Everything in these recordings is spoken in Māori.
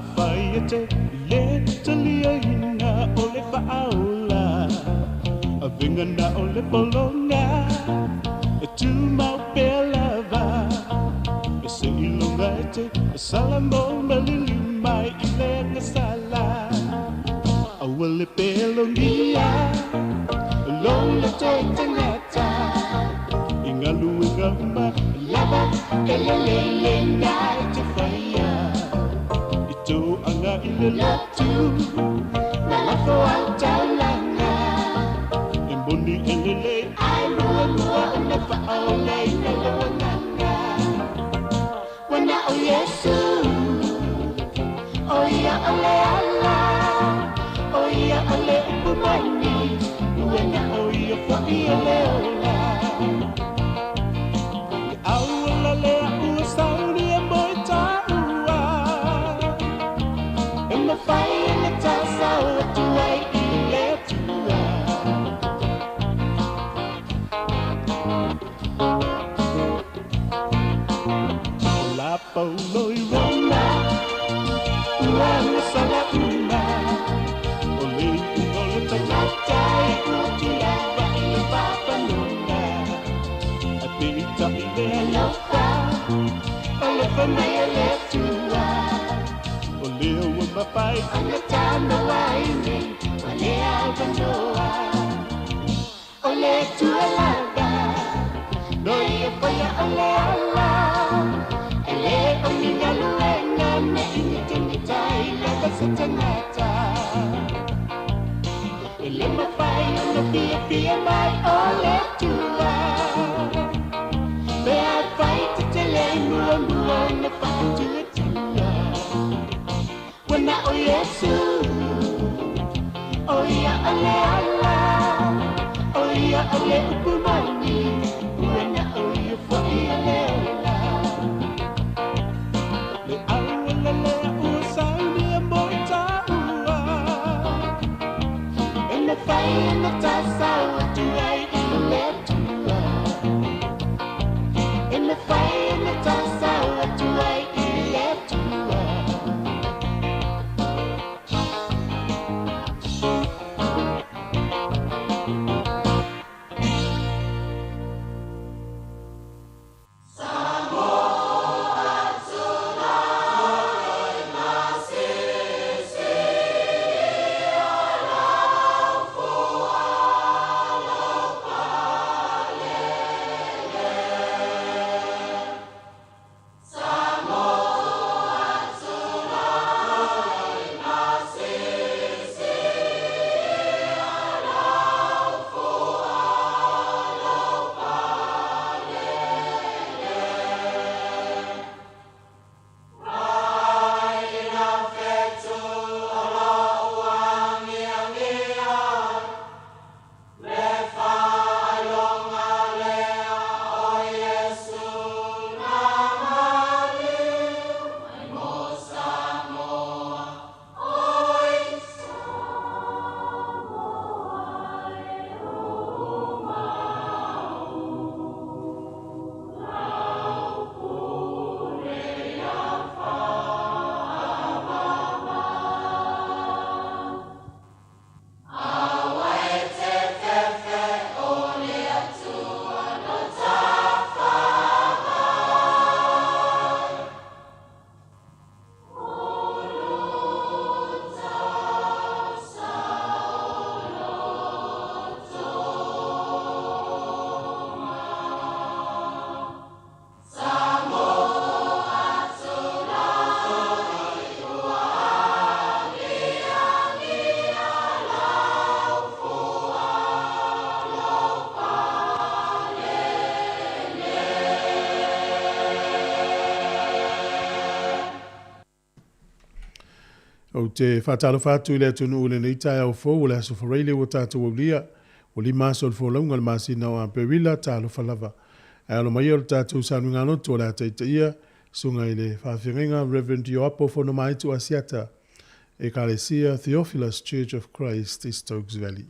Lafayette, Letalia, Ole Faula, a Vingana Ole Bologna, a Tuma Belava, a Sailongate, a Salamo Malili, my Ilega Sala, a Willie Belongia, a Lola Totanata, Ingaluigama, Lava, Elele, Night Fire. Ito ang ililatu na lako ang talanga Imbuni ilili ay luwa na paolay na luwananga Wana o Yesu O ya ole ala O ya ole upumani Wana o ya fa ile ola Awala le usauli boy taua In the fire in the toss out to wait let you La Paolo Roma Roma Sala Una Oli Ungolo Tayatai Kutila Baile Papa Luna Apita Ile Lofa Ole Famaya Letua Oleo mapai anatanda waini Ole Albanoa Ole Tualada Noia Paya Ole Ala Ele Omina Luenga Me Initinitai Lava Satanata Ele mapai Ono Pia Pia Mai Ole Tua Bea Fight Tele Mua Mua Na Fatu Tua Wana o Yesu O ya ale ala O ya ale upumani Wana o ya fa ale ala Le awala le usani amboy taua In the fire in the tasa watu ai ile tua In the fire in the tasa watu ai ile tua O te whatalo whātu le tunu ule nei tai au fō ule aso whareile o tātou au lia o li māso le whōlaunga le māsina o Amperila tālo whalawa. E alo mai o le tātou sanu ngano tō le ataita ia sunga i le whawhiringa Reverend Ioapo whono maitu asiata Ecclesia Theophilus Church of Christ i Stokes Valley.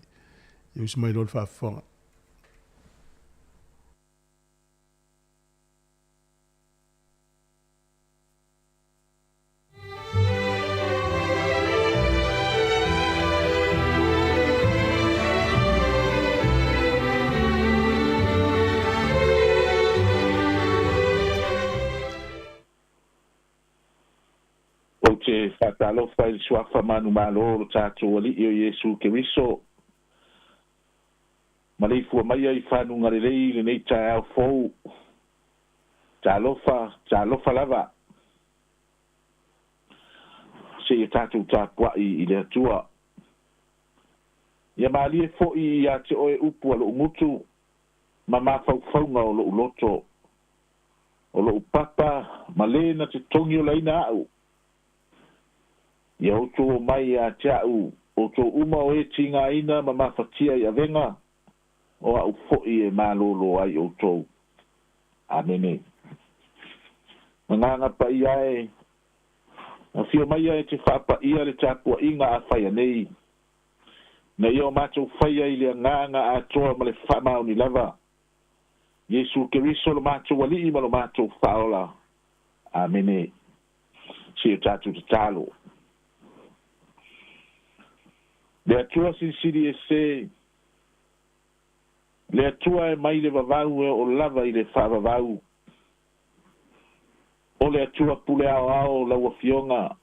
I usi mai lor whawhonga. te whakalofa i suafa manu malo lo tātou ali i o Iesu Keriso. Malei fua mai ai whanunga rei le nei tae au fou. Tālofa lava. Se i tātou tāpua i le atua. Ia maali e fo i a te oe upu a lo umutu. Ma mawhauwhaunga o lo uloto. O lo upapa, ma le na te tongi o leina au. Ia oto mai a te au, oto uma o e tinga ina ma mawhatia i avenga. O au foi e malolo ai oto. Amene. Nganga pa ia e, a fio mai e te whapa ia le tāpua inga a whaia nei. Na ia o mātou whaia i le nganga a toa ma le whamau ni lava. Yesu Keriso lo mātou wali ima lo mātou whaola. Amene. Si o tātou te tālo. Le atua sinsiri e se, le atua e mai le vavau e o lava i le whavavau. O le atua pule ao laua fionga.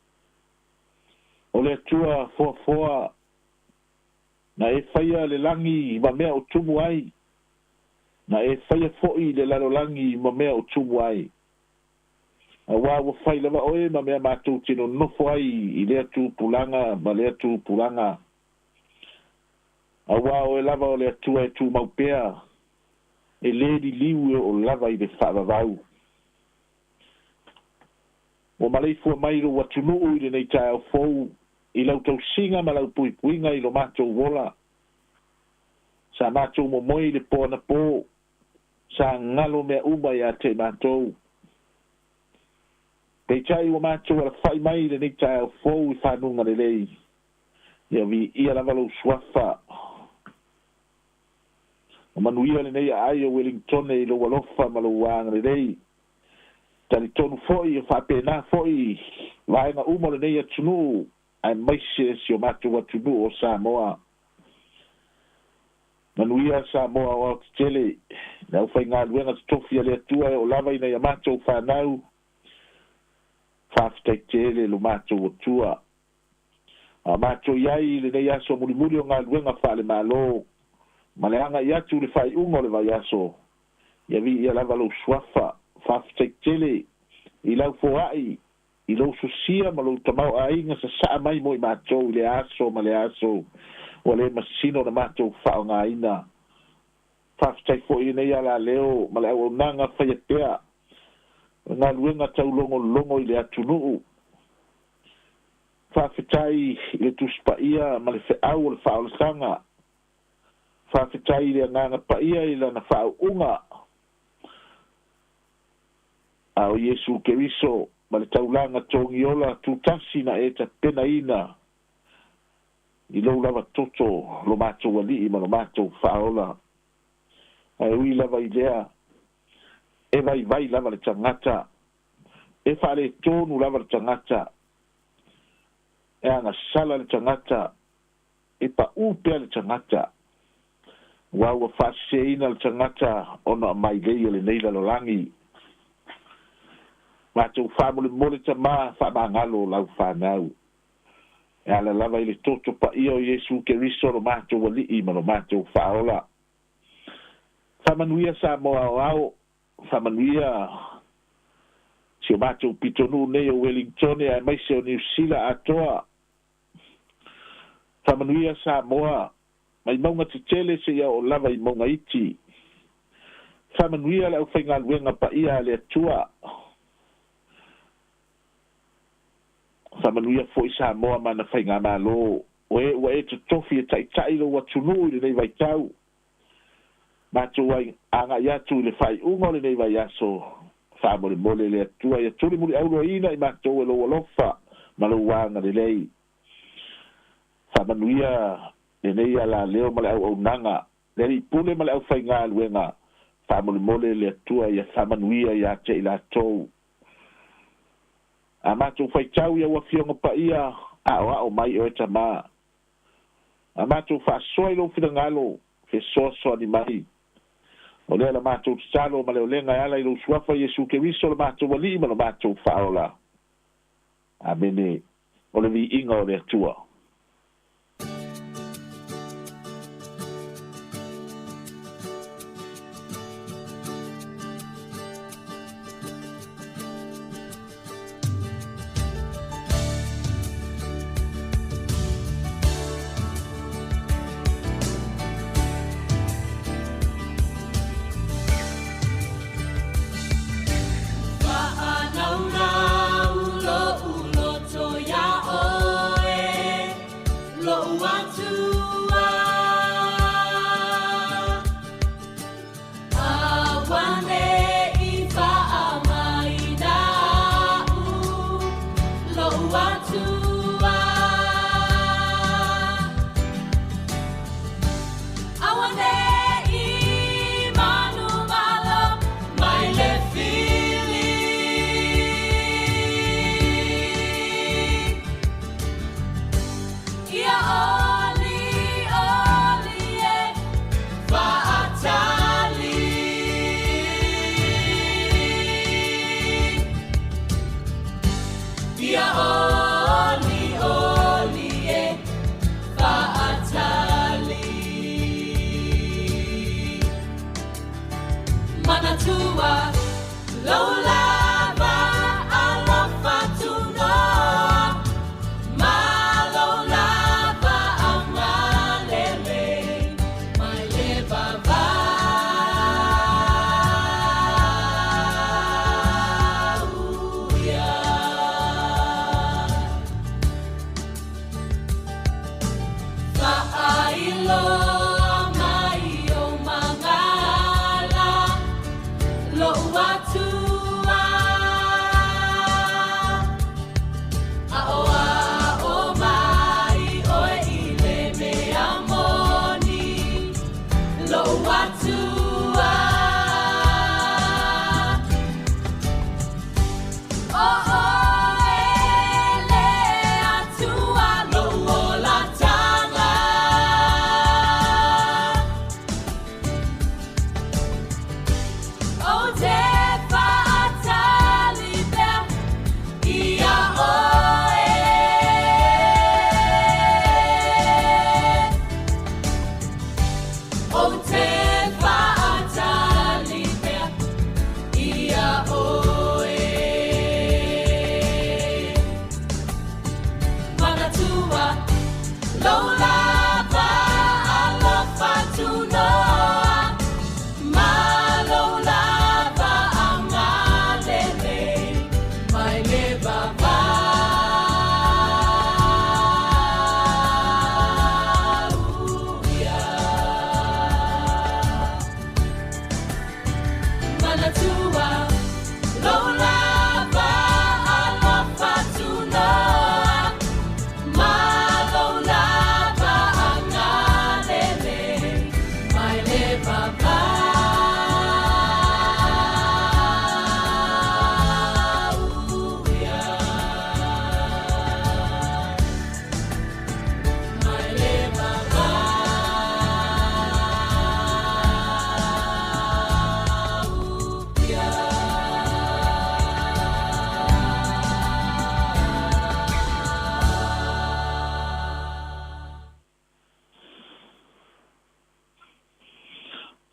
O le atua foa na e whaia le langi ma mea o tumu ai. Na e whaia foi le lalolangi ma mea o tumu ai. A wawa whai lava oe ma mea mātou tino nofo ai i lea tū pulanga ma lea tū pulanga. A wawa e lava o lea tua e tū maupea. E le di liu o lava i le whaavavau. O malei fua mairo watunuu i le nei tae au fou. I lau tau singa ma lau pui puinga i lo mātou wola. Sa mātou mo moi le pō na pō. Sa ngalo mea uma i a te mātou. Pei tai o mātou ala whai mai le nei tae au fou i whanunga le lei. Ia vi ia lava lau suafa. O manuia le nei ai o Wellington e lo walofa ma lo wanga le lei. Tani tonu foi o whapena foi. Vaenga uma le nei atunu. Ai maise si o mātou atunu o Samoa. Manuia Samoa o Australia. Na ufai ngā luenga tofi ale atua o lava ina ia mātou whanau. Whaftai tele lo mātou o tua. A mātou iai le nei aso muri o ngā luenga whale mālo. Ma le anga i atu le whai ungo le vai aso. Ia vi ia lava lo suafa. Whaftai tele. I lau foai. I lau susia ma lo tamau a inga sa saa mai mo i mātou le aso ma le aso. O le masino na mātou whao ngā ina. Whaftai fo i nei ala leo, ma le au nanga whaiatea. Ngā luenga tau longo i le atunuu. Whawhitai i le tuspa ia, ma le whiau o le whao le sanga. Whawhitai i le nganga pa ia i le na whao unga. A o Yesu Keriso, ma le taulanga tongi ola tutasi na e ta pena ina. I lo lava toto, lo mātou wali i ma lo mātou whaola. Ai ui lava i lea. E vai lava le tangata. E whare tonu lava le tangata. E anga sala le tangata. E pa upea le tangata. Waua whaseina le tangata. Ona mai leia le neila lo langi. Mātou whamole mole ta maa whamangalo lau whanau. E ala lava i le toto pa ia o Yesu Keriso lo mātou wali i ma lo mātou whaola. Whamanuia sa moa o au. Whamanuia si o mātou pitonu nei o Wellington e mai se o New Zealand atoa. Whamanuia sa moa mai maunga te tele se ia o lava i maunga iti. Whamanuia le au whainga luenga pa ia le atua. Whamanuia fo i sa moa mana whainga malo. Wa e te tofi e tai lo watunu i le nei vai tau. Mātou ai anga iatu le whai ungo le nei vai aso. Whamore mole le atua. Ia turi muri auro ina i mātou e lo alofa. Malo wanga le lei. Whamanuia le nei ala leo male au nanga. Le ri pule male au whainga luenga. Whamore mole le atua. Ia whamanuia ia te ila tou. A mātou whai tau ia wafionga pa ia. A o mai o eta maa. A mātou whaasoi lo whina ngalo. Fe soa ni mai. O lea la mātou talo ma leo lenga ala i lo suafa Yesu Keriso la mātou wali ma la mātou whaola. Amene. o le viiga o le atua.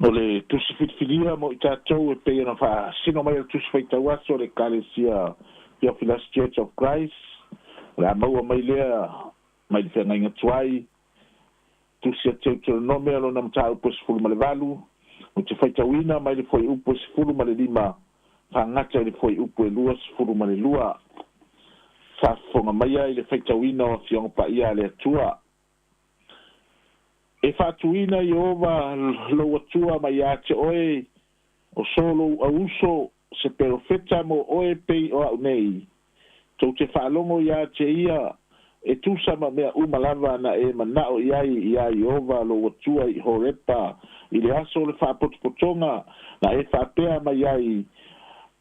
o le tusi fitfilia mo i tātou e pei ana wha sino mai al tusi whaitau aso le Kalesia Theophilus Church of Christ le maua mai lea mai le whenga inga tuai tusi a teu teu nome alo na mta upo sifuru ma le valu o te whaitau ina mai le foi upo sifuru ma le lima whangata le foi upo e lua sifuru ma le lua whafonga mai ai le whaitau ina o fionga pa ia le atua e fatuina Iova lo atua mai ate oe o solo a uso se profeta mo oe pei o au nei tau te whaalongo ia te ia e tu sama mea umalava na e manao iai ia Iova lo atua i horepa i le aso le whapotopotonga na e whapea mai ai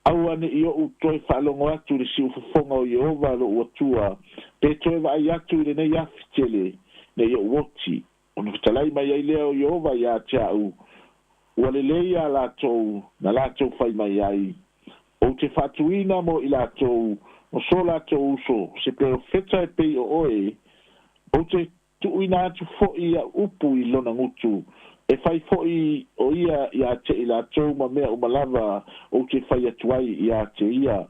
awane i o toi whaalongo atu le si ufufonga o Iova lo atua pe toi wa ai atu i le nei afitele ne i o woti ona fitalai mai ai leo Iova ia te au ua lelei a latou na latou fai mai ai o te fatuina mo i latou o sola to uso se profeta e pe o oe o te tuina atu fo'i a upu i lona ngutu e fai fo'i o ia ia te ila tau ma mea umalava o te fai atuai ia te ia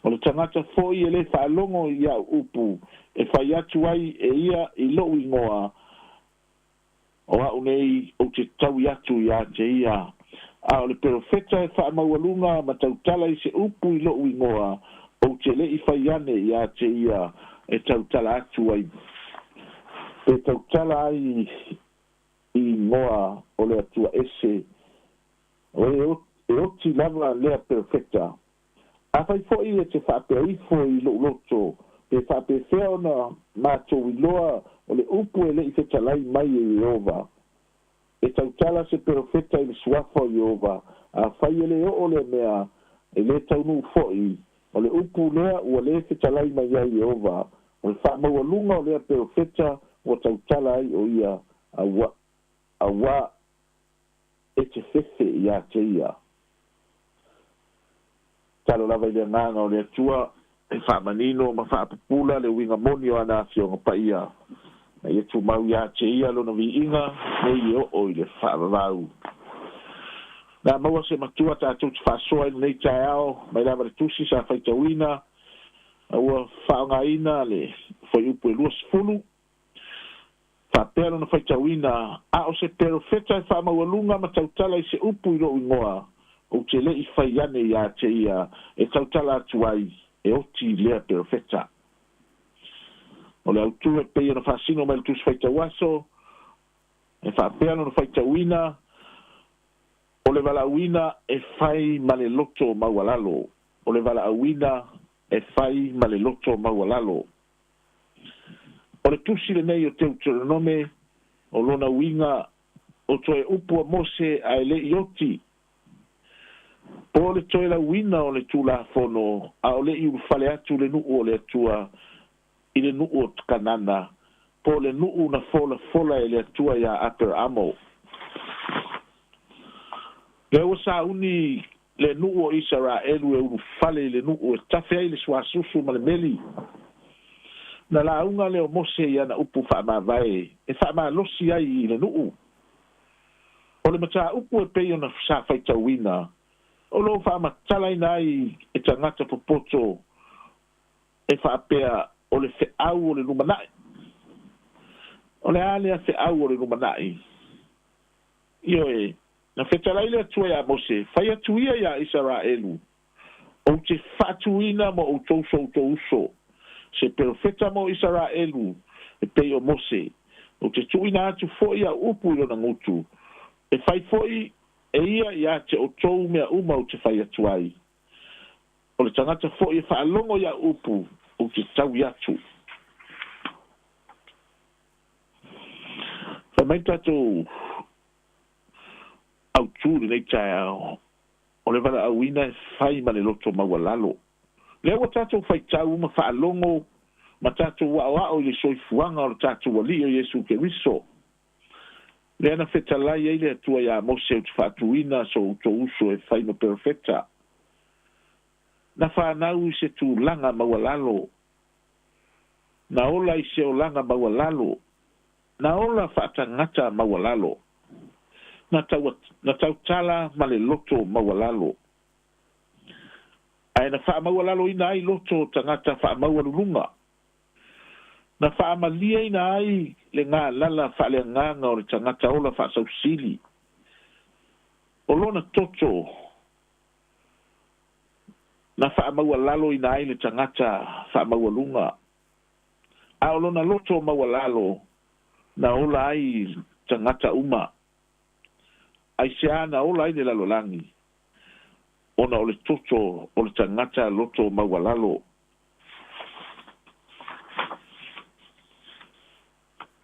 o le tangata fo'i e le whaalongo ia upu e fai atuai e ia i lo ingoa o a unei o te tau atu ia te ia a o le profeta e wha maualunga ma tautala i se upu i lo ingoa o te le i fai ane ia te ia e tautala atu ai e tautala ai i ngoa o le atua ese o oti lava lea perfecta a fai fo'i e te whaapeaifo i lo loto pe whaapefea ona mātou i loa o le upu e le i whetalai mai e Iova e tautala se perfecta i le suafa o Iova a fai e le o le mea e le taunu fo'i o le upu lea ua le whetalai mai a Iova o le whaamaualunga o lea perfecta o tautala ai o ia a wa e te fefe ia te ia. Talo lava i le nganga o le atua e whaamanino ma whaapupula le winga moni o ana fionga pa ia. Na ia tu mau ia te ia lona vi inga me i o i le whaavavau. Na maua se matua tātou te whaasoa i nei tae ao mai lava le tusi sa whaitawina a ua whaonga ina le foi upu e luas fulu Pero na faitawina a o se perfecta fa maualunga ma tautala i se upu i lo ingoa o te le i fai ane ia te ia e tautala atuai e oti lea perfecta o le autu e peia na fasino mai le tus faitawaso e fa pero na faitawina o le valawina e fai ma le loto maualalo o le valawina e fai ma le loto maualalo o le tusi le nei o te Deuteronome o lona winga o toe upu a Mose a ele ioti. Po le toe la wina o le tula fono a o le i ufale atu le nuu o le atua i le nuu o kanana. Po le nuu na fola e le atua ia Upper Amo. Le o sa uni le nuu o Israelu e ufale le nuu e tafe ai le suasusu ma le meli. Na la unga leo Mose ia na upu whaamawai, e whaamalosi ai i le nuu. O le mata upu e pei ona sa whaitawina, o lo whaamatala ina ai e tangata popoto, e whaapea o le whiau o le numanai. O le alea whiau o le numanai. Io e, na whetalai le atua ia Mose, whai atuia ia Israelu, o te whatuina mo o tauso. Se profeta mo Israelu e pei o Mose o te tuina atu fo'i a upu i lona ngutu e fai fo'i e ia te o tou mea uma o te fai atu ai o le tangata fo'i e whaalongo ia upu o te tau atu fa mai tatou au tūri nei tae o le wala awina e fai ma le loto mawalalo lea wa tātou fai tau ma whaalongo ma tātou wao i le soifuanga o le tātou wali o Yesu Keriso. Lea na whetalai ei le atua ia Mose o te whaatuina so uto uso e whai ma perfecta. Na whanau i se tū langa mawalalo. Na ola i se o langa mawalalo. Na ola whaatangata mawalalo. Na tautala ma le loto mawalalo. Ai na whaamawalalo ina ai loto tangata whaamawalulunga. Na whaamalia ina ai le ngā lala whaale nganga o le tangata ola whaasausili. O lona toto. Na whaamawalalo ina ai le tangata whaamawalunga. A o lona loto mawalalo na ola ai tangata uma. Ai se ana ola ai le lalolangi. Ona o le toto o le tangata loto mawalalo.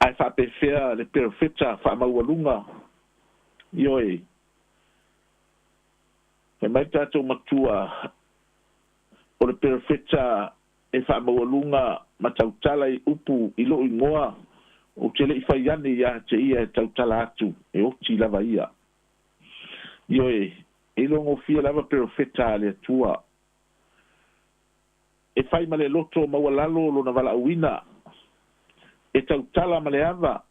Ai whapewhea le perfecta whaamawalunga. Ioi. E mai tātou matua o le perfecta e whaamawalunga ma tautala i upu i lo ingoa o te le i whaiane ia te ia e tautala atu e oti lava ia. Ioi. E longo fia lava perfecta le atua. e fai ma le loto maualalo lona valauina e tautala ma le ava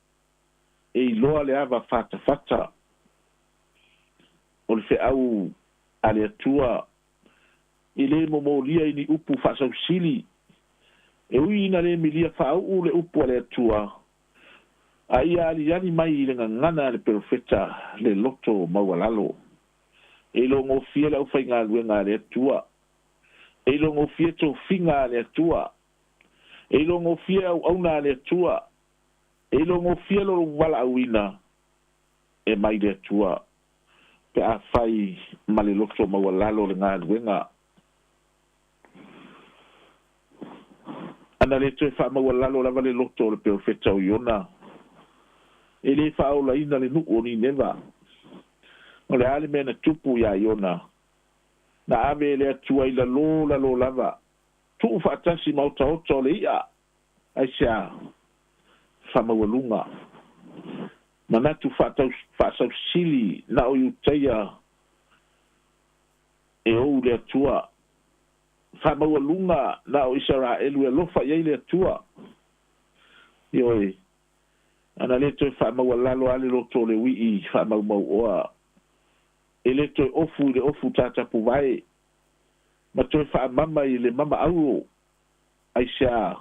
e iloa le ava fatafata o le feʻau a le atua i lē momolia i ni upu fa'asausili e ui ina lē milia fa'au'u le upu a le atua a ia aliali mai i le gagana le perofeta le loto maualalo e ilogofia le ʻaufaigaluega a le atua e ilogofia tofiga a le atua e ilogofia au'auna a le atua e ilogofia lo vala'auina e mai le atua pe a fai ma le loto maualalo le galuega ana le toe fa'amaualalo lava le loto o le perofeta o iona e lē fa'aolaina le nu'u o nineva o le ale mea na tupu iā iona na ave le atua i lalo lava tu'u fa'atasi ma otaota o le i'a aisea fa'amaualuga manatu fa'asausili na o iutaia e ou le atua fa'amaualuga na o Isaraelu e alofa i ai le atua ioe ana le toe fa'amaualalo a le loto o le ui'i fa'amaumauoa e le toe ofu i le ofu tatapu vae ma toe fa'amama i le mama auro aisea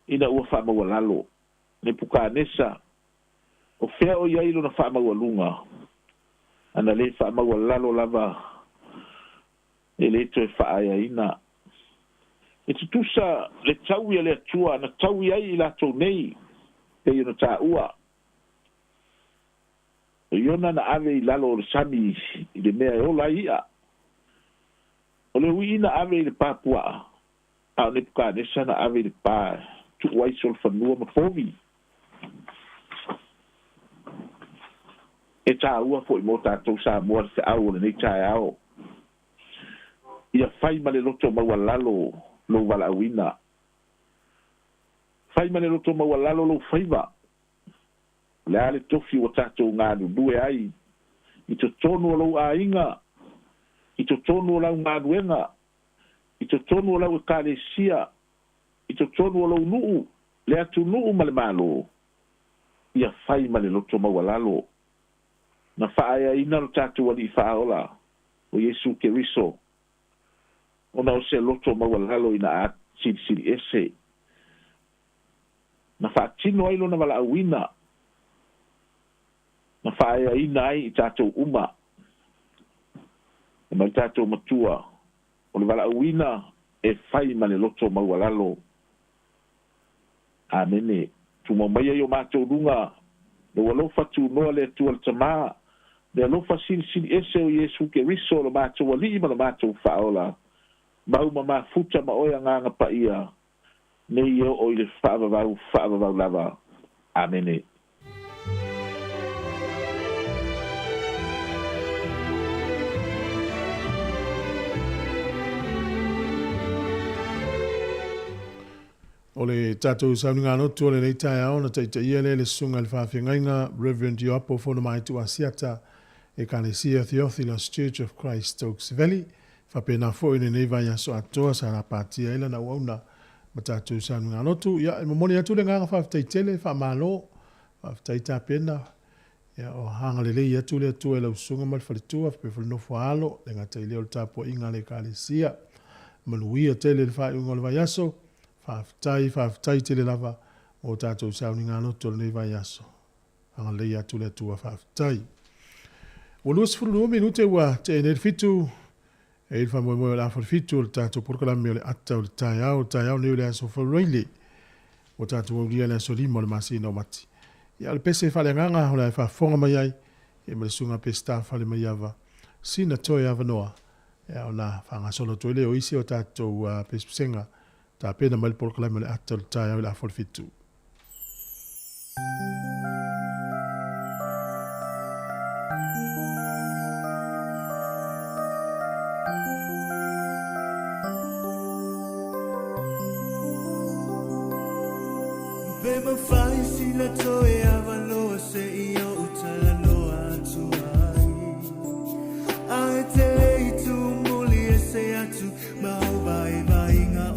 ina ua fa'amaualalo le pukanesa o fea o iai lona fa'amaualuga ana lē fa'amaualalo lava e lē toe fa'aeaina e tutusa le tau ia le atua na tau i ai i latou nei pei ona tā'ua o iona na ave i lalo o le sami i le mea e ola ia o le ui'ina ave i le papua'a a o le pukanesa na ave i le pā tu'u ai solofanua ma fovi e tā'ua fo'i mo tatou samoa le fe'au o lenei taeao ia fai ma le loto maualalo lou vala'auina fai ma le loto maualalo lou faiva le a le tofi ua tatou galulue ai i totonu o lou āiga i totonu o lau galuega i totonu o lau ekalesia i totonu o lou nu'u le atu nu'u ma le mālō ia fai ma le loto maualalo na fa'aeaina lo tatou ali'i fa'aola o Iesu Keriso ona o se loto maualalo ina a silisili ese na fa'atino ai lona vala'auina na fa'aeaina ai i tatou uma e ma le tatou matua o le vala'auina e fai ma le loto maualalo amene tumaumaia i o matou luga le alofa tunoa le atua le tamā le alofa silisili ese o Iesu Keriso o le matou ali'i ma le matou fa'aola mauma mafuta ma oe agaga pa'ia nei o i le fa'avavau lava amene o le tatou sauniganotu o lenei taeao na taʻitaʻia lea le susuga i le fa'afegaiga Reverend Ioapo Fonomaitu Asiata Ekalesia Theophilus Church of Christ Oaks Valley fa'apena fo'i lenei vaiaso atoa sa lapatia ai lana auauna ma tatou sauniganotu ia e momoni atu le gaga fa'afetaitele fa'amālō fa'afetaita pena ia o hagalelei atu le atua e lausuga ma le faletua fapefalonofo alo le gata i lea o le tapuaʻiga le ekalesia ma luia tele le fa'aiʻuga o le vaiaso fa'afetai tele lava o tatou sauniganotu o lenei vaiaso hagalelei atu le atua fa'afetai ua 22 minute ua te'enei le fitu e il famoemoe o le afalefitu o le tatou polokalami o le ata o le taeao nei o le aso fauleile o tatou aulia le aso 5 o le masina o mati ia o le pese fa'aleagaga o le ae fa'afoga mai ai e ma le suga pesta fale mai ava sina toe avanoa ia ona fa'agasolo toe le o isi o tatou pesepesega tapena mai le polokalami o le ata o le taeao i le afalefitu Bema fai si la toe avaloa se io utala loa atuai Ai te leitu muli e se atu Mau vai vai ngā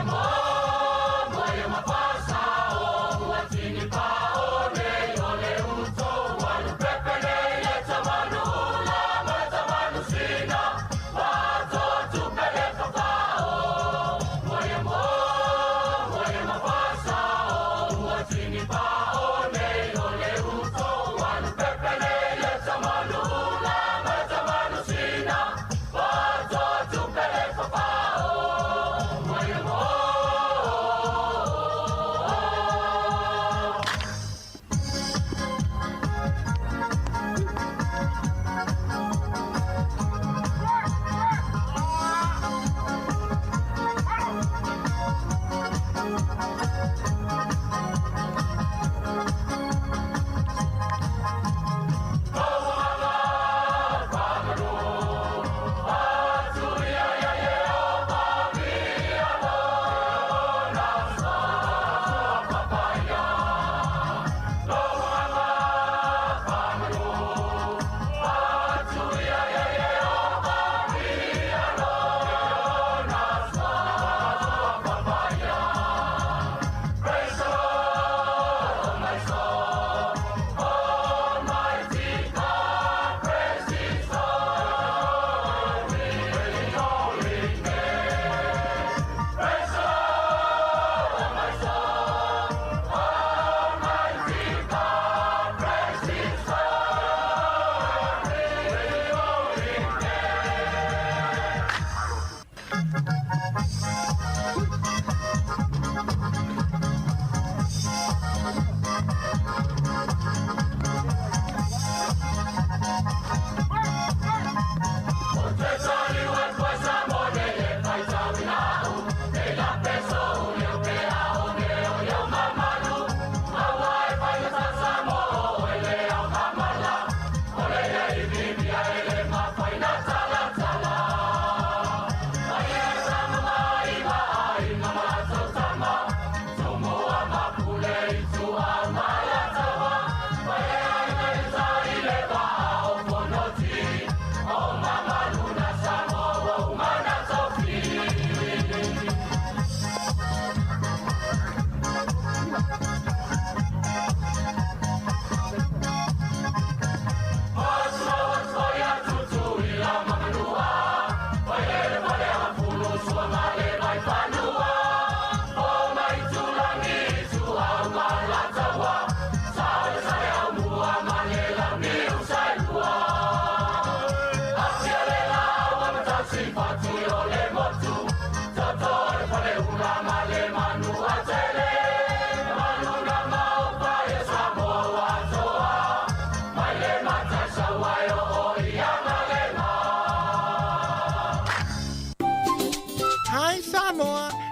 More.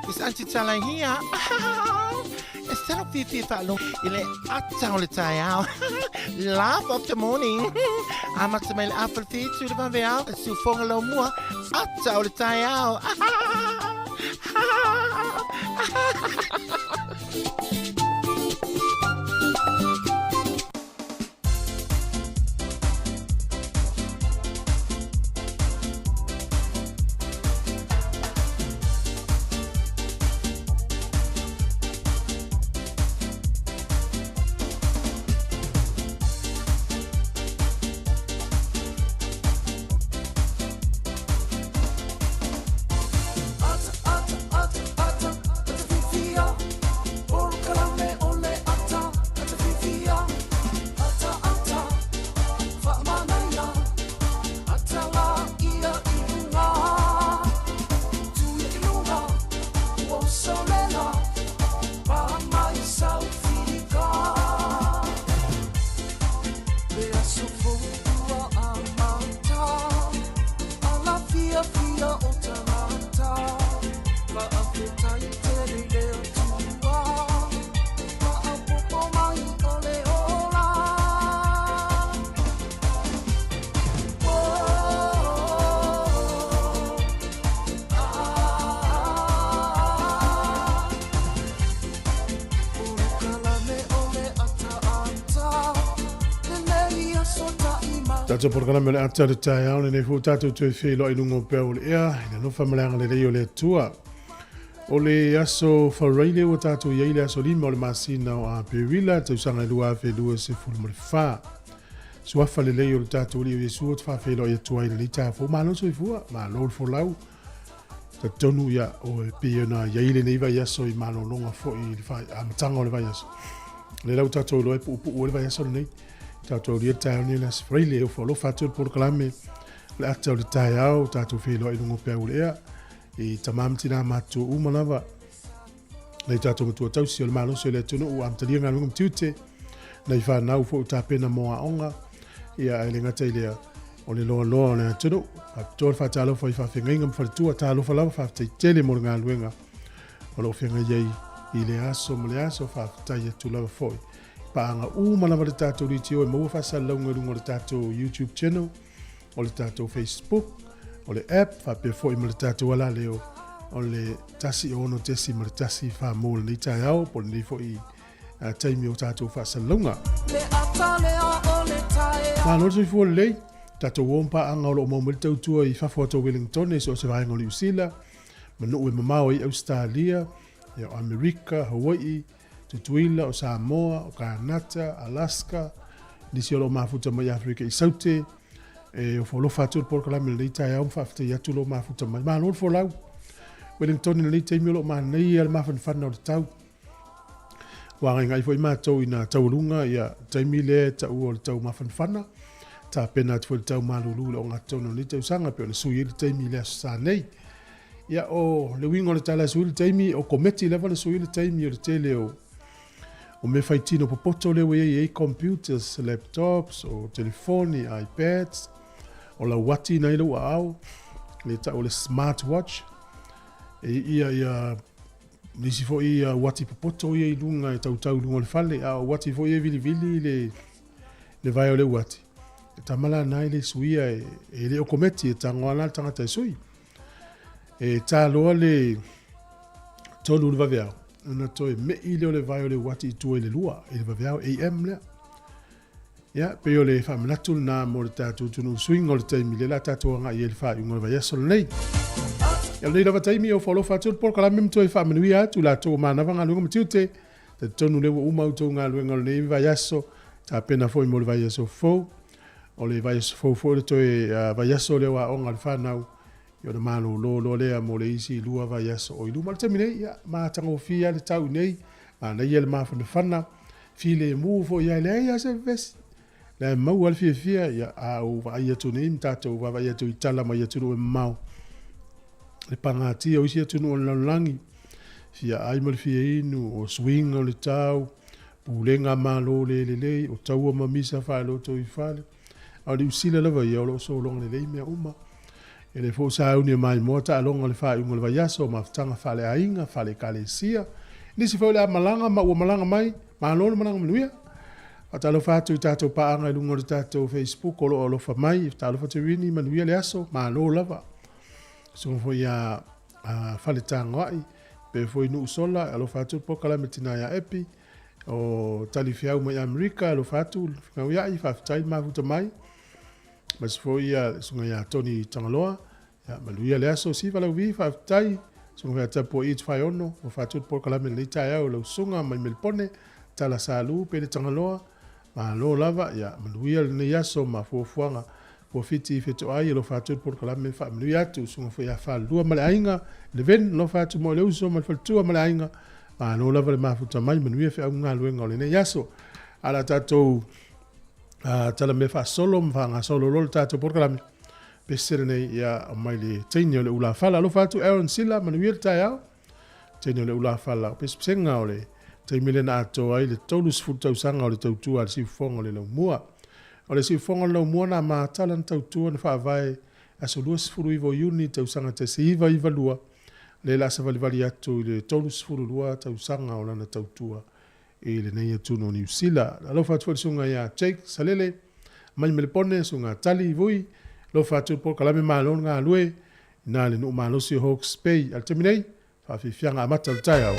Is anti talang here. Instead of fifi falo, ile atang le tayao. Laugh of the morning. I'm at my apple feet to the vanveal. Su fongalo mua. Atang le tayao. Tato programa le ata le tai au le fu tato tu fe lo ilungo pe o le ia ina no famalanga le reo le tua o le aso faraile o tato ia ile aso lima o le masina o a pewila te usanga lua fe lua se fu mo le fa suafa le leo le tato li o yesu o fa fe lo ia tua ile ta fo malo so fua malo fo lau ta tonu ia o pe na ia ile nei va yaso I malo longa fo I fa am tango le va yaso le lau tato lo e pu o le va yaso nei tato ria tai ni las freile o folo fatu por clame le ata o tai au tato filo I lungo pe ulea I tamam tina matu umalava le tato mutu tau si o malo so le tunu o amtalia nga lungo tute nei fa na fo ta pena mo onga ia ele ngata ile o le lo lo le tunu a tol fa talo fo fa finga fa tu ta lo fa la fa tele mo nga luenga o lo finga ye ile aso mo le aso fa ta ye tu la fo paanga mana le tatou ritio e maua faasalalauga luga o le tatou YouTube channel o le tatou Facebook o le app faapea foʻi ma le tatou ala leo o le tasi ono tesi ma le tasi faamou lenei taeao po lenei foʻi taimi o tatou faasalalauga malo soifua lelei tatou ō paaga o loo mauma le tautua I fafo atou Wellington e so o se vaega o le Iusila ma nuu e mamao I Australia ia o Amerika Hawaii tutuila o Samoa, o Kanata, Alaska, nisi o lo mafuta mai Afrika I saute, e o folofa atu por kalame le tai au fafte ya tu lo mafuta mai. Ma lo fo lau. Wellington le tai mi lo ma nei al mafan fana o tau. Wa ngai foi ma tau ina taulunga ya tai mi le tau o tau mafan fana. Ta pena tu tau malulu lo ngato no ni tau sanga pe le sui le tai mi le sa nei. Ya o le wingo le tala sui le tai mi o kometi level le sui le tai mi o le tele o me faitino po poto le we computers, laptops, o telefoni, iPads, o la wati na ilo au, le ta o le smartwatch, ia nisi fo ia wati po poto ia ilunga e tau lunga le fale, a wati fo ia vili le vai o le wati. E tamala na ile suia e le okometi e tangoala tangata e sui. E ta loa le tolu le vaveao. Ana toi me ile o le vai o le wati tu le lua e le vaveao AM le ya pe o le fa manatu na mo le tatu tunu swing o le taimi le la tatu nga i le fa unga vai so nei ya le lava taimi o follow fa tu por kala mem toi fa menuia tu la tu mana vanga lunga mtiute te tonu le uma uto nga lunga le vai so ta pena foi mo le vai so fo o le vai so fo le toi vai so le wa onga le fa nau yo de malo lo le mo le isi lua va yaso o ilu mal temine ya ma tango fia le tau nei na yel ma fa fana file mu fo ya le ya se ves la ma wal fia ya a o va ya tu nei tato va ya tu itala ma ya tu no mau le pangati o isi tu no langi fia ai mal fia inu o swing o le tau pulenga malo le o tau ma misa fa lo to i fa o le usila la va ya lo so long le me uma E le fo sa uni mai mo ta longa le fa unga le vai aso ma tanga fa le ainga fa le kalesia. Nisi fo le malanga ma ua malanga mai ma lolo malanga manuia. Ata lo fa tu tato pa anga lunga le tato Facebook o lo fa mai ta lo fa te wini manuia le aso ma lo lava. So fo ya fa le tanga ai pe fo inu sola alo fa tu po kala metina ya epi o talifiau mai Amerika alo fa tu ngau ya I fa tai ma futa mai. Mas fo ia sunga ya Tony Tangaloa ya maluia le aso si vala vi fa tai sunga ya tapo it fa ono o fa tu po kala me le tai au lo sunga mai melpone tala salu pe le Tangaloa ma lo lava ya maluia le yaso ma fo fuanga po fiti feto ai lo fa tu po kala me fa maluia tu sunga fo ya fa lua male ainga le ven lo fa tu mo le uso ma fa tu male ainga ma lo lava le ma futa mai maluia fe unga luenga le yaso ala tato tala me fa solo mvanga solo lol tato porkalami pesere nei ya mai le teinio le ula fala lo fatu Aaron Silla manuel taya teinio le ula fala pesenga ole te milena ato ai le tolus futa usanga ole tautua al si fongo le mua ole si fongo le mua na ma talan tautua na fa vai aso luas furu ivo uni tausanga te si iva lua le la sa vali atu le tolus furu lua tausanga ole na tautua e le nei atu no New Zealand. Alo fatu sunga ya Jake Salele, mai melepone sunga tali vui, lo fatu por kalame malon nga lue, na le no malo si Hawke's Bay. Al terminei, fa fi fianga amata al tayao.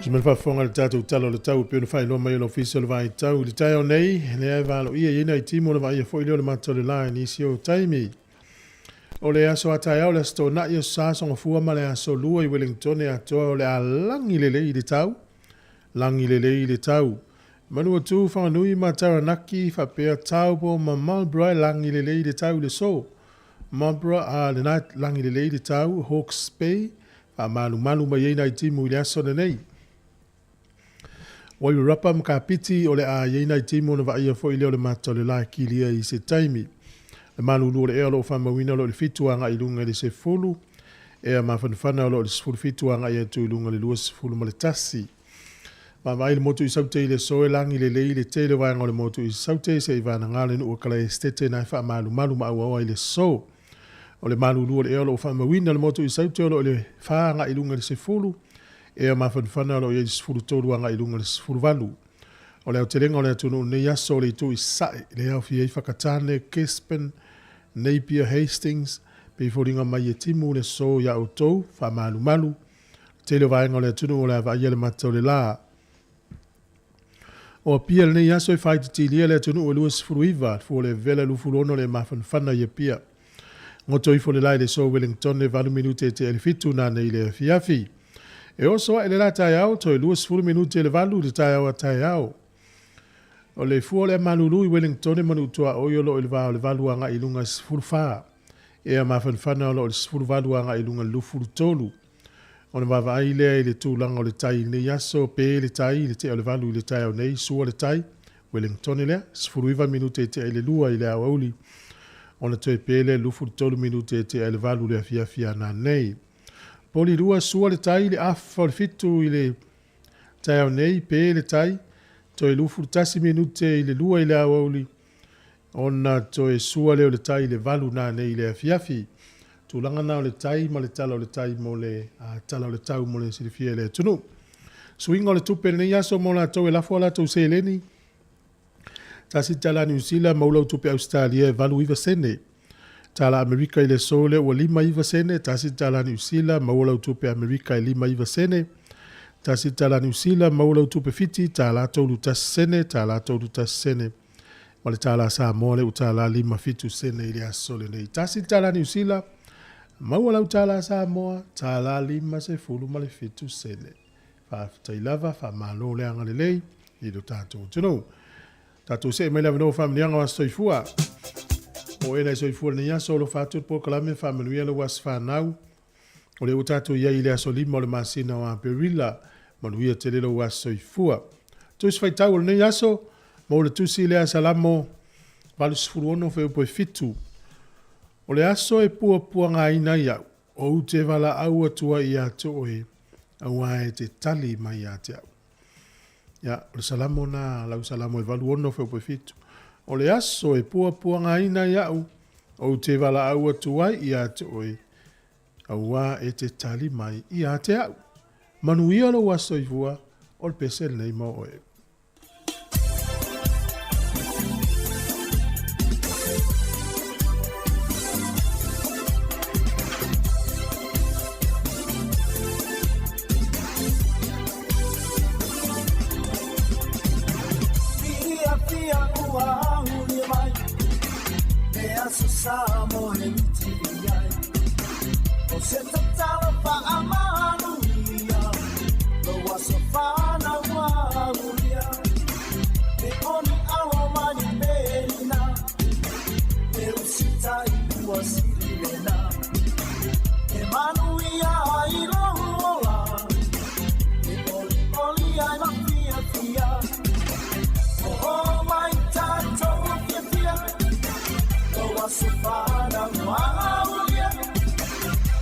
Sumel whafonga le tātou talo le tau pio na whai loa mai o official vai tau le tai o nei le ai walo ia ina I timo le vai fo ile le mato le lai ni si o taimi o le aso atai au le sto na ia sa songa fua ma le aso lua I Wellington e atoa o le a langi le i le tau langi le I le tau manu atu whanganui ma taranaki whapea tau po ma Marlborough langi le I le tau le so Marlborough a le nai langi le I le tau Hawke's Bay a malu mai ina I timo I le aso nei Wai rapa mkapiti o le a yeina I timo na vaia fo ile o le mato le la kilia I se taimi. Le manu lua le ea lo whamawina lo le fituanga I lunga le se fulu. Ea mawhanwhana lo le sefulu fituanga I atu I lunga le lua sefulu ma le tasi. Ma vai le motu I saute I le soe langi le lei le te le vanga o le motu I saute se I vana ngale nu ukala e stete na wha malu ma awa I le so. O le manu lua le ea lo whamawina le motu I saute o le whaanga I lunga le se fulu. Ea mawhanwhana lo I sefulu tōruanga I lunga le sefulu valu. O leo te lenga o leo tunu nei aso le tu I sae, le au fia I whakatane, Kespen, Napier, Hastings, pe fōringa mai e timu le so ia o tau, wha malu. Te leo vaenga o leo tunu o leo vaia le matau le la. O pia le nei aso I whaiti tilia leo tunu o lua sefulu iwa, fō le vela lufulono le mawhanwhana ia pia. Ngoto I fō le lai le so Wellington le 20 minute te elifitu na nei le fiafi. E oso e le la tai au, toi lua sefulu minute le valu le tai au a tai au. O le fua le malulu I Wellington e manu tua oio lo le valu anga I lunga sefulu faa. E a mawhanwhana lo le sefulu valu anga I lunga lufulu tolu. O le mawai lea I le tūlanga o le tai ne yaso pe le tai le te o le valu I le tai au nei sua le tai. Wellington e lea, sefulu iwa minute te le lua I le awauli. O le toi pe le lufulu tolu minute te le valu le fia na nei. Poli rua sua le tai le afa o le fitu I le tai au nei pe le tai. Toi lufu tasi minute I le lua I le awauli. Ona toi sua leo le tai le valu na nei le afiafi. Tūlanga na o le tai ma le tala o le tai mo le tala o le tau mo le sirifia le tunu. Suinga o le tupe nei aso mo la tau e lafo ala tau se leni. Tasi tala New Zealand maula o tupe Australia valu iwa sene. Tala Amerika I le sole ua 5 iwa sene, tasi tala New Zealand maula utupe Amerika I 5 iwa sene. Tasi tala New Zealand maula utupe fiti, tala tolu tas sene, tala tolu tas sene. Wale tala Samoa le utala 5 fitu sene ili asole nei. Tasi tala New Zealand maula utala Samoa, tala 5 se fulu male fitu sene. Fa tailava, fa malo le anga lelei, ido tato tunu. Tato se me lava no familianga wa soifua. O ena so ifua ni aso lo fatu po kalame familia lo was fanau o le utatu ia ile aso lima le masina wa perilla manuia tele lo was so ifua to is faita o ni aso mo le tu sile asalamo valu sfuruono fe po fitu o le aso e pu nga ina ia o te vala au atua ia to e awa e te tali mai ate ya le salamo na la salamo e valu ono fe po fitu O le aso e pua nga ina iau, o te wala au atuai I ate oi, aua e te tali mai I ate au. Manuia lo aso I vua, o le pese nei mo oe. Samo en tiai o se tala pa amanuia lo wasafana waria e oni alomani bena e usitai wasilena e manuia ilola e oli ai mafia oh my tato fia Sufana Maulia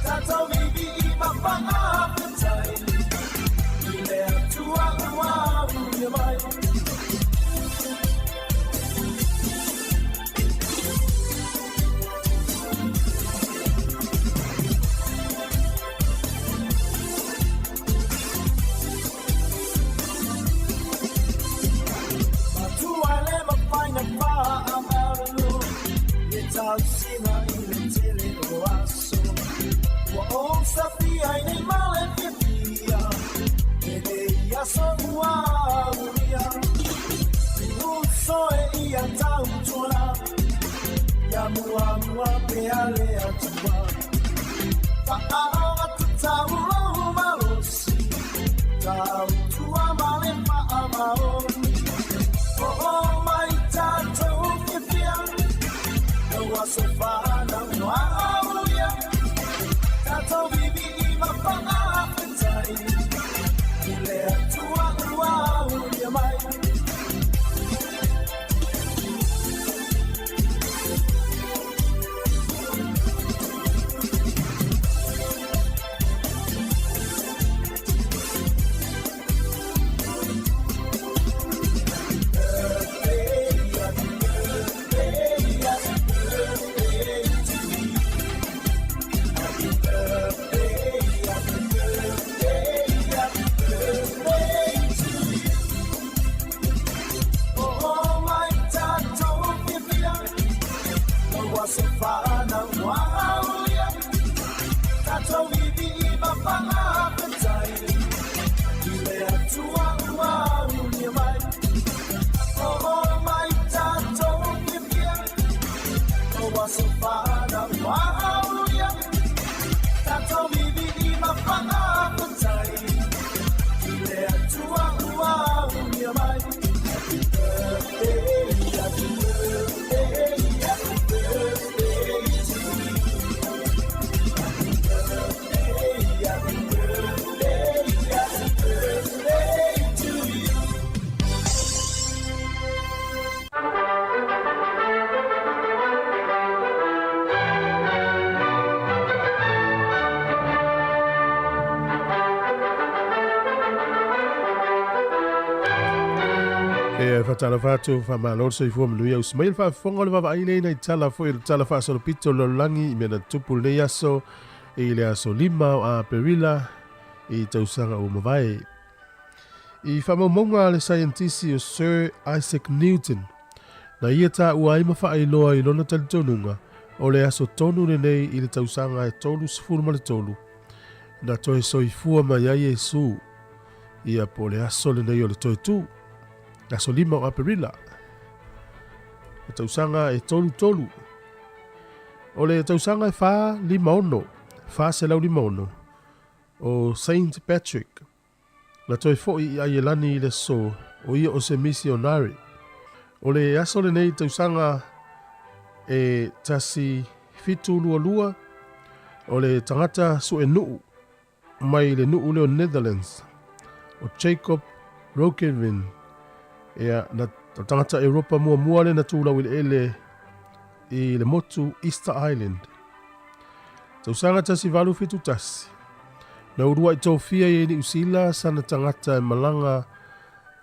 Tato Bibi Papa Appetite Ile Tua Maulia Mai Matua Lema Paina Pa Amaru Sina ile tele oaso wa on sapia nei male pia e so ua unia uso e ia tau tua ya mua pe ale atua pa atu tau lo maosi tau tua male pa amaoni oh my tato kifia no waso fa na uia tato bibi ma pa apetai ile atua uia mai Fatala fatu fa malor so ifo mnuia usmail fa fongo le va ile na tala fo il tala fa so pito lo langi me na tupu le yaso ile aso lima a perila I tausanga o mawai. I whamamonga le scientisi o Sir Isaac Newton na ia tā ua ima whaailoa I lona talitonunga o le aso tonu le nei I le tausanga e tolu sifuru ma le tolu na toe soifua mai ai Yesu ia po le aso le nei o le toe tu aso lima o aperila le tausanga e tolu o le tausanga e wha lima ono wha se lau lima ono o Saint Patrick na toi fo'i ai elani le so o ia o se misionari o le aso le nei tausanga e tasi fitu lua o le tangata su e nuu mai le nuu leo Netherlands o Jacob Roggeveen ea na tangata Europa mua le na tūlau ele I le motu Easter Island tausanga tasi valu fitu tasi na urua I tōwhia I ni usila sana tangata e malanga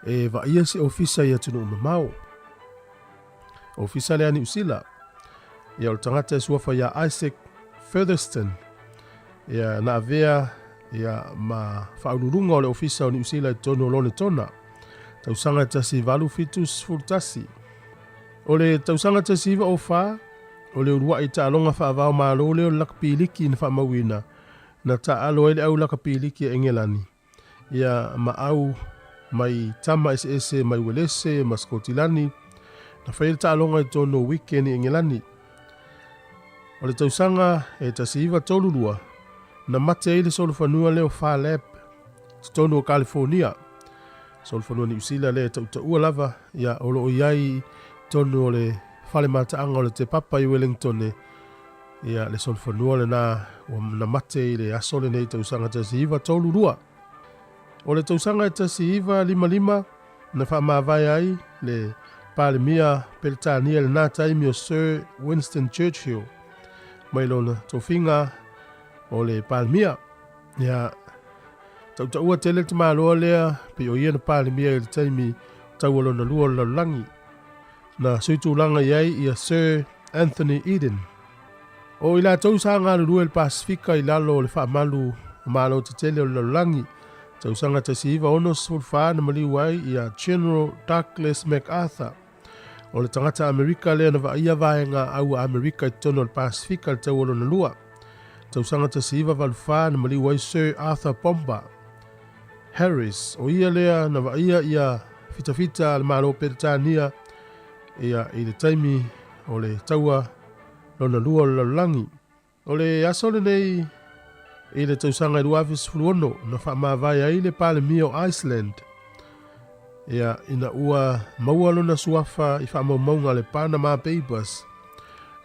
e vaia se ofisa I atunu mamau. Ofisa lea ni usila. Ia o tangata e suafa ia Isaac Featherston. Ia na avea ia ma whaururunga o le ofisa o ni usila I tono lone tona. Tausanga tasi valu fitus furtasi. O le tausanga tasi iwa o wha, o le urua I ta'alonga whaavao maalo leo lakpiliki na whamawina. Na ta'alo ele au lakapiliki e Engelani. Ia ma au mai tama ese mai welese ma Skotilani. Na whaile ta'alonga I tono weekend I Engelani. O le tausanga e tasiiva tolulua. Na mate ele solofanua leo Farlap. Tono o California. Solofanua ni usila le tautaua lava. Ia olo o iai tono o le whale mataanga o le te papa I Wellington ia le solfanua le na mate I le asole nei tausanga tasiiva tolulua. O le tausanga tasiiva lima na whamawai ai le palemia peltania le nā taimi o Sir Winston Churchill. Mai lona tofinga o le palemia. Ia tautaua tele te māloa lea pe o ia na palemia I le taimi taualona lua lalangi. Na suitulanga iai ia Sir Anthony Eden. O ila tausanga lua le Pasifika I lalo le whaamalu malo te tele o lalangi. Tausanga tasiiva ono sulfa na maliwai ia General Douglas MacArthur. O le tangata Amerika lea na vaia vaenga au Amerika I tono le Pasifika le tauolo na lua. Tausanga tasiiva valufa na maliwai Sir Arthur Pomba. Harris o ia lea na vaia ia fitafita le malo Peretania ia i le taimi o le taua lona lua o le lalangi. O le asole nei i le tausanga i luafis fuluono na whaamawai ai le pale mi o Iceland. Ia ina ua maua lona suafa i whaamaumaunga le Panama Papers.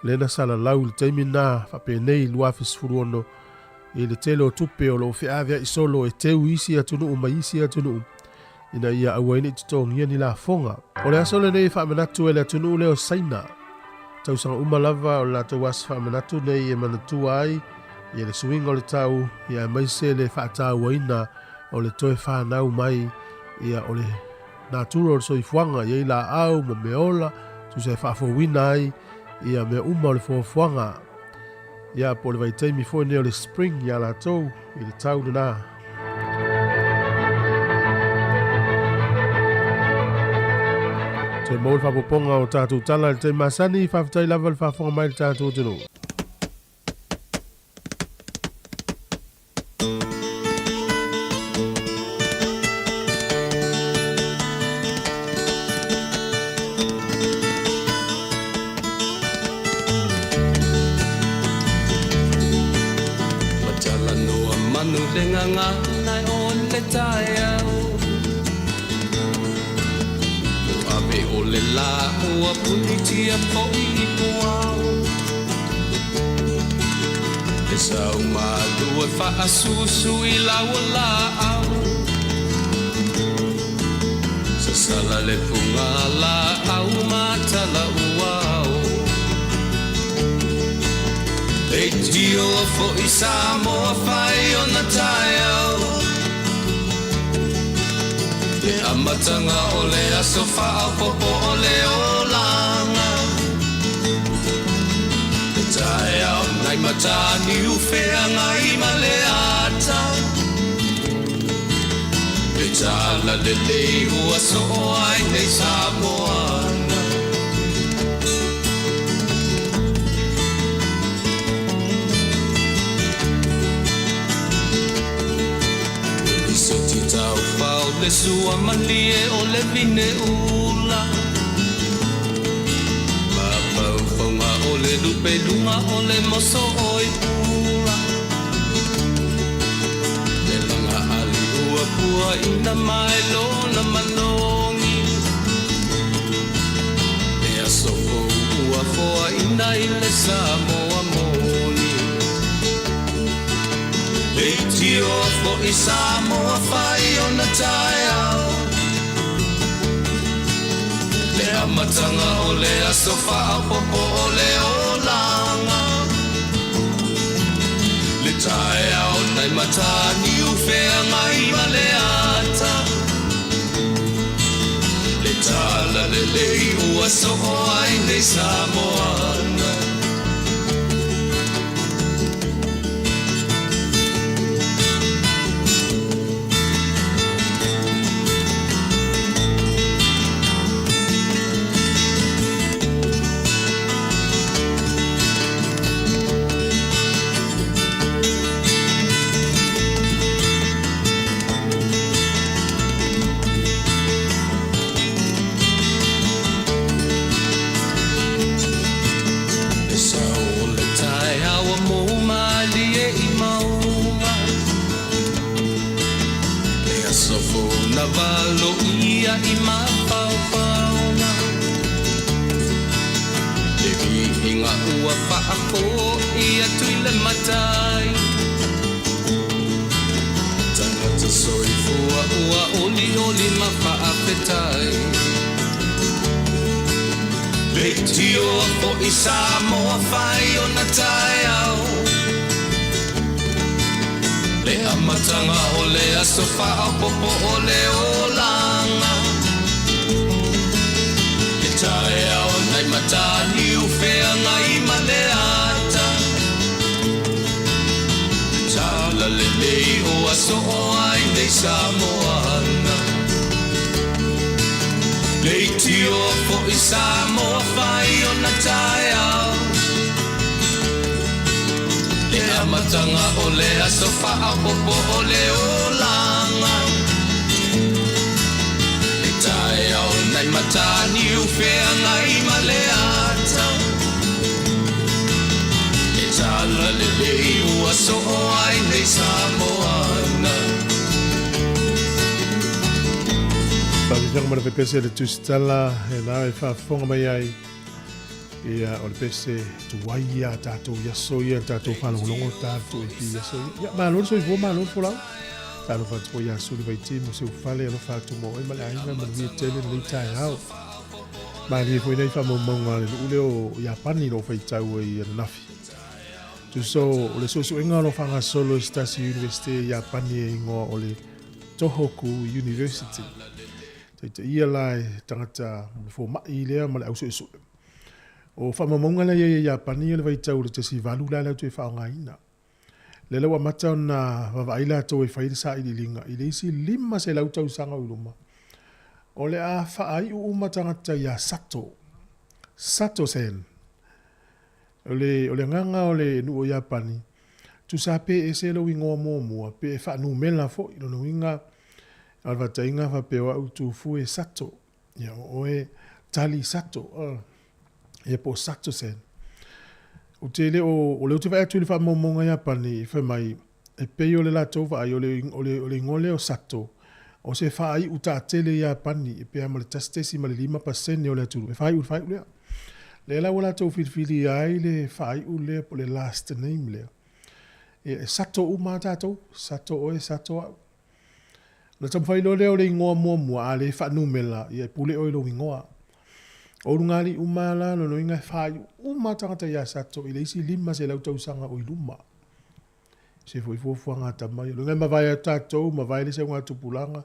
Lena sala lau le taimi na whapenei luafis fuluono i le tele o tupe o lo whiawea i solo e teu isi atunu o maisi atunu. Ina ia awaini tutongia ni la fonga. O le asole nei whaamanatu e le atunu leo saina. Tausanga umalava o la tawas whaamanatu nei e manatua ai. Ia le suinga o le tau, ia maise le whaatau waina o le toe whanau mai. Ia o le natura o le soifuanga, ia i la au mo meola, tu se whaafowina ai. Ia mea o le fuafuanga. Ia po le vaitaimi fo ne o le spring ia la tau, i le tau na. Te maul whapoponga o tātou tala le te masani, whawhatai lava le whafonga mai le tātou tino. Susu i la au Sasala le punga la au matala uau E tio fo i Samoa fai o na tai au E amatanga o le asofa au popo o le olanga E tai au nai matani ufea ngai maleata E tala le lei ua so ai nei Samoana I se ti tau pau le sua malie o le vine ula Ma pau fonga o le lupe lunga o le moso oi pula Le langa ali ua pua ina mai lona malongi E asoko ua foa ina i le Samoa moni E tio fo i Samoa fai o na tai au Le amatanga o le asofa au popo o le olanga Le tae au nai matani ufea ngai maleata Le tala le lei ua soho ai nei Samoana I mapaupauna E vihinga ua whaako I atui le matai Tangata soifua ua oli oli ma whaapetai Le tio po I Samoa whai o na tai au Le amatanga o le asofa au popo o le olanga Le tae au nai matani ufea ngai maleata Tala le lei o aso o ai nei Samoana Le tio po I Samoa whai o na tae au Le amatanga o le asofa au popo o le olanga Nang mana pese le tustala e na e whaafonga mai ai ia o le pese tuaia tātou iaso ia tātou whalongolongo tātou e pi iaso ia mālon so i fo mālon fo lau tātou whātua iaso li vai timu se ufale alo whātua mo e male ainga mana via tele le tai hao mali e fwoi nei whamaunga le ule o Iapani lo whaitau e ia nafi tu so o le sosu inga lo whanga solo stasi universite Iapani e ingoa o le Tohoku University ia lai tangata fo mai lea ma le au so o whamamonga na ia Iapani le vai tau le te si valu la tu e whaongaina le lewa mata na wawaila to e whaida sa ili linga i le isi lima se lau tau sanga uluma o le a whaai uuma tangata ia Sato sen o le nganga o le nu o Iapani tu sa pe e se lo ingoa mua pe e whaanu mela fo ino no inga alva tainga fa pewa utu fu e Sato ya o e tali Sato e po Sato sen o te le o le utu fa atu le fa momonga Iapani fa mai e pe yo le la tova ai o le ngole o Sato o se fa ai uta tele Iapani e pe amale tastesi male 5% o le atu e fa ai le la wala to fili ai le fa ai u le po le last name le e Sato uma tato Sato o e Sato na tam fai lo le ingoa mua ale fa numela ia pule o lo ingoa o rungali umala no inga fai uma tangata ia Sato ile isi lima se lau tau sanga o iluma se foi fuanga tamai lo ngai mavai tato mavai le se nga tupulanga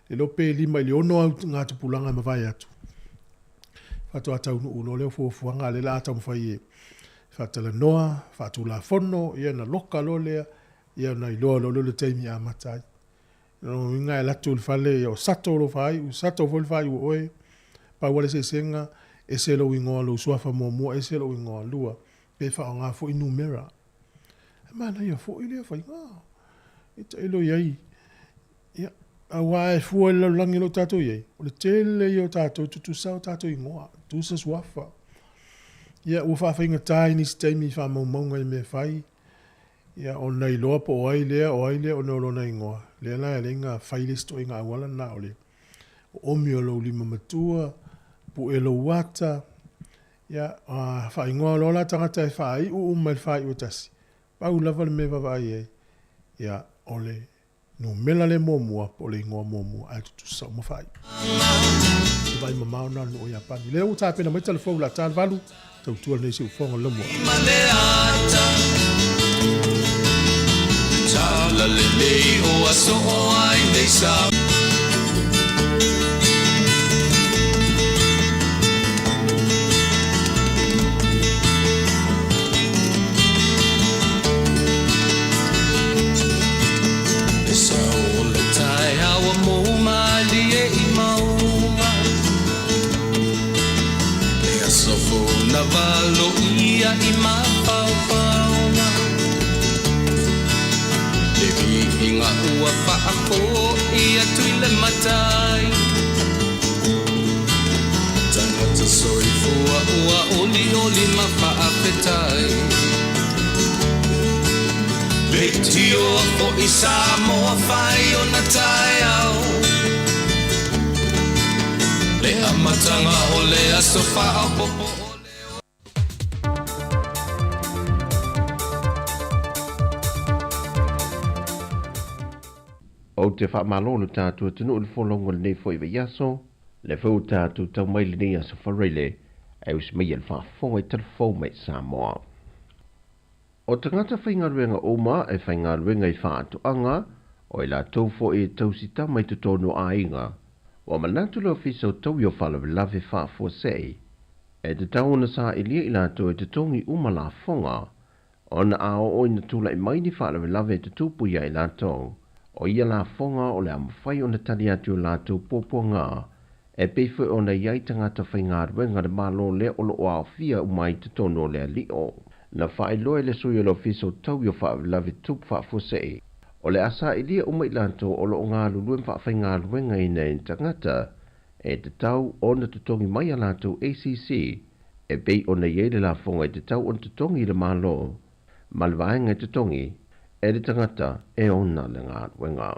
le lope lima le ono nga tupulanga mavai atu fatu atau no lo le fuanga le la tam fai fatala noa fatu la fono ia na loka lole ia na ilo le taimi amatai no inga la tul fale o Sato lo fai o Sato vol fai o e pa wale se senga e se lo ingo lo suafa mo e se lo ingo lua pe fa nga fo inumera mana ia fo ile fai ita ilo yai ia awa e fu lo langi lo tato yai o le tele yo tato tu sa tato ingo tu se suafa ia u fa inga tiny stemi fa mo ngai me fai ia o nei loa po ai lea o no lo nei ngoa le la lenga failist o inga wala na ole o mio lo lima matua pu elo wata ia fa ingoa lo la tangata e fai u mal fai o tasi pa u lava le me va ai ia ole no mela le momua po le ngoa momua al tu sa mo fai vai mama na no Iapani le u ta pena mai telefone la ta valu tau tu nei se u fonga lo mo la le o aso ai nei sa esa o le tai awa mo mali e mauma e aso fo na valo ia i ma inga ua whaako ia tui le matai tangata soi fua ua oli ma whaapetai Beti o ko isa mo whai o na tai au le amatanga o le aso whaapopo o te whaamalono tātua tunu ule wholongo le nei fo iwa yaso, le whau tātua tau mai le nei aso whareile, e usi mai al whaafonga i telefou mai Samoa. O tangata whaingaruenga oma e whaingaruenga i whaatuanga, o i la tau fo e tausita mai tutono a inga, wa manatu leo fiso tau yo whalawe lave whaafua sei, e te tau na sa ilia i la tau e te tongi uma la fonga, o na ao o ina tula i mai ni whalawe lave te tupu ia i la tau, o ia la fonga o le amawhai o na tali atu la tau poponga, e peifo o na iai tangata whaingaruenga le malo le o lo o awhia umai te tono le alio. Na whae loe le sui o lo fiso tau yo wha lawe tup wha fusei. O le asa ilia umai lanto o lo o ngā luluen wha whaingaruenga i nei tangata, e te tau o na tutongi mai a lato ACC, e pei o na iei le la fonga e te tau o na tutongi le malo, malwaenga e tutongi, e le tangata e ona le ngā wenga.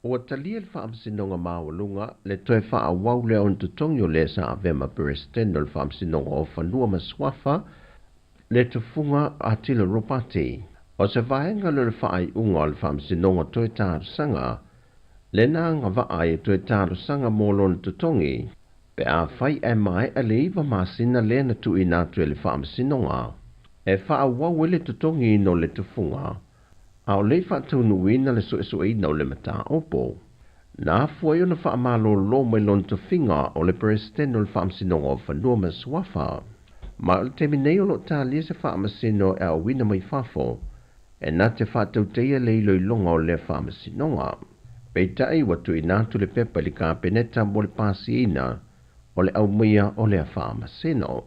O talia le whaamsinonga mawalunga le toe whaawau le on tutongi le sa avema President o le whaamsinonga o whanua maswafa le tufunga atila ropati. O se vaenga le whaai unga o le whaamsinonga toe sanga le na nga vaai toe sanga molon tutongi pe a whai e mai a le iwa masina le na tu inatu e le whaamsinonga. E whaawau le tutongi no le tufunga. Ao le whaatunuina le suesueina o le mata opo. Na fuai o na whaamalo lo mai lon to finga o le President o le whaamsinonga o whanua maswafa. Ma o le teminei o lo talia se whaamasino e a wina mai fafo. E na te whaatauteia le ilo ilonga o le whaamasinonga. Peitai watu inatu le pepa li ka peneta mo le pasiina o le au mia o le whaamasino.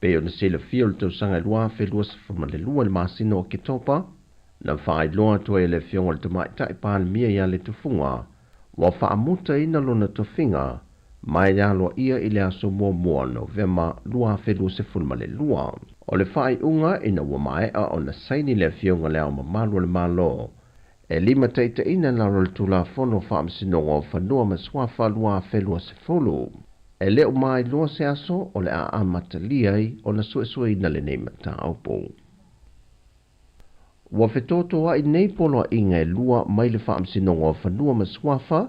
Pe o na sila fia o le tausanga lua whelua sa whamalelua le masino o kitopa. Na whaai loa tua e le fionga le tamai tai pāle mia ia le tufunga, wa whaamuta ina lona tufinga, mai ia loa ia i le aso mua Novema lua whelua se fulmale lua. O le whaai unga ina wa mai a o na saini le fionga le au mamalu le malo. E lima teita ina laro le tula fono whaamsinonga o whanua maswafa lua whelua se fulu. E leo mai loa se aso o le a amataliai o na suesue ina le nei mata aupo. Wa whetoto a i nei polo inga e lua mai le whaamsinonga o whanua maswafa,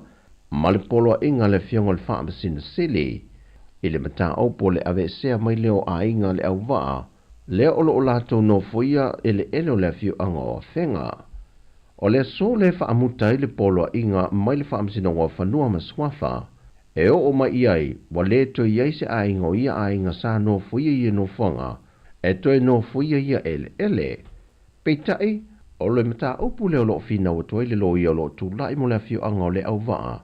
ma le polo inga le fionga le whaamsina sili, i le mata aupo le ave sea mai leo a inga le au waa, leo olo o lato no fuia ele elo le fio anga o whenga. O le so le whaamuta i le polo inga mai le whaamsinonga o whanua maswafa, e o mai iai, wa le to iai se a inga o ia a inga sa no fuia ia no whanga, e toi no fuia ia ele. Peitai, o le mata upu leo lo fina o toi le lo ia lo tu lai mo le fio anga o le au waa.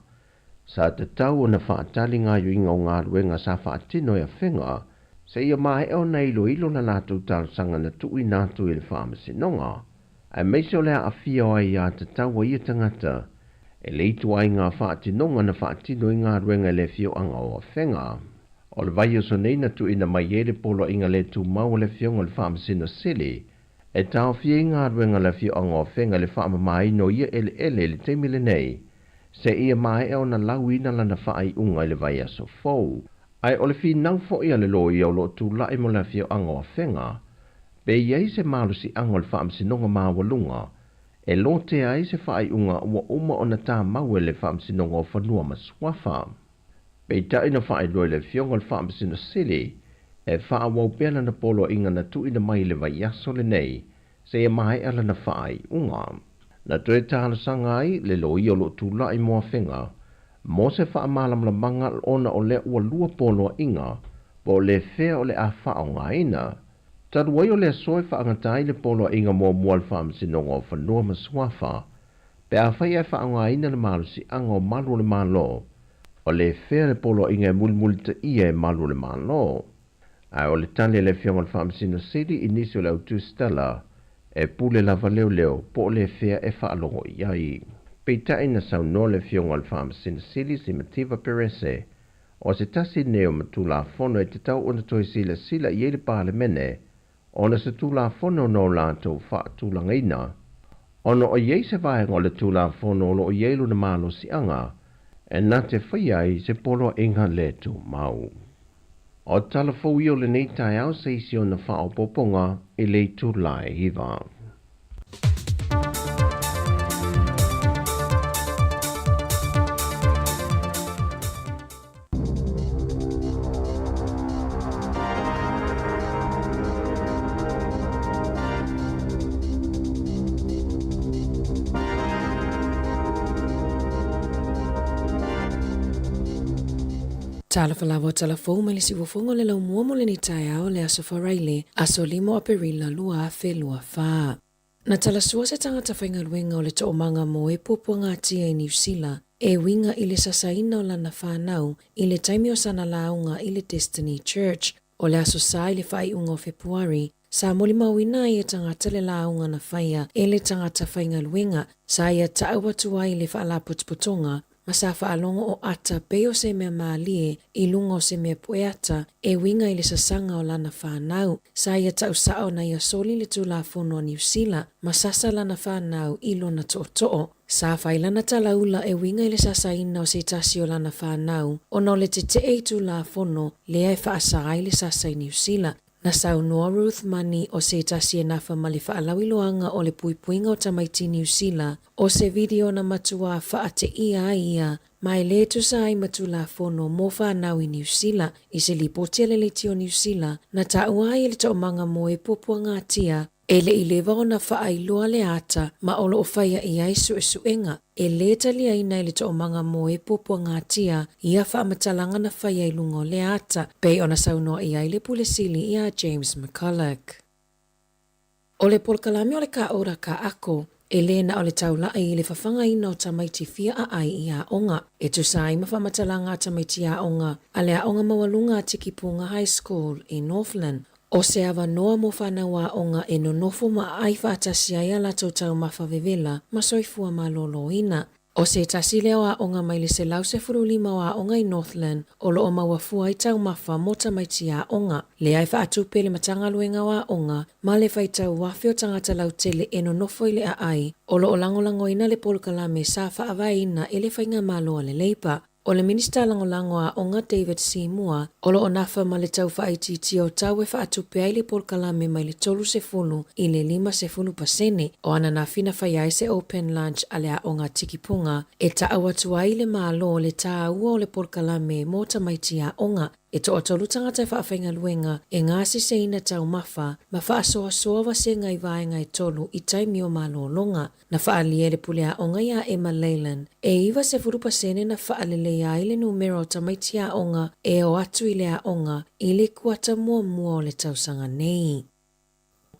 Sa te tau o na whaatali ngā yu inga o ngā ruenga sa whaatino e a whenga, se ia mai eo na ilo na nātou tālu sanga na tui nātou i le whaamasinonga. Ai meise o lea a fia o ai a te tau o ia tangata, e le itu ai ngā whaatinonga na whaatino i ngā ruenga le fio anga o a whenga. O le vai o so nei na tui na mai ele polo inga le tu mau le fionga le whaamasino sili, e tau fia i ngā ruenga le fio anga o whenga le whaamamai no ia ele le teimile nei, se ia mai eo na lauina lana whaai unga le vai aso fau. Ai o le fi nau fo ia le lo ia o lo tu lai mo le fio anga o whenga, pe iei se malu si anga le whaamsinonga mawalunga, e lo te ai se whaai unga ua uma o na tā maue le whaamsinonga o whanua maswafa. Pe ta ina whaai loe le fionga le whaamsino sili, e wha wau pēla na polo inga na tu ina mai le vai aso le nei, se e mai ala na whaai unga. Na toe tāna sangai le lo i o lo tu lai moa whenga, mo se wha malam la manga ona o le ua lua polo inga, po le whea o le a wha o ngā ina. Tadu wai o le soe wha angatai le polo inga mo mua le whaamsinonga o whanua maswafa, pe a whai e wha o ngā ina le malu si anga o malu le malo, o le whea le polo inga e mulmuli ta ia e malu le malo. Ai o le tali le fionga le whaamsino sidi inisi o le autu stella, e pule lava leo po le whea e whaalongo iai. Peita ina sau no le fionga le whaamsino sidi si Mativa Perese, o se tasi neo matula fono e te tau ona toi sila i ele pāle mene, ona se tula fono no lantou wha tulanga ina, ona o iei se vaenga o le tula fono lo o ieilu na malo si anga, e na te whaiai se polo inga le tu mau. O tala fōi o le nei tai au se isi o na whao poponga i le tu lai hiva. Tala falawa tala fo mai le siwafonga le lau mua mo le ni tai au le aso wharaile aso limo a perila lua fe lua wha. Na tala sua se tangata whainga luenga o le to manga mo e popo ngā tia i New Zealand e winga i le sasaina o lana whanau i le taimi o sana launga i le Destiny Church o le aso sa i le whai unga o Februari sa moli mawina i e tangata le launga na whaia e le tangata whainga luenga sa i a tau atua i le whaala putuputonga masafa alongo o ata peo se mea maalie i lunga o se mea pueata e winga i le sasanga o lana whanau. Sa ia tau sao na ia soli le tulafono a New Zealand, masasa lana whanau i lona to'o. Sa whailana talaula e winga i le sasaina o se tasi o lana whanau, o no le te e tulafono le ai whaasa i le sasa i New Zealand. Na sau noa Ruth Mani o se tasi e nafa ma le whaalawiloanga o le puipuinga o tamaiti New Zealand o se video na matua whaate ia mai le tu sa ai matula fono mo whanau i New Zealand i se lipotia le leti o New Zealand na ta uai le tau manga mo e popua ngā tia e le i lewa o na whaai loa le ata ma olo o whaia i aisu e suenga e le tali aina i le tau manga mo e popua ngā tia i a wha matalanga na whaia i lungo le ata pei o na saunoa i ai le pule sili i a James McCulloch. O le polkalami o le ka ora ka ako e le na o le taula i le whawhanga ina o tamaiti fia a ai i a onga. E tu sai mawhamatalanga tamaiti a onga a le a onga mawalunga a Tikipunga High School i Northland. O se awa noa mo whanawa onga e no nofo ma ai whaatasi ai ala tautau mawhawewela ma soifua ma lolo ina. O se tasi leo a onga mai le se lau se furulima wa onga i Northland o lo o mawafua i tau mawha mo tamaiti a onga. Le ai whaatupe le matanga luenga wa onga ma le whaitau wafi o tangata lau tele e no nofo i le a ai o lo o langolango ina le polkalame sa whaawai ina e le whainga maloa le leipa. O le minista langolango a onga David Seymour, o lo o nafa ma le tau whaititi o tau e whaatupe ai le polkalame mai le tolu se fulu i le 5% o ana na fina whaiai se open lunch a le a onga Tikipunga e ta awatua i le malo le ta ua o le polkalame mo tamaiti a onga. E to o tolu tangata whaawhainga luenga e ngāsi se ina tau mawha ma whaasoa soa wa se ngai vaenga i tolu i taimi o malo longa. Na whaalie le pule a onga ia Emma Leyland. E iwa se furupa sene na whaalele ia i le numero tamaiti a onga e o atu i le a onga i le kuata mua o le tausanga nei.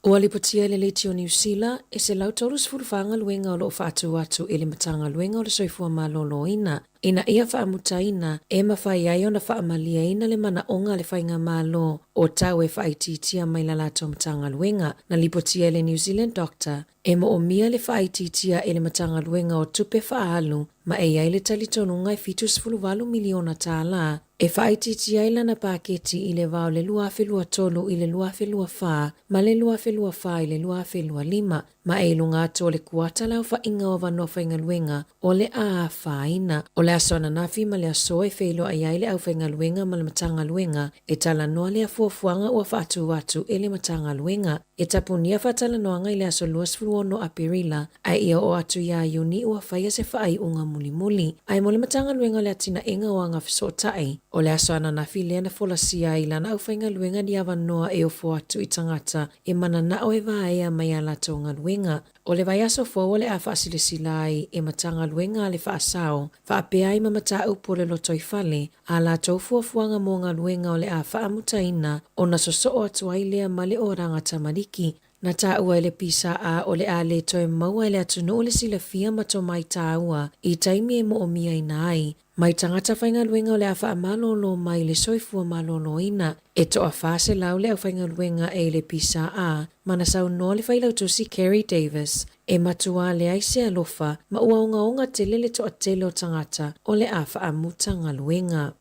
O alipatia le leiti o New Zealand e se lau tolu sfurufanga luenga o lo whaatu atu i le matanga luenga o le soifua malolo ina. Ina ia whaamutaina e mawhai ai o na whaamalia ina le mana onga le whainga malo o tau e whaititia mai la lato matanga luenga na lipotia le New Zealand Doctor e mo o mia le whaititia e le matanga luenga o tupe whaalu ma e ai le talitonunga e fitus fuluwalu miliona tala e whaititia ila na paketi i le vau le luafelua tolu i le luafelua wha ma le luafelua wha i le luafelua lima ma e lunga ato le kuata lau whainga o vano whainga luenga o le a whaina o le aso ananafi ma le aso e whailo ai ai le au whainga luenga ma le matanga luenga e tala noa le afuafuanga ua whaatu watu e le matanga luenga e tapunia whatala noanga i le aso luasfuruono a Perila ai ia o atu ia iuni ua whaia se whaai unga muli ai mo le matanga luenga le atina inga o anga fisotai o le aso ananafi le ana folasia i lana au whainga luenga ni awa noa e o fuatu i tangata e mana na o e vaea mai ala tonga luenga o le vaiaso fo le a whaasilesilai e matanga luenga le whaasao whaapea ai mamata upo le loto i whale a la taufuafuanga mo ngā luenga o le a whaamutaina o na soso atu ai lea male o ranga tamariki na ta ua le pisa a o le a le toi maua le atunu o le sila fia mato mai ta ua i taimi e mo o mia ina ai. Mai tangata whainga luenga o le a wha malolo mai le soifua malolo ina. E to a whase lau le au whainga luenga e le pisa a mana sau no le whailau tusi Kerry Davis e matua le aise alofa ma ua onga tele le to a tele o tangata o le a wha mutanga luenga.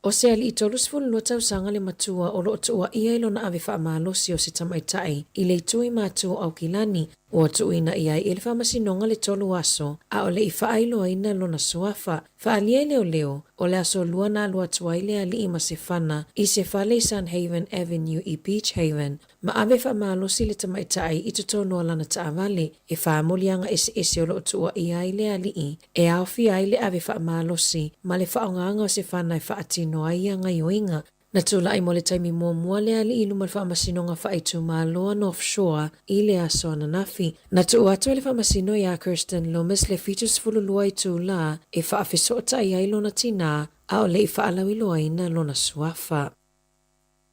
O se ali i tolu sifulu lua tausanga le matua o loo tua ia ilo na ave wha maalosi o se tamaitai i le tui matua au kilani o atu ina ia i le whamasinonga le tolu aso a o le i whaailo ina lona suafa whaalia leo o le aso lua na lua tua i le ali i masefana i se whale Sun Haven Avenue i Beach Haven ma ave wha maalosi le tamaitai i tutono lana taavale e whaamolianga ese o loo tua ia i le ali e awhi ai le ave wha maalosi ma le whaonganga o se whana i whaatino ai anga yoinga. Na tula ai mo le taimi mua le ali ilu mal whaamasinonga whaaitu maloa North Shore i le aso ananafi. Na tu atu le whaamasino ia Kirsten Loomis le fitus fululua i tula e whaafisota i ai lona tina a o le i whaalawilua ina lona suafa.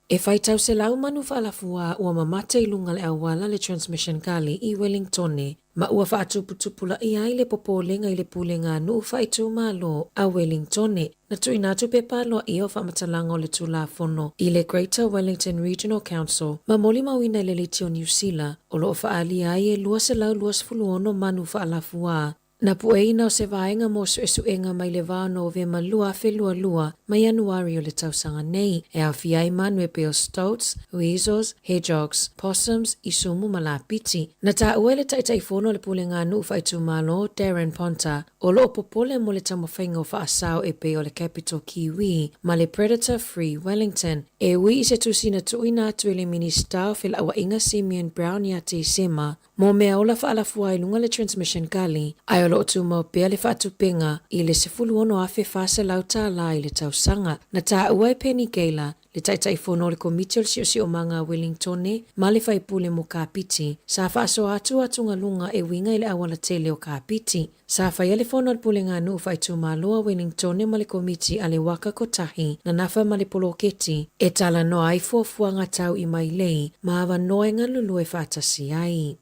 E whaitau se lau manu whaalafua ua mamata i lunga le awala le transmission kali i Wellingtone ma ua whaatuputupula i ai le popolenga i le pulenga nuu whaitu malo a Wellingtone. Na tu inatu pe paloa i o whaamatalanga o le tula fono i le Greater Wellington Regional Council ma moli mawina i le liti o New Zealand o loo whaali ai e lua se lau luas fuluono manu whaalafua Na pueina o se vaenga mo suenga mai le vano ve malua felua lua mai Januari o le tausanga nei e a fiai manwe peo stoats, weasels, hedgehogs, possums, isumu malapiti. Na ta uele tai fono le pulenga nu faitu malo Darren Ponta o lo popole mo le tamawhainga o faasao e peo le capital Kiwi ma le predator free Wellington. E ui i se tusina tuina atu ele minister fil awa inga Simeon Brown ya te sema mo mea ola faalafua ilunga le transmission kali ai o tu mo pea le whaatupenga i le sefulu ono afe fasa lauta la i le tausanga. Na ta uai Penny Gayla, le taitai fono le komiti o si o manga Wellingtone, ma le whaipule mo Kapiti, sa whaaso atu lunga e winga i le awala tele o Kapiti. Sa whaia le fono le pule ngā nu whaitu maloa Wellingtone ma le komiti a le waka kotahi na nafa ma le poloketi, e tala no ai fuafuanga tau i mai lei, ma awa noe ngā lulu e whaatasi ai.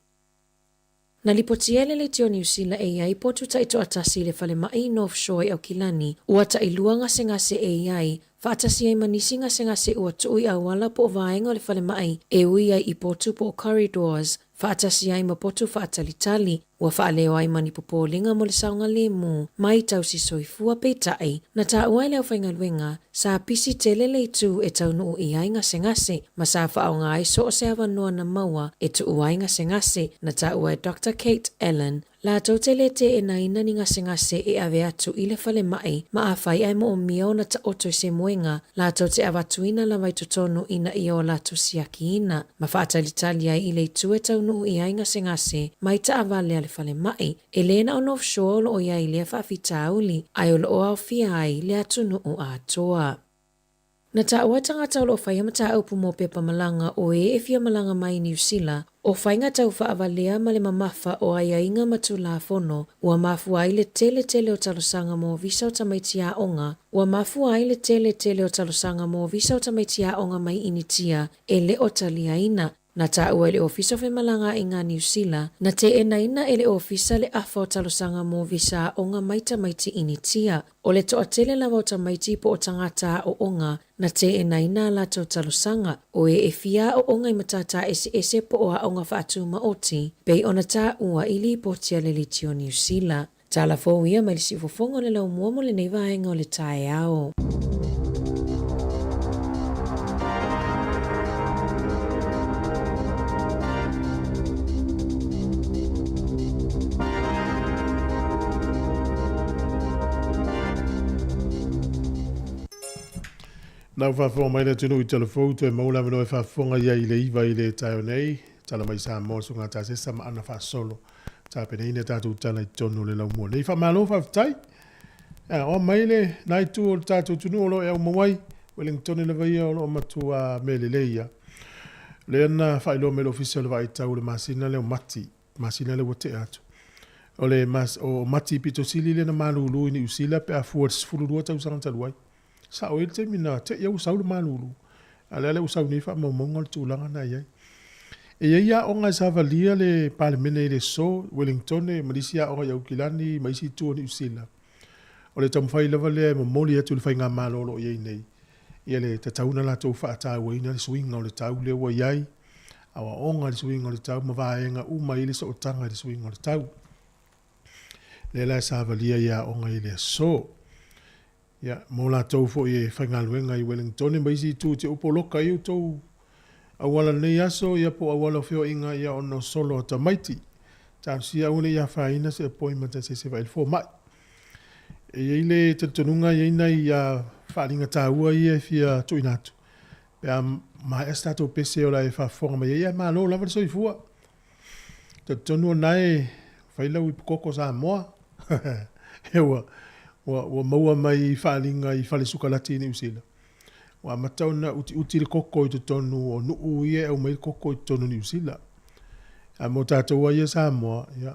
Na lipotiele le tio New Zealand AI potu taito atasi le fale mai North Shore au Kilani, ua ta ilua ngase AI, whaatasi ai manisi ngase ua tui a wala po vaenga le fale mai, e ui ai i potu po corridors, whaatasi ai mapotu whaatalitali, ua whaaleo ai mani popolinga mo le saunga le mu, mai tau si soifua peitai, na ta uai leo whaingaluenga, sa pisi tele le tu e tau nuu i ai ngase, ma sa whaau ngai so o se awa noa na maua e tu uai ngase, na ta uai Dr. Kate Allen, la tau tele te e naina ni ngase e ave atu i le fale mai, ma a whai ai mo o mio na ta oto i se muenga, la tau te awatuina la vai tutonu ina i o la tu siaki ina, ma whaatalitali ai i le tu e tau nuu i ai ngase, mai ta avale ale fale mai, e lena on offshore o iai lea whaafitauli, ai o lo au fia ai lea tunu o atoa. Na ta ua tangata o lo whaia mata au pumo pepa malanga o e fia malanga mai New Zealand, o whainga tau whaavalea ma le mamafa o ai inga matu la fono, ua mafu ai le tele o talosanga mo visa o tamaitia onga, ua mafu ai le tele o talosanga mo visa o tamaitia onga mai initia, e le o talia ina, na ta ua le ofisa fe malanga i ngā New Zealand, na te e naina ele ofisa le afa o talosanga mo visa onga maita maiti initia, o le toa tele lava o tamaiti po o tangata o onga, na te e naina la tau talosanga, o e fia o onga i matata ese po o a onga whaatu maoti, pei ona ta ua ili po tia le litio New Zealand. Ta la fōwia mai le si fofongo le lau muamo le neivaenga o le tae ao. Nau whawhonga mai na tunu i telefou tu e maula mano e whawhonga ia i le iwa i le taio nei, tala mai sa mōsu ngā tā sesa ma ana whasolo, tā pene ine tātou tala i tonu le lau mua. Nei whamalo whawhtai, o mai le nai tu o tātou tunu o lo e au mawai, Wellington le vai o lo matua me le leia. Le ana whailo me lo official vai tau le masina le o mati, masina le wote atu. O le o mati pito sili le na malulu i ni usila pe a fuurua tau sangantaluai. Sa o te mina te ia usau le malulu. Ale usau ni fa mamonga le tūlanga na iai. E ia o ngai sa valia le palemene le so Wellington e Malaysia o ia ukilani maisi tu ni usila. O le tamwhai lava le mamoli atu le whainga malolo iai nei. Ia le tatauna la tau whaata waina le swinga o le tau le wa iai. Awa onga le swinga o le tau mawaenga umai le so o tanga le swinga o le tau. Le la sa valia ia o ngai le so. Ya, mo la tau fo e whaingaluenga i Wellington e maisi tu te upoloka i utou awala nei aso ia po awala feo inga ia ono solo o tamaiti. Tau sia une ia whaina se appointment se vai fo mai. E ile te tonunga i ina ia whalinga tāua i e fia tuinatu. Pea mai estato pese o la e whafonga mai ia maa lo lava so i fua. Te tonua nai whailau i pukoko sa moa. Hewa. Wa maua mai whalinga i whale sukalati ni usila. Wa matauna uti le koko i te tonu o nuu ia au mai koko i te tonu ni usila. A mo tātua ia Samoa, ia.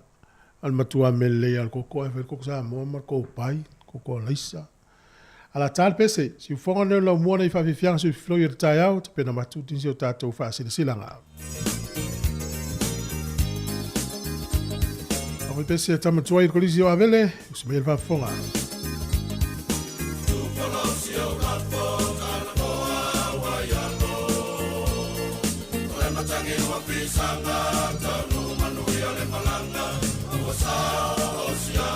Al matua mele al koko e whaile koko Samoa, ma koko pai, koko laisa. Ala tāle pese, si ufonga neo lau mua nei whawhiwhianga si floi e tai au, te pena matutin si o tātou whaasina silanga. Awai pese e tamatua i kolisi o avele, usimei le whafonga. Sanga tanu manuia le malanga, o sa o sia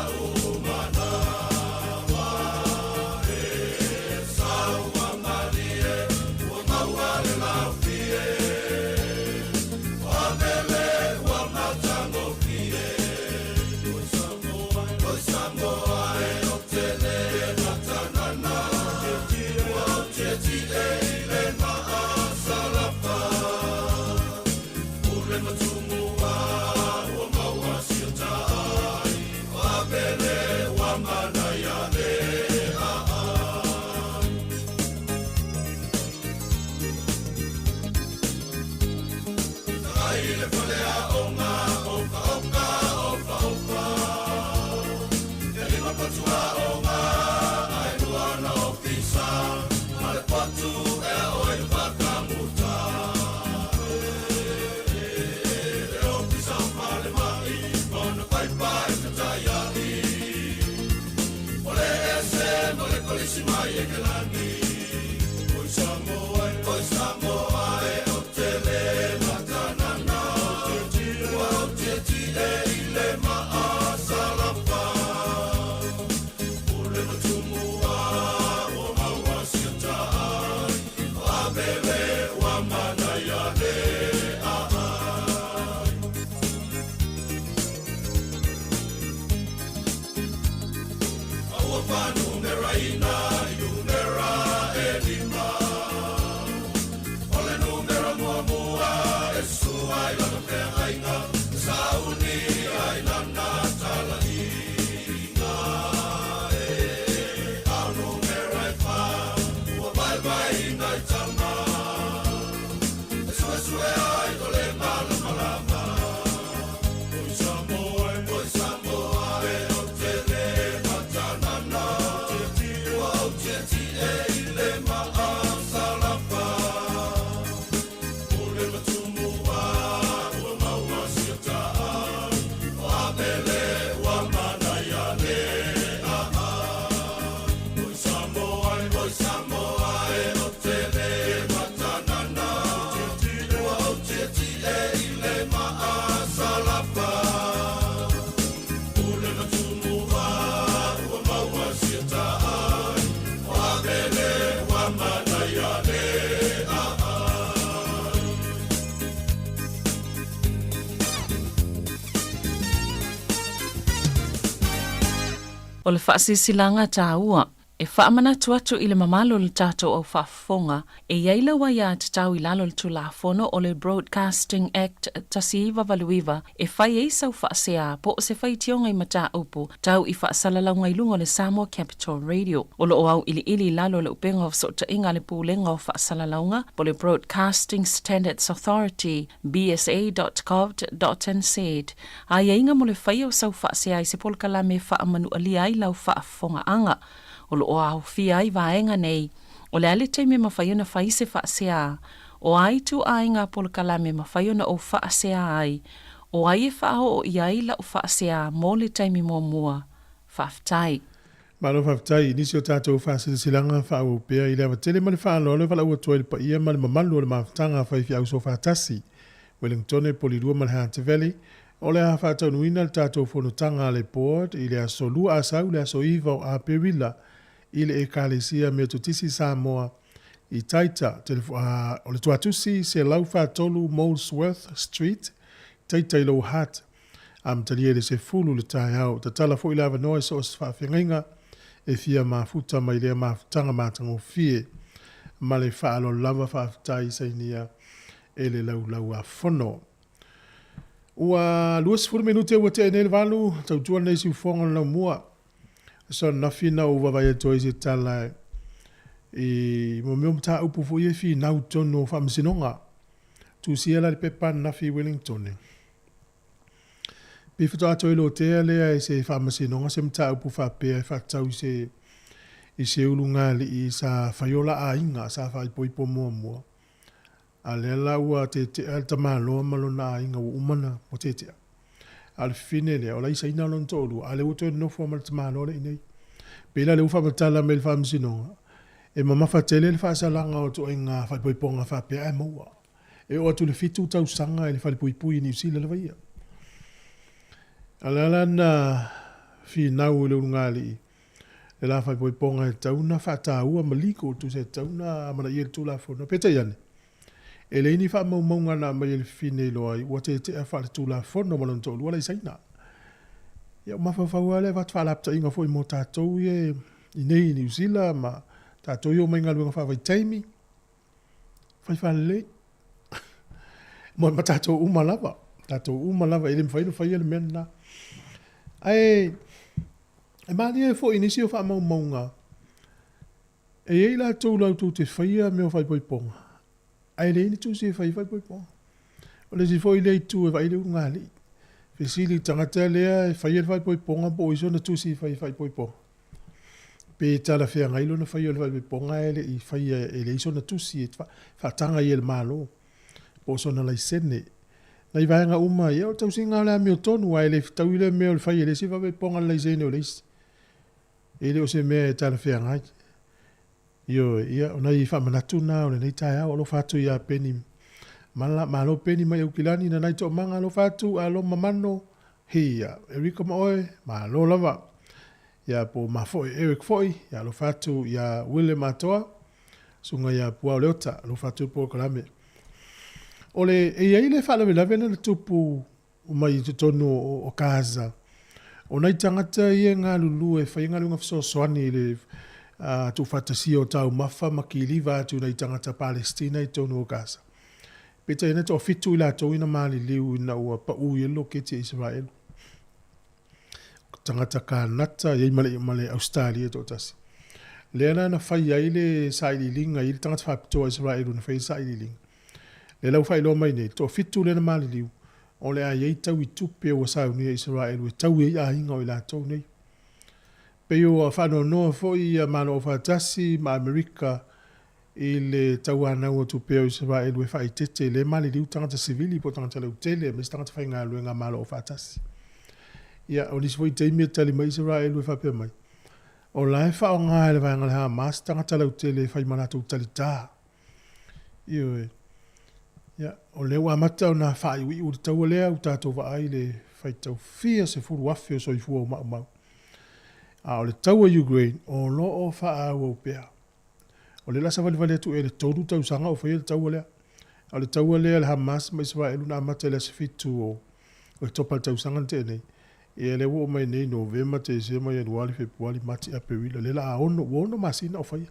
O le whaasisilanga tāua, e whaamana atu i le mamalo le tātou au whaafonga, e iaila wa ia te tau i lalo le tulafono o le Broadcasting Act tasiiwa valuiwa, e whai e sau whaasea po o se whai tionga i mata upu, tau i whaasalalanga i lunga le Samoa Capital Radio. O lo au ili lalo le upenga o sota inga le pūlenga o whaasalalanga, po le Broadcasting Standards Authority, bsa.gov.nz. A inga mo le whai o sau whaasea i se polkala me whaamanu alia i lau whaafonga anga. O lo au fia ai vaenga nei, o le ale te me mawhaiona whai se whaasea, o ai tu ainga polkala me mawhaiona o whaasea ai, o ai e whao o iai la o whaasea mō le taimi mō mua, whaftai. Malo whaftai, nisi o tātou whaasilanga whao pēr i lewa tele mani whaano le wala ua toile pa ia mani mamalu o le mawhtanga whai fi au so whaatasi, Wellington e polirua mani Hunter Valley, o le a whaatau nuina le tātou whanotanga le board i le aso lua asau le aso iwa o a perila, i le ekalesia me tutisi Samoa i taita o le tuatusi se lau whaatolu Molesworth Street, taita i lau hat, am talie le se fulu le tai au, ta tala fo i lava noe so os whaafengainga, e fia mafuta mai lea mafutanga matango fie, ma le whaalo lava whaafutai sainia e le lau a fono. Ua luas furu minute ua te enele valu, tau tua nei si ufonga lau mua, so na fina o vavai to is tala e mo me mta upu fo ye fi na utono fa msinonga tu sia la pepa na fi Wellington bi foto ato lo te le se fa msinonga se mta upu fa pe fa tau se i se ulunga li sa fayola a inga sa fa ipo mo ale la ua te alta malo malona inga umana o te al fine le ola isa ina lon tolu ale uto no fo mal tmano le nei pela le ufa batala mel fam sino e mama fatele le fa salanga o to inga fa ponga fa pe ai mo e o tu le fitu tau sanga le fa pui ni sila le vai ala na fi na o le ngali le la fa ponga tau na fa tau maliko tu se tau na mana ye tu la fo no pete yane e le ni fa mo nga na mai le fine lo ai o te fa tu la fo no malon to wala isaina ya ma fa wala va fa la ta inga fo mo ta to ye nei ni usila ma ta to yo menga lo fa vai taimi fa le mo ma ta to umalava ele me fa ele menna ai e ma ni fo inisio fa mo nga e la to lo tu te fa me fa ponga ai le ni tu se fai po o le si foi le tu e vai le ngali fe sili tangata le fai po ponga po iso na tu si fai po pe tala fe ngai lo na fai le ponga ele i fai ele iso na tu si fa tanga il malo po so na la sene na vai nga uma yo tau singa la mi tonu ai le tau le me fai ele si va ponga la sene o le ele o se me tala fe ngai ia ona I whamanatu nā o le nei tai au alo whātu ia peni malo peni mai ukilani na nai tō manga alo whātu alo mamano hia Erika Maoe malo lava ia po mafoi Eric Foi ia alo whātu ia Wille Matoa sunga ia Puao Leota alo whātu po kalame ole ia ile whalawe lawe na tupu mai tonu o kaza o nei tangata ia ngā lulu e whai ngā lunga whasosoani le tu fatasi o tau mafa makiliva tu nei tangata Palestina I tonu o kaza peta ina to fitu ila to ina mali liu ina ua pa uielo kete Israel tangata kanata ia male Australia to tasi lena na whai aile saililinga ili tangata whapitoa Israel na whai saililinga le lau whai lo mai nei to fitu lena mali liu o le a iei tau I tupe o sau ni Israel we tau iei a hinga o ila tau nei. Peo a whano noa foi a mano o whatasi ma Amerika I le tau anau o tupe o Israel we whai tete le mali liu tangata civili po tangata lau tele mes tangata whai ngā luenga malo o whatasi. Ia o nisi foi teimia tali ma Israel we whapea mai. O lai wha o ngā ele vanga le Hamas tangata lau tele whai manatou tali tā. Ia e. Ya, o leo amata o na whai ui uri tau lea u tātou wa ai le whai tau fia se furu wafi o soifua o mau mau. A o le tau a Ukraine, o lo o wha au au pea. O le lasa wale tu e le toru tau sanga o whai le tau lea. O le tau lea le Hamas ma Israelu na amata le se fitu o le topa tau sanga te nei. E le wo mai nei November te se mai Januari Februari mati a perila. Le la a ono masina o whai.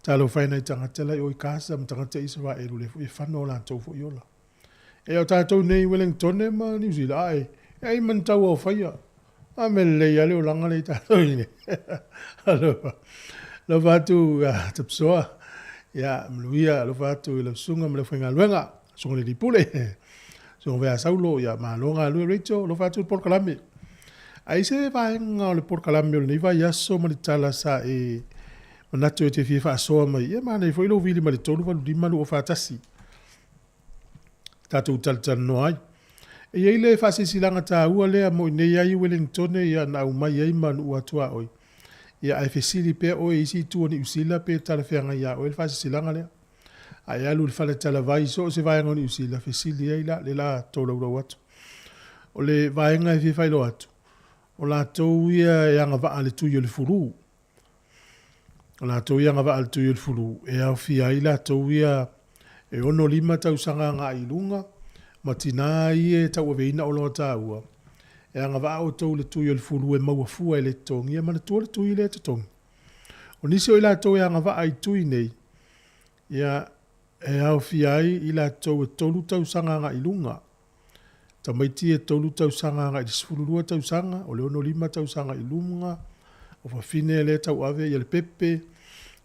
Talo whaina I tangata lai o I kasa ma tangata Israelu le fu I whano la tau fu iola. E o tātou nei Wellington e ma New Zealand ai. E I man tau o whaia. A me le ale o langa le tātou ine. Aloha. Lo whātu tapsoa. Ia mluia lo whātu I la sunga ma le whainga luenga. Sunga le ripule. Sunga vea saulo ia ma longa lue reito lo whātu Port Kalame. Ai se vaenga o le Port Kalame o le niwa yaso ma le tala sa e manatu e te fia whaasoa mai, ia mana I whailo vili ma le tonu walu di malu o whaatasi. Tātou talitana no ai. E iei le whaasesilanga tā ua lea mo I nei ai Wellington ia na au mai ai manu ua tua oi. Ia ai whesili pia oi isi tua ni usila pe tala whianga ia oi le whaasesilanga lea. Ai alu le whale tala vai so se vaenga ni usila whesili ai la le la tōlaurau atu. O le vaenga e whailo atu. O la tau ia e anga waa le tuyo le furu. O la tau ia ngava al tuyo le furu. E au fia ila tau ia e ono lima tau sanga ngā ilunga. Ma tina ie tau aveina o loa tāua. E ngava o tau le tuyo le furu e maua fua e le tongi. E mana tua le tuyo le te tongi. O nisi o ila tau ia ngava ai tui nei. Ia e au fia ila tau e tolu tau sanga ngā ilunga. Ta maiti e tolu tau sanga ngā ilisfururua tau sanga. O le ono lima tau sanga ilunga. O whawhine le tau ave ia le pepe.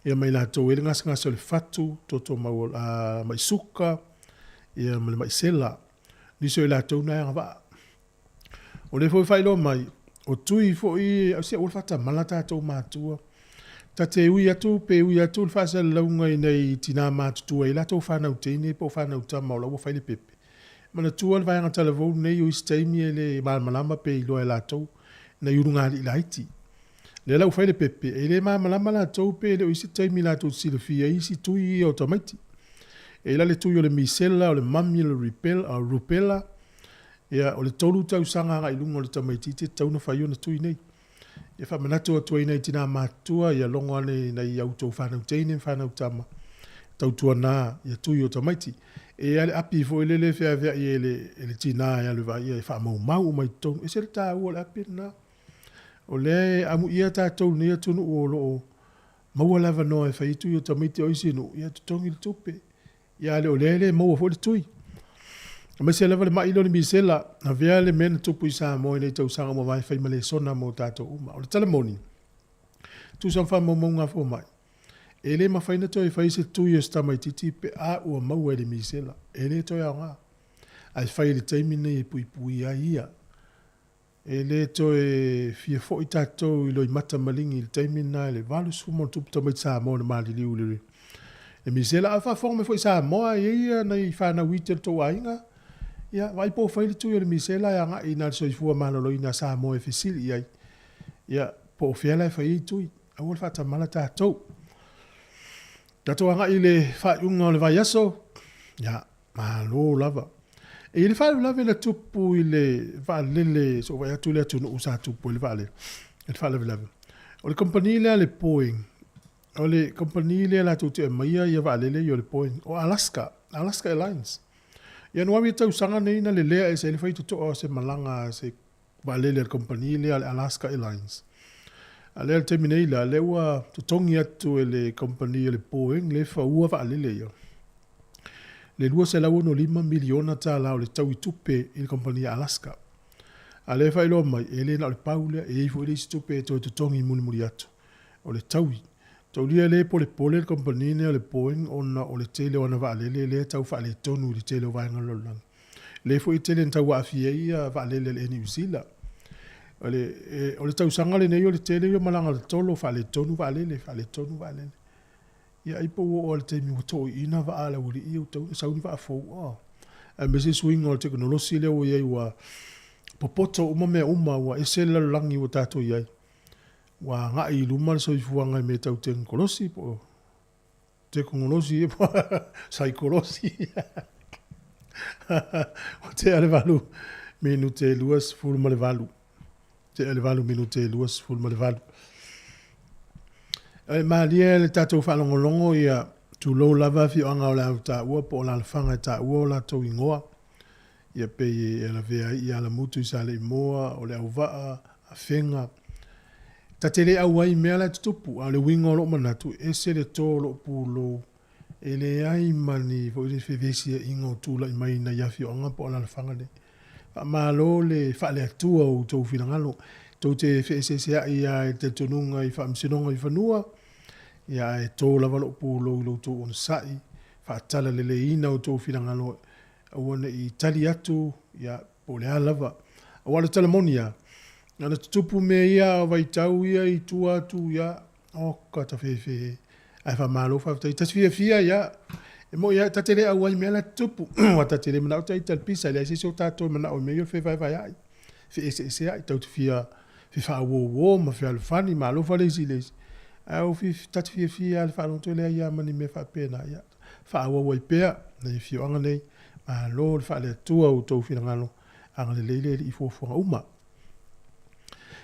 Ia mai la tau ele ngasa le fatu. Toto mai suka. Ia mai sela. Niso e la tau na ia ngā. O le fwoi whailo mai. O tui fwoi. Au sia ulfata malata tau mātua. Ta te ui atu. Pe ui atu. Ulfasa launga i nei tina mātutua. I la tau whanau teine. Po whanau tama o lau whaile pepe. Mana tua le vaianga talevou nei o istaimi e le malama pe ilo e la tau. Na yurunga li la iti. Le lau whaile pepe, e le malama la tau pe le o isi taimi la tau sila fia isi tui o tamaiti. E la le tui o le misela, o le mami, o le rupela, o le tolu tau sanga nga ilunga o le tamaiti, te tau na whaio na tui nei. E wha manatu a tuai nei tina mātua, ia longo ane nei au tau whanau teine, whanau tama. Tau tua nā, ia tui o tamaiti. E ale api fo ele le fea fea i ele tina ia le vai e wha mau mai tong. E se le tā ua le api nā. O le amu ia tātou ni atunu o loo maua lava noa e whaitu i o tamaiti o isi no ia tutongi le tupe. Ia le o le maua fo le tui. A mai se lava le mailo ni misela na vea le mena tupu i sa moe nei tau sanga mo vai whai male sona mo tātou uma. O le talamoni. Tu san wha mau ngā fo mai. E le mawhaina toi whai se tui o stamaiti pe a ua maua e le misela. E le toi au ngā. Ai whai le taimi nei pui a ia. E le toe fia fo i tātou I loi mata malingi il taimina le valu sumo tupu tamaiti Samoa na maali liu liri. E misela a whawhonga me fo I Samoa e ia na I whana wite le tō ainga. Ia, vai po whaile tui o le misela ia ngā I nā so I fua malolo I nā Samoa e whisili iai. Ia, po whiala e whai I tui. au le whaatamala tātou. Tātou anga i le whaiunga o le vai aso, ia, malo lava. E i le whaiu lava le tupu i le whaalele, so vai atu le atu no usa tupu i le whaalele. I le whaalele lava. O le kompani lea le Boeing, o le kompani lea la tutu e maia i a whaalele i o le Boeing, o Alaska Airlines. Ia nuami tau sanga nei na le lea e se le whaitu toa se malanga se whaalele le kompani lea le Alaska Airlines. A lea le temi nei la, le ua tutongi atu e le kompani le Boeing, le whaua whaalele ia. Le lua se lau no 5 miliona tā lau le tau i tupe i le kompani Alaska. A le whailo mai, e le na o le paulea, e ifu i le tupe e toi tutongi muri atu. O le tau i. Tau lia le pole le kompani ne o le Boeing, ona o le tele ona whaalele, le tau whaale tonu i le tele o vaenga lolang. Le fu i tele tau waafia ia whaalele le New Zealand. O le tau sanga le nei o le tele o malanga le tolo whaale tonu whaalele. Ia ipo o le temi o toi ina waala uri i o tau sauni waafou. A mese swing o le teknolosi le o iai wa popoto uma mea uma wa esela langi o tato iai. Wa nga i luma le soifuanga me tau te ngolosi po te ngolosi e po saikolosi. O te ale valu minute luas fulma le valu. Te ale valu minute luas fulma le valu. E malia le tatou whalongolongo ia tu lo lava fi o anga o la ta ua po la fanga ta ua la to ingoa. Ia pe e la vea ia la mutu i sale i moa o le au vaa a whenga. Ta te le au ai mea la tutupu a le wingo lo manatu e se le tō lo pulo e le ai mani vo i le whewesi e ingo tūla i mai na iafi o anga po la fanga le. Ma lo le whale atua o tō whirangalo. Tau te wheesesea ia e te tonunga i whaamsinonga i whanua, ia e tō lava lo pūlo i lo tō ona sai, whaatala lele ina o tō whirangalo, awana i tali atu, ia po lea lava. Awala talamonia, ana tutupu me ia o vai tau ia i tua atu ia, o kata whewhe, ai whamalo whawtai, tas fia ia, e mo ia tatele au ai mea la tupu, wa tatele mana o tai talpisa, lea se so tato mana o mea whewhai ai, wheesesea ai tau te fia, fifa wo ma fi alfani ma lo fa lesi au fi tat fi alfa no to le ya mani me fa pena ya fa wo pe na fi anga nei ma lo fa le tu au to fi ngalo anga le i fo uma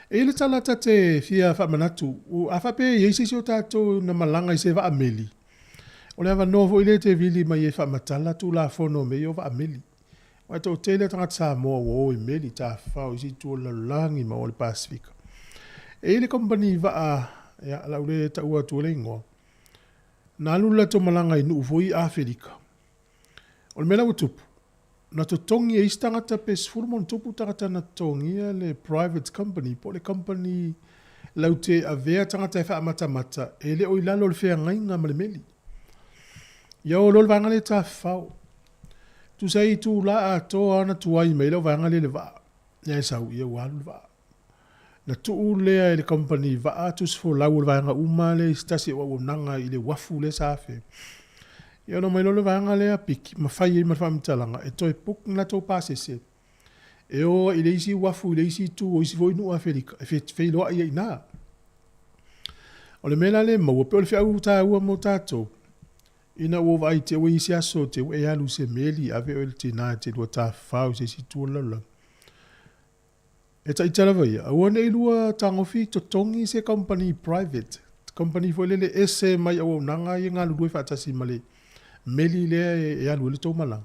e le tala tate fi fa manatu o afa pe ye si so tato na malanga i se va ameli o le va novo ile te vili ma ye fa matala tu la fono me yo va ameli. Wa to tele tanga sa mo o i meli ta fa o si tu la langi ma o le Pacific. E le kompani va ya la ule ta ua tu lengo. Na lula to malanga i nu foi Afrika. O mela utupu. Na to tongi e istanga ta pes furmon tupu ta na tongi le private company po le company laute a vea tanga ta fa mata e le o ilalo le fea ngai nga meli. Ya o lol vanga le ta fa tu sai tu la to ana tu ai mai lo vanga le va ya sa u ye wal va na tu le le company va tu fo la u vanga uma le stasi wa nanga ile wafu le safe ya no mai lo vanga le apik ma fai ma fam talanga e to puk na to passe se e o ile isi wafu ile isi tu o isi foi no Afrika e fe lo ai na o le mela le mo pe o le fa u ta u mo tato ina o vai te we isi aso te we alu se meli ave o te na te do ta fau se si tu la e ta itala vai a ona ilua tangofi to tongi se company private company fo le ese mai o nanga i nga lu fa tasi male meli le e alu le to mala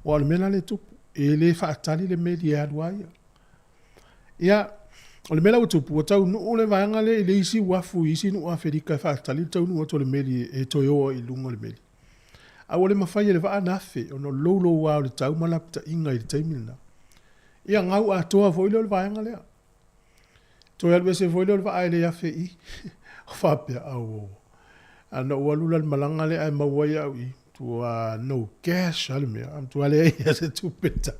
o al mena le tu e le fa tali le meli e alu ai ia o le mela o tupu o tau nu le vanga le isi wafu isi nu Afrika fa tali tau nu o to le meli e to yo i lungo le meli a wole mafai le va nafe ono lolo wa le tau mala ta inga i taimina ia ngau a toa foi le vanga le to ya se foi le va ile ya fe i fa pe au ana walula le malanga le ai mawai au i to no cash al me am to ale ya se tu peta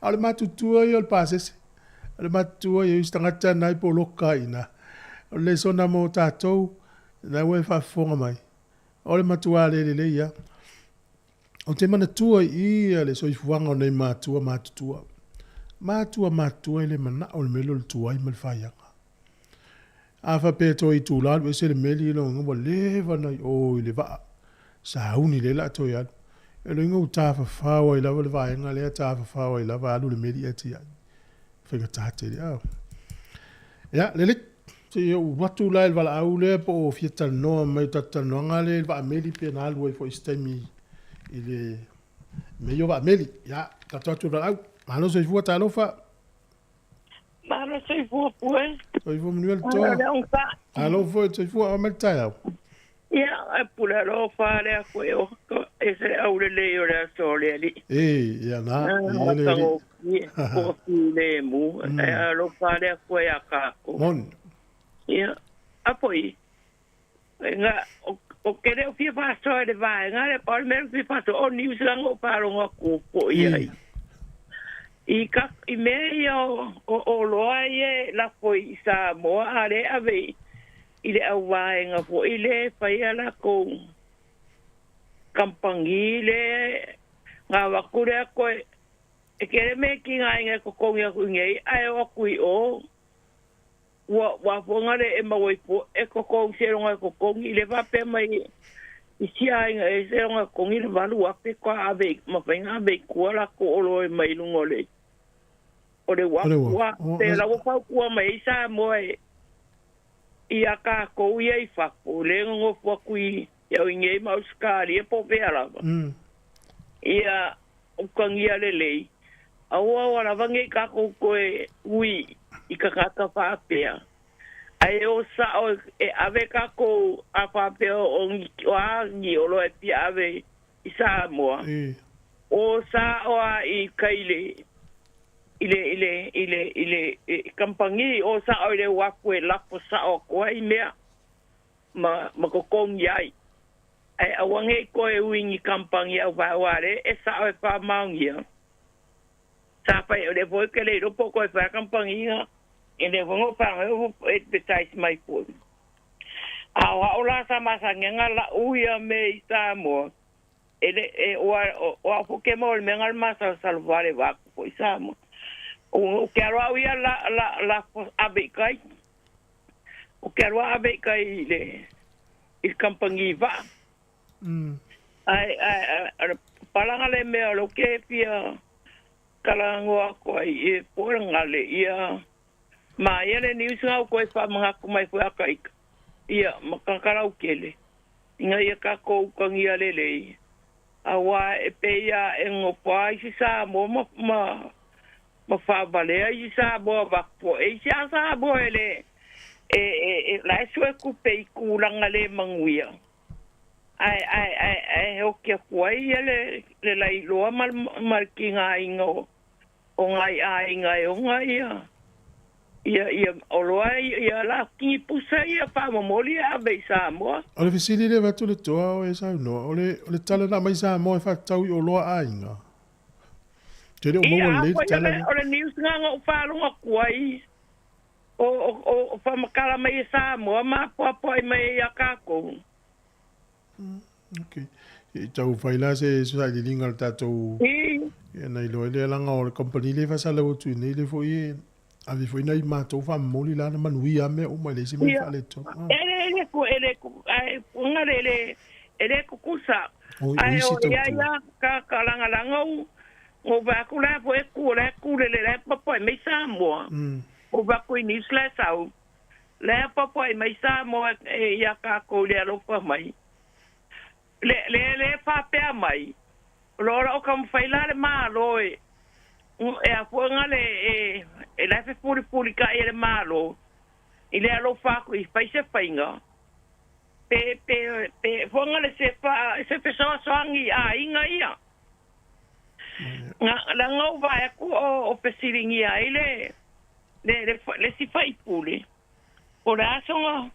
al matu tu yo le pases al matu yo istanga nai po lokaina le sona mo tato na we fa fonga mai ole matua le ia o te mana tua i le soifuanga nei matua matua ele mana o le melo le tua i malfaianga Afa pe to I tu la se le meli no ngo le va na o le va sa uni le la to ya e le ngo ta fa wa la va nga le ta fa wa la va lu le meli ati ya fe ka ta te ya le se yo watu la va la au le po fieta no mai ta no nga le va meli pe na lu fo istemi ile me yo va meli ya ta tu la au ma no se fu ta lo fa Mano sei fu poi. Foi Manuel to. Allo foi se fu a metà. Ja, pula lo fare a quello. Ese aure le ora sole lì. Ya na. Ko le mu. Lo fare a quello a capo. Mon. Ja. A poi. Nga o kere o fia paso de vai, nga le por mer fi paso o ni usango paro nga ko po ia. I mea o loa ie la foi sa moa are ave i le auaenga po i le paia la ko kampangi le ngā wakure a koe e kere me ki ngā inga ko kongi a kuingei ai o kui o wa ponga le e mawai po e ko kongi se ronga ko kongi le vape mai i sia inga e se ronga kongi le valu ape kwa ave mawhainga ave kua la ko olo e mai lungo le o le wakua, te la wapau kua mai sa moe i a ka kou ia I whaku, le ngō whakui iau ingei mauskari e po pēa lava. Ia ukangia le lei. Aua wala wange ka kou koe ui I ka kata whapea. Ai o sa o e ave ka kou a whapea o angi o lo e pia ave I sa moa. O sa o a I kaile. ile kampangi o sa o le wapu e lapo sa o koa I mea ma kokong iai ai awange koe uingi kampangi au waware e sa o e wha maungia sa pai o le voi ke le ropo koe wha kampangi nga e le wango whanga e betais mai po a waola sa masangenga la uia me I sa moa e o a fuke mo le mengal masa salvare waku po I sa moa o quero a ia la abekai o quero a abekai le kampangi va ai palanga le me lo que pia kalango ko I poranga le ia ma ia le news nga ko fa mga kumai fu akai ia makakara o kele inga ia ka ko kangia le awa e pe ia en o pai sa mo ma fa valea I sa bo va po e sa bo ele la sue ku pe ku langa le manguia ai o ke foi ele le lai lo mal kinga ingo o ngai ai ngai o ngai ia o lo ia la ki pusa ia fa moli a be sa mo o le fisili le va tu le toa o e sa no o le tala na mai sa mo fa tau o lo ai nga Tere o mo le tala o le news nga o fa lo kuai o fa makala mai sa mo ma po mai ya ka ko okay e tau faila se sa di linga tato e na ilo le langa o company le fa sa le tu ne le foi ave foi na ma to fa moli la na manui a me o mai le se me fa le to ele ko ai nga ele ko kusa ai o ya ka langa o va kula po e kule le papo e mai sa mo o va ko ni sla sa le papo e mai sa mo e ya ka ko le lo pa mai le fa pe mai lo o kam faila le ma lo e a fo ngale e la fe puri ka e le ma lo ile lo fa ko I fa se fainga pe fo ngale se so angi a inga ia la ngau vai ku o pesiringi ai le si fai pule por eso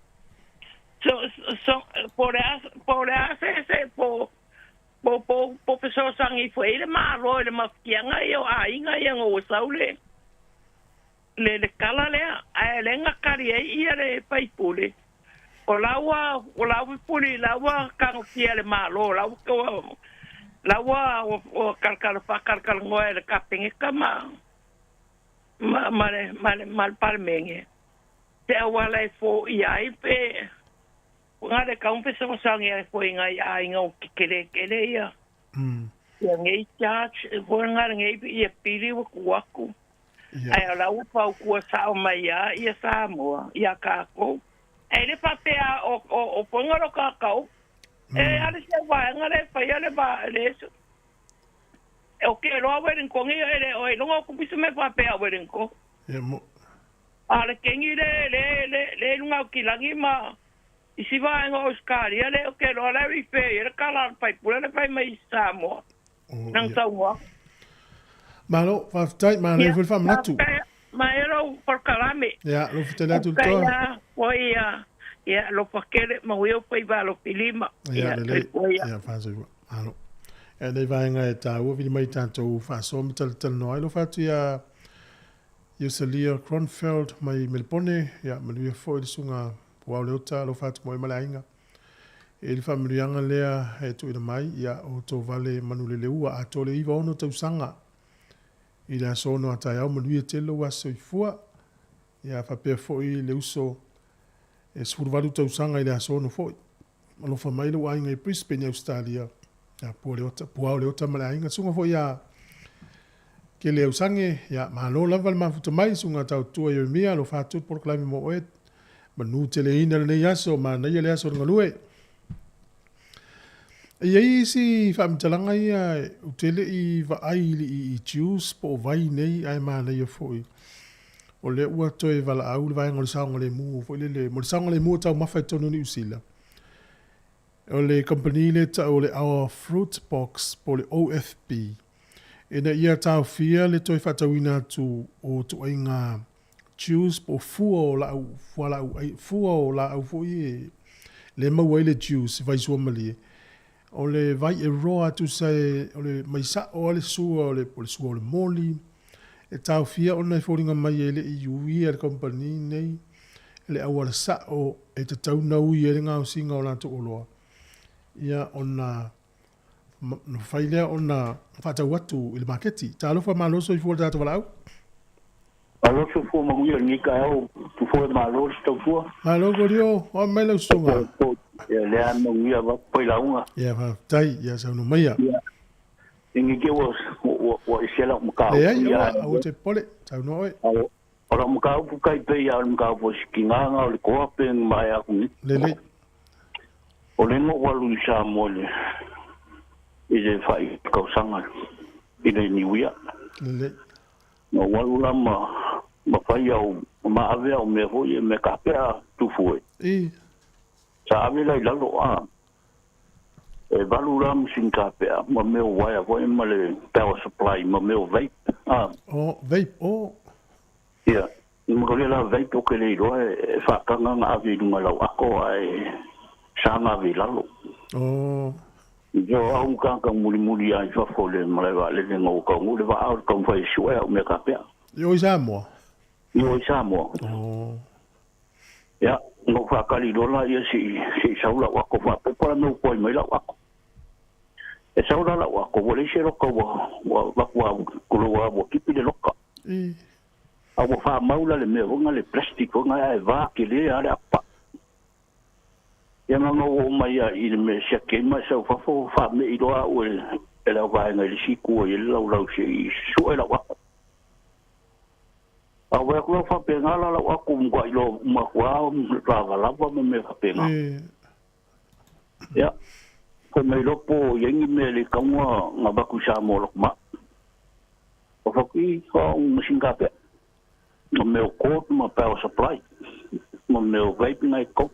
por se po pessoa sangi foi le malo le mafianga yo ainga yo saule le kala le a lenga kari ia le fai pule o lawa puli lawa ka fia le malo lawa o kalkal ngoe le kapinge kama mal palmenge te awala e fo i ai pe nga le kaun pe sa sang e fo nga ai nga kele ia ya ngai church fo nga ngai i pili wa kuaku ai ala u pa ku sa o mai ia sa mo ia ka ko e le pa pe o ponga lo ka ko e ale se va nga le fa ia le ba le so o ke lo awen ko ngi ele o no ko piso me pa pe awen ko ale kengi le lunga ki langi ma isi va ngo Oscar ia le o ke lo la ri pe ia kala pai pula le pai mai sa mo nang sa mo malo fa tai ma le ful fam natu ma ero por kalame ya lo futela tu to ya lo pakele ma weo pai va lo pilima ya le ya fa so malo e nei vai nga e tau vi mai tanto fa so metal no lo fa tu ya Yusalia Kronfeld mai Melbourne ya me foi de sunga po le ota lo fa tu mo malainga e le familianga lea e tu ina mai ya o to vale manule le ua a to le iva ono tau sanga i le asono a tai au manui e telo wa soifua ya fa pe foi le uso e survalu tau sanga i le asono foi alo fa mai le wa inga i Brisbane Australia ya po le ota malainga sunga foi ya ke le usange ya malo lava le mafuta mai sunga tau tua i mia lo fa tu por klami mo et manu tele ina le yaso ma na le yaso ngalue ia isi whamtalanga ia utele i waaili i tius po vai nei ai mana ia foi. O le ua toe wala au le vaenga le saonga le mu, foi le mo le saonga le mu tau mawhai tonu ni usila. O le company le ta o le Our Fruit Box po le OFB. Ena ia tau fia le toe whatawina tu o tu ainga tius po fua o la au foi le mawai le tius vai sua malie. O le vai e roa tu sai o le maisa o le sua o le sua o le moli e tau fia ona i fōringa mai e le i ui e le company nei le awara sa o e te tau na ui e le ngā singa o lanto o loa ia ona no whailea ona whatau atu i le maketi ta alofa maloso i fua tata wala au alofa fua maguia nika au tu fua maloso tau fua malogo rio o mai lau sunga ya le ana uia va poi la unga ya va tai ya sa no mai ingi ke was wa isela mka ya o te pole sa no e ora mka pu kai pe ya mka po skinga nga le ko pe mai a ku le o le no walu sa mole ije fai ko sanga ide ni uia le no walu la ma fai au ma ave au me ho ye me ka pe tu foi sa ave la lo a e valura musinka pe ma me waya ko e male power supply ma me vape vape yeah mo ko la vape ko le ro e fa ka nga ave dunga lo ako ai sa nga vi la lo yo au ka muli ai fa fo le male va le ngo ko mo le va out kom fa shua me ka pe yo isa mo ya no fa kali dola ia si saula wa ko fa po no ko mai la wa e saula la wa ko le shero ko wa ko wa kipi de loka a wa fa maula le me nga le plástico nga e va que le ara pa ya no mai i me se ke ma sa fa me i do a o e la va nga le si ko e la se su e la wa awe ko fa penga la wa ku ngwa lo ma kwa ra la wa me fa penga ya ko me lo po yengi me le ka nga ba ku sa mo lo ma o fa ki ko singa pe no me ko ma power supply mo me vape nai ko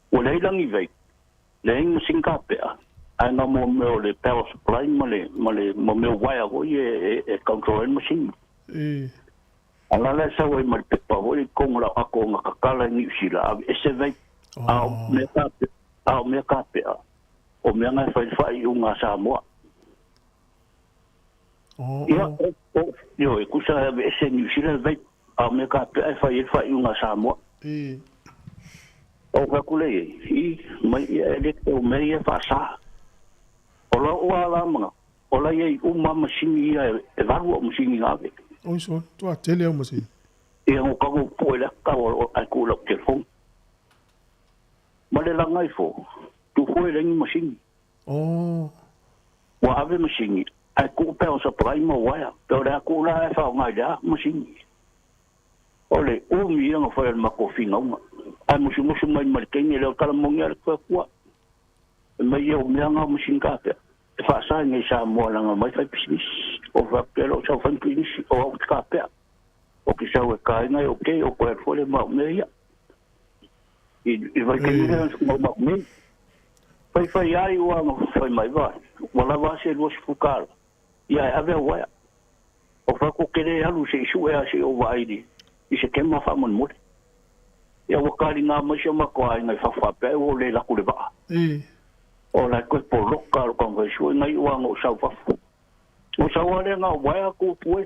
o le lang i vape le ng singa pe ai na mo me le power supply mo me wire ko ye e control machine ala la sa wai mal pe pa wai kong la ako nga kakala ni sila ese vai au me ka pe o me nga fai unga sa mo yo e kusa ese ni sila vai au me ka pe fai unga sa mo o ka kule i mai electro mai fa sa ola ola ma ola ye uma machine e valu machine ave oi so tu a tele uma si e o ka po le ka o ai ku lo telefon ma le langa i fo tu foi le ni machine wa ave machine ai ku pe o sa prai mo wa pe ora ku la fa nga ja machine ole o mi nga foi ma ko finga uma ai mo mai mal kenye le kala mo ngar ko kwa ma yo mi nga machine ka pe fa sa ni sa mo la nga mai fa business o va pe lo sa fa business o ka pe o que sa o ka nga o ke o ko foi ma me ya i vai que não não me foi aí o ano foi mais vai wala va ser os fucar e aí ave wa o fa ko kere alu se su e se o vai di e se kema fa mon mo e o kali nga ma se ma ko ai nga fa pe o le la ku le ba o la ko po local con vai su nga o ano sa fa o sa wa le nga wa ko pu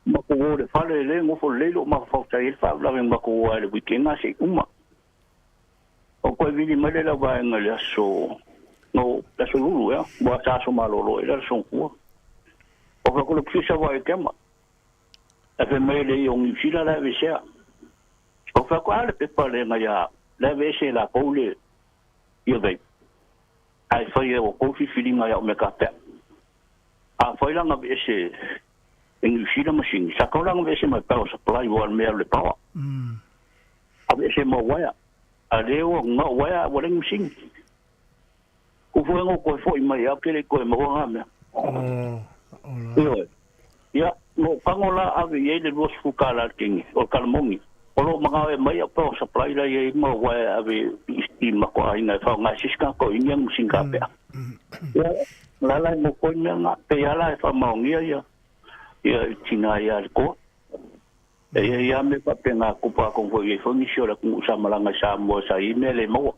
ma ko le fale le ngo fo le lo ma fa ta il fa la ma ko le weekend na se uma o ko vini ma le la va nga le so no la so lu ya wa sa so ma lo era so ku o ko le pisa va e tema e pe me le yo ni fila la ve sia o fa ko ale pe pa le nga ya la ve se la ko le yo ve ai fa ye o ko fi fili nga ya o me ka pe a fa la nga ve se English machine sa ko lang vese mai power supply wal me le power a vese mo waya a leo nga waya wala machine ko fo ngo ko fo mai a kele ko mo nga me ya no pangola a ve ye le los fukala king o kalmongi o lo mga mai a power supply la ye mo waya a ve istima ko ai na fa nga siska ko inyang machine ka pe ya la la mo ko nga pe ya la fa mo ngia ya ya tina ya ko ya me pa pena ko pa ko foi fo ni shora ku sa malanga sa mo sa email mo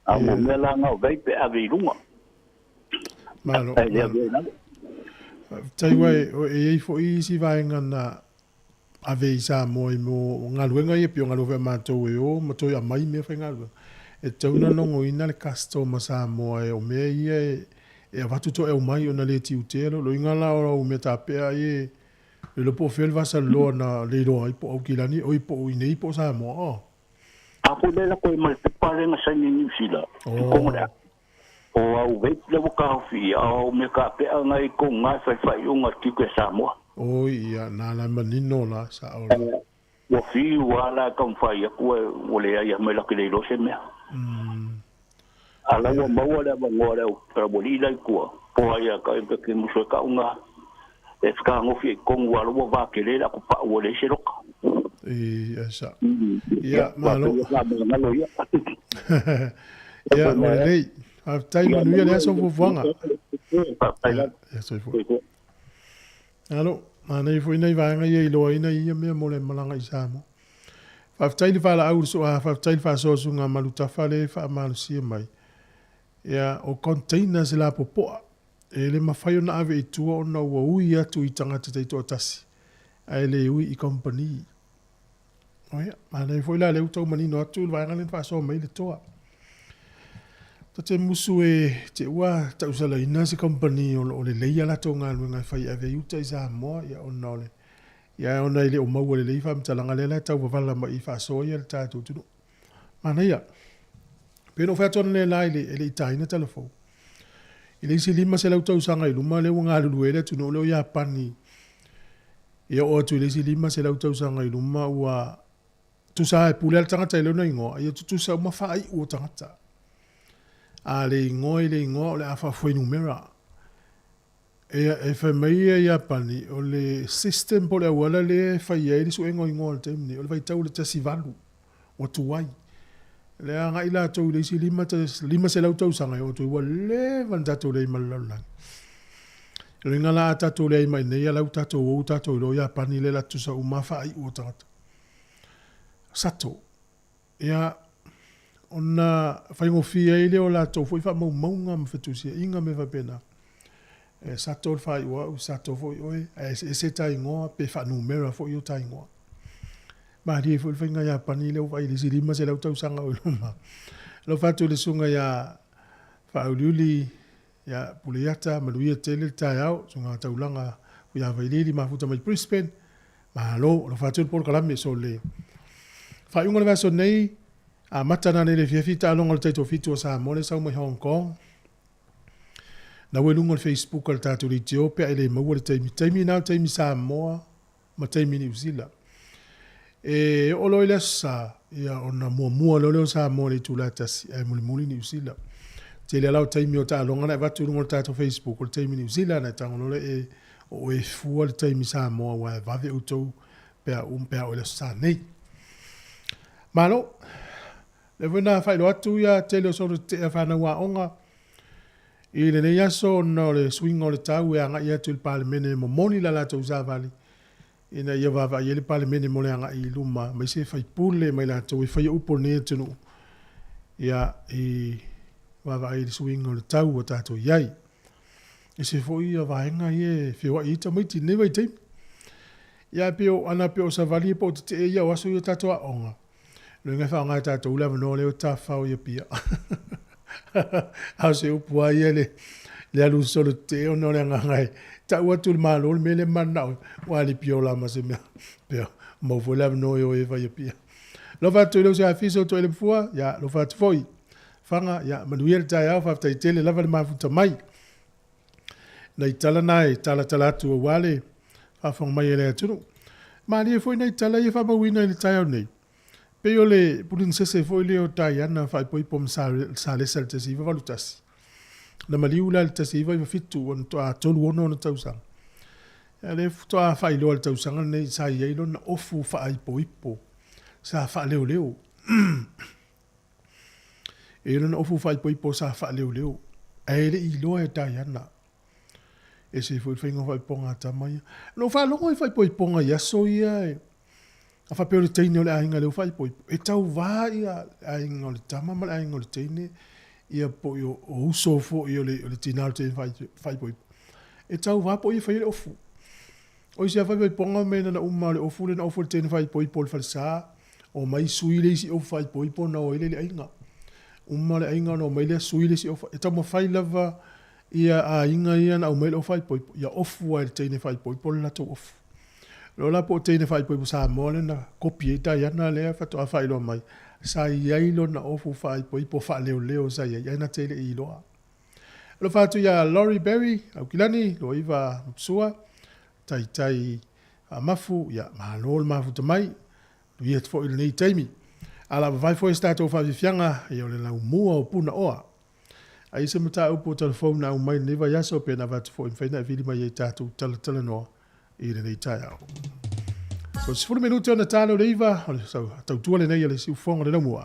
a mo mela nga vai pe ave lunga malo tai wai o e fo i si vai ngana ave sa mo nga luenga e pio nga lo ve mato e o mato ya mai me fa nga e tona no ina le customer sa mo e o me e vatu to e o mai ona le tiutelo lo ingala o meta pe ai le po fel va sa lo na le do ai po o kilani o po i nei po sa mo a ko le la ko mai te pare na sa ni sila ko mo da o au ve le bo ka fi o me ka pe ngai ko ngai fa unga ki ko sa mo o ia na la manino la sa o o fi wala kom fa ya ko o le ya me la ke le lo se me ala wa maua le ngore o para bolila ko po ia ka e ke muso ka unga e ska ngo fi ko wa lo va ke le la ko pa o le se ro esa ya malo ya o le a tai no ia le so fu vanga ya so fu alo ana i fu nei va nga ye lo ina ia me mo le malanga i sa mo fa tai le fa la au so fa tai fa so nga maluta fa le fa mal si mai ya o containers la popoa e le mawhai ona ave i tua ona ua ui atu i tangata te ito atasi ai le ui i company oia mana i foi la le utau manino atu i vaenga len whaasoa mai le toa ta te musu e te ua tau sala ina si company o le leia la tau ngā luenga whai ave i uta i sa moa ia ona ole ia ona i le o maua le lei whamtalanga le la tau wavala mai i whaasoa ia le tātou tunu mana ia pero fa ton le lai le taina telefon ile si lima se lauta usanga iluma le wanga luluele tu no le ya pani e o tu le si lima se lauta usanga iluma wa tu sa pule al tanga tele no ingo e tu sa ma fa o tanga a le ingo le afa foi numera e fa mai ya pani o le system po le wala le fa ye le so ingo le temni o le vai tau le tasi valu o tu wai le anga ila to le si lima se lauta usanga o tu le vanta to le malala le ngala ata to le mai ne ya lauta to o ta to lo ya pani le la tu sa uma fa ai o ta sato ya ona fa ngo fi ile o la to foi fa mo nga me fetu si inga me va pena sato fa o sato foi o e se ta ngo pe fa numero foi o ta ngo ma di fu finga ya pani le vai le sili ma se la tau sanga o luma lo fatu le sunga ya fa ululi ya puliata maluia tele ta yao sunga taulanga ya vai le ma futa mai Brisbane Malo, lo fatu por kalame so le. Fa unga le so nei a matana le fita longa le taito fitu sa mo le sa mo Hong Kong. Na we lunga Facebook al tatu li Ethiopia ele mo le taimi na taimi sa mo ma taimi New Zealand. E olo ile sa ia ona mo lo sa mo le tulata si ai muli New Zealand. Te le lau taimi o ta longa na vatu lunga tatu Facebook o taimi New Zealand na tango le e o e fua le taimi sa mo wa vave utou pea pea o le sa nei. Malo, le vena fai lo atu ia te leo soro te a whana wa onga i le nei aso no le swing o le tau e anga ia tu il palemene mo moni la lato uzavali ina ia vava ia le palemene mo le anga i luma mai se fai pule mai lato i fai upo ne tunu ia i vava i le swing o le tau o tato iai i se fo ia vaenga ie whiwa i ta maiti newa i teimi ia peo ana peo sa vali po te ia waso i tato a onga lo ngai fa ngai tato ula no le ta fa o ia pia a se upua ia le alu solo te o no le ngai ta ua tu malo me le mana wa li pio la ma se me peo mo vo la no yo e va ia pia lo va tu lo se afiso to le fua ya lo va tu foi fanga ya manuel ta ya fa ta tele la va ma futa mai nei tala nai tala tu wale fa fong mai le tu ma li foi nei tala ia fa ba wina le ta nei pe yo le pulin se foi le o ta ya na fa poi pom sa le sel te si va lutas na mali ula le te si va fitu on to a tolu ono no tau sang ya le to a fa ilo le tau sang nei sa ye lo na ofu fa ai poi po sa fa leo e lo na ofu fa ai poi po sa fa leo e le ilo e ta ya na e se foi fengo vai ponga tamai no fa longo vai poi ponga ya so ia a fa pe le teine le ainga le vai poi e tau va ia ainga le tama mal ainga le teine ia po yo o so fo io le tinal te vai poi e tau va poi fa le ofu o se vai ponga me na umma le ofu le na ofu teine vai poi pol fa sa o mai sui le si o vai poi po na o le ainga umma le ainga no mai le sui le si o e tau ma fai lava ia a inga ia na o mai o fai poi ia ofu ai teine fai poi pol la to ofu lo la po teine fai poi sa mole na copie ta ia na le fa to fai lo mai sa ia ilo na ofu fai poi po fa leo sa ia na tele i lo lo fa tu ia Lori Berry au kilani lo iva sua tai a mafu ia ma lo mafu te mai ia fo il nei taimi ala vai fo sta to fa fianga ia le la mua o puna oa ai se mata upo telefone na mai neva ya so pena va fo infena vili mai e tatu tala no i le nei tai au so 10 minuti ona talo leiva so tau tu le nei le si fonga le mua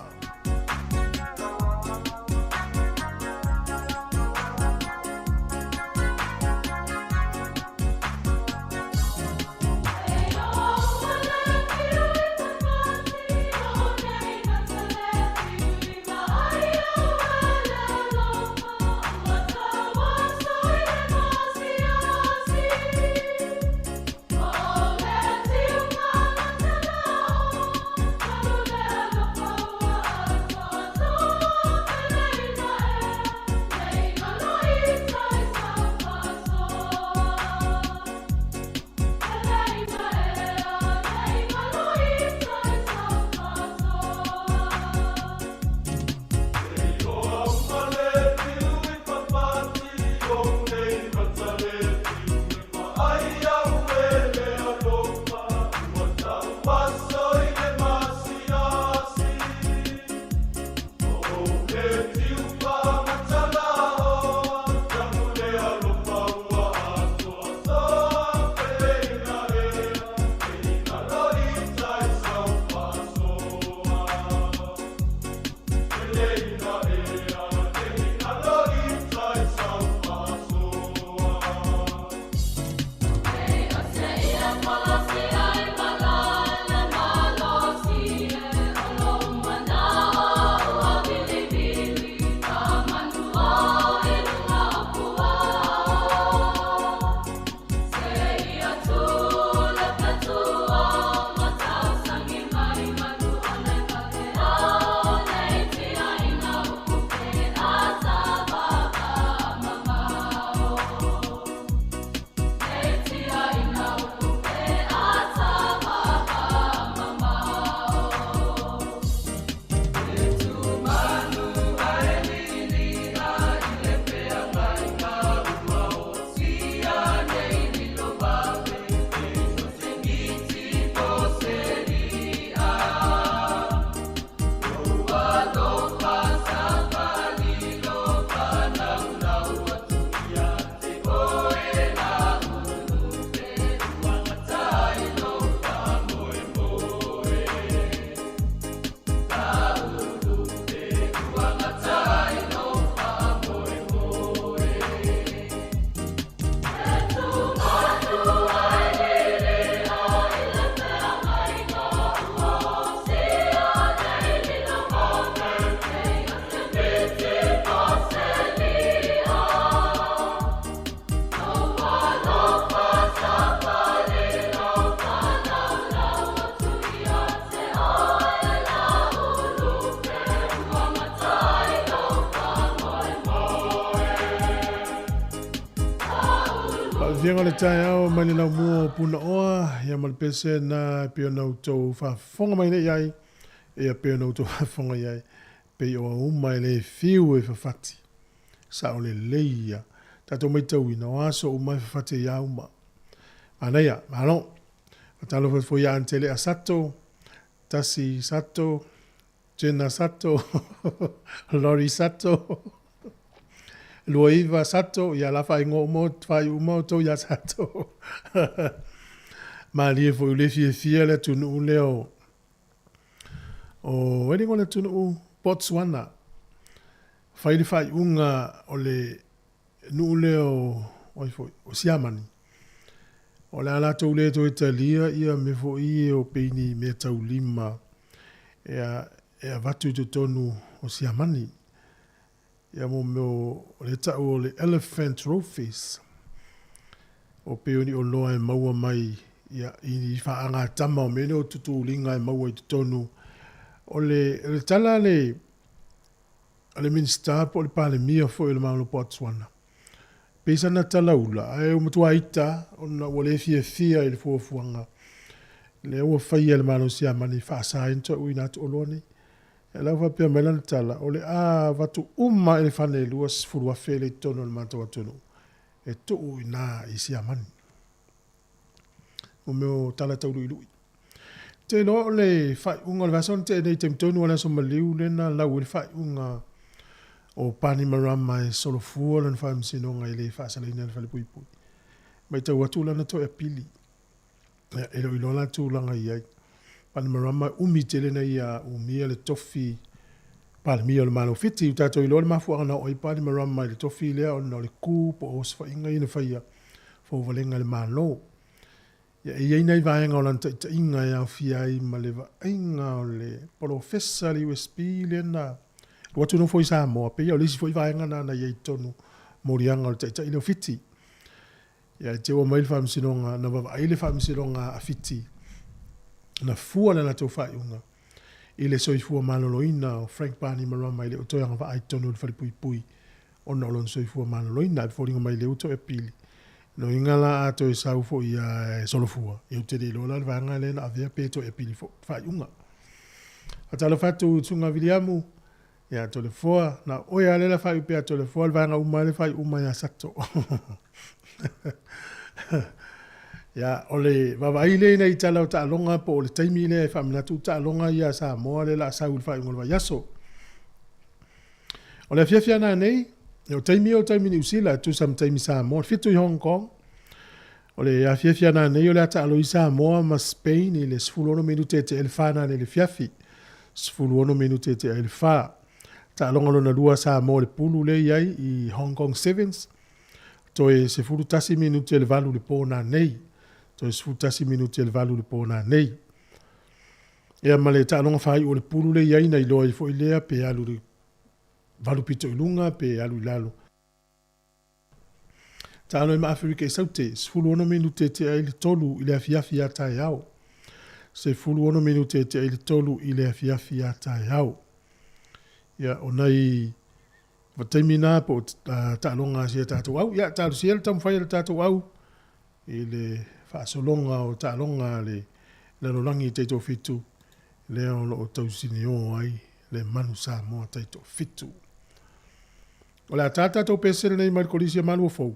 Fianga le tai au mani na mua puna oa ia malpese na pio na utou whafonga mai nei ai ia pio na utou whafonga iai pe o umai le fiu e whawhati sa o le leia tato mai tau ina o aso umai whawhati ia uma anaia, malo atalo fo ia antele a sato tasi sato Jena sato Lori sato Luaiva sato, ia la fai fai umoto ia sato. Ma lie fo ule fie le tunu leo. O edi ngone tunu Botswana. Fai unga o le nu leo o siamani. O le ala tau le to Italia ia me fo i o peini me tau lima. Ea vatu to tonu o siamani. Ia mo le tau o le elephant trophies. O peoni o loa e maua mai ia i whaanga tama o mene o tutu linga e maua i tonu. O le tala le minister po le pale mia fo i le maalo Botswana. Pesa na tala ula. Ai o matua ita o na wale fia i le fuafuanga. Le ua whaia le maalo siamani whaasa inta ui natu o loa ni. E lau whapea meila na tala, o le watu uma e le whane lua sifurua whele i tono le mātua tonu. E tuu i nā i siamani. O meo tala tauru i lui. Te lo le whai unga le vason te nei tem tonu ala so maliu le na lau le whai unga o pani marama e solo fua le whai msinonga i le whaasalaina le whale pui pui. Mai tau atu lana to e pili. E lo ilola tu langa i ai. Pani marama umi tele na ia umia le tofi pale mia le malo fiti utato i lo le mafu ana o i pani marama le tofi lea o na le kupo o sfa inga ina whaia fo valenga le malo. Ia e iei nei vaenga o lanta ita inga ia fia i ma le vaenga o le professor li USP le na watu no foi sa mo pe ia o lisi foi vaenga na iei tonu morianga o ita ina fiti. Ia te o mail whamsinonga na vava aile whamsinonga a fiti. Na fua na tau whai unga. I le soifua maloloina o Frank Pani Marama i le otoianga wa aitonu le whare pui pui. O na olon soifua maloloina i fōringa mai le uto e pili. No ingala ato e saufo i a solofua. I o te le lola le vanga le na avea peto e pili whai unga. A tala whatu tunga viliamu. Ia to le foa. Na oia le la whai upea to le foa le vanga uma le whai uma ia sato. Ya ole vavaile nei tala o ta'alonga po o le taimi le whaminatu ta'alonga ia sa moa le la sau le whaingolwa yaso. O le fiafiana nei, o taimi ni usila tu sam taimi sa moa, fitu i Hong Kong. O le fiafiana nei o le ta'alo i sa moa ma Spain i le sfuluono minute te elfana le fiafi. Sfuluono minute te elfa. Ta'alonga lo na lua sa moa le pulu le iai i Hong Kong Sevens. To e se fulu tasi minute le valu le pōna nei. To e sfutasi minuti le valu le pōna nei. Ea male ta'alonga whai o le pulu le iai nei loa i fo i lea pe alu le valu pito i lunga pe alu i lalo. Ta'alo i ma Afrika i saute, sfulu ono minute te ai le tolu i le afiafi a tai au. Se fulu ono minute te ai le tolu i le afiafi a tai au. Ia o nei vataimina po ta'alonga sia tātou au. Ia ta'alo sia le tamu whai le tātou au. I le whaasolonga o ta'alonga le lorangi teito fitu le o tausini o ai le manu sa moa teito fitu. O le atata tau pesere nei marikolisia manu o fau.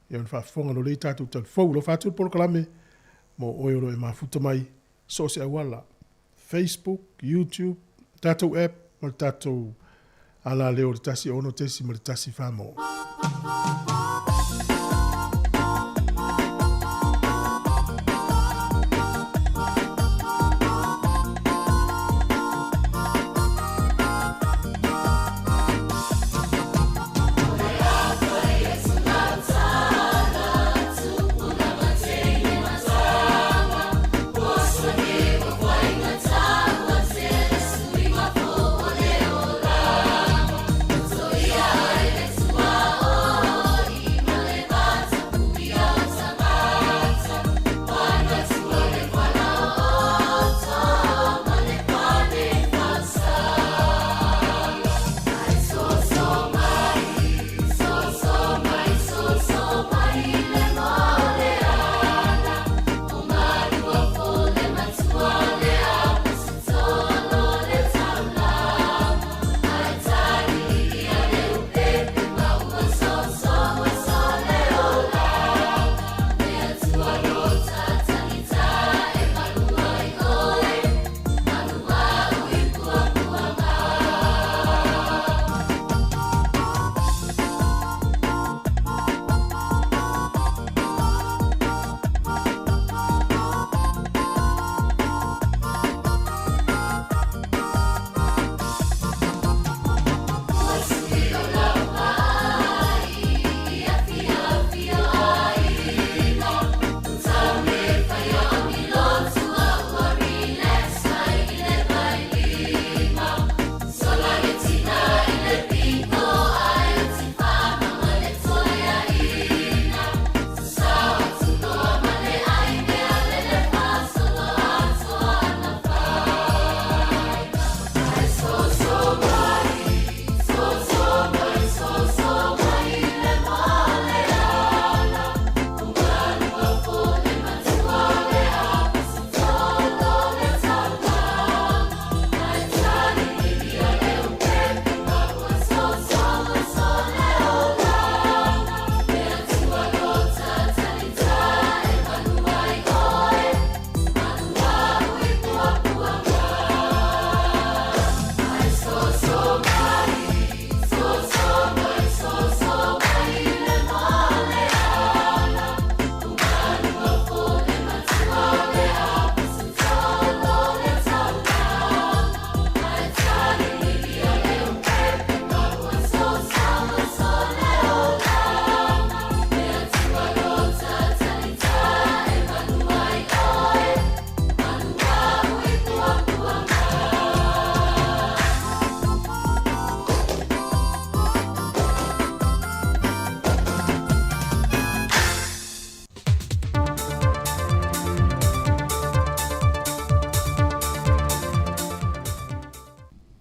Ia on whaafonga no le tātou tal fau lo whātua polo kalame mo oiro e mafuta mai so se awala. Facebook, YouTube, tātou app, ma tātou ala leo le tasi ono tesi ma le tasi whamo.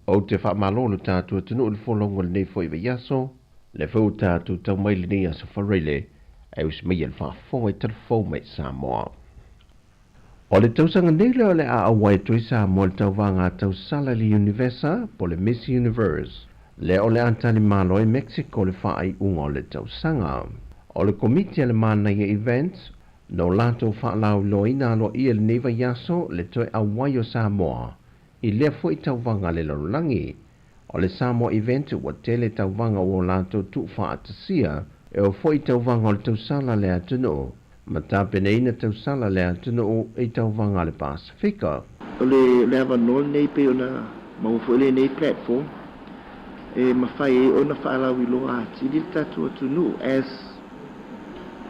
O te whaamalo tātua tunu o le wholongo le nei fo iwa yaso, le whau tātua tau mai le nei aso whareile, e usi mai al whaafonga I telefou mai Samoa. O le tausanga nei leo le a awai tui Samoa le tau wanga tau sala li Univesa po le Miss Universe, le o le antani malo e Mexico le whaai unga o le tausanga. O le komiti le mana ia events, no lato whaalau loina alo ia le neiva yaso le toi awai o Samoa, I lea fo I tauwanga le larulangi. O le Samoa event wa tele tauwanga o lato tu whaatasia, e o fo I tauwanga o le tausala le atunu, ma tāpene ina tausala le atunu I tauwanga le Pasifika. O le hawa nol nei pe ona mawafo le nei platform, e mawhai e ona whaalau I loa atili tatu atunu as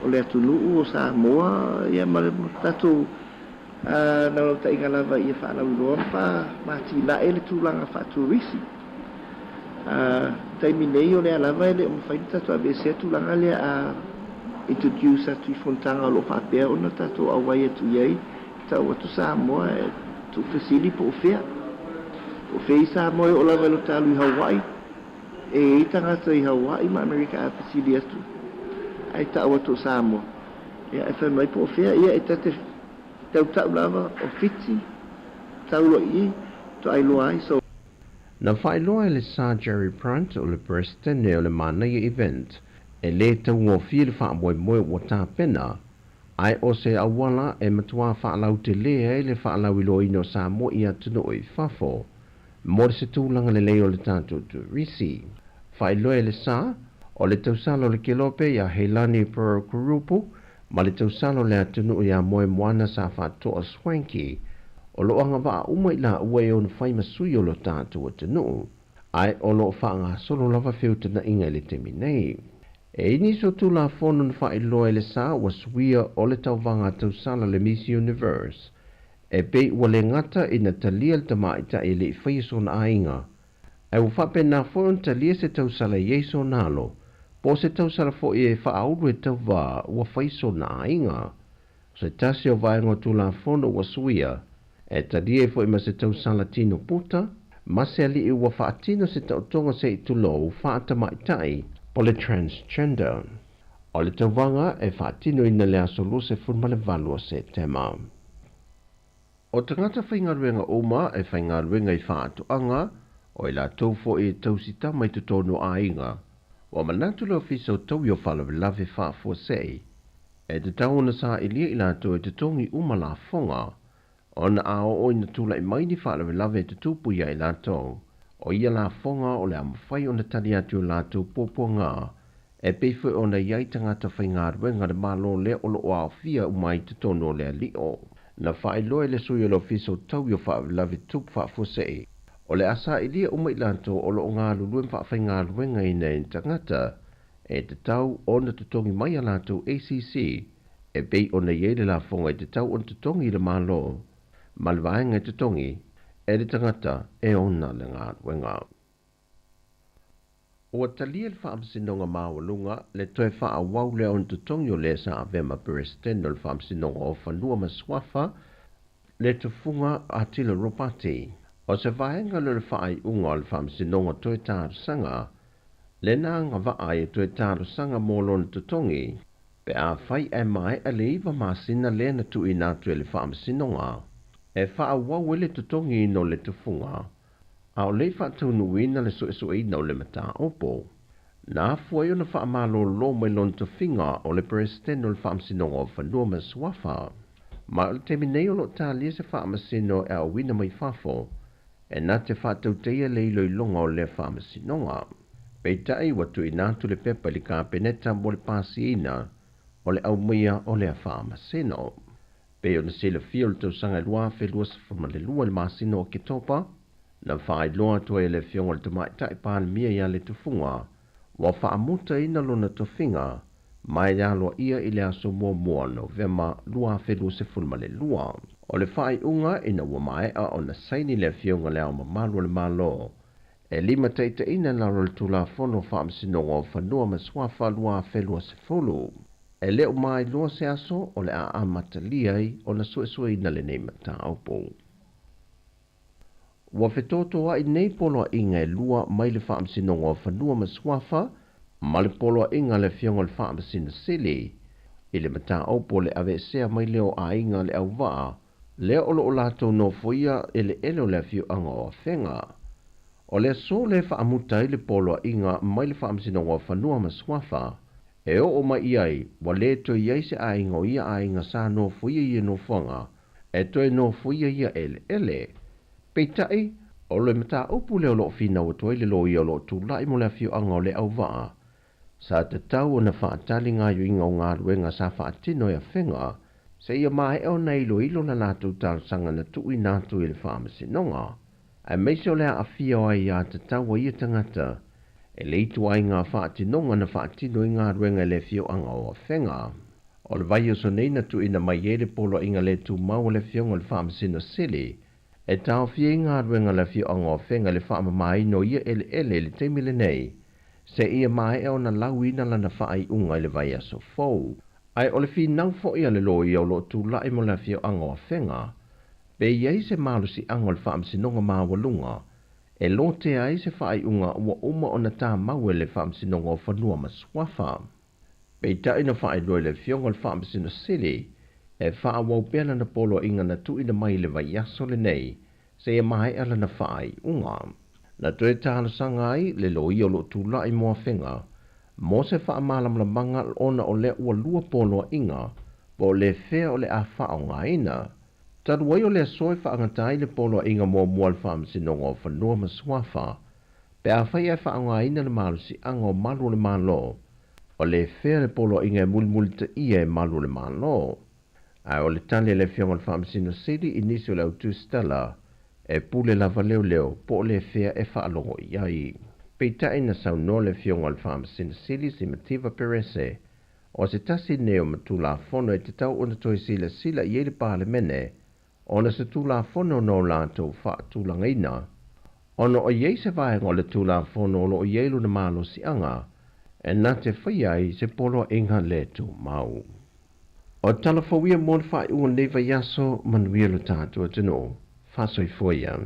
o le atunu o Samoa ia ma tatu na o ta inga lava ia whaalau I loa mati na ele tūlanga whaaturisi taimi nei o le alava ele o mawhai tatu abese tūlanga le a introduce atu I fontanga o lo whapea ona tatu awai atu iei tau atu Samoa e tu fesili po ofea o fei Samoa o lava lo talu I Hawaii e tangata I Hawaii ma Amerika a fesili atu ai tau atu Samoa ia e whai mai po ofea ia e tate tau lava o fiti tau lo I to ai loa ai so Na whailoa le Sir Jerry Prunt o le Preston o le Manaya event e le tau ngō while whaamoe moe o tā pena ai o se awala e matua whaalau te lea e le whaalau I lo ino Samoa I atunu o I whafo mo le se tūlanga le leo le tātou tu risi. Whailoa le Sir o le tausalo le Kelope ia Heilani Puro Kurupu ma le tausalo le atunu ia moe moana sa whatoa Swanky o lo anga wa umai la ue o na whai masui o lo tātou atunu ai o lo whaanga solo lava whiutana inga le temi nei. E ini so tu la fono na whai loa le sa wa suia o le tauwanga tausala le Miss Universe e pe ua le ngata ina talia le tamaita e le whaiso na ainga e u whape na fono talia se tausala yeso nalo po se tausala fo e whaauru e tauwa ua whaiso na ainga se tasi o vaengo tu la fono wa suia e talia fo ima se tausala tino puta ma se ali I ua whaatino se tautonga se itulo u whaatamaitai po le transgender. O le tauwanga e whaatino ina le asolo se funmale valua se tema. O tangata whaingaruenga oma e whaingaruenga I whaatuanga o I la tau fo e tausita mai tutono a inga wa manatu leo fiso tau yo whalawe lave whaafua sei e te tau na sa ilia I la tau e te tongi uma la fonga ona a o ina tula I mai ni whalawe lave te tupu ia I la tau o ia la fonga o le amawhai o na tali atu la tau popo ngā e peifo o na iai tangata whaingaruenga le malo le o lo o fia umai te tono le alio na whailoe le sui o lo fiso tau yo whalawe lave tupu whaafua sei o le asa ilia umai lanto o lo ngā luluen whaafhaingaruenga I nei tangata e te tau o na tutongi mai a lanto ACC e bei o na iei le la fonga e te tau o na tutongi le malo malvaenga e tutongi e le tangata e ona le ngā ruenga. O talia le whaamsinonga māwalunga le toe whaawau le on tutongi o le sa avema perestendo le whaamsinonga o whanua maswafa le tufunga atila ropati. O se vaenga le whaai unga le whaamsinonga toe tāru sanga le nā ngā vaai e toe tāru sanga mōlona tutongi pe a whai e mai a le iwa māsina le na tu inatu e le whaamsinonga e whaawau le tutongi ino le tufunga a o le whaatunuina le soesoeina o le mata opo. Nā fuai o na whaamalo lo mai lon tuwhinga o le presidente o le whaamsinonga o whanua maswafa. Ma o le temi nei o lo tālia se whaamasino e a wina mai whafo e nā te whaatauteia le ilo I longa o le whaamasinonga. Pei tai watu I nātu le pepa li ka peneta mo le pasiina o le aumia o le whaamasino. Pei o na sila fia o le tausanga lua whelua sa whamalelua le masino o ke topa na whaai loa tua e le fionga le tamaitai pāle mia ia le tufunga wa whaamuta ina lona tuwhinga mai aloa ia I le aso mua Novema lua whelua se whamalelua. O le whaai unga ina ua mai a o na saini le fionga le au mamalu le malo. E lima teita ina laro le tula fono whaamsinonga o whanua maswafa lua whelua se fulu. E leo mai loa se aso o le a amataliai o na suesue ina le nei mata aupo. Wa fetoto ai nei polo inga lua mai le whaamsinonga whanua maswafa, ma le polo inga le fionga le whaamsina sili. I le mata au pole ave sea mai leo a inga le au waa, leo olo o lato no foia ele elo le fio anga o whenga. O le so le whaamuta i le polo inga mai le whaamsinonga whanua maswafa, e o mai iai, wa le to iai se a inga o ia a inga sa no foia ia no whanga, e toi no foia ia ele. Peitai, o le mata upu leo lo fina o toi le lo ia lo tu lai mo le fio anga o le au waa. Sa te tau o na whaatali ngā yu inga o ngā ruenga sa whaatino ia whenga, se ia mai eo nei lo ilo na nātou tārsanga na tui nātou i le whaamasinonga. A meisio lea a fia o ai a te tau o ia tangata, e le itu ai ngā whaatinonga na whaatino i ngā ruenga le fio anga o whenga. O le vai o so nei na tui na mai ele polo inga le tu mau le fionga le whaamasino sili, e tau fia i ngā ruenga le fio anga o whenga le whaamamai no ia ele le teimile nei, se ia mai eo na lauina lana whaai unga i le vai aso fau. Ai o le fi nau fo ia le lo ia o lo tu lai mo le fio anga o whenga, pe iei se malu si anga le whaamsinonga maa walunga, e lo te ai se whaai unga ua uma o na tā maue le whaamsinonga o whanua maswafa. Pe tai na whaai loi le fionga le whaamsino sili, e whaa wau pēla na polo inga na tu ina mai le vai aso le nei, se ia mai ala na whaai unga. Na toe tāla sangai le lo ia lo tu lai moa whenga, mo se wha malamlamanga ona o le ua lua poloa inga, po le whea o le a wha o ngā ina. Tadu wai o le soe wha angatai le poloa inga mo mua le whaamsinonga o whanua maswafa, pe a whai e wha o ngā ina le malu si anga o malu le malo, o le whea le poloa inga e mulimuli ta ia e malu le malo. A o le tali le fionga le whaamsino siri inisi o le autu stella, e pule lava leo po le whea e whaalongo iai. Peitai na sau no le fionga le whaamsino siri si Mativa Perese, o se tasi neo matula fono e te tau ona toi sila i ele pāle mene, ona se tula fono no lātou wha tula ngaina, ona o iei se vai ngole tula fono lo o ieilu na malo si anga, e na te whaiai se polo inga le tu mau. O talafawia mon whai ua neva yaso manuia lo tātua tino, whasoi foia.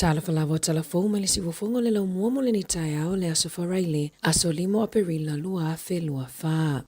Tala falava o talafou mai le siwafonga le lau muamo le ni tai ao le aso wharaile aso limo a perila lua a whelua wha.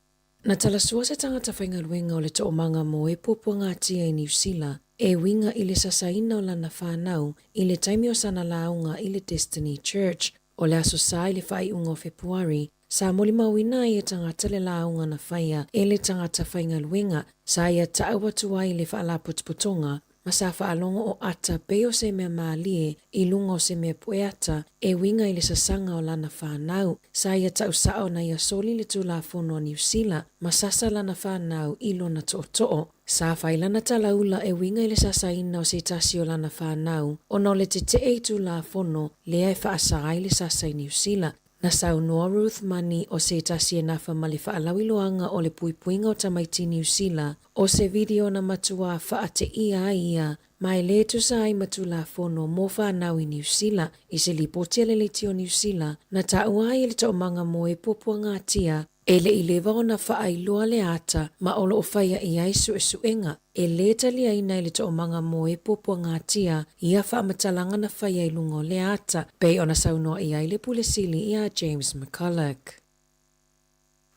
Na tala sua se tangata whainga luenga o le to omanga mo e popua ngā tia i New Zealand e winga i le sasaina o lana whanau i le taimi o sana launga i le Destiny Church o le aso sa i le whai unga o Februari sa moli mawina i e tangata le launga na whaia e le tangata whainga luenga sa i a tauatua i le whaala putputonga masafa alongo o ata peo se mea maalie i lunga o se mea pueata e winga i le sasanga o lana whanau. Sa ia tau sao na ia soli le tula fono New Zealand masasa lana whanau i lona to'o. Sa whailana talaula e winga i le sasaina o se tasi o lana whanau o no le te e tula fono lea e whaasai le sasa i New Zealand. Na sau noa Ruth Mani o se tasi e nafa ma le whaalawiloanga o le puipuinga o tamaiti New Zealand o se video na matua whaate ia mai le tu sai matula fono mo whanau i New Zealand i se lipotia le leti o New Zealand na taua i le tau manga mo e popua ngā tia e le i lewa o na whaailoa le ata ma olo o whaia i aisu e suenga e le tali aina i le tau manga mo e popua ngā tia i a whaamatalanga na whaia i lungo le ata pei ona saunoa i ai le pule sili i a James McCulloch.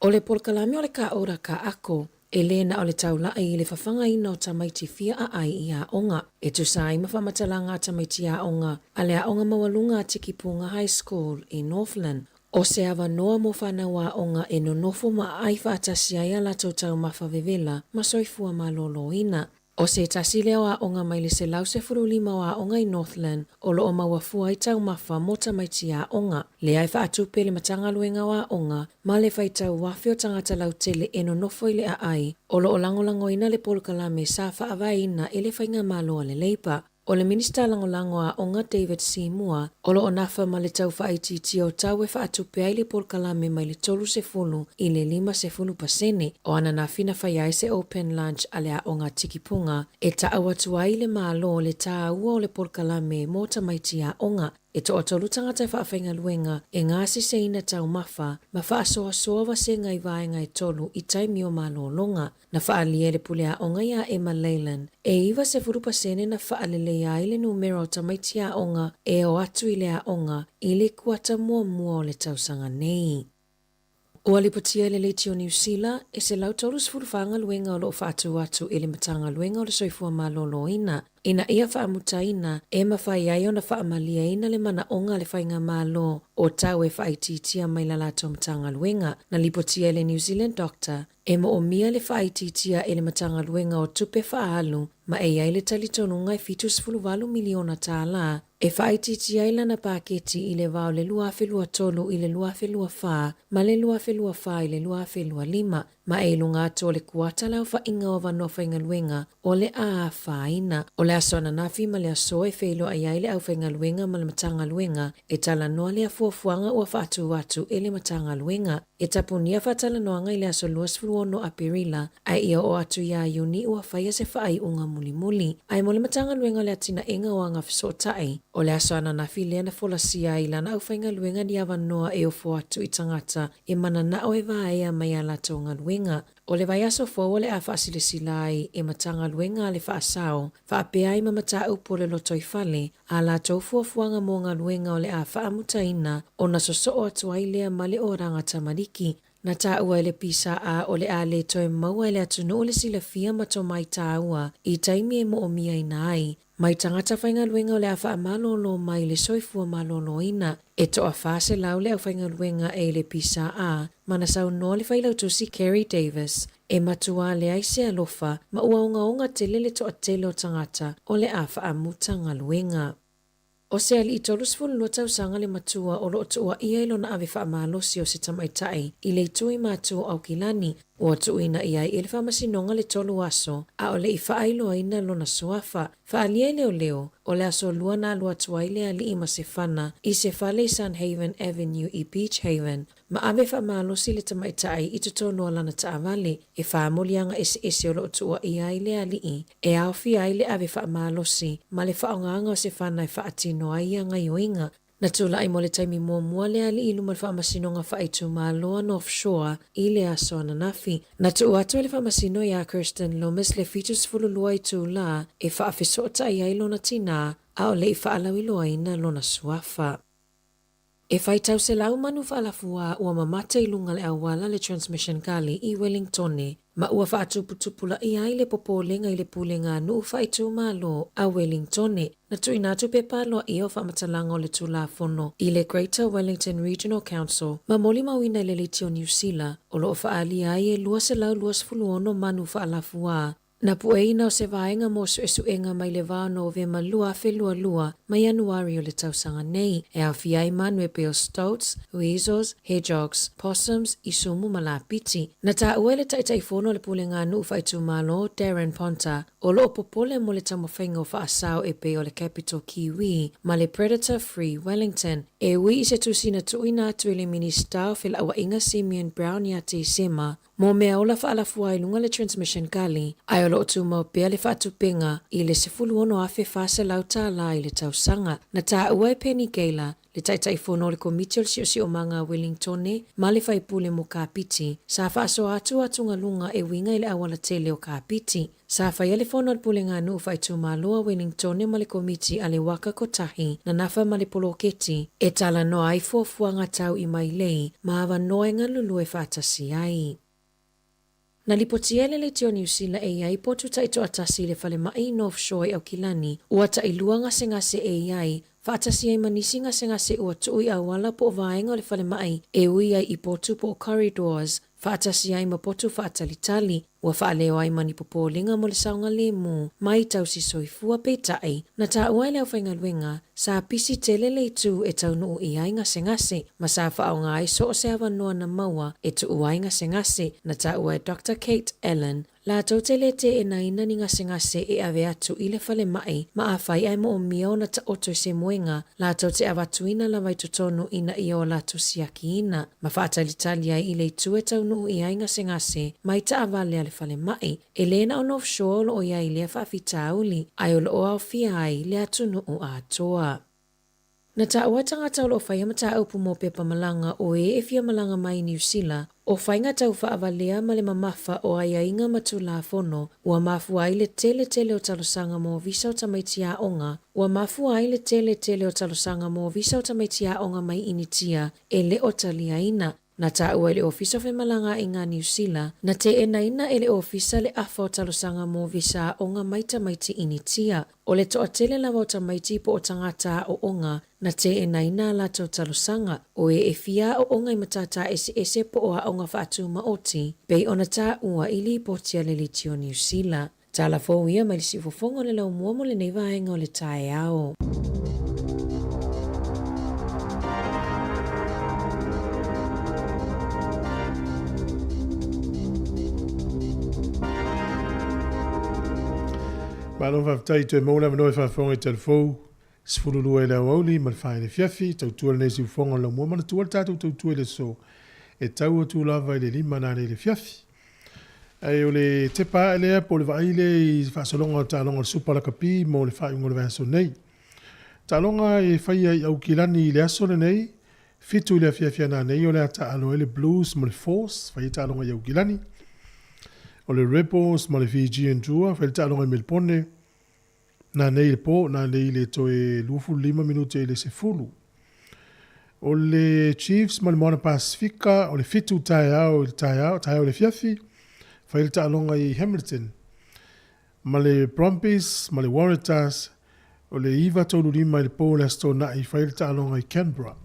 O le polkalami o le ka ora ka ako e le na o le taula i le whawhanga ina o tamaiti fia a ai i a onga. E tu sai mawhamatalanga a tamaiti a onga a le a onga mawalunga a Tikipunga High School i Northland. O se awa noa mo whanawa onga e no nofo ma ai whaatasi ai ala tautau mawhawewela ma soifua ma lolo ina. O se tasi leo a onga mai le se lau se furulima a onga i Northland o lo o mawafua i tau mawha mo tamaiti a onga. Le ai whaatupe le matanga luenga a onga ma le whaitau wafi o tangata lau tele e no nofo i le a ai o lo o langolango ina le polkalame sa whaawai ina e le whainga maloa le leipa. O le minista langolango a onga David Seymour, o lo onafa ma le tau whaititi o tau e whaatupe ai le polkalame mai le tolu se fulu i le 5% o ana na fina whaiai se open lunch a le a onga tikipunga e ta awatu ai le malo le ta ua o le polkalame mo tamaiti a onga e to o tolu tangata e whaawhainga luenga e ngāsi se ina tau mafa ma whaasoa soa se ngai vaenga e tolu i taimi o malo longa na whaalie le pule a onga ia Emma Leyland e iwa se furupa sene na whaalele ia i le numero tamaiti a onga e o atu i le a onga i le kuata mua o le tausanga nei. O alipatia le leiti o New Zealand e se lau tolu sfurufanga luenga o lo whaatu atu i le matanga luenga o le soifua malolo ina. Ina ia whaamutaina e mawhai ai o na whaamalia ina le mana onga le whainga malo o tau e whaititia mai la lato matanga luenga na lipotia le New Zealand Doctor e mo o mia le whaititia e le matanga luenga o tupe whaalu ma e ai le talitonunga e fitus fuluwalu miliona tāla e whaititia ila na paketi i le vau le luafelua tolu i le luafelua wha ma le luafelua wha i le luafelua lima ma e lunga ato le kuata lau whainga o vanoa whainga luenga o le a whaina o le aso ananafi ma le aso e whelo ai ai le au whainga luenga ma le matanga luenga e tala noa le afuafuanga ua whaatu watu e le matanga luenga e tapunia whatala noanga i le aso luas fluono a perila ai ia o atu ia iuni ua whaia se whaai unga muli ai mo le matanga luenga le atina inga o anga fisotai o le aso ananafi lea na folasia i lana au whainga luenga ni awa noa e o fuatu i tangata e mana na o e vaea mai ala tonga luenga o le vaiaso fōua le a whaasilesilai e matanga luenga le whaasao, whaapea i mamata upo le loto i whale, a la tau fuafuanga mō ngā luenga o le a whaamutaina o na soso o atuai lea male o ranga tamariki, na tā ua le pisa a o le a le toi maua le atunu o le sila fia mato mai tā ua i taimi e mo o mia ina ai, mai tangata whainga luenga o le a whaamalolo mai le soifua malolo ina, e to a whaase lau le au whainga luenga e le pisa a, mana sau noa le whailau tusi Kerry Davis, e matua le aise alofa ma ua onga te lele to a tele o tangata o le a whaamutanga luenga. O se ali i tolu sifulu lua tausanga le matua o loo tua ia ilo na ave whaamalosi o se tamaitai i le tui matua au kilani o tuina ia i le whamasinonga le tolu aso a o le i whaailoa ina lona suafa whaalia leo o le aso lua na lua tuai le ali i masefana i se whale i Sunhaven Avenue i Beach Haven ma ave whaamalosi le tamaitai i tutono lana taavale e whaamolianga ese o loo tua ia i le ali e awhi ai le ave whaamalosi ma le whaonganga o se whana i whaatino ai anga ioinga na tula ai mo le taimi mua le ali ilu mal whaamasinonga whaaitu māloa North Shore i le aso ananafi. Na tu atu le whaamasino ia Kirsten Lomas le fitus fululua i tu la e whaafisota i ailo na tina a o le i whaalau iloa ina lona suafa. E whaitau se lau manu whaalafua ua mamata i lunga le awala le transmission kali i Wellingtone ma ua whaatuputupula i ai le popolenga i le pulenga nuu whaitu malo a Wellingtone na tu inatu pe palo i o whaamatalanga o le tula fono i le Greater Wellington Regional Council ma moli mawina le litio New Zealand o lo whaali ai e lua se lau luas fuluono manu whaalafua. Na pueina o se vaenga mo suenga mai le vāno ve ma lua mai Januari o le tausanga nei e a fiai manwe peo stoats, weasels, hedgehogs, possums i sumu malapiti. Na ta uele taitai fono le pulenga nu whaitu malo Darren Ponta o lo popole mo le tamawhainga o whaasao e peo le capital Kiwi ma le Predator Free Wellington e ui i se tusina tuina atu le minister o whila awa inga Simeon Brown ya te sema mo mea ola whaalafua i lunga le transmission kali, ai o loo tūmau pia le whaatupenga i le sefulu ono awhi whaase lau tā la i le tausanga. Na tā ua e Penny Gayla, le taitai whono le komiti o le si o manga Wellingtone, ma le whaipule mo Kapiti, sa whaaso atunga lunga e winga i le awala tele o Kapiti. Sa whaia le whono le pulenga nu whaitu maloa Wellingtone ma le komiti a le waka kotahi na nafa ma le poloketi, e tala no ai fuafuanga tau i mai lei, ma awa noenga lulu e whaatasi ai. Na lipotiele le tio New Zealand e iai potu taito atasi le whale mai North Shore au kilani, ua ta ilua ngase e iai, whaatasi ai manisi ngase ua tui a wala po vaenga le whale mai, e ui ai i potu po corridors, whaatasi ai ma potu whaatalitali, ua whaaleo ai mani popolinga mo le saunga lemu, mai tau si soifua peitai, na ta uai leo whaingaluenga, sa pisi tele le tu e tau nuu i ai ngase, ma sa whaau ngai so o se awanua na maua e tu uai ngase, na ta uai Dr. Kate Allen, la tau tele te e naina ni ngase e ave atu i le whale mai, ma a whai ai mo o mio na ta oto se muenga, la tau te awatuina la vai tutonu ina i o la tu siaki ina, ma whaatalitali ai i le tu e tau nuu i ai ngase, mai ta avale ale whale mai, e lena on offshore o iai lea whaafitauli, ai o lo o au fia ai le atu nuu a toa. Na ta ua tangata o lo whaia mata aupu mo pepa malanga o e fia malanga mai New Zealand, o whainga tau whaavalea ma le mamafa o ai ainga matu la fono, ua mafu ai le tele o talosanga mo visa o tamaitia onga, ua mafu ai le tele o talosanga mo visa o tamaitia onga mai initia, e le o talia ina, na ta ua le ofisa fe malanga i ngā New Zealand, na te e naina e le ofisa le afa o talosanga mo visa onga mai tamaiti initia, o le toa tele lawa o tamaiti po o tangata o onga, na te e naina la tau talosanga, o e fia o onga i matata ese po o a onga whaatu maoti, pei ona ta ua ili potia le litio New Zealand. Tala fo ia mai le sifofongo le lau mua mo le nei vaenga o le tae ao. Malo whaftai te mauna manoe whawhonga i telefou, sifurulu e leo auli, ma le whaene fiafi, tau tua le nesi ufonga la mua mana tua le tātou tau tua le so, e tau atu lava i le lima nā le fiafi. Ai o le te pā e lea po le vaile i whaasolonga o tālonga le supala kapi, mo le whaunga le vaso nei. Tālonga e whaia i au kilani i le aso le nei, fitu i le fiafia nā nei o le ata alo e le blues mo le force, whaia tālonga i au kilani. O le Rebels ma le Fijian Tour, whaile tālonga i Melpone, nā nei le po, nā nei le toe lufu 5 minute i le sefulu. O le Chiefs ma le Moana Pasifika, o le fitu tae au le fiafi, whaile tālonga i Hamilton. Ma le Brumbies, ma le Waratahs, o le Iwa tolu 5 i le po le asto na i whaile tālonga i Canberra.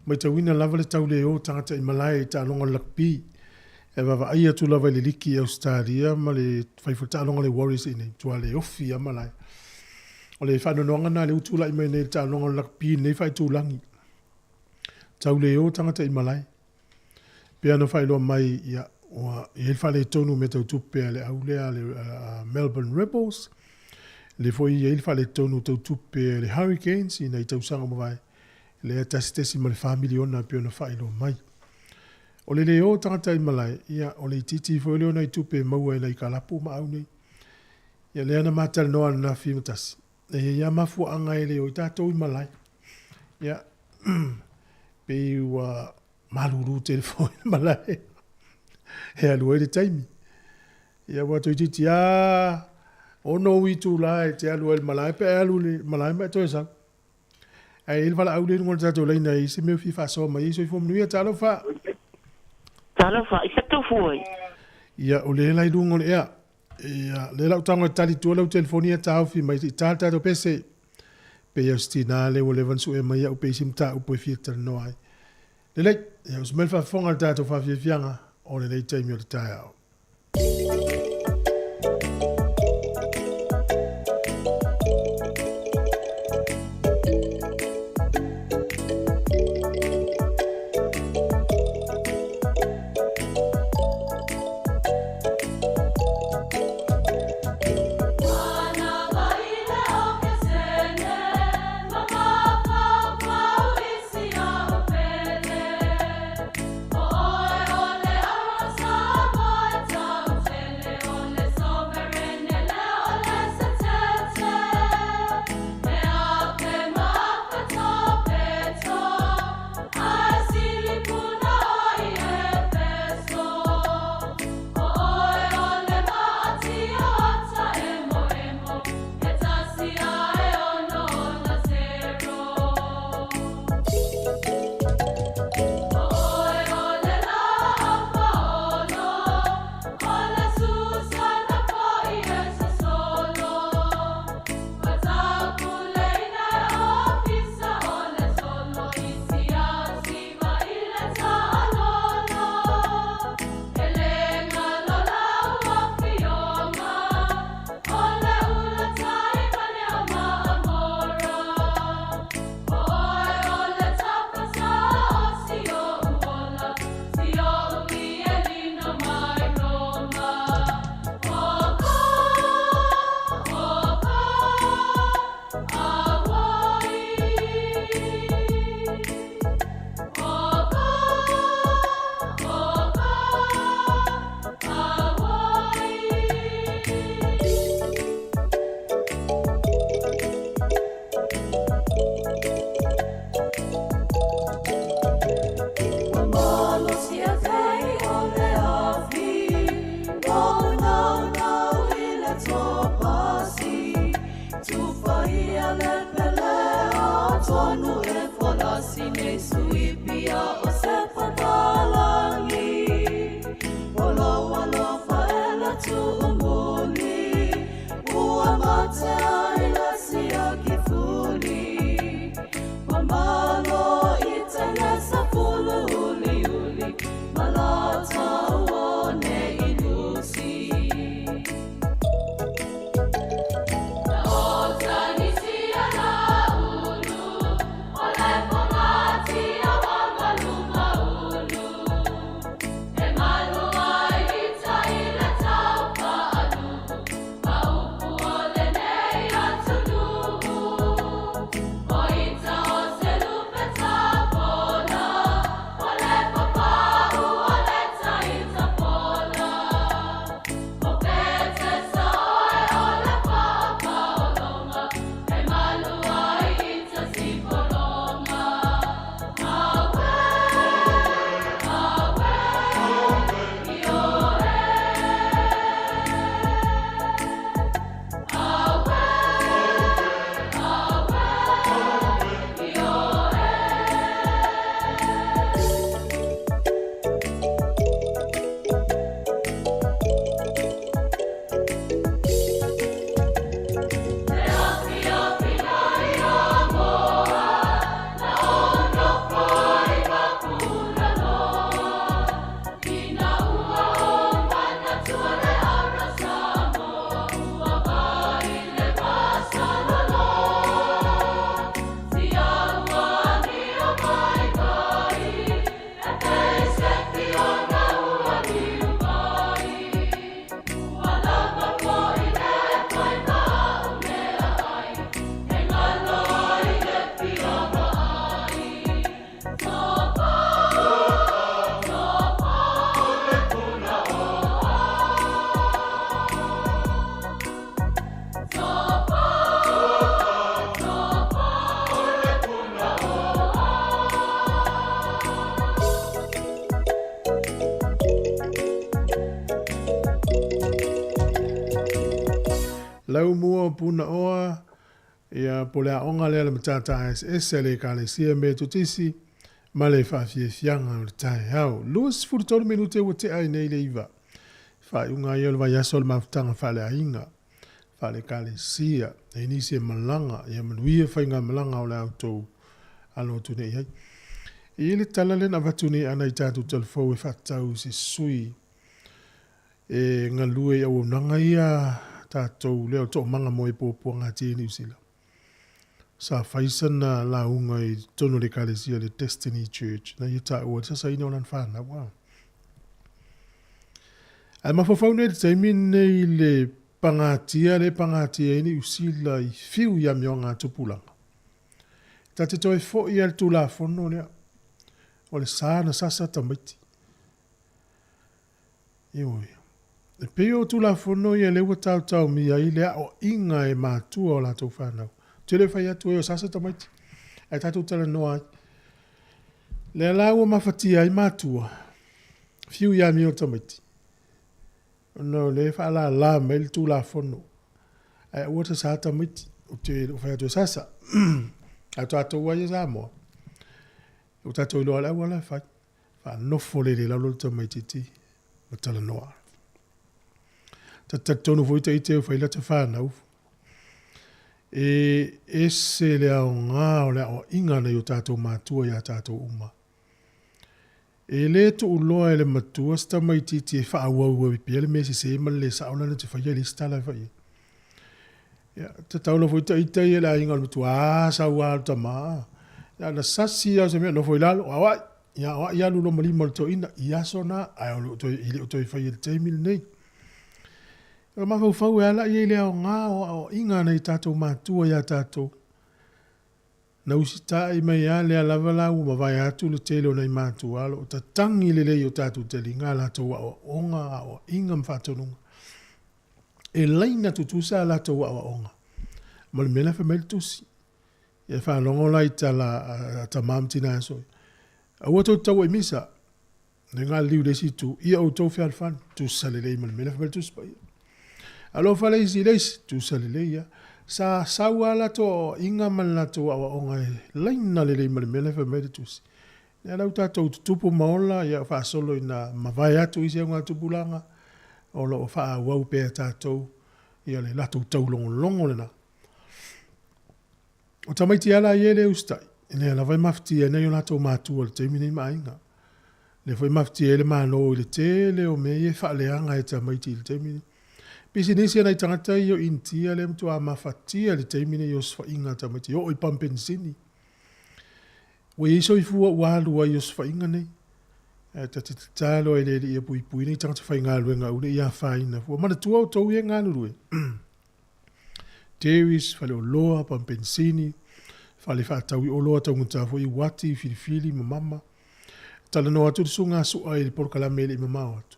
Mai ta wina lava le tau le o tangata i Malai tālonga lakpi, e wawa ai atu lava le liki i Australia, ma le whaifota alonga le Warriors i nei, tua le ofi a malai. O le whanononga na le utula i mai nei ta alonga lakpi nei whai tūlangi. Tau le o tangata i malai. Pea no whailoa mai i el whale tonu me tau tupe le aulea le Melbourne Rebels. Le foi i el whale tonu tau tupe le Hurricanes i nei tau sanga mawai. Le atastesi ma le whamiliona pea no whailoa mai. O le leo tangata i malai, ia o le titi fo leo nei tupe maua i nei kalapu ma au nei. Ia lea na matal noa na fimatasi. Ia mafu anga e leo i tātou i malai. Ia, pei ua maluru telefo i malai. He alua i le taimi. Ia watu i titi, ono i tū lai, te alua i malai, pe alu le malai mai toi sang. Ai il wala au le nungol tātou leina i se meu fi faso mai, so i fo mnuia tālo fa. Talo fa isa tu foi. Ia o le lai lungo le ea. Ia le lau tango tali tua lau telefonia tau fi mai i tāta to pese. Pe ia stina le o le vansu e mai au pe simta upo e fieta no ai. Le lei, ia usmel fa fonga le tātou fa fianga o le lei taimi o le tai au. Lau mua puna oa, ia pole a onga lea le matata SS le ka le sia me tutisi, ma le whawhie fianga o le tae hau. Luas furutonu minute wa te ai nei le iwa. Whai unga ia le vai asol mafutanga whale a inga. Whale ka le sia, e nisi e malanga, ia manuia whainga malanga o le au tau alo tune i hei. I le tala le na watune ana i tātu telefou e whatau se sui. E ngā lue au nanga ia tātou leo tō manga mo e pōpua ngā tēni usila. Sa whaisana la unga i tono le kalesia le Destiny Church. Na i tā ua tasa ina onan whāna. Wow. Ai mawhawhaune te taimi nei le pangatia ini usila i whiu ia meo ngā tupulanga. Ta te toi fo i al tū la whono lea. O le sāna sasa tamaiti. Ioi. E peo tu la fono ia lewa tau mi ai lea o inga e mātua o la tau whanau. Te le whai atu e o sasa tamaiti. E tatu tala noa ai. Lea la ua mawhatia ai mātua. Fiu ia mi o tamaiti. No le whala la meil tu la fono. E ua ta sa tamaiti. O te whai atu e sasa. A tatu wai e sa moa. O tatu ilo ala ua la whai. Wha nofo le lau tamaiti ti. O tala noa. Tonu foi te ite foi la te whanau. E se le au ngā o le au inga na yo tātou mātua ia tātou uma. E le tu uloa e le matua sta mai titi e whaauau e pia le mesi se ima le sauna na te whaia le stala whaia. Te taula foi te ite e le inga o le matua asa ua alta maa. Ia na sasi au se mea no foi lalo. Awai, ia lulo malima le to ina. Ia sona, ai o toi whaia le teimil nei. Ora ma fau ala i le o ngā o inga nei tātou mātua ia tātou. Na usita i mai a le alawa lau ma vai atu le tele o nei mātua alo. O ta tangi le lei o tātou teli ngā lātou o onga o inga mwhatonunga. E leina tutusa lātou o onga. Ma le mena whamele tusi. E whanongo lai ta mamtina asoi. A ua tau e misa. Ne ngā liu le situ. Ia o tau whialfan. Tusa le lei ma le mena whamele tusi pa ia. Alo fa leisi tu salileia sa sawa la to inga man la to awa onga leina le le mele fa meditus. Ne la uta to tupu maola ya fa solo ina mavai atu isi nga tupulanga o lo wha wau pe tātou ia le latou taulongolongo lena. O tamaiti ala i ele ustai, ene ala vai mafti e nei o latou mātua le teimi nei mainga. Le vai mafti ele mālo i le tele o me e whaaleanga e tamaiti i le teimi nei. Pisi nisi anai tangata i o intia le mtu a mafatia le teimi nei o sfa inga tamaiti, o i pampensini. Ue iso i fua ualu ai o sfa inga nei. Ta te talo e le ia pui pui nei tangata whai ngā luenga ule ia whaina. Fua mana tua o tau ia ngā nurue. Teris, whale o loa, pampensini, whale whaataui o loa tau ngutafo i wati, filifili, mamama. Tala no atu su ngā sua i porkalame le mamao atu.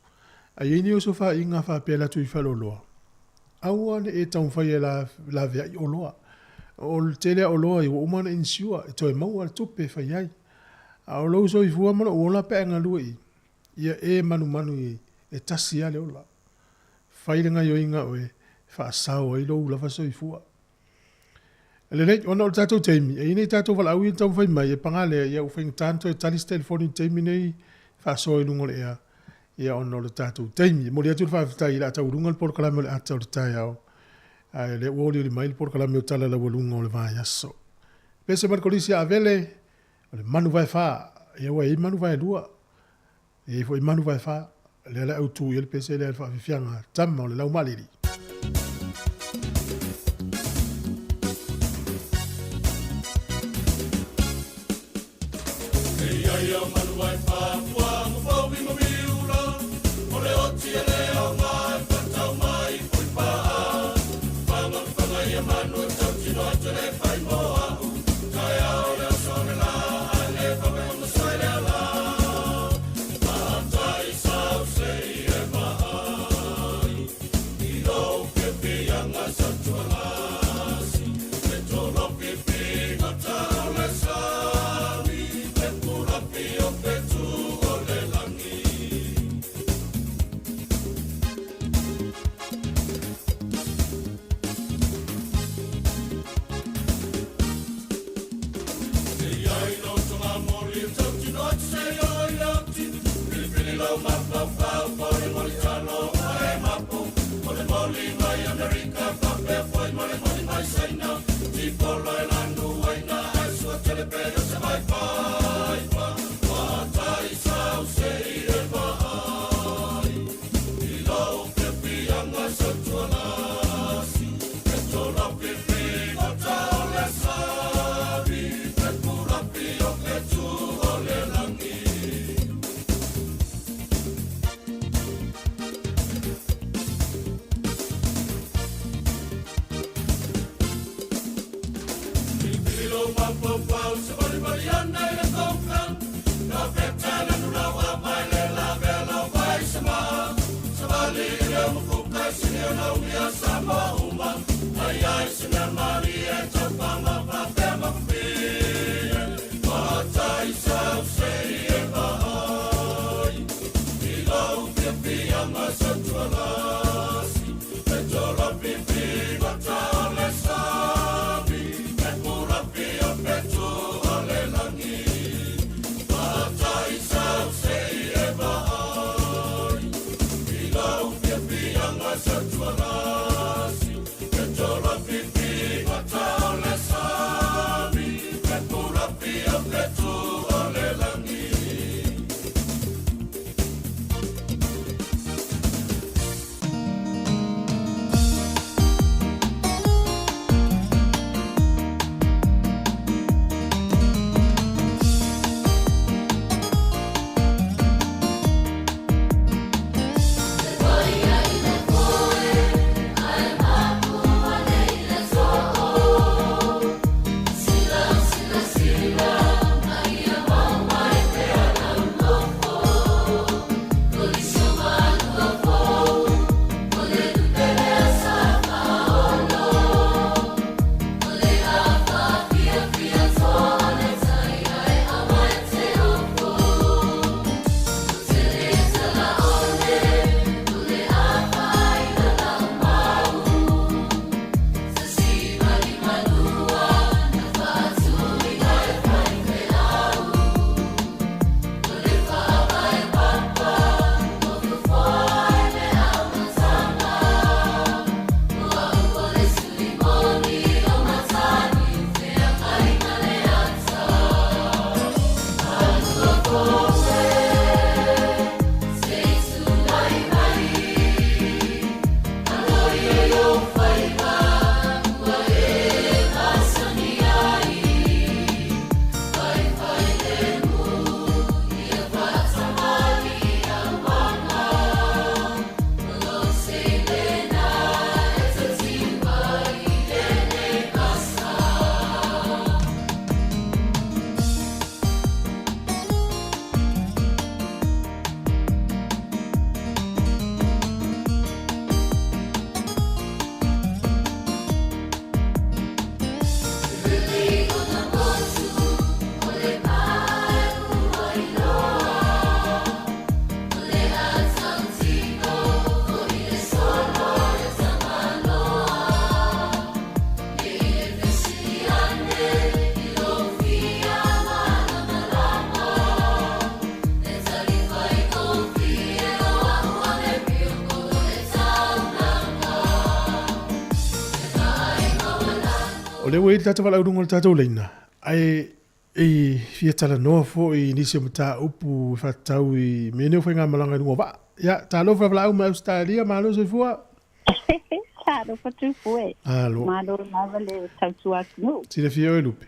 A ieni o so wha inga wha pēla tu i whale o loa. Aua ne e tau whai e la vea i o loa. O tele o loa i wa umana insua, e toi maua le tupe whai ai. A o lau so i fua mana o la pe ngā lua i. Ia e manu manu i e tasi ale o la. Whairenga i o inga o e whaasau ai lau lawa so i fua. Le rei, ona o tātou teimi, e inei tātou wala au i tau whai mai, e pangale ia u whaing tanto e talis telefoni teimi nei, whaaso i lungo le ea, ia ona o tātou teimi. Mori atu whaafitai i la tau runga le porkalame o le atau le tai au. Le uoli o le mai le porkalame o tala la walunga o le vai aso. Pese markolisi a vele, o le manu vai wha, ia wa i manu vai lua, e fo i manu vai wha, le ala au tu i le pese le alfa fianga tama o le lau maliri. le wei tata wala urunga tata uleina. Ai fia tala noa fo I nisi mata upu fatau I mene fo ngā malanga nunga wa. Ya, talo fa wala uma Australia malo se fua. Talo fa tu fue. Alo. Malo lava le tautua no. Tira fia o lupe.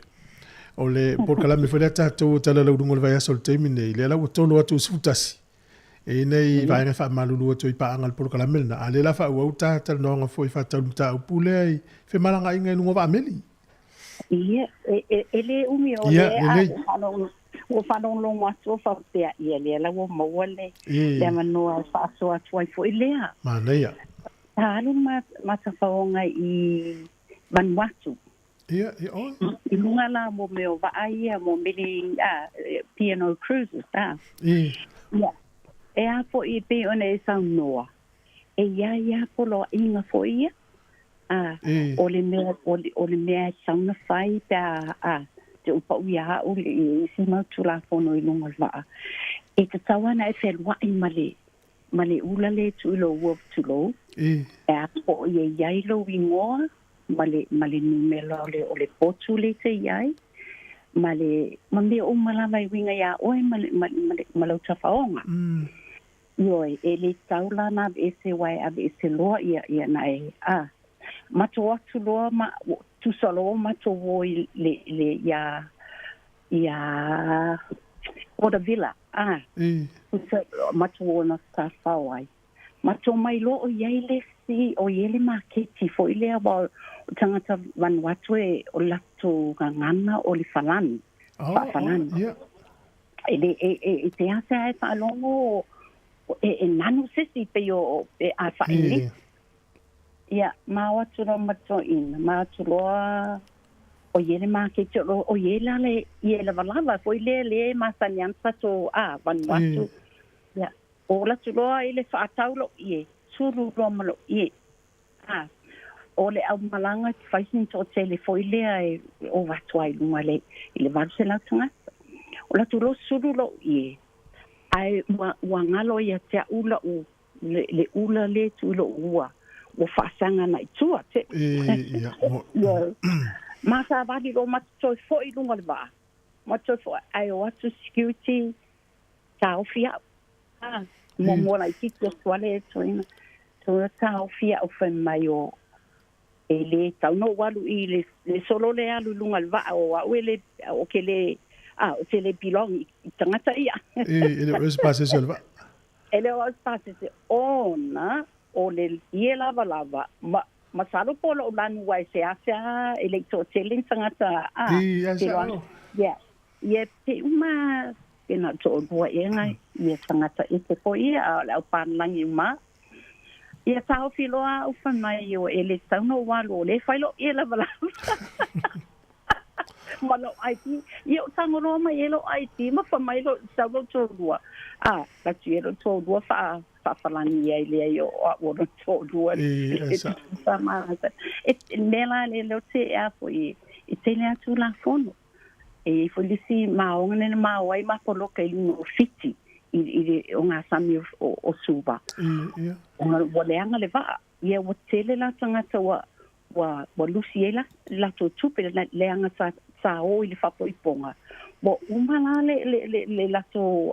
O le por kala me fo le tata tala la urunga le vai asol temine. Le la tolo atu sfutasi. E nei vai nga fa malulu atu I paanga le por kala melna. Ale la fa ua tata no nga fo I fatau mta upu le ai. Fe malanga inga nunga wa meli. Ia, ele umi o Ia, le o whanong long watu o whapea ia le la o maua le le manoa whaasoa tuai fo I lea. Maneia. Tālu matawhaonga I Vanuatu. Ia, o. I lunga la mo meo vaia mo mili P&O Cruises, ta. Ia. E a fo I pe one e sau noa. E ia polo inga fo ia. O le mea sauna whai pia te upa uia o le si mautu la fono I lunga waa. E te tawana e whelua I male ula le tu ilo uof tu lo. E a po I iai lo I ngoa. Male numelo o le potu le te iai. Male mea o malama I winga ia oe malau tawhaonga. Ioi, e le taula na e se wai a e se loa ia nai mato atu loa tu salo mato voi le ia Oda Villa mato o na stafawai mato mai lo o yele si o yele maketi fo ile aba tangata Vanuatu e o lato ngana o li falani e te asa e whalongo e nanu sisi pe o a whaili ia mawa turo mato in ma turo o yele ma ke turo o yele le yele valava foi le masanyansa to Vanuatu ia o la turo ile fa taulo ie suru romalo ie o le au malanga faisin to tele foi le o watuai lunga le ile varsela tanga o la turo suru lo ie ai wangalo ia te ula u le ula le tu lo ua o fasanga na tua te ma sa ba di lo ma so fo I lunga ba ma so fo ai o atu security tau fia mo la ki to swale to tau fia o fe mai o ele tau no walu I le solo le alu lunga ba o ele o ke le o te le bilong I tangata ia ele o espace selva ele o espace se ona o le ie lava masalo polo lanu wai se asa electro telling tangata ia te uma kena to boa enga ia tangata e te po ia au panlangi uma ia tau filoa u fanai o ele tauno walo le failo ia lava malo IT ia tangolo mai elo IT ma fa mai lo sabo to dua la tiero to dua fa falani ia le io o to dua sama e nela le lo te a foi e te le atu la fono e folisi maonga ne mawai ma polo kai no fiti I onga sami o suba o le anga le va ia o tele la tangata wa lusiela la to tupe le anga sa o I fapo I ponga bo umala le la to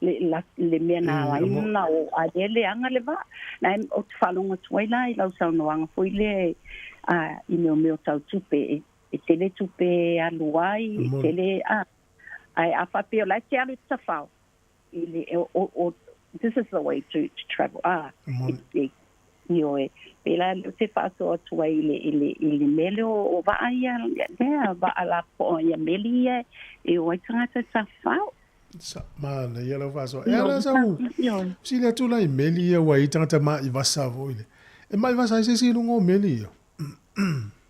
le mena la ina o adele anga le va na o falonga tuela I la sa no anga foi le I meu tau tupe e tele tupe aluai tele ai afape la te alu tafao ile o this is the way to travel io pela te faso tua ile mele o va ia va ala po ia melia e o tanga sa fa mana ia lo faso era sa si le tu la melia o ai tanga ma I vasa voile e mai vasa se si no melia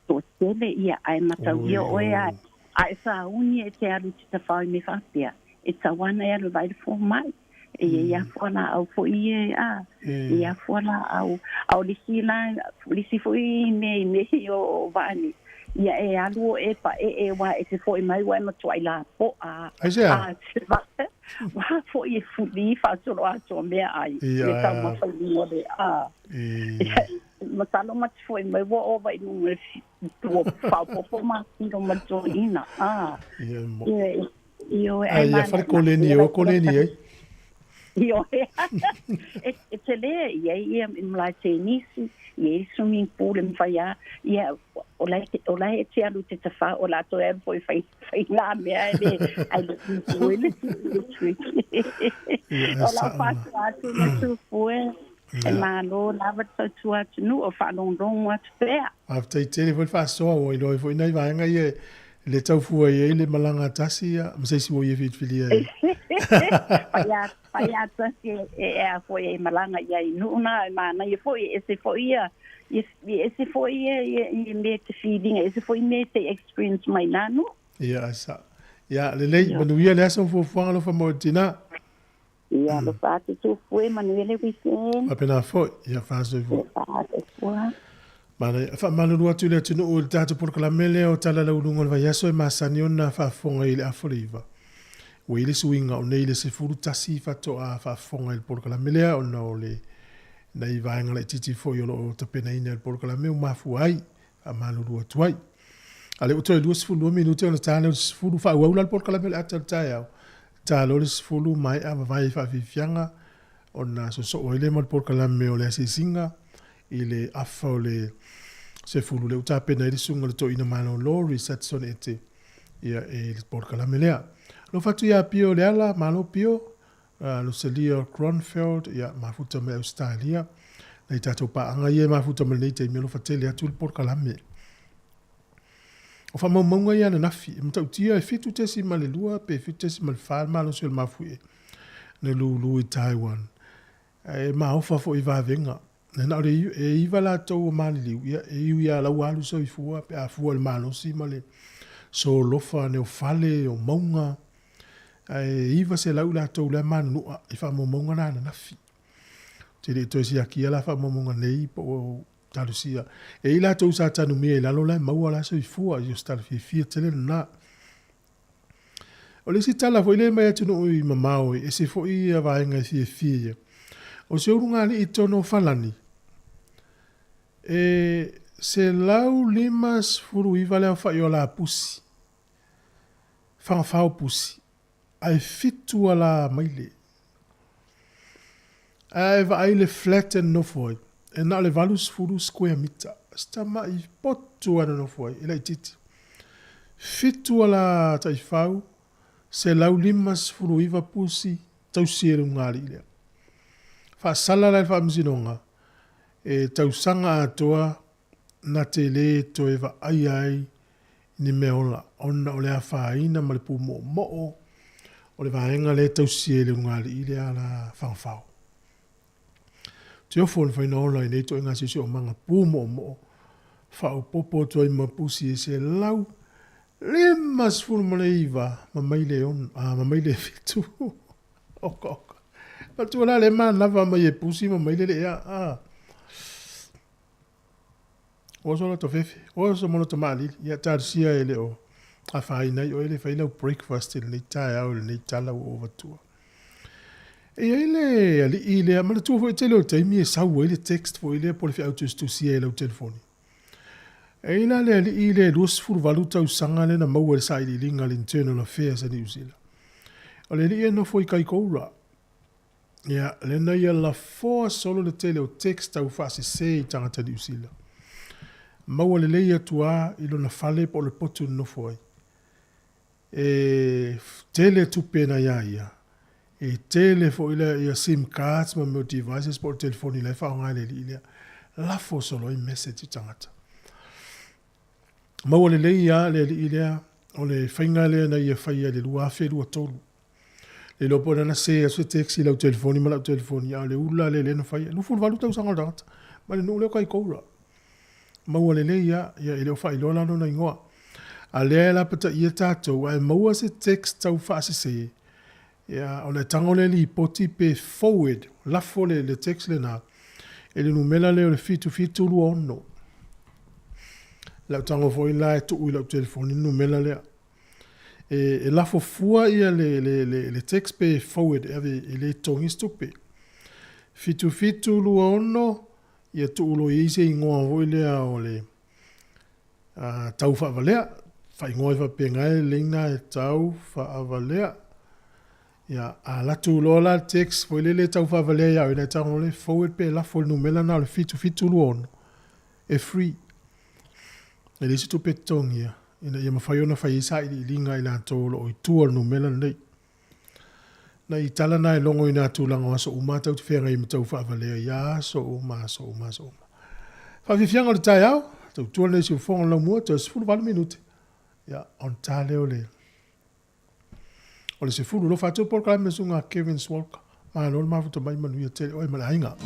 to tele ia ai mata ia o ai sa uni e te alu te fa me fa pia it's a one ia lo vai for mai ia fona au fo ia fona au lisi foi me o vani ia e alu e pa e wa e se foi mai wa ma tuai la po a wa foi e fuli fa solo a to me ai e ta ma fa ni o de a ma talo ma foi mai wa o vai no tu fa po ma no ma to ina a io ai ya fa koleni ai io e te le ia in la tenisi ia swimming pool in faia ia o lai te alu te tafa o la to e foi fai la me ai le tuile o la fa tu foi e malo lava tu nu o fa long wat pea after te foi fa so o i foi nei vai nga ie le tau fua i le malanga tasi a mse si wo ye fit filia Paya tasi e a foi e malanga ia nuna mana e foi ese foi ese foi e me te feeling ese foi me te experience mai nano ia sa ia le manuia le aso fo fanga fa motina ia lo fate tu foi manuele weekend apena foi ia fa so fo Mana fa manu tu le tunu o tatu por kala mele o tala la ulungo va yaso e masanion na fa fonga ile aforiva. O ile suinga o nei le se furu tasi fa to a fa fonga il por kala mele o no le na i vaenga le titi fo yo o te pena ina il por kala me mafu ai a manu tu ai. Ale o te luas fulu minuto o tala fulu fa wa ul por kala mele atal taia. Tala le fulu mai a vai fa fianga o na so o ile mo por kala me o le singa ile afa le se fulu le uta pena ile sunga le to ina mano lori satson ete ia e por kala melea lo fatu ia pio le ala malo pio lo selia Kronfeld ia mafuta me Australia nei tato pa anga ia mafuta me nei te me lo fatele atu por kala me o fa monga ia na nafi mtautia e fitu te si male lua pe fitu te si mal fal malo sul mafue ne lu Taiwan e ma ofa fo iva venga na re e iva la to mali liu ia la walu so i fua pe a fua le malo si male so lofa ne o fale o monga e iva se la ula to le manu i fa monga na fi te le to si aki la fa monga nei po talusia e ila to sa tanu me la lo la mau la so i fua io sta fi tele na o le si tala foi le mai tunu i mamao e se foi ia va nga fi o se urunga ni tono falani e se lau limas furu iva leo fa iola pusi. Fao pusi. Ai fitu ala maile. Ai va ai le flatten no foi. E na le valus furu square mita. Stama i potu ana no foi. Ila i titi. Fitu ala tai fau. Se lau limas furu iva pusi. Tau siere ngari ilea. Fa sala la fa mzinonga. E tausanga atoa na te le to eva ai ni meola ona o le afaina ma le pu mo o le vaenga le tausie le ngali ile ala fanfao te o fon foi no online to nga sisi o manga pu mo fa o popo to i mapusi se lau le mas fur moleiva ma maile on ma maile fitu ok ma tu la le man lava ma ye pusi ma maile le a Oso la tofefe, oso mono tomali, ia tarsia ele o a faina o ele faina breakfast ele tai au ele tala o overtua. E ele ali ile ma tu foi tele o taimi e sau ele text foi ele por fi autos tu si ele o telefone. E ina le ali ile lus fur valuta u sanga le na mau sa ile linga internal affairs a New Zealand. O le ile no foi kai koura. Ia le na ia la for solo le tele o text au fa se tanga New Zealand. Maua le leia tua ilo na fale po le potu no foi. E tele tupe na ia. E tele fo ile ia SIM cards ma meu devices po telefoni le fa ngai le ile. La fo solo i message tangata. Maua le leia le ile o le fainga le na ia faia le lua fe lua tolu. Le lopo na se a su taxi la telefoni ma la telefoni a le ula le no faia. Lu fu valuta usanga data. Ma le no le kai koura. Maua le leia, ia ele o whai lola no na ingoa. A lea la pata ia tātou, ai maua se text tau whaase se. Ia, o le tangole li poti pe forward, lafo le text le na. Ele numela le o le fitu lu ono. la tango foi la tu ila telefoni no mela le e la fo fua ia le text pe forward ave le tongi stupe fitu lu ono ia tu lo ise ingoa voi le o le tau fa valea fa ingoa fa pengai lina e tau fa valea ia ala tu lo la text foi le tau fa valea ia ina tango le forward pe la fo no mela na le fitu lu ono e free e le situ petongia ina ia mawhaiona whai isa i linga i la tōlo o i tua no mela nei. Na i tala na e longo i nā tūlanga wa so umatau te whenga i matau whaafalea ia so uma. Whawhiwhianga le tai au, tau tua nei si ufonga lau mua, tau se fulu wala minute. Ia, on tā leo le. O le se fulu lo whātou por kalai mesunga Kevin Swalka. Maa lolo mafuta mai manuia tele, oi mala hinga.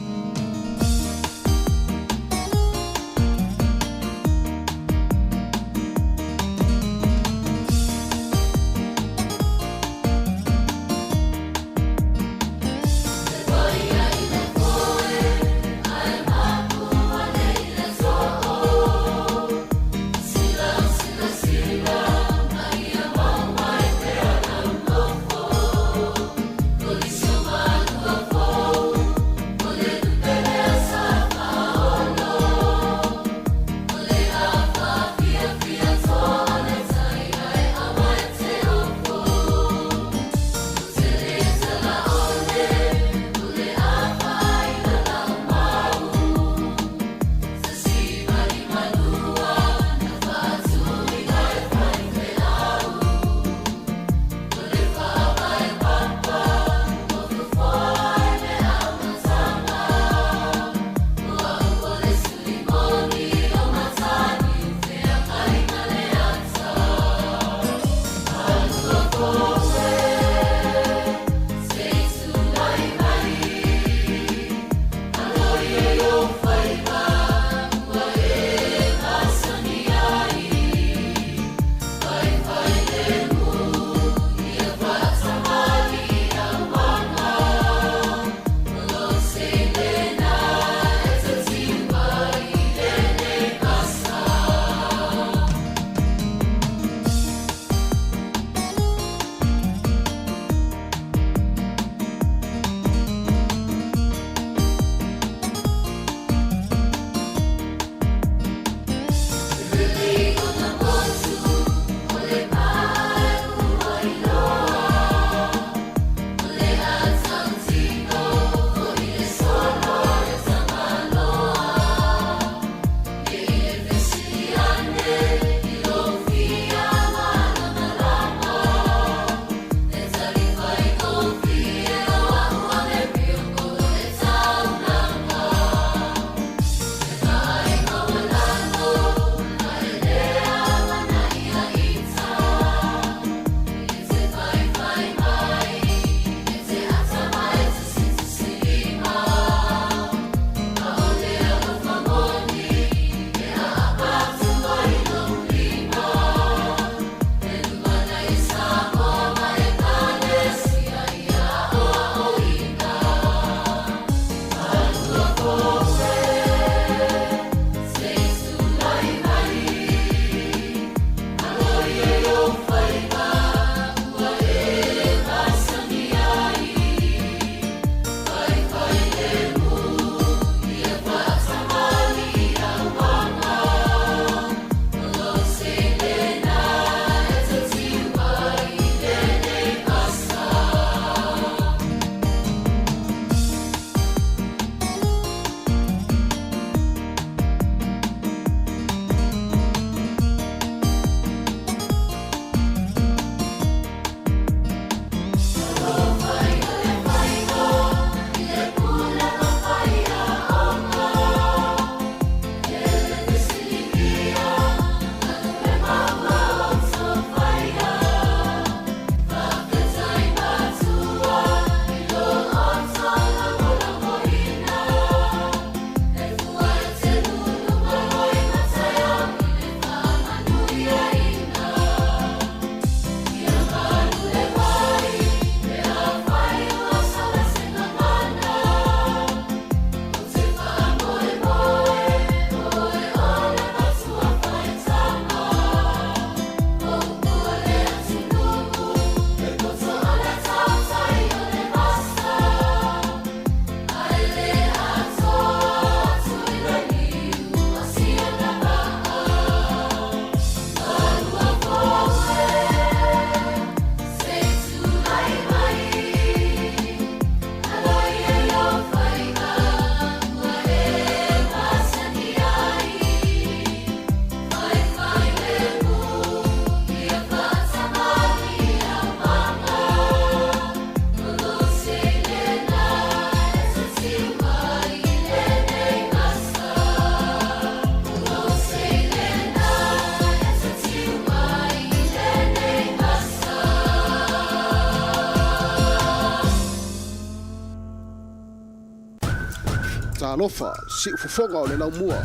alofa, si ufufonga o le lau mua.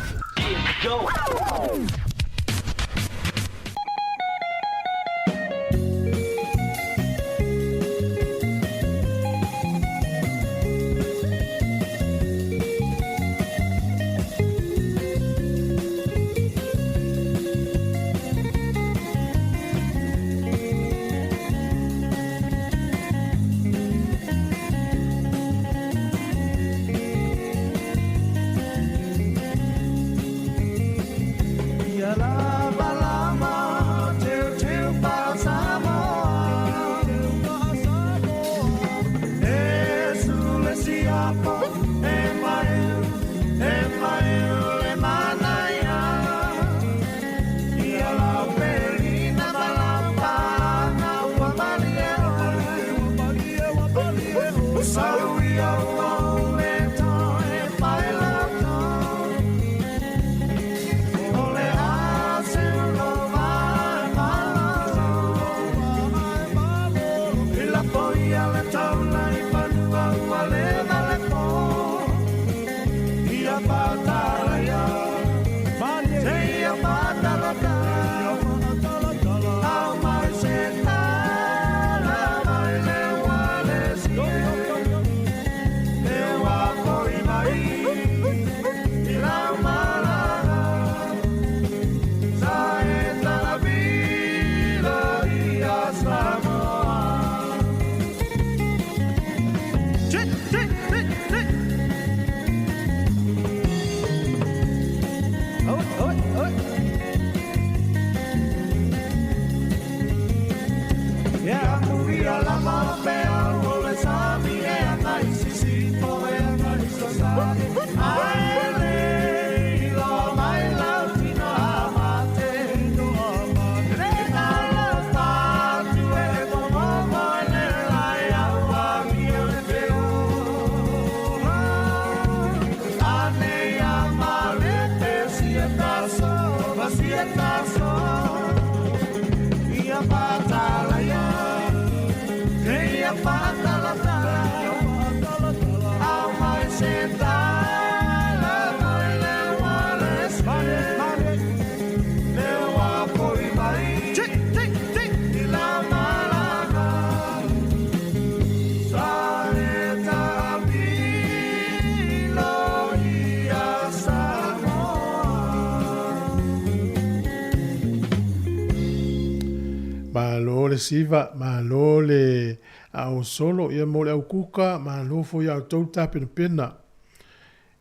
le siva ma lo le au solo ia mo le au kuka ma lo fo ia tau tapena pena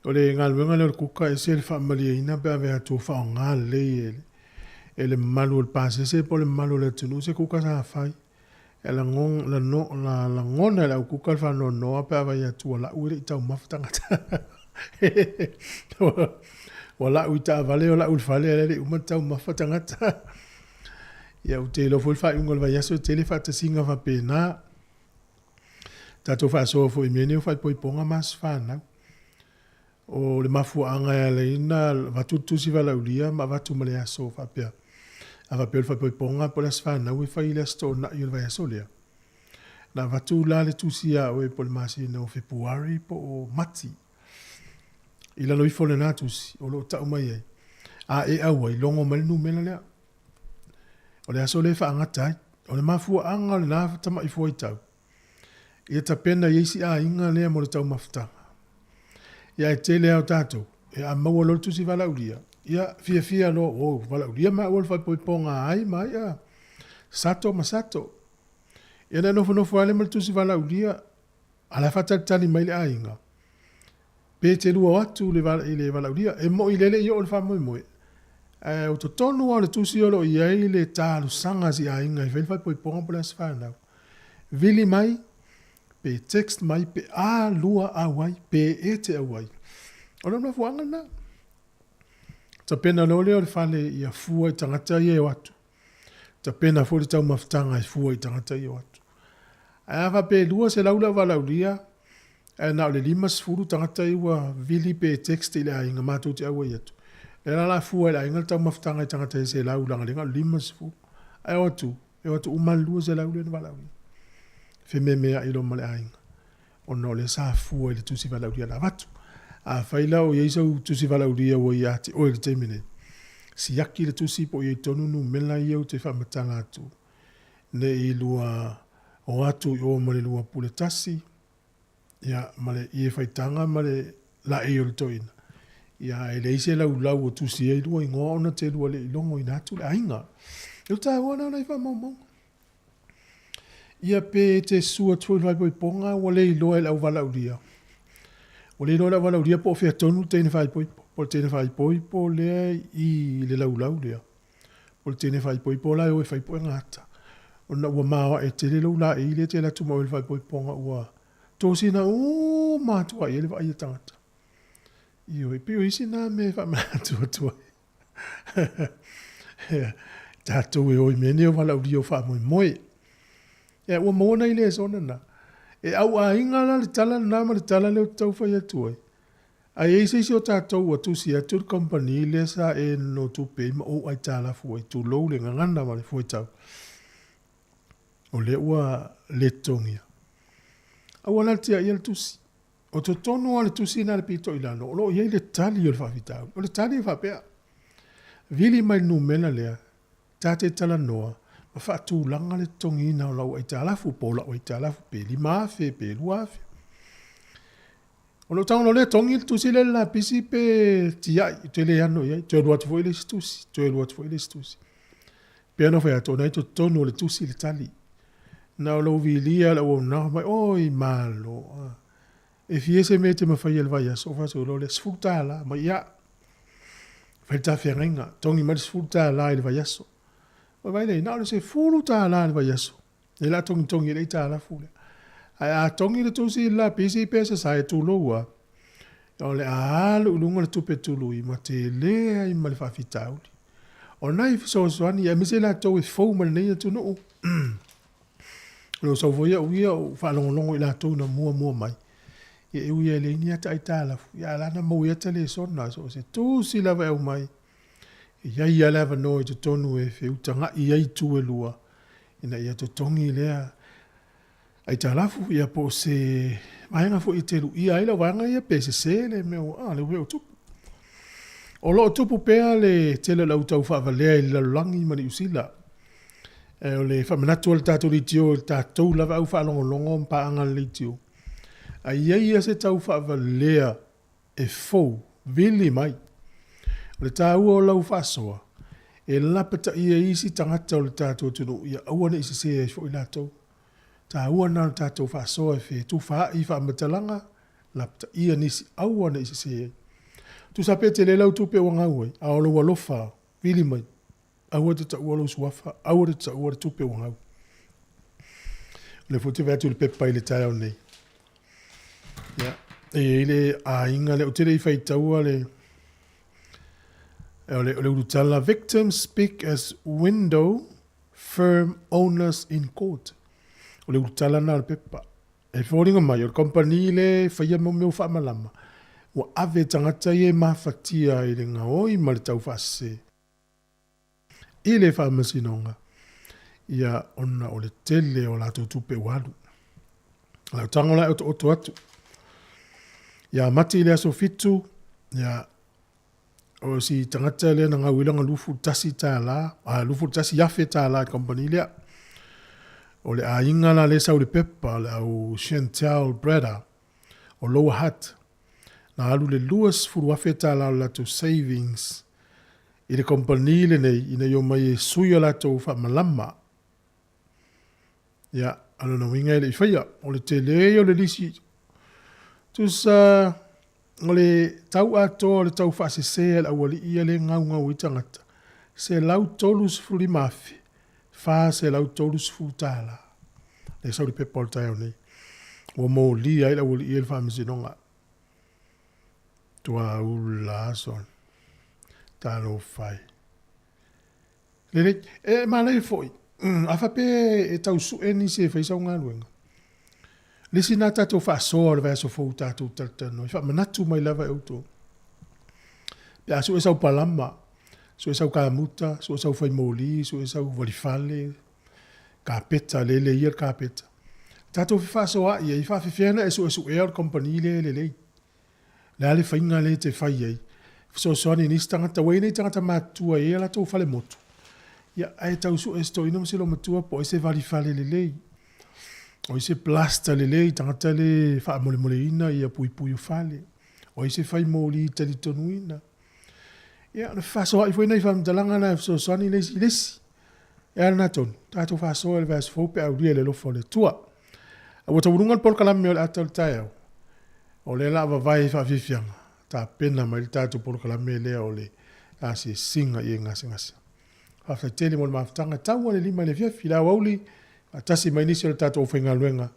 o le ngaluenga le kuka e se le family ina pe ave atu fa ngal le ele malu le pase se po le malu le tunu se kuka sa fai ela ngong la no la ngona le kuka fa no no pe ave atu la uri tau maftanga wala uita vale wala ulfale le umata mafatanga ia o te lo foi fa ungol vai aso tele fa te singa va pena tato fa so foi mene fa poi ponga mas fa na o le mafu anga le ina va tutu si va la ulia ma va tu male aso fa pe ava pe fa poi ponga po las fa na we fa ile sto na il vai aso le na va tu la le tu sia o po le masi no fe puari po mati ila lo ifo le natus o lo ta mai a e a wai longo mal nu mena le o le aso le fa angatai o le mafu anga le na tama i foi tau ia tapena isi a inga le mo le tau mafta ia e tele au tato ia mau lo tu si vala ulia ia fia lo o vala ulia ma o fa poi ponga ai mai ia sato masato ia na no fo ale mo tu si vala ulia ala fata tali mai le a inga pe te lua atu le vala ulia e mo i lele i o le fa moi o to tonu o le tusi o lo iai le talu sanga si a inga i velfa poi ponga po las whanau. Vili mai, pe text mai, pe a lua a wai, pe e te a wai. O le mna fuanga na. Ta pena lo le o le whale i a fua i tangata i e watu. Ta pena fo le tau maftanga i fua i tangata i e watu. A fa pe lua se laula walaulia, e na o le limas furu tangata i wa vili pe text i le a inga matu te a wai atu. Era la fua la ingal tau maftanga i tangata i se laula nga lenga limas fu. E watu umalua se laula ni walauli. Fe me mea ilo male a inga. O no le sa fua i le tusi walaulia la watu. A whaila o iei sau tusi wala uria o i ati o le teimine. Si aki le tusi po iei tonu nu mela i au te whamatanga atu. Ne i lua o atu i o male lua pule tasi. Ia male i e whaitanga male la e o le toina. Ia e le ise lau lau o tusi e lua i ngoa ona te lua le ilongo i natu le ainga. Iu tae wana na i wha mau. Ia pe te sua tui vai poi ponga o le iloa e lau wala uria. O le iloa lau wala uria po o fea tonu tene whai poi. Po tene whai poi po lea i le lau lau lea. Po tene whai poi po lai o e whai poi ngata. O na ua mawa e te le lau la e le te la tu mau e whai poi ponga ua. Tōsina o mātua i ele wa ia tangata. Io e pio isi nā me wha mātua tua. Tātou e oi mene o wala uri o wha moi moi. Ia ua mōna i le sona na. E au a inga la le tala nā ma le tala leo tau whai atua. A e isi o tātou a tusi atu le company le sa e no tupe ima o ai tāla fuai. Tu lou le ngangana ma le fuai tau. O le ua le tongia. Awana tia ia le tusi. O to tonu ale tusi na le pito ilano. O lo iei le tali o le whawhitau. O le tali o whapea. Vili mai numena lea. Tate tala noa. Ma whaatu langa le tongi na o lau ai tālafu pola o ai tālafu pe li maafe pe luafe. O lo tango le tongi le tusi le la pisi pe tiai. Te le ano iei. Te luat foi le tusi. Te luat foi le tusi. Pe ano whai ato na ito tonu le tusi le tali. Na o lau vilia la o na mai oi malo. E fiese me te mawhai el vai aso faso lo le sfuta la mai ia. Fai ta whenga. Tongi mai sfuta la il vai aso. O vai nei na le se fulu ta la il vai aso. E la tongi le ta la fule. Ai a tongi le tusi la pisi pesa sa e tu loa. O le a lu lunga le tupe tulu i ma te le ai ma le whawhitauli. O nai fiso soani e mise la tau e fau ma le nei tu no. Lo so voia uia o whalongolongo i la tau na mua mai. E uia le ini ata i tālafu. Ia lana mau ia tale sona so se tūsi lava au mai. E iai ia lava no i te tonu e whiutanga i ai tu e lua. Ina ia to tongi lea. Ai tālafu ia po se maenga fu i te lu. Ia ila wanga ia pe se se le meo. Le weo tupu. O lo tupu pea le tele lau tau whavalea i lalangi mani usila. O le whamanatu o le tātou litio, le tātou lava au whaalongolongo mpa anga litio. A ia se tau whaavalea e fau, vili mai. O le tāua o lau whaasoa, e lapata ia isi tangata o le tātou tunu, ia awane isi se e fo i lātou. Tāua nā le tātou whaasoa e whi, tu wha i whaamatalanga, lapata ia nisi awane isi se e. Tu sapete le lau tupe wangau ai, a olo walofa, vili mai. Aua te ta ua lo suafa, aua te ta ua le tupe wangau. Le futi vetu le pepa i le tai au nei. Ia, e le a inga le o tere i whai taua le le urutala victims speak as window firm owners in court. O le urutala na le pepa. E whoringa mai, o le company le whaia meu whaamalama. Wa ave tangata i e mawhatia i le ngaoi ma le tau whaase. I le whaamasinonga. Ia ona o le tele o la tupe walu. La tangola o to atu. Ia mati le aso fitu. Ia o si tangata le na ngawilanga lufu tasi ta la. Lufu tasi yafe ta la company lea. O le a inga la le sau le pepa le au Chantal Breda. O Lower Hutt. Na alu le luas furu wafe ta la la to savings. I le company le nei, ina yo mai e suia la tau wha malama. Ia, alo na winga ele i whaia, o le te leo le lisi. Tusa, o le tau ato, o le tau wha se se ala wali ia le ngau i tangata. Se lau tolus furi mafi, wha se lau tolus fu tala. Le sauri pepa o le tai au nei. Wa mo li ai la wali ia le wha misinonga. Tua ula son. Talo fai. Lele, malai foi. Afa pe e tau su eni se fai sa unga luenga. Lesi na tato fa soa le vaso fo tato tatano. Fa manatu mai lava auto. Pea su e sau palama. Su e sau kalamuta. Su e sau fai moli. Su e sau valifale. Kapeta, lele ia kapeta. Tato fa soa ia. I fa fifiana e su e su air company lele. Le ale whainga le te whai ei. Soani nisi tangata wei tangata mātua e ala tau whale motu. Ia ai tau su esto ino msilo matua po ese vari whale le lei. O ese plasta le lei tangata le wha mole mole ina ia pui pui o whale. O ese whai mōli tali tonu ina. Ia na whaso hai whenei whamdalanga na soani lesi. Ia na tonu. Tātou whaso ele vās fōpe au ria le lofo le tua. A wata urungan pol kalame o le atal tai au. O le lava vai whawhiwhianga. Ta pena mai tātou pol kalame lea o le asi singa i ngasi. Hawhai tele mo le maftanga tau le lima le fiafi la wauli. Atasi mai nisi o le tātou whainga luenga.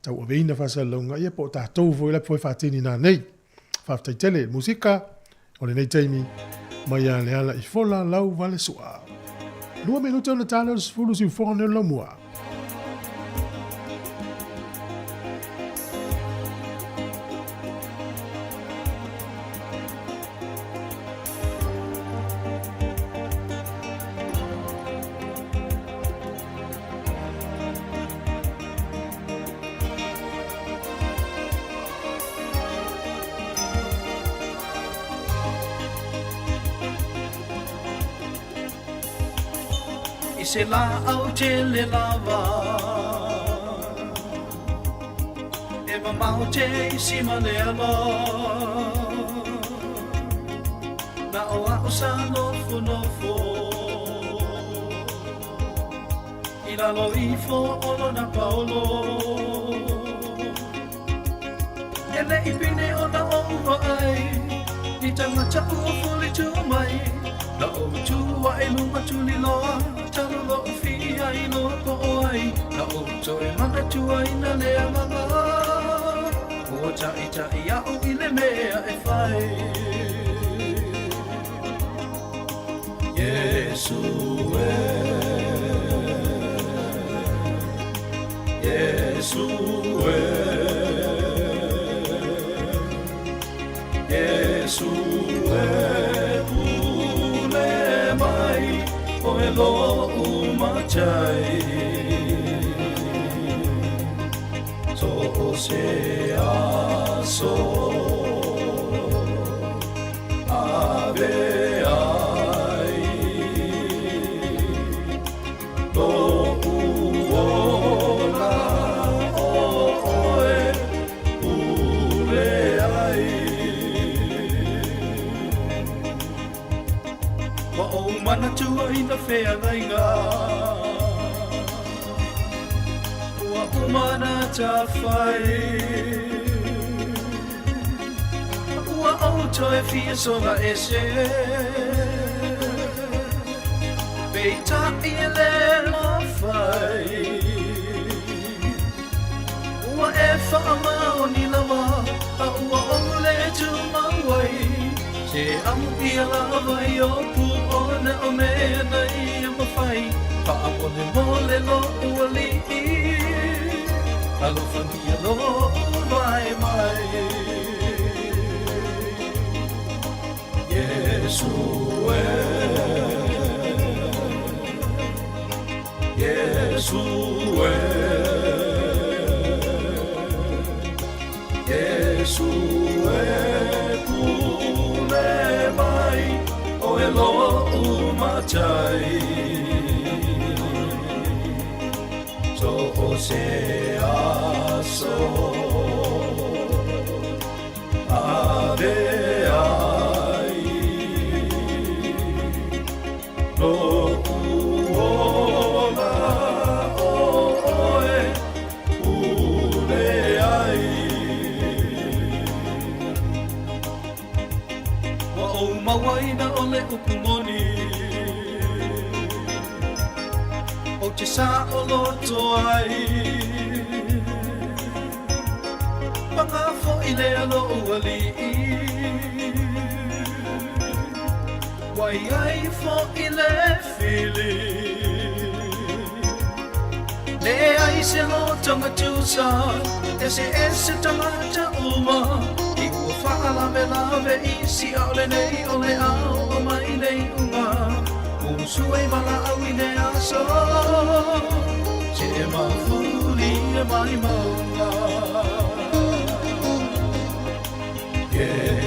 Tau aveina whasa launga. Ia po tātou voi la poi whatini nā nei. Hawhai tele musika. O le nei taimi. Mai a le ala i fola lau vale sua. Lua minuto na tala o sifuru si ufonga neo la mua. Se la au te le lava E mamau te isi mane ala Na o a sa nofo nofo I la lo I fo olo na paolo E le I pine o na ova ai Ni tangata ua fuli tu mai Na o tua e luma tuli loa Talo lo fia i no po ai Na o toe mana tua i na lea manga Ua ta i a o i le mea e whai Yesu e Yesu e Yesu e O e loa o matai So o se aso Ave ai Do uola o oe Ule ai Wa o mana tua i na whea naiga Ua umana ta whai Ua auto e fia soga ese Beita i le la whai Ua e whaamao ni lawa A ua ole tu mawai Se amu i lava i o pu ona o mea nei a mawhai Paapone mole lo ua li Alo whangia lo vai mai Yesu e Yesu e Yesu e Pule mai o e loa o matai So o se aso Ave ai No uola o oe Ule ai Wa o mawaina o le upumoni O te sa o loto ai Panga fo i le alo uali Wai ai fo i le fili Le ai se lo tanga tusa E se tangata uma I ua whaala me lawe I si au le nei o le au o mai nei unga Sue mala au i ne aso Se e mawhuli e mai maunga Yeah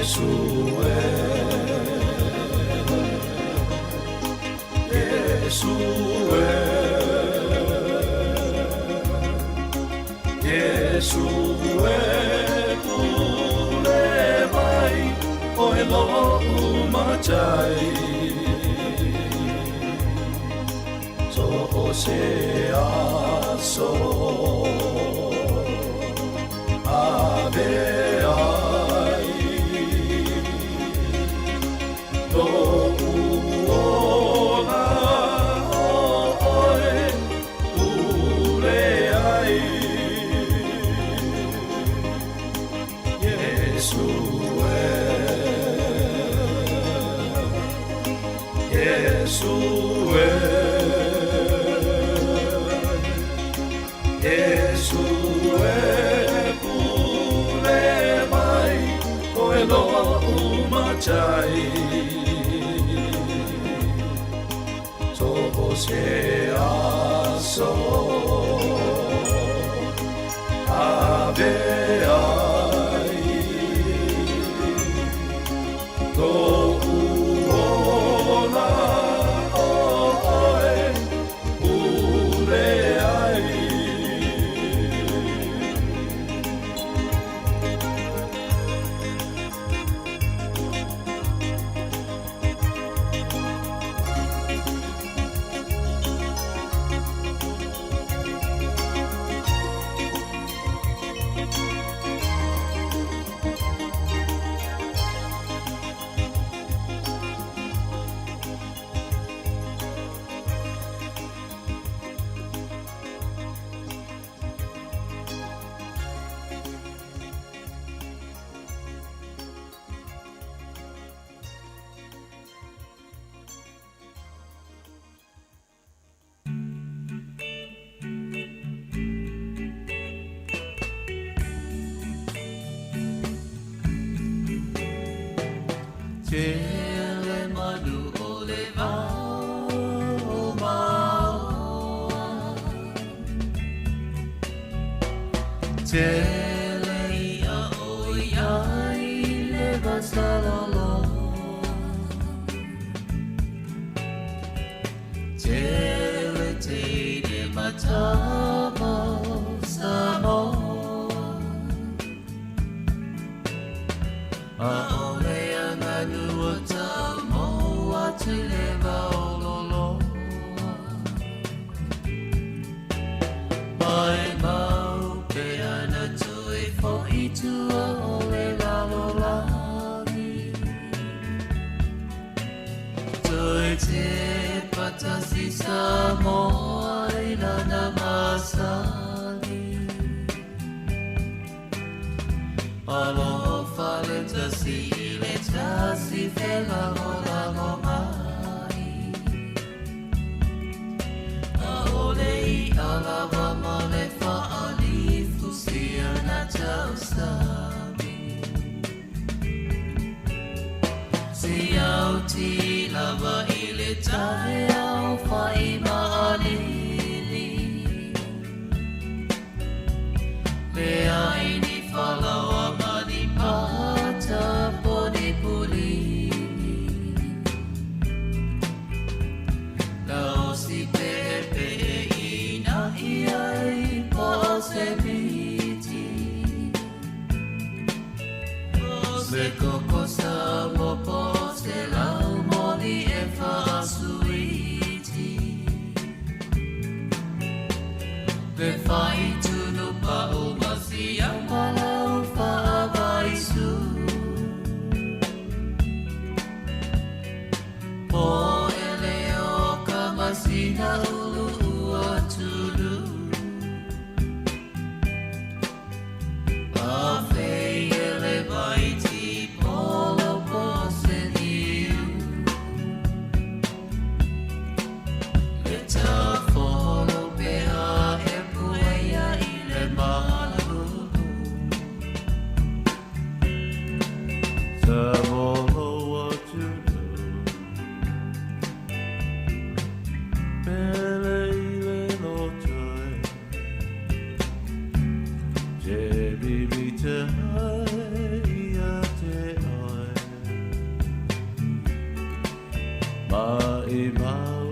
Mai mau,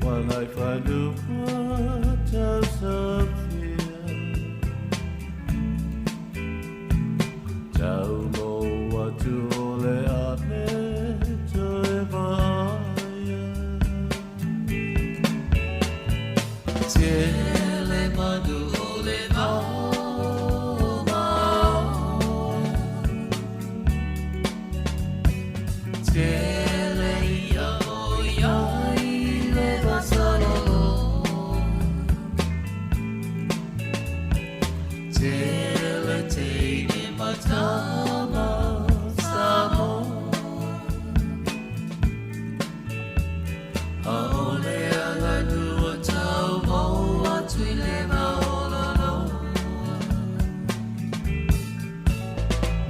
when I find the waters of fear. Tau mo watu ole ane toe vaya. Tiele madu ole mau. Tiele ia o iai le vasalolo. Tiele teine matama samo. Aole ala dua tau mo atu i le maololo.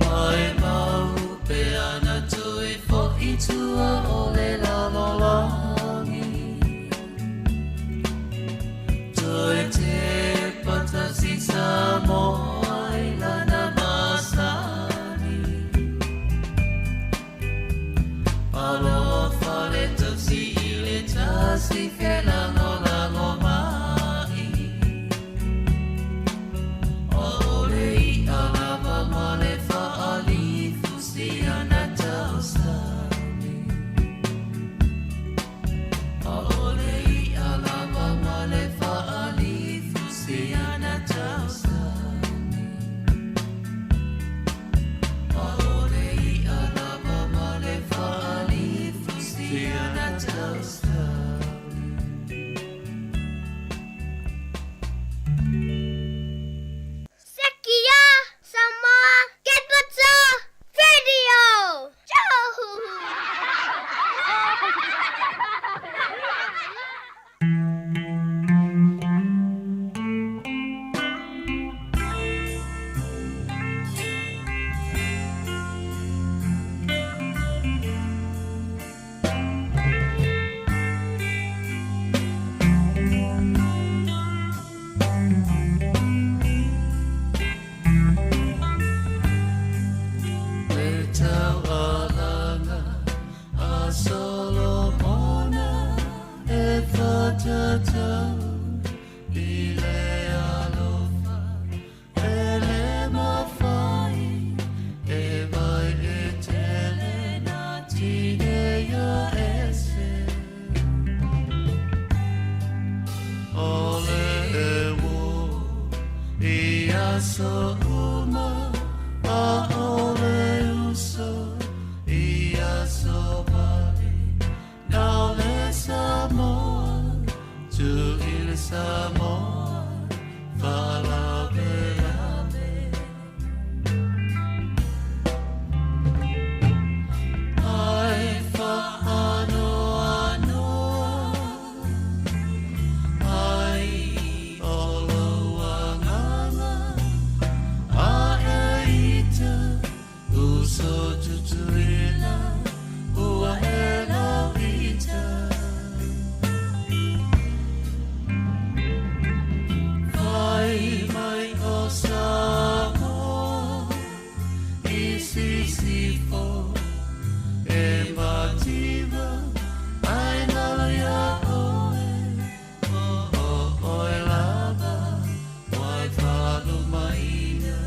Mai mau pe ana tui fo i tua o le lalolongi. Tui te patasi sa mo ai lana masani. Aloha fale tasi i le tasi ke lango mai. O ole i alava ma le fa'ali fusi ana tausani. O ole i alava ma le fa'ali fusi ana tausani. O ole i alava ma le fa'ali fusi ana tausani. Sekia Samoa Ketwatsa Radio. Ciao. Le tau alanga a Solomona e whatatau i le alofa e le mawhai e vai e tele na tine ia ese. Ole e wo i aso uma a ole uso i aso vale. Now le Samoa tu il Samoa fala veave. Ai fa ano ai olo anganga a eita uso tutuila ua ela vita. Vai mai o Samoa i sisifo e mativa ai nalea oe oe lava wai whalu maina.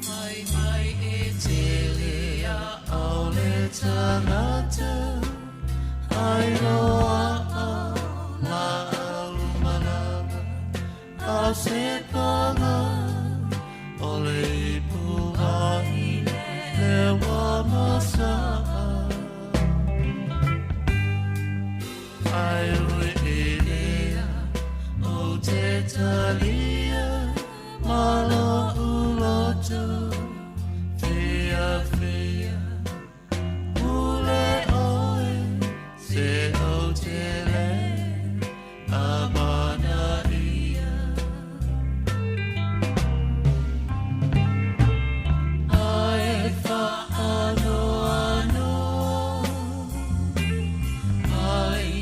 Mai mai e telea au le tangata ai loa a la alumalama au se panga o le ipuai le wamasaa. Ai ui ilea o te talia malo uloto fia fia ule oe se o te le amana ia. Ai fa ano ai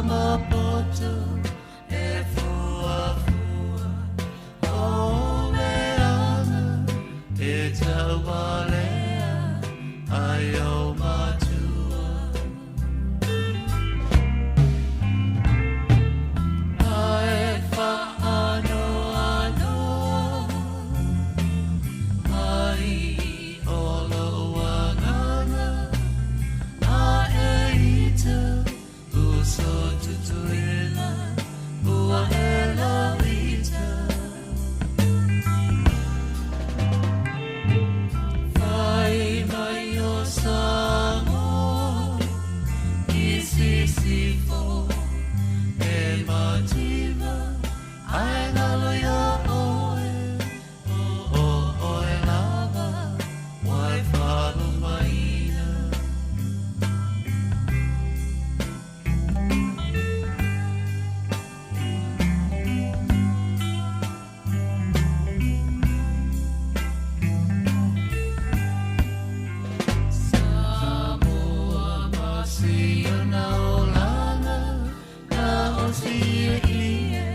mapoto e fuafua o meana e taualea ai o matua ai whaano ano ai o loanganga a e ita uso tutuila ua e la ita vai mai o sango i sisifo e mativa ai ngalo ya oe o oe lava wai whalo maina Samoa masia na olana na osia ie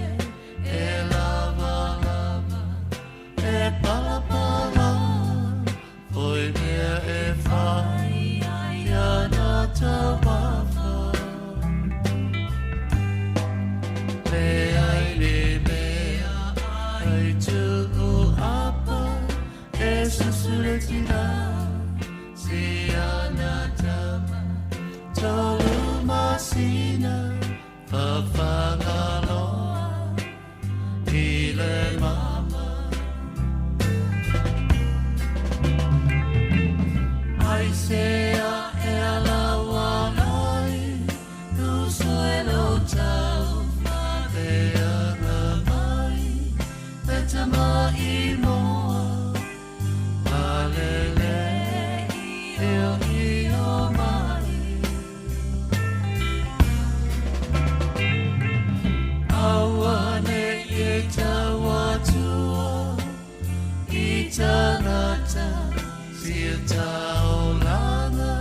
e lava lava e pala pala foi mea e whai ia na tawafa le ai le mea ai tu o apa e susule tina si anatama tolu masina whawhangaloa i le mama ai sea e alawa ai nusu e lo tau whawea ramai te tama i moa walele eo i o mai awane e tawatua i tanata sia taolanga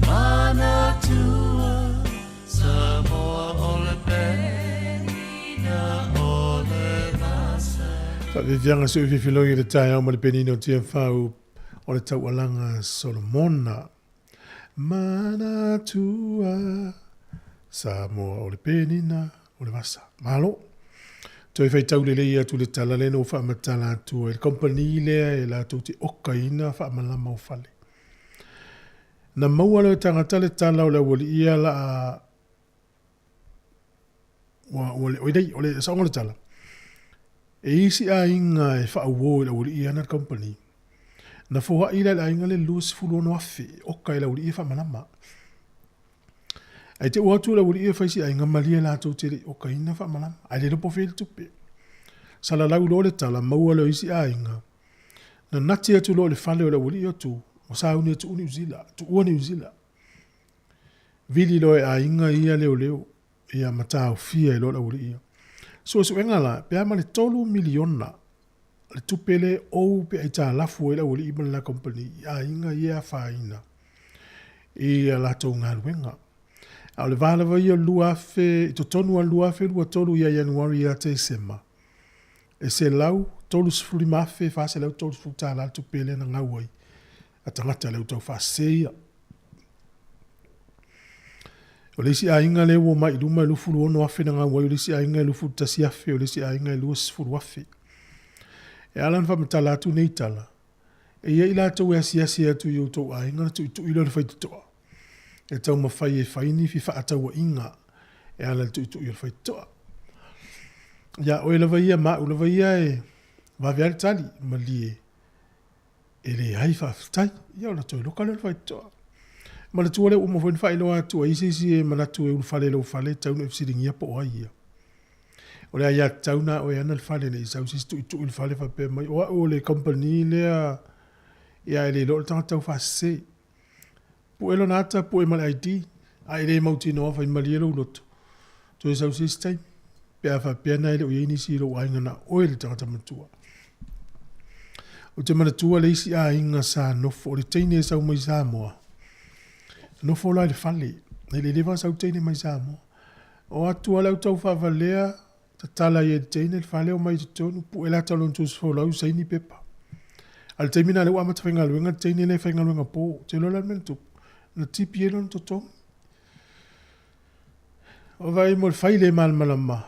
mana tua Samoa ole penina ole masa Whavivianga su whiwhilongi le tai au ma le penino tia whau o le taualanga Solomona. Mana tua Samoa o le penina o le masa. Malo. Toi whai tau le leia tu le tala le no whaamatala tua e le company lea e la tau te okaina whaamalama o whale. Na maua le tangata le tala o le wali ia la o le saonga le tala. E isi a inga e whaauo i la wali ia na company. Na fua ila la inga le luas fulu no afe oka i la wali ia whaamalama. Ai te uatu la wali ia whaisi a inga malia la tau te okaina whaamalama. Ai le lopo whele tupe. Sala lau lo le tala maua le isi a inga. Na nati atu lo le whale o la wali ia tu. O sauni atu uni uzila. Tu ua ni uzila. Vili lo e a inga ia leo leo. Ia matao fia i lo la wali ia. So su enga la, pe ama le tolu miliona. Le tupele ou pe aita lafu e la wali ima la company. A inga ia whaina. Ia la tau ngā luenga. Au le vala vai ia luafe, i to tonu a luafe, lua tolu ia Januari ia te sema. E se lau, tolu sifuri mafe, fase lau tolu sifuri tā la tupele na ngauai. A tangata lau tau faseia. O le si a inga le wo mai luma lufu luono afe na ngauai, o le si a inga lufu tasi afe, o le si a inga lua sifuru afe. E alan fa matala atu nei tala. E ia ila tau e asi atu i o tau a inga, tu ilo le faitoa. E tau mawhai e whaini fi whaatau inga. E ala tu i le faitoa. Ya o e lawa ia ma, o lawa ia e waweare tali, ma lie. E le hai whaafitai, ia o la tau loka le faitoa. Ma le tuale uma fwene whaeloa atu a isi e manatu e ulfale lo fale tau na fsiringi a po o ia. O le aia tau na o e ana le fale ne isau sisi tu i tu il fale whape mai. O le company lea ia e le lo le tanga tau whaase. Po elo nata, po e male ID. A e le mauti noa whai mali elo uloto. Tu e sau sisi tai. Pea whapea na ele o iei nisi ilo ainga na o e le tanga tamatua. O te manatua le isi a inga sa nofo. O le teine e sau mai sa moa. Nofo la le fale. E le lewa sau teine mai sa moa. O atu ala utau whawalea, ta tala i e teine, le whaleo mai te tonu, pu e la talon tu sfolau, saini pepa. Al te mina le wama ta whaingaluenga, teine le whaingaluenga po, te lola men tu, na tipi e lon to tong. O vai mo le whaile malama.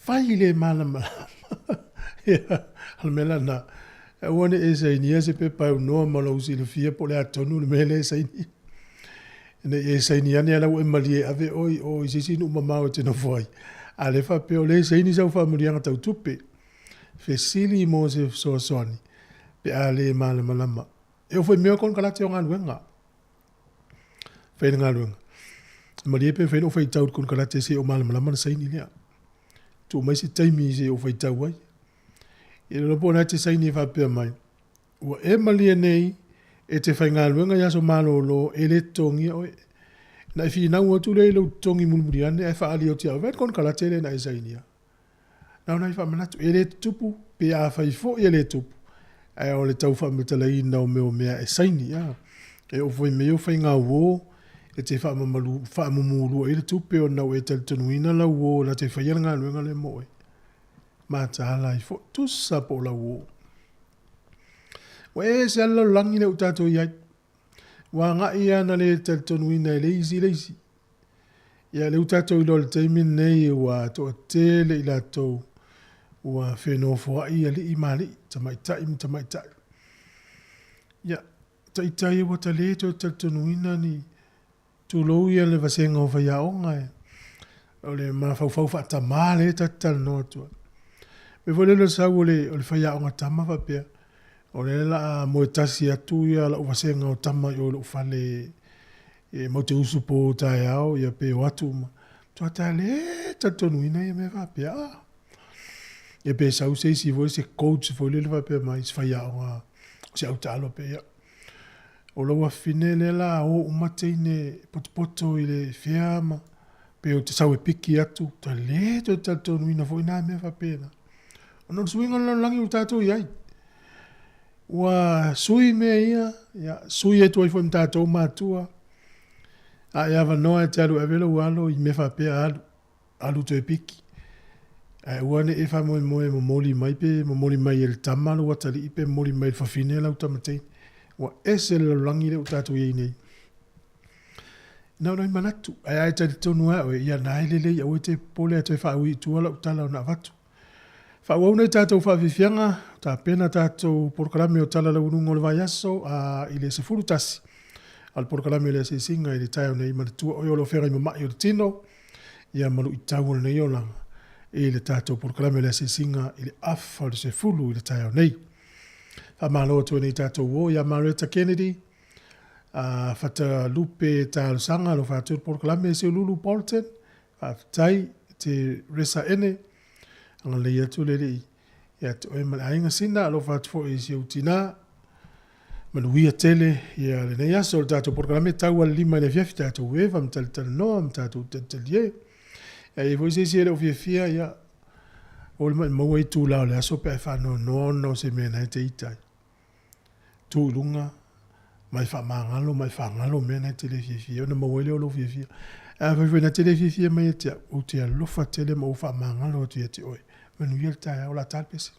Whaile malama. Ia, al mela na, e wane e saini, e se pepa e noa mala usi le fia, po le atonu, le mele e saini. Ne e saini ane ala ue mali e ave oi o isisi nu mamao te no foi. Ale fa pe o le saini sau fa murianga tau tupe. Fe sili mo se so soni. Pe ale mala malama. E o foi meo kon kalate o ngaluenga. Fe ngaluenga. Mali e pe fe no fai tau kon kalate se o mala malama na saini lea. Tu mai se taimi se o fai tau wai. E lo pona te saini fa pe mai. Ua e mali e nei e te whaingaluenga ia so malo lo e le tongi o na i whina ua tu le lo tongi mulmuri ane e whaali o tia vet kon kalatere na e sainia. Nau na i whamanatu e le tupu pe a whaifo e le tupu e o le tau whamatala i nau meo mea e sainia. E o fwoi meo whainga uo e te whamamulu e le tupu o nau e tali tanuina la uo na te whaianga luenga le moe. Ma ta hala i fo tusa po la uo. Wa se ala langi le utato iai. Wa nga ia na le teltonuina e leisi. Ia le utato ilo le teimin nei wa to tele ila to wa whenofo a ia li imali tamaitai. Ia, taitai wa ta le to teltonuina ni tulou ia le vasenga o whaia o ngai. O le mawhau whata maa le tatal no atua. Me vole le sau o le whaia o ngatama whapea. O le la mo tasi atu ia la uvasenga o tama i o le ufale e mo te usu po tae au ia pe o atu ma. Tua ta le tatonuina ia me vapea. Ia pe sau se si voi se coach foi le vapea mai se fai au nga se au talo pe ia. O la wafine le la o umateine poto i le fiama pe o te sau e piki atu. Ta le tatonuina foi na me vapea. O non suinga langi o tato iai. Wa sui mea ia, sui e tuai foi mtatou matua. A ia vanoa e te alu evelo ualo i me whapea alu to e piki. E uane e wha moe mo moli mai pe, mo moli mai el tamalu watali ipe, moli mai el whawhine lau tamatei. Wa ese le langi le utatou iei nei. Nau noi manatu, ai tali tonu au e ia naelele ia ue te pole a te whaui tua lau tala o na vatu. Whauau nei tātou whawhiwhianga, tā pena tātou porkarame o tala lau nungo le vai aso a i le se furu tasi. Al porkarame le se singa i le tai o nei manatua o iolo whera i mamai o le tino, ia malu i tau o nei o langa. I le tātou porkarame le se singa i le afa o le se fulu i le tai o nei. Whamaloa tu nei tātou o ia Marita Kennedy, whata lupe tā lusanga lo whātou porkarame se Lulu Bolton, whātai te resa ene, anga le atu le rei. Ia te oe male ainga sina, alo whātu fo e si au tina. Manuia tele, ia le nei aso, tātou porkarame tau ala lima le fiafi, tātou wewa, mtali tala noa, mtātou tali e. Ia e voi se si ele o fiafia, ia, o le mai maua i tū lao le aso, pe e whānoa noa no se mena e te itai. Tū lunga, mai whamangalo, mai whangalo mena e te le fiafia, ona maua le o lo fiafia. A voi na te le fiafia mai e te au te alofa tele ma o whamangalo o te e te oe. Manuia le tae o la talpesi.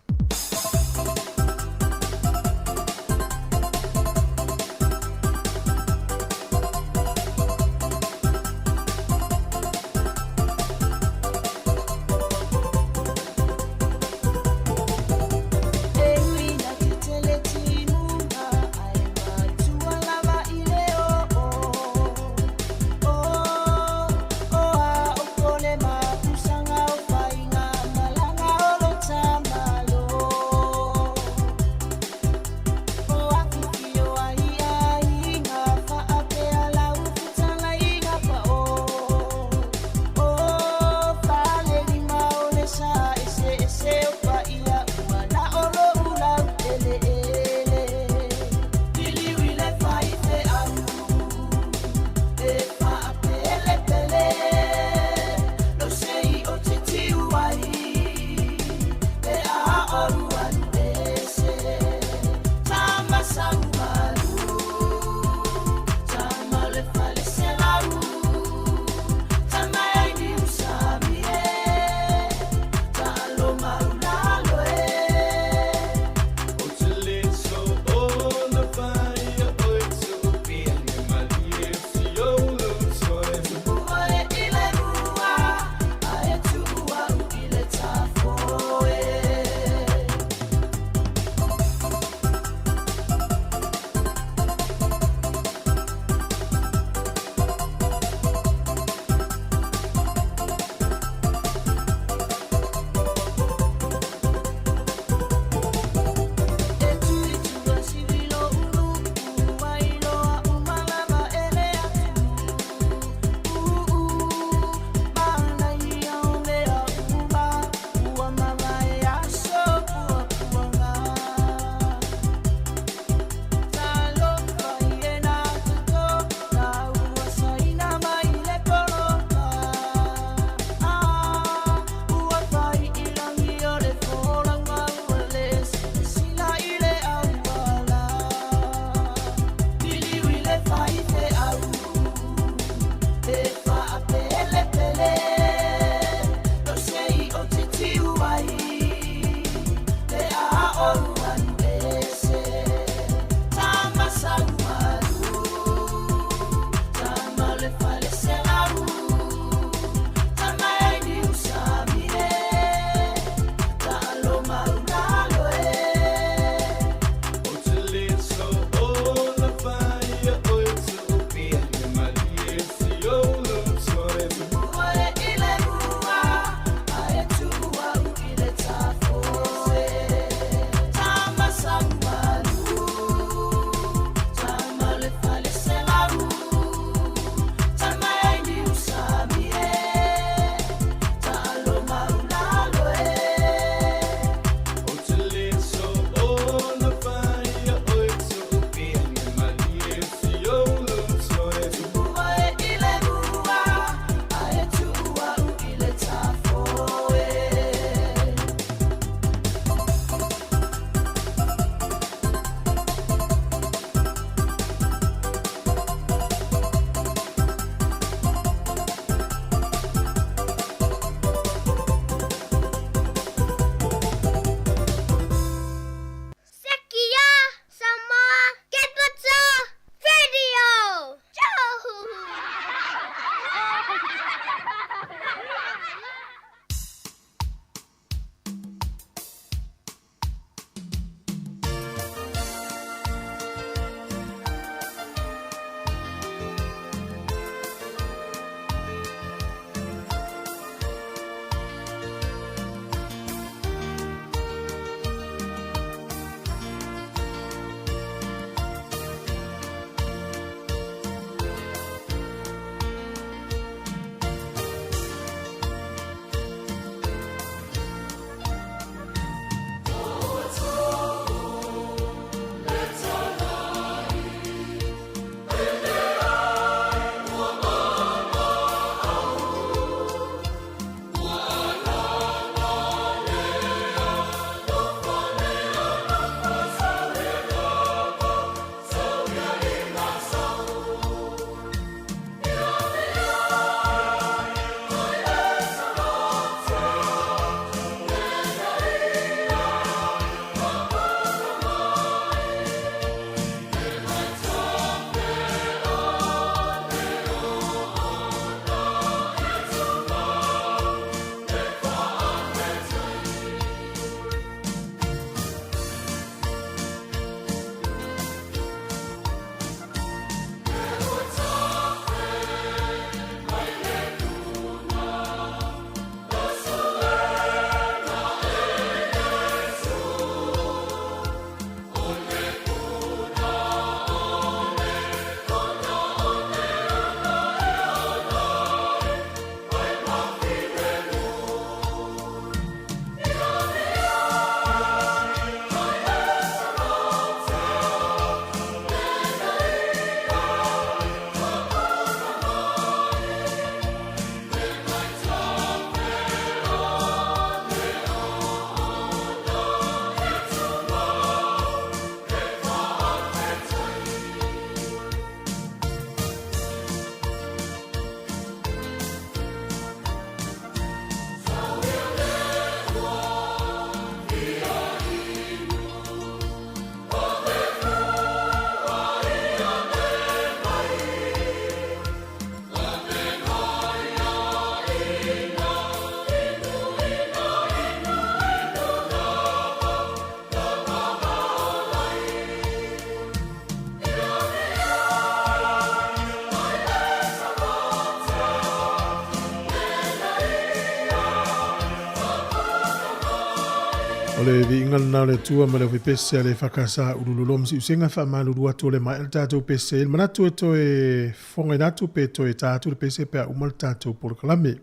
O le vingal na le tua ma le pese le whakasa urululom si usenga whamaluru atu le mai le tātou pese il manatu e to e whonga natu pe to e tātou le pese pe a umal tātou porokalame.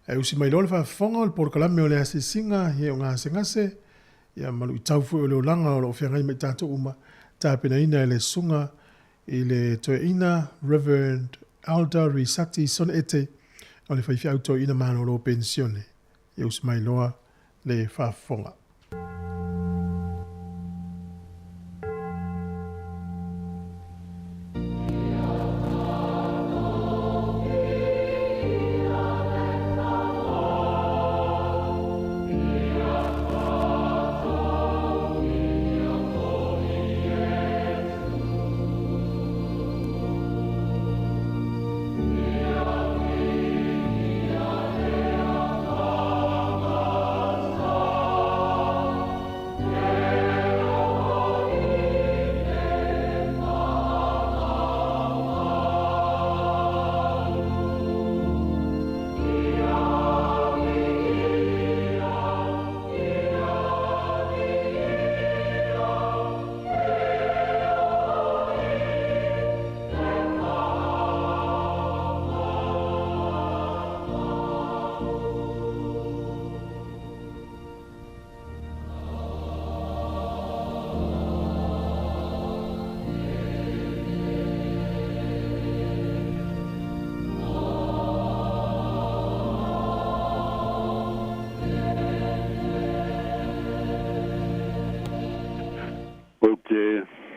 E usi mai lole whonga o le porokalame o le ase singa he o ngā sengase ia malu i taufu o le olanga o le whiangai mai tātou uma tāpena ina e le sunga i le to e ina Reverend Alda Risati son ete o le whaifi auto ina mana o lo pensione. E usi mai loa le whafonga.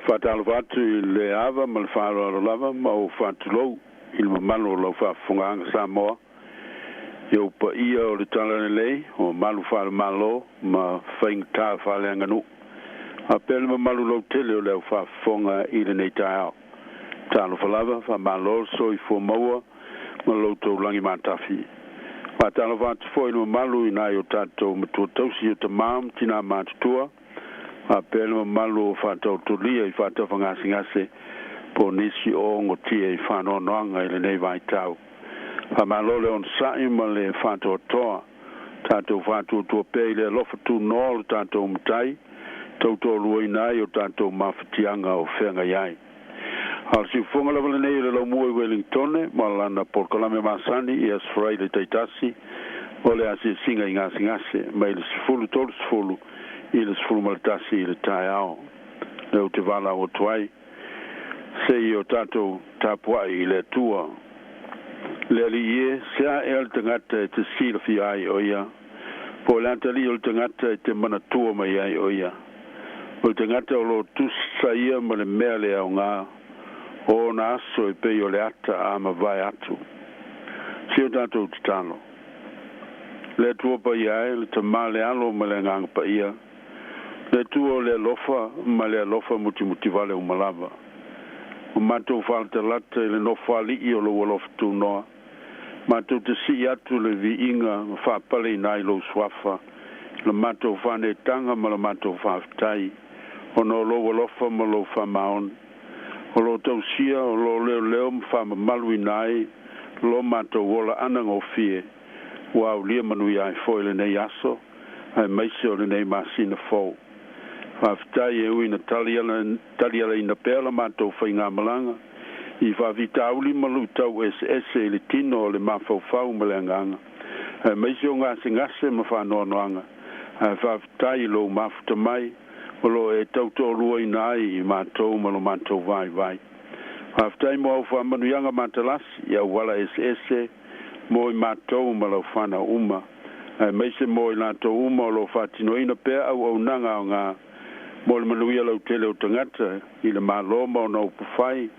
Whatalawatu I le awa ma le whaaloa lava ma o whatulou I le mamalo lau whawhunganga Samoa. Iau pa ia o le talane lei o malu whaale malo ma whainga tā whaale anganu. A pele mamalu lau tele o leu whawhunga I le nei tāo. Tālo whalawa whamalo so I fo maua ma lau tau langi mātafi. Whatalawatu fo I le mamalu I nai o tātou matua tausi o tamam tina mātutua. A pele malu o whatau tulia I whatau whangasi po nisi o ngotia I whanau noanga I le nei vai tau. Whamalo le on sai ma le whatau toa. Tātou whatau tua pei le lofa tu nol tātou mtai. Tautou lua inai o tātou mawhitianga o whenga iai. Al si whonga lawa le nei le lau mua I Wellingtone ma lana porkalame masani I asfrai le taitasi o le ase singa I ngase mai le sifulu tolu sifulu I le sifulu malatasi I le tae ao. Leu te wala o tuai. Se I o tātou tāpuai I le tua. Le ali ie, sea e al tangata te sila fi ai o ia. Po le antali o tangata te manatua mai ai o ia. O tangata o lo tusa ia ma le mea le au ngā. O na aso pei o le ata a ma vai atu. Si o tātou te tano. Le tua pa iai, le tama le alo ma le nganga pa ia. Le tua le lofa, ma le lofa muti vale o malava. O matou falte lata le no fali I o lo lofa tu noa. Matou te si atu le vi inga fa pale nai lo swafa. Le matou fane tanga ma le matou faftai. O no lo lofa ma lo fa maon. O lo tau sia o lo leo fa malu nai. Lo matou wola anang o fie. Wa o lia manu ia foi le nei aso. Ai maise o le nei masina fo. Whaftai e ui na taliala I na pēla mātou whainga malanga. I whawitauli malu tau SS e le tino o le mawhauwhau malanganga. Meisi o ngase ma whanoanoanga. Whaftai lo mafuta mai. O lo e tautolua I nai I mātou malo mātou vai. Whaftai mo au whamanuianga mātalasi. Ia wala SS mo I mātou malo whana uma. Meisi mo I lātou uma o lo whatinoina pēr au nanga o ngā. Mo le manuia lau tele o tangata, I le maloma o nau pufai,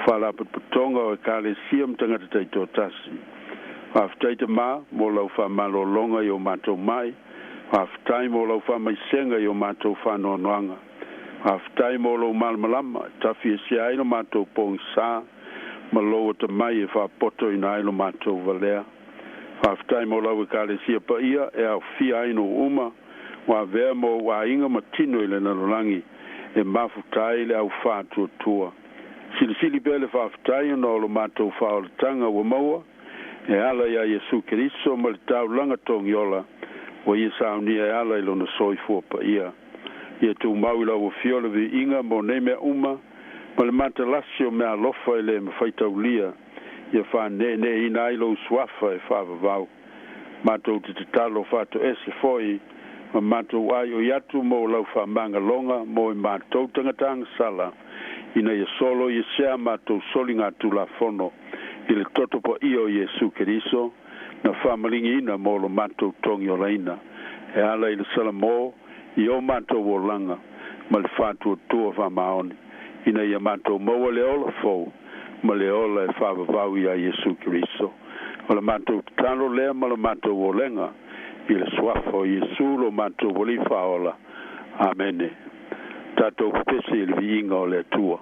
whala patonga o e kale siam tangata taito tasi. Whaftai te mā, mo lau wha malo longa I o mātou mai, whaftai mo lau wha maisenga I o mātou whanoa noanga. Whaftai mo lau malmalama, tafi e si aino mātou pōngi sā, ma lau o te mai e wha poto I na aino mātou valea. Whaftai mo lau e kale sia pa ia, e au fi aino uma, wa vea mo wa inga matino I le nalolangi e mafutai le au whātua tua. Sili pele whaafutai no lo mātou whaoletanga wa maua e ala ia Yesu Keriso ma le tau langa tongi ola wa ia sauni e ala ilo na soi fua pa ia tu mau ila wa fiole vi inga mo ne mea uma ma le mata lasio mea lofa ele me faitaulia ia fa ne ina ilo swafa e fa vavau matou te talo fato ese foi ma matou ai o yatu mo lau fa manga longa mo i matou tangatanga sala ina ia solo ia sea matou solinga tu la fono il toto po io Yesu Keriso na famalingi ina mo lo matou tongi o laina e ala il salamo i o matou wolanga ma le fatu tua fa maoni ina ia matou mo le ola fo ma le ola e fa vavau ia Yesu Keriso o le matou talo lea ma le matou wolenga i le swafo Yesu lo matou woli faola amene tatou pesi il viinga o le tua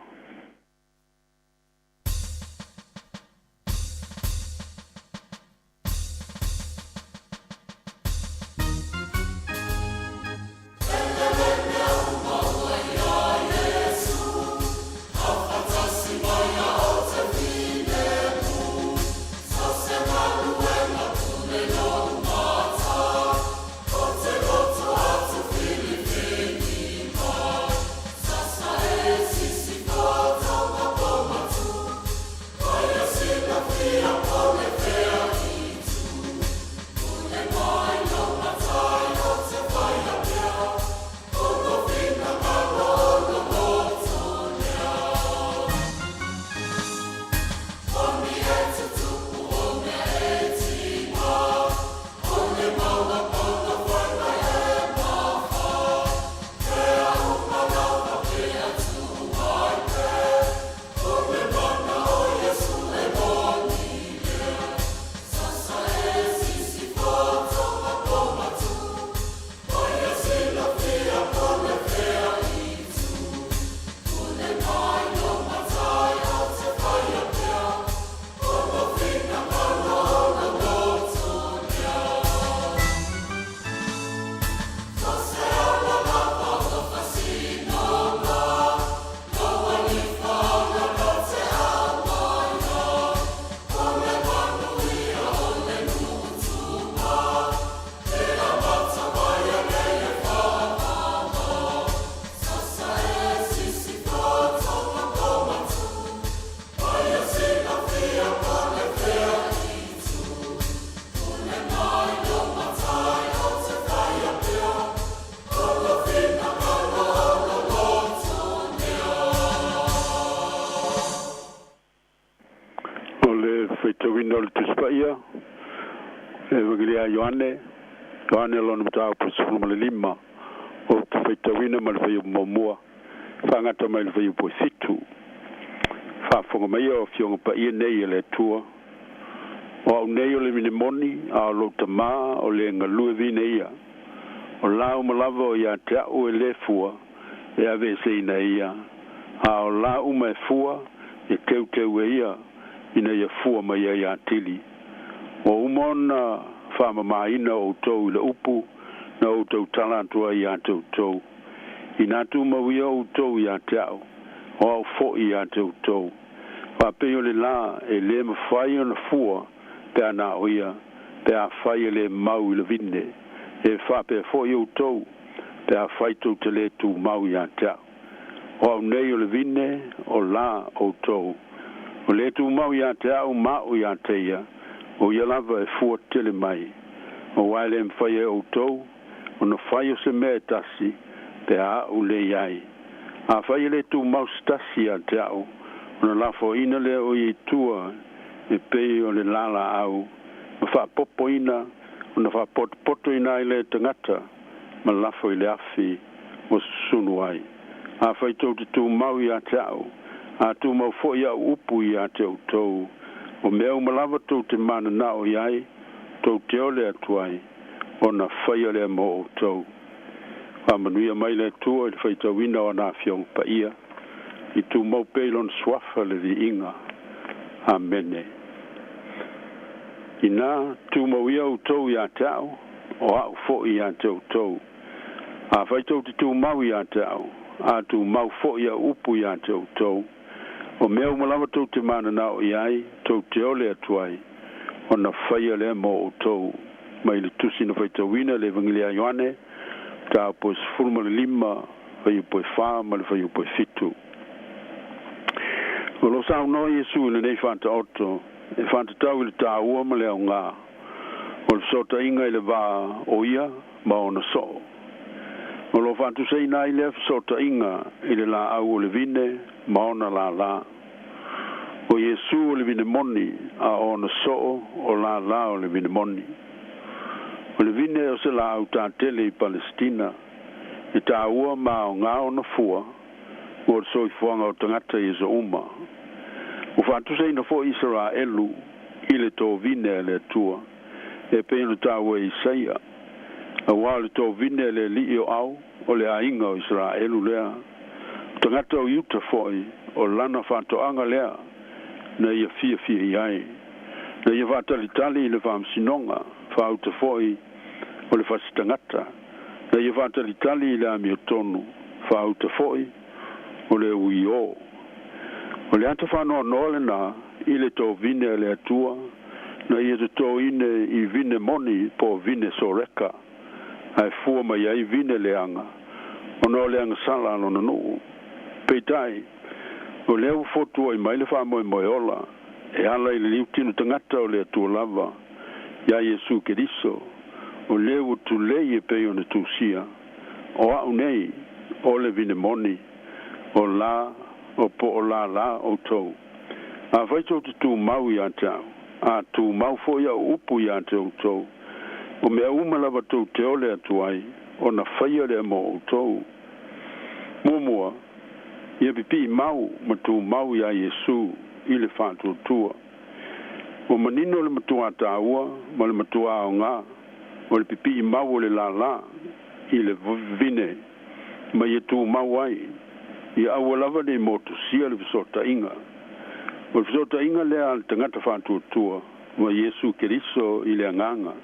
Yohane lona mtau pusulu malilima o tawina malfayu momua fangata malfayu positu fa fonga mayo fionga pa ia nei le tua o nei le minimoni a lo tama o le ngalu vi nei o la malavo ya ta o le fua e ave se nei a o la uma fua e teu ia ina ia fua mai ya tili o umona fama maina o tau le upu na o tau talantua i a tau ina tu mawia o tau i a tau o au fo i a tau fa peo le la e le mawhai o na fua pe a na oia pe a whai le mau i le vinde e fa pe fo i o tau pe a whai tau te le tu mau i a tau o au nei o le vinde o la o tau o le tu mau i a tau ma o i a teia o ia lava e fua tele mai o waile mwhai e o tou o na whai o se mea tasi pe a u le iai a whai le tu mau stasi a te au o na lafo ina le o i tua e pei o le lala au ma wha popo ina o na wha poto ina i le tangata ma lafo i le afi o sunu ai a whai tau te tu mau i a te au a tu mau fo i a upu i a te o tou o mea umalawa tau te mana na o iai, tau te ole atuai, o na whaia lea mo o tau. Whamanuia mai le tua, i whai tau ina o na whiong pa ia, i tu mau peilon swafa le di inga. Amene. I nā, tu mau ia o tau i a tau, o au fo i a tau tau. A whai tau te tu mau i a tau, a tu mau fo i a upu i a tau tau. O mea umalawa tau te mana na o iai, tau te ole atuai, o na whaia le mo o tau. mai le tusi na faitauina le evangelia Ioane ta po fulma le lima fai po fa ma le fai po fitu o lo sa no Yesu le nei fanta otto e fanta tau le ta ua ma le nga o sota inga le va oia ma ona so o lo fanta sei nai le sota inga ile la au le vine ma ona la o Yesu le vine moni a ona so o la o le vine moni o le vine o se la au ta tele i Palestina e ta ua ma o ngā ona fua o so i fuanga o tangata i so uma o fatu sei na fo Israelu ile to vine le tua e pēnu ta ua Isaia a wale to vine le li o au o le ainga o Israelu lea tangata o yuta foi o lana fato anga lea na ia fia iai na ia vatalitali le famsinonga fauta foi o le fasitangata na ia vatalitali le amiotonu fauta foi o le uio o le ata whanoa le na i le tō vine le atua na ia te tō ine i vine moni po vine soreka ai fua mai ai vine le anga o no le anga sala no nanu peitai o leo fotu ai mai le whamoe ola e ala i le liutinu tangata o le atua lava ia Yesu Keriso o leo tu lei e pei o na tūsia o au nei o le vine moni o la o po o la o tau a vai tau te tū mau i atau a tū mau fo ia upu i atau tau o mea umalawa tau te ole atuai o na whaia le mo o tau mua ia pipi mau ma tū mau i a Yesu i le whātua tua o manino le matua tāua ma le matua o ngā o le pipi mau o le la i le vine ma ia tū mau ai ia awalava le motosia le visota inga o le visota inga le al tangata whātua tua ma Yesu Keriso i le anganga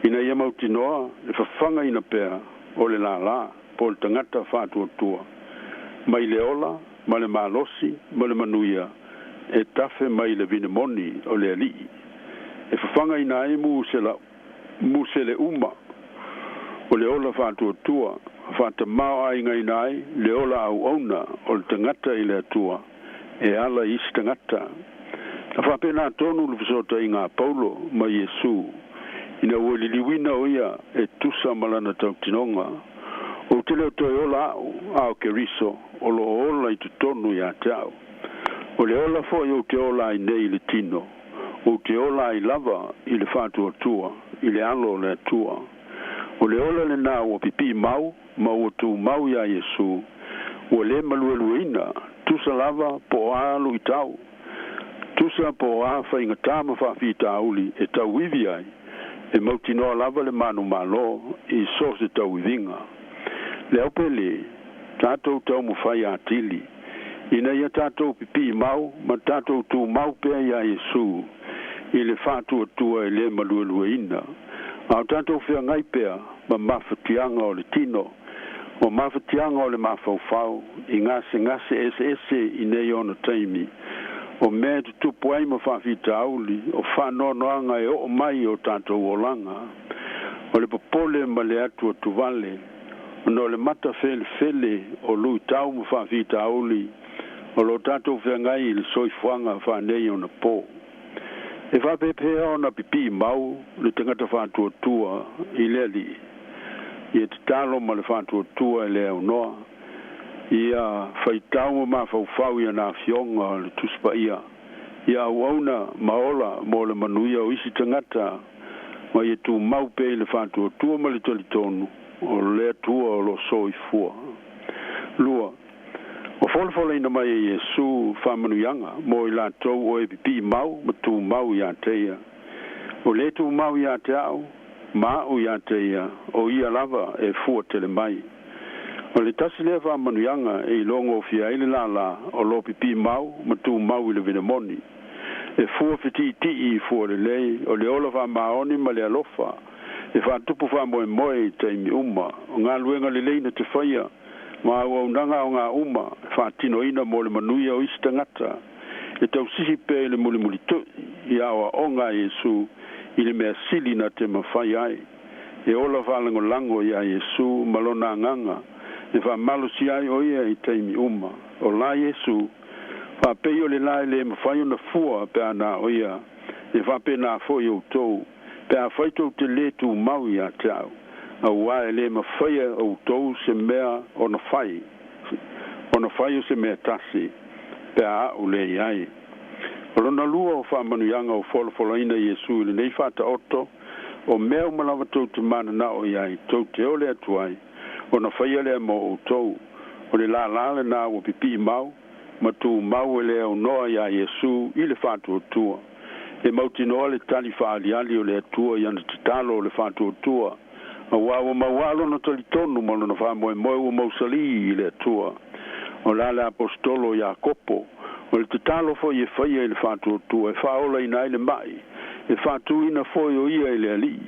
ina ia mautinoa le whawhanga ina pēr o le la po le tangata whātua tua mai le ola ma le malosi ma le manuia e tafe mai le vine moni o le alii e whawhanga ina e mu se le uma o le ola whātua tua fata mau ai ngai nai le ola au ona o le tangata i le atua e ala isi tangata a whapena tonu le visota i ngā Paulo ma Yesu ina ua liliwina o ia e tusa malana tau tinonga o te leo toi ola au Keriso o lo ola i tutonu i a tau o le ola fo i o te ola i nei le tino o te ola i lava i le whātua tua i le alo le atua o le ola le nā o pipi mau ma o tu mau ia Yesu o le malueluina tusa lava po alu i tau tusa po a whainga tāma whawhita auli e tau wivi ai e mautinoa lava le manu malo i sos e tau wivinga le aupele tātou tau mu whai atili ina ia tātou pipi mau ma tātou tu mau pēr ia Yesu i le whātua tua e le malueluina au tātou whia ngai pēr ma mawhatianga o le tino o mawhatianga o le mawhauwhau i ngase ese i nei ona taimi o mea tu tupu ai ma whawhita auli o whanoanoanga e o mai o tātou o langa o le popole ma le atua tuvale o no le mata fele o lui tau ma whawhita auli o lo tātou whia ngai i le soifuanga whanei ona pō e whapepea ona pipi mau le tangata whātua tua i le ali ia te talo ma le whātua tua e le au noa ia whaitau ma whauwhau ia nā fionga le tuspa ia au auna maola mo le manuia o isi tangata ma ia tu mau pe le whātua tua ma le talitonu o le tua o lo soi fua lua o wholewhole ina mai e Yesu whamanuianga mo i la tau o e pipi mau ma tu mau ia teia o le tu mau ia te au ma o ia teia o ia lava e fua tele mai o le tasi le whamanuianga e i longo fia ile la o lo pipi mau ma tu mau i le vinemoni e fua fiti i fua le lei o le ola whamaoni ma le alofa e whatupu whamoe taimi uma o ngā luenga le leina te whaia ma ua unanga o ngā uma whātino ina mo le manuia o isi tangata e tau sisi pe le muli tu i awa o ngā Yesu I le mea sili na te mawhai ai. E ola whalango lango ia Yesu malona nganga. E wha malo si ai o ia I teimi uma. O la Yesu, wha peo le lai le mawhai o na fua pe ana o ia. E wha pe na fo i o tou. Pe a whaitou te le tu mau ia te au. A wae le mawhai o tou se mea o na whai. O na whai o se mea tasi. Pe a o le iai. O lona lua o wha manuianga o wholo ina Yesu le nei whata oto. O mea umalawa tau te mana na o iai. Tau te ole atuai. O na whaia lea mo o tou. O le la le na o pipi mau. Ma tu mau e lea o noa ia Yesu I le whatu o tua. E mauti noa le tali whaaliali o le atua I ana te talo o le whatu o tua. A wawa mawalo na tali tonu malo na wha moe moe o mausali I le atua. O la le apostolo ia kopo. O le te talo fo I e whaia I le whatu o tua. E whaola ina I le mai. E whatu ina fo I o ia I le ali.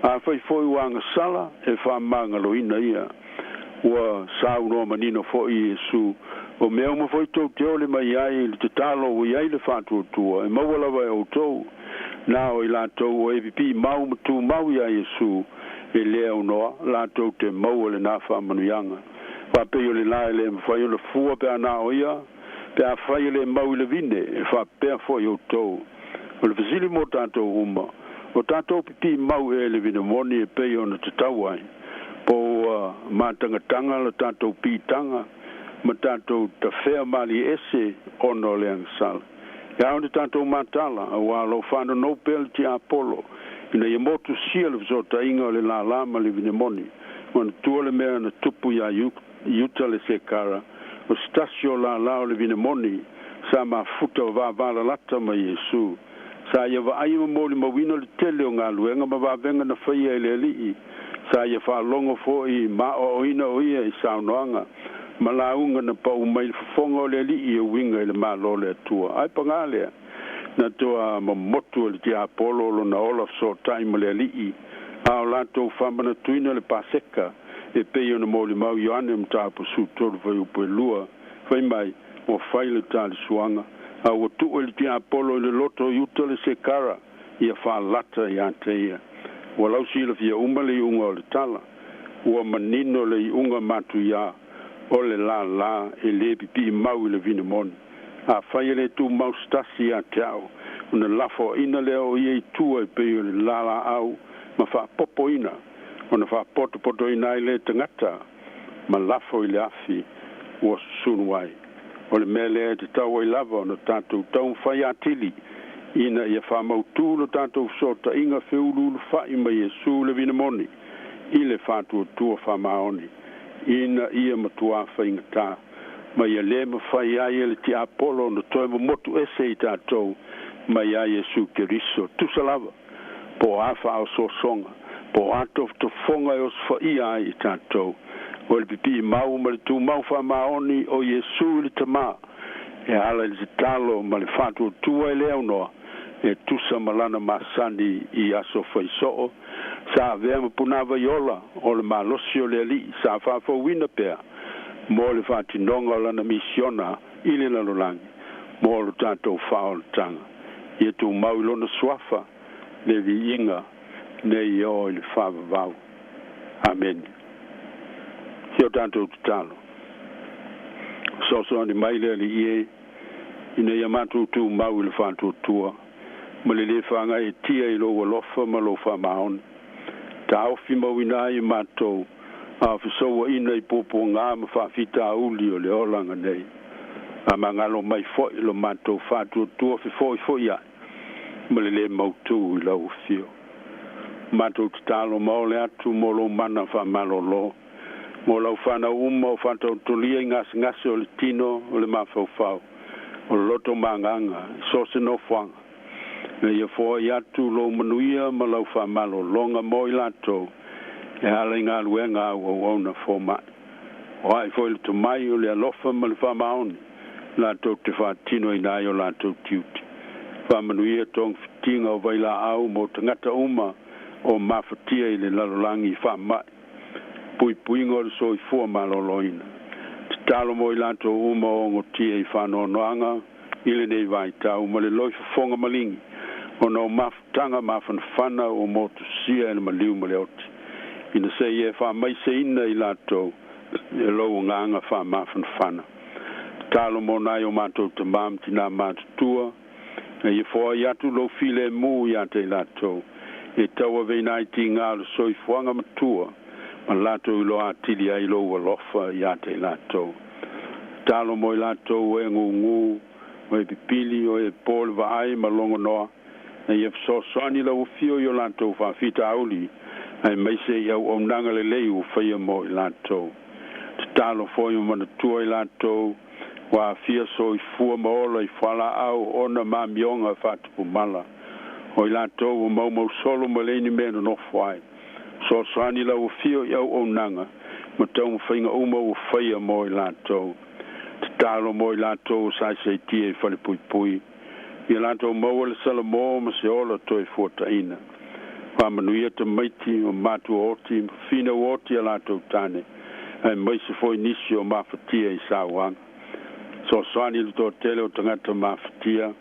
A whai fo I wanga sala e wha mangalo ina ia. Ua sau noa manino fo I Yesu. O mea uma foi tau te ole mai ai le te talo o iai le whātua tua. E mawalawa e o tau. Nā o I lātou o EPP mau matu mau ia Yesu. E lea o noa. Lātou te mau le nā whamanuianga. Whapei o le nā le mwhai o le fua pe anā o ia. Pe a whai le mau I le vine. E whapea foi o tau. O le whasili mo tātou uma. O tātou pipi mau e le vine moni e pei o na te tauai. Po mātangatanga le tātou pītanga. Ma tātou ta whea mali ese ono le angsala. Ia o tātou mātala, a wālo whāna Nobel ti Apollo. Ina ia motu sia le vizota inga o le la lama le vinemoni. Wana tua le mea na tupu ia iuta le sekara. O stasio la lao le vinemoni. Sa ma futa o vāvala lata ma Yesu. Sa ia wa aima moli mawino le tele o ngā luenga ma vāvenga na whaia ele alii. Sa ia whaalongo fo I ma o ina o ia I saunoanga. Malaunga na pa umai fonga le li I winga le malo le tua ai pangale na toa motu le ti Apollo lo na ola so time le li a la to famba na tuina le paseka e pe yo na moli mau yoane mta po su to vai upo lua vai mai o fai le tal suanga a o tu le ti Apollo le loto yuto le sekara ia fa lata ia te walau si le via umale unga le tala o manino le unga matu ya o le la e le pipi mau I le vinemoni. A whai le tu mau stasi a te au. Una lafo ina le o iei tua I peo le la au. Ma wha popo ina. Ona wha poto ina I le tangata. Ma lafo I le afi. Ua sunuai. O le mele te tau I lava ona tātou tau whai atili. Ina ia wha mautu no tātou sota inga whiulu whai ma Yesu le vinemoni. I le whātua tua wha maoni. Ina ia matua whaingata. Ma ia le mawhai ai le ti Apollo na toi motu ese I tātou. Ma ia Yesu Keriso. Tusalava. Po awha o so songa. Po ato to fonga e os whai ai I tātou. O le pipi mau ma le tu mau wha maoni o Yesu le tama. E ala le talo ma le whātua tua I leo noa. E tusa malana masani I aso whaisoo. Sa vea mapunava yola o le malosi o le ali sa whawha wina pea mo le whatinonga o lana misiona I le lalolangi mo le tātou whao le tanga I tu mau lona swafa le vi inga ne I o le whawa vau Amen Hio tātou tutalo so ni mai le ali ie ina ia matu tu mau le whantua tua ma le le whanga e tia I lo walofa ma lo wha maoni ta ofi mawina I matou a fisoa ina I popo ngā ma whawhita uli o le olanga nei a mangalo mai foi lo matou whātua tua foi ai ma le mautu I lau fio matou talo mao le atu mo lo mana whamalo lo mo lau whana uma o whantou tolia I ngasi o le tino o le mawhauwhau o le loto manganga so se no whanga na ia foi atu lo manuia ma lau whamalo longa mo I lato e ala ngā luenga o na foma o ai foi le tomai o le alofa ma le whamaoni lato te whatino I nai o lato tiuti whamanuia tong fitinga o vaila au mo tangata uma o mawhatia I le lalolangi whamai puinga o le so I fua maloloina te talo mo I lato uma o ngotia I whanoanoanga I le nei vai tau ma le loi fonga malingi ono tanga mafanafana o motusia ina maliu maleoti ina se ye fa mai se ina i latou e lou nganga fa mafanafana talo mo na yo matou tamam tina matutua e fo ya tu lo file mu ya te latou e tawa veinai tinga lo soifuanga matua ma latou lo atili ai lo lofa ya te latou talo mo latou e ngungu o e pipili o e pol vai malongo noa e ye so soni lo fio yo latou fa fita auli ai mai se ia o nanga le lei o fai mo latou talo fo yo mana tua latou wa fia so i fu mo lo i fala au ona mamionga fatu mala o latou mo solo mo le ni meno no fai so soni lo fio yo o nanga mo tau fainga o mo fai mo latou talo mo latou sa se tie fale pui pui ia latou mo le sala mo se ola toi fotaina pa manuia te maiti o matu oti fina oti latou tane ai mai se foi inisio mafatia i sawang so swani to tele o tangata mafatia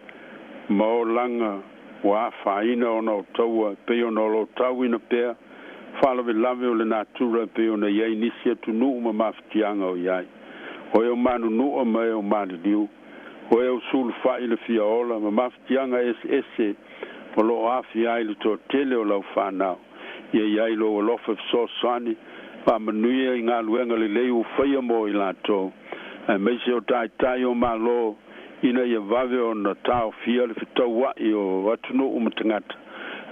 mo langa wa faina ono taua pe ono lo tauina pe fala ve lave o le natura pe ono ia inisio tu nu mafatia o iai o manu nu o mai o manu diu o sul fa ile fiola ma maftianga esse o lo afi ai le to tele o lo fa na ia lo lo fa so sani pa manuia inga luenga le le u fa mo ila to me se o tai o malo ina ia vave o na tau fia le fito wa o atunu umtangata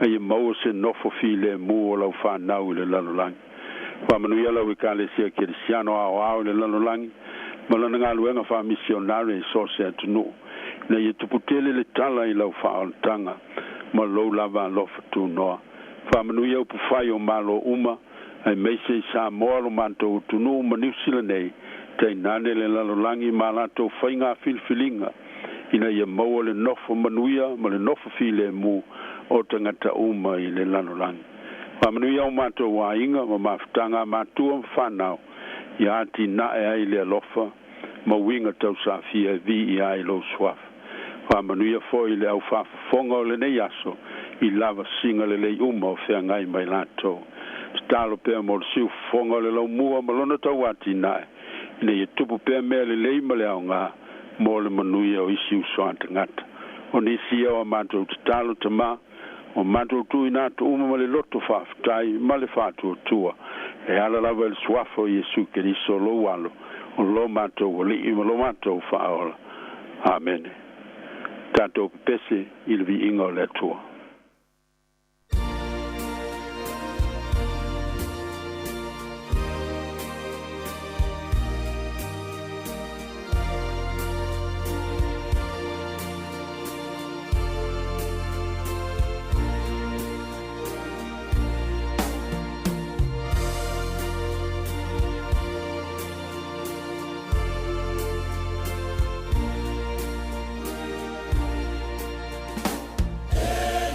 ai mo se no fo file mo lo fa na le lalolang pa manuia lo kale sia cristiano a le lalolang malana nga luenga fa missionary social tunu na ye tuputele le tala i lau fa tanga ma lo lava lo fatu no fa manu ye pu fai o malo uma ai meise sa moro manto tunu ma New Zealand nei te nane le lalo langi malato fainga filfilinga ina ye mo le nofo manuia ma le nofo file mu o tangata uma i le lalo langi fa manu ye o manto wa inga ma maftanga matua fanao ya ti na ai le lofa ma winga tau sa fia vi ai lo swaf fa manuia foi le au fa fonga le ne yaso i lava singa le le uma fe ngai mai lato stalo pe mo si fonga le lo mua ma lona tau ati na ne ye tupu pe me le ma le nga mo le manuia o isi uswanta ngata oni si o manto stalo tama o manto tu ina tu uma le loto fa tai ma le fa tu tua e ala la vel swafo Yesu Cristo lo walo o lo mato o li lo mato fa ola amen tanto pese il vi ingo le tua Hey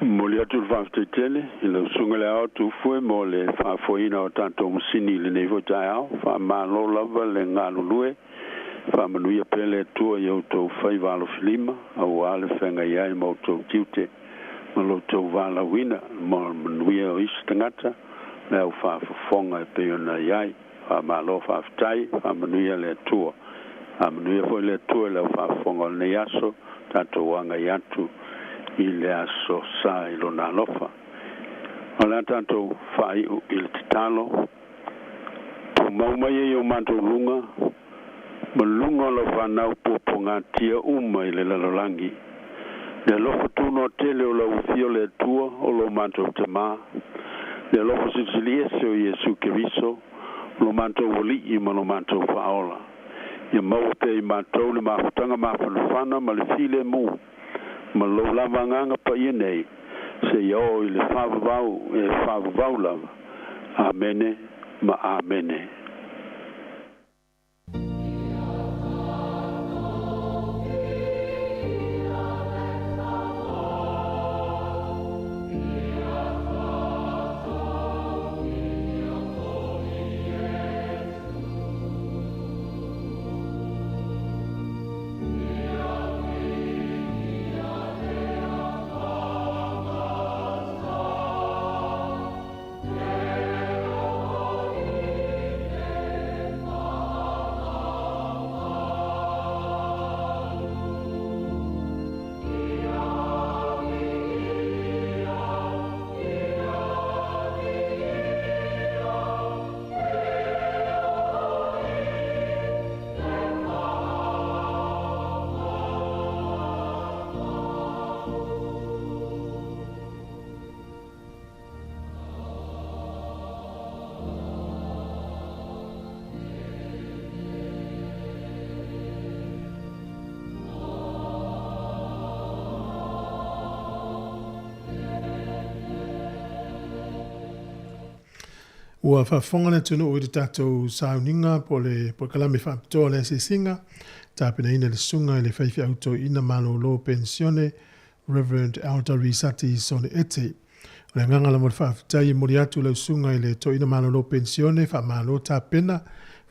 Mo le atu whaftetele, i le sunga le au tu fue mo le whafoina o tanto musini le nevo tai au, wha malo lava le ngānu lue, wha manuia pele tua i au tau whai walo filima, au ale whenga iai mo tau tiute, ma lo tau wala wina, mo manuia o isi tangata, le au whafonga e peona iai, wha malo whaftai, wha manuia le tua, wha manuia foi le tua le au whafonga le yaso, tanto wanga iatu, i le aso sa i lo na lofa. O le tanto fai il titalo, po maumai e o manto lunga, ma lunga lo whanau po ponga tia uma i le lalolangi. Le lofo tuno tele o la ufio le tua o lo manto te ma, le lofo siciliese o Jesu Keriso, lo manto wali i ma lo manto faola. Ia mau te i manto le mahutanga mawhanufana ma le file mu, ma lo lava nganga pa ia nei, se iao i le whavavau lava. Amene, ma amene. Ua whafonga na tunu o i tātou sauninga po kalame whapitoa le sisinga, tāpina ina le sunga i le whaifi auto ina malo lo pensione, Reverend Elder Risati Sone Ete. O le ngangala mo le whaftai mori atu le sunga i le to ina malo lo pensione, wha malo tāpena,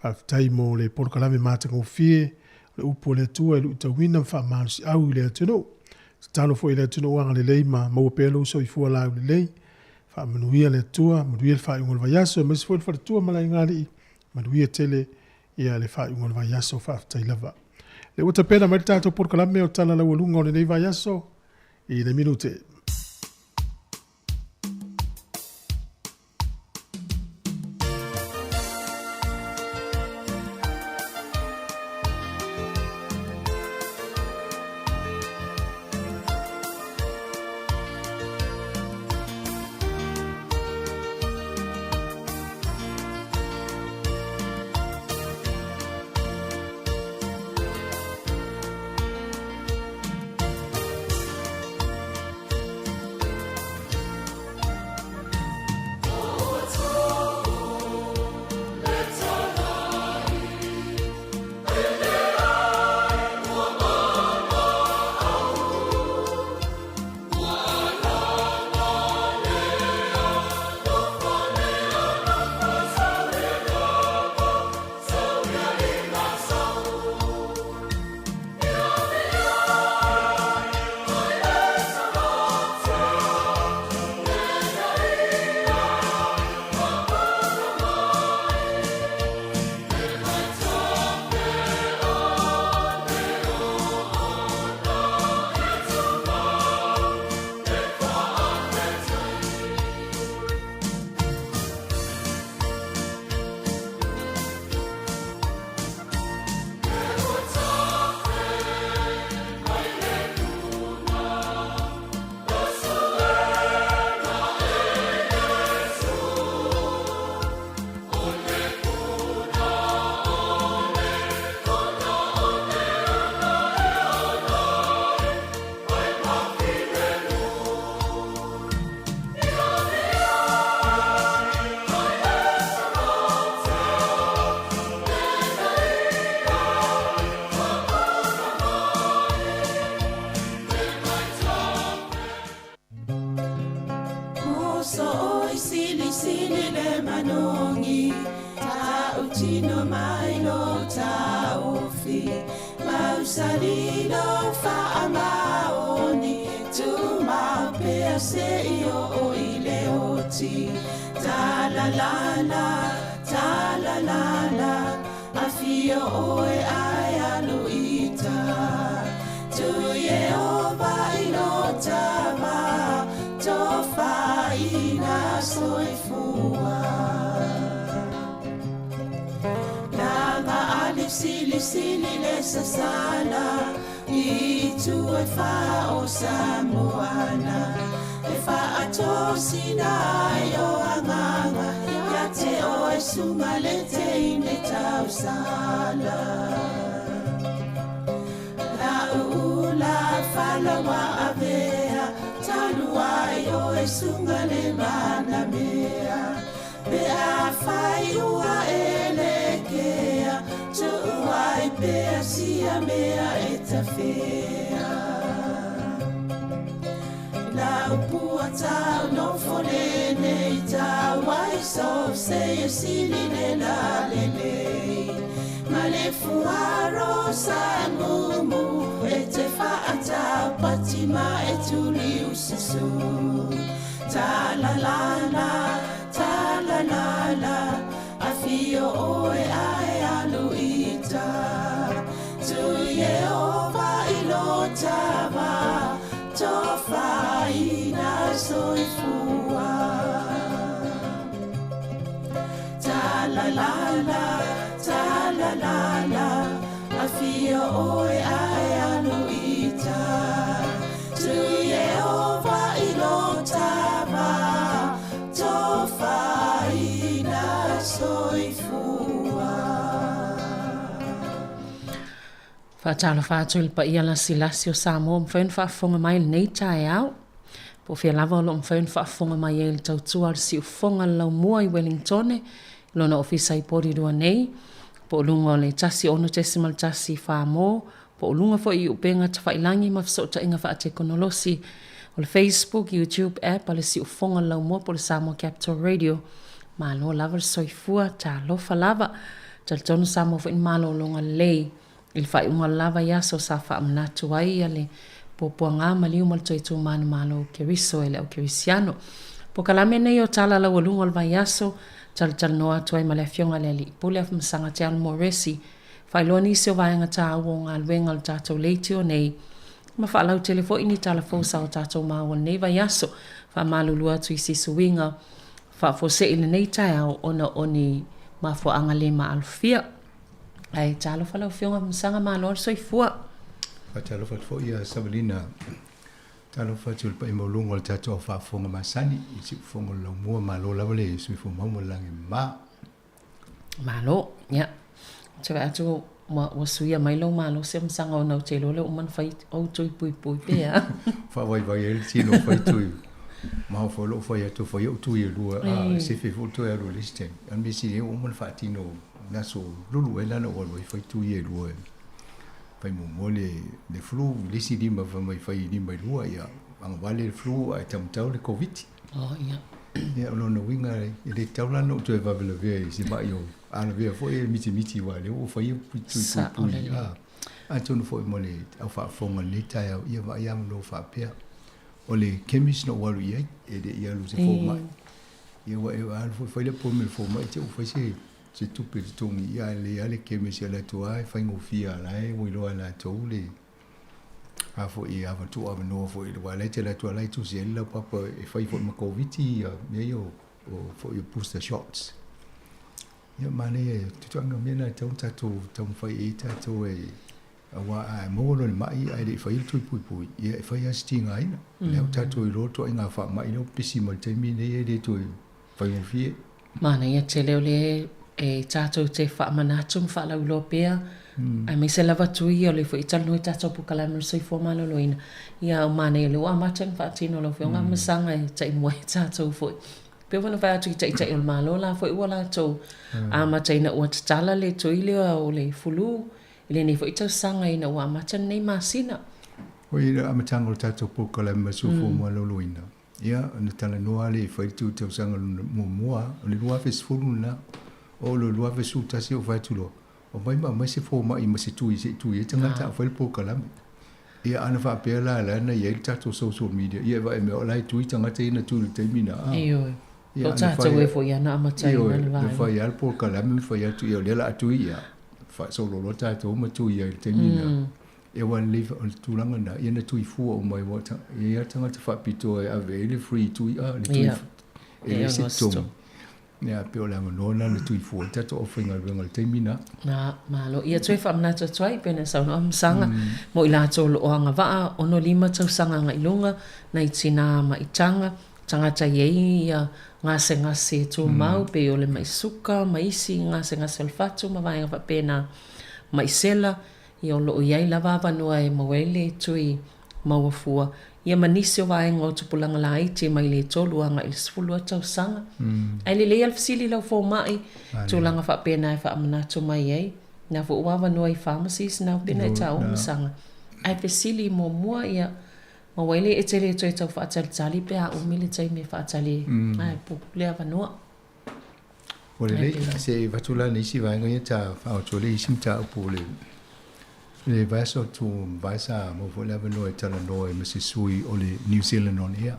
whaftai mo le polo kalame mātanga o fie, le upo le tua i le utawina wha malo si au i le atunu. Talo fo i le atunu wanga le leima, maua pelo so i fua lau le lei, fa manuia le tua, manuia le fa ingol vayaso, mas foi fa tua malai ngali, manuia tele ia le fa ingol vayaso fa tai lava. Le wata pena mai tato por kalame o tala la walunga o le nei vayaso i le minute. so oi sili sili le manongi ta utino mai lo ta ofi mau salino fa amaoni tu mau pe se io o ile oti ta la la la afio oe ai aluita tu Yehova inotava tofa ina soifua Nanga alif sili le sasana I tu e fa o samoana E fa atosina yo anganga Ya te oe sumalete ine tau sala La ula fala wa avea Talua yo e sungale mana mea Pe a fai ua elekea Tu uai pe a sia mea e ta fea La upua tau no folene I tau ai so se e sili le la lelei Ma le fuaro sa mumu E te whaata patima e tuli usisu Ta la la A fio oe ai aluita Tu Yehova ilotava Tofa ina soifua Ta la la A fio oe ai aluita Tu Yehova ilotava Tofa ina soifua Whaatala whātul pa ia lasi o Samoa mwhaun whaafonga mai nei tae au. Po whia lava o lo mwhaun whaafonga mai e le tautua al si ufonga lau mua I Wellingtone. Lona ofisa I Porirua nei. Po lunga o le tasi ono tesimal tasi whaamo. Po lunga fo I upenga ta whailangi mawhasota inga whaate konolosi. O le Facebook, YouTube app, ale si ufonga lau mua po le Samoa Capital Radio. Malo lava soifua ta lofa lava. Tal tonu Samoa fo in malo longa lei. Il fai unga lava yaso sa fa amnatu ai ale po puanga mali umal toi tu manu malo keriso ele o kerisiano. Po kalame nei o tala la walunga alva yaso tal noa tuai male fionga leli. Pule af msanga te al moresi. Fai loni se o vaenga ta awonga alwenga al tato leiti o nei. Ma fa lau telefo ini tala fosa o tato mawa nei va yaso. Fa malulua tu isi suinga. Fa fose ili nei tai au ona oni ma fo angale ma alfia. Ai talo falau fionga msanga malo soifua. Talo fo ia Sabrina. Talo fatul pa imolungo tato fa fonga masani isi fonga lo mua malo lavale isi fo mamo langi ma. Malo ya. Tsa atu wasuia mailo malo se msanga ona telo le uman fai au toi pui pe ya. Fa vai el tino fai tui. Ma fo lo fai atu fai au tui lua se fe fo to ero liste. An bisi uman fatino naso lulu ela no wa fai tui lua. Fai mo le flu lisi di ma mai fai di mai lua ya. Ang vale flu ai tamtau le covid. Oh ya. Ya lo no winga le taula no to va le ve si ba yo. Ana vea foi miti wa le o fai pui Anton foi mo le au fa fonga le tai ia va ia no fa pea o le chemist no walu ia e de ia lu se fo mai ia wa al foi le po me fo mai te o foi se tu pe tongi ia le chemist ia le to ai fa ngo fia la e mo lo ala to le a fo ia va tu ava no fo le wa le te la to la tu se la papa e fai fo ma covid ia me yo o fo yo booster shots. Ya mane tu anga mena tau tau fai tau e awa a mo no mai ai de fai tu pui ia fai astinga ina le tatu I roto inga fa mai no pisi mo te mine de tu fai mo fie mana ia tele ole e tatu te fa manatum fa la europea ai me se lava tu ia le fai tal no tatu pu kala mo sei fo malo loina ia mane le wa matan fa tino lo fionga masanga e tai mo tatu foi pe vona vai tu tai o malo la foi wala to a ma tai na o tala le to ile o le fulu ile ni foi tau sanga ina wa ma tan nei masina o ile a matango tato po kala ma su fo mo lo loina ia na tala noa le fai tu te usanga mua le lua fe sfulu na o le lua fe su tasi o fai tulo o mai se fo mai ma se tu e tanga ta fai po kalam ia ana fa pela la na ia ta to social media ia va me o lai tu tanga te na tu te mina iyo o ta te we fo ia na amatai na le vai fa ia po kalam fa ia tu ia le la tu ia fa solo lo ta to ma tu ia te mina e wan live on tulanga na ia na tu fu o mai wata ia tanga te fa pito e ave free tu ia le tu e se tom ia pe o la nona le tu fu ta to offering al te mina na malo ia tu fa na to try pena sa no sanga mo ila to lo anga va ono lima tau sanga ngai lunga na itina ma itanga tanga ta ia ngase tu mau pe o le mai suka mai si ngase alfatu ma vai va pena mai sela ia lo ia lava vanua e mawele tui mawafua ia manisi o vai ngo tupulanga lai te mai le tolu anga il sfulu tau sanga ai le al fasili lau fo mai tulanga fa pena e fa amana tu mai ai na fo wa vanua i pharmacies na pena tau sanga ai fasili mo mua ia mawele e tele tui tau fa tali pe a umile tai me fa tali ai pu le vanua ole se vatula nisi vai ngo ta fa tole isim ta pole le vaso tu vaisa mo vola veno e tala no e mesi sui o le New Zealand on here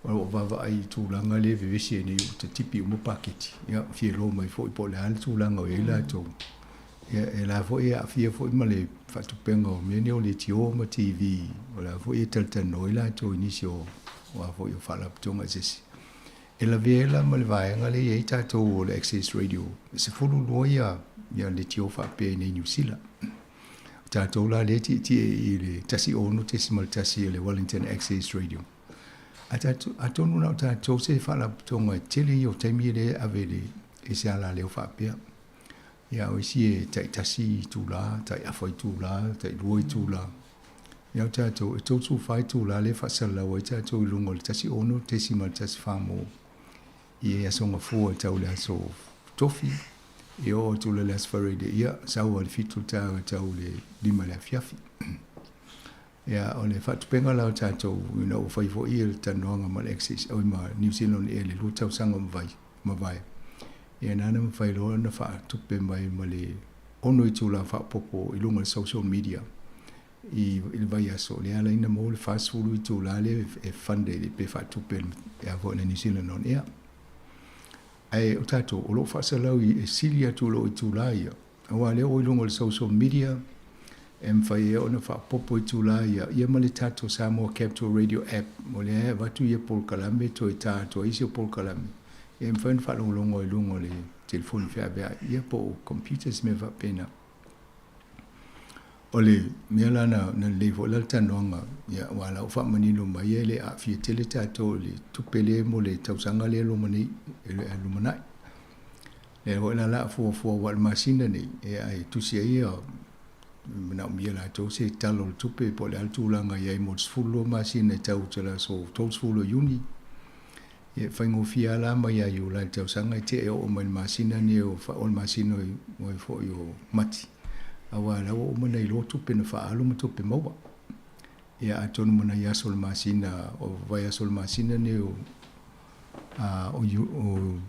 o va ai tu langa le vivisi ni te tipi mo paketi ya fielo mai foi po le al tu langa e la to e la foi a fie foi ma le fa tu pengo me ni o le tio ma TV o la foi tel tel no la to inicio o a foi fa la to ma sesi e la viela ma le vai ngale e ta to le Access Radio se fulu loia ya le tio fa pe ni New Zealand tatou la le ti i le tasi onu te simal tasi le Wellington Access Radio. Atonu na tatou se fala tonga tele yo taimi le avele e se ala le whapea. Ia o isi e tai tasi tu la, tai afai tu la, tai ruoi tu la. Ia o tatou e tautu fai tu la le whasala o e tatou i lungo le tasi onu te simal tasi whamo. Ia e asonga fua e tau le aso tofi. Io tu le las fare de ia sau al fitu tau le lima le fiafi ia ole fat penga la tau fai fo il tanonga mal access o ma New Zealand ele lu tau sanga ma vai ia nana fai lo na fa tu pe mai male ono tu la fa popo i lunga social media il vai aso le ala ina mo le fast food tu la le e fande pe fa tu pe ia vo New Zealand on ia ai o tato o lo fasalau i silia tu lo i tu laia. Awa leo o ilungo le social media, fai e ona fa popo i tu laia. Ia ma le tato Samoa Capital Radio app, mo le ae watu ia Paul Kalame to i tato, isi o Paul Kalame. Ia mwhain fa longo i lungo le telefoni fea bea, ia po computers me va pena. O le mea lana na levo la tanonga, ia wala o fa manilo mai ele a fia tele tato le tupele mo le tausanga le lo mani ele alumanai. Le ho la fo wal masina ni e ai tusia ia na mea la to se talo tupe po le altulanga ia mo sfulo masina tau tala so tosfulo uni. E faingo fia la mai ia yu la tausanga te o man masina ni o fa ol masino mo fo yo mati. Awa la o mana I lotu pe na faalu mo pe maua. Ia atonu mana ia sol masina o vai sol masina ne o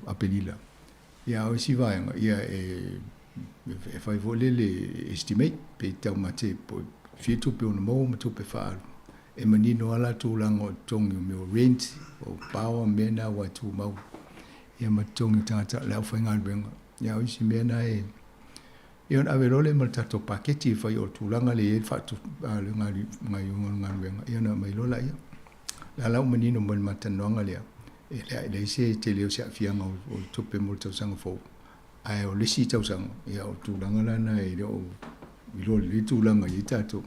apelila. Ia o si vai ia e fai vole le estimate pe tau mate po fietu pe ona mo pe faalu. E manino ala tu lango tongi me rent o power mena wa tu mau. Ia matongi tata la fainga benga. Ia o si mena e ia na averole mal tato paketi fai o tulanga le fatu le ngai wenga ia na mai lola ia la lau menino mal matanonga le le se te le se afianga o tupe mo tau sanga fo ai o le si tau sanga ia o tulanga la na e o ilo le tulanga i tato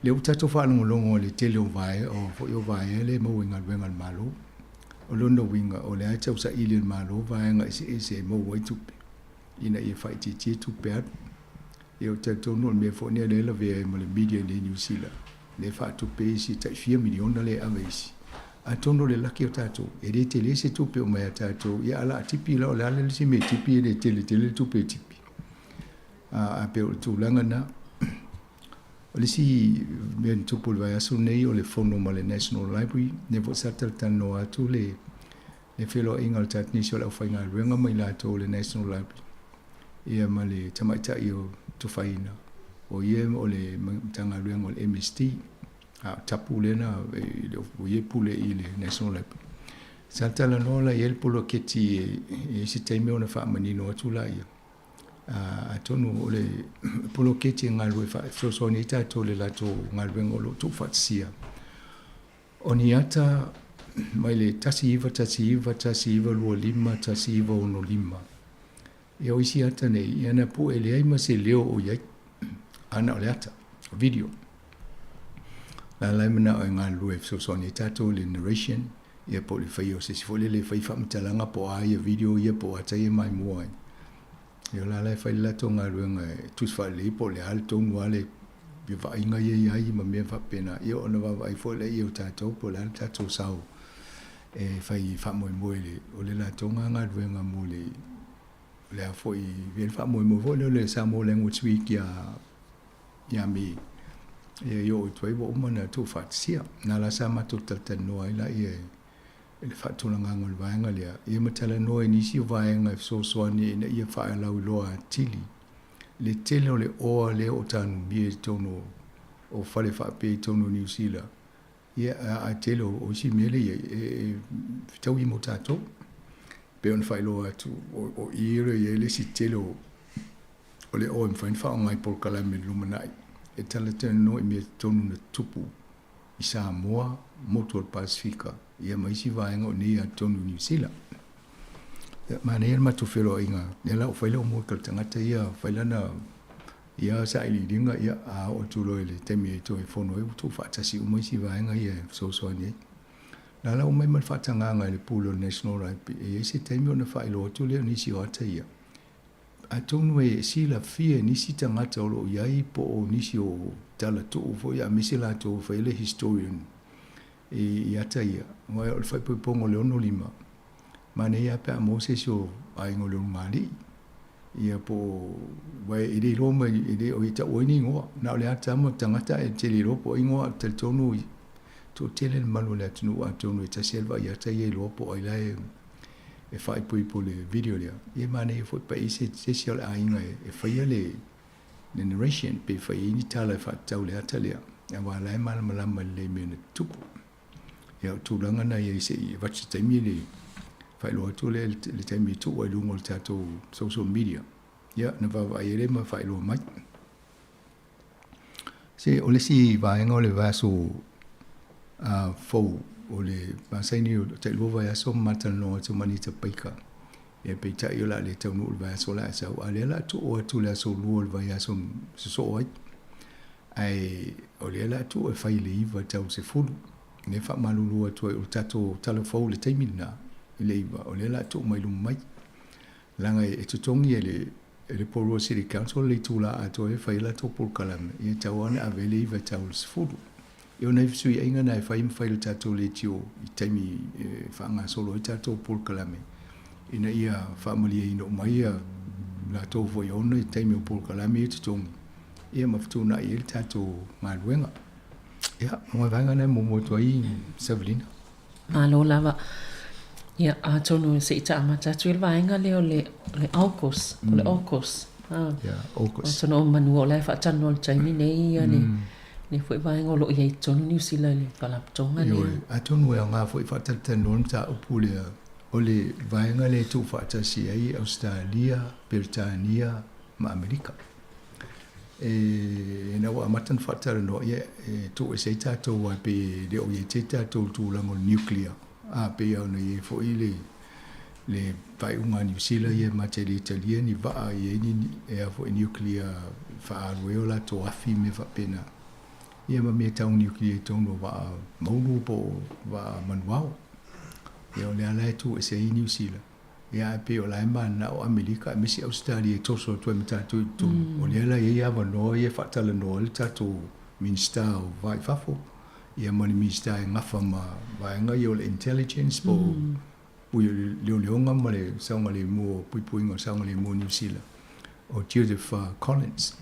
le o tato fa longo le tele o vai o fo yo vai le mo wenga malo o londo winga o le tau sa ile malo vai nga se mo wai tupe ina ia fai ti tu per eu te tono me fonia le ve mo le media le New Zealand le fa tu pe si ta 4 miliona le avesi a tono le laki o tato e le tele se tu pe o mai tato ia ala tipi la la le si me tipi le tele tu pe tipi a pe tu langa na O le si men tupu le vai aso nei o le fono ma le National Library, ne vo satal tano atu le whelo inga le tatnisi o le awhainga ruenga mai lato o le National Library. Ia ma le tamaita i o tuwhaina. O ie o le tanga ruenga o le MST, tapu lena o ie pule i le National Library. Santala nola i el pulo keti e si teime o na wha manino atu la ia. A tonu o le pulo keti ngā lue wha so ni tato le lato ngā lue ngolo tu whatsia. O ni ata mai le tasi iwa lua lima, tasi iwa ono lima. E o isi ata nei, i ana pu e le aima se leo o iai, ana o le ata, video. La laimana o ngā lue so ni tato le narration, ia po le whai o se sifole le whai whamitalanga po a ia video ia po ata ia mai mua ai. Ia la lai whai lato ngā ruenga tus wha le po le hale tonu ale ia wha inga ia iai ma mea wha pena. Ia ona wawa ai fo le ia o tato po le hale tato sau. E whai wha moe moe le o le lato ngā ruenga mo le a fo i vien wha moe moe le sa mo lengo tui ki a me. Ia yo o tuai wa umana tu whatsia. Nā la sa mato tatanoa ila ia le whaatuna ngangol vaenga lea. Ia matala noa nisi o vaenga e soani ina ia whae lau loa tili. Le tele o le oa le o tanu mie tono o whale whaape tono New Zealand. Ia a tele o isi mele ia tau i mo tato. Pe on whae loa atu o ira ia le si tele o le oa mwhain whao ngai pol kalame lumanai. E tala tene no i mea tonu na tupu i Samoa, Motu al Pasifika. Ia maisi vaenga o nei a tonu New Zealand. Mana ia matu whelo inga. Ia lau whaila o mua kaltangata ia whailana ia sa ili ringa ia a o tulo ele temi e toi whono e utu whaatasi o maisi vaenga ia soani. La lau mai man whaatanganga le pulo National Library. E se temi o na whailo o tule o nisi o ata ia. A tonu e sila fia nisi tangata o lo iai po o nisi o tala to o fo ia misila to o whaile historian. I ata ia. Ngoe o le whai pongo le ono lima. Mane ia pe a Moses o aingo le ngāli. Ia po wai ide roma ide o ita oini ngoa. Na o le ata mo tangata e tele ropo ingoa tel tonu to tele malu le atunu a tonu e taselva ia ata ia ropo o ilae e whai po le video lea. Ia mane e fwoi pa ise tesial a inga e whaia le narration pe whai ini tala e whaatau le ata lea. Ia walae malama le mene tupu. Ia tūranga na ia ise i watsi taimi le whailoa tō le taimi tō ai lungo le tātou social media. Ia, na wawa ai ere ma whailoa mai. Se o le si vaenga o le vaso fau o le masaini o te lua vaso matano atu manita paika. Ia peita i o la le taunu o le vaso la asau. A le la tō o atu le aso lua o le vaso so ai. Ai, o le la tō e whai le iwa tau se fulu. Ne fa malulu atu o tato talafou le taimina le iwa o le la to mai lu mai langa e tutongi le Poro City Council le tula atu e faila to por kalam e tawana avele iwa tau sfudu e ona isu i inga na fa im faila tato le tio i taimi fa nga solo tato por kalam ina ia family ino mai la to foi ona i taimi por kalam e tutongi e maftuna i tato malwenga. Ja, maar wij gaan hem moeten wij Savelina. Alo lava. Ja, a tonu se ita amata tuil vaenga leo le AUKUS, le AUKUS. Ja, AUKUS. Tonu manuo le fa tanu le taimi nei ne foi vaenga lo ye tonu New Zealand le palap tonga le. A tonu e nga foi fa tanu ta upule o le vaenga le tu fa tasi ai Australia, Britania, ma Amerika. E na wa matan fatara no ye to e se tato wa pe de o ye te tato tu lango nuclear a pe o no ye fo ile le vai unga New Zealand ye materi italiani va ye ni e fo nuclear fa rola to afi me fa pena ye ma me tau nuclear to no va maunu po va manuao ye o le ala tu e se New Zealand ia pe o la mana o Amerika misi Australia toso to meta to o le la ia va no ia fatala no le tato minsta o vai fafo ia mani minsta nga fama vai nga yo intelligence po u le nga male saunga le mo pui nga saunga le mo New Zealand o Joseph Collins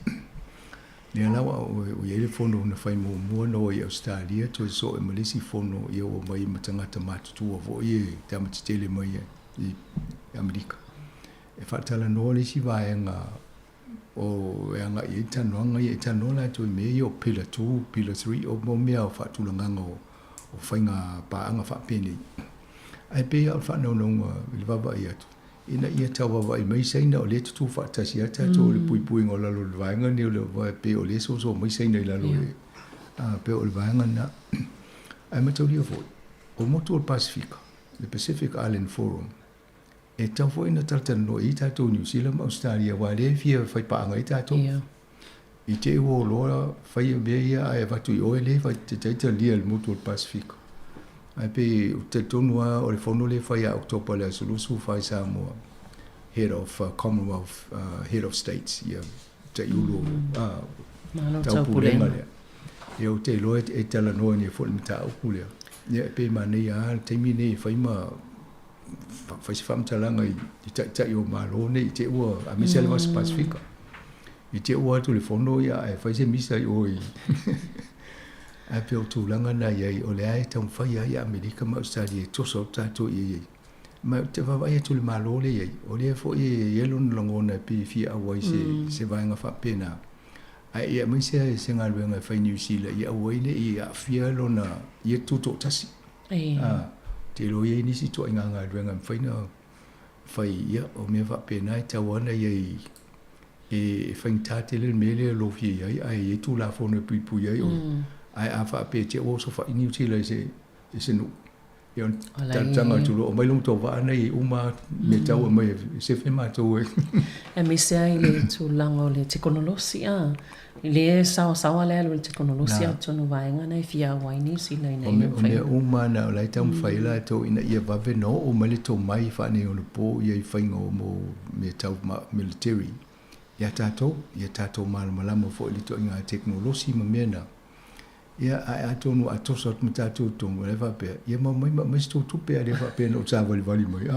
Nea lawa o yele fono na fai mua no i Australia to so e malisi fono i o mai matangata matutua vo i tamatitele mai i Amerika. E whatala no le si vaenga o anga i tanoanga i tanola to me i o pillar 2, pillar 3 o mo mea o whatulanganga o whainga paanga whapene. Ai pe au whanau i vava i atu. Ina ia tau wawa i mai saina o le tutu whaatasi ata to le pui ngō lalo le vaenga ni o le pe o le so mai saina i lalo le pe o le vaenga na ai matau lia foi o motu o Pasifika le Pacific Island Forum e tau foi na tartana no i tatou New Zealand Australia wa le fia fai paanga i tatou i te uo loa fai mea ia ai vatu i oe le fai te taita lia le motu o Pasifika ai pe te tonua o le fono le fai a October le solusu fai Samoa head of Commonwealth head of states ia te iulo tau pulenga lea e o te loa e tala noa ni e fo le mita uku lea ia pe manei a teimi nei fai ma fai se whamtalanga i tai o malo nei i te ua a misele mas Pasifika i te ua tu le fono ia e fai se misa i oi a pe o tūlanga na iai o le ae tau whai ai Amerika ma Australia tosa o tātou iai ma te wawai atu le malo le iai o le fo i elon langona pe fia awai se vaenga whapena ai ia mai se ngā ruenga whai New Zealand i awai le i a fia lona i tuto tasi te lo iai nisi to inga ngā ruenga whaina whai ia o mea whapena i tawana iai e whaintate le mele lo fia iai ai e tū la whona pui iai o ai a fa pe che o so fa New Zealand se no yo tanga tu o mai long to va nei uma me tau mai se fe ma to e me se ai le tu lango le teknolosi a le sa le le teknolosi a to no vaenga nei fia wai ni si nei nei o me uma na lai tam fai la to ina ia va ve no o mai to mai fa nei o po ia fai ngo mo me tau military ia tato mal mo fo le to inga teknolosi ma mena ia a tonu a tosa mutatu tongo le vape ia mai sto tupe ale vape no tsava le vali mai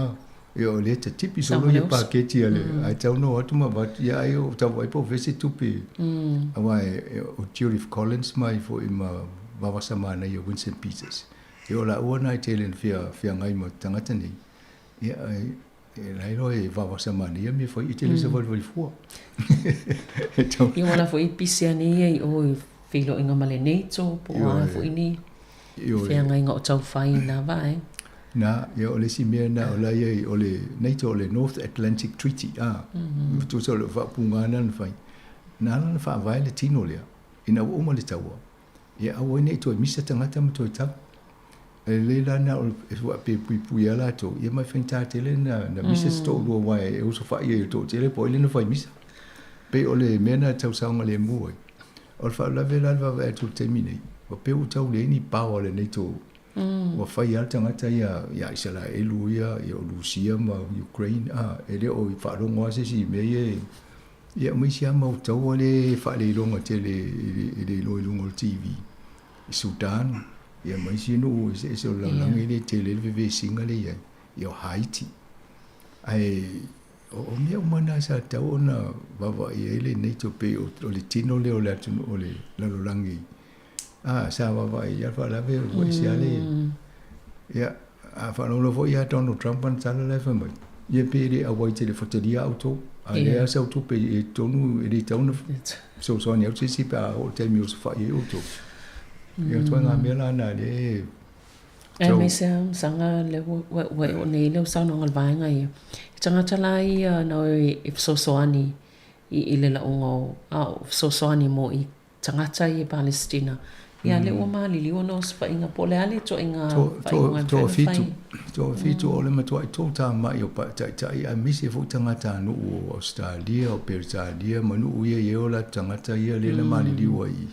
ia o le te tipi solo ia paketi ale ai tau no atu ma bat ia io tau vai po vese tupe awai o Judith Collins mai fo ima baba samana ia Vincent Peters ia la ona i telen fia ngai mo tangata ni ia lai roi baba samana ia me fo i tele se vali fo ia wala fo i pisiani ia o filo inga male neito po a fo ini fia ngai ngā o tau whai nā vai na ia o le si mea na o la ia o le neito o le North Atlantic Treaty tu sa o le whapungana na whai na ala na whaavai le tino lea ina o oma le taua ia awa ina i toi misa tangata ma toi tau e le la na o pe pui ala to ia mai whainta tele na misa sto lua wai e uso whai e to tele po ele na whai misa pe o le mea na tau saunga le mua o fa la vela va tu termine o pe u tau le ni pao le nei to o fa ia tanga ta ia isala eluia o Rusia ma Ukraine ele o fa lo ngo se si me ia mai sia ma tau le fa le longa tele ele lo longa TV Sudan ia mai si no se la le tele ve singa le ia Haiti ai o mea umana sa tau na wawa i ele nei to pe o le tino le o le atu o le lalolangi sa wawa i alfa lawe o isi ale ia a whanolo fo i a Donald Trump an tala lefa mai ia pe re a wai te le whataria auto a le a sa auto pe e tonu e le tauna so ni au sisi pe a o te mi o sa whai e auto ia tua ngā mea lana le e me se sanga le wai o nei le usau nongal vaenga ia tangata lai no i sosoani i le launga o sosoani mo i tangata i Palestina ia le ua mali li ono spa inga po le ale to inga to fitu o le matua i tō tā mai o pa tai a misi fu tangata anu o Australia o Peritalia manu uia i o la tangata ia le mali li ua i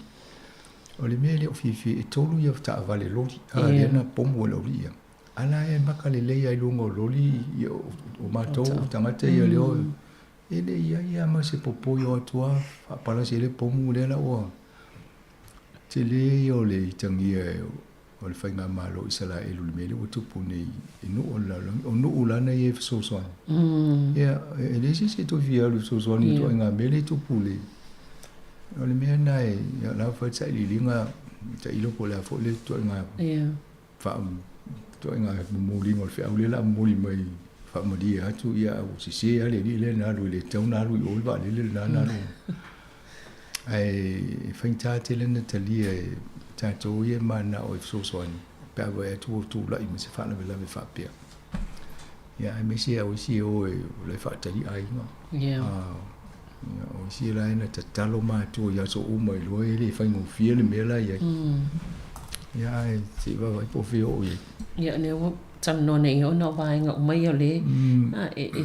o le mele o fifi e tolu ia ta vale lori le na pomo lo ria ala e makale le ai lungo loli o mato tangata ia le o ele ia ma se popo yo atua para se le pomo le la o te le o le tangia o le whainga malo isala e luli mele o tupu nei e nu o nu ulana e so soan ia e le si se to via lu so soan i to inga mele tupu le o le mea nai ya la fa sai li linga ta ilo po la fo le to nga fa to nga mo li mo fa le la mo li mai fa mo di atu ia o si ale li le na lu le tau na lu o ba le na na lu ai fainta te le na tali ta to ye ma na o so so ni pa wa tu la i me se fa na la me fa pia ya me si o si o le fa tali ai no o si la na ta talo ma tu ya so o mai lo le fa ngo fie le me la ya ya si va po fio o ya ne o tam no nei o no vai nga mai le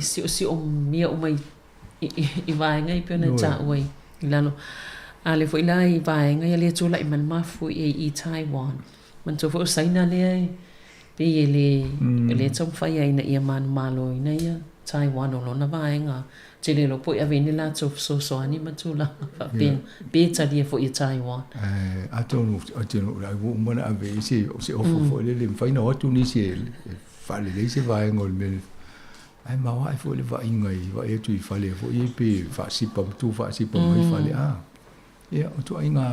si o mi o mai I vai nga I pena cha oi lalo ale foi la I vai nga le tu lai man ma fu I Taiwan man to fo sai na le pe le tom fai ai na ia man malo na ia Taiwan o na vai nga te le lo po ia veni la to so ani ma tu la pe ta dia fo I Taiwan atonu la wo mo na ave si o fo le fai na o tu ni si fa le se vai ngol me ai ma wa fo le va ingai va e tu fa le fo I pe fa si pam tu fa si pam mai fa le ya o tu ai nga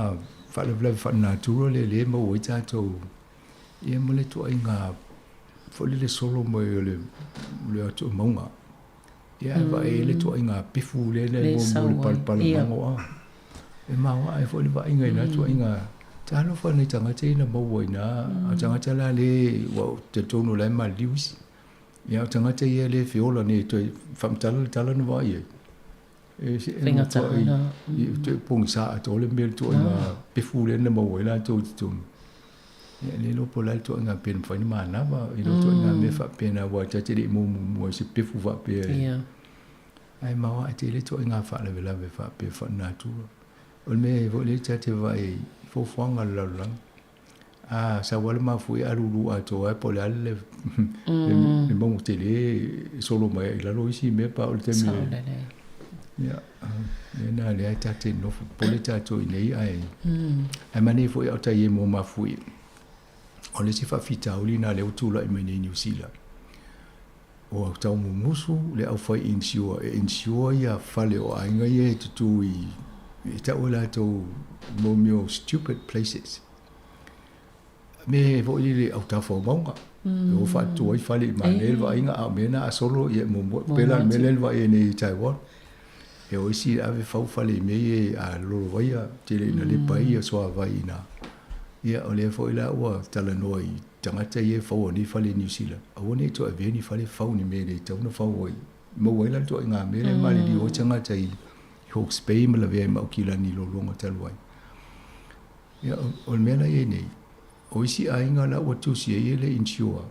fa le fa na tu le mo o ta to ya mo le tu ai nga fo le solo mo le tu mo nga ya va e le tu ai nga pifu le mo pal mo e ma wa ai fo le va ingai na tu ai nga ta no fa ni tanga te na mo wo na tanga ta la le wa te to no le ma lius ya tanga te ye le fiola ni to fam tala no va ye Finga ta na te pung sa to le mel to na pifu le na mo wo la to ya le lo po la to nga pen fa ni ma na ba I lo to nga me fa pena wa ta te mo si pifu va pe ai ma wa te le to nga fa la fa pe fa na tu o me vo le ta te va I fo fanga la sa wala ma fu a lu a to a po le le mo te le solo mai la lo si me pa o te me ya na le ta te no po le ta to nei ai mani fu o ta ye mo ma fu o le si fa fita o li na le tu la me ni New Zealand o ta mo musu le au fa insure ya fa le o ai ngai e tu I ta o la to mo mio stupid places me vo le au ta fo monga o fa tu ai fa le ma le va inga a me na solo ye mo pela me le va e ni Taiwan e o si ave fa le me a lo vai a te le na le pai so va ina ia o le fo ila o tala noi tanga te ye fo ni fa le New Zealand o ni to ave ni fa le fa ni me le to no fa oi mo wai la to nga me le ma le di o tanga te Hawke's Bay me la ve ma o kila ni lo longa talwai ia o me la ye nei o isi a inga la o tu si e le insure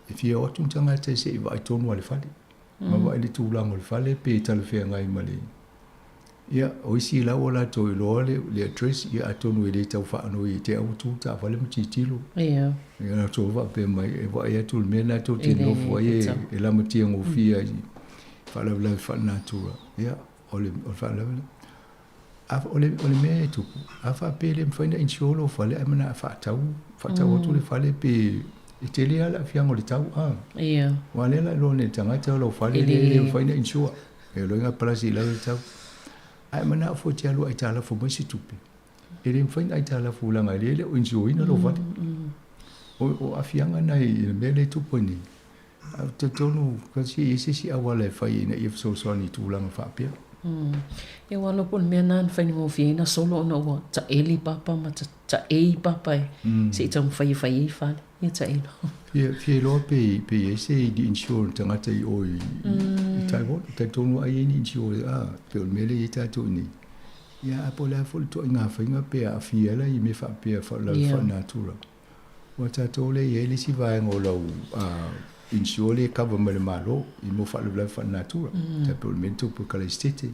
if you o tu tanga te se va I tonu le fale ma va le tu lango le fale pe tal fe ngai male ia o isi la o la to lo le address ia atonu le tau fa no I te au tu ta fale mti tilo ia to va pe mai e va ia tu me na to te no fo e la mti ngo fia fa la fa na tu ia o fa la ole me tu fa pe le mfaina insure fa le amana fa tau tu le fa le pe Italia la fiango le tau wale la lo ne tanga tau lo fa le mfaina insure e lo nga place la le tau ai mana fo te alu ai tala fo mai situpe e le mfaina ai tala fo la ngai le o insure ina lo fa o afianga na me le tu poni te tonu kasi isi awale fa ina if so ni tu la fa pia e walo pon me nan fa ni mo fi na solo no wa ta eli papa ma ta e papa se tam fa fa ia ta elo fi lo pe se di insure tanga te o I Taiwan te tonu ai ni insure pe me le ta tu ni ia po la fo to nga fa nga pe a fi la I me fa pe fa la fa natura wa ta to le ye le si va ngolo insure le cover me le malo I mo fa le fa natura te pe me tu po kala stete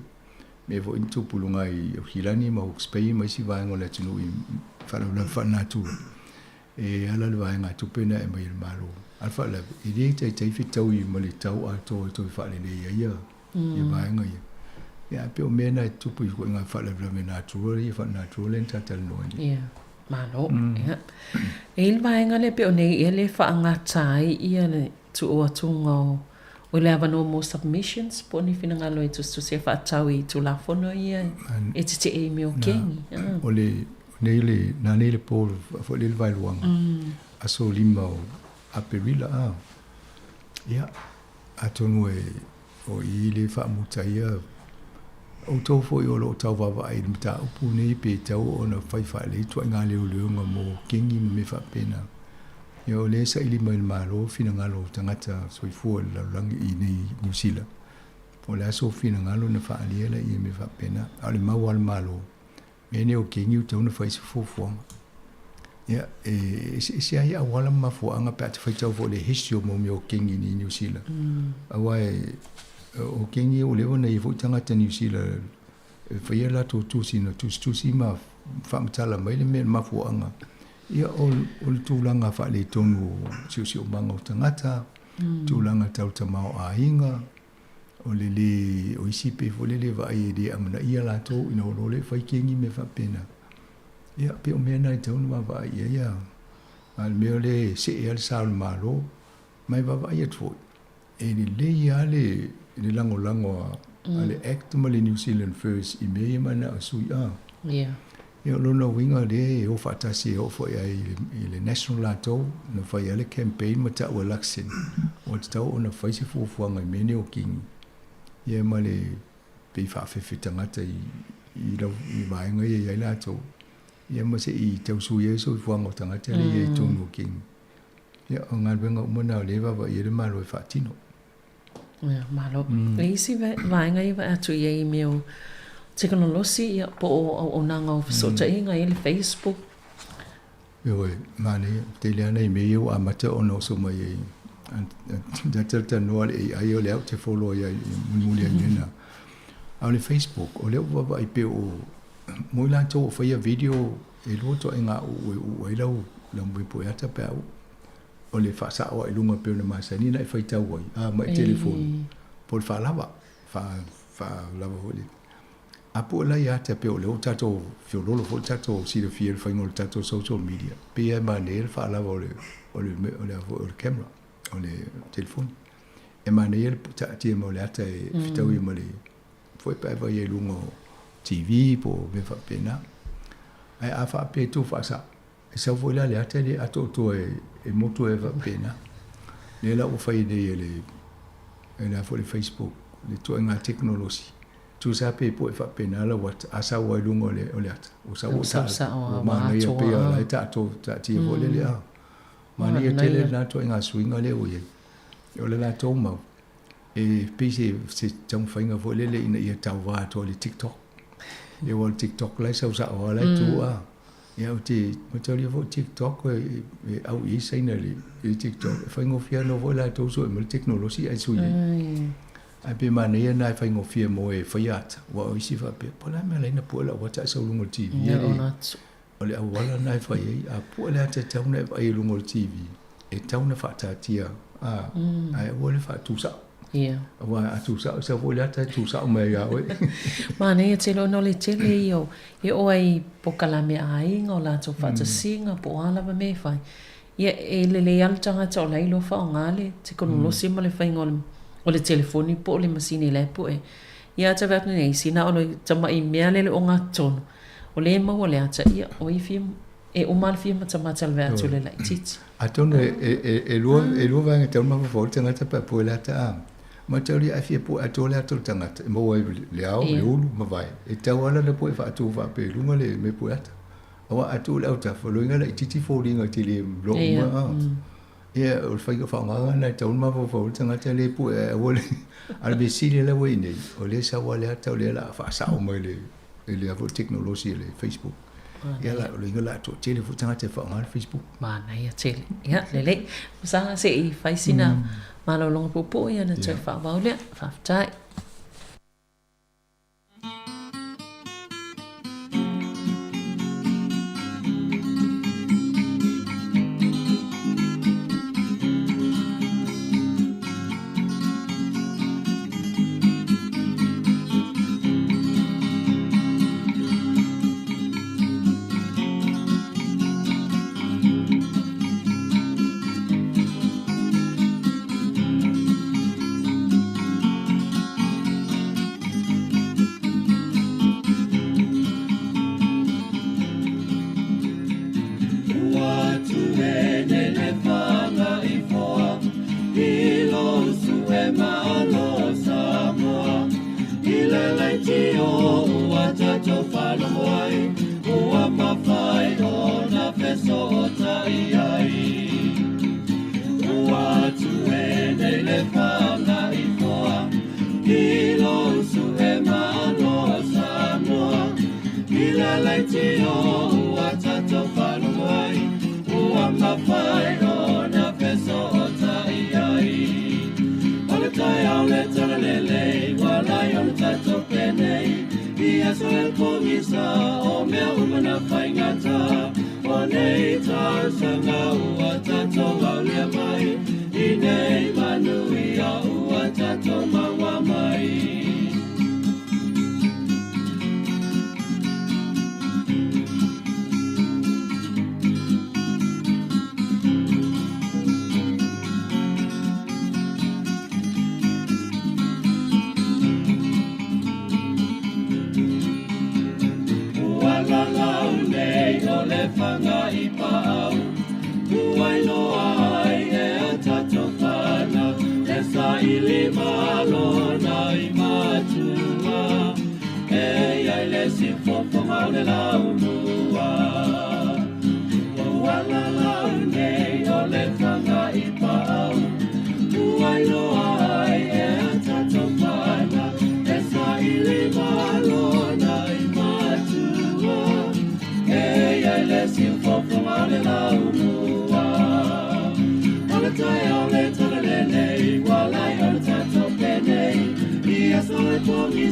me vo into pulunga I hilani ma Hawke's Bay ma si va ngola tunu I fa le fa natura e ala le va nga tu pena e mai malo alfa la I le te fi tau I mo le tau a to fa le ia e va nga ya pe o me na tu pu ko nga fa le me natura I fa natura en tatal no ia malo e il va nga le pe o nei ele fa nga tai ia le tu o tu ngo o O le ava no mo submissions po ni finangalo e tu se fa tau i tu la fono ia e te e me o kengi. O le nei le po fo le vai luanga. A so lima o Aperila a. Ia atonu o i le fa mutaia o tau fo i o lo tau vava ai mta upu nei pe tau o na fai fa le tu nga le nga mo kengi me fa pena. Yo le sa ili mai malo fina ngalo tangata so i fu la lang i nei New Zealand. O le so fina ngalo na fa ali la i me fa pena. Ale mawal malo. Me o kengi tau na fai fu fu. Ya si ai awala ma fu anga pat fai tau fo le history mo me o kengi ni New Zealand. Awai o kengi o le ona i fu tangata New Zealand. Fai la tu sino tu si ma fa mtala mai le me ma fu anga. Ia o tūlanga wha le tonu si o manga o tangata, tūlanga tau tamao a inga, o le o isi pe fo le wa ai de amana ia la tō ina o role whai kengi me wha pena. Ia pe o mea nai taunu ma wa ai ia. Al mea le se e al saul maro, mai wa ai atoi. E le ia le lango ale act ma le New Zealand First i mea mana a sui a. Yeah. Ia lona winga le o fatasi o fo ia i le national lato na fai ale campaign ma ta election o tau ona fai se fuanga i mene o king ia ma le pe fa fe tangata i vaenga ia lato ia ma se i tau su ia so fuanga tangata le ia tonu king ia o ngal venga mona le va ia le malo e fatino ia malo e isi vaenga i va atu ia i meu teknolosi ia po o nanga o so ta inga i le Facebook. Yo mane te le ana i me yo amata ono so mai data no ai o le te follow ia muli ngena. Au le Facebook o le wa i pe o mo la to fa ia video e lo to inga o ai lau la mo po ata pe o le fa sa o i lunga pe na masani na fa ta wai a mai telefone por fa lava lava holi. Apo la ya te pe o le tato fiololo fo tato si le fiel fa ngol tato social media pe e manel fa la o le camera o le telefone e manel ta ti mo le ata e fitawi mo le foi pa va ye lungo TV po me fa pena ai a fa pe tu fa sa e sa vo la le ata le ato to e moto e va pena le la o fa ide le la fo le Facebook le to nga technology tu sa pe po fa pena la wat asa wa lungo le o le ata o sa o ma ia pe la ta to ta ti vo le a ma ni tele na to nga swinga le o ye o le la to ma e pe se tong fa nga vo le ina ia ta wa to le TikTok le o TikTok la sa o la tu a ia o ti mo to le vo TikTok e au i sai na le TikTok fa ngo fia no vo la to so mo technology ai su ye ai pe mana ia nai fai ngofia mo e faiata wa o isi fa pe pola me la ina pola wa ta sa lungo TV o le awala nai fai a pola ta ta una ai lungo TV e ta una fa ta tia ai o le fa tu sa ia wa a tu sa sa vo le ta tu sa me ya we mana ia te lo no le tele io e o ai pokala me ai ngo la to fa ta singa po ala me fai ia e le altanga to la ilo fa ngale te kono lo sima le fai ngol o le telefoni po le masini le po e ia ta vat nei sina o le tama i mea le o nga tono o le ma o le ata ia o i film e o mal film tama tal ve atu le lai titi atono e lo va nga tama fa volta nga ta po le ata ma tali a fie po atu le atu tanga mo le au le ulu ma vai e ta wala le po fa atu va pe lunga le me po ata o atu le ata fo lunga le titi fo linga ti le lo ma ia o fai ka whanga na tau ma fo tanga te le pu e wole al be sile la we nei o le sa wale ata o le la fa sa o mai le avo technology le Facebook ia la o le ngala to tele fu tanga te whanga Facebook ma na ia tele ia le sa se I fai sina ma lo long popo ia na te fa va le fa tai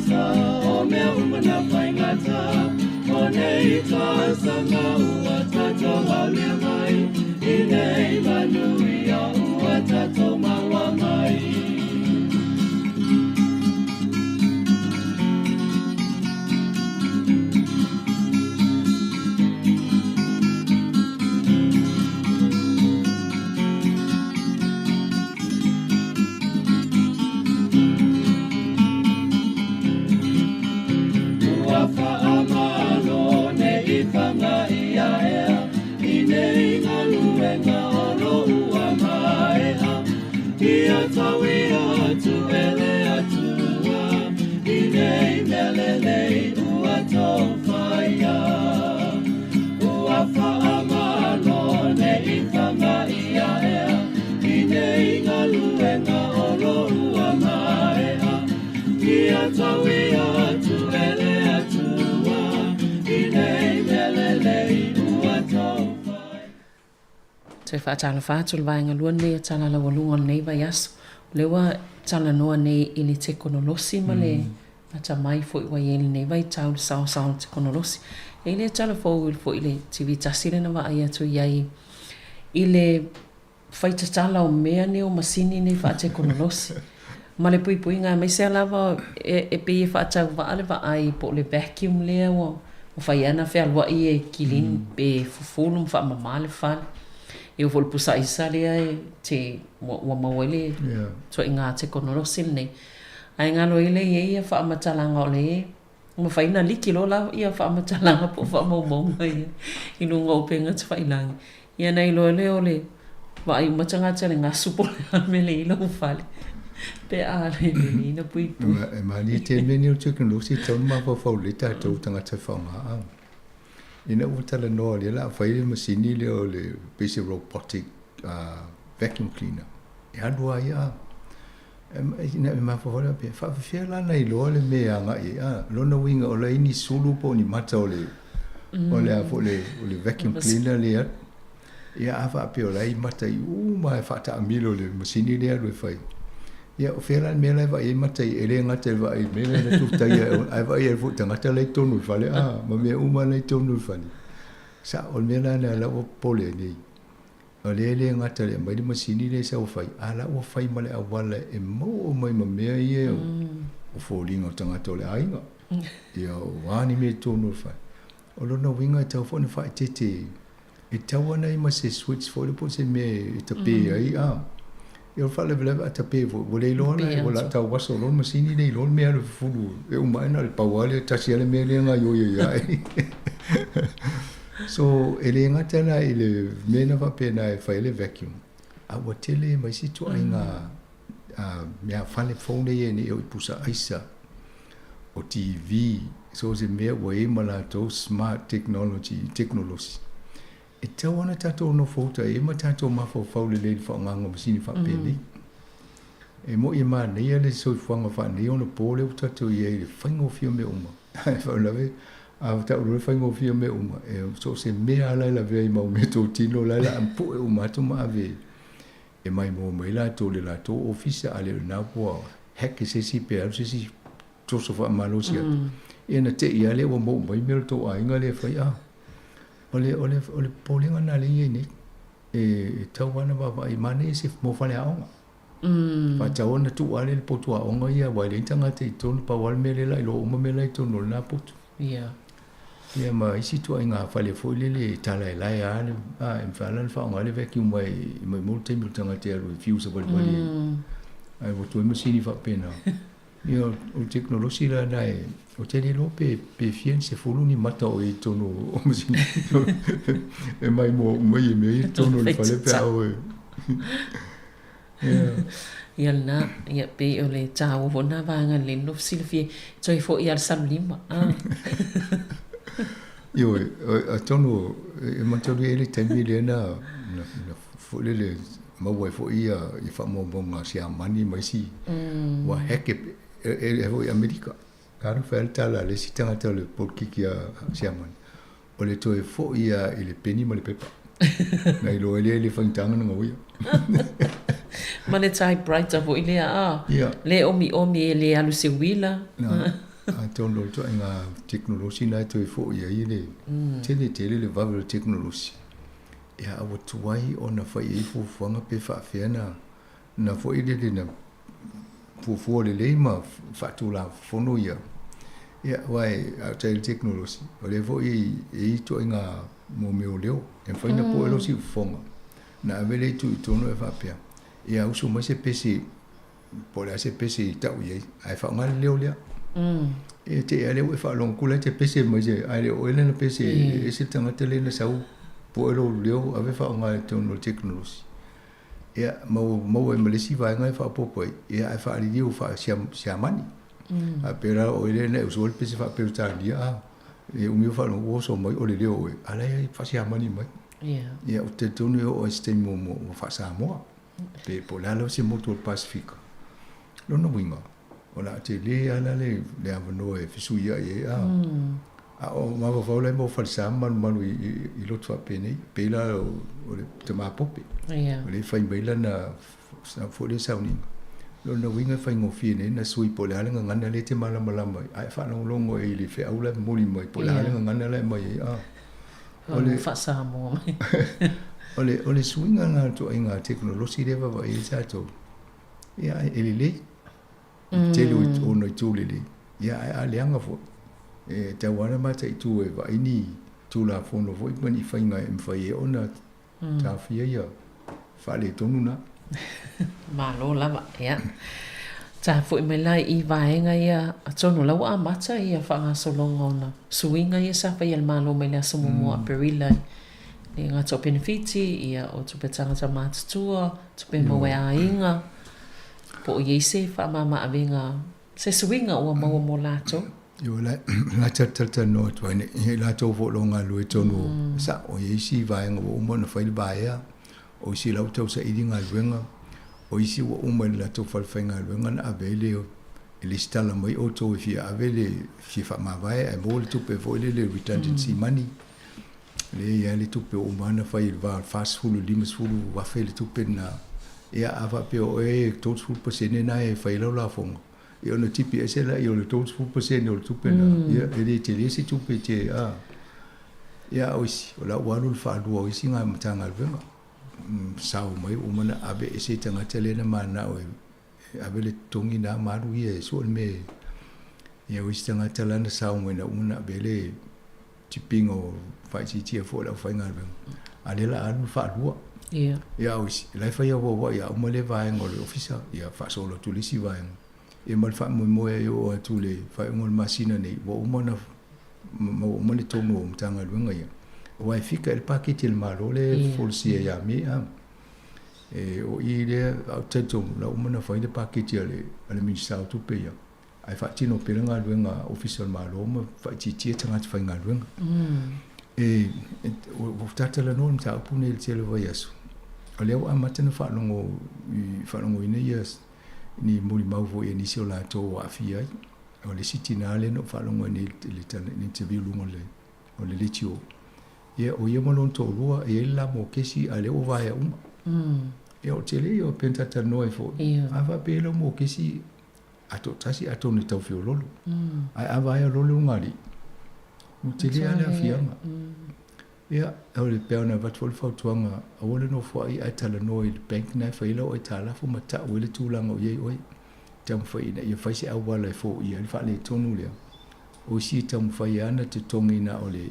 sa o mea umana whaingata o nei tā sanga ua tatou haulia mai I nei manui a ua tatou maua mai Te whaatala whātul vaenga lua nei a tala lawa lunga nei vai aso. Lewa tala noa nei ili te konolosi ma le ata mai fo i wai eli nei vai tau sao sao te konolosi. E le tala fo il fo ile te vitasile na wa ai atu iai ile whaita tala o mea ne o masini nei wha te konolosi. Ma le pui pui ngā meisea lava e pe e whaatau wa ale wa ai po le vacuum lea o whai ana whea lua i e kilin pe fufulu wha mamale whale. E o fol pusa isa lea e te wa mawele so i ngā te konolosi nei. Ai ngā lo ile i ia wha amatalanga o le e. Ma whaina liki lo la ia wha amatalanga po wha maumaunga ia. I nunga o penga te whailangi. Ia nei lo le o le wa ai matanga tele ngā supo le me le ila ufale. Pe a le le ina pui pui. E mani te meni o teknolosi tau ma pa fau le tātou tangata whaunga. Ina utala noa le la whaile masini le o le basic robotic vacuum cleaner. E hanua ia. Ina e mawhawhara pe whawhawhia lana I loa le mea ngai. Lona winga o la ini sulu po ni mata o le o le vacuum cleaner le at. Ia awha pe o la I mata I mai whata amilo le masini le alu e whai. Ia o whera mea lai wa e mata I ere ngata wa I mea na tutai ai wa I e futa ngata lai tonu whale. Ma mea uma lai tonu whale. Sa o mea na la o pole nei. O le ngata le mai masini le sa o whai. Ala o whai male a wala e mau o mai ma mea I e o fōringa o tangata o le ainga. Ia o wani mea tonu whai. O lona winga e tau whone whai tete. E tau ana I ma se switch fōle po se mea e tape ai Ia whale velewa a tape vo le ilona e wala tau waso lona masini le ilona mea le fulu. E umaina le pauale tasi ale mea le nga yoyo iai. So ele ngata na I le mena wapena e whaile vacuum. A watele mai si tu ai ngā mea whale phone e ne o I pusa aisa o TV. So se mea wa e malato smart technology. E tau ana tatou no fauta e ma tatou mafau faule le whaanganga masini whapele. E mo I maa nei ale soi whanga wha nei ona pōle o tatou I e le whaingo fia me uma. Whaulawe, a tau roi whaingo fia me uma. E so se mea alai la vea I mau me tō tino laila ampu e uma atu maa ve. E mai mo mai la tō le la tō ofisa ale le nāpua heke se si pe alu se si toso wha malosi atu. E na te I ale wa mo mai mero tō ainga le whai Ole polinga na le ye ni e tau wana ba I mane se mo fale aonga. Fa tau na tu ale le potu aonga ia wa le tanga te tonu pa wal mele la lo uma mele tonu na potu. Ia ma isi tu inga fale fo le tala la ya em fala fa ngale vacuum mai multi tanga te ro fuse ba bali. Ai wo tu mo sini fa pena. Ia o teknolosi la nai o te lo pe fien se fulu ni mata o I tonu o masini e mai mo mai me tonu le fale pe au ia na ia pe o le tau vona vanga le no silfie toi fo ia sam lima io a tonu e mantolu ele temi le na fo le ma wai fo ia I fa mo bonga sia mani mai si wa heke e ho Amerika Karo felta la le sitanga te le polkiki a siaman. O le toe fo ia I le peni ma le pepa. Nai lo ele whaintanga nga uia. Ma le typewriter fo ile a. Le omi e le alu se wila. Ton lo to nga teknologi na to fo ia ile. Tele le va le teknologi. Ya awo tuai ona fa i fu fanga pe fa fiana na fo ile na fu le ma fa tu la fono ia. Ya wai a tel teknologi. O le fo i to nga mo me o leo. En fa ina po lo si fonga. Na vele tu no e fa pia. Ya uso mo se pesi po la se pesi ta u ye. Ai fa ngal leo lea. E te ale we fa long kula te pesi mo je ale o ele na pesi e se tanga tele na sau po lo leo ave fa ngal te no teknologi. Ya mo e malesi va ngai fa po po. Ya ai fa ali dio fa siamani. A pera o ele na uso le pesi fa pe ta dia. E o meu fa no so mo o le leo e ale fa siamani mai. Ya o te tonu o este mo fa sa mo. Pe po la lo se mo to Pacific. Lo no winga. Ola te le ala le avano e fisu ia e a o ma va le mo fa sa man i lo tfa pene pe la o le te ma pope le fa i bela na sa fo le sa uni lo no winga fa ngo fi ne na sui po le ala ngana le te mala mai ai fa no longo e le fe aula mo li mai po le ala ngana le mai ole fa sa mo ole swinga na to inga teknologi le va i sa to ya ele telu ono tulele ya alianga fo e te wana mata i tu e va ini tu la fono vo i mani fainga e mfai ona ta fia ya fale tonu na ma lo lava ya ta fo me lai i vaenga ia atono la wa mata ia fa nga solonga ona swinga ia sa fa ia malo me la somo mo perila ni nga to benefiti ia o tu petanga ta matua tu pe mo wa inga po ye se fa mama avinga se swinga o mo lato yo la tata no to ni la to vo longa lu to no sa o ye si va ngo mo no fa ba ya o si la to sa idinga luenga o si o mo la to fa fenga luenga na avele ele stala mai o to fi avele fi fa ma va e mo le to pe vo le redundancy money le ya le to pe o mana fa il va fast food limus food va fe le to pe na ia ava pe o e tot fu pasene na e failo la fonga io no tipi ese la io le tot fu pasene o tu pena ia e te le si tu pe te ia oisi o la walu fa du o isi nga mtanga venga sao mai o mana abe ese tanga tele na mana o abe le tongi na maru ia so me ia oisi tanga tala na sao mai na una bele tipingo fa si ti fo la fa nga venga ale la alu fa du ya oisi la fa ya wo ya mo le va ngol ofisa ya fa solo tu lisi va e mal fa mo yo tu le fa ngol masina nei wo mo na mo le tomo mtanga luenga ya wa fika el paquete el malo le folsia ya mi e o ile auteto la mo na fa ile paquete le ministra tu pe ya ai fa tino pe nga luenga official malo mo fa ti tanga fa nga luenga e o tata la no mta pune el cielo va yasu ale o amata na fa longo ina yes ni muri mau vo ni si ola to afia o le sitinale no fa longo ni le tan ni te vi lungo le o le litio ye o ye mo to lua e la mo kesi ale o va ya e o tele o pentata no e fo ava pelo mo kesi ato tasi ato ni tau fiololo ai ava ya lolo ngari o tele ale afia ya o le peona vat fol fautuanga o le no fo ai atala no il bank na fa ilo o tala fo mata o le tulanga o ye oi tam fa ina ye fa se awala fo ia fa le tonu le o si tam fa yana te tongi na o le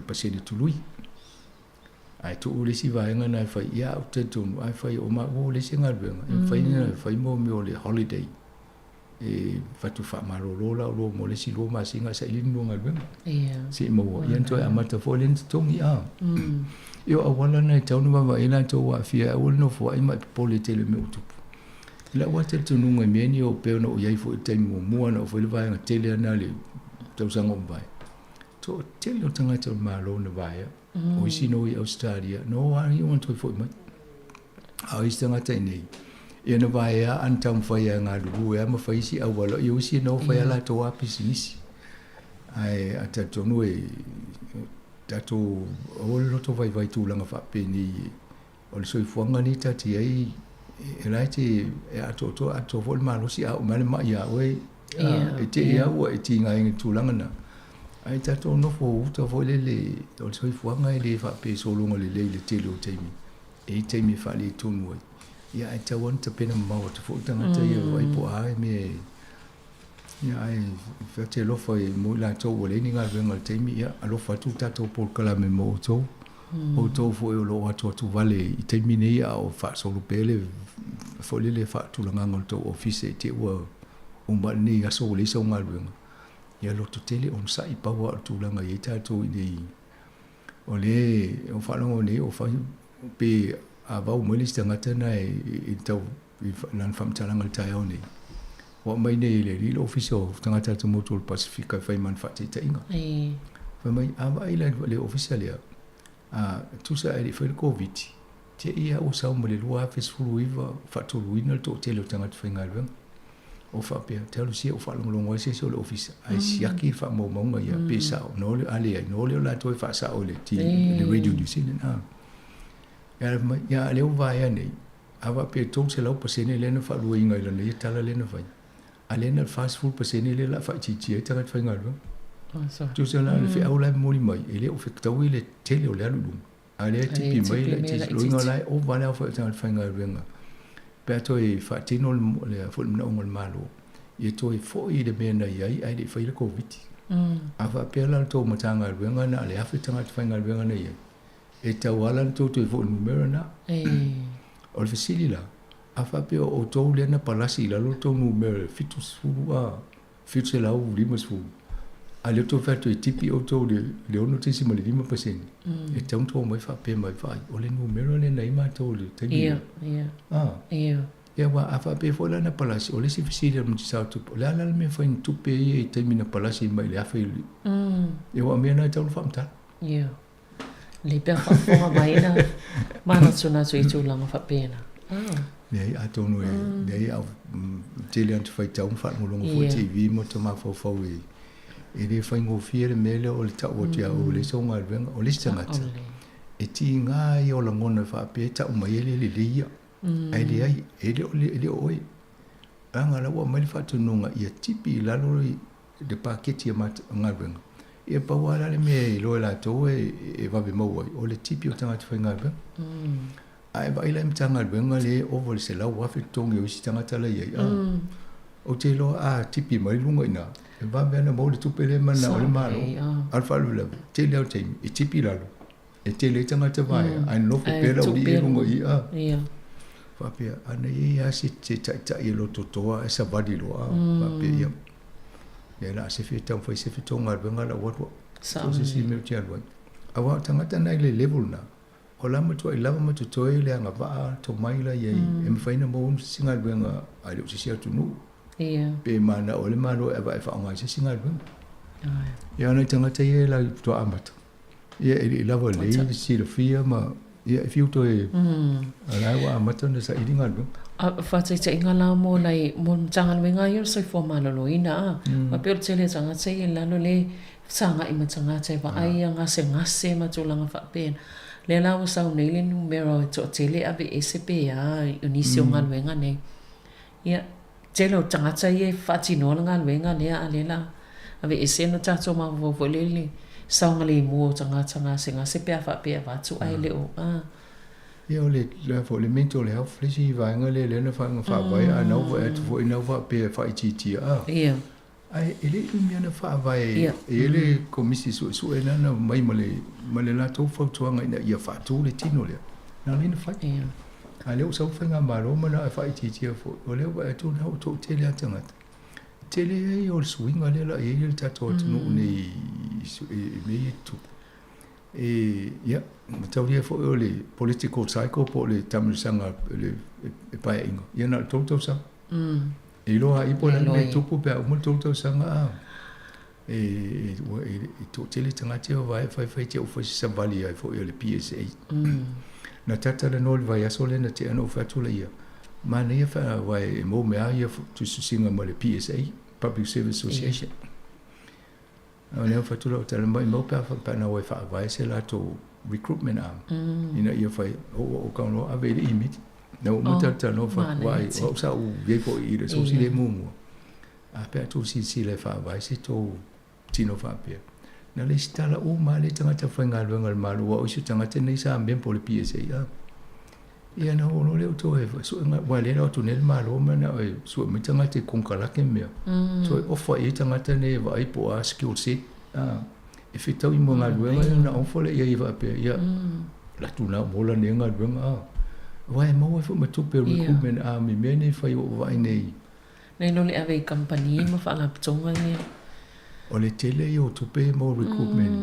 pasene tului ai to o le si va nga na fa ia o te tonu ai fa o ma o le singa benga fa ina fa mo me o le holiday e fatu fa marolo la lo mo le si lo ma singa sa ilin lo ngal benga si mo yan to amata fo len tongi yo awala na tonu ba ina to wa fia o no fo ai ma pole tele me utu la wa te tonu ngai me ni o pe no yai fo te mo mo na fo le va nga tele na le to sango ba to tele o tanga to ma lo na ba ya o si no i Australia no ai on to fo ma ai stanga te nei ia na vai a antam fai nga lu e ma fai si awala yo si no fai la to a pisinisi ai ata tonu e tato o lo to vai tu langa fa pe ni o le soi fuanga ni tati ai e lai te e ato vol ma lo si a ma ma ia we e te ia ua e ti ngai tūlanga na. Ai tato no fo uta fo le o soi fuanga e le whape solonga le te lo teimi. E teimi whale tonu ai. Ia ai tawan ta pena maua te fo tangata ia wai po ai me ia ai whate lofa e mo la tau o le ni ngā venga teimi ia alofa tu tato por kala me mo tau. O tau fo e o lo atu vale i teimi nei a o wha solo pele fo le wha tulanga ngol tau office e te ua umba ni aso o le isa o ngā venga. Ia loto tele on sa i paua o tūlanga i tātou i nei. O le, o whanongo nei, o whai pe a wau mweli stangata na i tau i nan whamtalanga i tai au nei. Wa mai nei le rilo ofisio tangata ta motul Pasifika whai man whate ta inga. Whai mai awa i le ofisia lea. Tusa e le whai COVID. Te ia o sao mo le lua hawhes fulu iwa whatolu ina to tele o tangata whai ngā ruanga. O whapea, te alu sia o whalongolongo e se o le ofisa. Ai siaki wha maunga ia pe sao. No le ale ai, no le o la toi wha sao le Radio New Zealand. Ia leo vai anei. Awa pe tau se lau pasene lena wha lua inga ilana ia tala lena vai. A lena fast food pasene le la wha chichia e tangat whai ngalua. Tu se la le whi au lai mori mai. E le o whekatau i le tele o le alulung. A le tipi mai le tis luinga lai o wale au wha tangat whai ngalua. Pea toi whaatino le fulmina o ngol malo. Ia toi foi le mena iai ai le whai le COVID. A whapea la tō matanga ruenga na le awhi tanga te whainga ruenga na iai. E tau ala tō toi fo numera na. O le whisili la. A whapea o tō lena palasi la lo tō numera fitu sfuru a fitu se lau 5 sfuru. A le tō whato e tipi o tō le ono tesi ma le 5%. E tau tō mai whapea mai whai. O le numera le nei ma tō le tengi. Ia wa a whapea fo lana palasi. O le si whisili amu ti sao tupu. O le ala me whai tupe e teimi na palasi mai le awhi ili. Ia wa mea nai tau le whamtala. Ia. Le pia whafonga mai na mana tuna tu i tūlanga whapea na. Nei a tonu e. Nei au tele antu whai tau mwhatngolongo fo TV mo ta ma fau e. E le whai ngofia le mele o le tau o te au le songa alwenga o le stangata. E ti ngā i o la ngona whapea tau mai ele le leia. Ai le ai, ele oi. Anga la ua mai le whatununga ia tipi lalo de paketi ngā alwenga. Ia pawara le mea i loe la tō e wawe mauai. O le tipi o tangata whai ngā alwenga. Ai wa ila imtanga alwenga le ovo le se lau wafe tongi o isi tangata la iai. O te loa a tipi mai lunga ina. E wawe ana mau le tupele mana o le malo. Alfa alu lawe. Te leo teimi. E tipi lalo. E te le tangata vai. Ai nofo pera o li e lunga ia. Wapea ana i asi te tai e lo totoa e sa wadi loa. Wapea ia. Ia la se fia tau whai se fia tonga alwenga la watwa. So se si meo te alwai. Awa tangata nai le level na. O lama tua i lava matu toe le anga waa to maila iei. E me whaina mo singa alwenga a leo se si atu nu. Pe mana o le malo e wa e whaonga se singa alwenga. Ia ana i tangata i la toa amata. Ia i lava le si la fia ma ia e fiu toe. Alai wa amata na sa i ringa alwenga. Whatai te inga la mo nei mo jangan wenga yo soi fo malolo ina. Ma pe o tele tanga te i lalo le sanga i matanga te wa ai ngase matulanga whapena. Le la o sau nei le numero e to tele ave SPA unisi o ngal wenga nei. Ia tele o tanga te i whatino ngal wenga lea a le la. Ave ese no tato ma vo le sau ngali mo tanga se ngase pe whapea watu ai le o Ia o le fo le mental health flesi vaenga le lena whaanga whawai a nau wa atu fo ina wa pe whaititia a. Ia. Ai ele umiana whawai ele komisi su e nana mai male la tau whautuanga ina ia whatu le tino lea. Nā lena whai. Ia. A leo sau whainga maro mana a whaititia fo. O leo wa atu nau tau tele atangata. Tele e o le suinga le la e le tato atunu nei mei tu. Ia, tau lia fo le political cycle po le tamirisanga le paia inga. Ia na tau sa. E loa ipo na me tupu pe umu tau sanga. E to tele tangati o vai fai te o fai savali ai fo le PSA. Na tata le nol vai asole na te ano fatu le ia. Ma ne ia fa vai mo me ia tu singa mo le PSA, Public Service Association. Nea whatula o tala mai mau pia whakapana wai whaavai se la to recruitment arm. Ina ia whai o kauno awe le imiti. Na o muta tala no whakuai o sa u viepo i re so si le mumua. pe tu si le fa vai si to tino fa pe na le stala o ma le tanga ta fanga luenga ma lu o si tanga te nei sa ben po le psa ia na o le to e so nga wa le o tu ne ma lo ma na e so mi tanga te konkala ke me so o fa e tanga te ne va i po a skill set e fitau i mo nga luenga na o fo le ia va pe ia la tu na mo la ne nga luenga wa e mo fo ma tu pe recruitment mi me ne fa i va nei nei no le ave company mo fa la tonga ni o le tele yo tu pe mo recruitment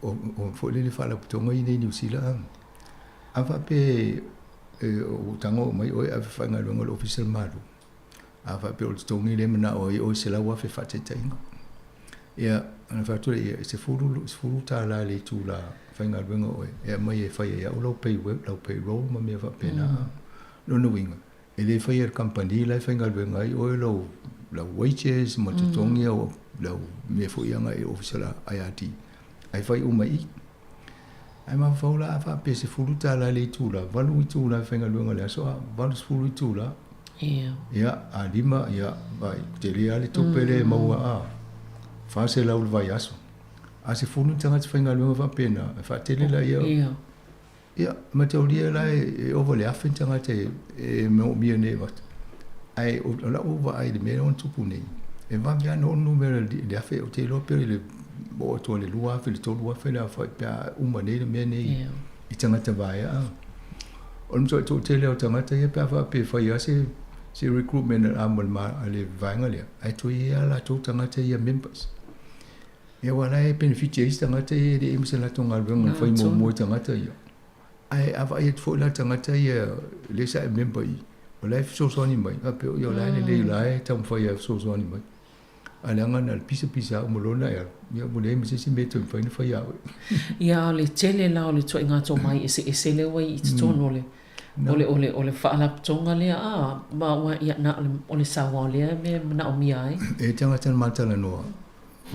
o fo le fa la tonga i nei New Zealand ava pe o tango mai o ave fa nga lo official malu ava pe o tonga le mana o se la wa fe fa te tainga ia ana fa tu e se furu ta la le tu la fa nga lo o e mai e fa ia o lo pay work lo pay roll ma me fa pena no winga ele fa ia company la fa nga lo o lo wages mo tu tonga o lo me fo ia nga e official IRT ai fa u mai ai ma fa la fa pe se furu ta la le tu la valu tu la fa nga lo le so valu furu tu la ia a lima ia vai te le to pele mo a fa se la ul vai aso a se furu tanga te fa nga lo fa pena fa te le la ia ma te olia la e o vole afen tanga te mo mi ne va ai o la o va ai de me on tu pune e va bien no numero de afe o te lo per le bo to le lua fe le to lua fe la fa pa un maneira me ne i tanga te vai o no to te le o tanga te pa fa pe fa ia se recruitment amal ma ale vanga le ai to ia la to tanga te ia members e wala e beneficiaries tanga te de imsela to ngal venga fa mo tanga te ia ai ava ia fo la tanga te ia le sa member i o life so so ni mai ape o la le la tam fa ia so so ni mai alanga na pisa mo lona ia mo le mi se me to fa ni fa ia ia le tele la o le to inga to mai ese le wai i to no le ole fa la tonga le ma wa ia na ole sa wa le me na o mi ai e tanga tan matala no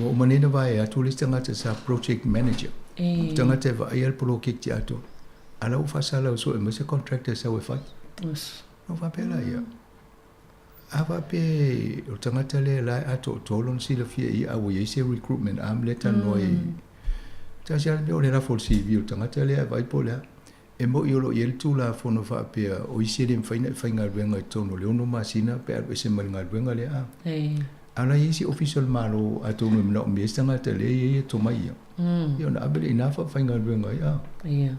o manena vai a tu lista ngata sa project manager tanga te va ia pro ke ti ato ala u fa sala so e mo se contractor sa we fa no va pela ia ava pe o tanga le la ato tolon si le fie ia o ye se recruitment am leta noi ta ja be o le la for si vi o tanga le vai pola e mo io lo yel tu la fono fa pe o isi dem fa nga venga tono le ono masina pe o se mal nga venga le ala isi official malo ato no no me stanga te le ye to mai io na abele ina fa nga venga ia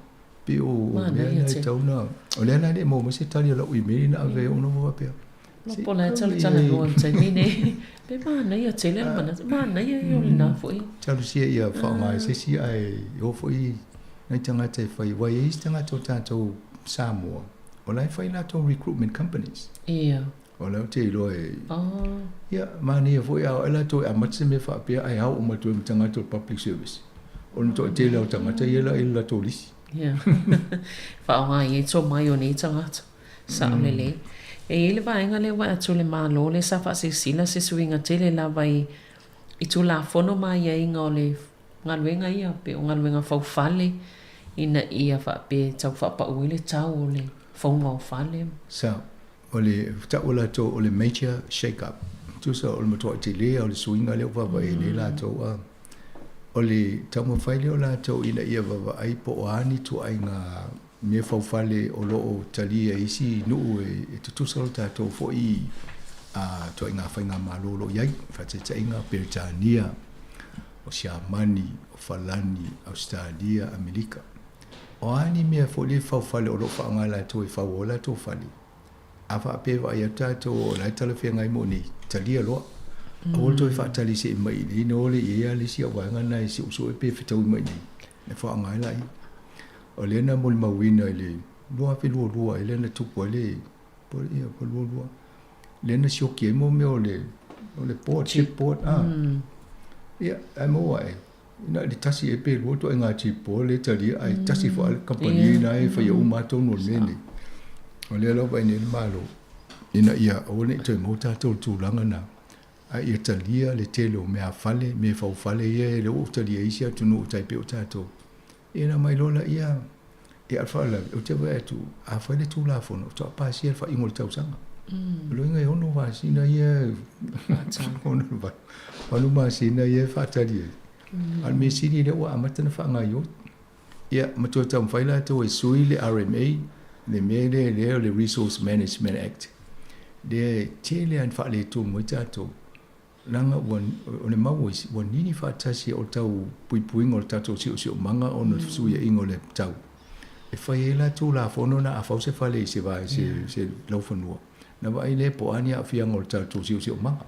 pe o le tona o le na de mo se tali la u me na ave ono va pe lo pola tala tala no te mine pe ma ia tele ma ia yo na foi tala si ia fa mai se si ai o foi na tanga te fai wai is tanga to tato Samoa o lai fai na to recruitment companies ia o lai te lo ia mani e foi a ela to a matse me fa pe ai au ma to tanga to public service o no to te lo tanga te ela to lis ia fa ai to mai o ni tanga sa lele e ele vai ngale wa to le malo le sa fa se sila se swinga tele la vai i tu la fono mai ai ngole ngalwenga ia pe ngalwenga fau fale ina ia fa pe tau fa pa uile tau le fau ngau fale sa ole ta ola to ole major shake up tu sa ole moto te le ole swinga le va va le la to ole ta mo fai le la to ina ia va va ai po ani tu ai nga me fau fale o lo tali ai si no e tu sa ta to fo i to nga fa nga malolo yai fa te nga Britania o Siamani, o Falani, Australia, Amerika. O ani mea foli fau fale o lo fa ngala to e fau ola to fale. Afa pe va ia tato o la tala fia ngai mo ni talia lo. O to e fa tali se mai ni no le ia le si wa ngana e si uso e pe fitau mai ni. E fa ngai lai. O le na mo ma wina le lo a pe lo ele na tu po le po ia po lo. Le na si o ke mo me o le port chip port ia ai mo ai ina di tasi e pe lo to nga chi po le tali ai tasi fo al company na e fa yo ma to no meni o le lo ba ni malo ina ia o ne to mo ta to tu langa na ai italia le telo me a fale me fa fale ye le o tali ai sia tu no tai pe o ta to ina mai lo la ia e alfa la o te wa tu a fa le tu la fono to pa si fa ingol tau sanga lo inga ono va sina ye ono va ono ma sina ye fa tali al me sini le wa amata na fa nga yo ya mato tam fa la to e sui le RMA le me le Resource Management Act de tele an fa le tu mo tato langa on mau wan nini fa tasi o tau pui ngol tato si manga ono sui ingol tau e fai la tu la fono na a fause fale se vai se lo fonua na vai le po ani a fia ngol tato si manga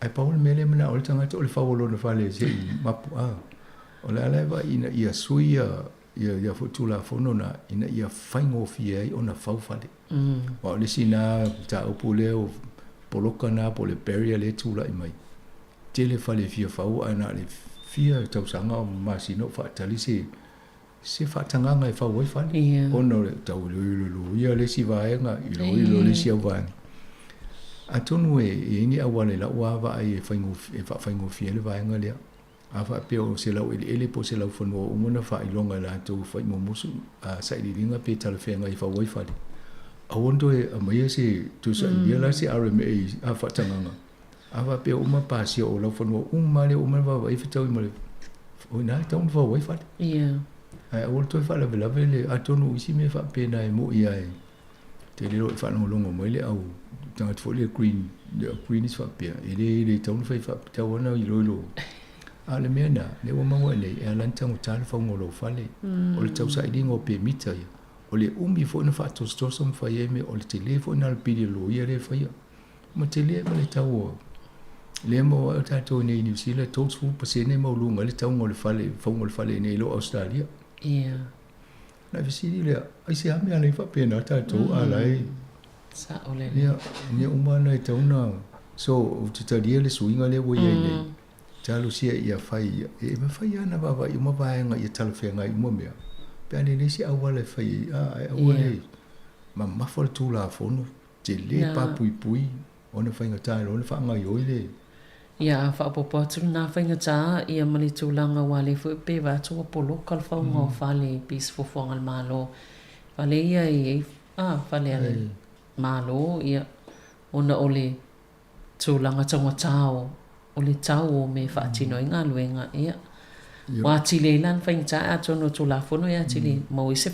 ai paul mele mena o tanga to le fawolo na fale se mapu a o la va ina ia sui ia fotu la fono na ina ia faingo fia ona fau fale o le sina ta o pule o poloka na po le barrier le tu la mai tele fale fia fau ana le fia tau sanga o masino fa tali se fa tanga ngai fa wai fa ono tau lo ia le si va nga ilo le si va atonu e ni awale la wa va ai fa ngo fie le va nga le ava pe o se la ele po se la fo no mona fa ilonga la to fa mo musu a sa i ringa pe tala fe ngai fa wai fa a wondo e mai se tu sa ia la se RMA a fa tanga ava pe o ma pa si o la fo no male o ma va vai fa tau male o na tau fa wai fa ai o to fa la vele atonu isi me fa pe na mo ia e te le fa no longo mo le au tanga fo le green is fa pe ele tau fa tau na i lo ale mena le o mawa le e alanta o tala fa ngolo fale o le tau sa idingo pe mita ya o le umi fo na fa to som fa ye me o le telefone al pidi lo ia le fa ya ma tele ma le tau le mo o tato nei New Zealand to fu pasene mo lu ngale tau ngolo fale fa ngolo fale nei lo Australia na visiri le ai se ame ale fa pena tato alai sa ole ne umana tau na so o te tadia le suinga le wo ye nei talo sia ia fai e me fai ana baba i mo vai nga ia talo fe nga i mo mea pe ani le si awale fai awale ma fo tu la fono te le pa pui ona fai nga tai ona fa nga yo le ia fa popo tu na fa nga ta ia mali tu langa wale fu pe va tu polo kal fa nga fale peaceful fo ngal malo fale ia i fale ale malo ia ona ole tu langa tanga tao o le tau me fa tino inga luenga ia wa chile lan fa incha a tono tu la fono ia chile mo ise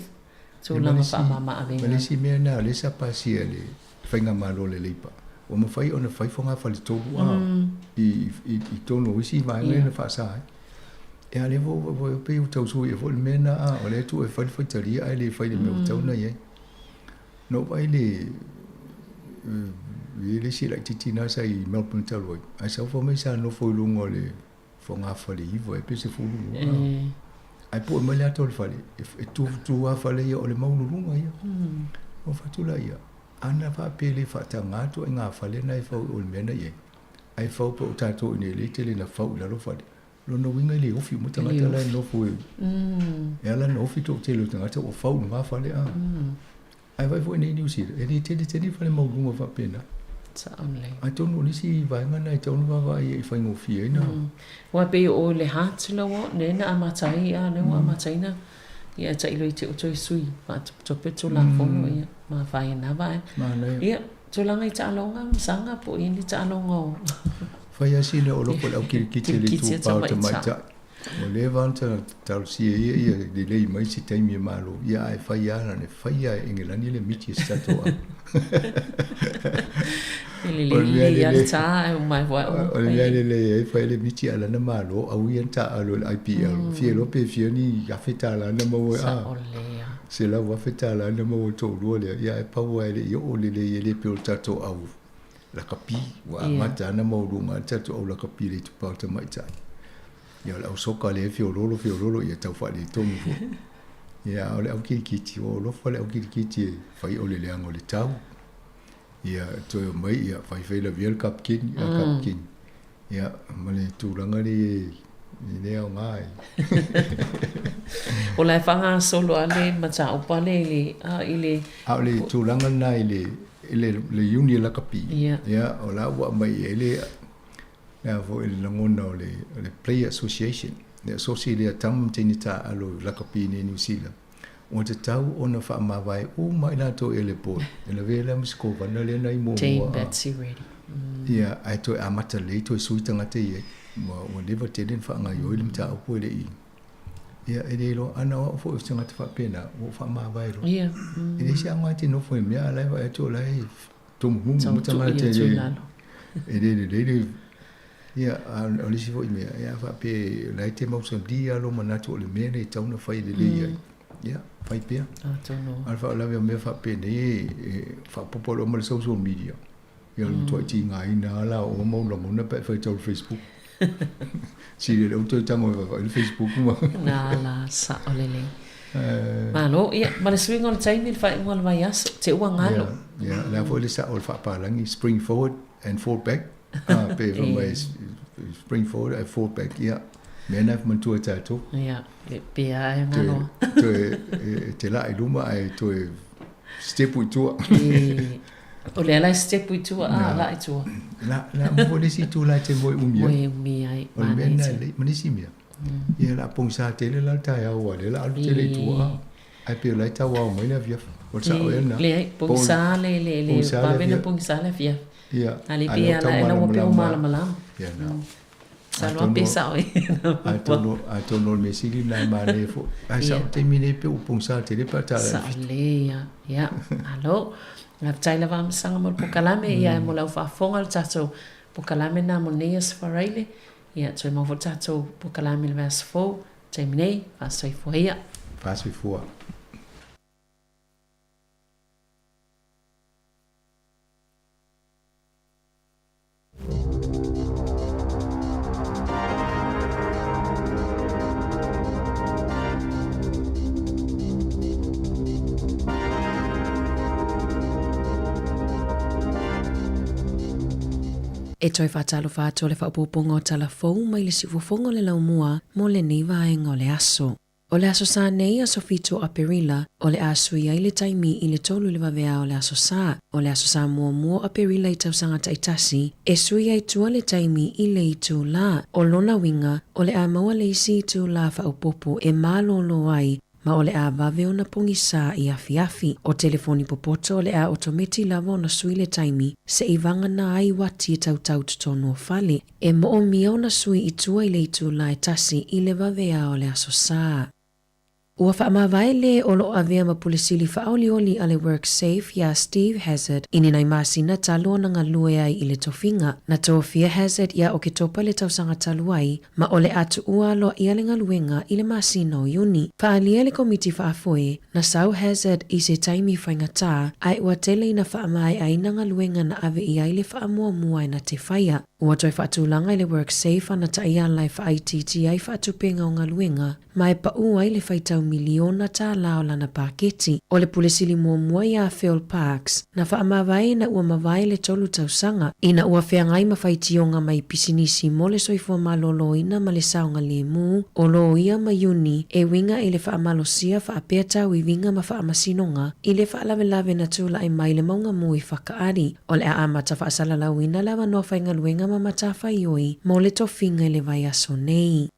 tu la fa mama ave le si me na le sa pasi le fa inga malo le lipa o mo fai ona fai fonga fa le to i tono isi va ngai fa sa e ale vo pe u tau su e vo le mena o le tu e fa tari ai le fa le me u tau na ye no vai le ele si like titina sa i Melbourne Talway ai sa fo me sa no fo lungo le fo nga fa le ivo e pese fo lungo ai po me la tol fa le e tu a fa le o le mau lungo ia o fa tu la ia ana fa pe le fa ta nga to nga fa le nai fo o le mena ye ai fo po ta to ni le tele na fo la lo fa lo no winga le o fi mo ta nga la no fo e ala no fi to tele ta nga o fo nga fa le ai vai fo ni New Zealand e ni tele fa le mau lungo fa pena sa onle ai tonu ni si vai ngana i tonu va vai i fai ngofie na wa pe o le hat lo ne na amatai a ne wa amatai na ia tai lo i te o toi sui ma to pe to la fono ia ma vai na vai ia to la ngai ta longa sanga po i ni ta longa fai asi le o lo po la ki te le tu pa te mai ta o le vanta tal si ia de le mai si tai mi malo ia ai fai ana ne fai ia engilani le miti stato le alta mai wa o le fai le miti ala na malo au ienta alo IPL fielo pe fioni ya feta la na mo se la wa feta la na mo to lo le ya pa wa le yo le pe o tato au la kapi wa mata na mo lu ma tato au la kapi le tu pa ta mai ta ya la soka le fiololo ya tau fa le tomu fo ya ole au ki o lo fa le au ki fai ole le ango le tau ya to mai ya fai la viel kapkin ya male tu langa le au mai o la fanga solo ale mata o pale ile ale tu langa na ile le uni la kapi ya o la wa mai ele ya vo il ngona le player association le associate tam tinita alo la kapi ni New Zealand o te tau ona wha mawai o mai nā tō ele pōi. E na vele msiko wana le nai mō. Team Betsy ready. Ia, ai toi amata le, toi suitanga te ie. Wa lewa te den wha ngai o ilim ta au le i. Ia, e reiro, ana o fo i tanga te wha pena, o wha mawai ro. Ia. E re si angai te nofo e mea, lai wa e tō lai, tō mumu mutanga te re. E re, ia, o lisi fo i mea, ia wha pe, lai te mausam di alo manatu o le mea ne tauna whai le le ia. Ia, whai pia. Alfa o lawe o mea wha pe ne, wha popolo ma le social media. Ia, toi ti ngai na ala o maulongo na pe whai tau Facebook. Si le o toi tango e Facebook ma. Na la sa o lele. Malo, ia, ma le swing on time il fai ngol vai aso, te ua ngalo. Ia, la fo le sa o fa palangi spring forward and fall back. Pe mai spring forward and fall back, ia. Mena man tu tato. Ia, pe ai ngalo. Te la iluma ai to step with tu. O le ala step with tu la tu. La mo le si tu la te mo umia. Mo umia ai. O mena le manisi mia. Ia la pongsa te le la tai au le la te le tu. Ai pe la ta wa mo na via. O sa o na. Le pongsa le pa vena pongsa la via. Ia. Ali pe ala ela mo pe o mala mala. Ia na. Sa lo pesa oi. A tono me sigi na ma le fo. Ai sa te mine pe o pongsa te le pa ta. Sa le ya. Alo. Nga taila vam sanga mo pokalame ia mo lau whaafonga le tato pokalame na mo neas whareile ia toi mo tato pokalame le vas fo taiminei vasoi fohia. Vasoi foa. E toi whātalo whātua le whaupoponga o talafou mai le sifufonga le laumua mo le niwa o le aso. O le aso sā nei aso fito a perila o le aso i le taimi i le tolu le wawea o le aso sā. O le aso sā mua a perila i tausanga taitasi e sui ai tua le taimi i le itu la. O lona winga o le a maua le isi itu la whaupopo e malolo ai ma o le a vave o na pongisa i afi o telefoni popoto o le a otometi lava o na sui le taimi se i vanga na ai wati e tautau tutono o fale e mo o mia o na sui i tua i le itu la e tasi i le vavea o le aso saa. Ua whaamawai le o lo avea ma pulisili whaolioli a le WorkSafe ia Steve Hazard ini nai masina talo na ngalue ai i le tofinga. Na tofia Hazard ia o ke topa le tausanga taluai ma o le atu ua lo ia le ngaluenga i le masina o Iuni. Whaalia le komiti whaafoe na sau Hazard i se taimi whaingata ai ua tele ina whaamai ai na ngaluenga na ave i ai le whaamua i na te whaia. Ua toi whaatulanga i le WorkSafe ana ta ia lai whaaititi ai whaatupenga o ngaluenga mai pa ua i le whaitau miliona tā lao lana paketi. O le pulisili mua ia Phil Parks na whaamawai na ua mawai le tolu tausanga ina ua whiangai mawhaitionga mai pisinisi mo le soifua malolo ina ma le saonga le mu o lo ia ma Iuni e winga i le whaamalosia whaapea tau i winga ma whaamasinonga i le whaalavelave na tula i mai le maunga mu i whakaari o le aamata whaasalalaw ina lawa no whaingaluenga ma matafa ioi mo le tofinga i le vai aso nei.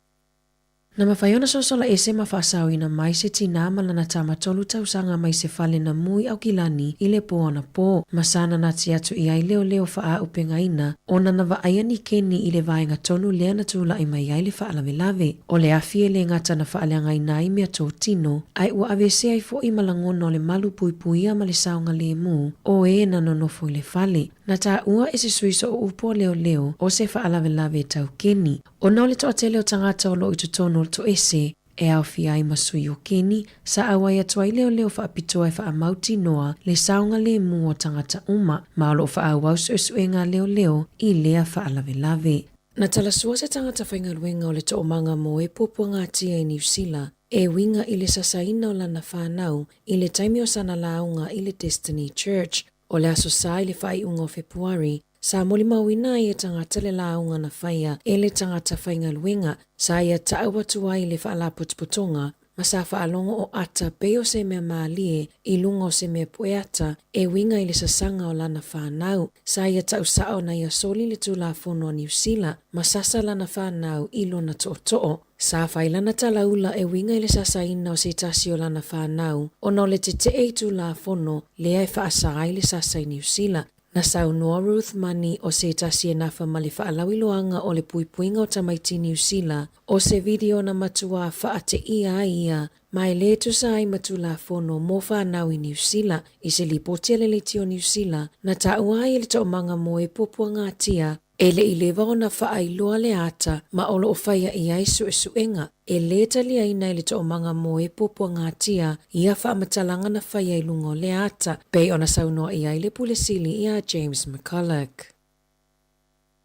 Na mawhaiona sosola ese mawhasau ina mai se tina malana tamatolu tausanga mai se fale na mui au kilani i le po ana po. Masana na tiatu i ai leo faa upenga ina ona na vaayani keni i le vaenga tonu lea na tula i mai ai le faa lavelave. O le afie le ngata na faa leanga ina i mea tō tino ai ua avese ai fo i malangono o le malu puipuia ma le saunga le mu o e na nonofo i le fale. Na ta ua ese suiso o upo leo o se faa lavelave tau keni. O na le toa tele o tangata o lo i tutono to ese e au fiai masui o keni sa awai atua i leo whaapitoa e whaamauti noa le saunga le mu o tangata uma ma lo whaawau suenga leo i lea whaalavelave. Na tala sua se tangata whaingaluenga o le to manga mo e pupunga tia i New Zealand e winga i le sasaina o lana whanau i le taimi o sana launga i le Destiny Church o le aso sa i le whai unga o Februari. Sa moli mawina i e tangata le launga na whaia e le tangata whaingaluenga sa ia taawatu ai le whaalaputuputonga ma sa whaalongo o ata peo se mea maalie i lunga o se mea pueata e winga i le sasanga o lana whanau sa ia tausao na ia soli le tulafono o New Zealand ma sasa lana whanau i lona to'o Sa failana talaula e winga ile sasaina o se tasi o lana whanau, o no le te e tu la fono le ai whaasara ile sasai New Zealand. Na saunoa Ruth Mani o se tasi e nafa ma le whaalawiloanga o le puipuinga o tamaiti New Zealand, o se video na matua whaate ia mai le tu sai matu la fono mo whanau I New Zealand, I se lipotia le leti o New Zealand, na ta uai le tau manga mo e popua ngā tia, e le ilewa o na whaailoa le ata ma olo o whaia I ai suenga, e le tali aina le tau manga mo e popua ngā tia, ia whaamatalanga na whaia I lungo le ata, pei ona saunoa I ai le pule sili ia James McCulloch.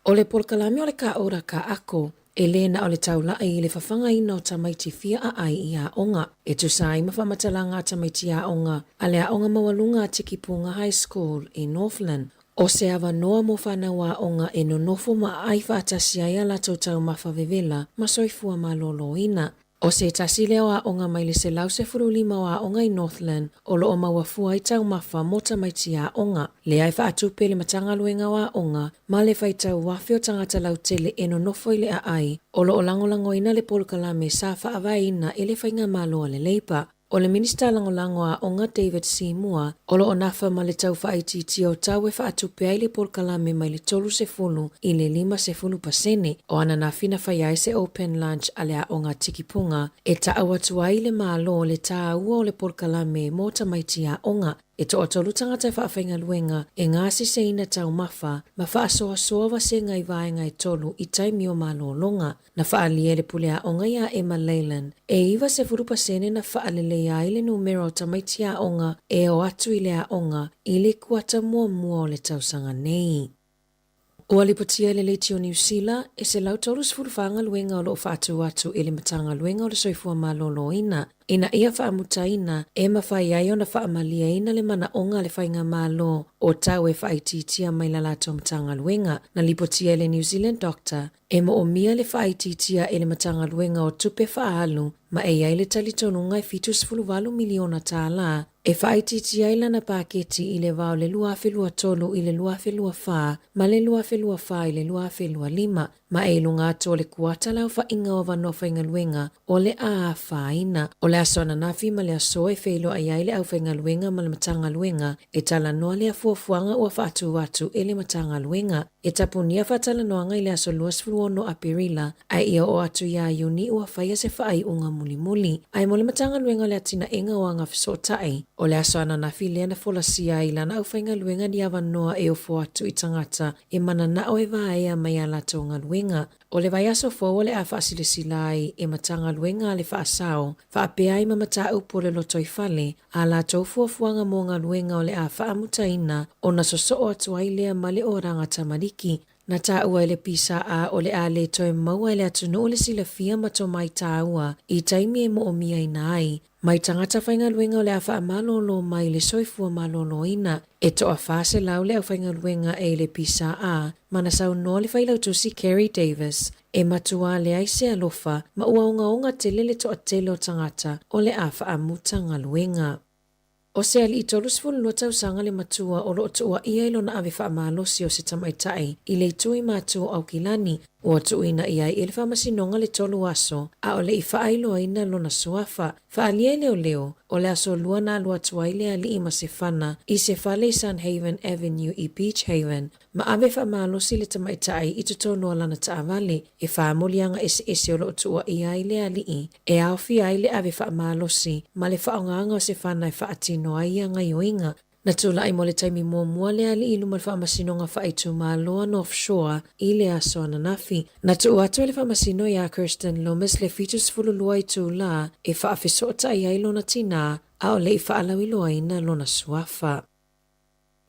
O le polkalami o le ka ora ka ako, e le na o le taula I le whawhanga ina o tamaiti fia a ai I a onga. E tu sai mawhamatalanga tamaiti a onga, a le a onga mawalunga Tikipunga High School I Northland. O se awa noa mo whanawa onga e no nofo ma ai whaatasi ai ala tautau mawhawewela ma soifua ma lolo ina. O se tasi leo a onga mai le se lau se furulima wa onga I Northland o lo o mawafua I tau mawha mo tamaiti a onga. Le ai whaatupe le matanga luenga wa onga ma le whaitau wafi o tangata lau tele e no nofo I le a ai o lo o langolango ina le polkalame sa whaawai ina e le whainga malo le leipa. O le minista langolango a onga David Seymour, o lo o nafa ma le tau whaititi o tau e whaatupe ai le polkalame mai le tolu se fulu I le 5% o ana na fina whaiai se open lunch a le a onga Tikipunga e ta awatua I le malo le ta ua o le polkalame mo tamaiti a onga. E to o tolu tangata whaawhainga luenga e ngāsi se ina tau mawha ma whaasoa soa wa se ngai vaenga I tolu I taimi o malo longa. Na whaalie le pule a onga ia Emma Leyland. E iwa se furupa sene na whaalele ia I le numero tamaiti a onga e o atu I le a onga I le kuata mua o le tausanga nei. O alipotia le leiti o New Zealand, e se lau tolu sfurufanga luenga o lo whaatu atu e le matanga luenga o le soifua malolo ina. Ina ia whaamuta ina, e mawhai ai o na whaamalia ina le mana onga le whainga malo o tau e whaititia mai la lato matanga luenga. Na lipotia le New Zealand Doctor, e mo o mia le whaititia e le matanga luenga o tupe whaalu, ma e ai le talitonunga e fitus fuluwalu miliona tāla, e whaititia ila na paketi I le vau le luawhelua tolu I le luawhelua wha, ma le luawhelua wha I le luawhelua 5, ma e lunga ato le kuata lau whainga o wanoa whainga luenga o le a whaina. O le aso ananafi ma le aso e whelo a iai le au whainga luenga ma le matanga luenga, e tala noa le afuafuanga ua whaatu watu e le matanga luenga. E tapunia whatala noanga I le aso luas furuono a Perila, ai ia o atu ia iuni ua whaia se whaai unga muli. Ai mo le matanga luenga le atina inga o anga fisotai. O le aso ananafi lea na folasia I lana au whainga luenga ni awa noa e o fuatu I tangata e mana na o e vaea mai ala tonga luenga. O le vai aso fo le a whaasilesilai e matanga luenga le whaasao, whaapea I mamata upo le loto I fale, a la taufuafuanga mo ngā luenga o le a whaamutaina o na soso atu ai lea male o ranga tamariki. Na ta ua le pisa a o le a le toi maua le atunu o le sila fia mato mai ta ua I taimi e mo o mia ina ai. Mai tangata whainga luenga o le a wha malolo mai le soifua malolo ina. E to a whaase lau le au whainga luenga e le pisa a, mana sau no le whailau tusi Kerry Davis, e matua le aise alofa ma ua onga tele le to a tele o tangata o le a wha amutanga luenga. O se ali I tolu sifulu lua tausanga le matua o lo tua ia ilo na ave wha amalosi o se tamaitai I le tui matua au kilani o tuina ia I le whamasinonga le tolu aso a o le I whaailoa ina lona suafa. Whaalia leo o le aso lua na lua tua I le ali I masefana I se whale Sun Haven Avenue I Beach Haven. Ma ave wha amalosi le tamaitai I tutono alana taavale e whaamolianga ese o lo tua ia I le ali e awhi ai le ave wha amalosi ma le whaonganga o se whana I whaatino ai anga ioinga. Na tula ai mo le taimi mua le ali I luma le whaamasinonga whaaitu maloa North Shore I le aso ananafi. Na tu atu le whaamasino ia Kirsten Lomas le fitus fululua I tula e whaafisota I ai lona tina a o le I whaalawilua ina lona suafa.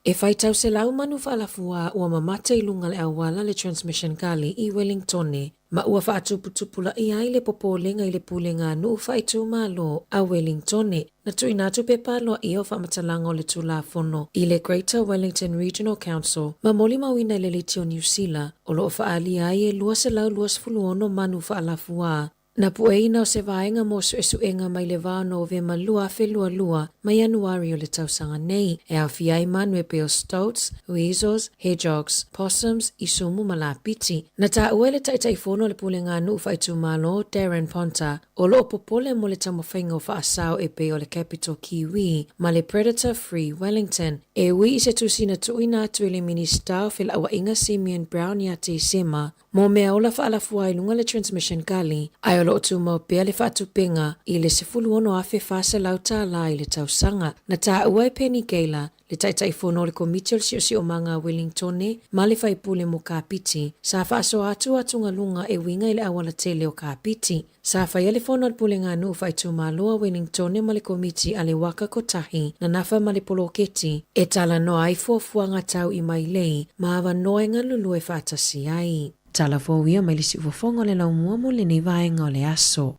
E whaitau se lau manu whaalafua ua mamata I lunga le awala le transmission kali I Wellingtone, ma ua whaatuputupula I ai le popolenga I le pulenga nuu whaitu malo a Wellingtone. Na tu inatu pe palo I o whaamatalanga o le tula fono I le Greater Wellington Regional Council, ma moli mawina le litio New Zealand, o lo whaali ai e lua se lau luas fuluono manu whaalafua. Na pueina o se vaenga mo suenga mai le vano ve malua felua lua mai Januari o le tausanga nei e a fiai manwe pe o stoats, weasels, hedgehogs, possums, isumu malapiti. Na ta uele taitaifono le pulenga nu faitu malo Darren Ponta o lo popole mo le tamawhainga o faasao e pe o le capital Kiwi ma le predator free Wellington. E wi i se tusina tuina atu le minister fil awa inga Simeon Brown ya te sema mo mea ola faalafua ilunga le transmission kali ai olo tu mo pe le fatu penga i le sefulu ono afe fasa lauta la i le tausanga na ta uai Penny Gayla le taitaifono le komiti o si o manga Wellingtone ma le faipule mo kapiti sa faaso atu atunga lunga e winga i le awala tele o kapiti sa fai le fono le pulenga nu faitu maloa Wellingtone ma le komiti ale waka kotahi na nafa ma le poloketi e tala no ai fuafuanga tau i mai lei ma awa noenga lulu e fatasi ai. Tala fōwia mai lisi ufofonga le lau muamu le nei vaenga o le aso.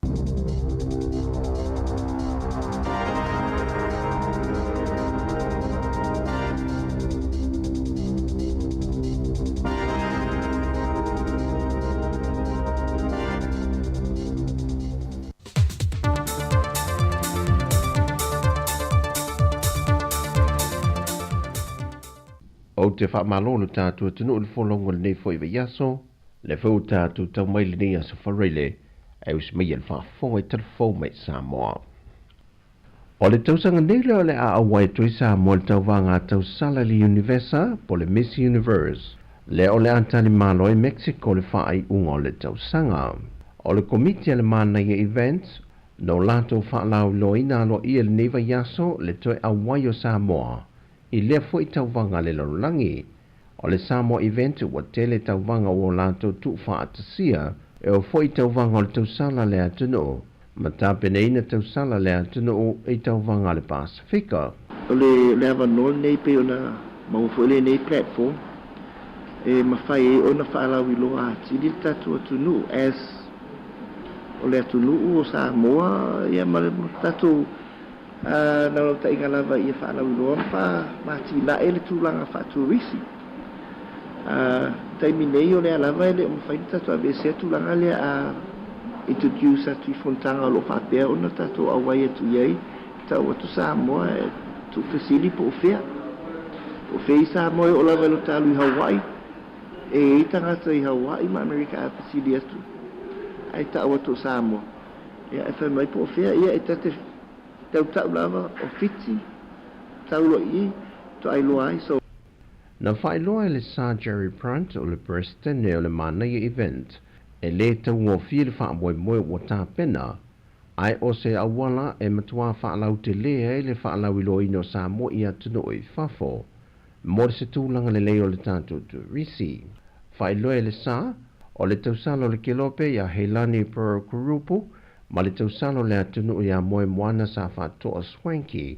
O te whaamalo le tātua tunu le wholongo le nei fo i yaso, le fau tātou tau mai le nei aso whareile, e usmei al whaafonga i telefou mai Samoa. O le tausanga nei leo le a awai tui Samoa le tau wanga tau sala li Universa po le Miss Universe, le o le antani malo i Mexico le whaai unga o le tausanga. O le komiti le mana i events, no lato whaalau loina alo i le neiva yaso le toi awai o Samoa, i lea fo i tauwanga le larulangi. O le Samoa event wa tele tauwanga o lato tu whaatasia e o fo i tauwanga o le tausala le atunu. Ma tāpene ina tausala le atunu i tauwanga le Pasifika. O le avanol nei pe ona maufo le nei platform e mawhai e ona whaalawi loa ati li tatu atunu as o le atunu o Samoa ia ma le tatu na lo ta inga lava ia whaalawi loa mati na ele tūlanga whaturisi. Taimi nei o le alava ele o mawhaini tatu a bese tūlanga le a introduce atu I fontanga o lo whapea ona tatu awai atu iei tau atu Samoa e tu fesili po ofea. O fei Samoa o lava lo talu I Hawaii e tangata I Hawaii ma Amerika a fesili atu. Ai tau atu Samoa. Ia e whai mai po ofea ia e tate tau lava o fiti tau lo I to ai loa ai so. Na whailoa le Sir Jerry Prunt o le Preston o le Manaya event e le tau o fil whaamoe moe o tā pena ai o se awala e matua whaalau te lea e le whaalau ilo ino Samoa I atunu o I whafo mo se tūlanga le leo le tātou tu risi. Whailoa le Sir o le tausalo le Kelope ia Heilani Puro Kurupu ma le tausalo le atunu ia moe moana sa whatoa Swanky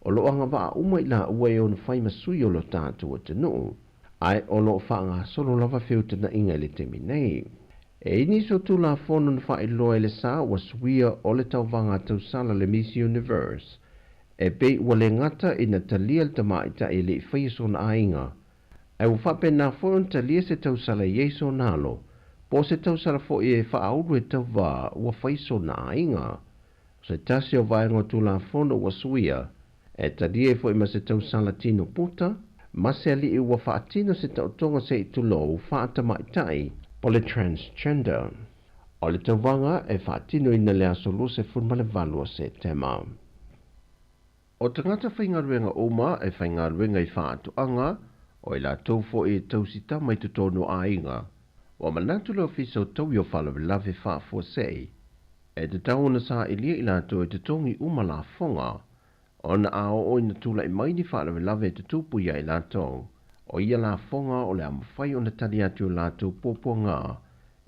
o lo anga wa uma I la ue o na whai masui o lo tātou atunu ai o lo whaanga solo lava whiuta na inga le temi nei. E ini so tu la fono na whai loa le sa wa suia o le tauwanga tausala le Miss Universe e pei ua le ngata ina talia le tamaita e le whaiso na ainga e u whape na fono talia se tausala yeso nalo po se tausala fo e whaauru e tauwa ua whaiso na ainga se tasi o vaengo tu la fono wa suia e talia e fo ima se tausala tino puta ma se ali I ua whaatino se tautonga se I tulo u whaatamaitai po le transgender. O le tauwanga e whaatino ina le asolo se funma le valua se tema. O tangata whaingaruenga oma e whaingaruenga I whaatuanga o I la tau fo e tausita mai tutono a inga. Wa manatu leo fiso tau yo whalawelawe whaafua sei. E te tau na sa ilia I la tau e te tongi uma la fonga. Ona ao o ina tula I maini whalawelawe te tupu ia I la tau. O ia la fonga o le amawhai o na tali atu la tau popo ngā.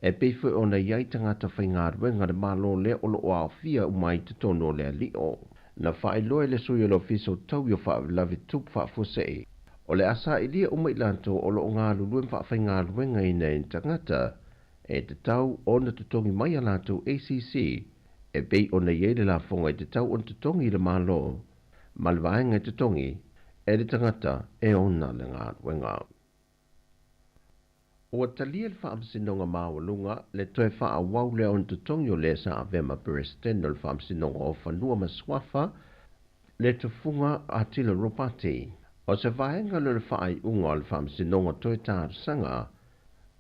E peifo o na iai tangata whaingaruenga le malo le o lo o awhia umai te tono le alio. Na whailoe le sui o lo fiso tau yo whalawelawe tupu whaafua sei. O le asa ilia umai lanto o lo ngā luluen whaafhaingaruenga I nei tangata. E te tau o na tutongi mai a lato ACC. E pei o na iei le la fonga I te tau o na tutongi le malo. Malvaenga I te tongi, e le tangata e ona le ngā wenga. O talia le whaamsinonga mawalunga le toe whaawau le on tutongi o le sa avema peresteno le whaamsinonga o whanua maswafa le tufunga atila ropati. O se vaenga le whaai unga le whaamsinonga toe tāru sanga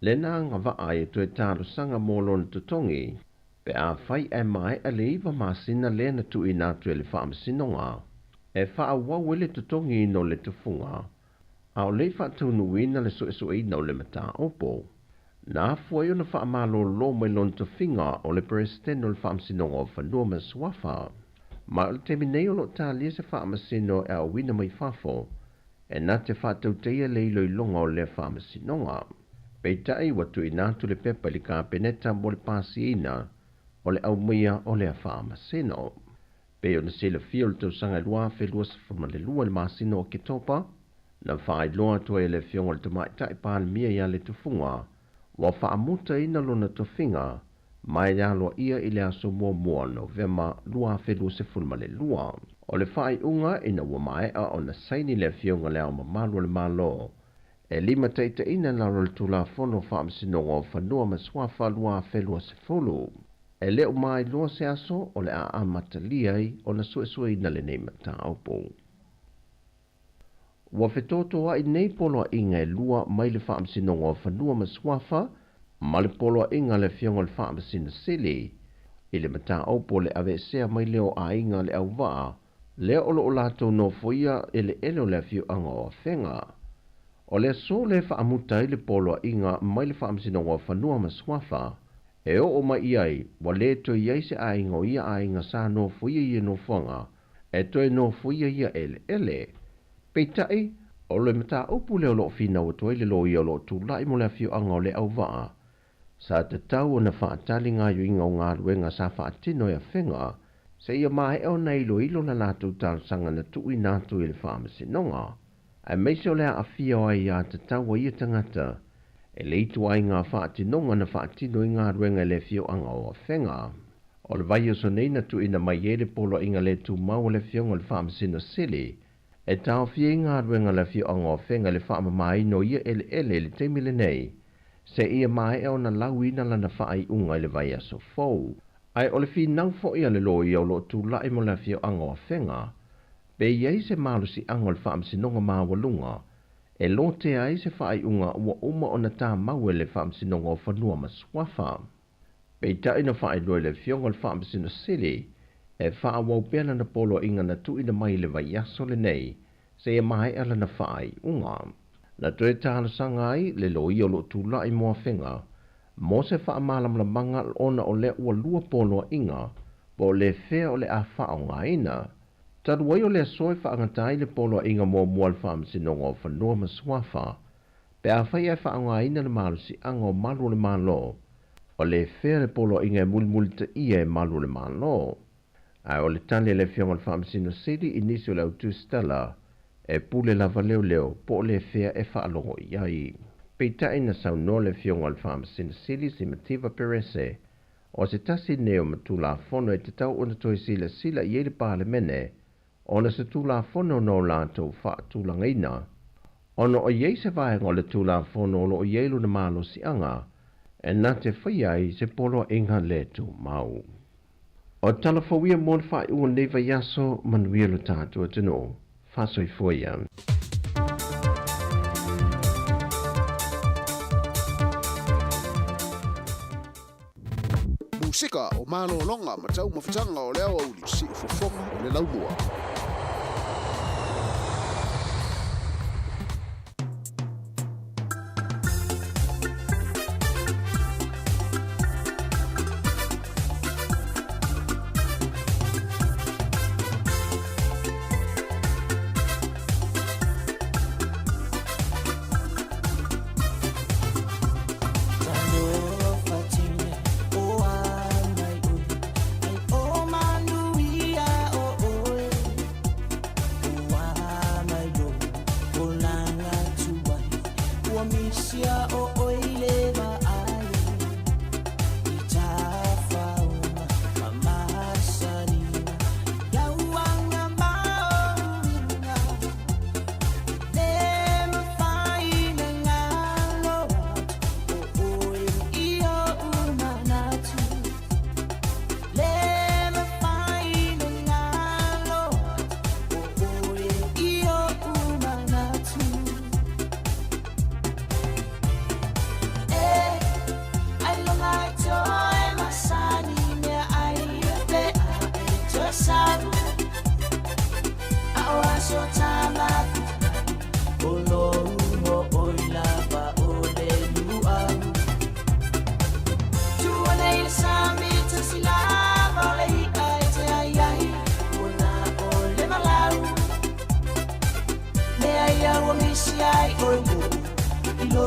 le nā ngā vaai toe tāru sanga mōlon tutongi pe a whai e mai a le iwa masina le na tui nātu e le whaamsinonga e whaawau le tutongi no le tufunga. Ao le whaatunu wina le soe ina o le mata opo. Nā fuai o na whaamalo lo mai lon to whinga o le peresteno le whaamsinonga o whanua maswafa. Ma o le teminei o lo tālia se whaamasino e au wina mai whafo. E nā te whaatau teia le ilo ilonga o le whaamasinonga. Peitai watu i nātu le pepa li ka peneta mo le pāsi ina o le au mia o le whaamasino. Pe o na sila fia o le tausanga lua whelua sa whamalelua le masino o ke topa. Na whaai loa toa le fionga le tamai tai pāle mia ia le tufunga, wa whaamuta ina lona tofinga, mai ia loa ia i le aso mua Novema lua whelu se fulma le lua. O le whaai unga ina wa mai a o na saini le fionga le au mamalu le malo. E lima teita ina laro le tula fono whaamsinonga o whanua maswafa lua whelua se fulu. E leo mai loa se aso o le a amataliai o na suesue ina le nei mata aupo. Wa whetoto a i nei polo inga e lua mai le whaamsinonga o whanua maswafa, ma le polo inga le fionga le whaamsina sili. I le mata aupo le ave sea mai leo a inga le au waa, leo olo o lato no foia ele elo le fio anga o whenga. O le so le whaamuta i le polo inga mai le whaamsinonga o whanua maswafa, e o mai iai, wa le to iai se a inga o ia a inga sa no foia ia no whanga, e toi no foia ia ele. Peitai, o le mata upu leo lo fina o toi le lo ia lo tu lai mo le fio anga o le au waa. Sa te tau o na whaatali ngā yu inga o ngā ruenga sa whaatino ia whenga, se ia mai eo nei lo ilo na nātu tālu sanga na tui nātu i le whaamasinonga. Ai meise o lea a fia o ai a te tau o ia tangata, e le itu ai ngā whaatinonga na whaatino i ngā ruenga le fio anga o whenga. O le vai o so nei na tui na mai ele polo inga le tu mau le fionga le whaamasino sili, e tau fia ngā ruenga le fio anga o whenga le whaama mai no ia ele le teimile nei, se ia mai eo na lauina lana whaai unga le vai aso fau. Ai o le fi nau fo ia le lo ia o lo tu lai mo le fio anga o whenga, pe iei se malu si anga le whaamsinonga mawalunga, e lo te ai se whaai unga ua uma o na tā maue le whaamsinonga o whanua maswafa. Pe tai na whaai loe le fionga le whaamsino sili, e wha wau pēna na polo inga na tu ina mai le vai aso le nei, se e mai ala na whaai unga. Na toe tāla sangai le lo i o lo tu lai moa whenga, mo se wha malam la manga ona o le ua lua polo inga, po le whea o le a wha o ngā ina. Tadu wai o le soe wha angatai le polo inga mo mua le whaamsinonga o whanua maswafa, pe a whai e wha o ngā ina le malu si anga o malu le malo, o le whea le polo inga e muli ta ia e malu le malo. Ai o le tali le fionga le whaamsino sidi inisi o le autu stella, e pule lava leo po le whea e whaalongo iai. Peitai na sau no le fionga le whaamsino sidi si Mativa Perese, o se tasi neo matula fono e te tau ona toi sila i ele pāle mene, ona se tula fono no lātou wha tula ngaina, ona o iei se vaenga o le tula fono o ieilu na malo si anga, e na te whaiai se polo inga le tu mau. O talafawia mon whai ua neva yaso manuia lo tātua tino, whasoi fuia. Musika o malo longa matau mawhitanga o leo au si ufofonga o le laumua.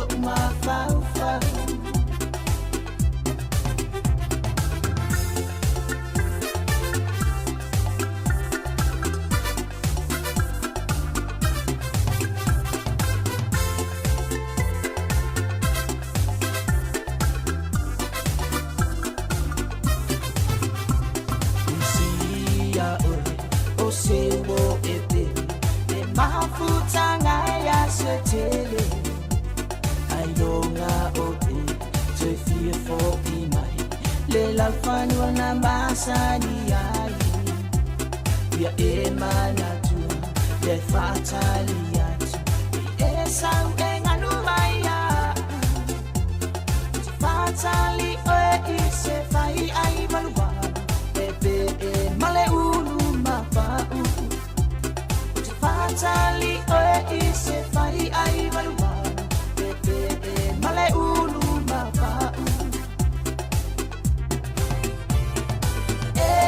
ilo mafaufa Sewo ebe e mafuta ngaya setele ayonga obe te fie fo imai le la fanwa na masani ai ya emana tu le fatali yatu e sang enganu maya fatali o ise fai ai malwa ebe e male ulu Fatali oe ise fai ai valua Pepe e male ulu mapau E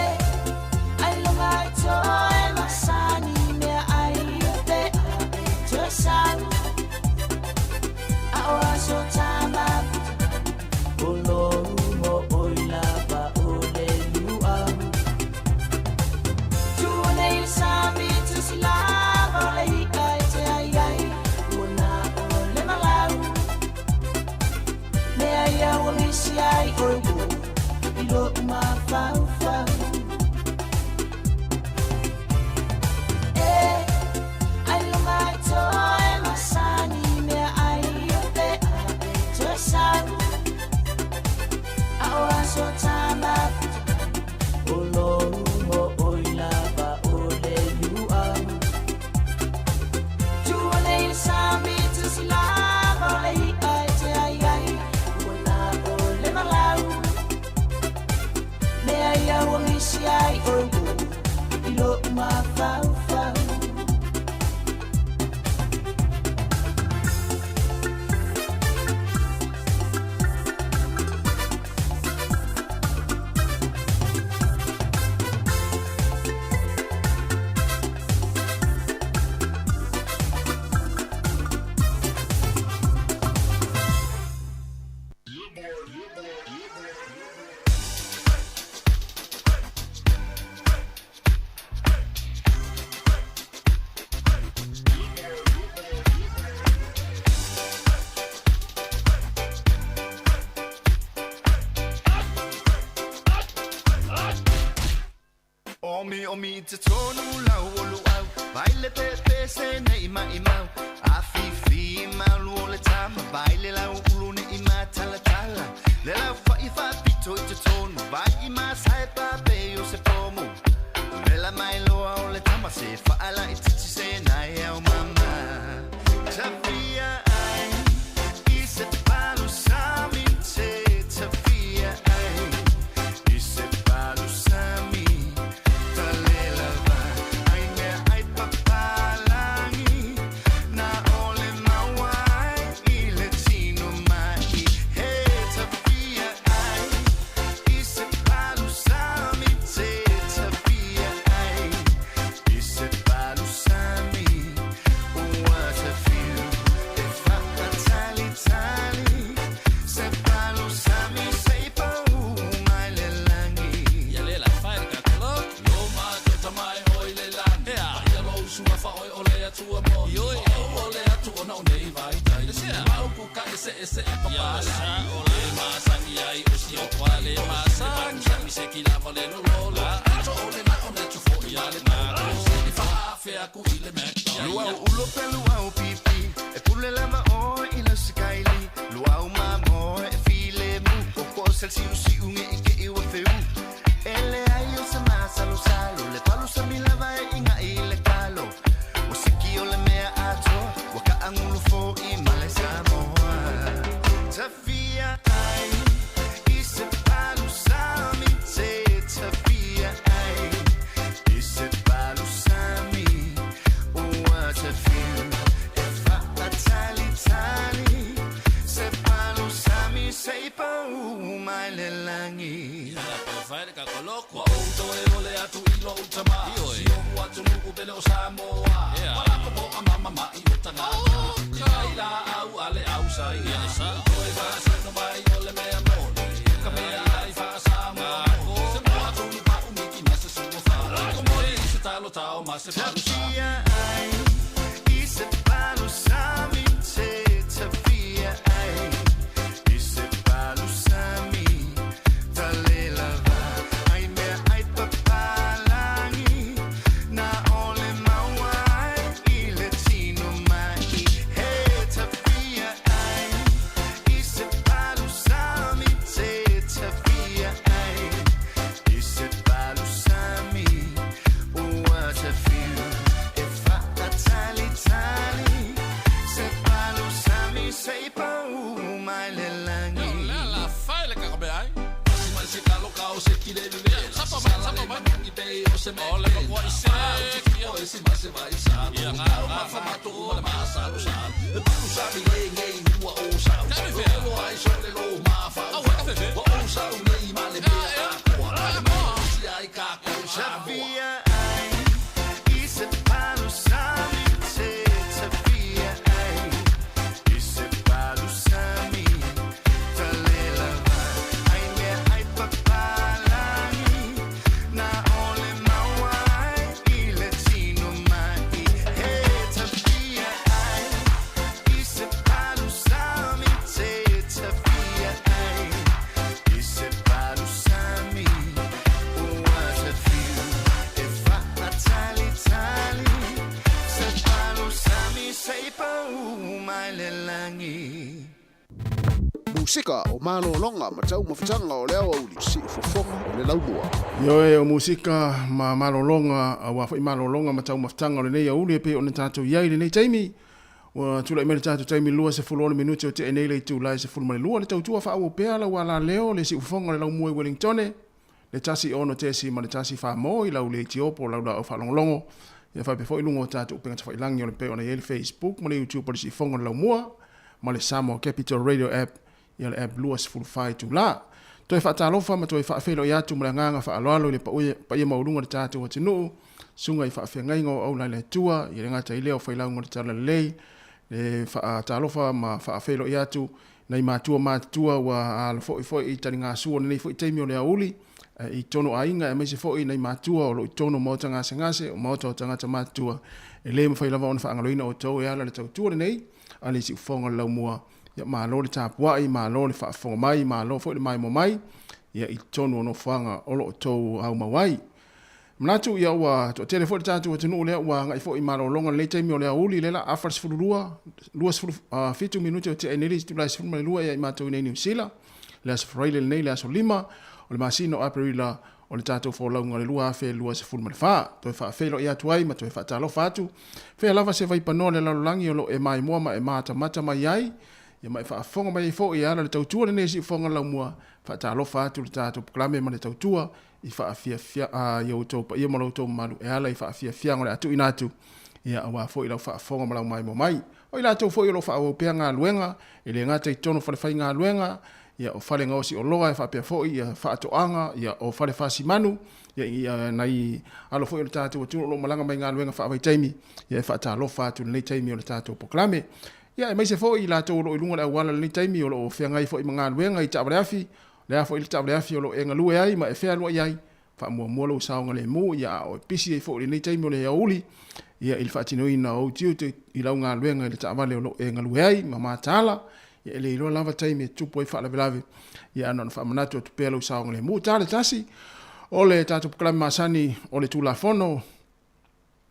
ai longa toe masani mea ai te a e te sanu A oa so tama Oloru mo oila ba ole luau Tune il sami tu sila ai oi ilo mafaufa ai longa toe masani mea ai te a te sanu a oa so tama oloru mo oila ba ole luau tuone il sami tu silava lei ai te ai Mea wamisi ai oigo ilo mafaufa Omi te tonu lau olu au Baile pepe se ne ima imau Afi fi malu ole tama Baile lau ulu ne ima tala tala Le lau fai fa pito i te tonu Vai ima sai pa pe o se pomu Le la mai loa ole tama Se fa ala i titi se nai au mama Tafia ai I se palu sami te Tafia ai I se palu sami Samoa. Wala ko po ang mama maiutang. Kaila au ale au sai ia sa koi fa sa no mai o le mea moni ka mea ai fa sa mo se mo atu ni pa umi ki na se su fa ko mo i se talo tao ma se fa sa ai i se palo sa mi te tafia ai i se palo sa mi tale lava ai me ai papalangi na ole mawai i le tino mai he tafia ai i se palo sa mi te tafia ai i se palo sa mi what a feel if I tali tali se palo sa mi sei pa mai le langi la fai le ka be ai se calo cao se kile vive sapa mai ngi dei o se me ole ko i se o se ma se vai sa ma fa ma to le ma sa lo sa e tu sa mi ngai o sa o ai so le lo ma fa o sa ngai ma le be a ko si ai ka ko sa via ai i se palo sa mi se via ai i se palo sa mi talela ai me ai papalangi na ole mawai i le tino mai he tafia ai i se palo sa mi se tafia ai i se palo sa mi what a feel if I tali tali se palo sa mi sei pa mai le langi Musika o malolonga ma tau mawhitanga o leo au li si fofonga o le laumua. Yo e o musika ma malolonga a wafai malolonga ma tau mawhitanga o le nei auli e pe o na tātou iai le nei taimi. Wa tula i mele tātou taimi lua se fulona minuti o te enei le tu lai se fulma le lua le tautua wha au pea la wala leo le si ufonga le laumua i Wellingtone. Le tasi ono te si ma le tasi wha mo i lau le Etiopo lau la au whalongolongo. Ia wha pe fo i lungo tātou upenga ta whailangi o le pe o na iei le Facebook ma le YouTube o le si ufonga le laumua ma le Samoa Capital Radio app ia le app lua se fulfai tu la. Toi whaatalofa ma toi whaafelo i atu ma le nganga whaaloalo i le pa ia maulunga le tātou ati nuu. Sunga i whaafia ngaingo au lai le tua i le ngata i leo whailaunga le tala lei. Le whaatalofa ma whaafelo i atu nei mātua mātua wa ala foi i tani ngā sua nei foi teimi o le auli. I tono ainga e meise foi nei mātua o lo i tono mauta ngase o mauta o tangata mātua. E le ma whailava ona whaangaloina o tau e ala le tautua le nei. Ale si ufonga lau mua. Ia malo le tapuai, malo le whaafonga mai, malo foi le mai mo mai. Ia i tonu ono whanga olo o tau au mawai. Mnatu ia ua, to tele foi le tatu o tenu lea ua ngai foi malo longa le teimi o lea uli lela afar sifururua, lua sifuru fitu minuti o te eneri stipulai sifuru mai lua ia i mātou nei New Zealand. Lea sifuraile le nei lea so lima, o le masino aperila o le tātou wholaunga le lua afe lua sifuru mai wha. Toi wha whelo i atu ai, ma toi wha talo whatu. Whea lava se vaipanoa le lalolangi o lo e mai mua ma e mata mata mai ai. Ia mai whaafonga mai fo i ala le tautua le nesi fonga lau mua whaatalofa atu le tātou proklame ma le tautua i whaafia ia utou pa ia ma lautou malu e ala i whaafia fiango le atu inatu ia awa fo i lau whaafonga ma lau mai mo mai. O i latou fo i lau whaawopea ngā luenga i le ngata i tono whalewhai ngā luenga ia o whale ngausi o loa e whaapea fo i whaatoanga ia o whale whasi manu ia nai alo fo i le tātou atu lo malanga mai ngā luenga whaawai taimi ia e whaatalofa atu le taimi o le tātou proklame. Ia e meise fo i latou lo i lunga le awala le taimi o lo o whiangai fo i mga luenga i tabre afi. Le a fo i le tabre afi o lo e ngalue ai ma e whea lua iai. Wha mua mua lo saonga le mu ia o pisi e fo i le taimi o le auli. Ia il whaatino ina o tiu te i lau ngā luenga i le tabre o lo e ngalue ai ma mātala. Ia ele i loa lava taimi e tupo i wha lavelave. Ia anon wha manatu o tupea lo saonga le mu. Tāle tasi o le tātou pukalami masani o le tūla fono.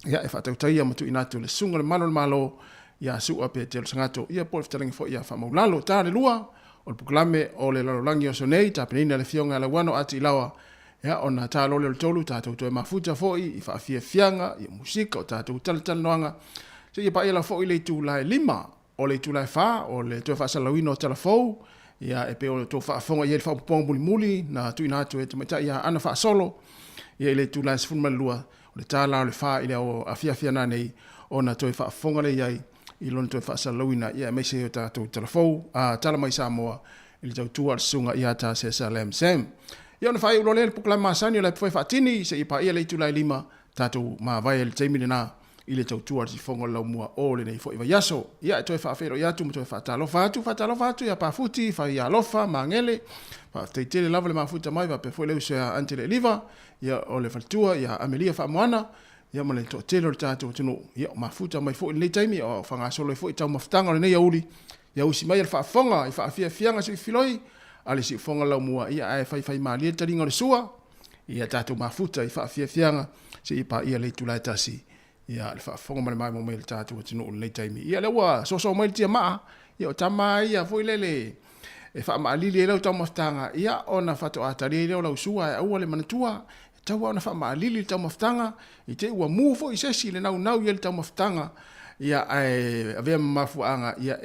Ia e whaatautaia matu inatu le sunga le malo le malo. Ia sua pe te sangato ia por fitarangi fo ia fa maulalo ta le lua o puklame o le lalolangi o sonei ta penina le fionga la wano ati lawa ia ona ta lo le tolu ta to mafuta fo i fa fia fianga ia musika o ta to tal noanga se ia pa ia la fo i le tu la lima o le tu la fa o le to fa salawino tala fo ia e pe o to fa fonga ia fa pong muli na tu ina to e mata ia ana fa solo ia le tu la sfun malua o le ta la le fa ile o afia fiana nei ona to fa fonga le ia i lona toi whaasalauina ia meise o tātou telefou a tala mai Samoa i le tautua sunga ia tā se Salem Sam. Ia ona whae ulo le puklama masani o le pwoi whaatini se i pa ia le itulai lima tātou maa vai le teimine nā i le tautua si fonga lau mua o le nei fo i vai aso. Ia e toi whaafero i atu, mo toi whaatalofa atu, ia pafuti, whai alofa, mangele, teitele lava le mafuta mai, pe fo leu se antele liva, ia o le faltua, ia Amelia whaamoana, ia mo le to tele o le tātou tunu, ia o mafuta mai fo i le taimi, o whangasolo i fo i tau mafutanga o le nei auli, ia usi mai al whaafonga, i whaafia fianga si filoi, ale si fonga lau mua, ia ai whai maalia taringa o le sua, ia tātou mafuta i whaafia fianga, si i pa ia le tulai tasi, ia le whaafonga male mai mo mai le tātou tunu o le nei taimi, ia lewa, so mai le tia maa, ia o tama ia fo i lele, e whaamaalili e lau tau mafutanga, ia o na whato atari e leo lau sua, e aua le manatua, tau au na whaamaalili tau mafutanga, i te ua mufo i sesi le nau ia le tau mafutanga, ia a vea mafuanga, ia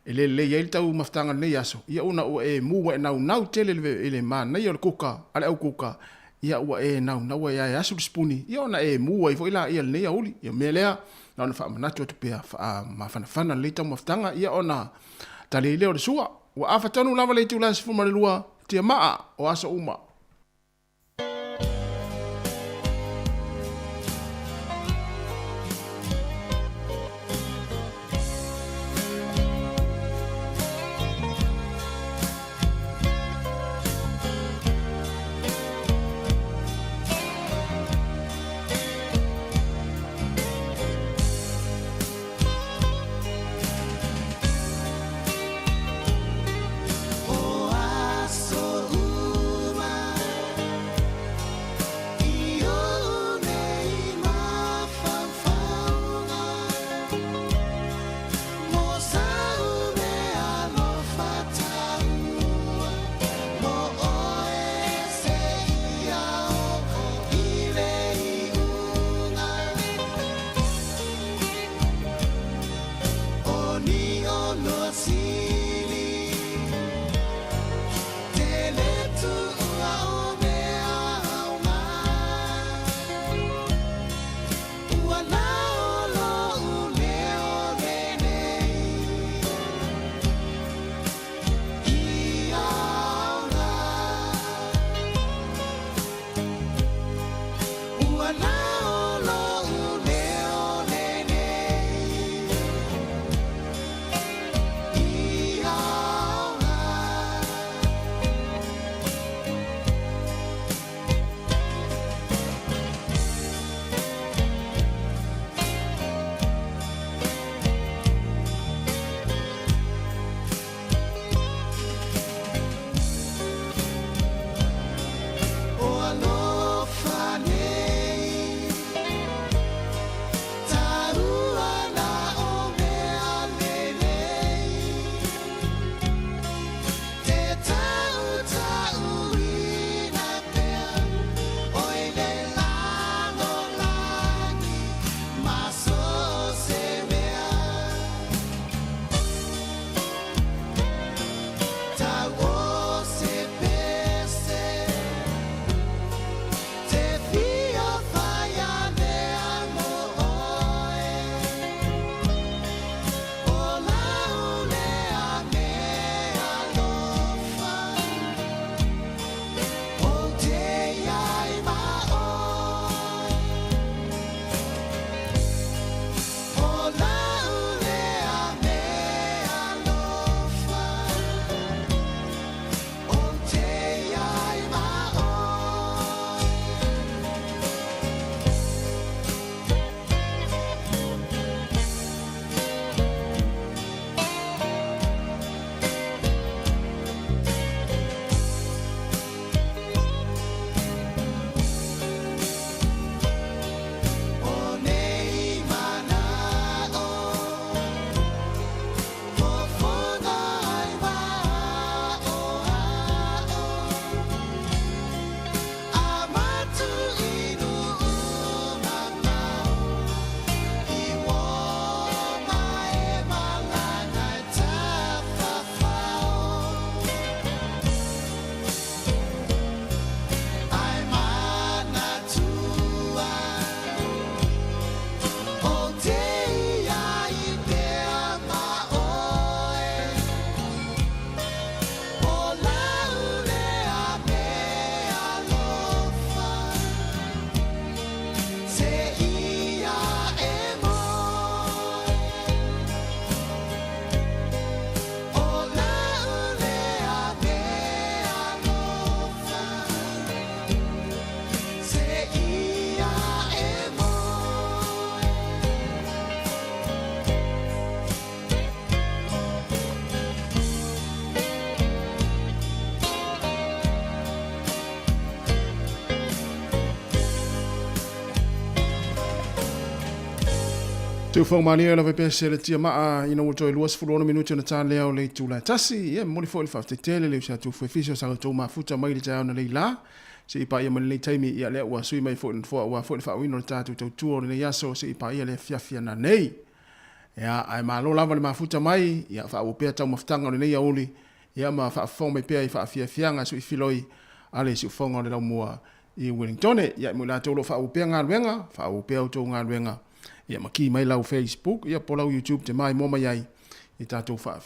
le le tau mafutanga nei aso, ia una ua mua e nau tele le mana, ia le kuka, ale au kuka, ia ua nau ia aso le spuni, ia ona mua i fo ila ia le nei auli, ia melea, na ona whaamanatu atu pia, mawhanawhana le tau mafutanga, ia ona tali leo le sua, ua awhatanu lava le tūla si fuma le lua, tia maa o aso uma. O aso uma Tu fo mani ala ve pese le tia maa ina wo toi luas fulona minuti na tale au le tu la tasi ia mo fo le fa tele le sa tu fo fisio sa to ma futa mai le tau na le la se pa ia mo le taimi ia le wa sui mai fo wa fo le fa wino ta tu tu le yaso se pa ia le fia na nei ia ai ma lo lava le ma futa mai ia fa o pe tau maftanga le nei auli ia ma fa fo mai pe fa fia nga sui filoi ale si fo ngale la mua i Wellington ia mo la to lo fa o pe nga wenga fa o pe to nga wenga ia maki mai lau Facebook ia po lau YouTube te mai moma iai i tātou wha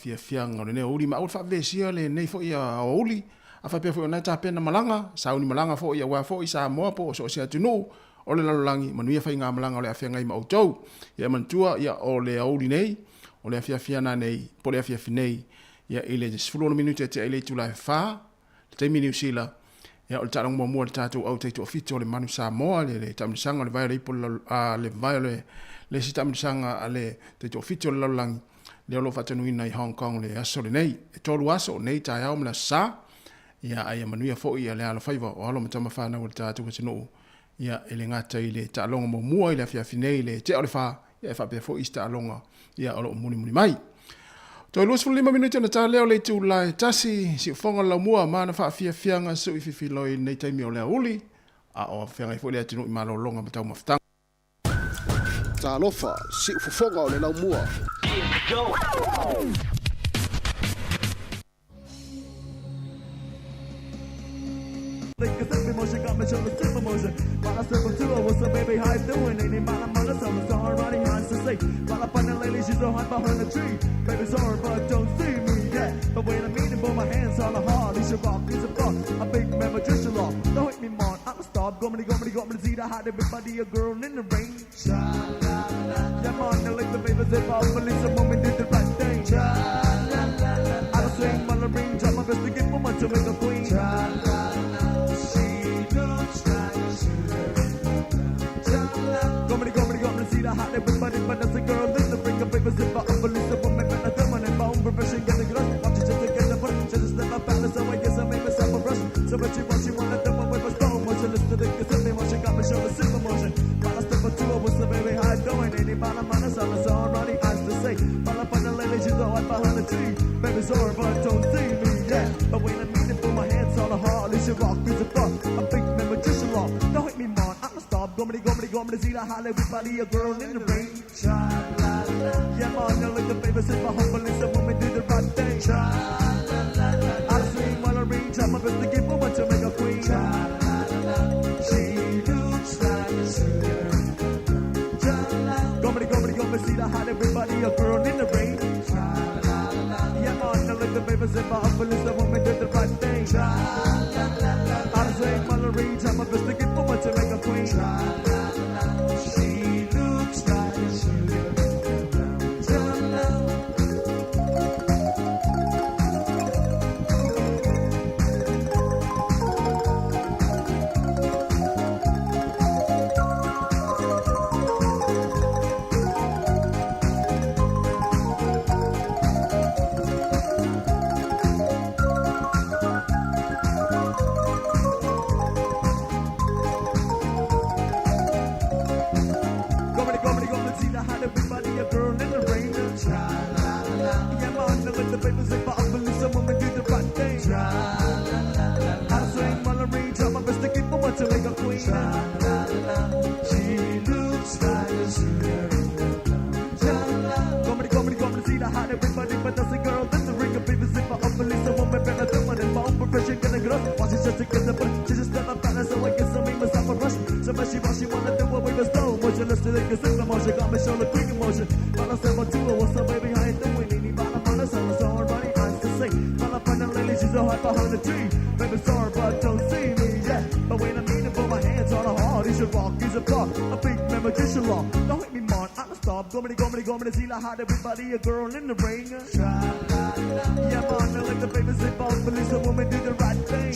ngore ne uli ma ul wha vesia le nei fo ia o uli a wha pia fo ia tā pena malanga sauni malanga fo ia wā fo i sa moa po so sia tunu o le lalolangi manuia whai ngā malanga o le awhia ngai ma outou ia mantua ia o le auli nei o le awhia na nei po le awhia nei ia i le 10 minute te ele tula wha te mini usila ia o le tarang mua le tātou au teito ofito le manu sa moa le tamisanga le vai le ipo le vai le si tamisanga le teito ofito le lalolangi le olo whatanuina i Hong Kong le aso le nei e tolu aso nei tai au mla sa ia ai manuia fo ia le ala faiva o alo matama whanau le tātou katino ia ele ngata i le ta'alonga mo mua i le awhiawhinei le te ole wha ia e whapea fo i sta alonga ia olo muni mai Toi luas fulu 5 minuti na tā leo le tu lai tasi si ufonga lau mua mana wha fianga su i fifiloi nei taimi o lea uli a o whianga i fo lea tinu i malo longa matau maftanga. Tā lofa si ufonga o le lau mua. Emotion got me showing super motion. While I step up to her, what's up, baby? How you doing? Ain't it mala summer, so hard riding hands to say. While I find a lady, she's so hot behind the tree. Baby, sorry, but don't see me yet. But when I meet him, put my hands on the heart. He's a rock, he's a fuck. A big man, magician law. Don't hit me, man. I'm a stop. Go me to see the hot everybody, a girl in the rain. Yeah, man, I like the babies if I believe some woman did the right thing. I don't swing, my ring, try my best to get woman to make a queen. See the hot everybody, but that's a girl in the bring of papers if I unbelieve the woman and a woman in my own profession get the girl. Watch it just to get the fun, just step up and so I guess I made myself a rush. So what she wanna do with a stone motion, listen to the kiss of me, what she got me show the super motion. While I step up to her, what's the baby, how you doing? Anybody man, it's all running eyes to say. While I find a lady, she's all hot behind the tree. Baby, sorry, but don't see me yet. But when I meet her, put my hands on her heart, she rock, she's a fuck. A big man, magician law. Don't hit me, man, I'm a stop. Go me to see the hot everybody, a girl in the rain. Yeah, man, I like the famous if I humble and some woman do the right thing. I swing while I ring, try my best to get woman to make a queen. She looks like a singer. Go me, see the hot everybody, a girl in the rain. Yeah, man, I like the famous if I humble and some woman do the right thing. I swing while I ring, try my best to get woman to make a queen. She looks like a singer. Everybody, a girl in the ring. Yeah, man, I like the famous if I believe some woman do the right thing.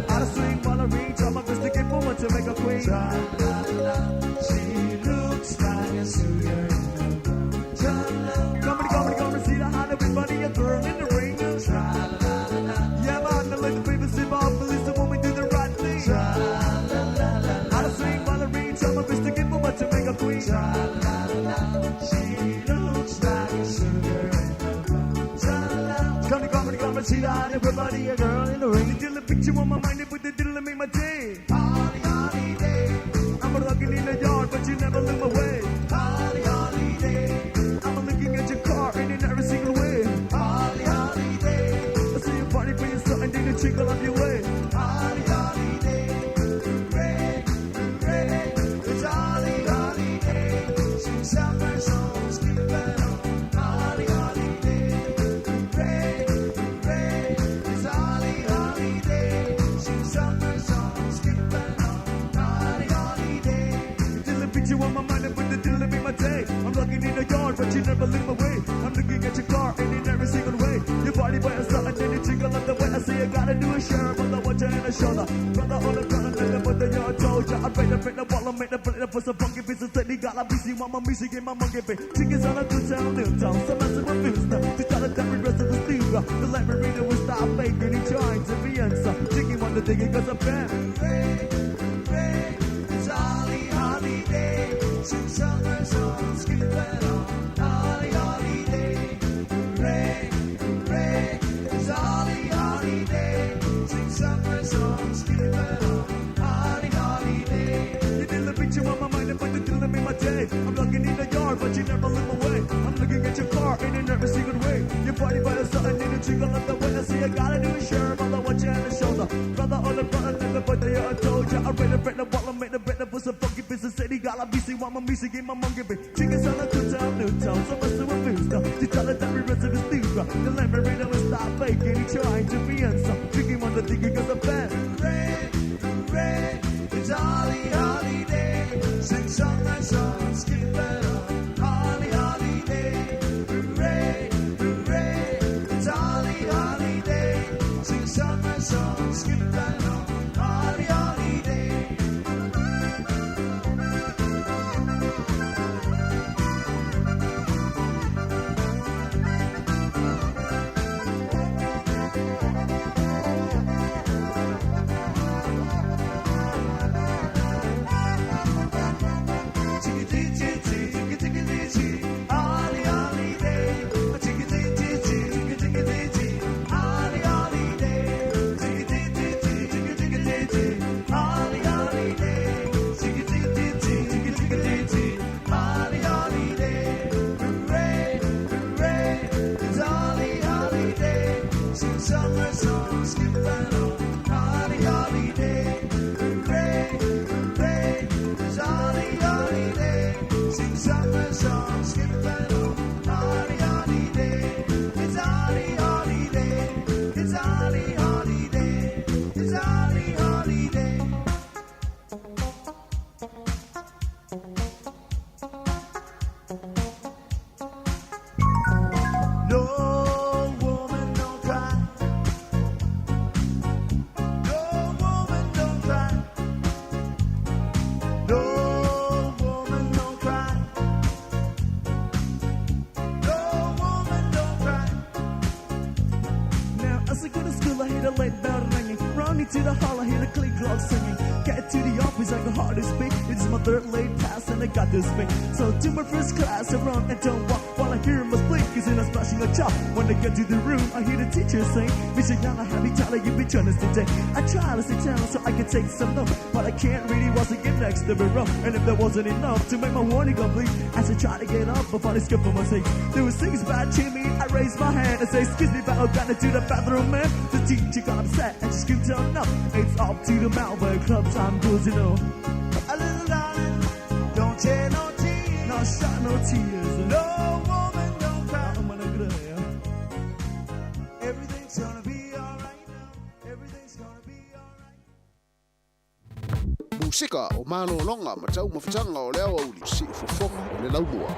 I swing while I reach, I'm a best to get woman to make a queen. She looks like a singer. Come see the hot everybody, a girl in the ring. Yeah, man, I like the famous if I believe some woman do the right thing. I swing while I reach, I'm a best to get woman to make a queen. sweetheart, everybody a girl in the rain. The diddle picture on my mind, they put the diddle and make my day. Holly, holiday. I'm a rockin' in the yard, but you never look my way. Holly, holiday. I'm looking at your car and in every single way. Holly, holiday. I see you party for your son and then you trickle up your way. Holly, holiday. Hooray, hooray. It's Holly, holiday. Sing summer songs, keep it on. Holly, holiday. Hooray, hooray. It's Holly, holiday. Sing summer songs, keep it on. Holly, holiday. Diddle picture on my mind and put the diddle in my day. I'm looking in the yard, but you never leave my way. I'm looking at your car and in every single way. Your body by yourself and then you jiggle up the way. I say you gotta do a share, brother, watch your hand and shoulder. Brother on the front and then put the yard told ya. I break the wall and make the plate for some funky pieces. Steady got a busy mama music in my monkey bit. Chickens on a good town, new town. So massive abuse now. To tell it that we rest of the steam. The library will stop faking. He trying to be answer. Chicken want to dig it cause I'm bad. Hooray, hooray. It's Holly, holiday. Sing summer songs, keep it on. Holly, holiday. Hooray, hooray. It's Holly, holiday. Sing summer songs, keep it on. Holly, holiday. You did the picture on my mind and put the diddle in my day. I'm looking in the yard, but you never look my way. I'm looking at your car and in every single way. Your body by the sun and then you jiggle up the way. I see you gotta do a share, brother, watch your hand and shoulder. Brother on the front and then put the yard told ya. I read the break the wall and make the break the for some funky business. Said he got a BC, want my music in my monkey bit. Chickens on a good town, new town. So much to abuse now. To tell it that we rest of his things. The library will stop faking. He trying to be answer. Chicken want to think he got the bad. Hooray, hooray. It's Holly, holiday. Sing summer songs, keep it on. Holly, holiday. Hooray, hooray. It's Holly, holiday. Sing summer songs, keep it on. Holly, holiday. Summer songs, keep it on. Holly, holiday. Hooray, hooray. It's Holly, holiday. Sing summer songs, keep it on. Holly, holiday. It's Holly, holiday. It's Holly, holiday. It's Holly, holiday. No woman, don't cry. No woman, don't cry. No woman, don't cry. No woman, don't cry. Now, as I go to school, I hear the late bell ringing. Running to the hall, I hear the click clock singing. Get to the office, I go hard to speak. It's my third late pass, and I got to speak. So to my first class, I run and don't walk while I hear my blink. Cause in a splashing a chop. When I get to the room, I hear the teacher sing. Mr. Young, I have each other, you've been joining us today. I try to sit down so I can take some notes, but I can't really was to get next to the row. And if there wasn't enough to make my warning complete, as I try to get up, I finally skip on my seat. There was things bad to me, I raised my hand and say, excuse me, but I've got to the bathroom, man. The teacher got upset and she screamed, turn up. It's up to the Malware Club time goes, you know. A little darling, don't shed no tears. No shot, no tears. No woman, don't cry. I'm gonna cry, yeah. Everything's gonna be alright now. Everything's gonna be alright. Musika o mano longa matau mafutanga o leo au si fofonga o le laumua.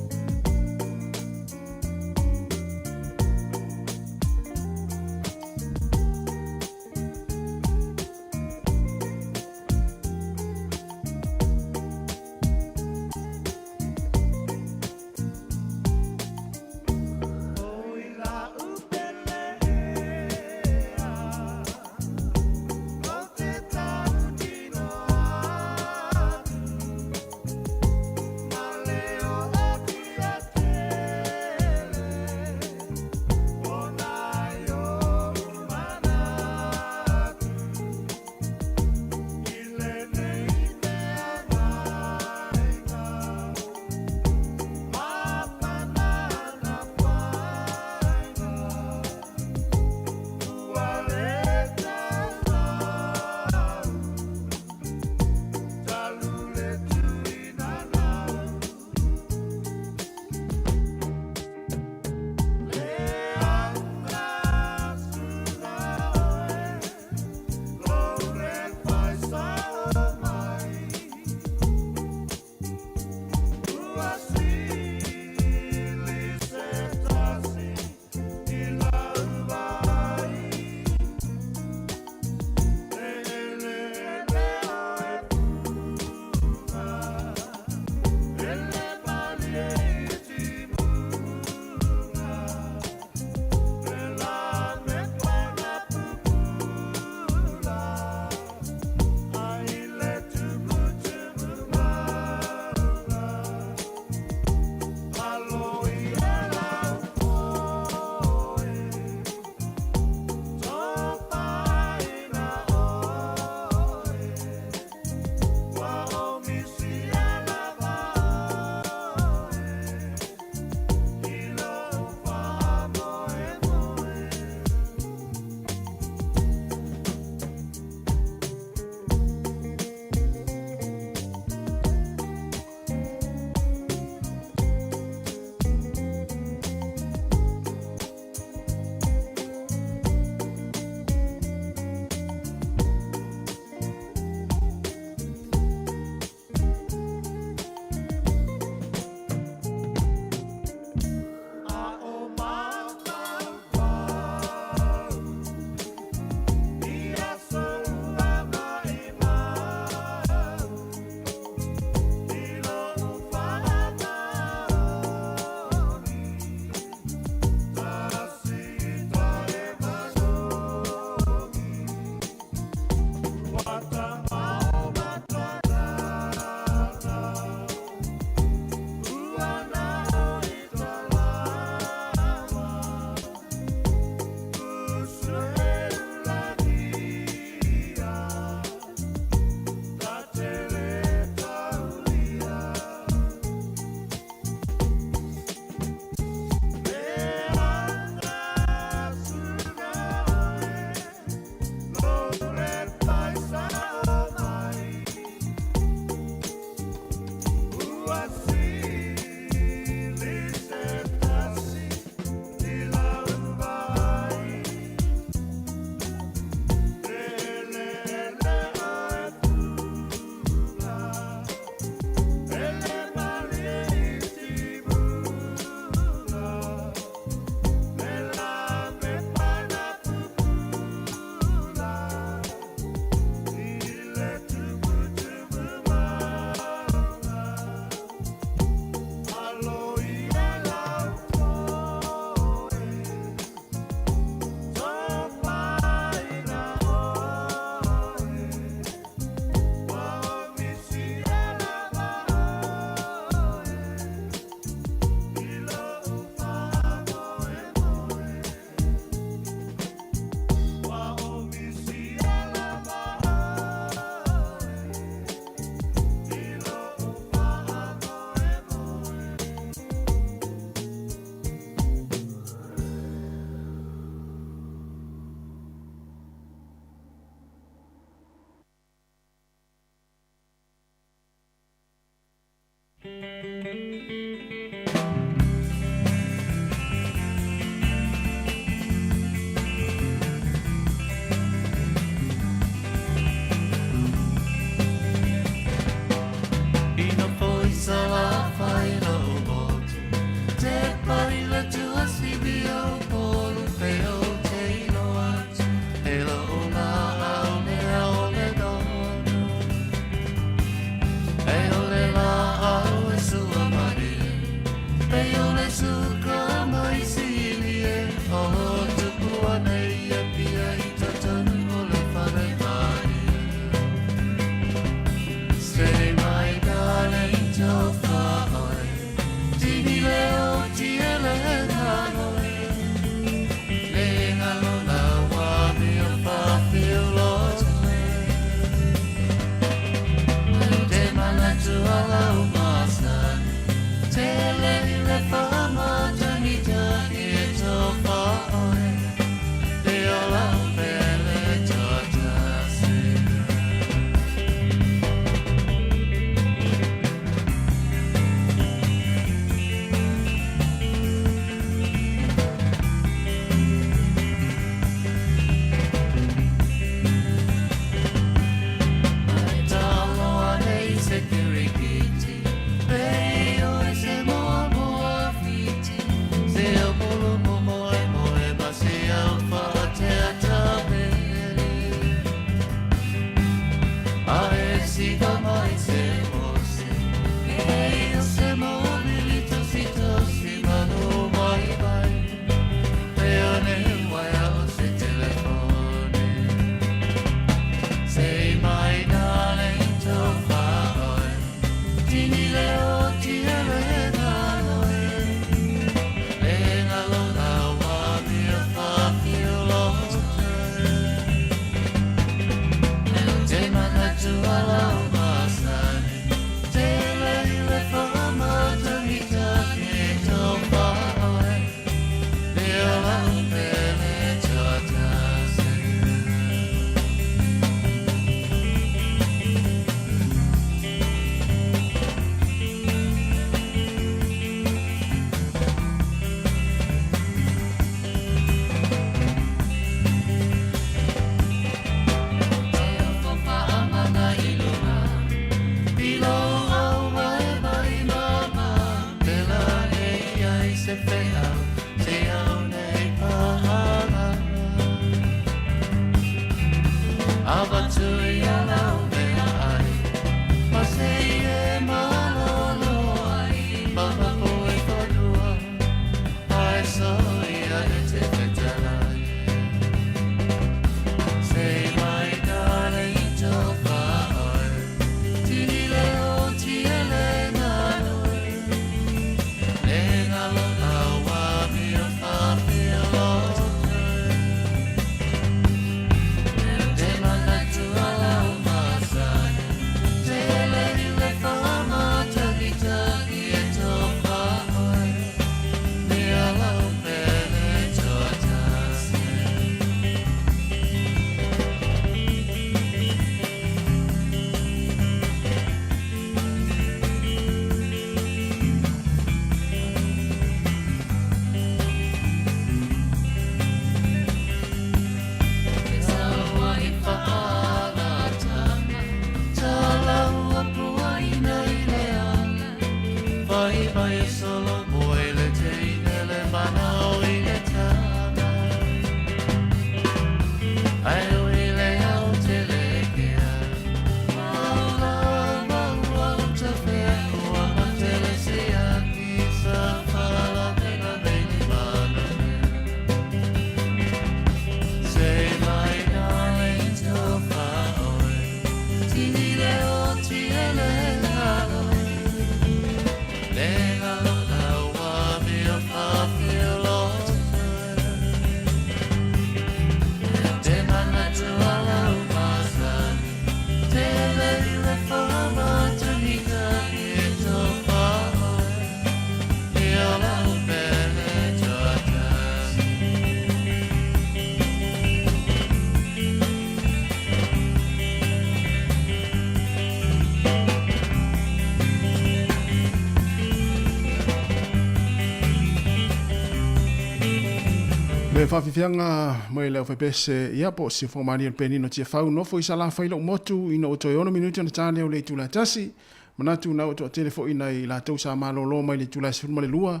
Me whawhiwhianga mai leo whapese ia po si whamani al penino tia whau no fo isala whaila umotu ina o toi ono minuti na tāne o le tula tasi manatu na o toa telefo ina i la tau sa malolo mai le tula si fulma le lua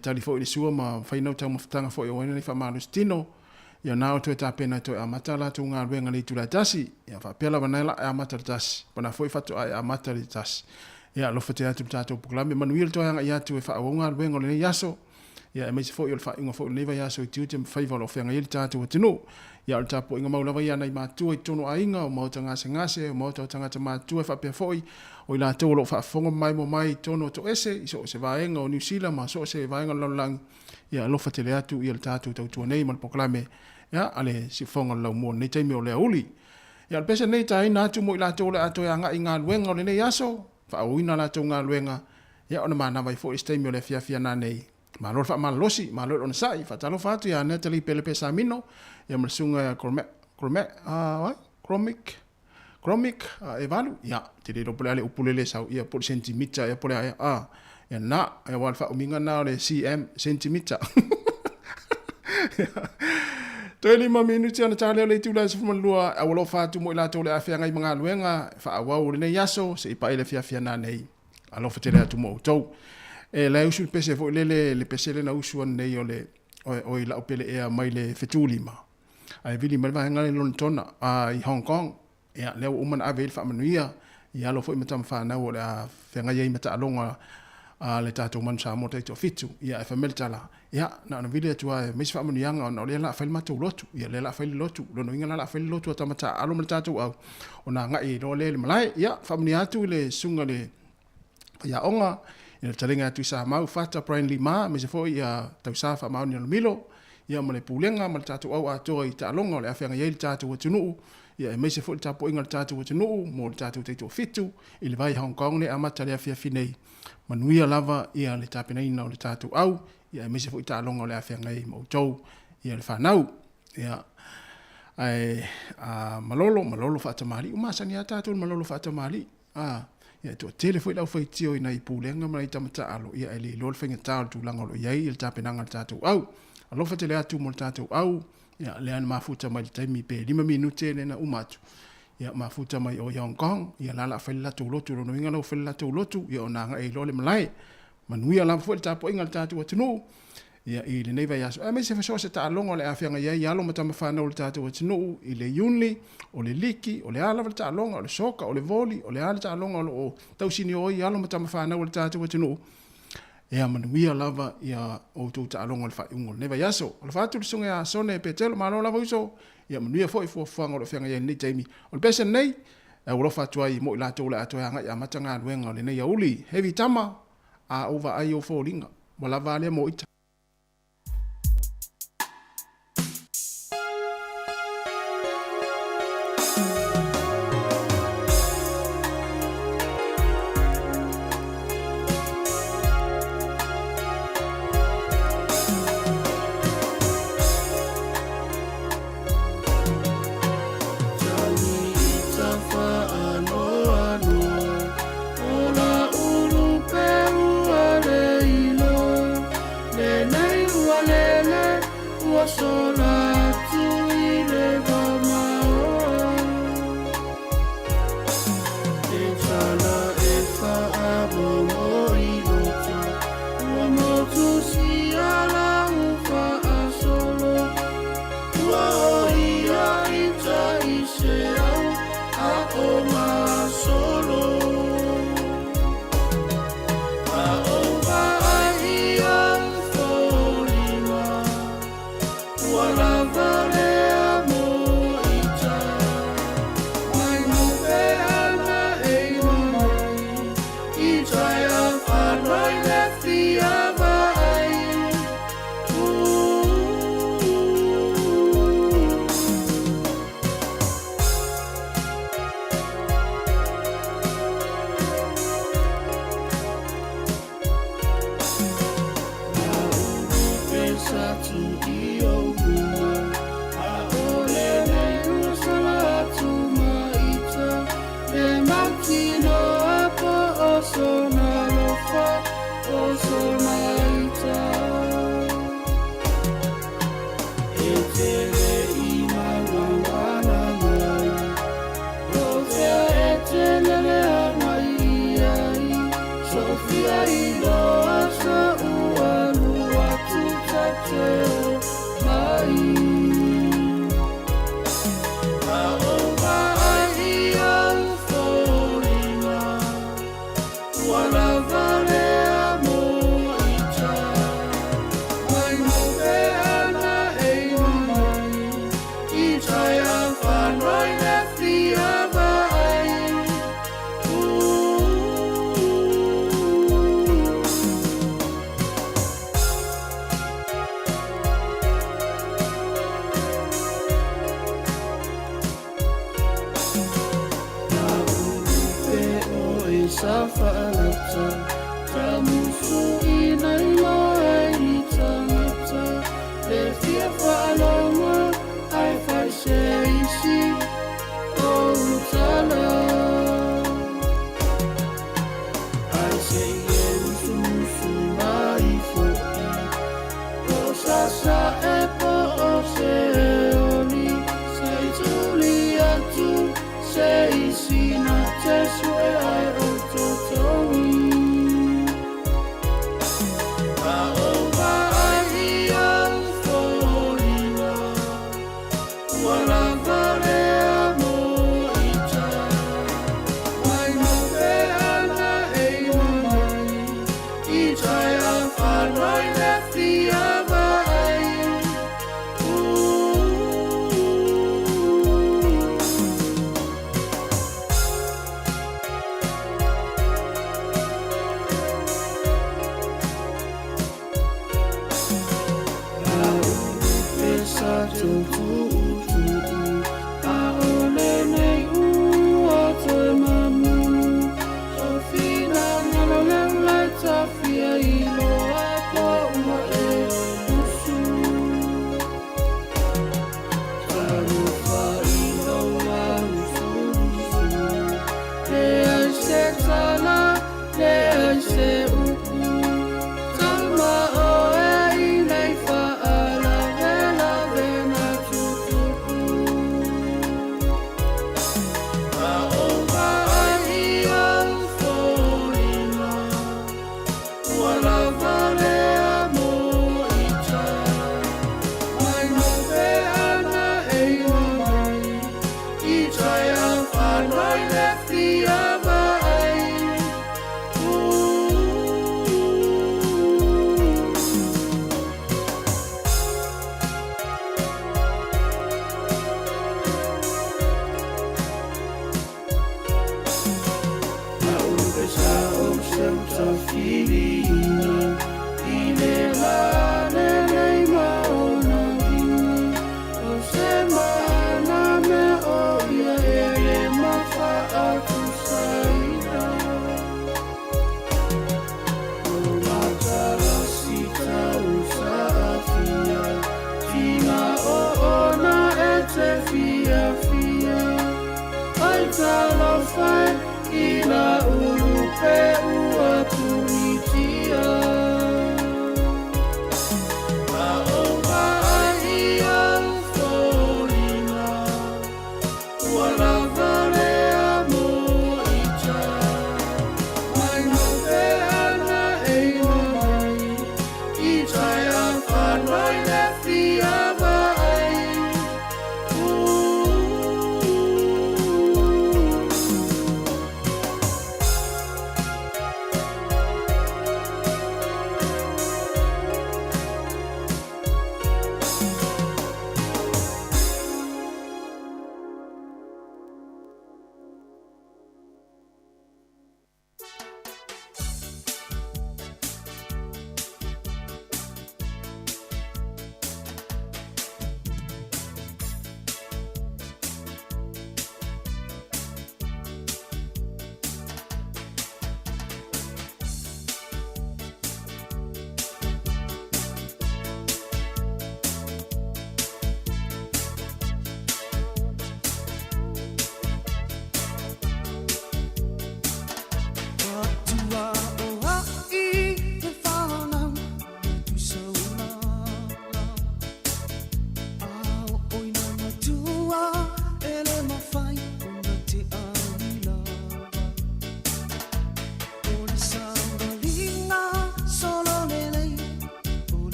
talifo i le sua ma whainau tau mawhatanga fo i oina ni whamalo stino ia na o toi tā pena toi amata la tau ngā ruenga le tula tasi ia whapela wanaila e amata le tasi pana foi fatu ai amata le tasi ia lofa te atu tātou pukulame manuil toi hanga i atu e whaawonga ruenga le yaso ia e meisi fo'i o le whainga fo'i neva ia so i tiu te mwhaiva lo whenga ili tātou atinu. Ia o le tāpo inga maulawa ia nei mātua i tono a inga o mauta ngase o mauta o tangata mātua e whapea fo'i o i la tau lo whaafonga mai mo mai tono to ese i so se vaenga o New Zealand ma so se vaenga laulang ia lofa te le atu i le tātou tau tua nei ma le poklame ia ale si fonga lau mua nei teimi o le auli. Ia le pesa nei tai nātu mo i la tau le ato ia ngā i ngā luenga o le nei aso whaauina la tau ngā luenga ia o na mānawa i fo'i steimi o le fiafia nā nei. Ma lor fa malosi ma lor on sai fa talo fatu ya Natalie Pelepe Samino ya msunga chromic evalu ya tiri do pole upulele sau ya por centimeter ya pole ya na ya wal fa uminga na le cm centimeter Toli ma minuti ana tale le tula se fuma lua a wolo fatu mo ila tole afia ngai manga luenga fa awa le yaso se ipa ile fia na nei alo fatele atu mo to la usul pese fo le pese le na usu nei ole o ila opele e mai le fetulima ai vili mai va ngale lon tona i Hong Kong ya le uman avel fa manuia ya lo fo matam fa na o la fenga ye mata longa le tato man sa mo te fitu ya fa meltala ya na vili tu ai mes fa manuia na le la fa mata lotu ya le la fa lotu lo no ingala la fa lotu ta mata alo mata tu au ona ngai lo le malai ya fa manuia tu le sunga le ya onga ia talenga tu sa mau fata Brian Lima me se foi ia tau sa fa mau ni milo ia mo le pulenga ma tatu au ato i ta longa le afenga ia tatu tunu ia me se foi tapo inga tatu tunu mo tatu te fitu i le vai Hong Kong le amata le afia finei manuia lava ia le tapena ina le tatu au ia me se foi ta longa le afenga i mo tau ia le fanau ia ai malolo fata mali uma sani tatu malolo fata mali ia to telefoi lau fai tio ina i pulenga mai tamata alo ia ele lol fenga tau tu langolo ia il tapenanga tatu au alo fa tele atu mo tatu au ia le an mafuta mai taimi pe 5 minute na umatu ia mafuta mai o Hong Kong ia la fai la tu lotu no inga lo fai la tu lotu ia ona nga e lole malai manuia la fo tapo inga tatu tunu ia i le nei vai aso me se fa se ta longa le afia ia ia lo mata mafana o le tatu o tinu i le yunli o le liki o le ala le ta longa o le soka o le voli o le ala ta longa o tausini o ia lo mata mafana o le tatu o tinu ia manuia lava ia o tu ta longa le fa ungo nei vai aso o le fatu le sunga sone pe telo malo lava uso ia manuia foi fo fanga o le fianga ia ni Jamie o le pesen nei o lo fatu ai mo la to le ato nga ia matanga luenga le nei ia uli heavy tama a over ai o folinga wala vale mo ita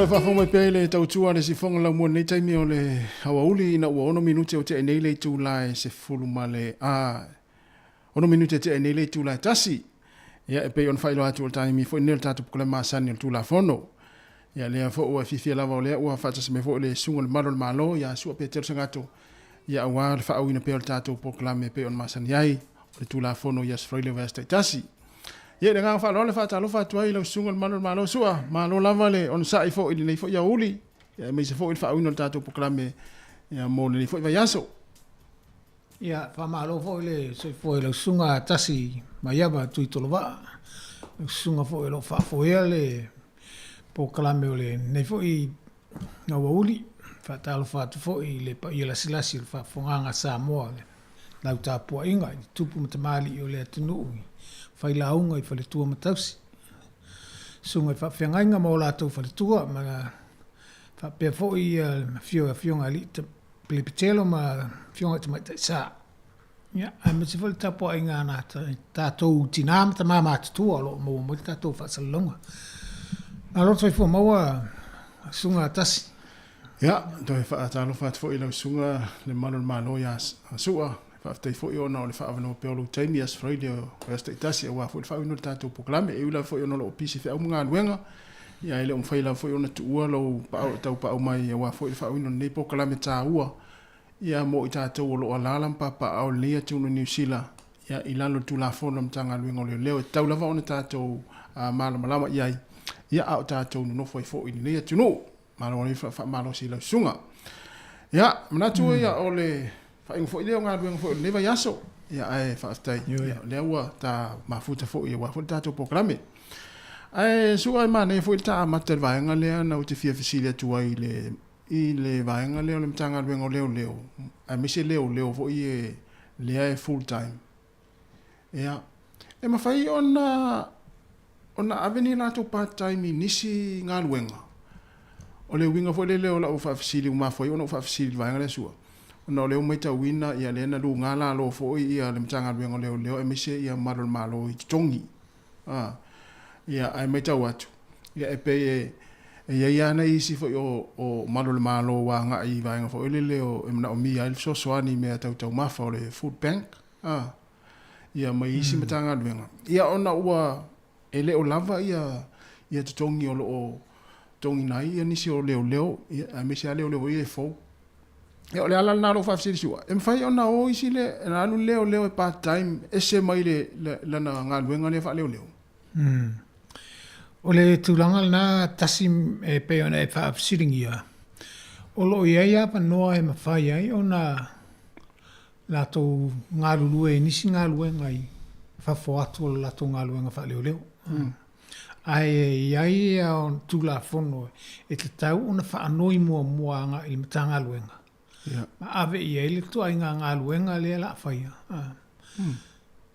le fa fonga pe le tau tua le si fonga la mo nei taimi o le hawauli ina ua ono minute o te nei le tu lai se fulu male a ono minute te nei le tu lai tasi ya e pe on failo atu o taimi fo nel tatu ko le masani tu la fono ya le fo o fifi la va le o fa se me fo le sungo le malo malo ya su pe te sangato ya wa fa o ina pe tatu proclame pe on masani ai le tu la fono ya sfrile veste tasi ye de nga fa lo le fa ta lo fa tu ai lo sungo malo malo sua malo lava le on sa ifo ile nei fo ya uli ya me se fo il fa uno tato proclame ya mo le fo va yaso ya fa malo fo ile se fo ile sunga tasi mayaba tu to lo va sunga fo ile fa fo ile proclame le nei fo I na uli fa ta lo fa tu fo ile pa ile silasi fa fo nga sa mo le na ta po inga tu pu mali ile tunu fai launga I fale tua matausi. Sunga I whawhiangainga mo lātou fale tua, ma whapea fo I whionga li te pilipitelo ma whionga te maitai sā. Ia, ai me te fale tapo ai ngā nā tātou tinām ta māma tutua lo mo mo tātou whaasalonga. Nā roto I fua maua sunga tasi. Ia, toi whaatalo whaat fo I lau sunga le malon malo ya sua. Te fo yo na le fa no pe lo taimi as radio resta itasi wa fo fa no tato proclame e ula fo yo no lo pisi fe unga wenga ya ile fa ila fo yo na tu lo pa tau pa mai wa fo fa no ne proclame ta ua ya mo ita to lo ala lam pa pa au le tu no New Zealand ia i lalo tu la fono mtanga luenga le leo tau lava ona tātou malama iai ia au tātou no foi fo i nei tunu malo ni fa malo si la sunga ia manatu ia ole fa ingo fo leo nga luenga fo leva yaso ia ai fa stai ia lewa ta mafuta fo ia wa fo tātou programe ai suai mane fo ta mater vaenga le na uti fia fisilia tu ai le vaenga leo le mtanga luenga leo ai mise leo fo i le full time ia e mafai ona aveni na to part time nisi nga luenga o le winga fo le leo la ufa fisili uma fo ona ufa fisili vaenga le sua ona le mai ta wina ia le na lu ngala lo fo ia le mtanga luenga leo e mise ia malo i tongi ia ai mai ta watu ia e pe ia na isi fo o malo wa nga i vaenga fo le leo e na o mi ai so soani me tau mafa o le food bank ia mai isi matanga luenga ia ona ua ele o lava ia tongi o tongi nai ia nisi o leo ia me se leo ia fo ia ole ala na lo fa fisi sua em fai ona o isi le na lu leo e part time ese mai le na nga luenga le fa leo ole tulanga na tasi e pe ona e fa fisiringia o lo ia pa noa e mafai ai ona lato ngalulu e nisi ngalue ngai fa fo atu lato ngalue nga fa leo ai on tula fono e te tau ona fa anoi mua nga il matanga luenga ma ave ia ile tu ai nga luenga le la fa ia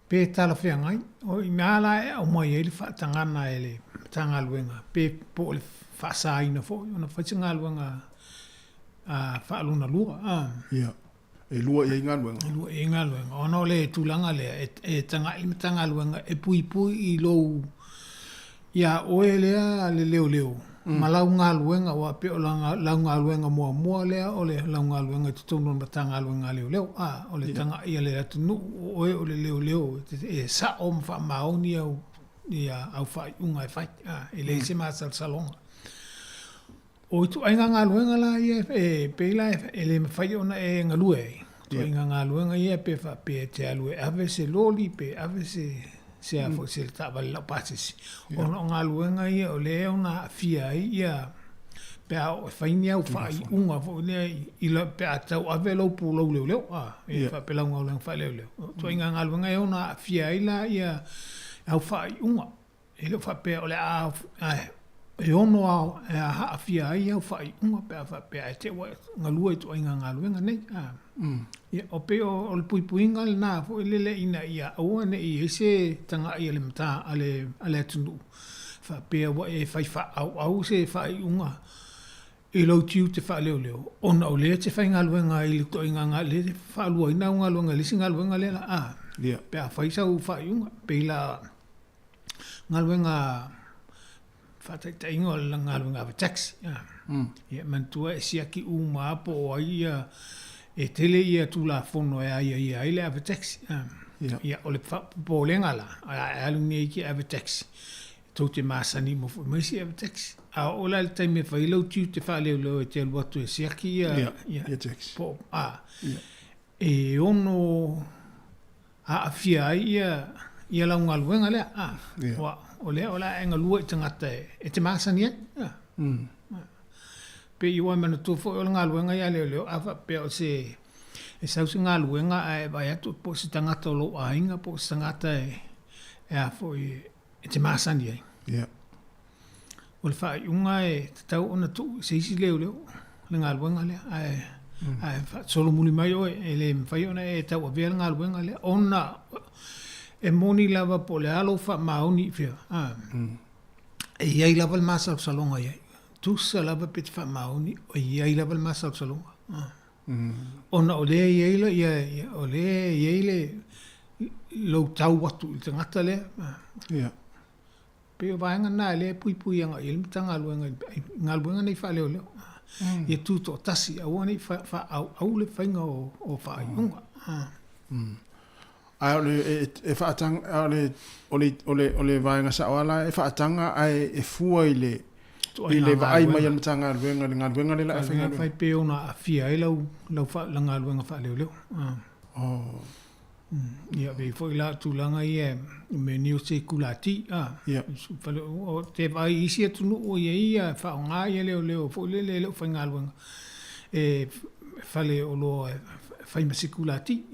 pe tala fe ngai o imala o mai ile fa tangana ele matanga luenga pe po le fa sa ina fo ona fa tanga luenga fa luna lua e lua ia inga luenga ono le tulanga le e tanga luenga e pui i lo ia oelea le leo malau nga luenga wa pe la nga luenga mo le ole la nga luenga tutono batanga luenga leo ole tanga ia le tunu ole leo e sa om fa maoni au fa unga fa ele se ma salonga o tu ai nga luenga la ia e pe la ele fa ona e nga lue tu nga luenga ia pe fa pe te alue ave se loli pe ave se a fo se ta la pasis ona nga luenga ia o le ona fia ia pe o fainia o fai unga fo ne ila pe atau ave lo pu lo leo e fa pe la nga fa leo tu nga luenga ia ona fia ila ia au fai unga ele fa pe o le e ono a fia ia o fai unga pe fa pe te nga lue tu nga luenga nei ia o pe o le puipuinga na fo le ina ia o ne i se tanga ia le mata ale tunu fa pe wa e fai fa au se fai unga e lo tiu te fa leo ona o le te fai nga luenga i to nga le fa lu ina nga luenga le singa luenga le ia pe a fai sa u fai unga pe la nga luenga fa te ingo la nga luenga va taxi ia mantua e siaki uma po ia e tele ia tu la fono ia ile ave taxi ia ole po lenga la alu nei ki ave taxi to te masani mo fo mesi ave taxi a ola il time fa ilo tu te fa le lo te lo tu siaki ia taxi po e ono a fia ia la unga luenga le wa ole ola enga lua tangata e te masani pe iwa mana tu fo nga luenga ia leo ava pe o se e sau se nga luenga ai vai atu po se tangata lo ainga po se tangata e a fo e te masani ai ol fa unga e tau ona tu se isi leo le nga luenga le ai fa solo muli mai o e le fai ona e tau ave nga luenga le ona e moni lava po le alo fa mauni fia e ia lava le masa salonga ia tu sa lava pit fa mauni o ia lava le masa salonga ona ole ia ole lo tau watu i tangata le pe o vaenga na le pui anga il tanga luenga ngalbuenga nei fa leo ia tu to tasi a woni fa au le fainga o fa iunga ai e fa tang ole vaenga sa wala e fa tanga ai e fua ile vai mai al tanga luenga ngalbuenga le la fa pe ona afia ai lau fa langa luenga fa leo Ia be foi la tulanga ia me niu se kulati Ia. Fale o te vai isi tunu o ia fa nga ia leo foi le fa ngalwenga. Fale o lo fai masikulati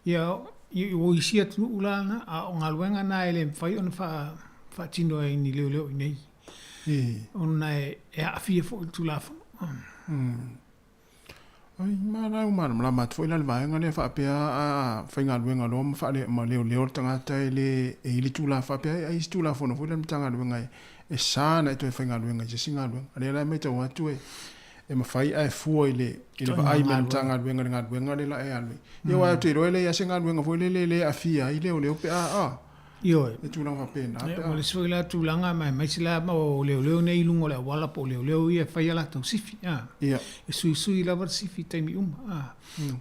ia o isi tunu ulana a ngalwenga na ele fai on fa tino ni leo nei. Ona e afia foi tulafa. Ai mara mat foi la vai ngale fa pe a fainga luenga lo fa le ma leo tanga tai le e li tula fa pe ai tula fo no foi le tanga luenga e sana e to fainga luenga je singa luenga ale la meta wa tu e ma fai ai fu ile ai me tanga luenga le la e alwe yo wa te ro le ya singa luenga foi le afia ile o le pe Yo, e tula fa pe na pe le soi la tulanga mai sila o leo nei lungo le wala po leo ia fai la tau sifi ia e sui la var sifi taimi o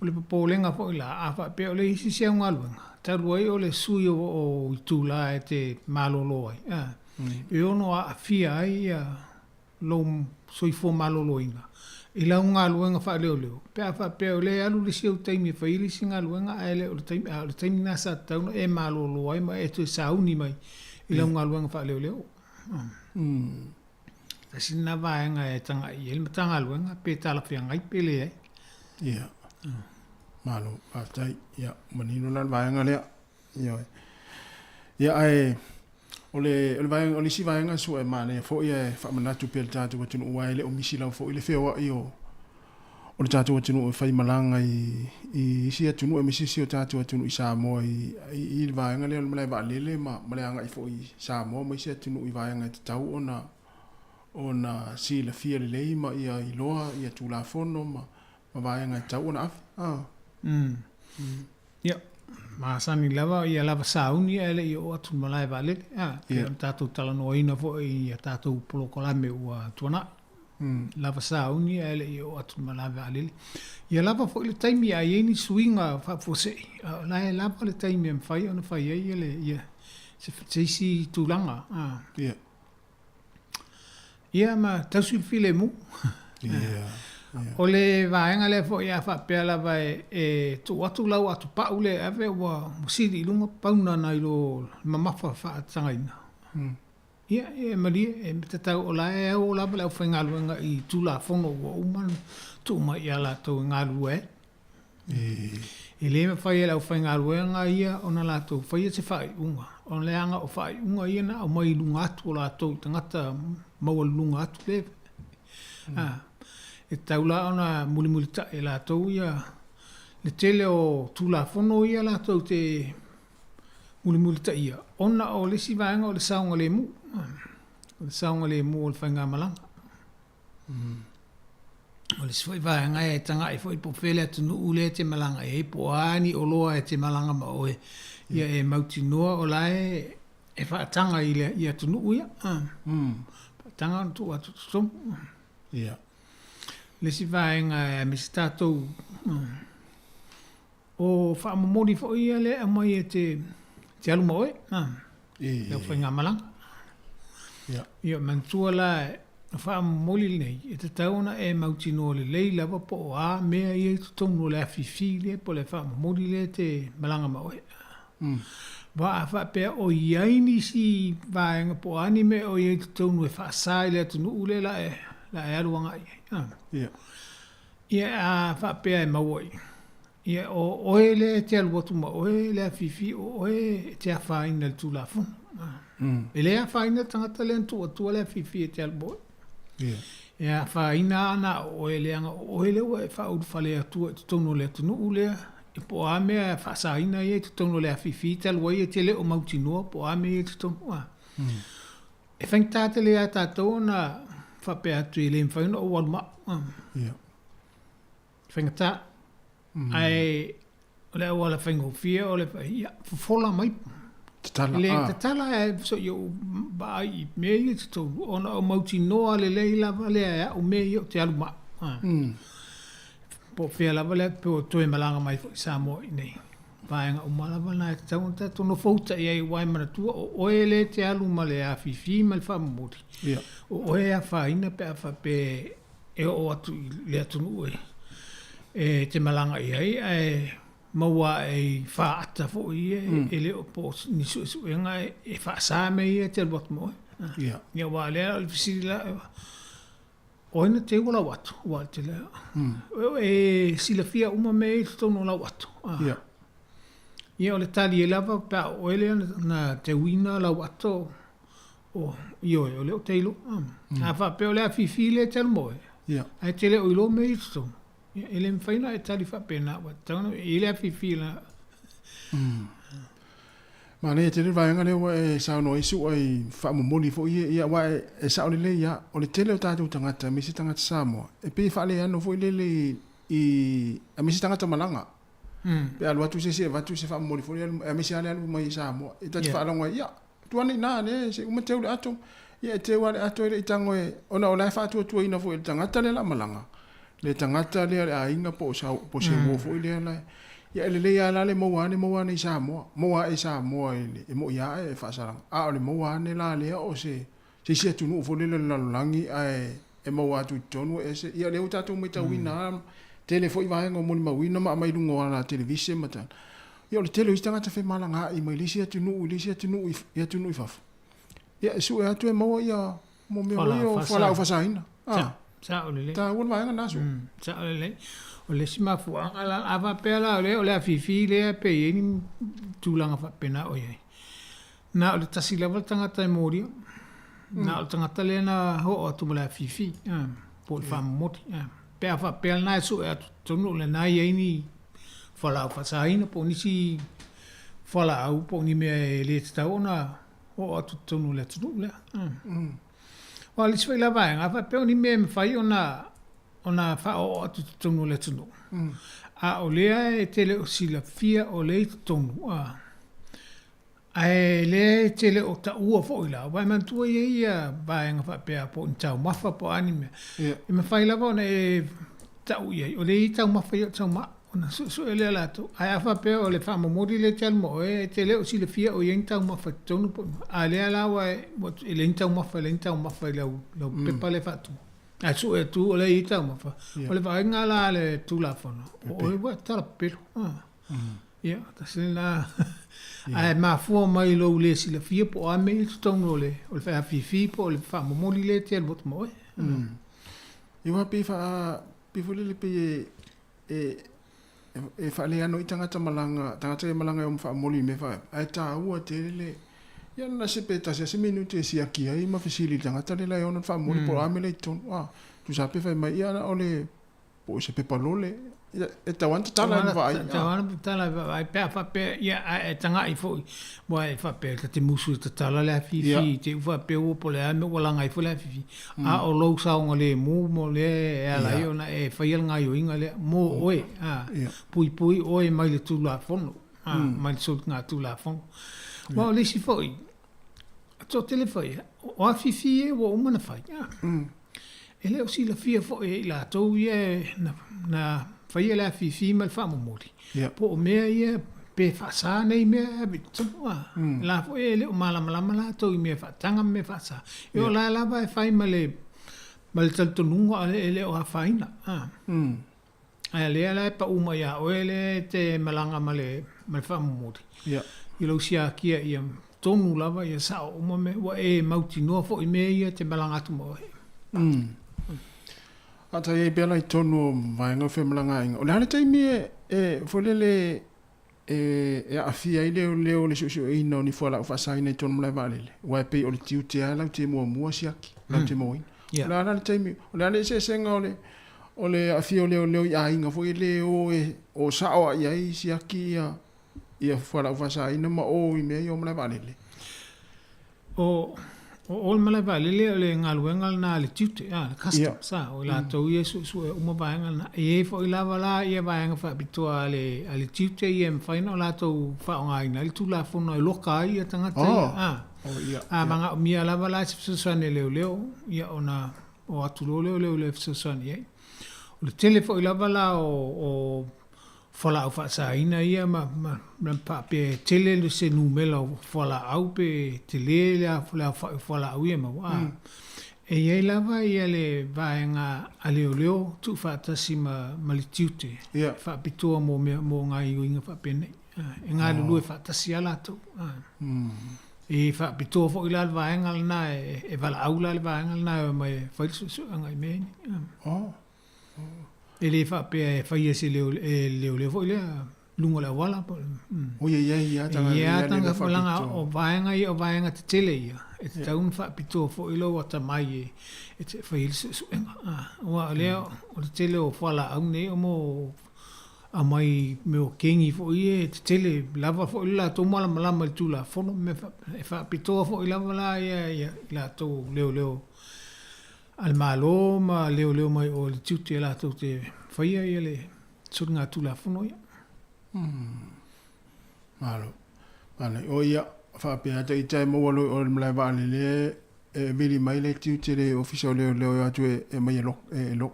le polenga fo la afa pe o le isi se un alwenga taruai o le sui o tula e te malolo ai e ono a fia ai lo soi fo malolo inga i la unga aluenga fa leo pe afa pe o le alu le siu taimi fa ili singa aluenga ele o le taimi nasa tau e malolo ai ma e tu sauni mai i la unga aluenga fa leo ta sina vaenga e tanga i ele tanga aluenga pe tala fia ngai pele ai ia malo atai ia manino la vaenga le ia ai ole vai ole si vai nga so e mane fo ia fa manatu pel tatu wa tunu wa ile o misi la fo ile fe wa io o tatu wa tunu fa malanga i si tunu e misi si o tatu wa tunu i sa mo i vai nga le mala va le ma nga i fo i sa mo mo si tunu i vai nga tau ona si la fia le ma ia i loa ia tu la fono ma vai nga tau ona ja Masani lava ia lava sauni ele i o atu malai vale tatou talanoina fo i tatou polokolame ua tuana lava sauni ele i o atu malai vale ia lava fo le taimi ai ni swinga fa fose la e lava le taimi em fai ona fai ele ia se si tulanga ia ma tasul file mu o le vaenga le fo ia fa pela vai tu atu lau atu paule ave wa musili lunga pauna na ilo mamafa fa tsangaina ia mali e tata o la e o la bela fa ngaluenga i tula fono o man tu ma ia la to ngalue e le me fa ia la fa ngaluenga ia ona la to fa ia se fa unga on le anga o fa unga ia na o mai lunga atu la to tangata mau lunga atu le e taula ona muli ta e la tau ia le tele o tula fono ia la tau te muli ta ia ona o le sivaenga o le saunga le mu o le whainga malanga o le sivaenga e tanga e foi po fele atu nuu le te malanga e po ani o loa e te malanga ma oe ia e mauti noa o la e whaatanga ia tu nuu ia tanga tu atu som ia le si vaenga e misi tātou o whaamamori fo ia le a mai e te alu maoe leo whainga malanga ia mantua la whaamamori nei e te tauna e mauti no le lei lava po o a mea ia i tutonu le afifi le po le whaamamori le te malanga maoe wa a whapea o iaini si vaenga po anime o ia i tutonu e whaasai le atu nuu le la e aluanga ia ia a whapea e mauai ia o oe le te aluatu ma oe le a fifi o oe te a whaina le tūlafun e le a whaina tangata le antua le a fifi e te aluboe e a whaina ana oe le anga oe le oe whauru whale atua e tutono le atu nuu lea e po a mea whaasaina e tutono le a fifi te aluai e te le o mautinoa po a mea e tutono e whaingtate le a tātou na whapea atu i le mwhaina o walma. Whaingata, ai, o le awala whaingo fia, o le whaia, fola mai. Tatala, le tatala e, so yo, ba i mea i te tau, ona o mauti noa le leila vale a o mea i o te aluma. Po fia lava le, po toe malanga mai sa mo i nei. Vaenga o malava na e tau ta tono fauta i ai wai manatua o oe le te aluma le a fifi ma le whamamori. O oe a whaina pe a whape e o atu le atu nue. E te malanga i ai maua e whaata fo i e leo po ni su e ngai e whaasa me i e te bot mo. Ia wa lea o fisiri la oina te wala watu wa te lea. E sila fia uma me i tono la watu. Ia o le tali e lava pa o ele na te wina la watu o io o leo teilo. A wha pe o lea fifile te moe. Ai te leo ilo me i tono. Ele me faina e tali fa pena wa tano ele a fifila. Ma ne te vai ngale wa e sa no isu ai fa mo moli fo ia wa e sa ole le ia o le tele o tatu tangata mi si tangata Samoa e pe fa le ano fo le I a mi si tangata malanga pe alu atu se va tu se fa moli fo a mi si ale alu mai Samoa e tatu fa longa ia tu ani na ne se uma te ule atu ia te wa atu le tango e ona ola fa tu ina fo tangata le la malanga le tangata le a inga po sa po se wo fo le la ya le ya la le mo ane Samoa mo e Samoa e mo ya e fa sa a le mo ane la le o se tu no fo le la langi e mo atu tonu e se ya le uta tu mita wina tele fo va ngo mo ma wina ma mai lungo na television mata ya le tele tangata fe malanga I mai lisia tu no ya tu no fa ya su e atu e mo ya mo me o fa sa ina sa ole le ta won va nga naso sa ole le o le sima fu ala ava pela ole ole a fifi le pe ni tulanga fa pena o ye na ole tasi level tanga tai mori na ole tanga tale na ho o tu mala fifi po fa moti pe ava pel na su e tonu le na ye ni fala fa sa ina po ni si fala au po ni me le sta ona o tu tonu le Wa li sfai la vai, nga fa pe ni me fai ona fa o tu tonu le tonu. A o le e tele o sila fia o le tonu a. Ai le tele o ta ua fo ila, vai man tu ia vai nga fa pe po ntau mafa po anime. E me fai la bona e ta ia o le tau mafa ia tau ma ona su ele la to. Ai fa pe o le fa mo modi le tel mo e tele o sila fia o ia tau mafa tonu po. A le ala wa e le tau mafa lo pepa le fatu. A su e tu o le tau mafa. O le va nga la le tu la fono. O le wa ta pelo. Ia, ta se la ai ma fu mai lo le sila fia po a me tonu le o le fa fifi po le fa mo modi le tel bot mo. Ia pe fa pe fu le pe e fa le ano I tangata malanga o fa moli me fa ai ta ua te le ia na se pe ta se minuti si aki ai ma fasili tangata le la ona fa moli po amele ton tu sa pe fa mai ia na ole po se pe palole e ta wanta tala vai ta wanta tala vai pe fa pe ia e tanga I fo boy fa pe te musu te tala le fi te fa pe o po le ame wala ngai fo le fi a o lo sa o le mo le e la yo na e fa yel ngai o inga le mo oe pui oe mai le tu la fono mai so nga tu la fono wa le si fo to telefone o fi o mana fa e le o si la fi fo e la to ye na fai la fi mal fa mo mori po me ia pe fa sa nei me bitu la fo ele o mala la to me fa tanga me fa sa yo la vai fai male mal tanto lungo ele o faina ai le la pa uma ya o ele te malanga male mal fa mo mori i lo sia kia ia tonu lava ia sa o me wa e mauti no fo me ia te malanga tu mo ata e bela I tonu vai nga fe malanga inga o le te me e fo le e a fia I leo le so e no ni fo la fa sa ina tonu mala vale wa pe o le tiu te ala te mo siaki la te mo la la te me o le se senga o le a fia o leo ia inga fo le o sa o ia I siaki ia fo la fa sa ina ma o I me o mala vale o mala vale le ngaluenga na le tute custom sa o la to yesu o mo vaenga na e fo I lava la ia vaenga fa bitua ale tute ia faino la to fa nga ina tu la fo no loka ia tanga manga mi lava la se ne leo ia ona o atu leo se ia o le telefo I lava la o fola fa sa ina ia ma pa pe tele le se numelo fola au pe tele la fola au ia ma E iei lava ia le vaenga a leo tu whaatasi ma le tiute. Whaapitua mō ngā iuinga whaapene. E ngā lulu e whaatasi ala tau. E whaapitua fo ila le vaenga lana e wala aula le vaenga lana e mai whailisu angai meni. E le whaapea e whaia se leo fo ila lungo le wala. O ia tanga whalanga o vaenga te tele ia. E te taun whaapitoa fo ilo wa tamai e te whailisu suenga. Wa leo o te tele o whala au nei o mo a mai me o kengi fo i te tele lava fo ila tō malama le tūla whono me e whaapitoa fo ila wala ia la tō leo al malo ma leo mai o le tiute la tō te whaia ia le surunga tūla whono ia. Malo. O ia whaapea te itai mawalo o le mlai wāne le e mili mai le tiu te le ofisa o leo atu e mai e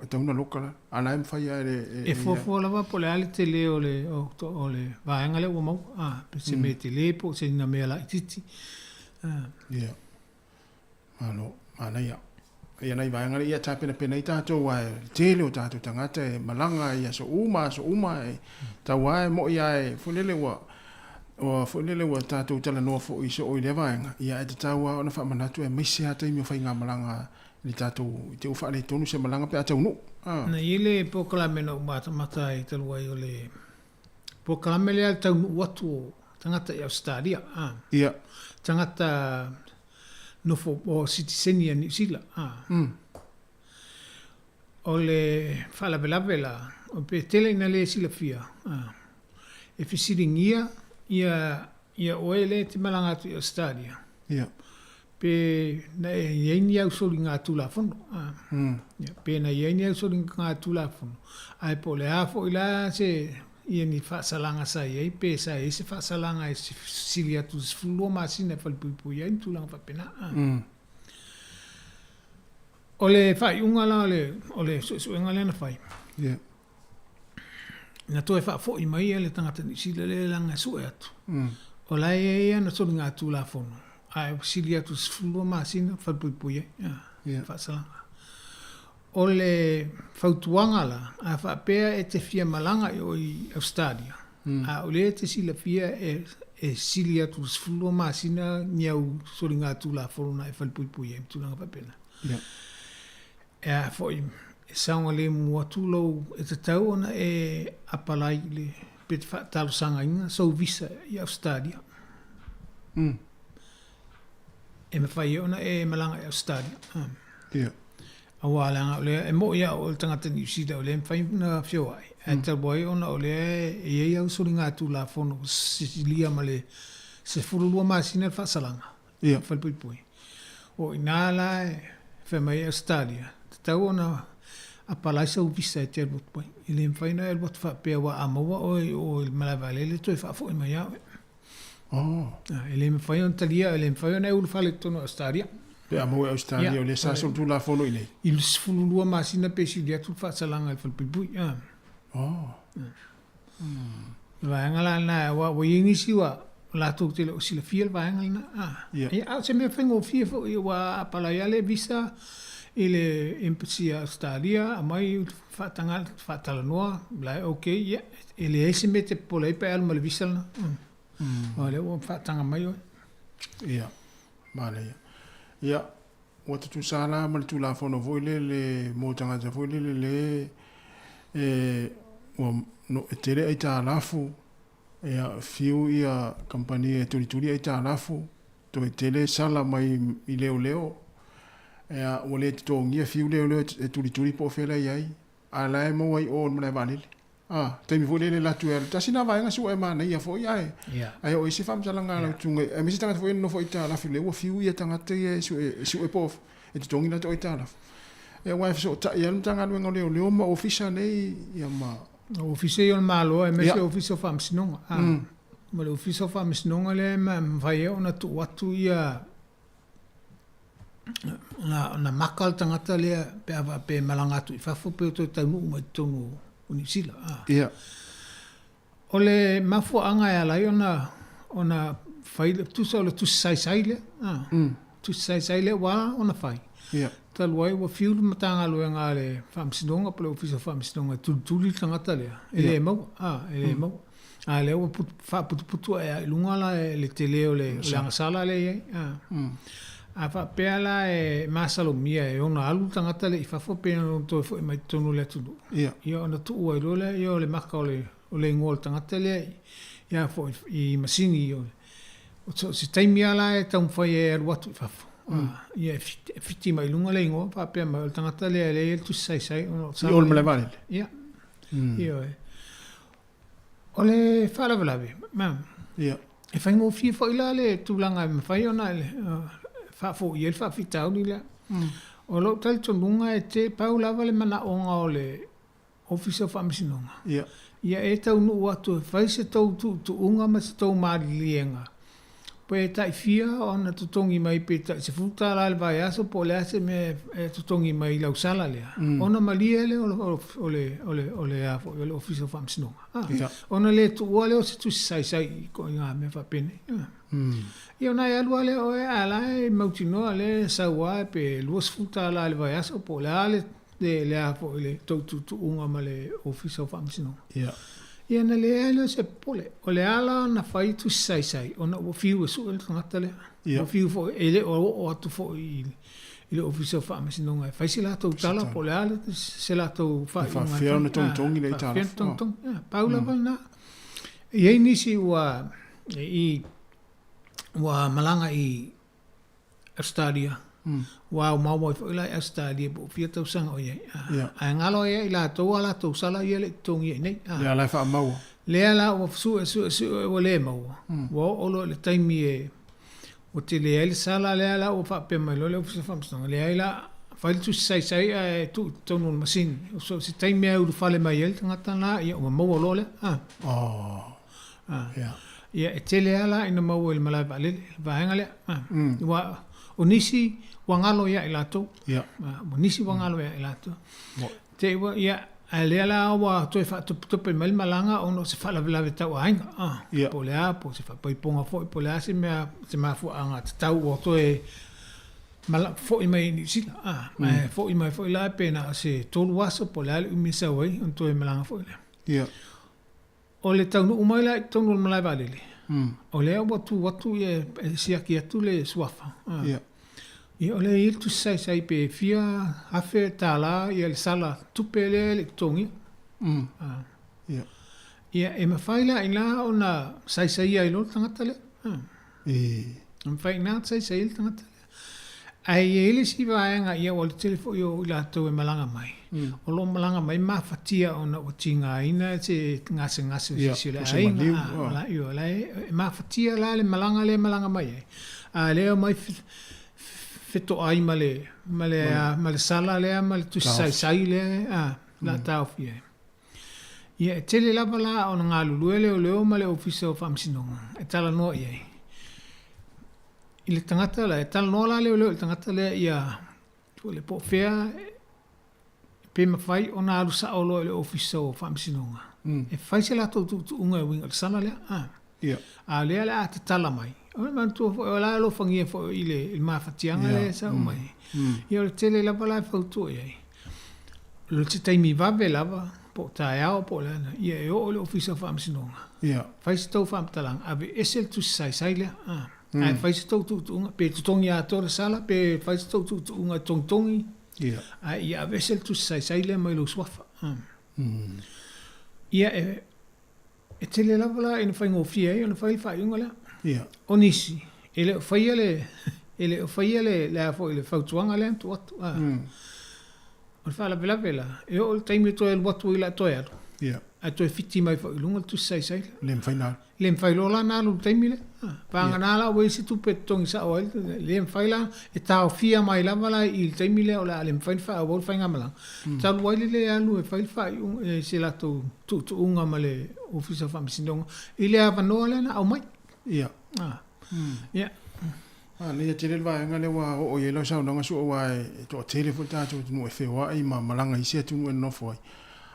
tauna lokala. Ana e mwhaia e fofo lawa po le ali te le o le vaenga le ua mau. Se me te le po se nina mea la ititi. Ia. Malo. Ana ia. Ia nei vaenga le ia tāpena pena i tātou wa te leo tātou tangata e malanga ia so uma e tawa e mo ia e funele wa o funele wa tātou tala noa fo iso o i le vaenga ia e te taua ona wha manatu e meise hata i mio whai ngā malanga li tātou te uwha le tonu se malanga pe atau no. Na ile pokalame no mata i talua i o le pokalame le al tau watu o tangata i Australia. Ia. Tangata nofo o citizenia New Zealand. O le whalawelawela o pe tele ina le sila fia. E whisiringia ia oele te malanga atu i Australia. Ia. Pe na yeini au soli ngā tūla whono. Pe na yeini au soli ngā tūla whono. Ai po le hafo ila se ia ni whaasalanga sa iei. Pe sa iei se whaasalanga e se sili atu se fulua masina e whalipupui iei tūlanga whapena. O le whai unga la o le suenga le na whai. Ia. Na toi whaafo i mai le tangata ni sila le langa sue atu. O lai e na soli ngā tūla whono. Ai sili atu se fulua masina whalipupui iei. Whaasalanga. O le whautuanga la, a whaapea e te fia malanga i Australia. A o le te sila fia e sili atu se fulua masina niau soli ngā tūla whono na e whalipupui iei tūlanga whapena. E a foi e saunga le mua tūlou e te tau ona e apalai le pete talo sanga inga so visa i Australia. E me whai ona e malanga i Australia. A wālanga o le e mo ia o le tangata New Zealand o le mwhai na whio ai. E te boi ona o le e ei au sori ngā tūla whono Sicilia ma le se furulua masina whasalanga. Whalipui. O inala e whamai Australia. Tau ona a palaisa u visa e te albot pai. I le mwhaina e albot whapea wa amaua o il malawale le toi whafo i mai awe. I le mwhaina talia, i le mwhaina e ulu whale tono Australia. Pe amaua Australia o le sasa tu la fono i nei. I le sifululua masina pe si le atu whaasalanga i whalpipui. Vaenga la na wa ingisi wa la tu te le o sila fia le vaenga na. Ia se me whengo fia fo i wa palaiale visa i le embassy Australia, a mai whaatala noa, lai ia, i le eise me te polei pe alma le visa lana. O le o whaatanga mai oi. Ia, male ia. Ia, o te tūsala, ma le tūla whono voile, le mōtanga te voile, e tere ai tā lafu, ia fiu ia kampani e turi ai tā lafu, to e tere sala mai i leo, ea o le te tōngia fiu leo e turi po whela iai. A lai mo ai o mna vanili. Teimi fo le latu e tasi na vaenga su e mana ia fo iai. Ai o isi whamsalanga lau tunga. E misi tangata fo e no fo i tā lafi le ua fiu ia tangata ia su e po e te tōngi lato i tā lafi. E wai fiso ta ia tanga luenga leo ma ofisa nei ia ma. Ofisa i on malo e mesi ofisa whamsinonga. Ma le ofisa whamsinonga le ma mwhai e ona tu watu ia na makal tangata lea pe malanga atu i whafo pe o taunu mai tonu o New Zealand. O le mafo anga e alai ona whai tusa o le tusa saisai le. Tusa saisai le wā ona whai. Ia. Taluai wa fiu matanga luenga le whamsinonga pale ofisa whamsinonga tuli tangata lea. Ele mau, ele mau. Le wa putu e lunga la le te leo le angasala le ye. A fa pela e masalo mia e ona alu tangata le ifafo pena no to fo mai tonu le tulu. Ia ona tu ua le ia le maka o le ngol tangata le ia fo I masini o. O so si taimia la e tau fai e watu ifafo. Ia fiti mai lunga le ingo fa pena mai tangata le tu sai ono sa. Ol mele vale. Ia. Ia e. Ole fala valabe. Ma. Ia. E fai ngo fi fo ila le tulanga me fai ona le fa fo yel fa fitau ni la o lo tal tonunga e te pau lava le mana onga o le office of amsinonga ia e tau nu atu fai se tau tu unga ma se tau maalienga po e tai fia ona tutongi mai pe se futa la le vai aso po le ase me tutongi mai lau sala lea ona malia le o le afo o le office of amsinonga ona le tu ole o se tu sai ko nga me fa pene Ia na ia lua le oe ala e mautinoa le saua pe luas futa la le vai aso po le ale le afo le tau tu unga ma le office of amsinonga Ia na le ele se pole o le ala na fai tu sai ona o fiu su el tangata le o fiu fo ele o atu fo I le office of amsinonga fai se la tau tala po le ale se la tau fai fa fia na tong le tala tong paula valna ia nisi wa wa malanga I Australia wa mau foi la Australia bo fia tau sanga o ia a ngalo ia la to ala to sala ia le tong ia nei ya la fa mau le ala o su o le mau wo o lo le taimi e o te le ele sala le ala o fa pe mai lo le fa famstong le ala fa tu sai tu tonu machine so si taimi e o fa le mai el ngata na ia o mau lo le ia e tele ala ina mau il malai vale vaenga le wa onisi wangalo ia ilato onisi wangalo ia ilato te wa ia ale ala wa to fa to pe mal malanga ono se fa la tau ainga po le a po se fa pai ponga fo po le a se ma fo anga tau o to e mala fo I mai ni sila ma fo I mai fo la pena se tolu waso po le ali mi sa wai on to e malanga fo le o le tau no umaila tau no malai vale o le watu e siaki atu le suafa ia o le il tu sai pe fia afe tala ia le sala tupele le tongi ia e mafaila ina ona sai ia ilo tangata le mafaina sai il tangata le ai ele si vaenga ia o le telefo yo ila to e malanga mai o lo malanga mai mafatia ona o tinga ina te ngase si le ai la yo la mafatia la le malanga mai a le mai fito ai male sala le male tu sai le la tau fie ia tele la bala ona ngalu le o male office of amsinonga e tala no ia ile tangata la tal no la le tangata le ia le po fea pe ma fai ona alu sa o le office of amsinonga e fai se la tu unga wing sala le a le ala te tala mai o man tu o la lo fangia fo ile il ma fatianga le sa mai ia le tele la bala fo tu ia lo te taimi va velava po ta o po la ia e o le office of amsinonga fai se to fam talang ave esel tu sai le ai fai se tu unga pe tu tongi a to sala pe fai se tu unga tongi ai ia ave esel tu sai le mai lo swafa ia e tele la bala in fai ngo fie e fai unga la onisi ele fai le fo ele fautuanga le tu atu o fa la bela e o taimi to el watu ila to ya a to fiti mai fo lunga tu sai lem fai lo la na lu taimi le pa ngana la we si tu petong sa o lem fai la e ta fia mai la bala il taimi le o la lem fai fa o fai ngamala ta lu le alu e fai se la tu unga male office of amsinonga ile ava no le na o mai ia le tele vai ngale wa o ye lo sa no su wa to telefon ta to no fe wa I ma malanga I se tu no foi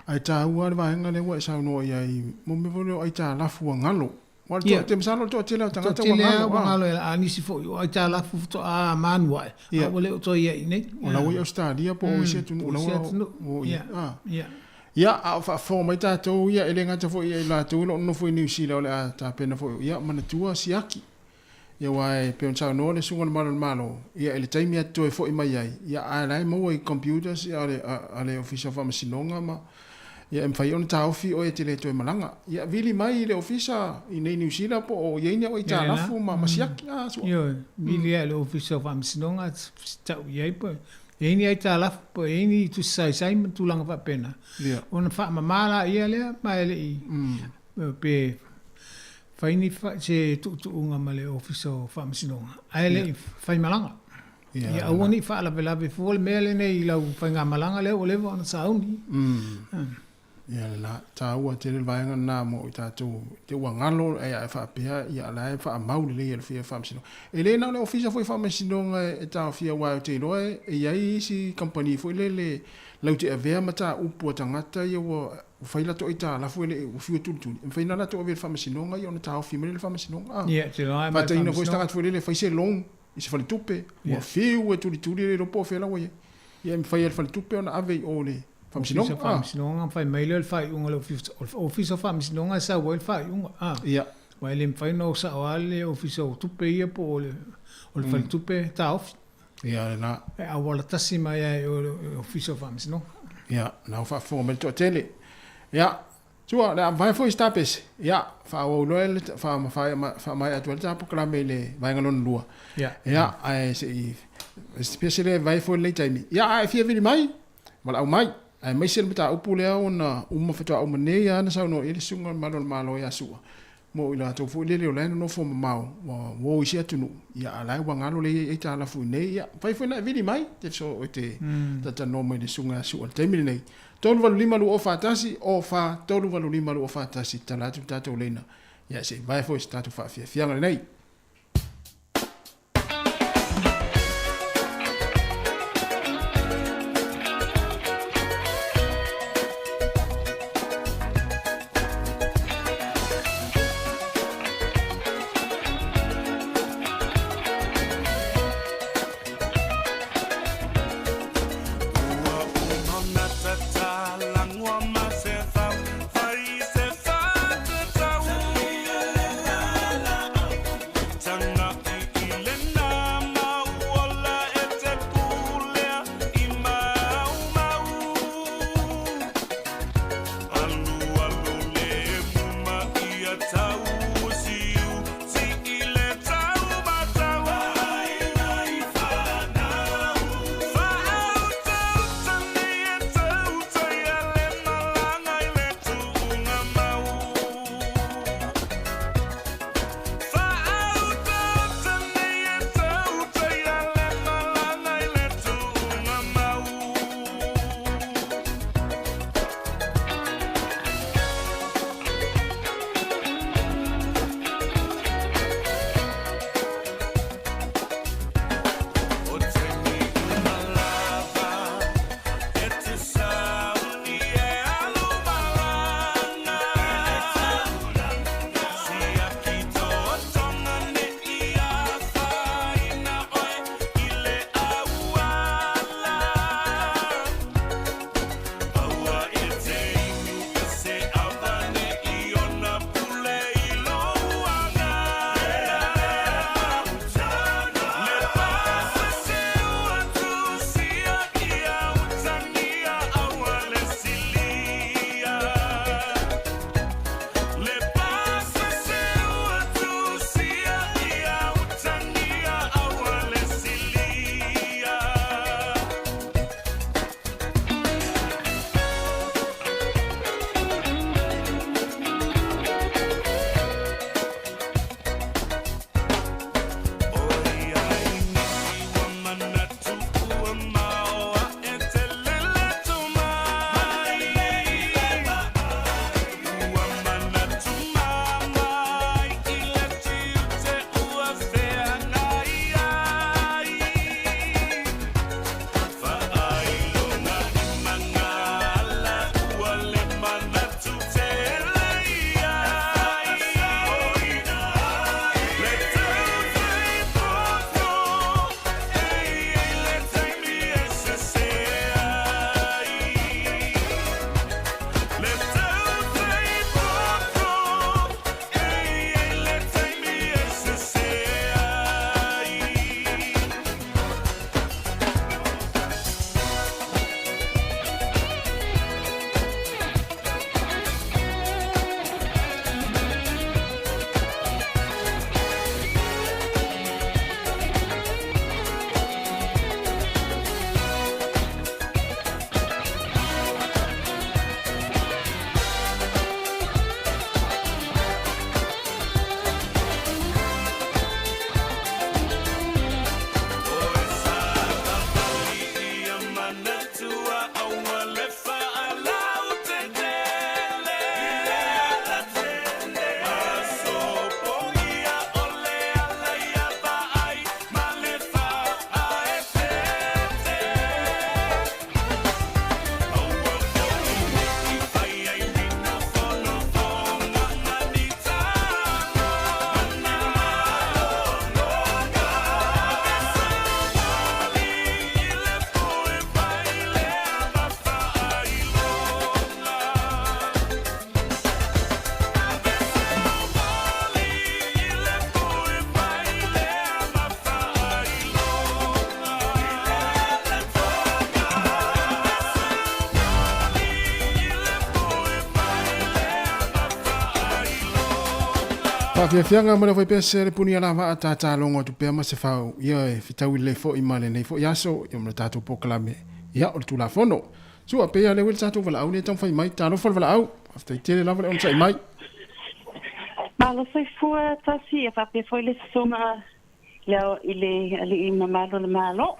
ai ta wa va ngale wa sa no ia I mo me vo ai ta la fu ngalo Wala to te masalo to tele tanga to wangalo anisi fo yo ai tala fu to a manwa a wole to ia ine ona wo Australia po o se tu ona wo ya a fa fo mai ta to ia elenga to fo ia la to no fo New Zealand la ta pena fo ia mana tua siaki ia wai pe on no le sunga malo ia ele taimi to fo mai ai ia ai mo i computers ia ale official fa masinonga ma ia em fai on taufi o te le to malanga ia vili mai le ofisa i nei New Zealand po o ia ni o ta lafu ma masiaki a so yo vili le ofisa fa msinonga ta ia po e ni ai ta lafu po e ni tu sai tu langa fa pena on fa mala ia le mai le i pe fai ni fa se tu unga male ofisa fa msinonga ai le fai malanga ia woni fa la vela be fol mele nei la fa nga malanga le o le ona sauni ia la ta ua te le vaenga na mo i tātou te ua ngalo e a whaapea ia la e wha mauli le ia le whia whamsino. E le nao le ofisa fwy whamsino e tā whia wai o te roe e iai si company fwy le lau te avea ma tā upua tangata ia ua whaila to i tā la fwy le ufiwa tulutuli. E whaina la to avea whamsino i ona tā whia mele le whamsino. Ia, te roe ma whamsino. Whata ina tangata fwy le whaise long i se whale tupe. Ua whiu e tulituli le ropo whia lawa ia. Ia me whaia le whale tupe ona ave o le Famsinonga fai mai le fai unga le office famsinonga sa wel fai unga ia wa le fai no sa wale office tupe ia po le fai tupe ta off ia na a wala tasi mai o office famsinonga ia na fa fo me to tele ia tua la vai foi stapes ia fa o loel fa mai atual ta proclame le vai ngalon lua ia ai se especially vai foi le time ia ai fia vini mai mal au mai ai mai sel mata upu le ona uma fata o mane ya na sa no ele sunga malo ya sua mo ila to fu le le no fo mau wo isi atunu ya ala wa ngalo le e ta la fu ne ya fai fu na vini mai te so te tata no mai le sunga su te mi nei tolu valu lima lu ofa tasi ofa tolu valu lima lu ofa tasi tala tu tata lena ya se vai fo sta tu fa fia nei Fianga mo le foi pese le puni ala va tata longo tu pe ma se fa ia e fitau le fo i male nei fo yaso i mo tatu poklame ia o tu la fono su a pe ia le wel tatu vala au le tau fai mai tano fo vala au afta i tele la vala on sai mai malo foi fua tasi e fa pe foi le soma leo ile i mamalo le malo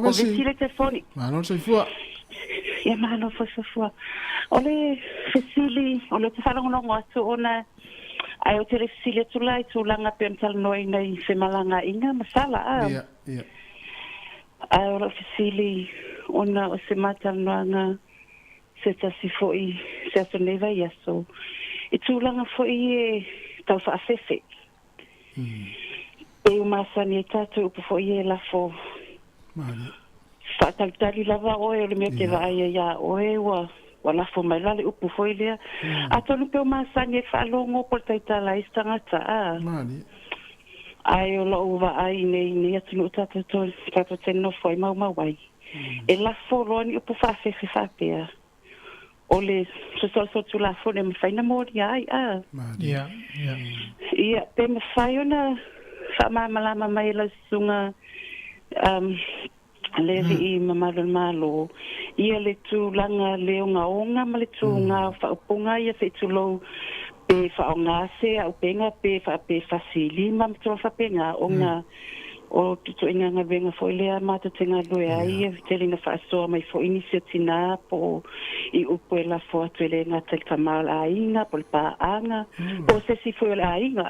vesi o le telefoni malo sai fua ia malo foi fua ole fesili ole te fala ngono atu ona ai o te resile tulai tulanga pe tal noi nei se malanga inga masala ia ai o fesili ona o se matal noanga se tasi foi se so neva yaso e tulanga foi e tau fa fefe e uma sani tatu po foi e la fo fa tal tali lava o e le me te vai ya o e wala fo mai lale upu foi lea atonu pe uma sani fa longo por taitala istangata ai o lo uva ai nei atu tatu tatu teno foi mau wai e la fo roni upu fa fefe fa pea ole so tu la fo me faina mori ai ia pe me faiona fa mama mai la sunga levi i malo ia le tu langa leonga onga ma le tu nga fa ponga ia se tu lo pe fa onga se au penga pe fa sili ma tu fa penga onga o tu inga nga venga foi le mata tenga lo ai telinga fa so mai fo inisiatina po i upuela fo tuele nga tel kamal ainga por pa anga o se si foi la ainga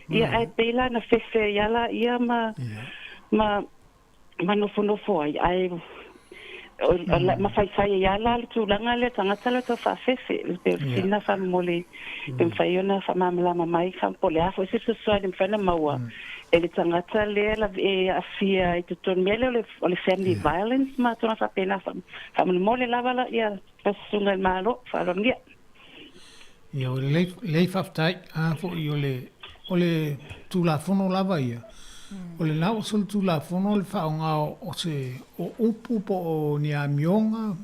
ia ai pela na fefe yala ia ma no fo ai ma fai yala tu langa le tanga tala to fa fefe pe sina fa mole pe fai ona fa mamla mai fa pole afo se so dem fa na maua ele tangata le la afia i tu mele le family violence ma tona fa pena fa mole lava la ia pasunga malo fa rongia ia le faftai a fo ole tu la fono lava ia ole na o sol tu la fono le fa nga o se o upu po o ni a mionga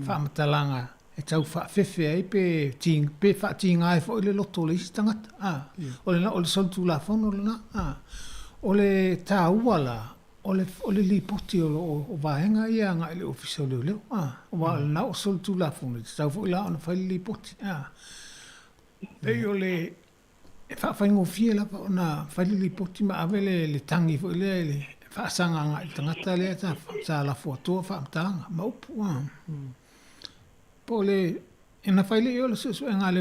fa matalanga e tau fa fefe ai pe fa tinga ai fo le loto le istangata ole na ole sol tu la fono le na ole ta wala ole li poti o vaenga ia nga le official le o wa na o sol tu la fono tau fo la on fa li poti pe ole fa ngo fiela na fa li poti ma avele le tangi fo le fa sanga nga tangata le ta sa la foto fa tanga ma upu po le ena fa le yo le so nga le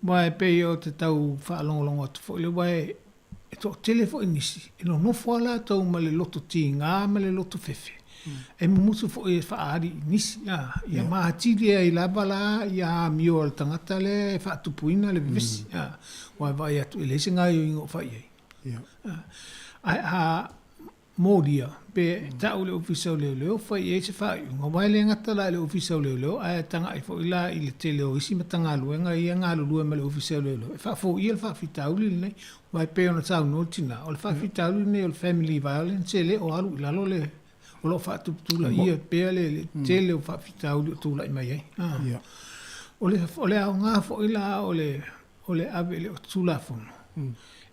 vai pe yo te tau fa longo fo le vai to telefo inisi no no fola to male loto tinga male loto fefe e musu fo e fa ari nisi ya ma tili ai la bala ya mio al tangata le fa tu puina le visi vai atu ele singa yo ingo fa ye a modia pe ta ule official le fa ye se fa ngo vai le ngata la le official le a tanga fo ila ile tele o isi matanga luenga ia nga lu male official le fa fo il fa fita ule le vai pe ona tau no tina o fa fita ule ne o family violence le o alu la lo le o lo fa tu la ia pe le tele o fa fita ule tu la mai o le nga fo ila o le ave le tu la fo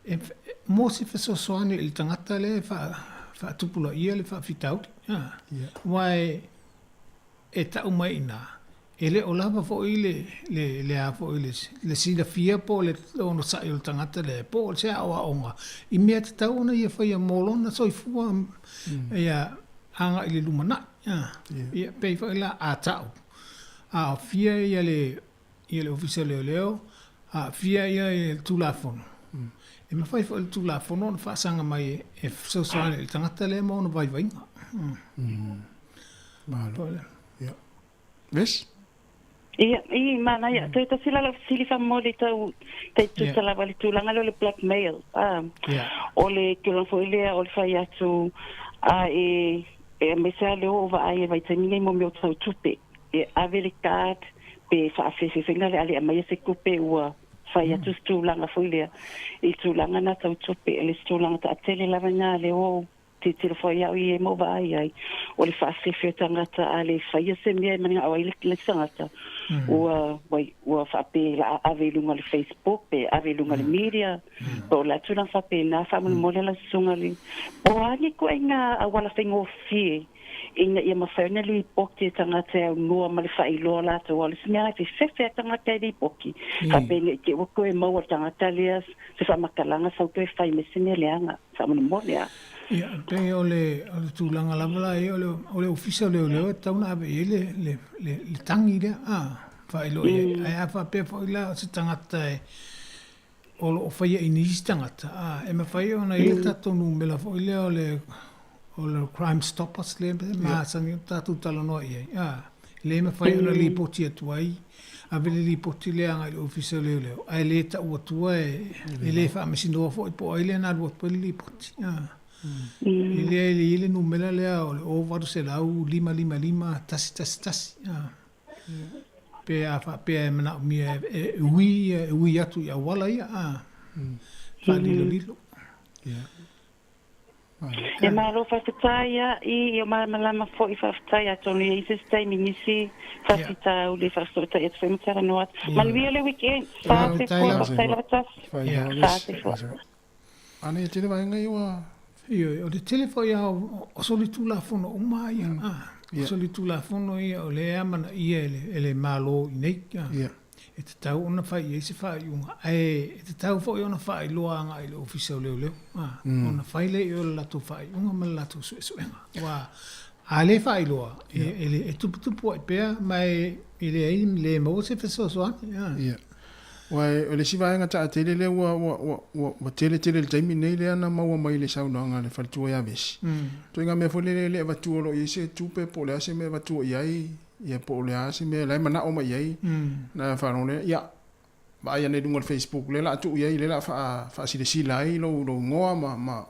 e mo si fa so ane il tangata le fa tupula ia le fa fitau wai e ta mai na ele o lava fo ile le a fo ile le sida fia po le ono sa il tangata le po se a onga i me te tau na ia fa ia molona so i fu ia anga ile lumana ia pe fa ila a tau a fia ia le official leo a fia ia tu la fono e me fai fo tu la fono fa sanga mai e so il tangata le mo no vai malo ia ves i mana ia te sila la sili fa mole te tu sala vale tu langa le blackmail ole que lo foi le ole fa ia tu e me sa le ova ai vai tani mo meu tau tupe e avele card pe fa fe ngale ale mai se coupe o fa ia tu langa foi le i tu langa na tau tupe le tu langa ta tele la vana le o te fai au I mo vai ai o le whaasewhia tangata a le whaia se mea mani au ai le tangata ua whape la avelunga le Facebook pe avelunga le media o la tuna whape na whamana mole la sunga li o ani ko inga awala whaingo fie ina ia mawhaina li poki tangata au noa ma le whailoa la te wale simea te whewhea tangata li poki whape ke wako e maua tangata lea se whamakalanga sau te whai mesine leanga whamana mole a Ia, te ole tūlanga lawala e ole ofisa leo tauna abe e le tangi rea, whaelo e, ai a whapea whaila se tangata e, o whaia inisi tangata, e ma whaia ona i le tatonu me la whaila o le Crime Stoppers le, maa sangi tatu tala noa i ai, le ma whaia ona li poti atu ai, ave le li poti le anga i le ofisa leo, ai le ta ua tua e le wha mesindoa fo i po ai le na luat pa li poti, Ile numela lea o le ovaru se lau 555 tasi. Pe a pe e mana mia e ui atu ia wala ia. Fa lilo. E malo whakataia I o malama fo I whakataia tonu I se stai minisi whakita o le whakataia atu whamatara noa. Manuia le weekend. Whate fo whakataia latas. Whate fo. Ane te lewa inga iwa. Io, o le telefo ia o soli tulafono o mai o soli tulafono ia o le amana ia ele malo I nei e te tau ona whai e se whai unga e te tau fo I ona whai loa anga I le ofisa o leo ona whai le I o le lato whai unga ma le lato suenga wa a le whai loa e tupu ai pēr mai I le mau se whesosoani Wai o le sivaenga ta tele le wa tele le taimi nei le ana maua mai le sauna nga le faltua ya vesi. To inga me fole le va tuolo I se tupe po le ase me va tuo iai ia po le ase me le mana o mai iai na fa le ya ba ia ne dungo Facebook le la tu iai le la fa sila ai lo ngoa ma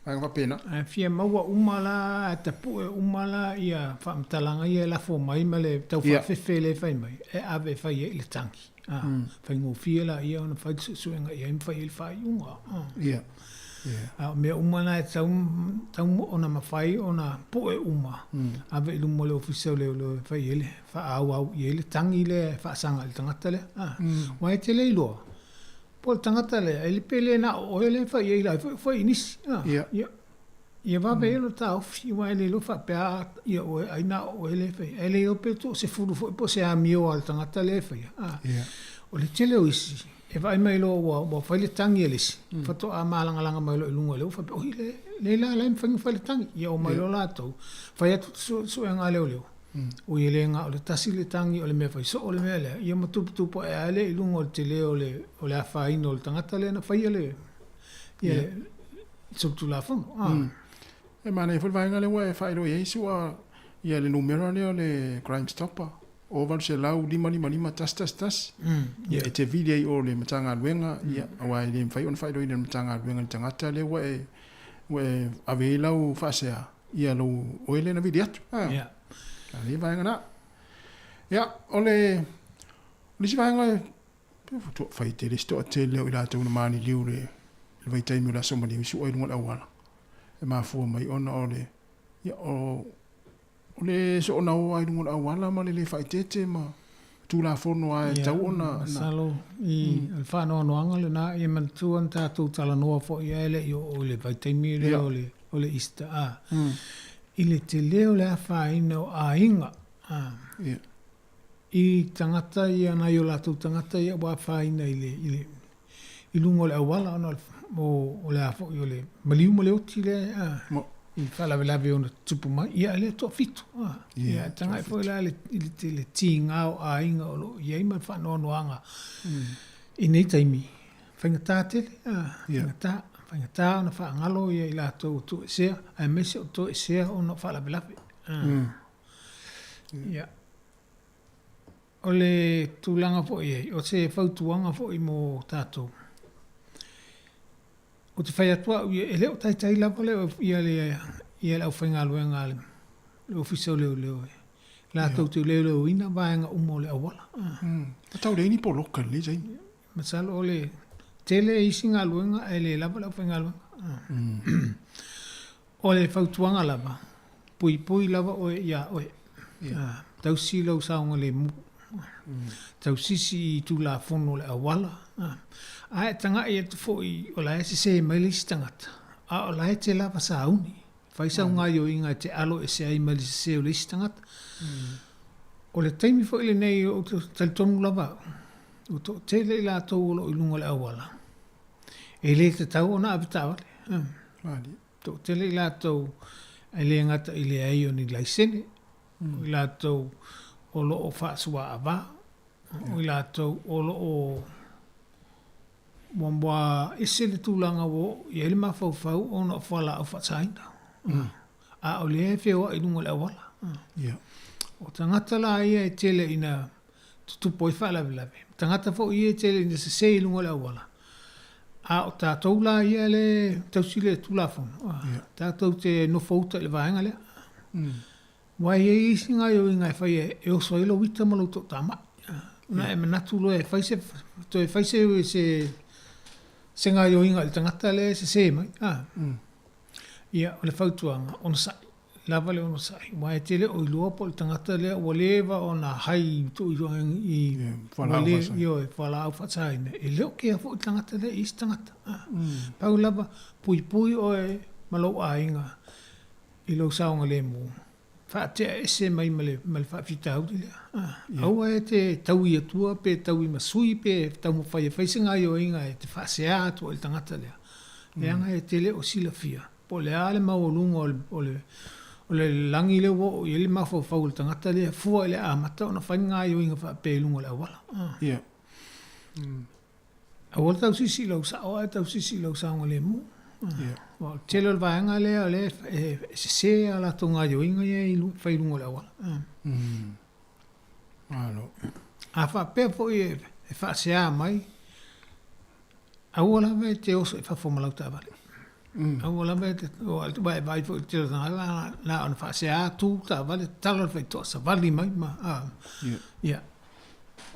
ai va pena. Fia maua umala ta pu umala ia fa mtalanga ia la fo mai male tau fa fefele fai mai e ave fai le tanki. Fai ngō fiela ia ona fai suenga ia imwhai ili whai unga. Mea umana e tau ona mawhai ona poe uma. Awe ilu mo le ofisau leo whai ele. Wha au i ele tangi le wha sanga ili tangata le. Wai te le iloa. Po le tangata le, ili pele na o ele whai ele whai inisi. Ia wawe eno ta ofi wai le lo wha pēa ia oe aina o ele whai. Ele o peto se furu fo po se amio al tangata le whai. O le tele o isi, e vai mai lo wa whai le tangi elisi. Whato a mālanga mai lo ilunga leo, whape ohi le la laim whai le tangi. Ia o mai lo lātou, whai atu so e ngā leo. O i le ngā o le tasi le tangi o le mea whai so o le mea lea. Ia matuputupo e ale ilunga o le tele o le a whaina o le tangata le na whai ale. Ia le subtu la whango. E mana e whai le wa e whai lo Yesu a ia le numero le o le Crime Stopper. O varu se lau 555 tas. Ia e te vide o le matanga luenga. Ia awa e le mwhai on whai roi le matanga luenga le tangata le wa e ave lau whasea. Ia lau oele na vide atu. Ia. Le vaenga na. Ia o le si vaenga whai te le sto a te leo I la tau na mani liu le vai taimi o la soma liu si oi runga lau wala. E maa fua mai ona o le. Ia o le so ona o ai runga wala ma le fai tete ma tu la fono ai tau ona salo I fa no anga le na I man tu anta tu tala no fo I ele I o le vai te mi le o le ista I le te leo le fa ino a inga I tangata I ana yo la tu tangata I wa fa ina I lungo le wala ona o le afo I le maliu mo le oti le I whala lawe ona tupu mai, ia le toa fitu. Ia tanga I fwoi la le ti ngao a inga o lo, ia ima whanoanoanga. I nei taimi, whaingatā tele, whaingatā ona whaangalo ia I la tau to e sea, a mese o to e sea ona whala lawe. Ia. O le tūlanga fwoi o se whautuanga fwoi mo tātou. O te whai atua, e leo tai lapa leo, ia le au whainga luenga le ofisa o leo. La tau te leo ina, vaenga umo le awala. Tau le ini po loka le zai. Masalo o le tele isi ngā luenga, e le lapa le au whainga luenga. O le fautuanga lava. Pui lava o ia o. Tau silo saunga le mu. Tau sisi I tu la fono le awala. Ai tanga ia tu foi o la se mai le tangata. A o la te lava sauni. Faisa unga yo inga te alo se ai mai se o le tangata. O le taimi foi le nei o tal tonu lava. O to te le la to o lunga le awala. E le te tau ona avita Vale. To te le la to ele ngata ile ai o ni laisene. La to o lo o whaasua awa. O la to o lo o mwambwa ese le tūlanga wo i ele mawhau o na whala au whatsaina. A o le whewa I nunga le awala. O tangata la ia e tele ina tutupo I whaalawe lawe. Tangata fo ia e tele ina se se I nunga le awala. A o tātou la ia le tausile tūlafona. Tātou te no fauta le vaenga lea. Wai e isi ngai o ingai whai e o soilo wita maluto tama. Na e manatu lo e whaise, to e whaise o se ngai o ingai le tangata le se mai. Ia o le whautuanga, ono sai, lava le ono sai. Wai e tele o ilua po le tangata le o lewa o na hai tu I whala au whatsaine. E leo kea fo I tangata le isi tangata. Pau lava pui o e malo a inga I lo saunga le mu. Whaatea ese mai male whaafita au lea. Aua e te tau I atua pe tau I masui pe tau mo whai e whaisinga I o inga e te whaasea atua I tangata lea. Leanga e tele o sila fia. Po le ale mau o lunga o le langi le wo I ele mawhau whau le tangata lea. Fua ele amata o na whainga I o inga whaape lunga le awala. Awala tau sisi lau sao e tau sisi lau sao le mu. Telo le vaenga lea le se ala tonga yo inga ye I fai lunga le awala. A whapea po I e whaasea mai. Awala me te oso e whafoma ta vale. Awala me te vai po te tanga na on whaasea tu ta vale talo fai to sa vale mai ma. Ia.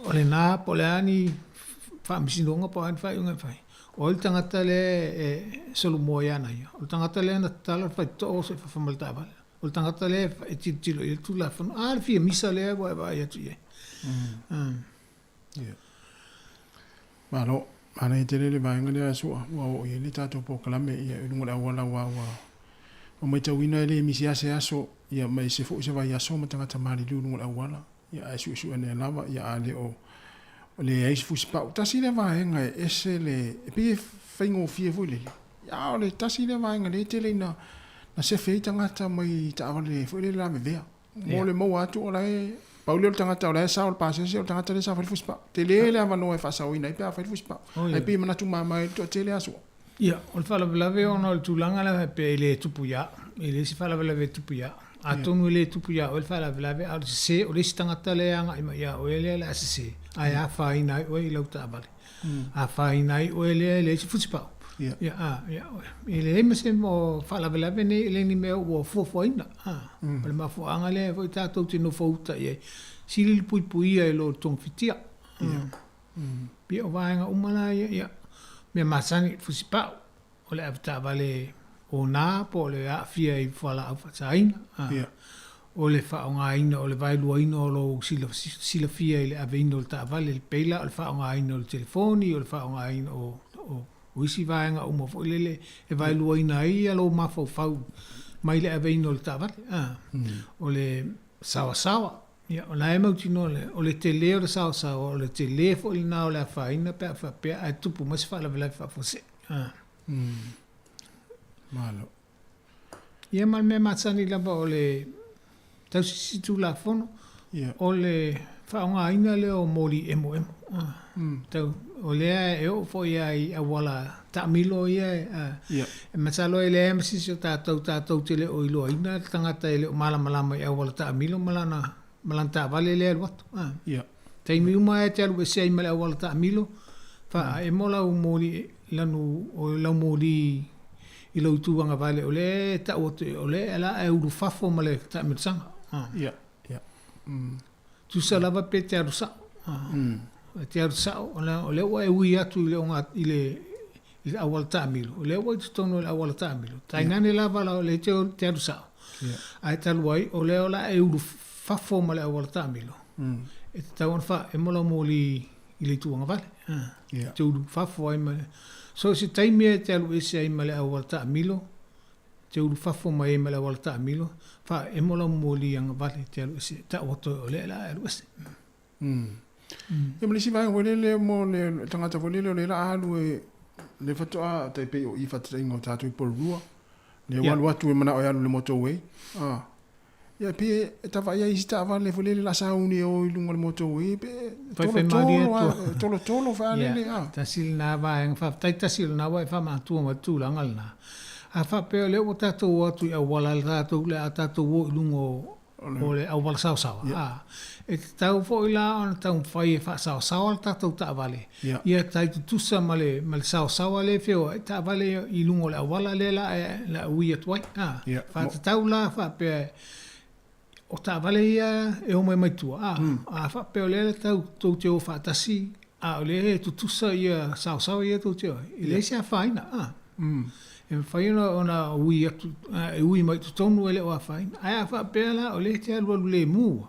Ole na po le ani whaamisinonga po an fai unga fai. O le tangata le solo moiana ia. O le tangata le na tala fai to oso e whafamalta vale. O le tangata le e tilo I tu la whanu. A le fia misa le vai atu ie. Malo, ana I tele le vaenga le sua. Wa I le tato po kalame ia I lunga le awala wa. O mai tawina ele misi ase aso ia mai se fo se vai aso ma tangata mari lunga le awala. Ia asu ane lava ia ale o le eis fusi pau tasi le vaenga ese le e pe whaingo fie fule ia o le tasi le vaenga le tele na se fei tangata mai tawa le fule la me vea mo le mo atu o lai paule o tangata o lai sa o pasese o tangata le sa fusi pau te le avano e whasau ina i pe a fusi pau ai pe manatu mamai to tele aso ia o le whalavelave o no le tūlanga la pe le tupu ia e le si whalavelave tupu ia a tonu le tupu ia o le whalavelave a le se o le si tangata le anga ima ia o ele le asese ai a whainai o I lau tāpare. A whainai o ele le si futsipau. Ia, ele ema se mo whalawelawe ne ele ni mea ua fuafuaina. Pale mafuanga le foi tātou te no fauta ia. Sili pui pui ia lo tong fitia. Pia o vaenga umana ia. Mea masani futsipau. O le avita vale o nā po le a fia I whala au whataina. O le whaongaina, o le vailuaina o lo sila fia I le aveina o le taavale, le peila, o le whaongaina o le telefoni, o le whaongaina o isi vaenga o mawho ilele, e vailuaina ia lo mawhau mai le aveina o le taavale. O le sawa. O la e mautino o le tele o le sawa, o le tele fo ili nao le a whaina, pea a tupu masi whalawelai whafose. Malo. Ia mal mea matsani lamba o le tau sisi tu la fono o le whaongaina le o mori emo. Tau o lea e o fo ia I awala taamilo ia e matalo e lea masisi o tātou tele o ilo aina tangata ele o malamalama I awala taamilo malana taavale lea luatu. Taimi uma e te alu e se aima le awala taamilo wha e mo lau mori lanu o lau mori I lau tuanga vale o le ta o le ala e uru fafo ma le taamilo sanga. Tu sa lava pe te aru sao. Te aru sao, o le ua e ui atu I le i awal tamilo. Le wai tutono le awal tamilo. Tainane lava la le te adu sao. Ai taluai o le ola e uru fafo ma le awal tamilo. E te tauan fa e mola moli i le tuanga vale. Te uru fafo ai ma le. So se taimia te alu ese ai ma le awal tamilo. Te uru fafo ma e ma le awal tamilo. Fa e mola moli anga vale te alu ese. Ta oto o le la alu ese. E malisi vai le mo le tangata volele le la alu e le fatoa te pe o I fatra ingo tatu I polua. Le walu atu e mana o alu le motorway. Ya pe ta vai ia ista va le volele la sauni o lungo le motorway pe tolo fa le ta sil na va en fa ta sil na va fa ma tu ma tu langal na. A fa pe le o tatu o tu e wala tatu le tatu o lungo o le au wala sao sao. E te tau fo ila ona tau whai e wha sao sao al tātou ta vale. Ia tai tu tusa male sao sao ale feo e ta vale I lungo le awala le la ui atuai. Wha te tau la wha pe o ta vale ia e o mai tua. A wha pe o le tau te o wha tasi a o le tu tusa ia sao sao ia tau te o. I le sea whaina. E whaina ona ui atu, e ui mai tu tonu ele o a whaina. Ai a wha pēr la o le te alu le mua.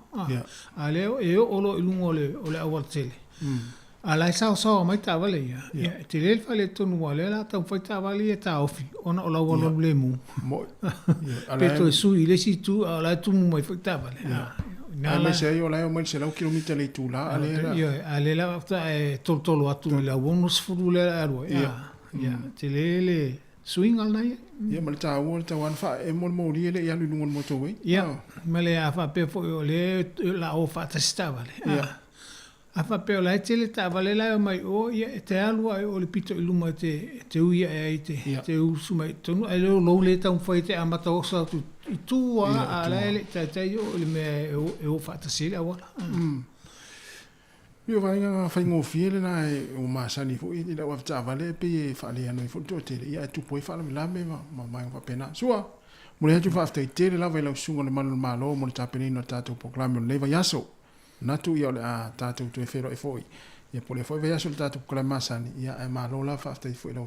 A leo e o olo ilungo o le awal tele. A lai sao sao mai ta wale ia. Te le whale tonu a le la tau whai ta wale e ta ofi. Ona o la wala le mua. Peto e sui le si tu a lai tumu mai whai ta wale. A me se o lai o mai se lau kilomita le tu la. A le la e tolo atu le awonus furu le arua. Te le swing al nai. Ia male ta o ta wan fa e mol moli ele ia lungo motorway. Ia male a fa pe fo le la o fa ta sta vale. A fa pe la tele ta vale la mai o ia te alu ai o le pito iluma te uia e te usu mai tonu ai lo le ta un foi te amata o sa tu a la ele ta o le me e o fa ta sile wala. Io vai nga fai ngo fiele na o masani fo I la wa ta vale pe fa le ano fo to te ia tu poi fa la me ma mai va pena sua mo le tu fa te te la vai la sunga le malo malo mo ta pena no ta to proclame le va yaso na tu ia le a ta tu e fero e foi ia po le foi va yaso ta to proclame masani ia e malo la fa te foi lo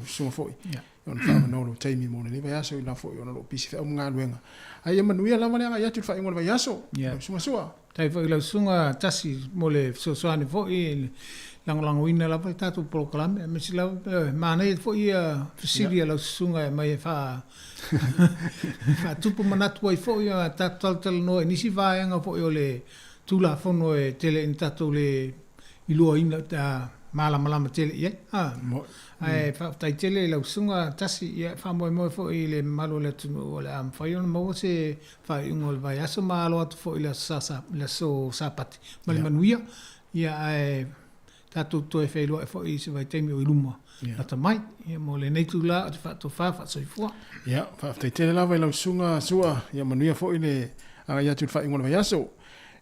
sunga foi on fa no lo taimi mo le va yaso la foi on lo pisi fa nga luenga ai manuia la vale ia tu fa ngo va yaso sua Tai fo ila sunga tasi mo le soani fo I langolango ina la tatu proclame me sila mana fo ia fisilia la sunga mai fa tupu manatu ai fo ia tatal no nisi vaenga fo le tula fono e tele in tatu le ilua ina ta malama tele ia ai fa tai tele la sunga tasi ia fa mo fo I le malo le tunu o le am fa yon mo se fa ingol vai aso malo atu fo ila sasa la so sapati mal manuia ia ai tatu to e felo fo I se vai temi o iluma ata mai ia mo le nei tula fa to fa so fo ia fa tai tele la vai la sunga sua ia manuia fo ile anga ia tu fa ingol vai aso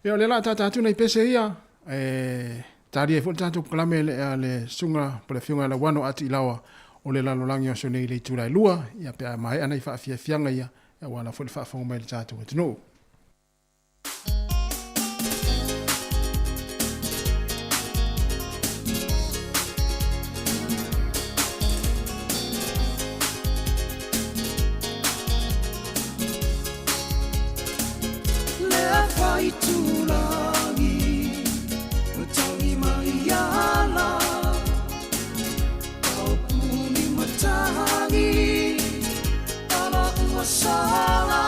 ia le la tatu nei pese ia Tari e fo tatu klame le sunga po le fiunga la wano ati lawa o le lalo langi o sonei le tūrai lua ia pe a mai ana I wha fianga ia e wana fo le wha whango mai le tatu e tino. Lea whai tūrangi Tangi mai ala Kau puni matahangi Ala ua sala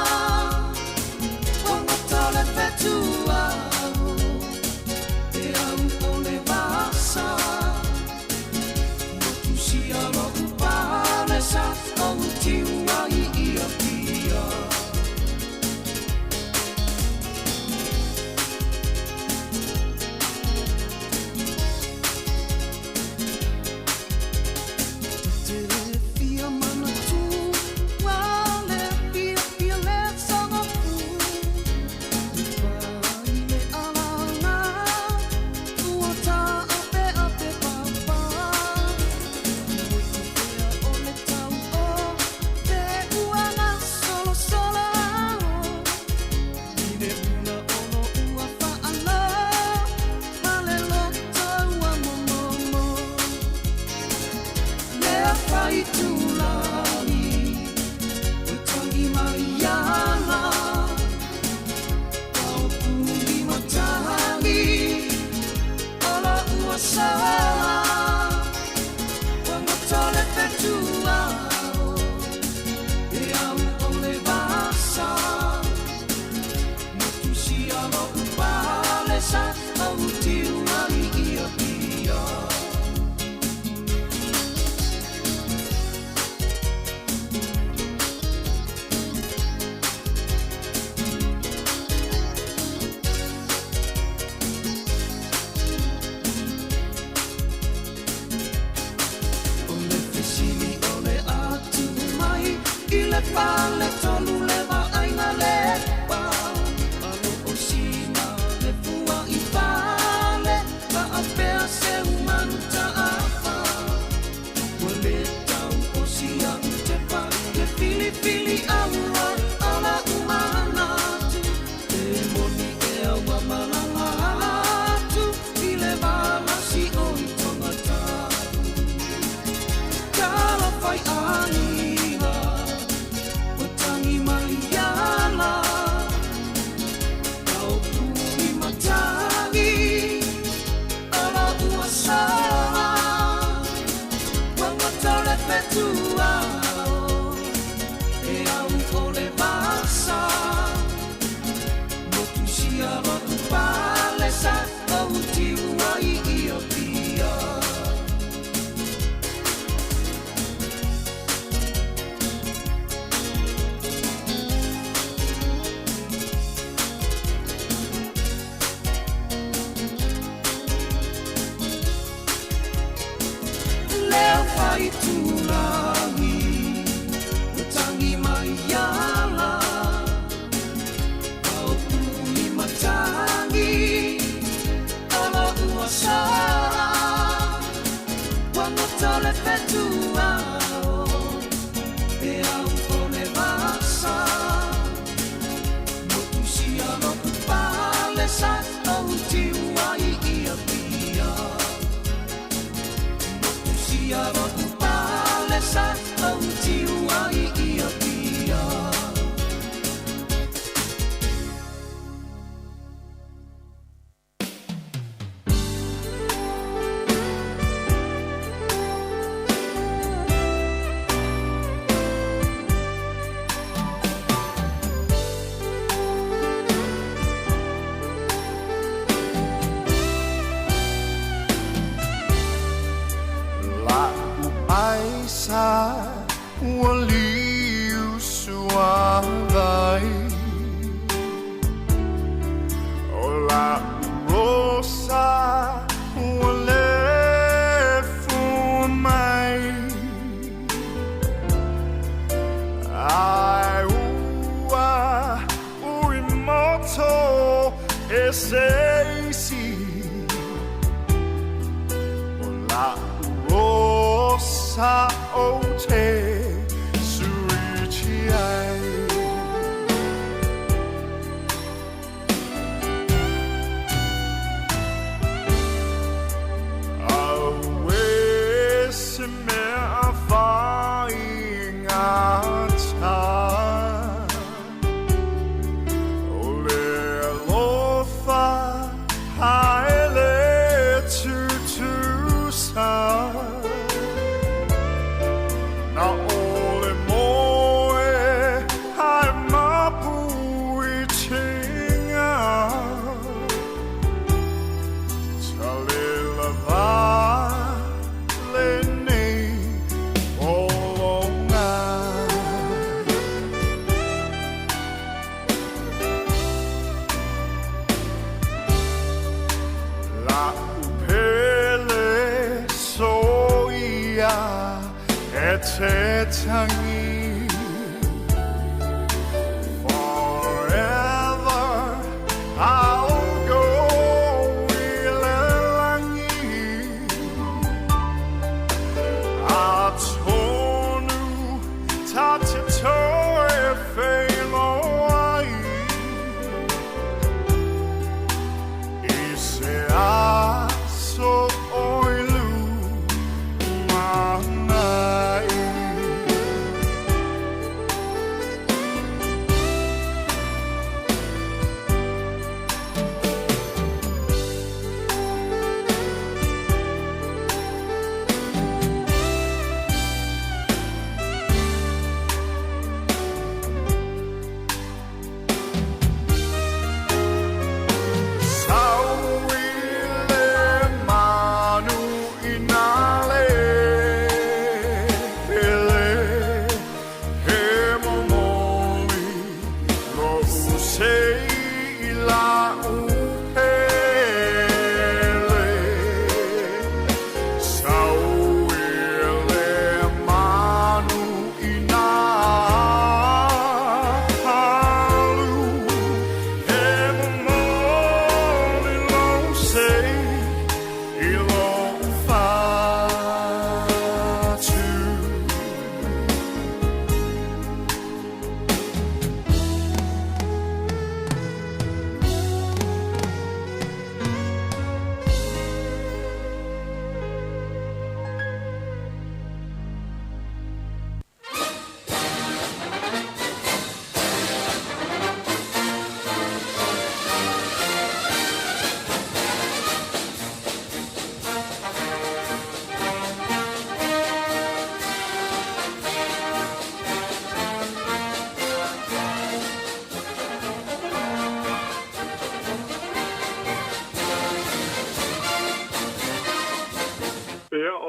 uasala Wangotole petua E au ole basa Motusi alo upale sa Au tiunari ia pia Pale tolu leva aina lepa Alo osina le fua I pale Pa apea se umanu ta apa Wale tau osia utepa Le fili fili aura ala umanatu E moni e awa malalatu I le vala si oi tongata Kala fai ani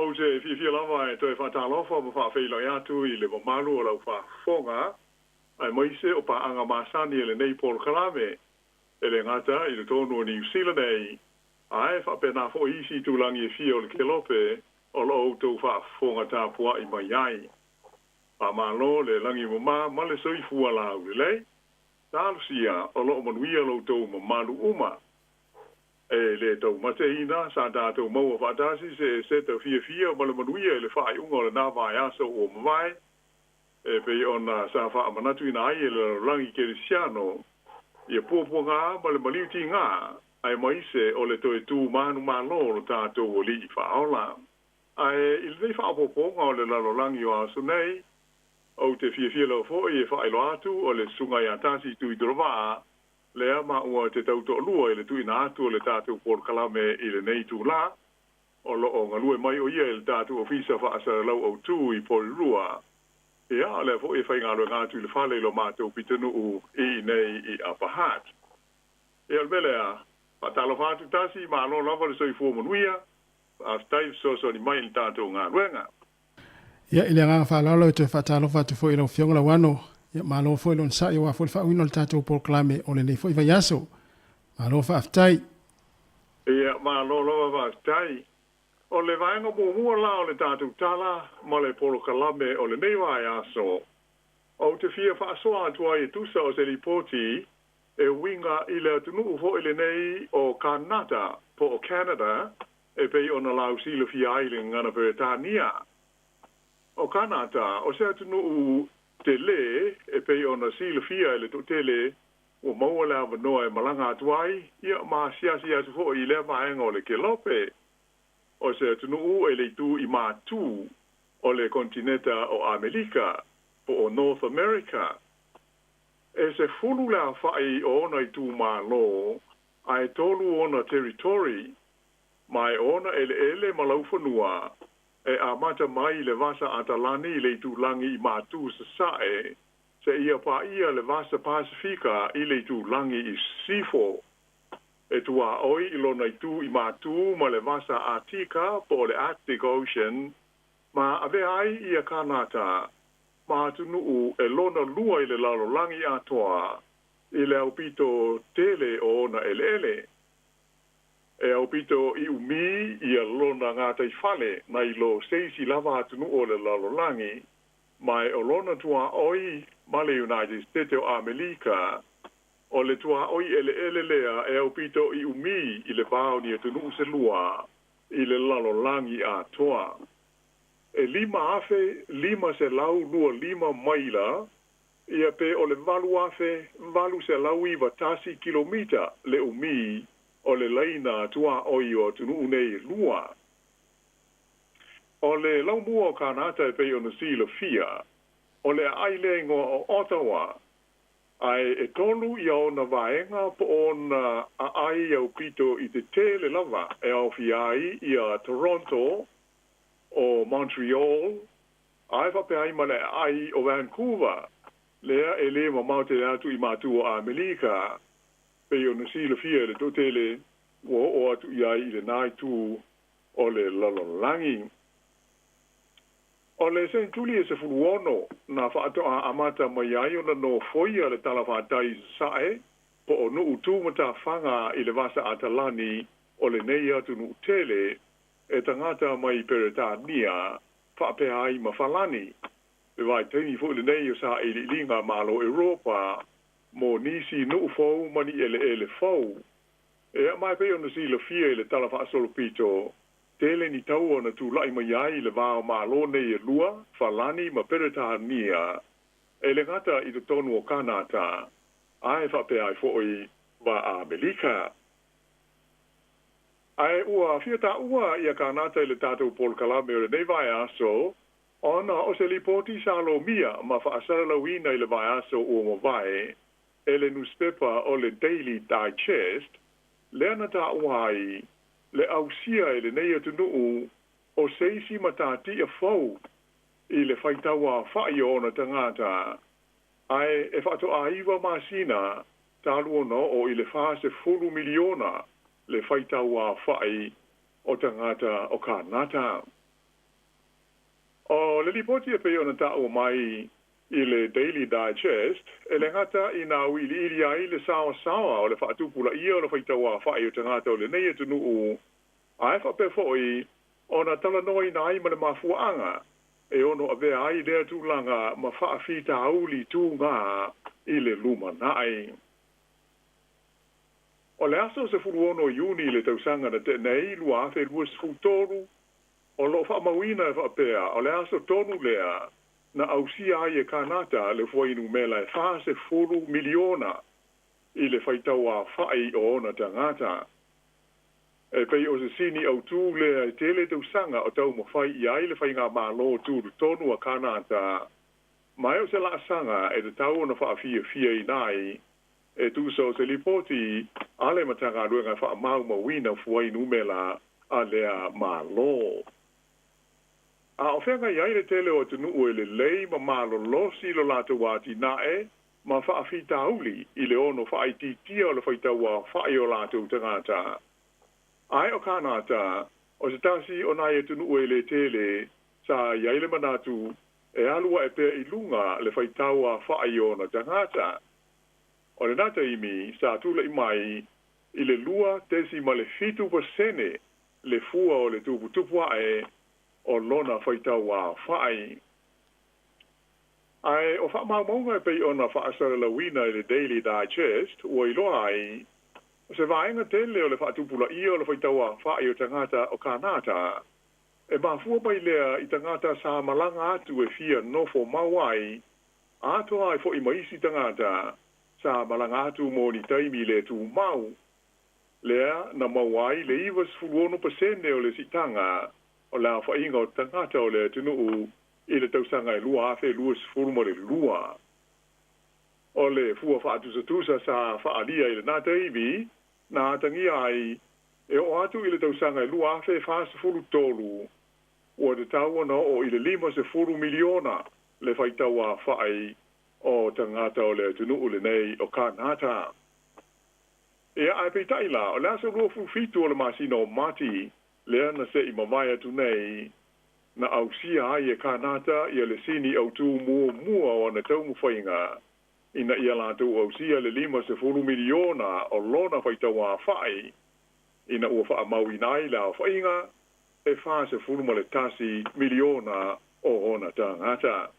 o se fi lava e toi fa talo fa fa fe lo ya tu i le malu lo fa fonga ai mai se o pa anga masani le nei por kalame ele ngata i le tonu ni usila nei ai fa pena fo isi tu langi e fi o le kelope o lo to fa fonga ta pua i mai ai pa malo le langi ma le soi fu ala le talusia o lo manuia lo to malu uma le to mateina sa da to mo va dasi se to fia ma le manuia le fa ungo le na va ya so o mai e pe ona sa fa manatu ina ai le langi kerisiano e popo nga ma le maliuti nga ai mai se o le to e tu manu malo lo ta to o li fa ola ai il ve fa popo nga le la langi o so nei o te fia lo fo e fa ilo atu o le sunga ya tasi tu i drova le ama ua te tau to lua le tu ina atu o le tatu por kalame i le nei tu la o lo o ngalue mai o ia le tatu ofisa fa asa lau au tu i por lua e a le fo e fai ngalo ngatu le fale lo mato pitanu u i nei i apahat e al bele a patalo fatu tasi ma lo lava le soi fu monuia a stai so ni mai le tatu ngaluenga ia ile nga fa lalo te fatalo fatu fo ilo fionga la wano ia malo fo ilo sa ia fo fa wino tato por clame o le nei fo vai aso malo fa aftai ia malo lo va aftai o le vaenga mo hua la o le tato tala ma le por clame o le nei vai aso o te fia fa so atua e tu so se ripoti e winga ile tunu fo ile nei o Canada po Canada e pe ona lausi le fia ile ngana Britania o Canada o se tunu tele e pe ona sile fia le to tele o mawala no e malanga tuai ia ma sia tu fo ile ma engole ke lope o se tunu ele tu i ma tu o le kontinenta o Amerika o North America e se fulu la fai ona i tu ma lo ai tolu ona territory mai ona ele malaufanua e a mata mai le vasa atalani le tu langi i matu sae se ia pa ia le vasa Pasifika i le tu langi i sifo e tua oi ilo na tu i matu ma le vasa Arctica po le Arctic Ocean ma ave ai ia Kanata ma tunu e lona lua i le lalo langi atoa i le aupito tele o na ele e au pito i umi i a lona ngā tai whale mai lo seisi lava atunu o le lalolangi mai o lona tua oi ma le United States o Amerika o le tua oi ele lea e au pito i umi i le vāo ni atunu se lua i le lalolangi a toa e lima se lau lua lima maila ia pe o le valu se lau i vatasi kilomita le umi o le laina tua oi o tunu nei lua. O le laumua o Kanata e pei o na sila fia, o le ailengo o Ottawa, ai e tolu i au na vaenga po o na ai au pito i te tele lava e au fiai i a Toronto o Montreal, ai vape ai ma le ai o Vancouver, lea e le mamaute atu i matu o Amerika, pe o nasi le fia le totele o atu ia i le nai tu o le lalolangi. O le sentuli e se fuluono na whaato a amata mai ai o na no foia le talawhatai sae po o nu utu mata whanga i le vasa atalani o le nei atu nu tele e tangata mai Peretania whaapea ai mawhalani. E vai teini fo le nei o sa e li linga malo Europa mo nisi nu fou mani ele fou. E mai pe ona si le fia le tala fa solo pito. Tele ni tau ona tu lai mai ai le vao malo nei e lua, falani ma Peretania. E le ngata i te tonu o Kanata. Ai fa pe ai foi va a Amerika. Ai ua fiata ua ia Kanata le tatou Paul Kalame o le nei vai aso. Ona o se lipoti salo mia ma fa asala wina i le vai aso o mo vai. Ele newspaper o le Daily Digest, le anata uai, le ausia e le nei atu nuu, o seisi matati a fau, i le whaitaua whai o na tangata. Ai e whato a iwa masina, talu ono o i le whase 10 miliona, le whaitaua whai o tangata o Kanata. O le ripoti e pe ona ta o mai i le Daily Digest, e le ngata i nga wili iri ai le sawa o le whaatupula ia o le whaitawa whae o te ngata o le nei e tunu u a e whape foi o na tala noi na ai ma le mafuanga e ono a vea ai lea tūlanga ma whaafita auli tū ngā i le luma nai. O le aso se furu ono Iuni le tausanga na te nei lua afe lua sfutoru o lo whaamawina e whapea o le aso tonu lea na ausia ai e kanata le fuainu mela e whaase furu miliona i le whaitaua whai o ona tangata. E pei o se sini au tū lea e tele tausanga o tau mawhai i ai le whai ngā mālo tūru tonu a kanata. Mai o se laasanga e te tau na whaafia fia i nai e tūso se lipoti ale matanga ruenga whaamau mawina fuainu mela a lea mālo. A o whenga iai le tele o tunu ue le lei ma malo losi lo lata wati nae ma whaafita auli i le ono whaititia o le whaitaua whai o lata utangata. Ai o kanata o se tasi o nai e tunu ue le tele sa iai le manatu e alua e pea i lunga le whaitaua whai o na tangata. O le nata imi sa tula i mai i le lua tesi ma le fitu pasene le fua o le tuputupua e o lona whaitaua whai. Ai o whaamaunga e pei ona whaasara la wina i le Daily Digest ua iloa ai o se vaenga tele o le whaatupula ia o le whaitaua whai o tangata o kanata e mafua mai lea i tangata sa malanga atu e fia nofo mawai ato ai fo i maisi tangata sa malanga atu mo ni taimi le tu mau lea na mawai le iwas fuluono pasene o le sitanga o la whainga o tangata o le tunu i le tausanga e lua afe lua sifuru mo le lua. O le fua whaatusa sa whaalia i le nata iwi, na tangi ai e o atu i le tausanga e lua afe whaasifuru tolu, o te tauana o i le 5 miliona le whaitaua whai o tangata o le tunu le nei o kanata. E ai peitaila, o le aso rua fufitu o le masino mati, lea na se i mamaya tu nei, na ausia ai e kanata i le sini au tū mua o na tau mwhainga, ina i alatu ausia le 5 miliona o lona whaitaua whai, ina ua wha maui nai la whainga, e whaase furuma le tasi miliona o ona tangata.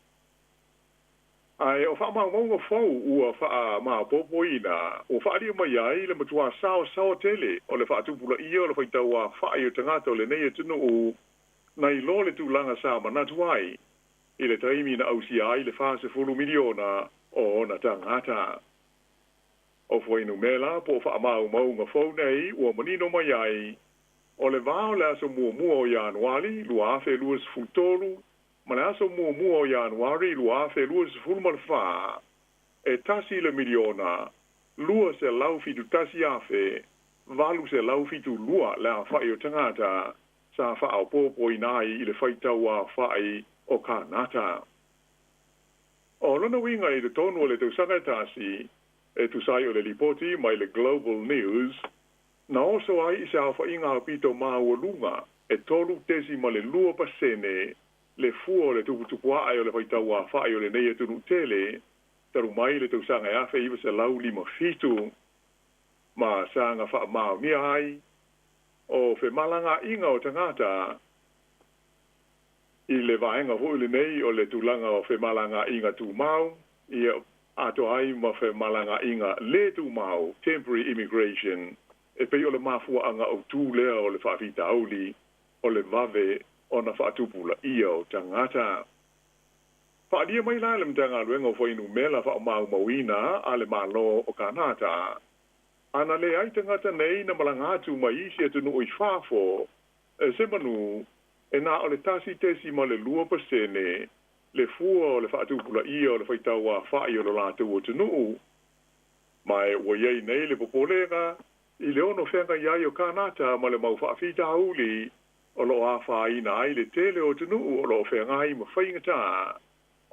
Ai o wha maunga whau ua wha maa popoina, o wha aria mai ai le matua sao tele, o le wha atupula ia o le whaitaua whai o tangata o le nei tunu u, nei lo le tūlanga sa manatu ai, i le taimi na ausia ai le whaase 10 miliona o ona tangata. O whainu mela, po wha maunga whau nei, ua manino mai ai, o le vāo le aso mua o Januari, lua afe luas futoru, ma le aso mua o Januari, lua afe luas fulmalwha, e tasi le miliona, lua se lau fitu tasi afe, valu se lau fitu lua le a whai o tangata, sa wha au popo inai i le whaitaua whai o kanata. O lona winga i le tonu o le tausanga tasi, e tusai o le lipoti mai le Global News, na oso ai i se awha inga o pito maa ua lunga, e tolu tesi ma le lua pasene, le fua o le tuputupua ai o le whaitaua whai o le nei tunu tele, taru mai le tausanga e awha iwa se lau 5 fitu, ma sanga wha mao ni ai, o fe malanga inga o tangata, i le vaenga hui le nei o le tulanga o fe malanga inga tu mau, i ato ai ma fe malanga inga le tu mau, temporary immigration, e pei o le mafua anga o tū lea o le whaafita auli, o le vave o na whaatupula ia o tangata. Whaadia mai lai le mtanga luenga o whainu mela wha mau mawina a le malo o kanata. Ana le ai tangata nei na malangatu mai isi atu nu i whafo, e se manu, e na o le tasi tesi ma le lua pasene, le fua o le whaatupula ia o le whaitaua whai o le lātu o tunu. Mai ua iei nei le popolega, i le ono whenga iai o kanata ma le mau whaafita auli, o lo a whaina ai le tele o tunu o lo whenga ai ma whaingata,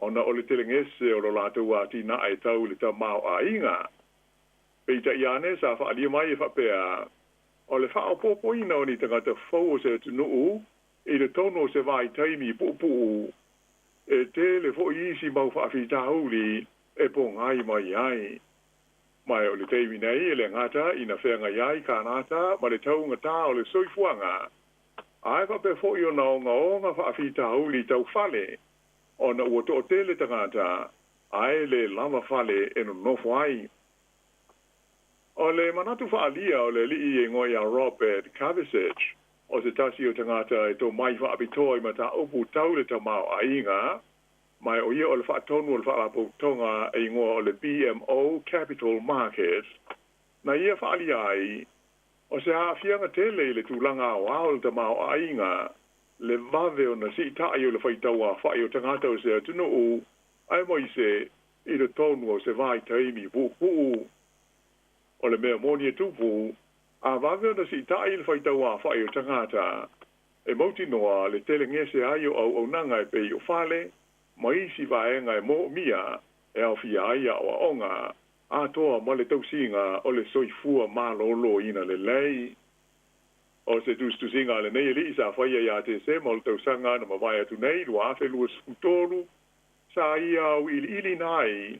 ona o le telengese o lo lātu a tina ai tau le ta mau a inga. Peita iane sa whaalia mai e whapea, o le whao popoina o ni tangata whau o se tunu i le tono se vai taimi pupu, e te le fo isi mau whaafita uli e po ngai mai ai. Mai o le teimi nei e le ngata ina whenga iai kānata ma le taunga tā o le soifuanga. Ai pa pe fo i o naonga whaafita uli tau whale o na ua to te le tangata ai le lama whale e no nofo ai. O le manatu whaalia o le li e ngoi a Robert Cavasage o se tasi o tangata e tō mai whaapitoa i mata upu tau le tamau a inga, mai o ia o le whaatonu o le whaapotonga e ngoa o le BMO Capital Market, na ia whaali ai, o se haafianga tele le tūlanga o ao le tamau a inga, le vave o na si tai o le whaitaua whai o tangata o se atunu u, ai moi se i le tonu o se vai taimi pupu, o le mea moni e tupu, a vave na si tai le whaitaua whai o tangata, e mauti noa le tele ngese ai o au nanga e pei o whale, mai si vaenga e mo mia, e au fia ai o aonga, a toa ma le tausinga o le soifua malolo ina le lei. O se tustusinga le nei li sa whaia ia te se mo le tausanga na mawai atu nei, lua afe lua skutoru, sa ia au ili nai,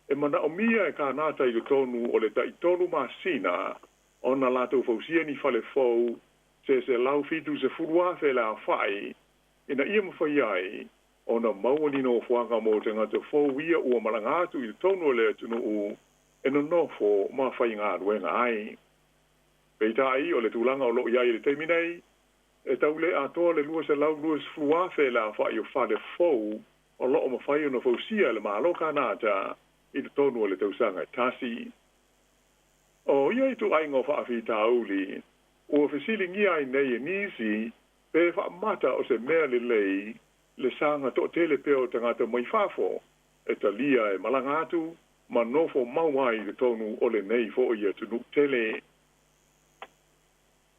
e mana o mia e ka nata i le tonu o le taitonu masina, o na lato fausia ni fale fau, se lau fitu se furua fe la whai, ina ia mawhai ai, o na maua no whanga mo te ngata fau ia ua malangatu i le tonu o le atunu u, e no nofo ma whai ngā ruenga ai. Peita ai o le tūlanga o loo iai le teiminei, e tau le atoa le lua se lau lua se furua fe la whai o whale fau, o loo mawhai o na fausia le mahaloka nata, i le tonu o le tausanga tasi. O ia i tu ai ngō whaafita auli, ua fesili ngia ai nei e nisi, pe whaamata o se mea le lei, le sanga to tele peo tangata mai whafo, e talia e malangatu, ma nofo mauai le tonu o le nei fo ia tunu tele.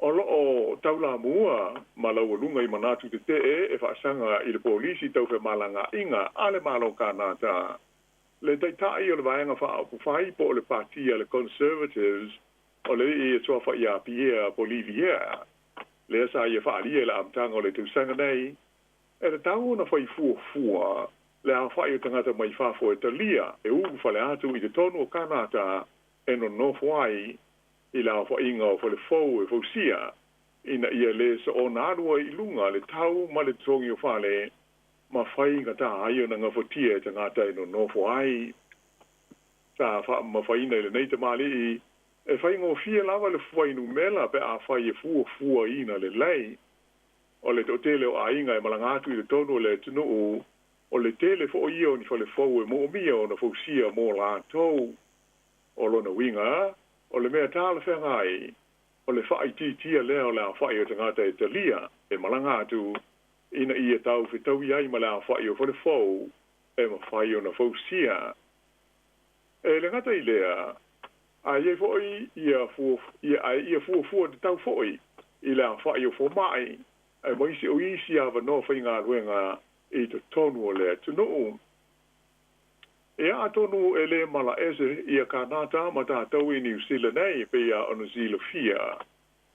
O loo taula mua, ma lau lunga i manatu te e whaasanga i le polisi tau fe malanga inga, ale malo kanata. Le taitai o le vaenga whaapufai po o le partia le Conservatives, o le i tua whaia Pierre Bolivia. Le sa ia whaalia le amtanga o le tausanga nei, e le tau na whai fua, le a whai o tangata mai whafo e talia, e ugu whale atu i te tonu o kanata, e no nofo ai, i la whai inga o whale fau e fausia, ina ia le sa o nārua i lunga le tau ma le tongi o whale, ma whai inga tā ai o na ngawhatia e tangata e no nofo ai. Sa ma whai ina le neita mali i, e whai ngō fia lava le whai nu mela pe a whai e fua ina le lei, o le tele o ainga e malangatu i le tonu o le tunu o le tele fo o ia o ni whale fau e mo mia o na fausia mo la tau. O lona winga, o le mea tāle whengai, o le whai titia leo le a whai o tangata e talia e malangatu, ina ia tau whitau iai ma le a whai o whale fau e ma whai o na fausia. E le ngata i lea, a ia fwoi ia fua te tau fwoi, i le a whai o fwomai, e maisi o isi awa no whai ngā ruenga i te tonu o le tunu. E a tonu e le mala ese i a kanata ma tātou i New Zealand nei pe a ono zilo fia.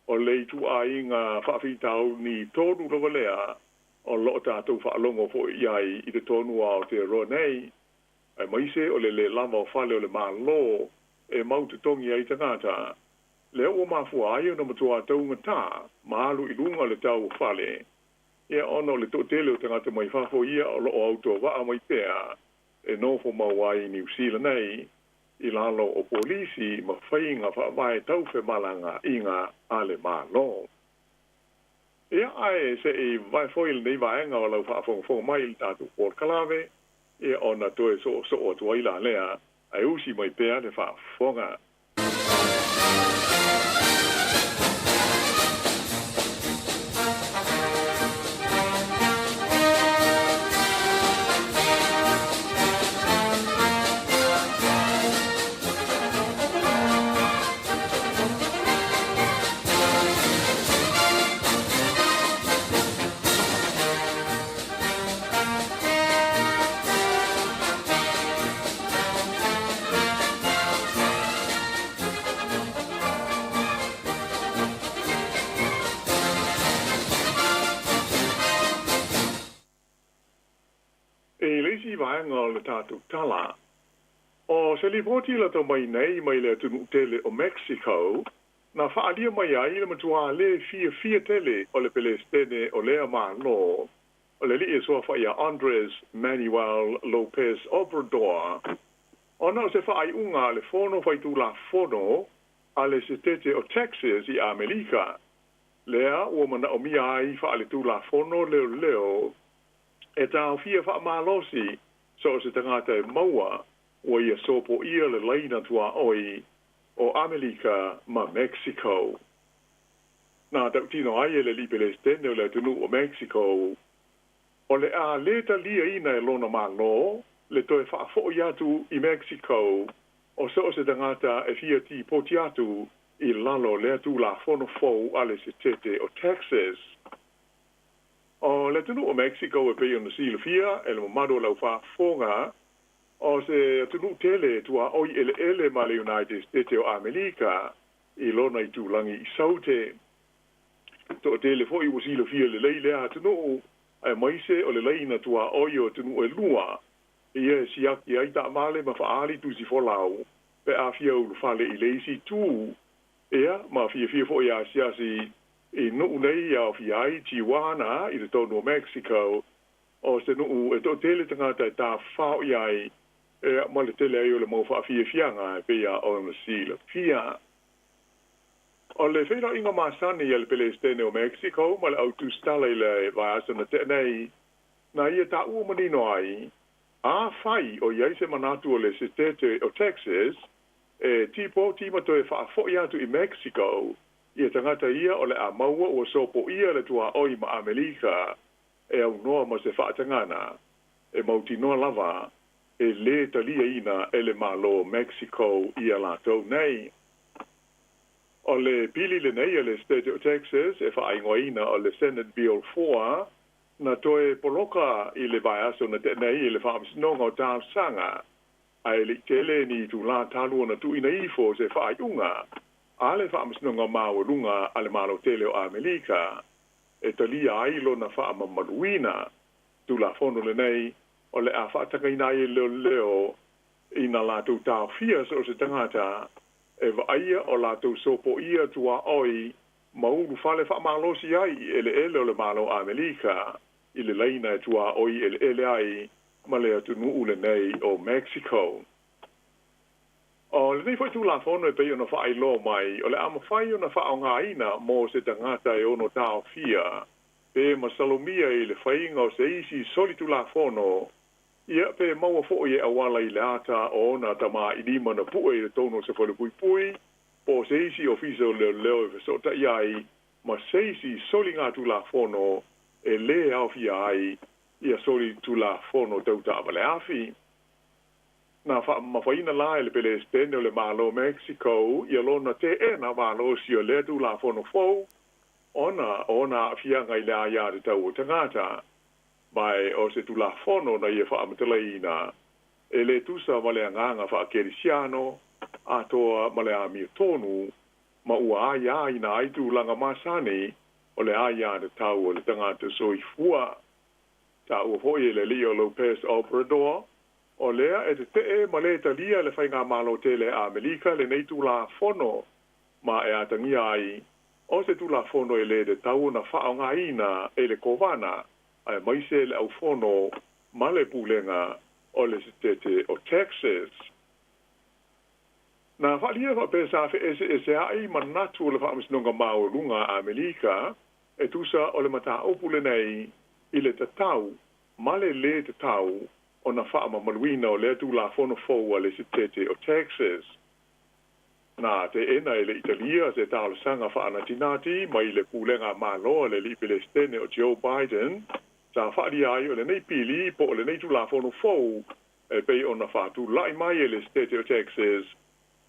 O le tu a inga whawhitau ni tonu rawa lea o lo tātou whaalongo fo iai i te tonu a o te roa nei. E maise o le lama o whale o le malo e mau te tongi ai tangata. Le o mafua ai o na matua taunga tā, maalu i lunga le tau whale. E ono le tōtele o tangata mai whafo ia o loo auto waa mai pēa, e nofo mawai New Zealand nei, i lalo o polisi ma whainga whaamai tau whe malanga inga ale malo. E ae se e vai foil nei vaenga o lau whaafonga mai il tātu Port Kalave, e ona toe so o tuaila lea, ai usi mai pēa le whaafonga. isi vaenga o le tātou tala. O se li poti la to mai nei mai le tunu tele o Mexico, na whaalia mai ai le matua le fia tele o le Palestine o le amano, o le li e soa whaia Andres Manuel Lopez Obrador. Ona o se whaai unga le fono whaitu la fono a le se tete o Texas i Amerika. Lea, ua mana o mia ai whaale tu la fono leo, e tau fia wha malosi, so se tangata e maua, ua ia sopo ia le leina tua oi o Amerika ma Mexico. Nā tau tino ai e le li Palestine o le tunu o Mexico, o le a leta lia ina e lona malo, le toe wha fo iatu i Mexico, o so se tangata e fia ti poti atu i lalo le tu la fono fo ale se tete o Texas. O le tunu o Mexico e pei ona sila fia, e le mamado lau wha fonga, o se tunu tele tua oi ele ma le United States o Amerika, i lona i tu langi i saute. To tele fo i wa sila fia le leilea tunu, e maise o le leina tua oi o tunu e lua, ia siaki ai ta male ma faali tu si folau, pe a fia ulu fale i leisi tu, ea, ma fia fo ia siasi i nuu nei au fia ai Tijuana i le tonu o Mexico, o se nuu e to tele tangata e ta fao iai, ea, ma le tele ai o le mau faa fia fianga e pia o na sila fia. O le whera inga masani i le Palestine o Mexico, ma le autu stala i le vaasa na tenei, na ia ta ua manino ai, a fai o iai se manatu o le sitete o Texas, e tipo mato e whaafo ia tu i Mexico, ia tangata ia o le a maua o sopo ia le tua oi ma Amerika, e au noa ma se whaatangana, e mauti noa lava, e le talia ina e le malo Mexico ia la tau nei. O le pili le nei le state o Texas, e whaingoa ina o le Senate Bill 4, na toe poloka i le vaiaso na tenei i le whaamisnonga o tāu sanga, ai le tele ni tu la talu na tu ina ifo se whaai unga, a le whaamisnonga māua lunga a le malo tele o Amerika, e talia ailo na whaamamaruina, tu la fono le nei, o le a whaataka ina i leo ina la tu tāu fia so se tangata, e vaia o la tu sopo ia tua oi, maulu fale whaamalosi ai ele o le malo Amerika, i le leina e tua oi ele ai, ma le atu nuu le nei o Mexico. O le nei fai tu la fono e pei ona whaai lo mai, o le ama whai ona whaao ngā ina mō se tangata e ono tāo fia, pe masalomia i le whainga o se isi soli tu la fono, ia pe maua fo e awala i le ata o ona tama i lima na pue i le tono se whale pui, po se isi ofiso leo e fesota iai, ma se isi soli ngā tu la fono e le au fia ai, ia soli tu la fono tauta avale afi. Na mawhaina la e le Palestine o le malo Mexico, ia lona te e na malo si o le tu la fono fau, ona fia ngai le aia de tau o tangata, mai o se tu la fono na ia whaamtalaina, e le tusa male anganga wha kerisiano, atoa male a mi tonu, ma ua aia ina aitu langa masani, o le aia de tau o le tangata soifua, ta ua hoi le Leo Lopez Obrador, o lea e te e ma le talia le whainga malo tele a Amerika le nei tu la fono, ma e atangia ai, o se tu la fono e le de tau na whao ngā ina e le kovana, ai maise le au fono ma le pulenga o le sitete o Texas. Na whalia wa pesa fe ese ai manatu le whaamisnonga mao lunga a Amerika, e tusa o le mata opule nei i le tatau, ma le tatau, o na whaama maluina o le tu la fono fau a le sitete o Texas. Na te ena e le Italia se tālo sanga whaana tinati, mai le pulenga malo le li Palestine o Joe Biden, sa whaari ai o le nei pili po o le nei tu la fono fau, e pei o na whaatu lai mai e le sitete o Texas,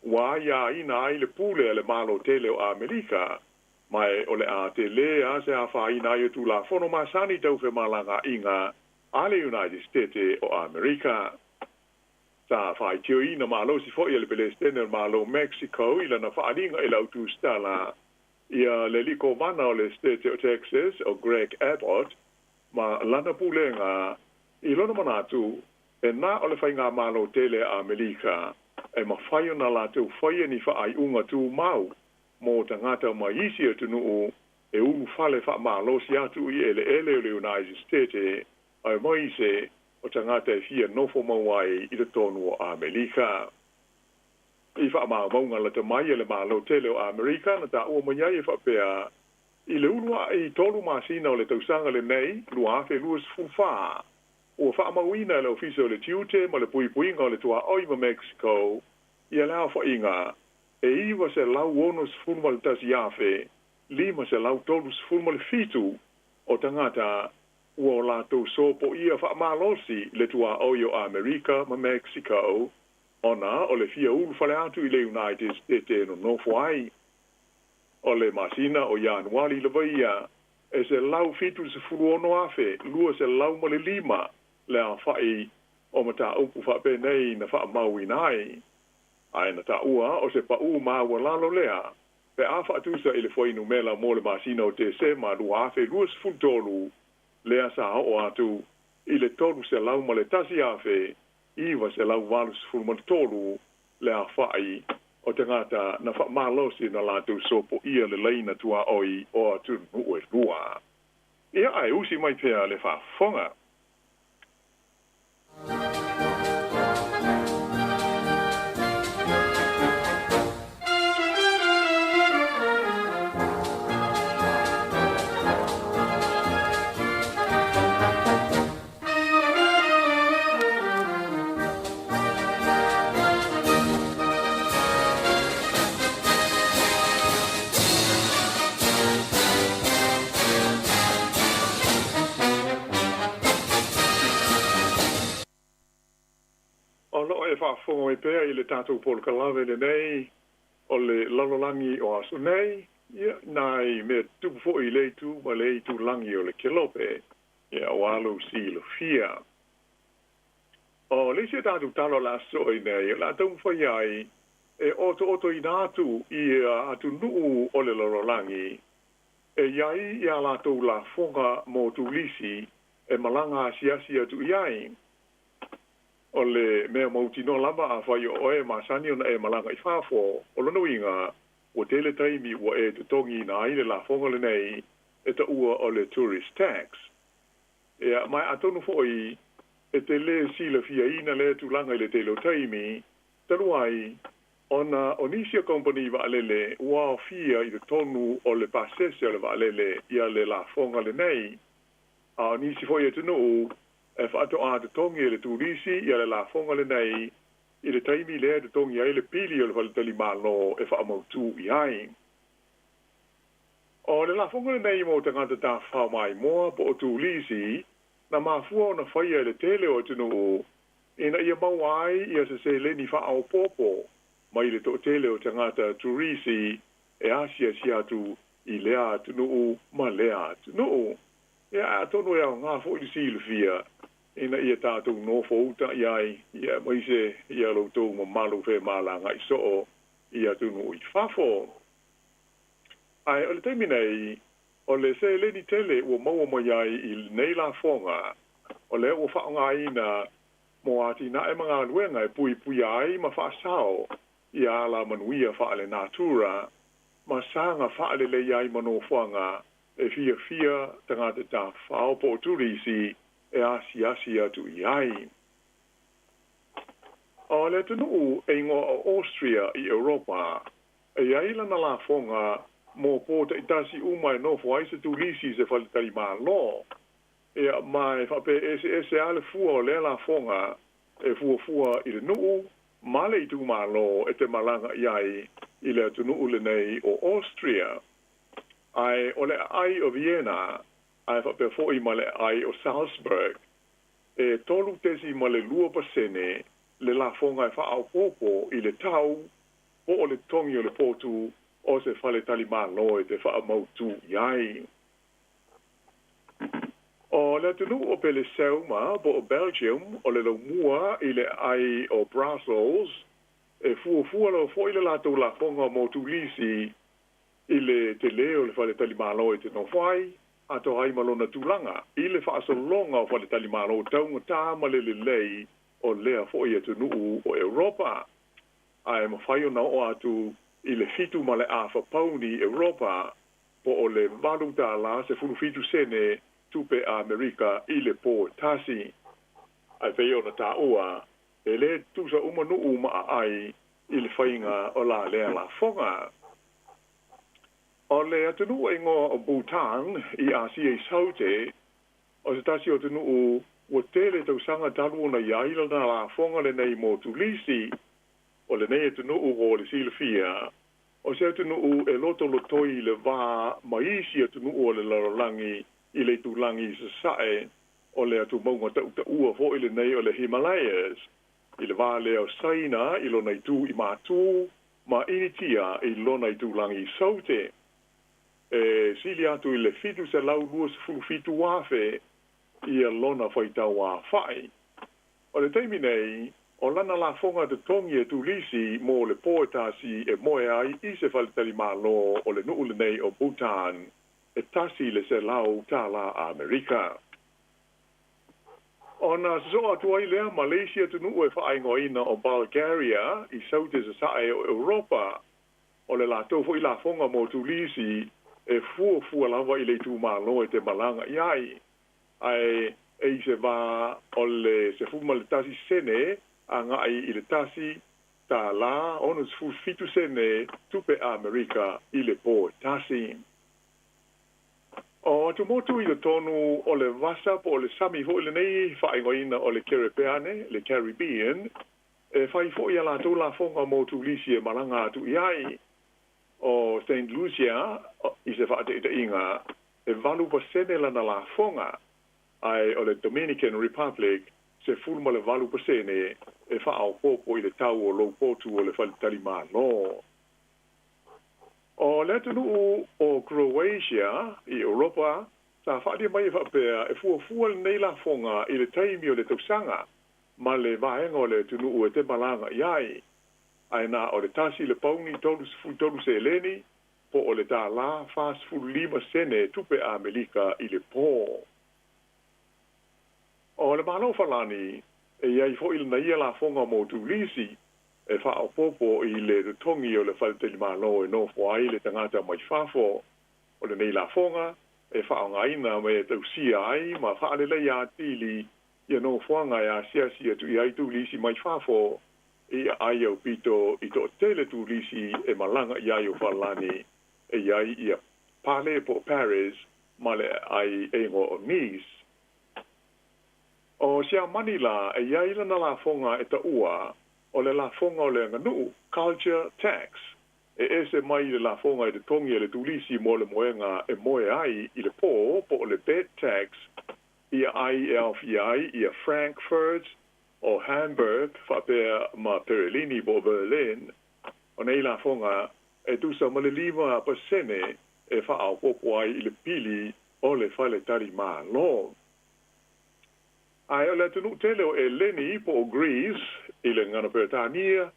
wa ia ina ai le pule le malo tele o Amerika, mai o le a te le a se a wha ina ai tu la fono masani tau fe malanga inga, ale United States o Amerika. Sa whai tio ina malo si fo i le Palestine malo Mexico, ila na whaaringa ila utu stala, ia le liko mana o le State o Texas, o Greg Abbott, ma lana pulenga, i lona manatu, E nā o le whainga mālo tele a Amerika, e ma whai o na lātou whai ni wha ai unga tū mau, mō ta ngata o maisi o tunu o, e unu whale wha mālo si atu i ele o le United States, ai maise o ta ngata e fia nofo mawai i le tonu o Amerika. I wha maunga la ta mai e le mālo tele o Amerika, na ta ua manyai e wha pēa, i le unua i tolu masina o le tausanga le nei, lua afe lua sifufaa, o wha mawina le ofisa o le tiute, ma le puipuinga o le tua oima Mexico, i a lao whainga, e iwa se lau ono sifuma le tasi afe, lima se lau tolu sifuma le fitu, o tangata, ua o lato sopo ia wha malosi le tua oio Amerika ma Mexico, ona o le fia ulu fale atu i le United States no nofo ai. O le masina o Januari le vaia, e se lau fitu se furu ono afe, lua se lau ma le lima, le a whai o mata upu whape nei na wha maui nai. Ai na ta ua o se pa u maa lalo lea, pe a wha atusa i le whainu mela mo le masina o te se ma lua afe lua se furu tolu, lea sa o atu, i le tolu se lau ma le tasi afe, iwa se lau walu se furu ma le tolu, le a whai, o te ngata na wha malosi na lātou sopo ia le leina tua oi o atu nue lua. Ia ai usi mai pēa le wha whonga. Whaafongo e pēr i le tātou polo kalawe le nei, o le lalolangi o aso nei, nai me tupu fo i le tu, ma le tu langi o le kelope, o alo si lo fia. O le se tātou talo la so i nei, la tau mwhai ai, e oto i nātu i atu nuu o le lalolangi, e iai i a lātou la fonga mo tu lisi, e malanga asiasi atu iai. O le mea mauti no lama a whai o e masani o na e malanga i whafo, o lono inga, o tele taimi ua e tutongi na aile la fonga le nei, e ta ua o le tourist tax. E mai atonu foi, e te le sila fia ina le tulanga i le telo taimi, tanuai, ona onisia company va alele, ua fia i te tonu o le pasese o le va alele, ia le la fonga le nei, a onisi foi e tunu, e whaato a te tongi e le tūrisi i ale la fonga le nei i le taimi lea te tongi ai le pili o le whaletali malo e whaamautu i ai. O le la fonga le nei mo te ngata ta whao mai moa po o tūrisi na mafua o na whaia le tele o tunu o ina ia mau ai ia se leni whaao popo mai le to tele o te ngata tūrisi e asia si atu i lea tunu o ma lea tunu o. Ia tonu e au ngā fo i si le fia ina ia tātou no fo uta iai, ia maise ia loutou ma malu fe malanga i soo, ia tunu i whafo. Ai, o le teimi nei, o le se leni tele ua maua mai ai i nei la fonga, o le ua whaonga ina mo ati na e mga luenga e pui ai ma whaasao, ia ala manuia whaale natura, ma sanga whaale le iai mano whanga, e fia tangata ta whao po turisi e asi atu i ai. O le tunu e ingo o Austria i Europa, e aila na la fonga mo po ta itasi umai no fo aise turisi se whalitari maa lo. E mai whape ese ale fua o le la fonga e fua i le nuu, male i tu maa lo e te malanga iai i le tunu le nei o Austria. Ai o le ai o Vienna, ai whape foi ma le ai o Salzburg, e tolu tesi ma le lua pasene, le la fonga e whaau popo i le tau, po o le tongi o le potu, o se whale tali malo e te wha mautu iai. O le tunu o pele seuma, po o Belgium, o le lau mua i le ai o Brussels, e fua lo foi le lato la fonga mautu lisi, i le te leo le whale tali malo e te no whai, a to hai malona tūlanga, i le whaasolonga o whale tali malo taunga tā male le lei o lea fo ia tu nuu o Europa. Ai mawhai o na o atu i le fitu ma le a whapauni Europa po o le malu tā la se fulu fitu sene tupe a Amerika i le po tasi. Ai veo na tā ua, e le tusa uma nuu ma ai i le whainga o la lea la fonga. O le atunu e ngō o Bhutan i Asia i saute, o se tasi o tunu ua tele tau sanga talu na iaila na la fonga le nei mo tulisi, o le nei atunu o le silafia, o se atunu e loto lotoi le vā maisi atunu o le larolangi i le tulangi sa sae, o le atu maunga tau ta ua fo i le nei o le Himalayas, i le vā leo saina i lo nei tu i mātū, ma initia i lo nei tulangi saute. Sili atu i le fitu se lau lua se fulu fitu wafe i a lona whaitau a whai. O le teimi nei, o lana la fonga te tongi e tu lisi mo le poetasi e moe ai i se whalitari malo o le nuule nei o Bhutan e tasi le se lau tala a Amerika. O na so atu ai lea Malaysia tu nuu e whaingoina o Bulgaria i saute se sae o Europa o le la tofo i la fonga mo tu lisi e fua lava i le tu malo e te malanga iai. Ai e se va o le se fuma le tasi sene a ngai i le tasi ta la onu se fu fitu sene tupe a Amerika i le po tasi. O tu motu i le tonu o le vasa po o le sami ho i le nei whaingoina o le Caribbean e whai fo i ala tō la fonga mo tu lisi e malanga atu iai. O St. Lucia, i se whaate inga, e valu pasene lana la fonga, ai o le Dominican Republic, se fulma le valu pasene, e whaau popo i le tau o lo potu o le whalitari malo. O le tunu o Croatia, i Europa, sa whaate mai whapea, e fua nei la fonga i le taimi o le tausanga, ma le vaenga o le tunu o te malanga iai. Ai na o le tasi le pauni tolu se eleni, po o le tā la fast food 5 sene tupe a Amerika i le pō. O le malo falani, e iai fo il na ia la fonga mo tu lisi, e wha o popo i le tongi o le whaleteli malo e no fo ai le tangata mai fafo, o le nei la fonga, e wha o ngaina me tau sia ai, ma wha ale lei a tili, ia no foanga ia sia tu iai tu lisi mai fafo, i ai au pito i to tele tu lisi e malanga i ai o falani e iai i a pale po Paris male ai e ngo o Nice. O sia Manila e iai lana la fonga e ta ua o le la fonga o le nganu culture tax e ese mai le la fonga e te tongi e le tu lisi mo le moenga e moe ai i le po le bed tax i ai e alfiai i a Frankfurt o Hamburg, whapea ma Perelini bo Berlin, o nei la fonga e tusa ma le 5% e whaau popo ai i le pili o le whale tari ma lo. Ai o le tunu tele o Eleni po o Greece, i le ngana Britania,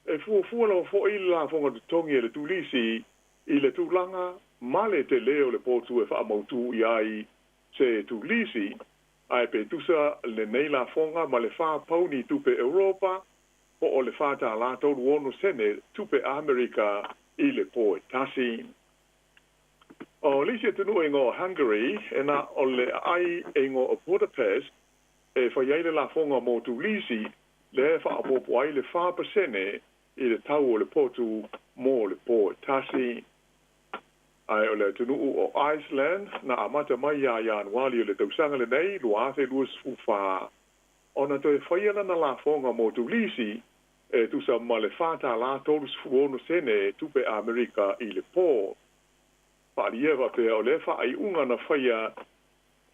e fua lau fo i la fonga tu tongi e le tulisi, i le tūlanga, ma le te leo le potu e whaamautu i ai se tulisi, ai pe tusa le nei la fonga ma le wha pauni tupe Europa po o le wha ta la tau ono sene tupe Amerika i le po e tasi. O lisi tunu e ngō Hungary e na o le ai e ngō o Budapest e whaiaile la fonga mo tu lisi le wha apopo ai le 5% i le tau o le potu mo le po e tasi. Ai o le tunu o Iceland na amata mai a Januari o le tausanga le nei lua te luas fufa. O na te whaiana na la fonga mo tu lisi e tusa ma le whata la tolus fuono sene tupe Amerika i le po. Parieva pe o le wha ai unga na whaia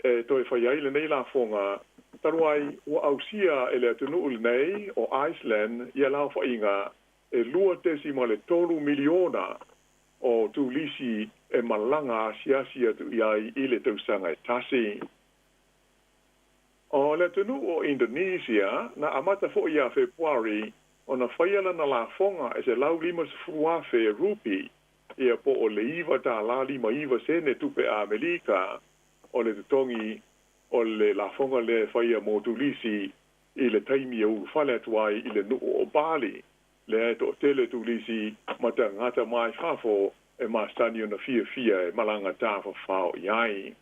e toi whaia i le nei la fonga taruai ua ausia e le tunu ul nei o Iceland ia lau whainga e lua tesi ma le tolu miliona o tu lisi e malanga asiasia tu iai i le tausanga e tasi. O le tunu o Indonesia, na amata fo ia Februari, o na whaiala na la fonga e se lau 5 rupi, ia po o le iwa ta la 5 sene tupe a Amerika, o le tutongi o le la fonga le whaia mo tu lisi i le taimi o whale tuai i le nuu o Bali, le to tele tu lisi mata ngata mai whafo e mastani o na fia e malanga tāwha whao iai.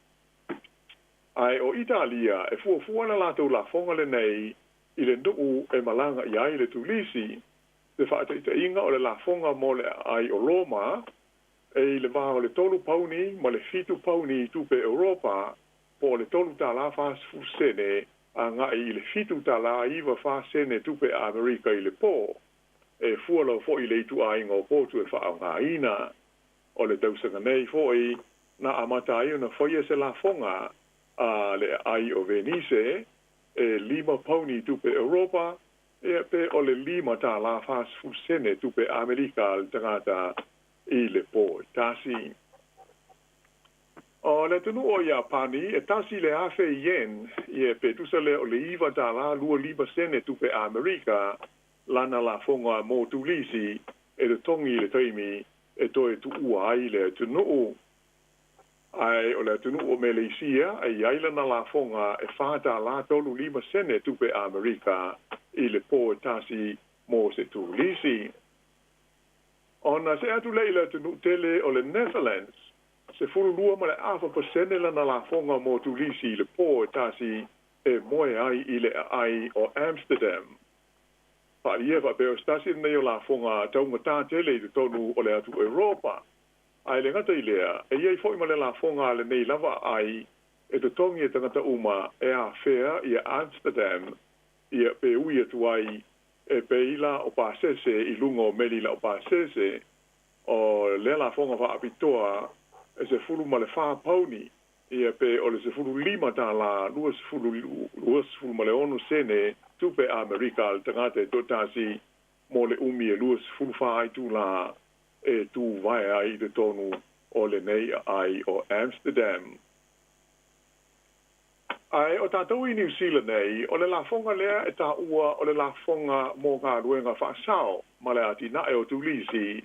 Ai o Italia e fuafuana lātou la fonga le nei i le nuu e malanga iai le tu lisi, te whaata inga o le la fonga mo le ai o Roma, e le maha o le tolu pauni, ma le fitu pauni tupe Europa, po le tolu tā la whas fusene, a ngai i le fitu tā la iwa whasene tupe Amerika i le pō, e fualo fo i le itu a inga o pōtu e whao ngā ina, o le tausanga nei fo i na amata i una foia se la fonga, a le ai o Venice, e 5 pauni tupe Europa, e pe o le 5 tā la whas fusene tupe Amerika al tangata i le pō tasi. O le tunu o Japani, e tasi le afe yen, i e pe tusa le o le iwa tā la 2% tupe Amerika, lana la fonga mo tulisi, e le tongi le taimi, e toe tu ua ai le tunu o. Ai o le tunu o Malaysia, e iailana la fonga e whata la tolu 5% tupe Amerika, i le pō tasi mo se tulisi. Ona se atu leila tunu tele o le Netherlands, se furu lua ma le afa pasene lana la fonga mo tulisi le pō tasi e moe ai i le ai o Amsterdam. Pa ieva pe o stasi nei o la fonga taunga tā tele i tonu o le atu Europa. Ai le ngata i lea, e iei foi ma le la fonga le nei lava ai e te tongi e tangata uma e a fea i a Amsterdam i a pe ui atu ai e peila o pasese i lungo melila o pasese o le la fonga fa apitoa e se fulu ma le fa pauni i e pe o le se fulu 5 ta la luas fulu ma le onu sene tupe Amerika al tangate to tasi mo le umi e luas fulu fa ai tu la e tu vai ai de tonu o le nei ai o Amsterdam. Ai o tātou i New Zealand nei, o le la fonga lea e tā ua o le la fonga mō ngā ruenga whaasao, ma le ati na e o tulisi,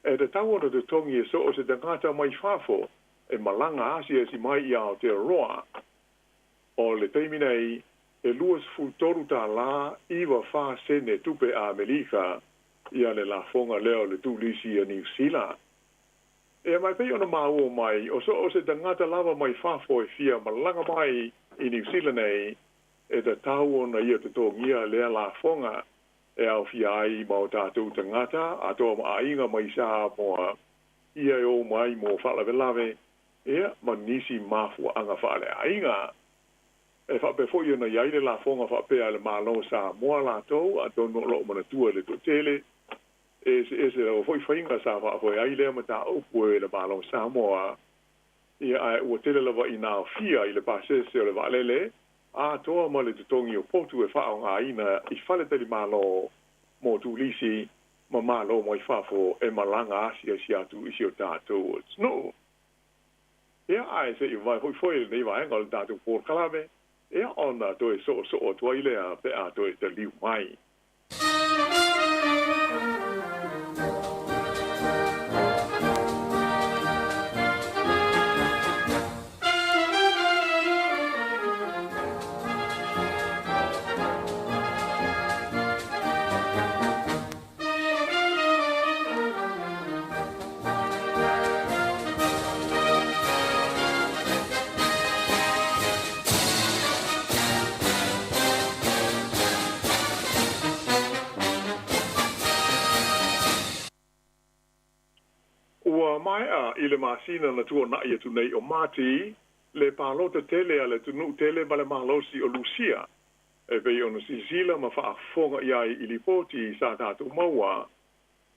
e te tau ona te tongi e so o se tangata mai whafo, e malanga asi e si mai i Aotearoa. O le teimi nei, e luas fultoru tā la iwa wha sene tupe a Amerika, ia le la fonga lea o le tulisi a New Zealand. E mai pei ona māua mai, o so o se tangata lava mai whafo e fia malanga mai i New Zealand nei, e te tau ona ia te tōngia lea la fonga, e au fia ai mau tātou tangata, a tō ma ainga mai sā moa, ia e o mai mo whalawe, ea ma nisi mafua anga whale ainga. E whape fo ia na iaile la fonga whapea le mālo sā moa la tō, a tō no lo mana tua le tō tele, e se o foi whainga sā whape aile ma tā opue le mālo sā moa, ia ai ua tele lava i nā fia i le pasese o le valele, a toa ma le tutongi o potu e whao ngā ina i whale tali mālo mō tūlisi, ma mālo mo i whafo e malanga asia si atu isi o tātou o tino. Ia ai se i vai hoi foile nei vai ngā le tātou pōr kalame, ia ona toi so o tua i lea pe a toi te liu mai. Mai a i le masina na tua na ia tu nei o Mati, le palota tele a le tunu tele ma le malosi o Lucia. E pei ono Sisila ma whaafonga iai i lipoti sa tātou maua,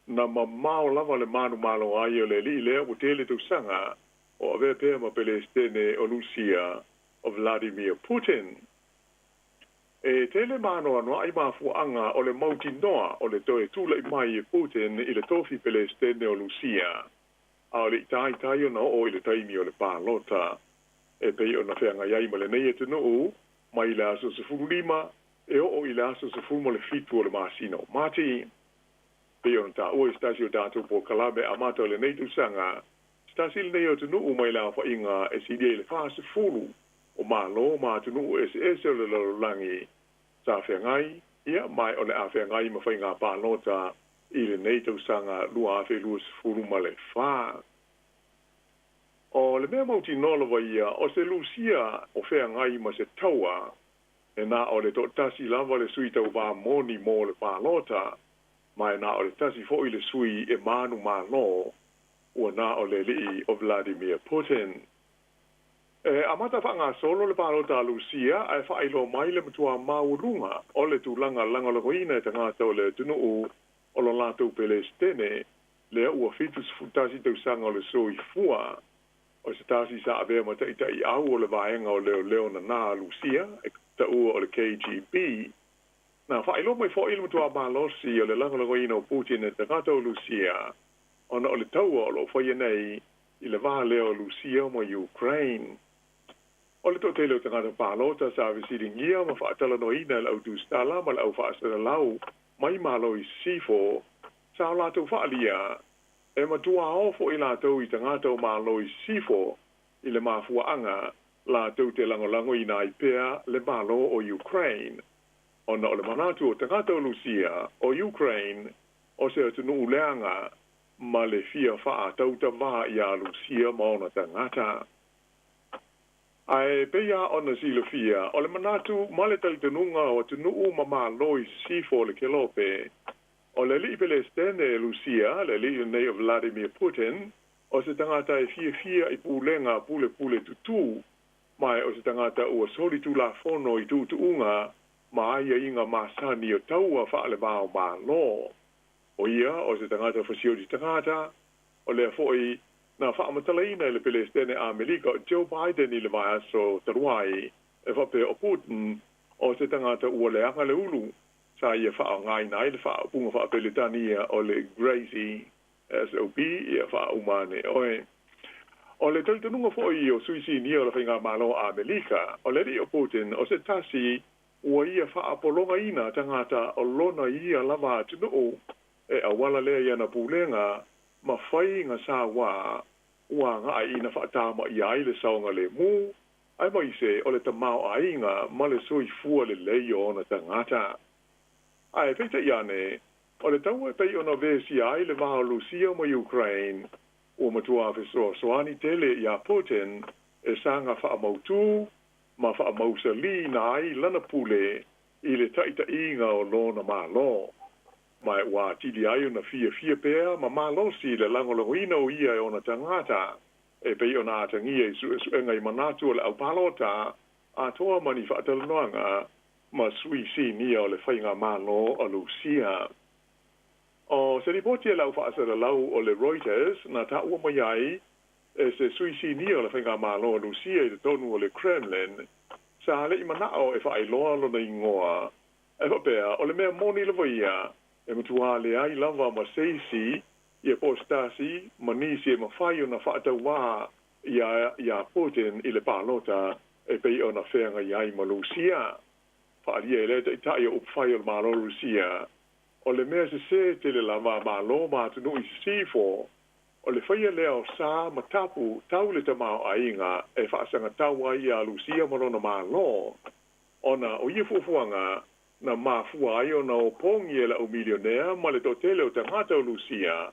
na ma mao lava le manu malo ai o le li lea o tele tu sanga, o ave pēr ma Pelestene o Lucia o Vladimir Putin. E tele mano anua i mafuanga o le mauti noa o le toe tula i mai e Putin i le tofi Pelestene o Lucia. A le tai o na o i le taimi o le pālota, e pei o na whenga iai ma le nei e te nuu, mai le aso se furu 5, e o i le aso se furu ma le fitu o le masina o Mati. Pei o na ta ua i stasi o tātou po kalame a mata o le nei tu sanga, stasi le nei o te nuu mai la wha inga e sidi e le wha se furu o malo ma te nuu e se o le lalolangi, sa fe ngai ia mai o le a fe ngai ma whainga pālota i le nei tau sanga lua a fe luas furu ma le wha. O le mea mauti nolowa ia, o se lusia o fea ngai ma se taua, e nā o le to tasi lava le sui tau wā moni mō le pālota, mai nā o le tasi fo i le sui e mānu māno, ua nā o le lii o Vladimir Putin. Amata whanga solo le pālota lusia, ai whailo mai le matua maurunga, o le tūlanga langalokoina e ta ngātau le tunuu o lo lātou Pelestene, lea ua fitus futasi tau sanga o le soi fua, o se tasi sa avea ma tai au o le vaenga o leo na nā lusia, e ta ua o le KGB. Nā whailo mai fo ilu matua malosi o le langalokoina o Putin e ta ngātau lusia, ona o le taua o lo whaia nei i le vaha leo lusia mo Ukraine. O le tō leo tangata pālota sa avisiringia ma whaatala no ina le au tūstala ma le au whaasana lau mai malo i sifo sa o lātou whaalia e matua ofo i lātou i tangata o malo i sifo i le mafuaanga lātou te langolango i nā i pēa le malo o Ukraine. Ona o le manatu o tangata o Lucia o Ukraine o se atunu uleanga ma le fia wha tauta maha i a Lucia ma ona tangata. Ai peia ona sila fia, o le manatu male talitanunga o tunuu mama loi sifo le kelope. O le li Pelestene Lucia, le li nei o Vladimir Putin, o se tangata e fia i pulenga pule tutu, mai o se tangata ua soli tu la fono i tuunga, ma aia inga masani o taua whaale mao ma lo. O ia, o se tangata fasio di tangata, o le foi na whaamatalaina le Pelestene a Amerika o Joe Biden i le mai aso taruai e whape o Putin o se tangata ua leanga le ulu sa ia wha ngai nai le wha punga wha Pelitania o le Gracie SOP ia wha umane oe. O le talitanunga fo i o suisi nia o le whainga malo a Amerika o le ri o Putin o se tasi ua ia wha apolonga ina tangata o lona ia lava tunu e awala lea ia na pulenga ma fai nga sa wa nga ai na whaatama i ai le saonga le mu, ai mai se o le tamau ai nga ma le soi fua le leio o na tangata. Ai peita iane, o le tau e pei o na vesi ai le maha Lucia ma Ukraine, o matua fesoa soani tele i a Putin, e sanga whaamautu, ma whaamausa li na ai lana pule, i le taita inga o lona ma lo. Mai wa tili ayo na fia pea ma malosi le langoloina o ia ona tangata e pe ona atangia su ngai manatu le au palota a toa mani fatalnoanga ma suisi ni o le fainga malo o Lucia o se ripoti la fa sa lau o le Reuters na ta o mai ai e se suisi ni o le fainga malo o Lucia i tonu o le Kremlin sa le imanao e fa ai lo na ingoa e fa pea o le mea moni le voia e matua le ai lava ma seisi i e postasi manisi e mawhaio na whaatauwa ia Putin i le pālota e pei o na whenga i ai ma Lucia. Whaalia e leta i taia upwhaio ma lo Lucia. O le mea se te le lava ma lo ma tunu i sifo o le whaia leo sa ma tapu tau le tamau ainga e whaasanga taua i a Lucia ma rona ma lo. Ona o ia fufuanga na mafua ai o na o pongi e la o milionea ma le totele o tangata o Lucia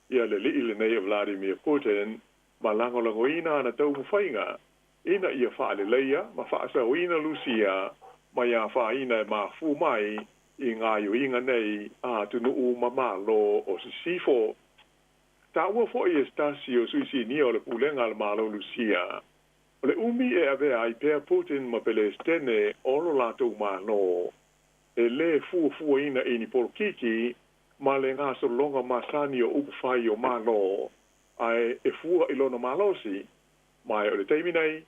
ia le li le nei o Vladimir Putin ma langolangoina na tau mawhainga ina ia whaale leia ma whaasa o ina Lucia ma ia whaina e mafu mai i ngā yo inga nei a tunu u mamalo o sifo. Ta ua fo i estasi o suisi ni o le pulenga al malo Lucia. O le umi e avea ai pea Putin ma Pelestene o lo latou malo. E le fua ina i ni polkiki, ma le ngā solonga masani o upwhai o malo, ai e fua i lona malosi, mai o le teiminei,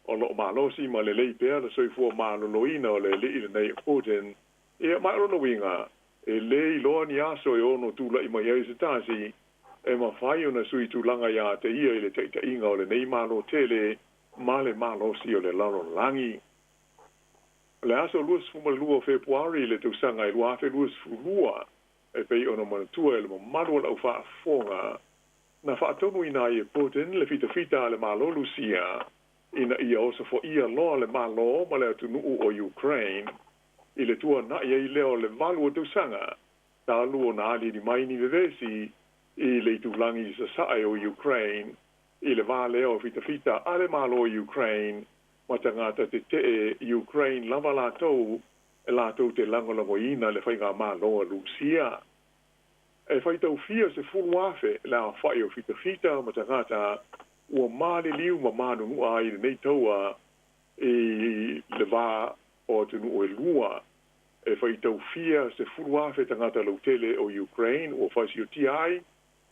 o lo malosi ma le lei pēr le soi fua malo loina o le li nei Putin, e mai rono winga, e le i loa ni aso e ono tula i mai eise tasi, e ma whai o na sui tūlanga ia te ia i le teita inga o le nei malo tele, ma le malosi o le lalo langi. Le aso luas fuma lua Februari le tausanga i lua fe luas fulua e pei ona manatua e le mamadua lau whaafonga na whaatonu ina i e Putin le fita le malo Lucia ina ia osa fo ia loa le malo ma le atunuu o Ukraine i le tua na ia i leo le valu o tausanga ta luo na ali ni mai ni vevesi i le tulangi sa sae o Ukraine i le vale o fita ale malo o Ukraine ma tangata te Ukraine lava lātou e lātou te lango ina le whainga malo a Lucia e whaitau fia se fulu afe la whai o fita ma tangata ua male liu ma manu nua i le nei taua i le vā o tunu o e lua e whaitau fia se fulu afe tangata lau tele o Ukraine o whaisi o tiai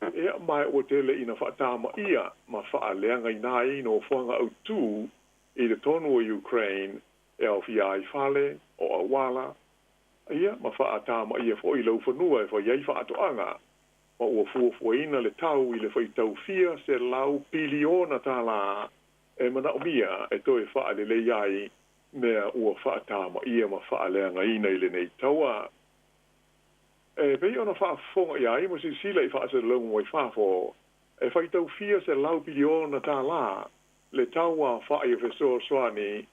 e mai o tele ina whaatama ia ma wha leanga i nai no whanga au tū i le tonu o Ukraine e au fia ai fale o awala ia ma whaatama ia fo i lau whanua e whaiei whaatoanga ma ua fuafuaina le tau i le whaitau fia se lau piliona tala e mana o mia e toi wha le le iai mea ua whaatama ia ma wha leanga ina i le nei taua e pei ona whaafonga iai mo si sila i whaase laungu mai whaafo e whaitau fia se lau piliona tala le taua wha i fesoa soani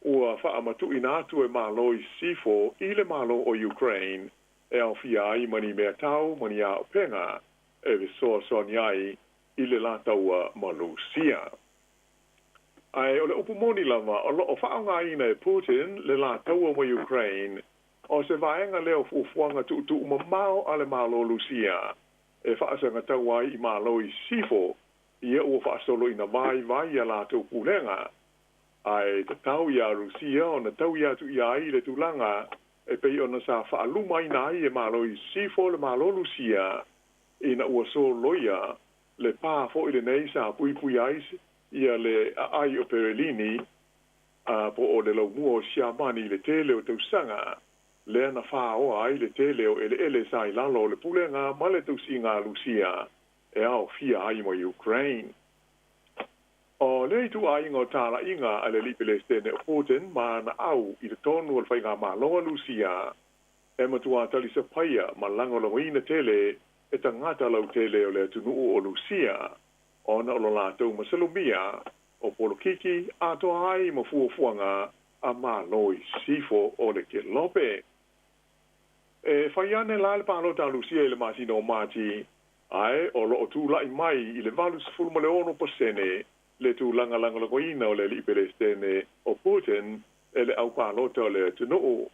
ua whaamatu ina atu e malo i sifo i le malo o Ukraine e au fia ai mani mea tau mani a penga e fesoa soani ai i le la taua Malusia. Ai o le upumoni lama o loo whaanga ina e Putin le la taua mo Ukraine o se vaenga leo fufuanga tu umamao ale malo Lucia e whaasanga taua i malo i sifo ia ua whaasolo ina vai a la tau pulenga ai te tau ia Rusia o na tau ia tu ia i le tulanga e pei ona sa whaaluma ina ai e malo i sifo le malo Lucia ina ua so loia le pā fo i le nei sa pui ai ia le ai o Perelini po o le lau mua o Siamani le tele o tausanga le ana wha o ai le tele o ele sa i lalo le pulenga ma le tausinga Lucia e au fia ai mo Ukraine. O le tu ai ngā tāla inga a le lipele stene o Putin ma na au i le tonu al whainga maloa Lucia e matua tali sa paia ma langolo ina tele e tangata lau tele o le tunu o Lucia o na o lātou masalumia o polokiki a to ai ma fuafuanga a maloi sifo o le ke lope. E whaiane la le pālo tā Lucia i le masino mati ai o lo tu lai mai i le valus fulma le 1% le tu langa ina o le lipele stene o Putin e le au pālota o le tunu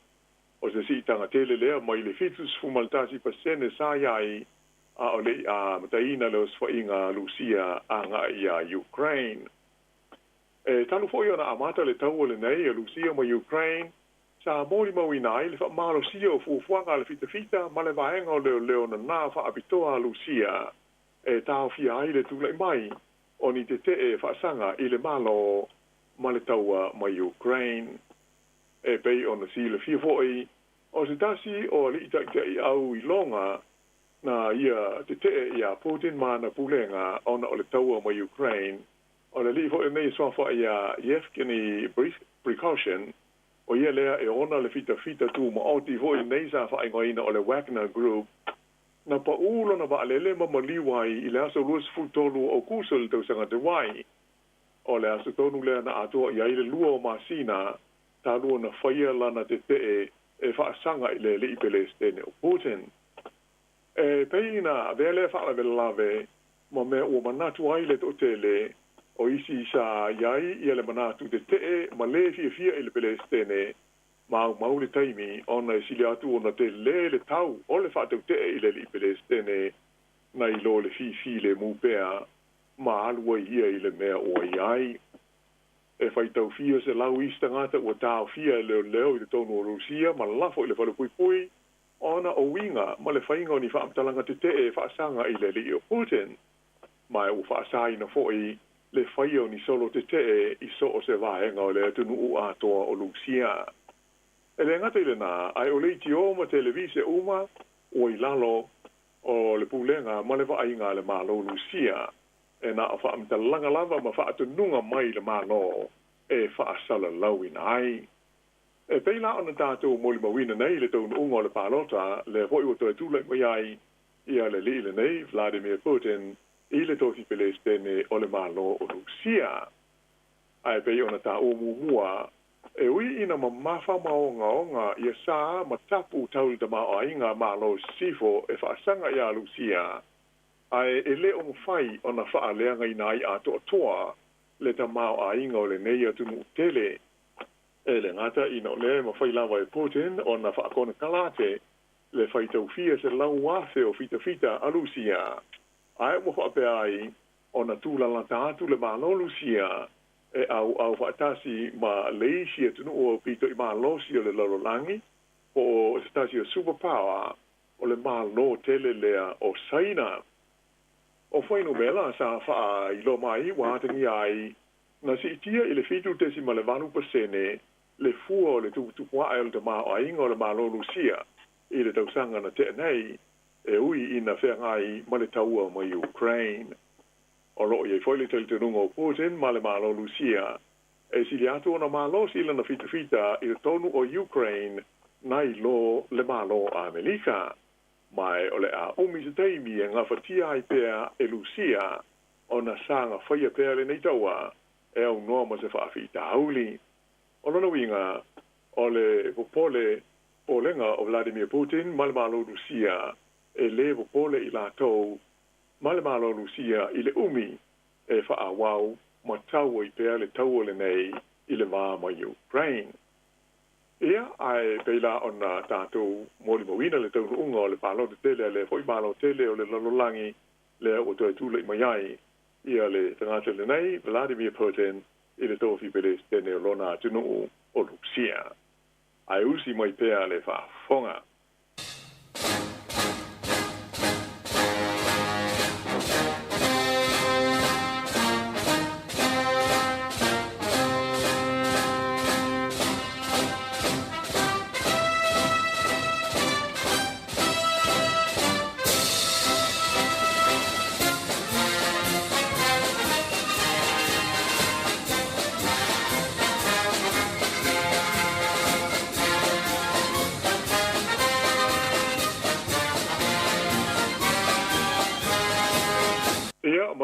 o se si tanga tele lea mai le fitus fumaltasi pasene sa iai a o le a mataina le oswhainga Lucia a nga ia Ukraine. E talu foi ona amata le tau o le nei a Lucia ma Ukraine sa mori mawinai le whaamaro sia o fuafuanga le fita ma le vaenga o leo na wha apitoa Lucia e tau fia ai le tula mai o ni te e whaasanga i le malo ma le taua ma Ukraine. E pei ona si le fia foi o se tasi o le ita i au i longa na ia te ia Putin ma na pulenga ona o le taua ma Ukraine o le li foi nei sofa ia Yevgeny Prigozhin o ia lea e ona le fita tu ma oti foi nei sa fa ingoina o le Wagner Group na pa ulo na ba lele ma maliwai i le aso lus futolu o kusol tau sanga te wai o le aso tonu lea na atua ia i le lua o masina ta lua na whaia lana te e whaasanga i le ipele stene o Putin. E peina vele whaala vele lave ma mea ua manatu ai le totele o isi sa iai i le manatu te ma le fia i le pele stene mau le taimi ona e sili atu ona te le tau o le whaatau i le ipele stene na i lo le fi le mupea ma alua ia i le mea o iai. E whaitau fia se lau istangata ua tau fia leo i le tonu o Rusia ma lafo i le whalu pui ona o winga ma le whainga o ni whaamtalanga te e whaasanga i le li o Putin ma e u whaasai na foi le whaia o ni solo te i so o se vaenga o le tunu u atoa o Lucia. E le ngata i le nā, ai o leiti o ma televise uma o i lalo o le pulenga ma le vainga le malo Lucia e na o whaamtalanga lava ma whaatununga mai le malo e whaasala lauina ai. E peila ona tātou moli mawina nei le taunu unga o le pālota le hoi o toi tūlek mai ai ia le li le nei Vladimir Putin i le tosi pele stene o le malo o Lucia. Ai pei ona tā o mua e ui ina mamafa maonga ia sa matapu tau te maoinga malo sifo e whaasanga ia Lucia. Ai e le o mwhai o na whaaleanga ina ai ato toa le ta maoinga o le nei atu tele. E le ngata ina o le mawhai lawa e Putin o na whaakona kalate le whai tau fia se lau wafe o fita a Lucia. Ai mo whape ai o na tūla lata atu le malo Lucia. E au whaatasi ma leisia tunu o pito i malosi o le lololangi o stasi o superpower o le malo tele lea o saina. O whainu mela sa wha i lo mai wātangi ai na si itia i le fitu tesi ma le 1% le fua o le tukutukua ai o le tamao ainga o le malo Lucia i le tausanga na te nei e ui ina whengai ma le taua ma Ukraine. O lo ye foi le te rungo Putin ma le malo Lucia e si le atu ona malo si na fita i le tonu o Ukraine nai lo le malo a Amerika mai o le a umi se teimi e ngafatia ai pea e Lucia ona sanga whaia pea le nei taua e au noa ma se whaafita auli o lona winga o le popole o lenga o Vladimir Putin ma le malo Lucia e le popole i la tou Male malo Lucia i le umi e whaawau ma tau i pēr le tau le nei i le maa ma Ukraine. Ia ai peila o na tātou mōli mawina le tau unga o le pālo te tele le hoi malo tele o le lalolangi le o toi tūle i maiai ia le tangata le nei Vladimir Putin i le tōwhi pele tene o lona tunu o Lucia. Ai usi mai pēr le whaafonga.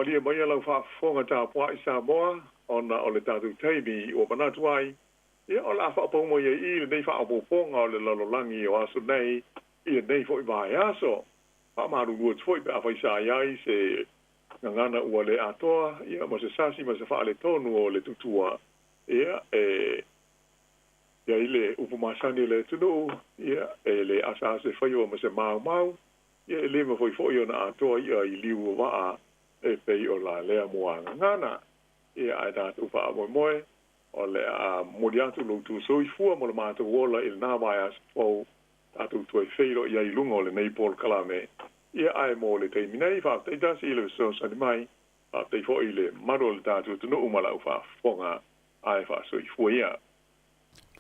Maria mai lau whaafonga tā pua i Samoa ona o le tātou teimi o manatuai. Ia o la whaapong mo ia i le nei whaapoponga o le lalolangi o aso nei i le nei fwoi vai aso. Whaamaru lua tfoi pe a whaisa iai se ngangana ua le atoa. Ia ma se sasi ma se wha le tonu o le tutua. Ia ia i le upumasani le tunu. Ia le asa se whaio ma se mau. Ia le ma fwoi o na atoa ia i liu o waa. E pei o la lea mua ngana e ai tātou wha moe o le a moriatu loutu soi fua mo le mātou wola il nā mai as fau tātou tuai wheiro i ai lunga o le nei Paul Kalame ia ai mo le teimi nei wha te tasi i le so sani mai wha te fo i le maro le tātou tunu umalau wha fonga ai wha soi fua ia.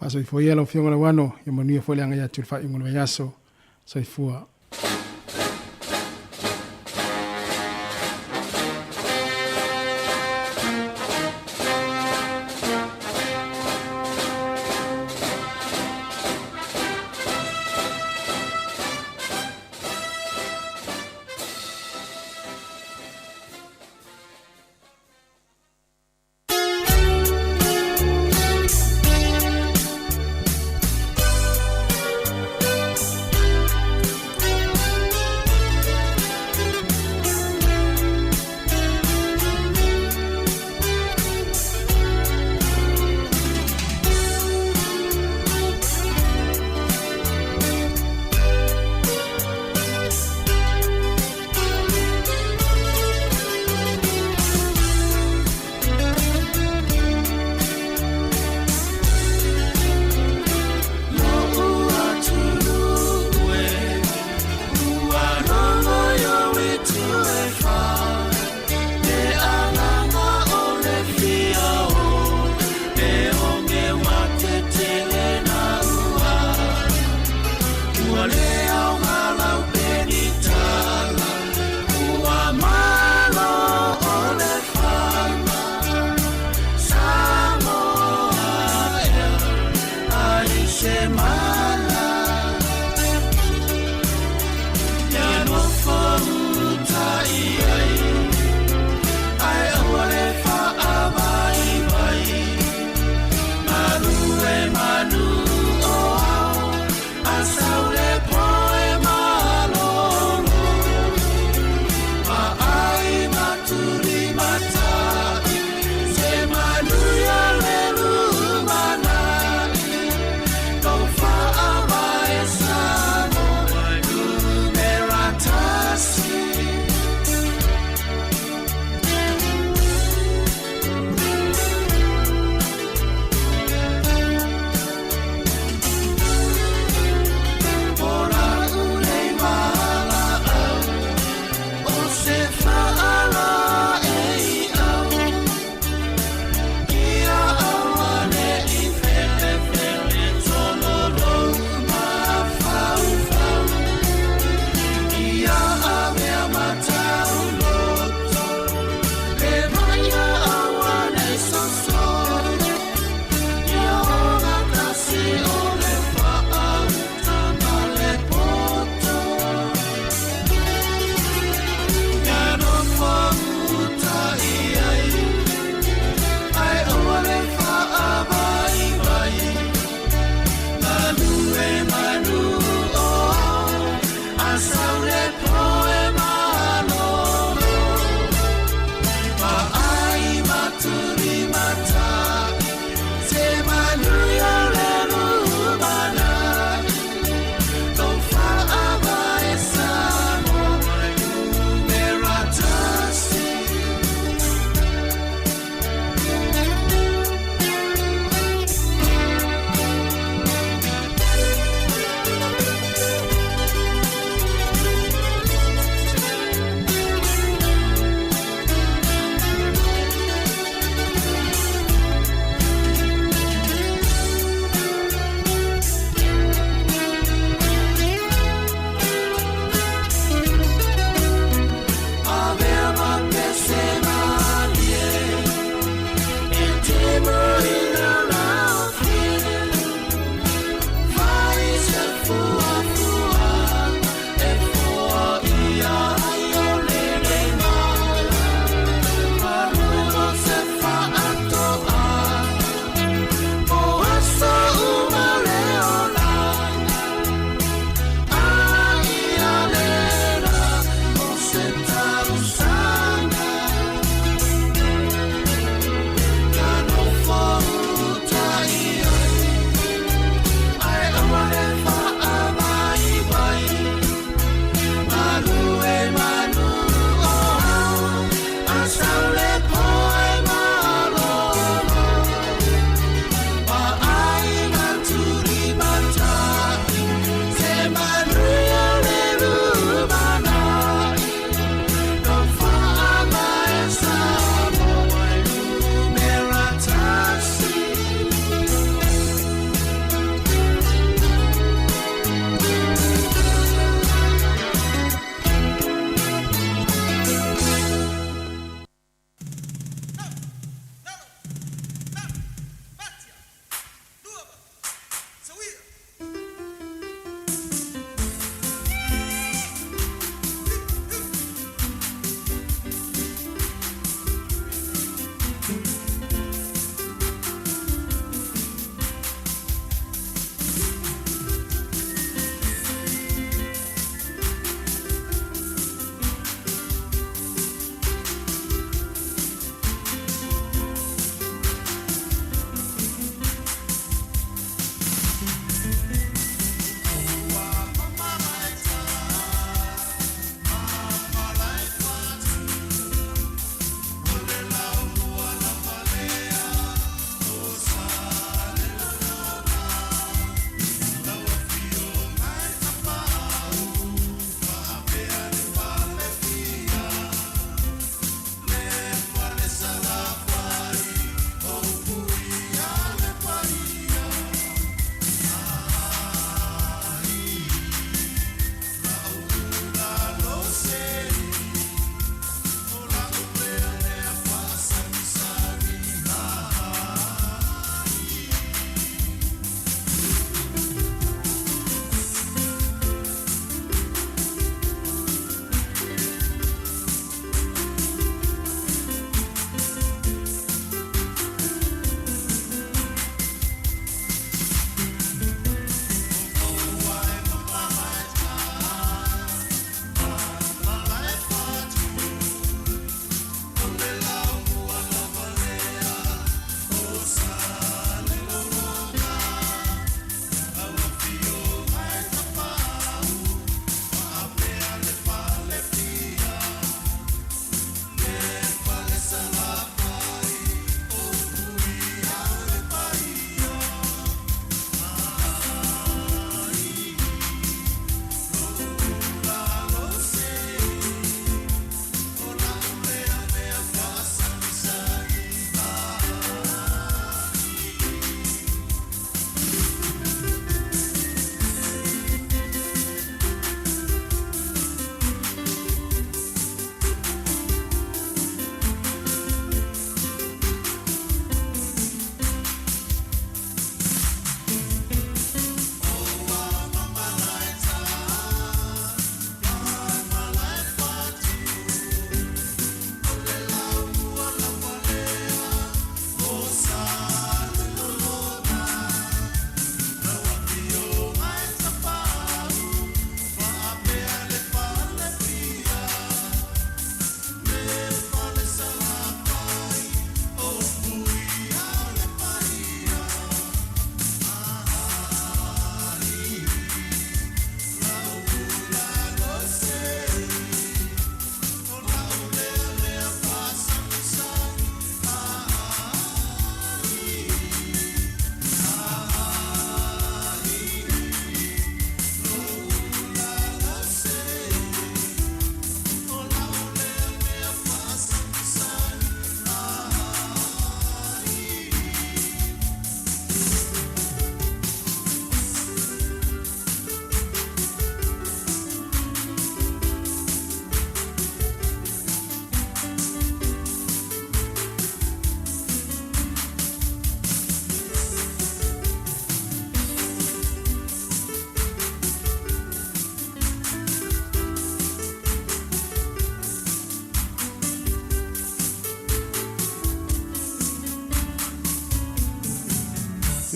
Wha soi fua ia lau fionga la wano ia manuia fo le anga ia tu le wha ingo le yaso soi fua. Ai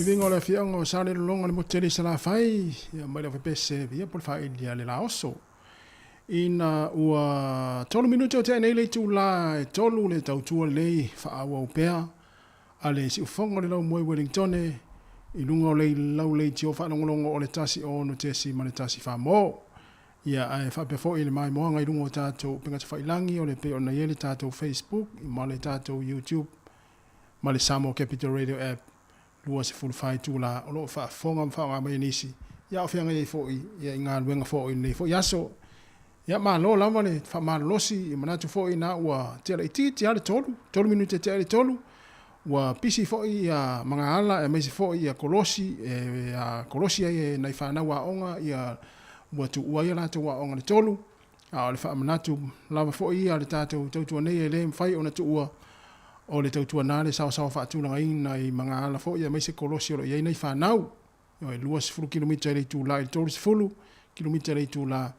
Livinga le fianga o sale longa le moteli sala fai ia mai le pese via por fai dia le la oso. Ina ua tolu minuto te nei le tu la tolu le tau tua le fa awa upea ale si ufonga le lau moi Wellington i lunga o le lau le tio fa longa o le tasi o no te si mane tasi fa mo. Ia ai fa pe fo ile mai mo ngai lunga o tato pinga te failangi o le pe o na yele tato Facebook i ma le tato YouTube ma le Samo Capital Radio app lua se full fai tu la o lo fa fonga fa mai nisi ia o fianga i fo i ia nga wenga fo i nei fo yaso ia ma lo la mane fa ma losi i mana tu fo i na wa te le ti ale tolu minute te ale tolu wa pisi fo i a manga ala e mai se fo i a kolosi a kolosi e nei fa na wa onga ia wa tu wa ia la tu wa onga le tolu a le fa mana tu la fo i ale tato tu nei le fai ona tu wa o le tautua nā le sao fa tūlanga i mga ala fo ia mai se kolosi o ia nei whanau o e luas fulu kilomita rei tūla i tōru se fulu kilomita rei tūla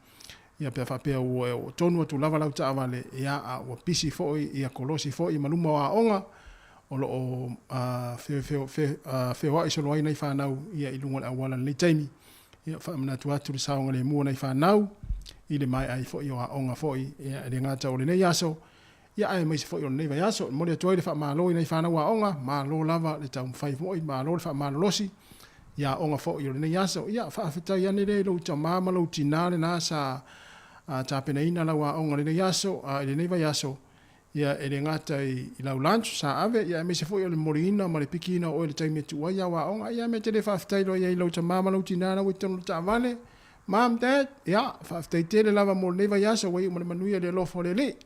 ia pia whapea o tonu atu lava lau ta awale ia a o pisi fo ia kolosi fo i maluma wa onga o lo o whewha i solo ai nei whanau ia i lunga awala nei taimi ia whamana tu atu le saonga le mua nei whanau i le mai ai fo i o onga fo i ia e ngata o le nei aso ia ai mai se foi o nei vai aso mo le toile fa malo nei fa na wa onga malo lava le tau fai foi malo fa malo losi ia onga foi o nei aso ia fa fita ia nei lo tama malo tinale na sa ta pena ina la wa onga nei aso le nei vai aso ia e le ngata i lau lunch sa ave ia mai se foi o le morina ma le pikina o le taimi tu ia wa onga ia me te le fa fita ia lo tama malo tinana o tonu ta vale mam dad ia fa fita le lava mo nei vai aso wa mo le manuia le lo fo le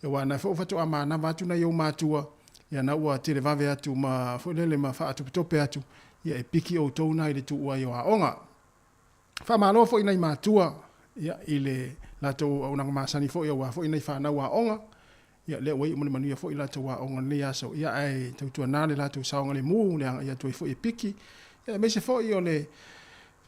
e wana fo fatu ama na vatu na yo matua ya na ua tele vave atu ma fo lele ma fa atu tope atu ya e piki o tona ile tu ua yo aonga fa malo fo ina matua ya ile la to una masani fo yo wa fo ina fa na wa onga ya le wei mo manu ya fo ila to wa onga le ya so ya ai tu na le la tu saonga le mu le ya tu fo e piki ya me se fo yo le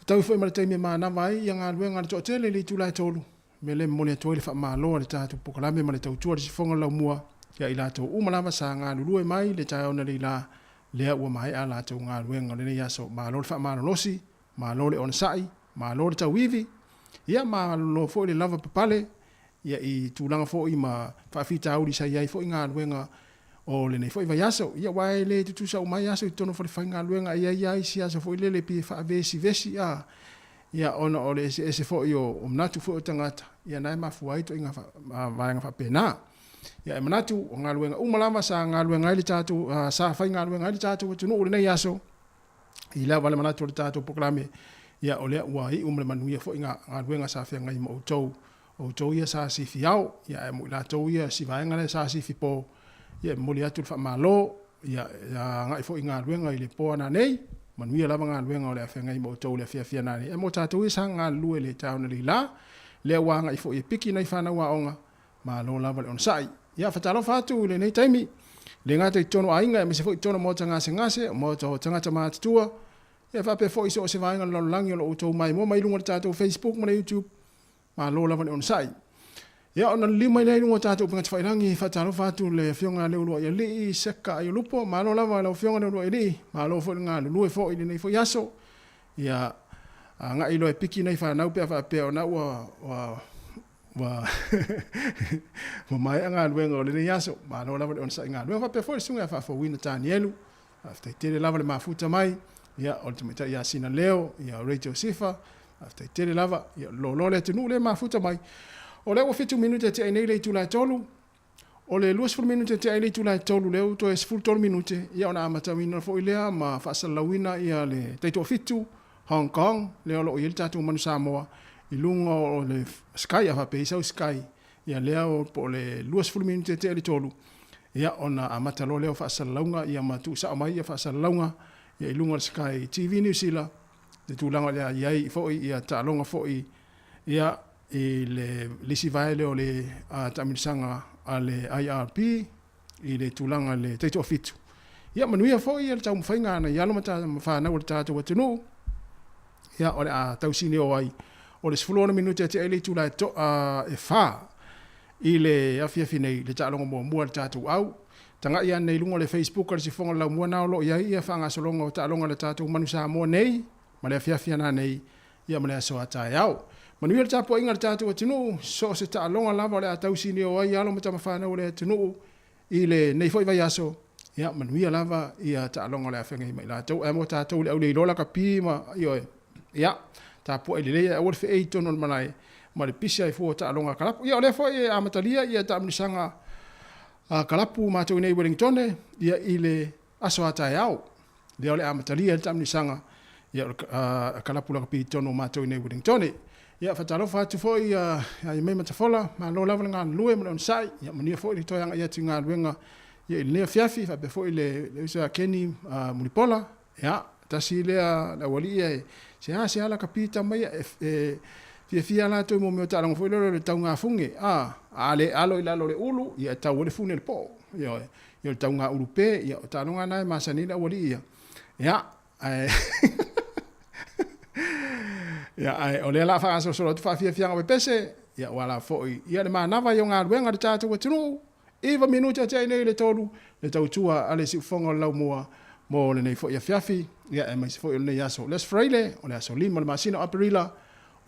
tau fo ma te me ma na vai ya nga luenga to tele le tu la tolu me le mo le toile fa malo le tatu pokalame ma le tautua le sifonga la mua ya ila to umalama sa nga lulu e mai le taona le la le ua mai ala to nga luenga le ya so malo fa malo losi malo le onsai malo le tawivi ya malo fo le lava papale ya i tulanga fo i ma fa fita uri sa ya fo nga luenga o le nei fo i va yaso ya wai le tu sa mai yaso tono fo le fa nga luenga ya sia so fo le pi fa vesi ya ia ona o le ese fo io o manatu fo tangata ia nai mafuai to inga vaenga fa pena ia manatu o ngaluenga umalama sa ngaluenga ile tatu sa fa ngaluenga ile tatu tu no le yaso ila vale manatu le tatu poklame ia ole wa i umle manuia fo inga ngaluenga sa fa ngai mo to ia sa si fiao ia mo la to ia si vaenga le sa si fipo ia mo le atu fa malo ia ngai fo inga ngaluenga ile po na nei manuia lava ngā luenga o le awhenga i mo tau le fia nani. E mo tātou i sa ngā lue le tauna li la, le wanga i fo i piki nei whana wa onga, ma lo lava le on sai. Ia whatalo whātu le nei taimi, le ngāta i tono ainga, e me se fo i tono mo ta ngase, mo ta tangata mātutua, e whape fo i so se vaenga lo langi o lo utou mai, mo mai lunga le tātou Facebook, mo le YouTube, ma lo lava le on sai. Ia ona lima nei lunga tātou pinga tawhairangi, whatalo whātu le whionga le ulua i li, seka i lupo, ma lo lava le whionga le ulua i li, ma lo fo ngā lulue fo i nei fo yaso. Ia ngā ilo e piki nei whanau pia whapea o na wa mai ngā luenga o le nei yaso, ma lo lava le on sai ngā luenga whapea fo i sunga whafo wina tāni elu, aftai tere lava le mafuta mai, ia o le tamita ia sina leo, ia Radio Sifa, aftai tere lava, ia lo le tenu le mafuta mai, o le ua fitu minute te ai nei le tula tolu, o le 20 minute te ai le tula tolu leo to e 10 minute, ia ona amatawina fo ilea ma whaasalawina ia le teito fitu, Hong Kong, leo lo i le tatu manu Samoa, i lunga o le Sky a whape isau Sky, ia leo po le 20 minute te ai le tolu, ia ona amatalo leo whaasalaunga, ia matu sa mai ia whaasalaunga, ia i lunga le Sky TV New Zealand, le tūlanga lea iai fo ia tālonga fo ia i le lisi vaele o le tamilisanga a le IRP i le tūlanga le teito fitu. Ia manuia fo i le tau mwhainga ana i alo mata mwhana o le tātou atunu. Ia o le tausine o ai o le 10 minute te ele tūla e wha i le awhiawhi nei le tālonga mua le tātou au. tanga ia nei lunga le Facebook le sifonga la mua na lo ia fanga solonga o ta longa le tatu manu sa mo nei ma le fiafia na nei ia ma le so ata yao manu ia tapo inga le tatu tinu so se ta longa lava le atau sini o ia lo mata mafana o le tinu i le nei foi vai aso ia manu ia lava ia ta longa le afenga mai la tau e mo tatu le le lola kapi ma io ia tapo ele le o le fe eito non manai ma le pisia i fo ta longa kalapu ia le foi a matalia ia ta mnisanga kalapu mātou nei Wellington ia i le aso ata yao le ole amatalia ta mnisanga ia kalapu la kapi tono mātou nei Wellington ia fatalo fatu fo ia me matafola ma lo lava nga lue mo sai ia mania fo i toyanga ia tinga luenga ia i le fiafi fa be fo i le sa Kenny Mulipola ia tasi le la wali ia se ala kapita mai fia la to mo me ta lang fo le taunga funge ale alo ila lo le ulu ia ta wole fune le po ia ia taunga ulu pe ia ta longa na masani la wali ia ia ole la fa so fa fia nga pese ia wala fo ia le mana va yo nga luenga de tatu ko tunu eva minuta te nei le tolu le tautua ale si fonga la mo le nei fo ia fiafi ia e mai fo le yaso les freile ole aso lima le masina aprila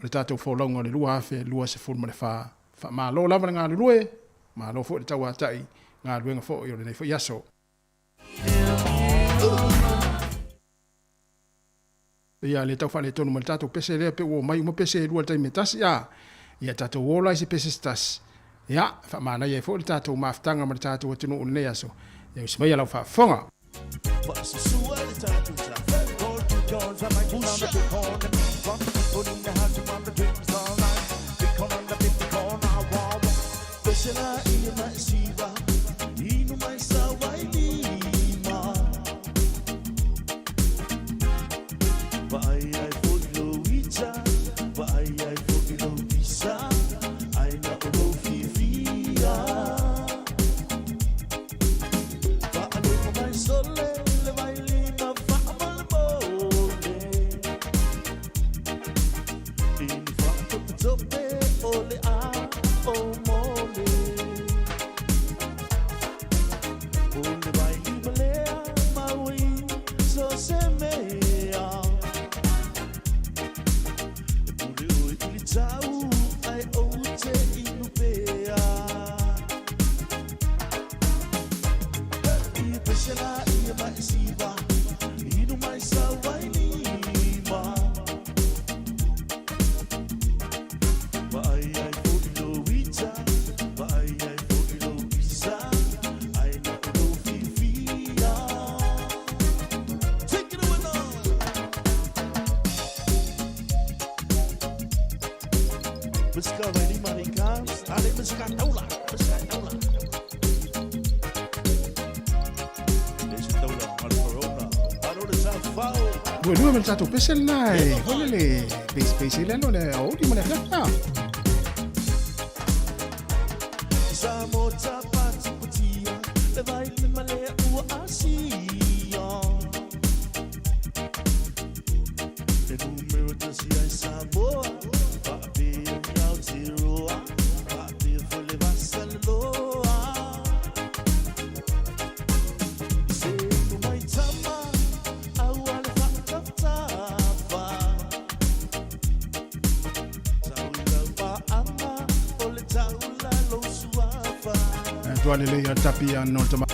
le tatu fo longa le lua fe lua se fo mo le fa ma lo lava nga lue ma lo fo le tawa tai nga luenga fo le nei fo yaso ia le tau fale tonu maltato pese le pe o mai mo pese lua tai metasi ia tato wola isi pese stas ia fa mana ia fo le tato maftanga maltato tonu ne aso ia usmai ala fa fonga Bueno, me stato pesel nai, volele, pesi le no le o di mo le fa. Samo tapati putia, le vai le male u asia. Le numero de si ai sabor, pa be out zero, pa be full of vasalo. Tuale le tapia non tama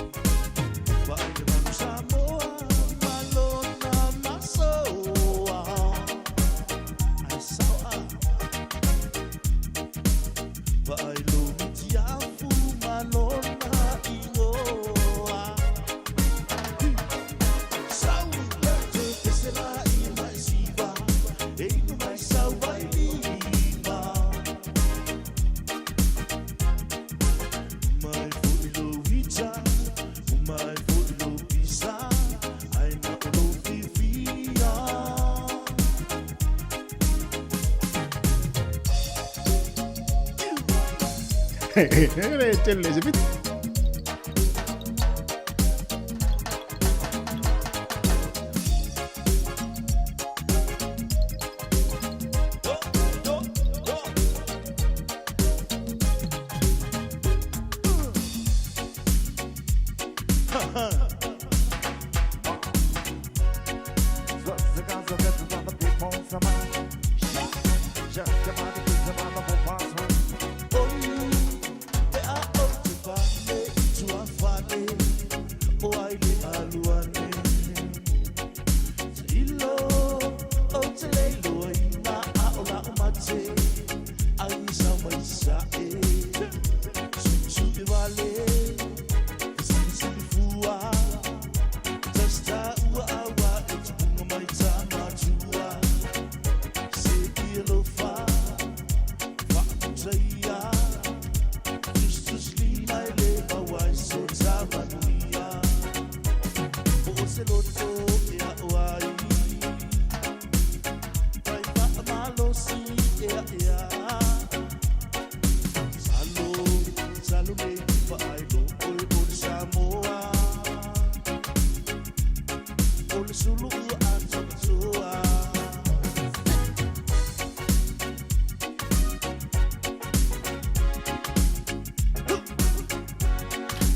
Telle se vite.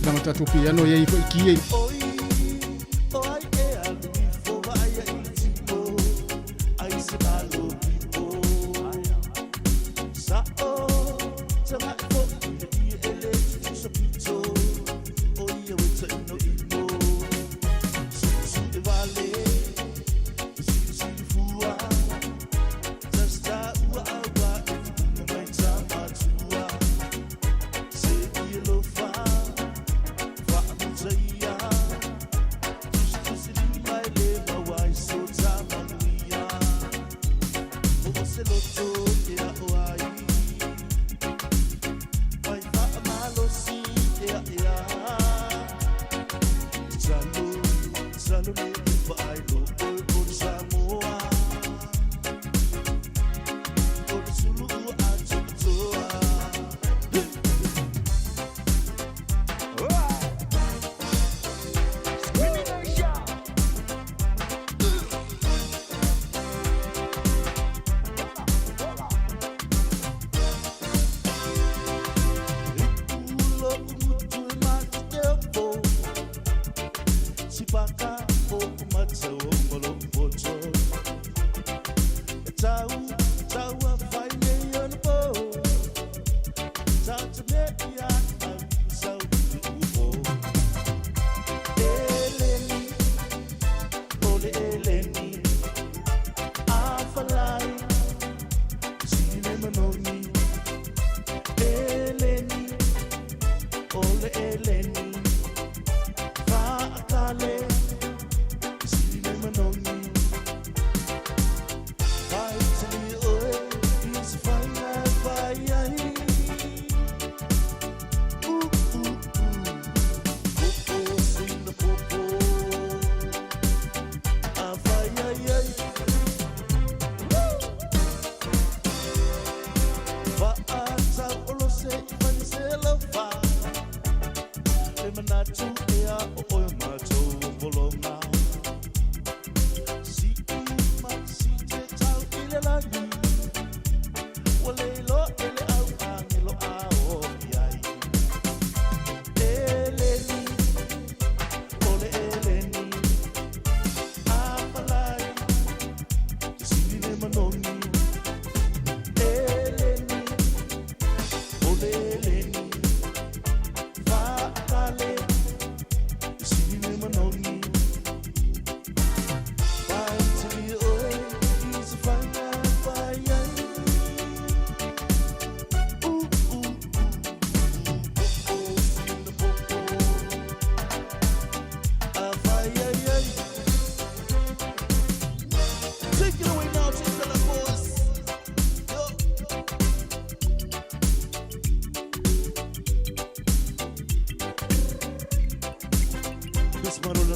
tanga tatu piano ye i fo ikie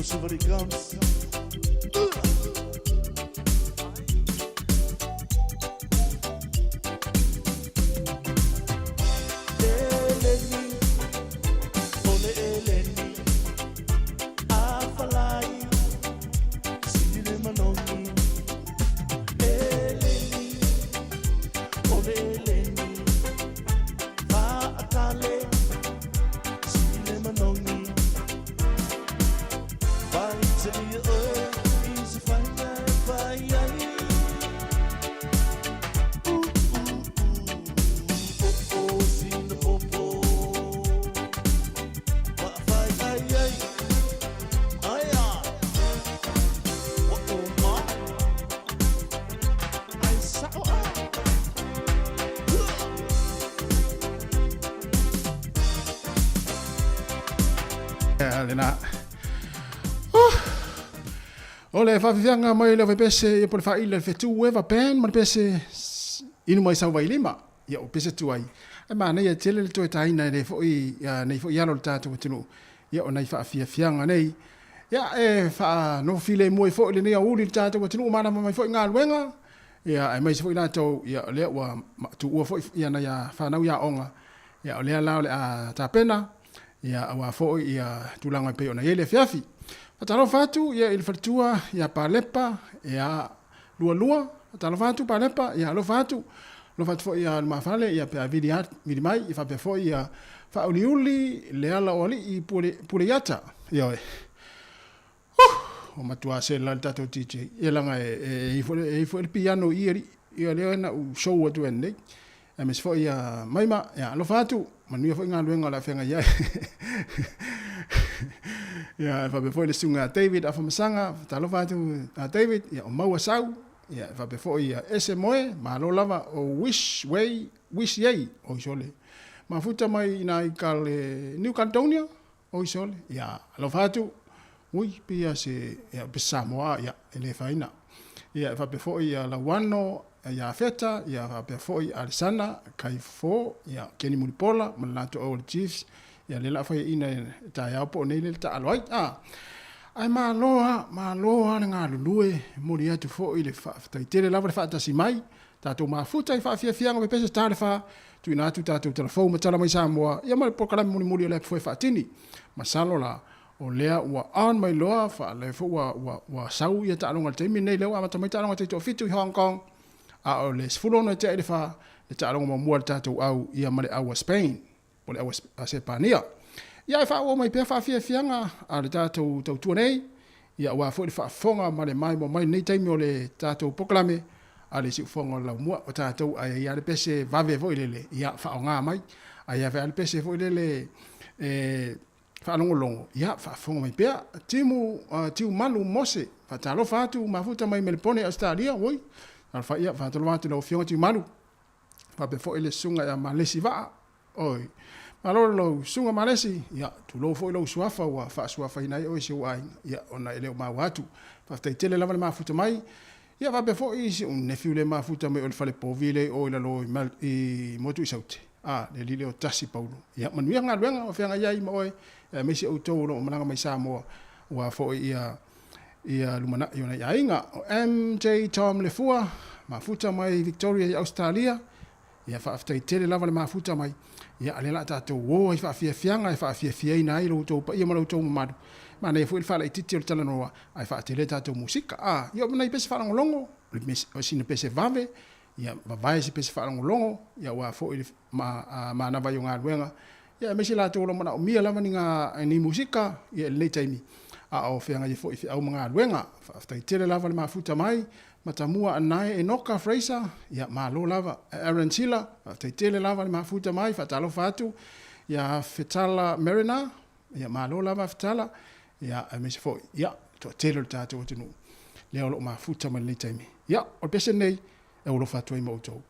Somebody comes. Lena. Ole fa fianga mai le pese e por fa ile fe tu eva pen ma pese inu mai sa vai lima ya o pese tu ai e ma nei tele le to tai na le fo i ya nei fo ya lo tatu tinu ya o nei fa fianga nei ya e fa no file mo fo le nei o li tatu tinu ma na mai fo nga luenga ya ai mai fo ina to ya le wa tu o fo ya na ya fa na ya onga ya o le la le a ta pena ya wa fo ya tulanga pe ona ele fiafi patalo fatu ya il fatua ya palepa ya lua lua patalo fatu palepa ya lo fatu lo fa fo ia ma fale ia pe vidi mai ia fa pe fo ia fa uliuli le ala oli I pure yata ia o matua se la tato DJ ia langa e fo il piano ia le na u show atu ene e mes fo ia maima ia lo fa tu manu fo nga luenga la fenga ia ia fa be fo le sunga David afa masanga ta lo fa tu David ia o maua sau ia fa be fo ia ese moe ma lo lava o wish yay o sole ma futa mai na I kale New Caledonia o sole ia lo fa tu ui pia se ia be Samoa ia ele faina ia fa be fo ia la wano ia feta ia fa be fo ia Arisana kai fo ia Kenny Mulipola malato Old Chiefs ia le la fa ina ta ia po nei le ta aloi ai ma loa nga lue muri atu fo ile fa tai tele la fa ta si mai ta to ma futa fa fia nga pese sta fa tu na tu ta tu telefone tala mai Samoa ia ma po kala muri le fa tini masalo la o lea ua on mai loa fa le fo wa sau ia ta longa te mi nei le wa ta mai ta longa te to fitu I Hong Kong a o le sfulo no te ile fa le ta longa mo ta to au ia male au Spain o le au Sepania ia fa o mai pe fa fia nga a le ta to tu nei ia wa fo le fa fonga male mai mo mai nei taimi o le ta to poklame a le si fonga la mo o ta to ai ia le pese va ve vo ile ia fa nga mai ai ia fa le pese vo ile fa longo ia fa fonga mai pe tiu malu mose fa ta lo fa tu ma futa mai Melbourne Australia woi al fa ia fa to lo no fionga tiu malu fa be fo ile sunga ya malesi va oi malo sunga malesi ia tu lo fo lo suafa wa fa suafa ina o se wa ia ona ile ma watu fa te tele lava ma futa mai ia va be fo isi un nefiu le ma futa mai o fa le povile o ila lo mal I motu saute le lile o tasi paulo ia manuia nga luenga o fenga ia mo oi mesi o to lo malanga mai Samoa wa fo ia lumana yona ia inga MJ Tom Lefua mafuta mai Victoria Australia ia fa after tele lava le mafuta mai ia ale la tato wo fa fianga fa fia ina ilo to pa ia malo to madu ma nei fu fa la titi o tala no ai fa tele tato musika ia na pese fa longo le mes o sine pese vave ia va vai se pese fa longo ia wa fo ma na va yonga luenga ia mesi la to lo mana o mia lava ninga ni musika ia le taimi o fianga ia fo au mga luenga fa after tele lava le mafuta mai matamua anai Enoka Fraser ia malo lava Aaron Sila te tele lava le mafuta mai fa talo fatu ia Fetala Marina ia malo lava Fetala ia mesi fo ia to tele tato tunu le lo mafuta mai le taimi ia o pese nei e lo fatu I moto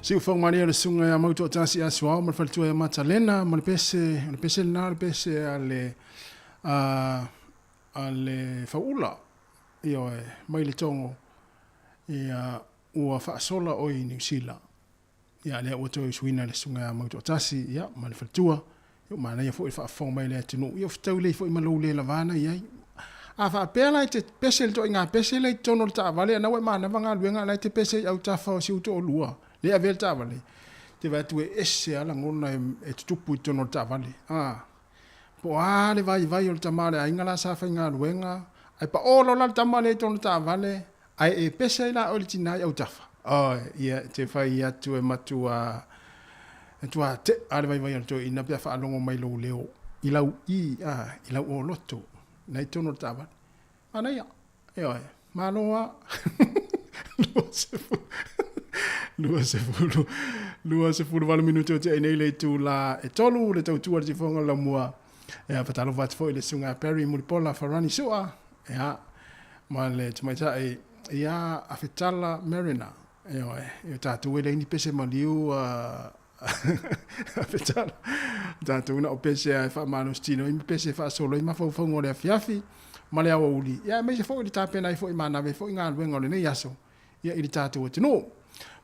Si ufang mani le sunga ya mauto tasi aswa mo fal tu ya matalena mo pese na pese ale faula io mai le tongo ia ua fa sola o i New Zealand ia le o to swina le sunga ya mauto tasi ia ma le fal tua io mana ia fo fa fong mai le tunu io ftau le fo i malo le lavana ia a fa pela te pese to inga pese le tono ta vale na we mana vanga luenga le te pese au ta fa si uto lua le avel ta vale te va tu esse ala ngona e tupu tono ta vale po ale vai o tamale ai ngala sa fa inga luenga ai pa olo la tamale tono ta vale ai e pese la original au ta fa ia te fa ia tu e matua tua te ale vai to ina pe fa longo mai lo leo ilau o loto nei tono tava ana ia manoa lua se fu vale minuto te nei le tu la e tolu le tau tu al fonga la mua e fatalo vat foi le sunga Perry Mulipola Farani soa ma le tmaita ia afetala Marina e tatu le ni pese maliu afetala tatu na pese fa manostino im pese fa solo ima fa fongo le fiafi ma le awa uli ia me se foi le tapena i foi mana ve foi nga luenga le yaso ia i tatu tino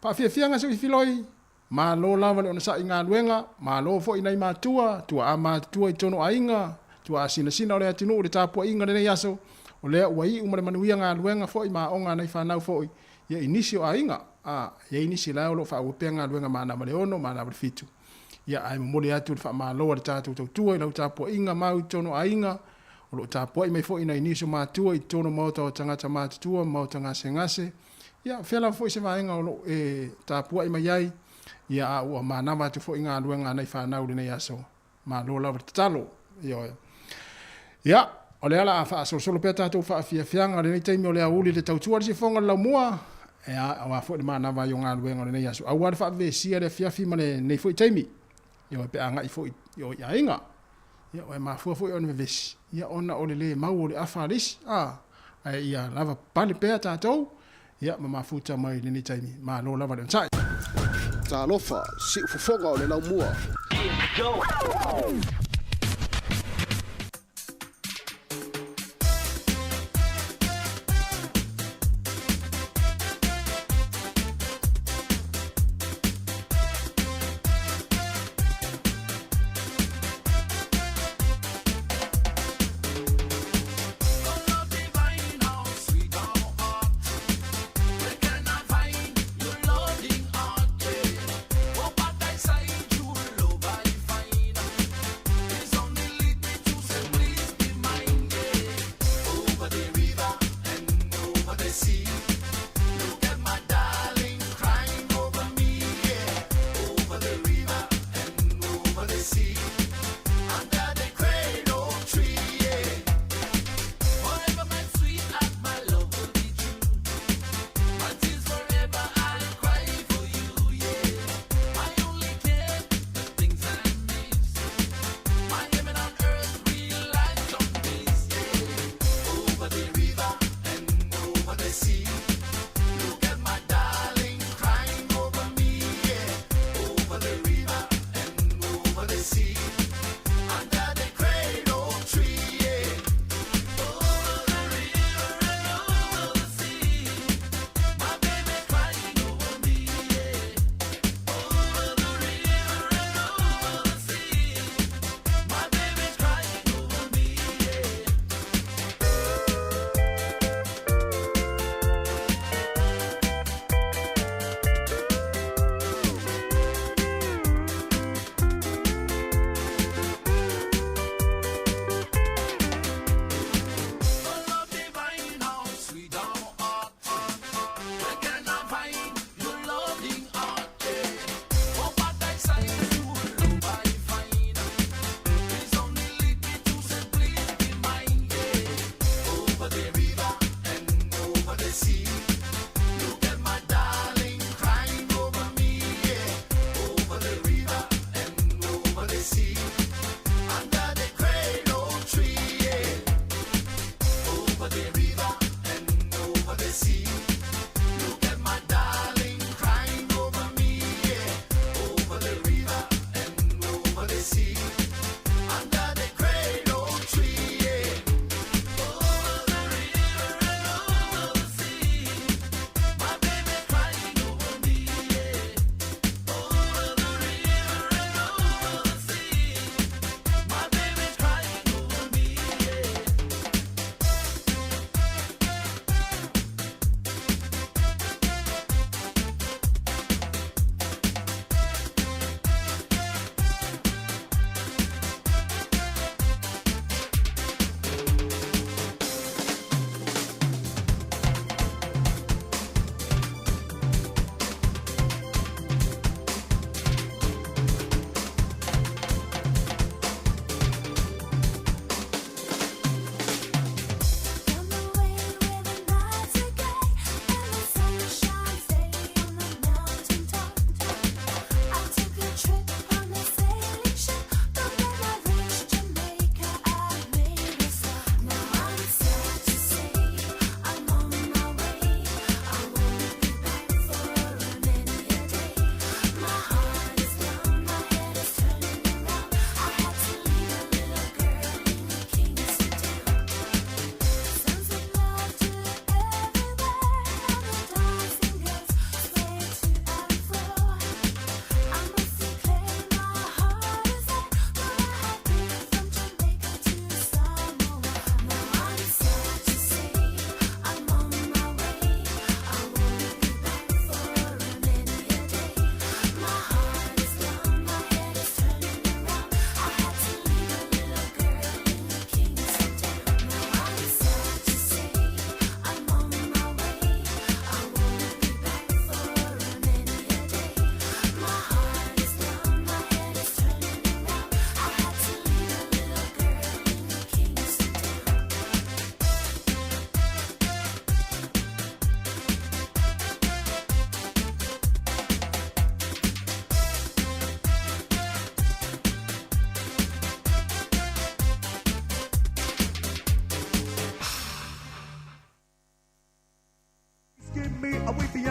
pa fia nga se filoi ma lo lava le ona sa inga luenga ma lo foi nai matua ama tua i tono ainga tua sina le tino le tapu inga le yaso o le wai umare manuia nga luenga foi ma onga nei fa nau foi ia inisio ainga ia inisi la lo fa o penga luenga mana ma le ono mana le fitu ia ai mo le atu fa ma lo le tatu tua i tapu inga ma i tono ainga o lo tapu mai foi na inisio ma tua i tono mota o tangata ma tua ma tanga sengase ia fela foi se vaenga o lo tapu mai ai ia o mana ma tu foi nga luenga nei fa nau le yaso ma lo la talo ia o le ala fa solo pe tatu fa fianga le nei me le uli le tautua se fonga la mua a fo de mana va yonga luenga le yaso a wa fa ve sia le fiafi male nei foi taimi ia pe anga i foi ia inga ia o ma fo on ves ia ona o le mau le afaris ia lava pale pe tatu ia ma futa mai le nei taimi ma lo lava le sai talofa si fofonga o le lau mua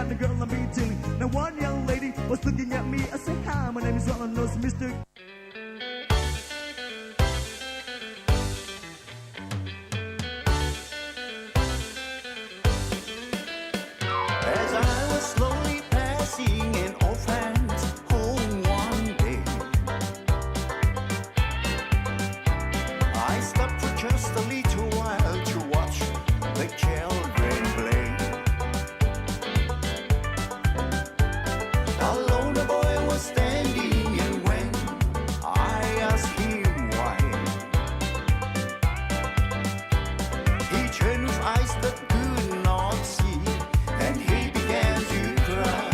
at the girl I'm meeting. Now one young lady was looking at me. I said, hi, my name is Ron Nose, Mr. As I was slowly passing an old friend's home one day, I stopped for just a little while to watch the children play. Alone the boy was standing, and when I asked him why, he turned with eyes that could not see, and he began to cry.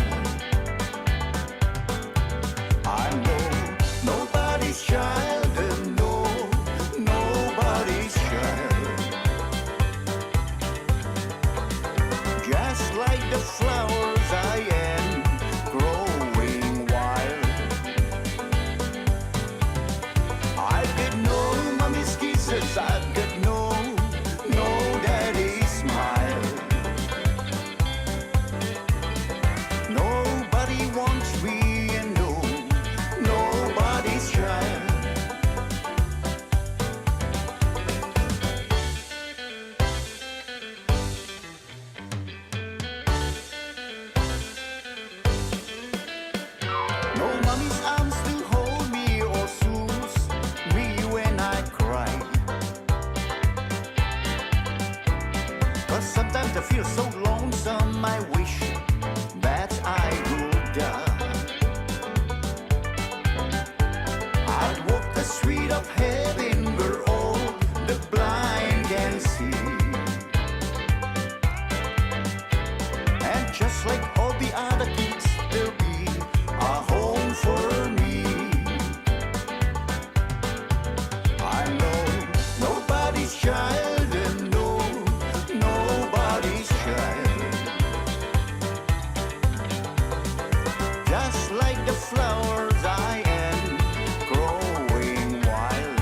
I know nobody's child, and no, nobody's child. Just like the flowers I am growing wild. I've got no mommy's kisses, I've got no daddy's smile. Nobody wants me, and no, nobody's child. No mommy's arms to hold me or soothe me when I cry. 'Cause sometimes I feel so lonesome, I wish that I would die. I'd walk the street of heaven where all the blind can see. And just like all the other kids, there'll be a home for me. I know nobody's child, and no, nobody's child. Just like the flowers I am growing wild.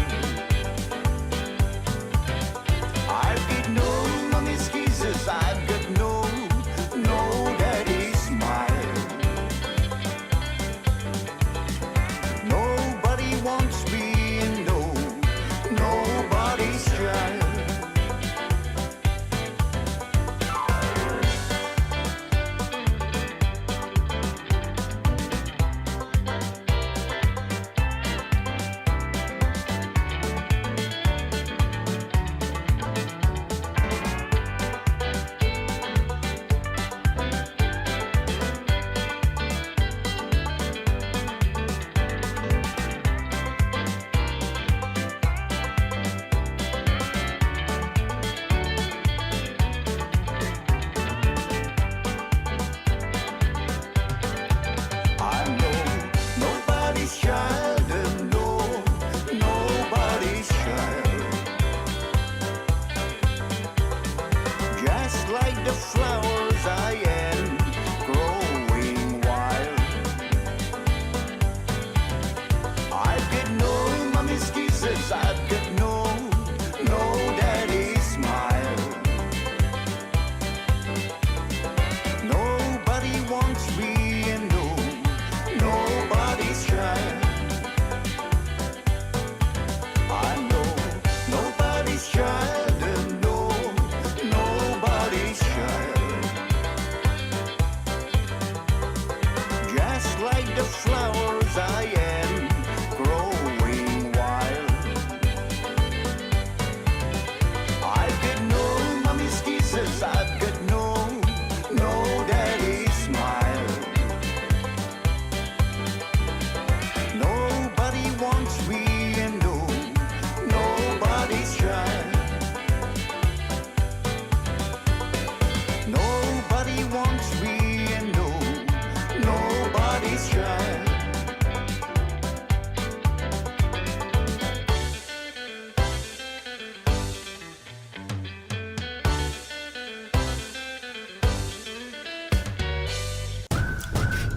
I've got no mommy's kisses, I've got no daddy's smile. Nobody wants me, and no, nobody's child. I know nobody's child, and no, nobody's child. Just like the flowers I am growing wild. I've got no mommy's kisses, I've got no daddy's smile. Nobody wants me, and no, nobody's child. I know nobody's child, and no, nobody's child. Just like the flowers I am growing wild. I've got no mommy's kisses, I've got no daddy's smile. Nobody wants me, and no, nobody's child. Nobody wants me, and no, nobody's child.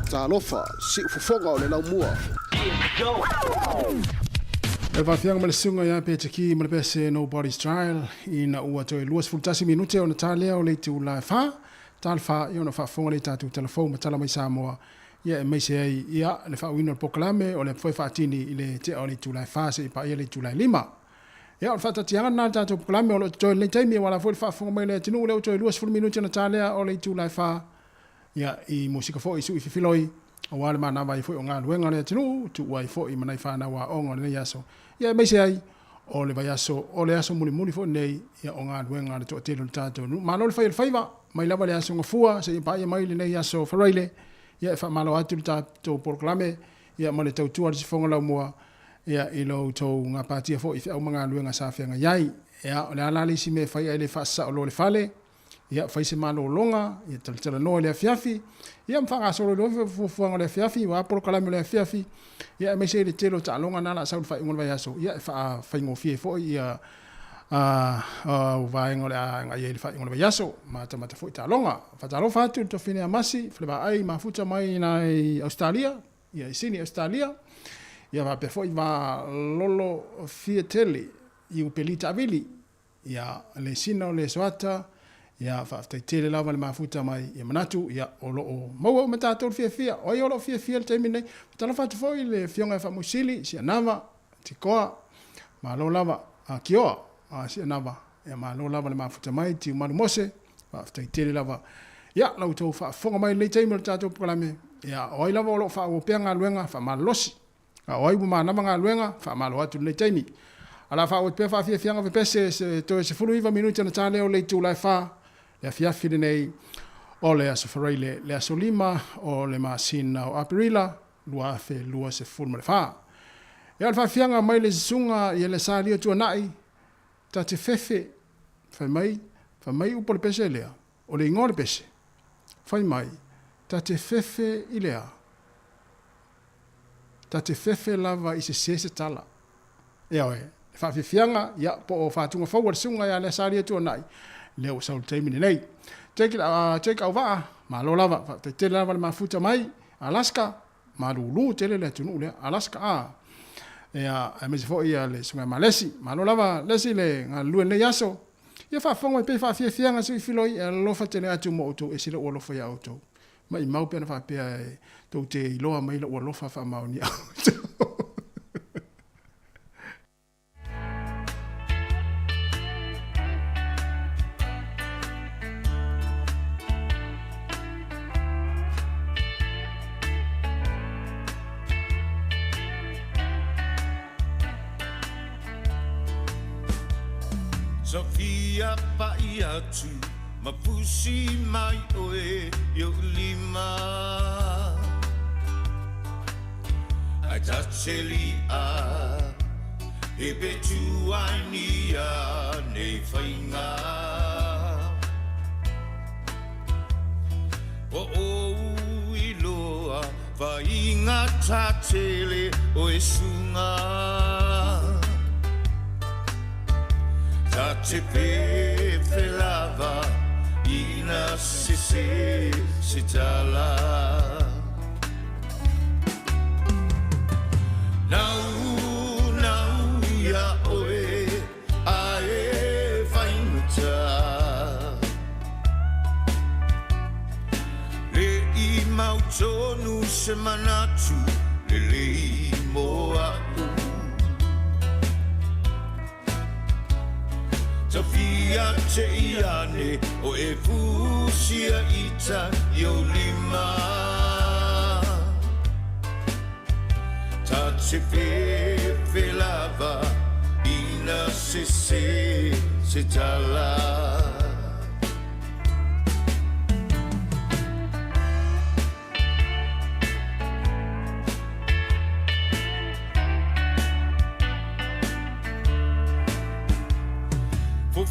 Talofa, si ufofonga o le lau mua. E whawhianga ma le sunga ia pe te ki ma le pese Nobody's Trial i na ua toi luas fultasi minute o na tālea o le te ula wha talfa i ona whaafonga le tātou telefon ma tala mai Samoa. Ia e mai se ai ia le whaawina le pokalame o le whai whaatini i le te o le tūlai whase i pa ia le tūlai 5. Ia o le whaatatianga nā tātou pokalame o le toi le taimi wala fo le whaafonga mai le tinu leo toi 2 minuti na tālea o le tūlai wha. Ia i musika fo i su i whiwhiloi o wale mana mai fo o ngā luenga le tinu tu wai fo i manai whana wa onga le yaso. Ia e mai se ai o le vaiaso o le aso muli fo nei ia o ngā luenga le toa telo le tātou. Malo le whaiva mai lava le aso ngafua se i pa ia mai le nei aso wharaile. Ia e whamalo atu le tātou poroklame, ia ma le tautua le sifonga lau mua, ia i lau tau ngā pātia fo i whiau mga luenga sa whianga iai. Ia o le alali si me whai ai le whaasa o lo le whale, ia whai se malo longa, ia tala noa le fiafi, ia mwhanga soro le fuanga le fiafi, wa poroklame le fiafi, ia me se le telo ta longa nala sa whai unga vai aso, ia e whai ngofie fo ia vai ngole nga ye fa ngole yaso mata fo ta longa fa ta lo fa tu to fine amasi fleba ai ma futa mai na Australia ia sini Australia ia va pe fo va lolo fieteli i upelita vili ia le sino le swata ia fa te tele lava le ma futa mai ia manatu ia o lo mo mata to fia o yo lo fia te mine ta lo fa fo le fionga fa musili si nava tikoa ma lo lava a kioa si anava e ma lo lava le mafuta mai ti malu mose fa tele lava ya lau tau fa fonga mai le taimel tatou pokalame ya oi lava o lo fa o penga luenga fa malosi a oi bu ma na nga luenga fa malo atu le taimi ala fa o pe fa fia fianga fe pese se to se fulu iva minuti na tale o le tu lai fa le fia fili nei o le aso fareile le aso lima o le masina o aprila lua fe lua se fulu le fa ya fa fianga mai le sunga ia le sali tu nai ta te fefe fai mai upo le pese lea o le ingore pese fai mai ta te fefe i lea ta te fefe lava i se tala ea oe fa fianga ya po o fa tunga fo sunga ya le sari tu nai le o sau taimini nei take over ma lo lava te lava le mafuta mai Alaska ma lu tele le tunu le Alaska ia e me fo ia le sunga malesi malo lava lesi le nga luen le yaso ia fa fonga pe fa fia nga si filoi e lo fa tele atu mo to e sile o lo fa ya auto mai mau pe na fa pe to te lo mai lo lo fa mau ni auto Sofia pa iatu mapusi mai oe yo lima ai tacheli a e betu ai a nei fainga o iloa va inga tachele oe sunga ta te pepe lava ina se tala nau ya oe ae whainguta le i mautonu se manatu le i moa Sofia te iane o e fusia ita yo lima Ta te pepe lava ina se tala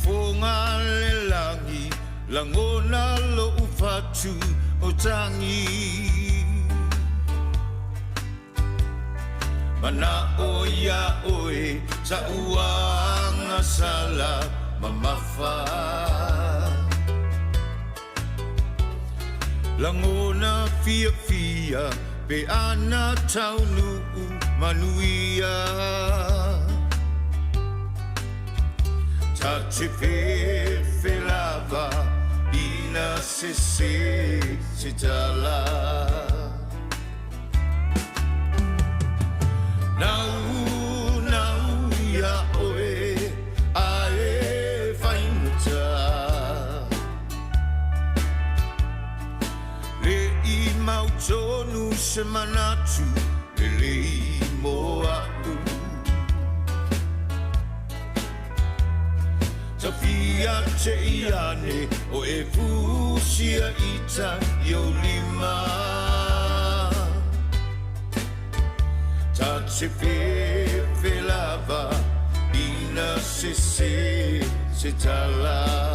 Fonga le langi, langona lo ufatu o tangi. Mana oia oe, sa uanga sala mamafa. Langona fia fia, pe ana taunu manuia. Ta te pepe lava ina ina se tala nau ia oe ae whainata le i mau tonu se manatu le i moa Tafia te iane o e fusia ita yo lima Ta te fe lava ina se tala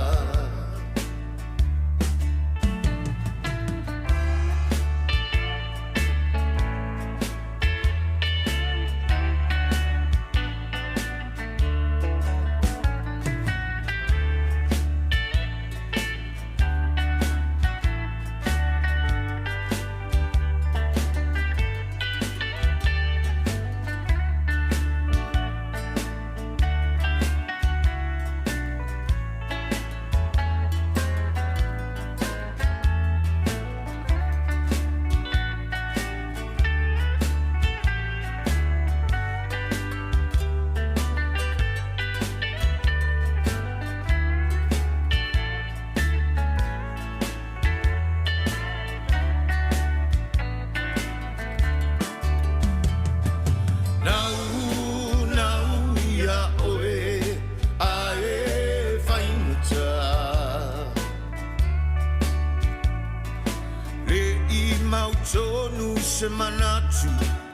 se manatu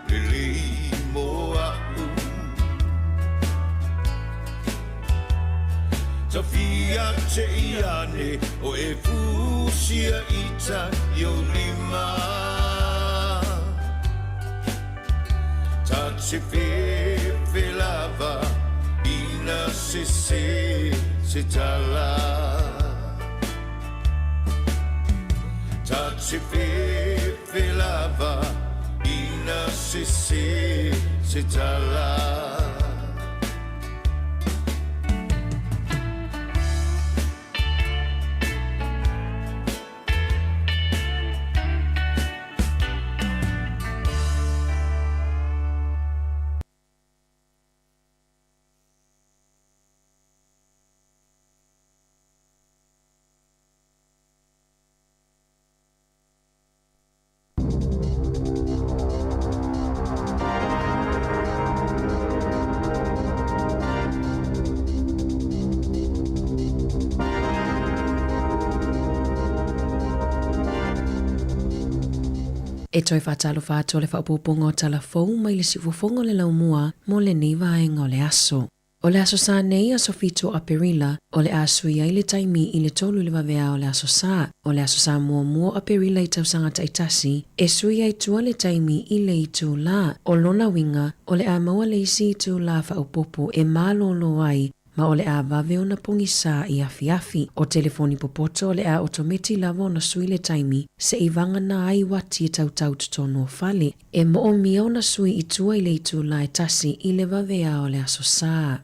le moa Tafia te iane o e fusia ita yo lima Ta te fe lava ina se tala Ta te fe lava ina se tala E toi whātalo whātua le whaupūpunga o talafou mai le sifufonga le laumua mo le nivaenga o le aso. O le aso sā nei aso fito a perila o le aso i le taimi i le tolu le wawea o le aso sā. O le aso sā mua a perila i tausanga taitasi e sui ai tua le taimi i le itu la. O lona winga o le a maua le isi itu la whaupopo e mālolo ai ma o le a vave o na pungi sā i afi. O telefoni popoto o le a otometi lava o na sui le taimi se i vanga na ai wati e tautau tutono o fale. E mo o mia o na sui i tua i le itu la e tasi i le vavea o le aso sā.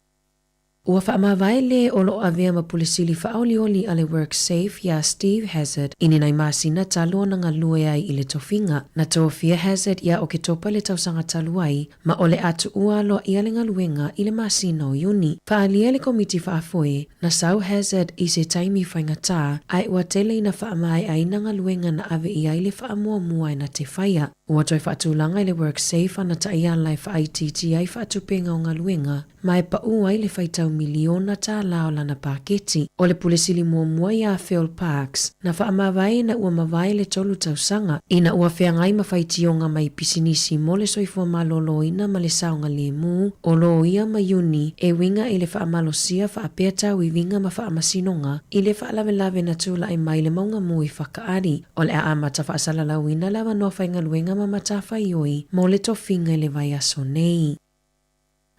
Ua whaamawai le o lo avea ma pulisili whaolioli a le WorkSafe ya Steve Hazard ini nai masina talua na ngalue ai i le tofinga. Na tofia Hazard ya o ke topa le tausanga taluai ma o le atu ua lo ia le ngaluenga i le masina o yuni. Whaalia le komiti whaafoe na sau Hazard i se taimi whaingata ai ua tele ina whaamai ai na ngaluenga na ave i ai le whaamua mua na te whaia. Ua toi whaatulanga i le WorkSafe ana ta ia lai whaititi ai whaatupenga o ngaluenga mai pa ua i le whaitau miliona tā lao lana paketi. O le pulisili mua i a Phil Parks na whaamawai na ua mawai le tolu tausanga ina ua wheangai mawhaitionga mai pisinisi mo le soifua malolo ina ma le saonga le mu o lo ia ma yuni e winga i le whaamalosia whaapea tau i winga ma whaamasinonga i le whaalavelave na tula i mai le maunga mu i whakaari. O le a amata whaasalalau ina lawa no whaingaluenga ma matawha ioi mo le tofinga i le vai aso nei.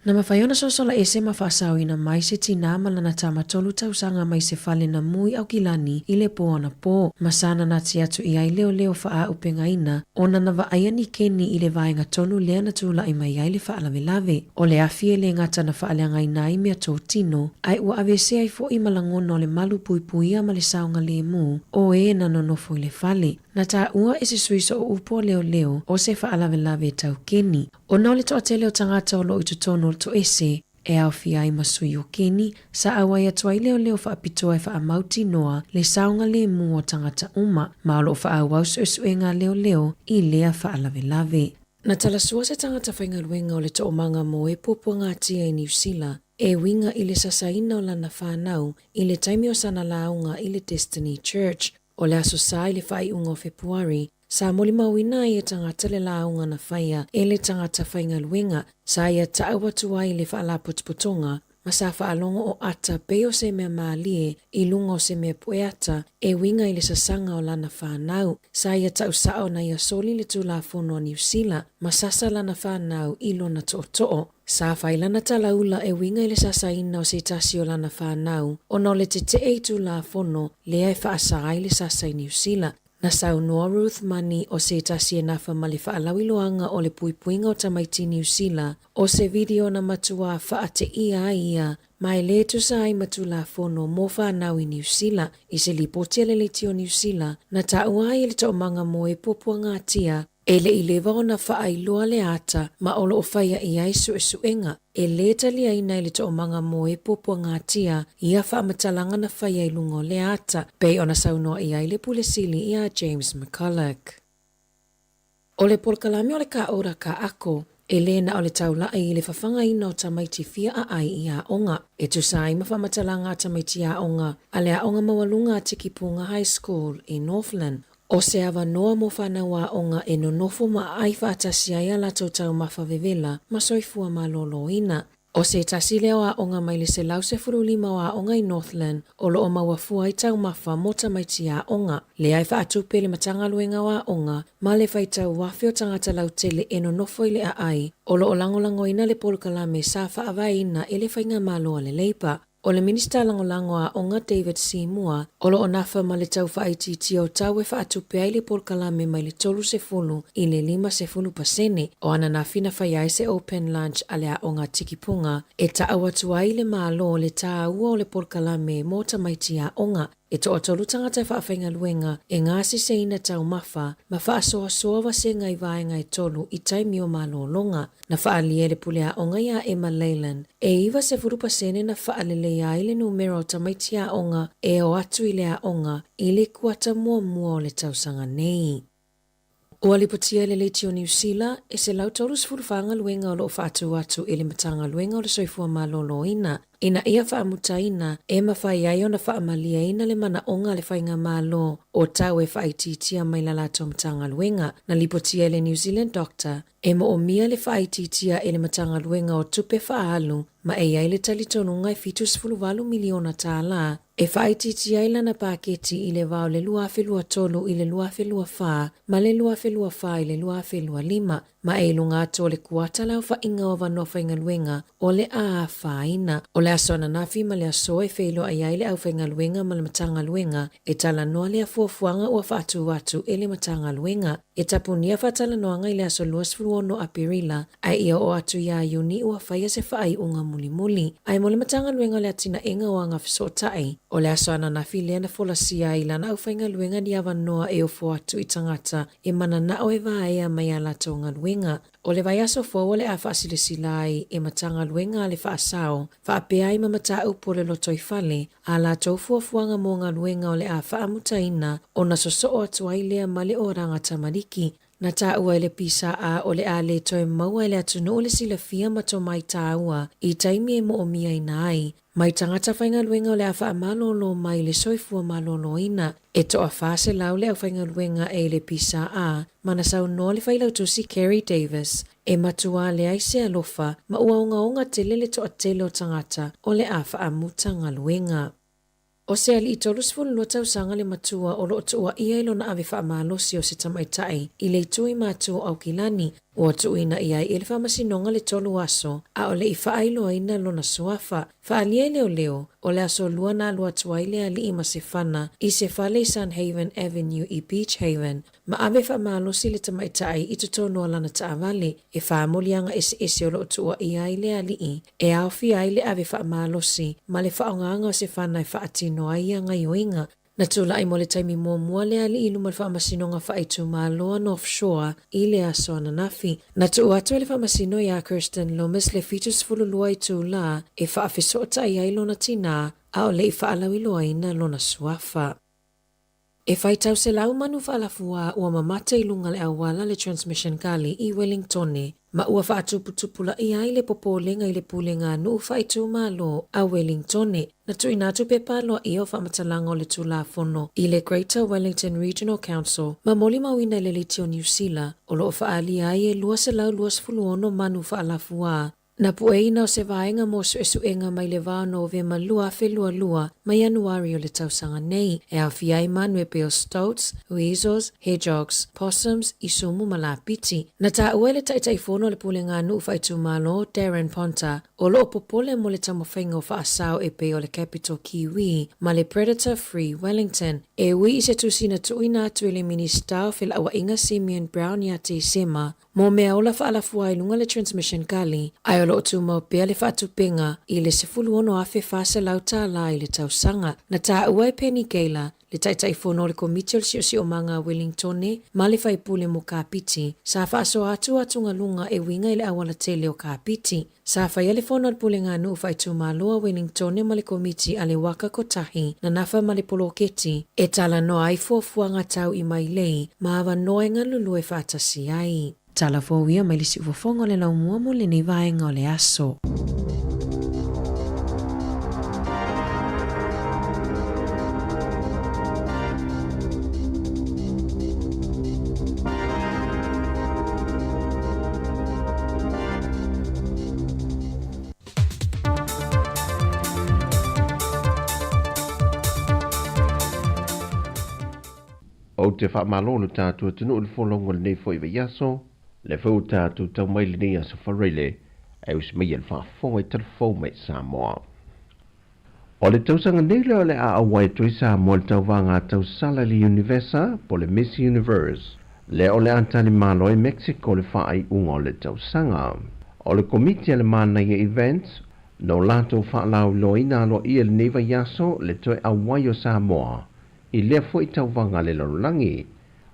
Na mawhaiona sosola ese mawhaasau ina mai se tina malana tamatolu tausanga mai se fale na mui au kilani ile po ana po. Masana na tiatu ia leo leo faa upenga ina. Ona na vaayani keni ile vaenga tonu lea na tula ima ia ile faa lavelave. Ole afie le ngata na faa leanga ina imea to tino. Ai ua avese ai fo ima langona ole malu pui puia male saunga le mu. O e na nonofo ile fale. Na taa ua ese suiso o upo leo leo o se faa lavelave tau keni. Ona ole to atele o tangata o lo itutono to ese. E au fia i masui o keni, sa awai atua i leo leo faa pitoa e faa mauti noa le saunga le mua tangata uma, maolo faa awau suesuenga leo leo i lea faa lave lave. Na talasua se tangata whainga luenga o le to omanga mo e popua ngatia i New Zealand, e winga i le sasaina o lana whanau, i le taimi o sana launga i le Destiny Church, o le aso sa i le whai unga o Februari, sa moli mawina i e tangata le launga na whaia e le tangata whainga luenga, sa ia taawatua i le whaala putuputonga, ma sa whaalongo o ata peo se mea maalie i lunga o se mea pueata e winga i le sasanga o lana whanau, sa ia tausao na ia soli le tula fono a New Zealand, ma sasa lana whanau i lona to'o. Sa whailana talaula e winga i le sasaina o se tasi o lana whanau, o no le te e tula fono lea e whaasa ai le sasa i New Zealand. Na saunoa Ruth Mani o se tasi e nafa mali whaalawiloanga o le puipuinga o tamaiti New Zealand o se video na matua whaate ia mai le tusa ai matula fono mo whanau i New Zealand i se lipotia le leti o New Zealand na taua i le taumanga mo e popua ngatia e le ilewa o na wha iloa le ata ma olo o whaia i ai suenga e le tali ai nei le taumanga mo e popua ngatia ia wha amatalanga na whaia i lungo le ata pei ona saunoa i ai le pulesili ia James McCulloch. O le polkalami o le ka ora ka ako e le na o le taula i le whawhanga ina o tamaiti fia a ai i a onga. E tu sai mawhamatalanga tamaiti a onga a le a onga mawalunga Tikipunga High School i Northland. O se awa noa mo whanawa onga e no nofo ma ai whaatasi ai ala tau mawhawewela ma soifua ma lolo ina. O se tasi leo a onga mai le se lau se furulima wa onga i Northland o lo o mawafua i tau mawha mo tamaiti a onga. Le ai whaatupe le matanga luenga wa onga ma le whaitau wafio tangata lau tele e no nofo i le a ai o lo o langolango ina le polkalame sa whaawai ina e le whainga malo le leipa. O le minista langolango a onga David Seymour, o lo o nafa ma le tau whaititi o tau e whaatupe ai le polkalame mai le tolu se fulu i le 5% o ana na fina whaiai se open lunch a le a onga Tikipunga e taawatu ai le malo le taua o le polkalame mo tamaiti a onga. E to o tolu tangata e whaawhainga luenga e ngasi se ina tau mafa ma whaasoa soa wa se ngai vaenga e tolu i taimi o malo longa. Na whaalie le pule a onga ia Emma Leyland e iwa se furupasene na whaalele ia ile numero tamaiti a onga e o atu ile a onga ile kuata mua o le tausanga nei. O alipotia le leiti o New Zealand e se lau tolu sifurufanga luenga o lo whaatu atu ile matanga luenga o le soifua malolo ina. Ina ia whaamutaina e mawhai ai o na whaamalia ina le mana onga le whainga malo o tau e whaititia mai lalato matanga luenga na lipotia le New Zealand Doctor e mo o mia le whaititia ele matanga luenga o tupe whaalu ma e ai le talitonunga e fitus fuluwalu miliona tala e whaititia ila na paketi i le vau le luafelua tolu i le luafelua wha ma le luafelua wha i le luafelua 5 ma e lunga ato le kuata lau whainga o wanoa whainga luenga o le a whaina o le asona nafi ma le aso e whailo a iaile au whainga luenga ma le matanga luenga e tala noa le afuafuanga ua whaatu watu e le matanga luenga e tapunia whatala noanga i le aso luas furuono a Pirila ai ia o atu ia iuni ua whaia se whai unga muli ai mo le matanga luenga le atina inga o anga fisotai o le asona nafi lea na folasia i lana au whainga luenga ni awa noa e o fuatu i tangata e mana nao e vaea mai ala tonga luenga. O le vai aso fōa le a whaasilesilai e matanga luenga le whaasao, whaapea i mamata upo le loto i whale, a la taufuafuanga mo ngā luenga o le a whaamutaina o na soso atu ai lea male o ranga tamariki, na taua le pisa a o le a le toi maua le atunu o le sila fia mato mai taua i taimi e mo o mia ina ai. Mai tangata whainga luenga o le a wha malolo mai le soifua malolo ina. E to a whaase lau le au whainga luenga e le pisa a, mana sau noa le whailau tusi Kerry Davis, e matua le aise alofa ma ua onga tele le to a tele o tangata o le a wha amutanga luenga. O se ali i tolus fulua tausanga le matua o lo tua ia ilo na ave wha amalosi o se tamaitai i le tui matua au kilani, Ua tuuina ia i le whamasinonga le tolu aso, a o le i whaailoa ina lona suafa, whaalia leo leo, o le aso lua na lua tuaile ali i masifana, i se whale Sun Haven Avenue i Beach Haven, ma ave whaamalosi le tamaitai i tutonua lana taavale, e whaamolianga ese o lo tua i ai le ali i, e awhi ai le ave whaamalosi, ma le whaonganga o se whana e whaatino ai anga yoinga, na tula ai mo le taimi mua le ali ilu ma le whaamasinonga whaaitu maloa North Shore i le aso ananafi. Na tu atu le whaamasino ia Kirsten Lomas le fitus fululua i tu la e whaafisota i ai lona tina a o le i whaalawi loa ina lona suafa. E whaitau se lau manu whaalafua ua mamata i lunga le awala le transmission kali i Wellingtone, ma ua whaatuputupula i ai le popolenga i le pulenga nu whaitu malo a Wellingtone, na tu inatu pe palo i o whaamatalanga o le tula fono i le Greater Wellington Regional Council, ma moli mawina le litio New Zealand, o lo whaali ai e lua se lau luas fuluono manu whaalafua. Na pueina o se vaenga mo suenga mai le vao Novema lua felua lua mai Januari o le tausanga nei, e a fiai manu e peo stoats, weasels, hedgehogs, possums, i sumu malapiti. Na ta uele taitaifono le pulenga nu whaitu malo Darren Ponta, o lo popole mo le tamawhainga o whaasao e peo le capital Kiwi, ma le Predator Free Wellington, e ui i se tusina tuina atu ele minister fel awa inga Simeon Brown ya te sema, mo mea ola whaalafua i lunga le transmission kali, ai o lo tu mau pea le whaatupenga i le sefuluono afe whaasa lauta la i le tausanga. Na ta uai Penny Gayla, le taitaifono le komiti o le si o manga Wellingtone, ma le whaipule mo Kapiti, sa whaaso atu atunga lunga e winga i le awala tele o Kapiti. Sa whaiale fono al pulenga nu whaitu maloa Wellingtone ma le komiti a le waka kotahi na nafa ma le poloketi, e tala no ai fuafuanga tau i mai lei, ma awa noenga lulu e whaatasi ai. Tala fōwia mai lisi ufofonga le lau muamu le nei vaenga o le aso. O te whaamalolo tātua tunu ul wholongo le nei fwoi yaso, le fau tātou tau mai le nei aso whareile, e usmei al whaafonga i talafou mai Samoa. O le tausanga nei leo le a awai tui Samoa le tau vanga tau sala li Universa po le Miss Universe, le o le antani malo i Mexico le whaai unga o le tausanga. O le komiti le mana i events, no lato whaalau loina lo i le neiva yaso le toi awai o Samoa, i lea fwoi tau vanga le larulangi.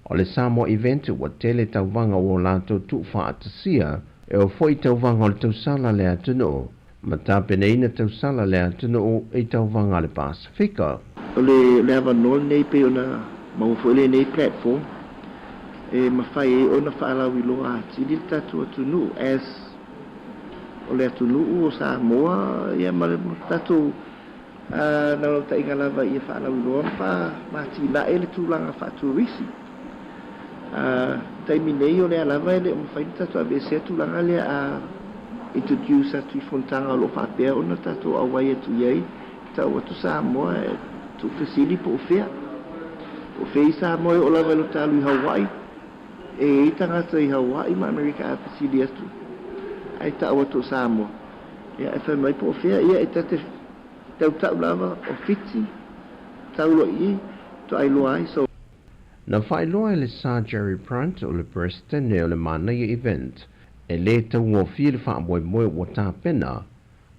O le Samoa event ua tele tau vanga o lato tu whaatasia, e o fwoi tau vanga o le tausala le atunu, ma tāpene ina tausala le atunu e tau vanga le Pasifika. O le avanol nei pe ona mawafo le nei platform, e mawhai e ona whaalawi loa ati li tatu atunu, as o le atunu o Samoa, ia ma le tatu na lo ta inga lava ia whaalawi loa wha mati la ele tūlanga whaaturisi. Taimi nei o le alava ele o mawhaini tatu a bese tūlanga le a introduce atu I fontanga o lo whapea ona tatu awai atu iei tau atu Samoa e tu fesili po ofea. O fei Samoa o lava lo talu I Hawaii e I tangata I Hawaii ma Amerika a fesili atu. Ai tau atu Samoa. Ia e whai mai po ofea ia e tate tau lava o fiti tau lo I to ai lo ai so. Na whailoa le Sir Jerry Prunt o le president o le manai event, e le tau o fie le whaamoe moe o tā pena,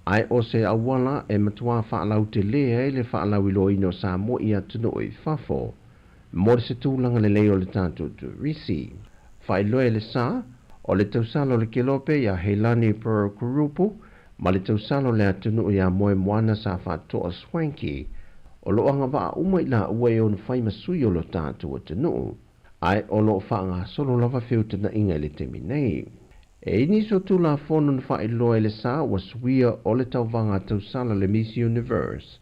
ai o se awala e matua whaalau te lea e le whaalau ilo ino Samoa I atunu o I whafo, mo se tūlanga le leo le tātou tu risi. Whailoa le Sir, o le tausalo le kelope ia Heilani Pearl Kurupu, ma le tausalo le atunu ia moe moana sa whatoa Swanky, o lo anga wa umai la ue o na whai masui o lo tātou atunu, ai o lo whaanga solo lava whiuta na inga le temi nei. E ini so tu la fono na whai loe le sa wa suia o le tau wanga tau sala le Miss Universe,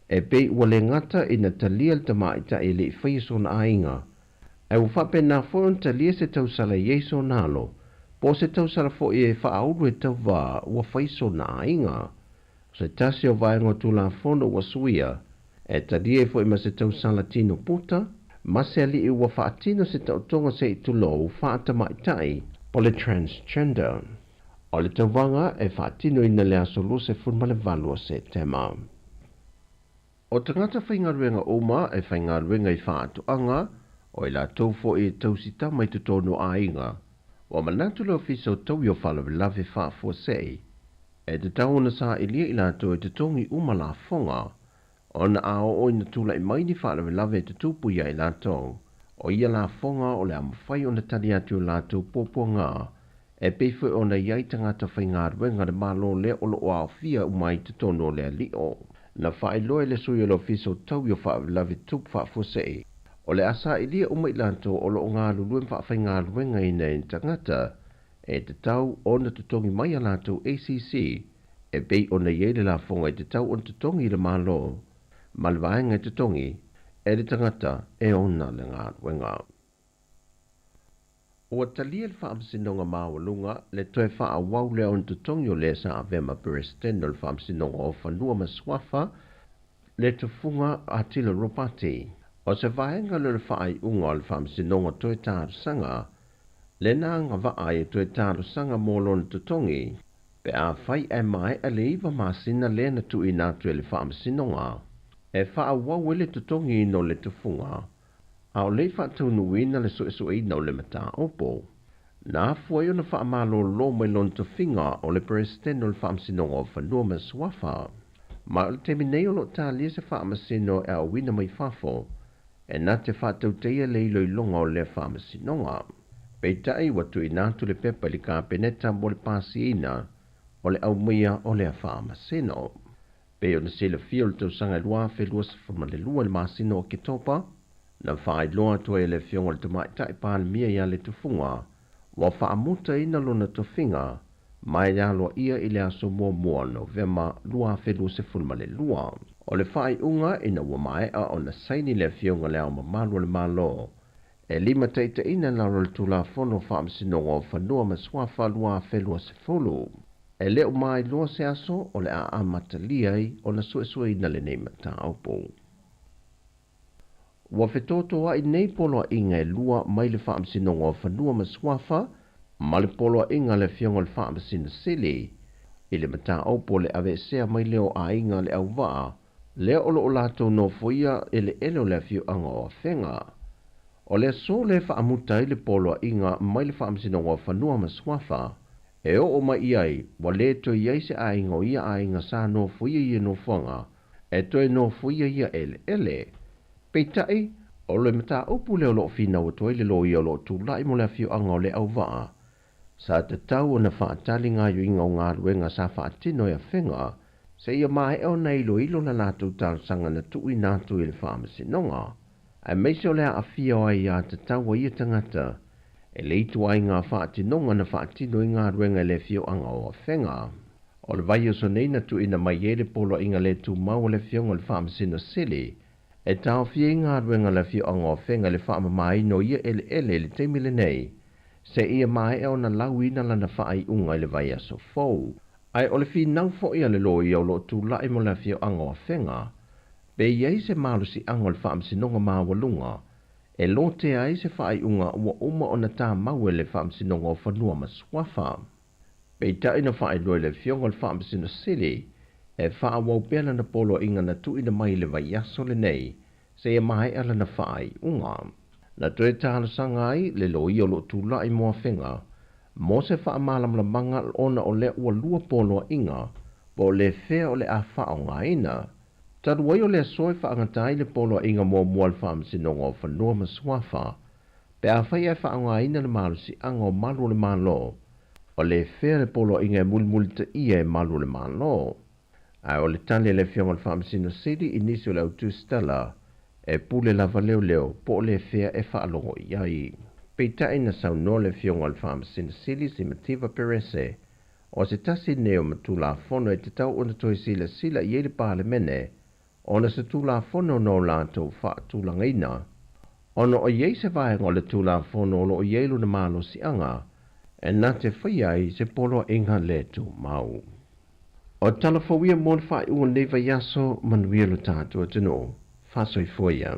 e pei ua le ngata ina talia le tamaita e le whaiso na ainga, e u whape na fono talia se tau sala yeso nalo, po se tau sala fo e whaauru e tau wa ua whaiso na ainga, se tasi o vaenga tu la fono wa suia, e tadia fo ima se tau sala tino puta, ma se ali I ua whaatino se tau tonga se I tulo u whaata maitai, po le transgender. O le tawanga e whaatino ina le aso lo se fun male valu o September. O tangata whaingaruenga oma e whaingaruenga I whaatuanga o I la tau fo e tausita mai te tono a inga. Wa manatu leo fiso tau yo whalawe lave whaafua sei. E te tau na sa ilia I la tau e te tongi uma la fonga. O na ao o ina tula I mai ni whalawe lave te tupu ia I la tau. O ia la fonga o le amawhai o na tali atu la tau poponga. E pefo o na iai tangata whaingaruenga le malo le o lo o ao fia umai te tono le alio. Na whae loe le sui o lo fiso tau yo whaalawe lave tupu whaafua sei. O le asa ilia uma I lanto o lo ngā luluen whaafai ngā luenga I nei tangata, e te tau o na tutongi mai a lanto ACC, e bei o na iele la fonga I te tau o na tutongi le malo, malwaenga I tutongi, e le tangata e ona le ngā luenga. O talia le whaamsinonga mawalunga, le toe wha wau le o na tutongi o le sa avema peresteno le whaamsinonga o whanua maswafa, le tufunga atila ropati. O se vaenga le whaai unga o le whaamsinonga toe tāru sanga, le nā ngā vaai e toe tāru sanga mōlona tutongi, pe a whai e mai a le iwa māsina le na tu I nātu e le whaamsinonga, e wha wau le tutongi no le tufunga, a o le whaatunu ina le sue ina o le mata opo. Nā fuai o na whaamalo lo mai lon tuwhinga o le peresteno le whaamsinonga o whanua maswafa, ma o le teminei o lo tālia se whaamasino e a wina mai whafo, e nā te whātau teia le iloi longa o le whāmasinonga. Pei tai watu I nātu le pepa li ka peneta mo le pāsi ina o le au mia o le whāmasino. Pei o na sila fia o le tausanga lua whelua sa whama le lua le māsino o kitopa, na whaai loa tua e le fionga le tamai tai pāle mia ia le tufunga, wa whaamuta ina lona tuwhinga, mai ia loa ia I le aso mua Novema lua whelua sa whama le lua. O le whaai unga ina ua mai a o na saini le fionga leo mamalu le malo. E lima teita ina laro le tula fono whaamsinonga o whanua maswafa lua whelua se fulu. E leo mai loa se aso o le a amataliai o na suesue ina le nei mata aupo. Wa whetoto a I nei polo inga e lua mai le whaamsinonga o whanua maswafa, ma le polo inga le fionga le whaamsina sili. I le mata aupo le ave sea mai leo a inga le au waa, le olo o lato no foia ele elo le fiu anga o whenga. O le so le whaamuta I le polo inga mai le whaamsinonga o whanua maswafa, e o mai iai, wa le to iai se a inga o ia a inga sa no foia ia no whanga, e toi no foia ia ele. Peitai, o le mata upu le olo fina o toi le lo ia lo tu lai mo le fiu anga o le au waa. Sa te tau o na whaatali ngā yu inga o ngā ruenga sa whaatino ia whenga, se ia mai eo nei ilo na nātou tāru sanga na tui nātou I le whaamasinonga. Ai meise o lea a fia o ai a te taua ia tangata, e le itu ai ngā whaatinonga na whaatino I ngā ruenga le fio anga o a whenga. O le vai o so nei na tui na mai ele polo inga le tu mau le fionga le whaamasino sili, e tau fia I ngā ruenga le fio anga o whenga le whaamamai no ia ele le teimile nei, se ia mai eo na lauina la na whaai unga le vai aso fau. Ai ole fi nau fo ia le lo ia o lo tu lai mo la fio anga o whenga, pe iei se malu si anga o le whaamsinonga mawalunga, e lo te ai se whaai unga ua uma o na tā maue le whaamsinonga o whanua maswafa. Pe ta ina whaai loe le fionga le whaamsino sili, e wha wau pēla na polo inga na tu ina mai le vai aso le nei, se e mai ala na whaai unga. Na toe tāna sangai le lo ia o lo tu lai mo a whenga, mo se wha malamlamanga ona o le ua lua polo inga, po le whea o le a wha o ngā ina. Tadu wai o le soe wha angatai le polo inga mo mua le whaamsinonga o whanua maswafa, pe a whai e wha o ngā ina le malu si anga o malu le malo, o le whea le polo inga e mulmuli ta ia e malu le malo. Ai o le tali le fionga le whaamsino sidi inisi o le autu stella, e pule lava leo po le whea e wha alongo iai. Peita ina sau no le fionga le whaamsino sili si mativa perese, o se tasi neo matula fono e te tau ona toi sila i ele pāle mene, ona se tula fono no lātou wha tūlanga ina. Ono o iei se vaenga o le tula fono o ieilu na malo si anga, e nā te whaiai se polo inga le tu mau. O talafawia mon whai ua neva yaso manuia lo tātua tino, whasoi foia.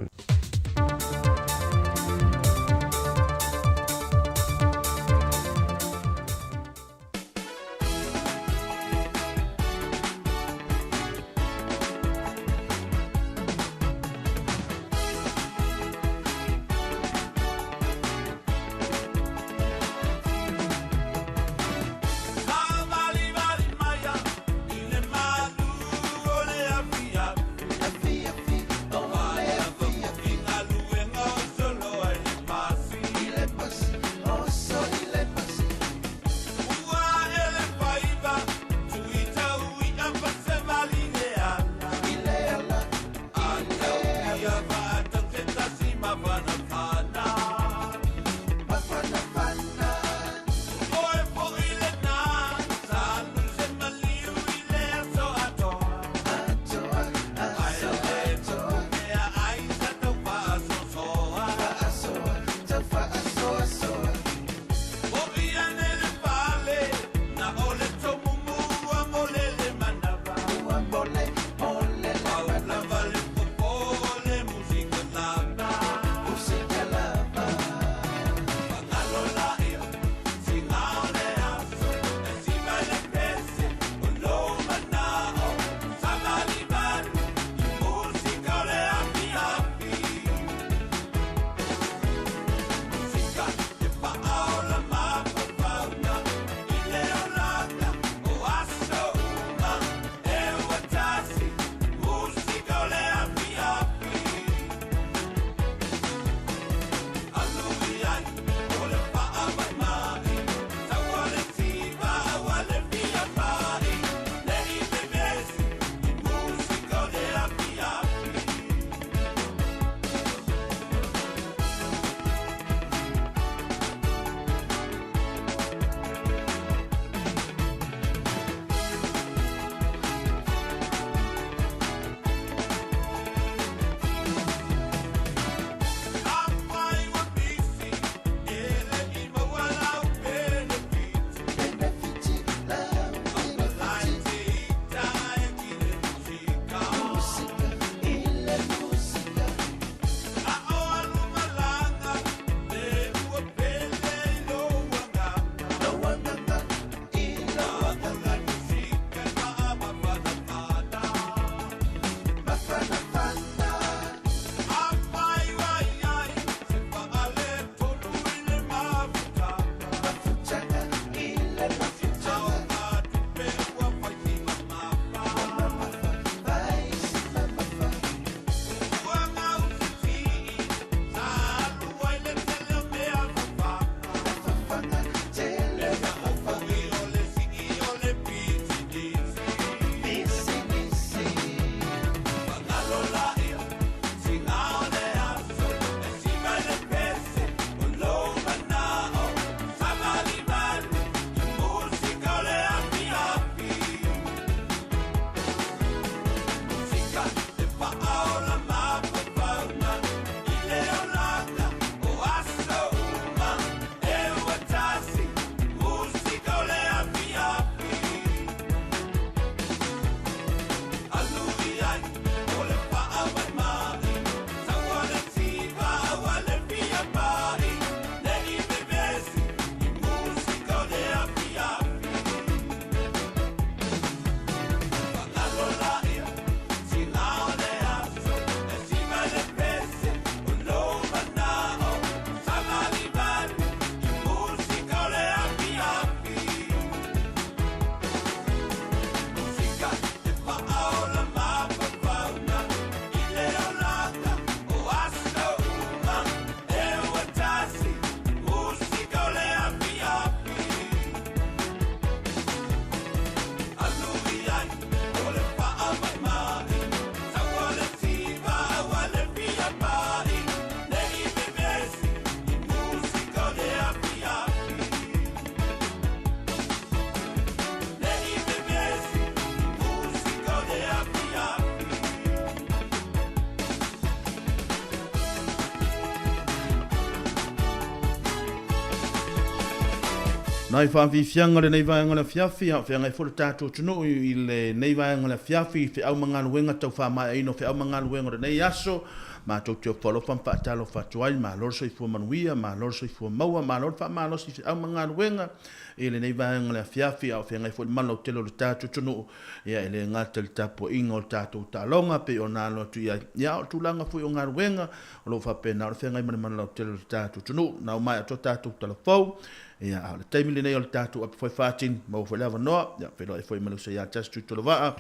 Nai whawhiwhianga le nei vaenga le fiafi, a whianga i fwere tātou tunu i le nei vaenga le fiafi, whi au manganu wenga tau whamai eino, whi au manganu wenga le nei aso, ma tau teo whalofam whaatalo whatuai, ma lorso i fua manuia, ma lorso i fua maua, ma lorso wha ma lorso i whi au manganu wenga, i le nei vaenga le fiafi, a whianga i fwere malau telo le tātou tunu, ia i le ngata le tapo inga o le tātou tālonga, pe o nalo atu ia o tūlanga fui o ngāru wenga, o lo whapena, o le whianga i mana malau telo le tātou tunu, na o mai ato tātou talafau, ia le taimi le nei o le tātou api foi whātin, mau foi lava noa, ia whelo e foi malusa ia tas tuto le waa,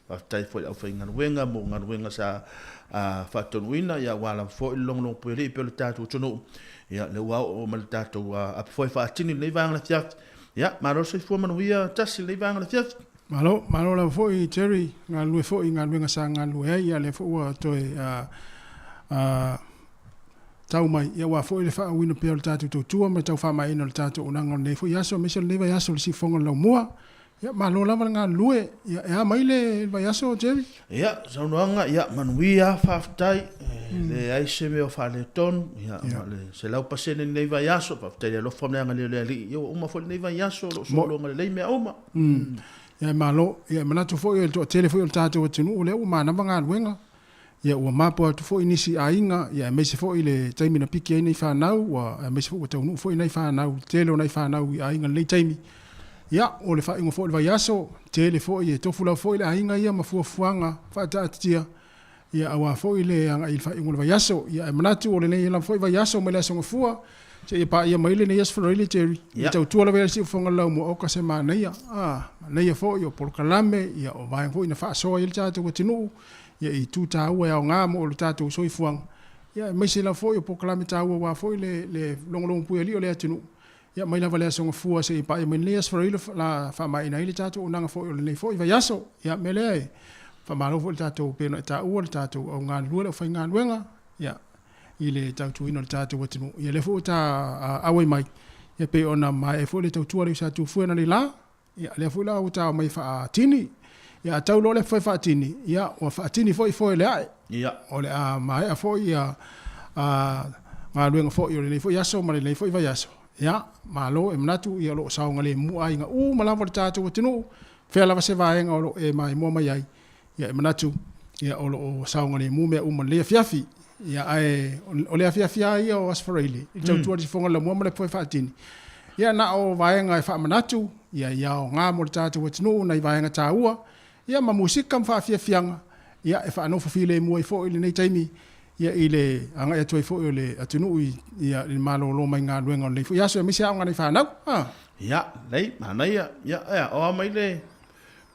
whaftai foi au whai ngaruenga, mo ngaruenga sa whatonuina, ia wala foi longlong pueri pe o le tātou tunu, ia le wau o ma le tātou api foi whātin i nei vanga le fiat, ia maro se fua manuia tas i nei vanga le fiat. Malo la foi Jerry, ngā lue foi ngā luenga sa ngā lue ia le foi toi tau mai ia wa foi le fa wino pe o tatu to tua mai tau fa mai no tatu unanga nei foi yaso me se leva yaso si fonga lo mua ia malo lava nga lue ia mai le va yaso Jerry ia saunoanga ia manuia faftai le aise me o fa le ton ia le se lau pasene nei va yaso faftai lo fomna nga le li io uma foi nei va yaso lo solo nga le me uma ia malo ia manatu foi o tele foi o tatu tunu le uma na nga luenga ia ua mapo atu fo inisi ainga ia me se fo ile taimi na piki ai nei whanau wa me se fo tau nu fo nei whanau tele nei whanau i ainga nei taimi ia o le whaingo fo le vai aso tele fo i tofu lau fo ile ainga ia mafua fuanga whaatatia ia awa fo ile anga il whaingo le vai aso ia manatu o le nei la fo i vai aso me le asonga fua se ia pa ia maile nei as for ile Jerry ia tau tua la vele si fonga lau mo oka se ma nei nei fo i o polkalame ia o vai fo ina wha soa il tatu wa tinu ia i tu tāua e au ngā mo o le tātou soi fuanga. Ia mai se la foi o pokalame tāua wa foi le longolong pui ali o le atinu. Ia mai lava le asonga fua se i pa i mai leas wharailo la whamai ina ili tātou o nanga foi o le nei foi vai aso. Ia me lea e whamaro foi le tātou pēno e tāua le tātou au ngā lua le whai ngā luenga. Ia i le tātou ino le tātou atinu. Ia le foi tā awai mai. Ia pe ona mai e foi le tautua le sa tu fuena le la. Ia le foi la o tā mai wha tini. Ia tau lo le foi fatini ia o fatini foi le ai ia o le mai a foi ia nga luenga foi o le foi aso ma le foi vai aso ia malo e manatu ia lo saunga le mu ai nga malava le tatu tinu fe lava se vaenga o lo e mai mo mai ai ia e manatu ia o lo saunga le mu me le fiafi ia ai o le fiafi ai o asfarili i tau tua di fonga le mu le foi fatini ia na o vaenga e fa manatu ia o nga mo le tatu tinu na i vaenga taua ia ma musika mfa fianga ia e fa no file mo i fo ile nei taimi ia ile anga e toi fo ile atunu ia i malo lo mai nga luenga le fo ia so mi sia nga nei fa na ia nei mana ia o mai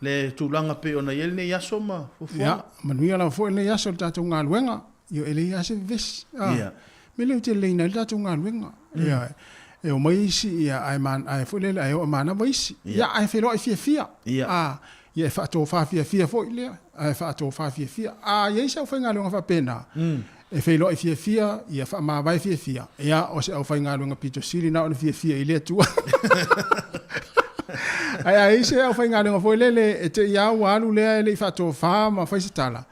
le tulanga pe ona ile nei aso ma fo ia manuia la fo ile aso tatu nga luenga io ile ia se ves ia me le te le na tatu nga luenga ia e o mai si ia ai man ai fo le ai o mana vai si ia ai fe lo ai fia ia ia fa to fa fia fo ile ai fa to fa fia ia sa fa ngalo fa pena e fe lo fia ia fa ma vai fia ia o se fa ngalo nga pito siri na on fia ile tu ai se fa ngalo fo ile e te ia walu le fa to fa ma fa sitala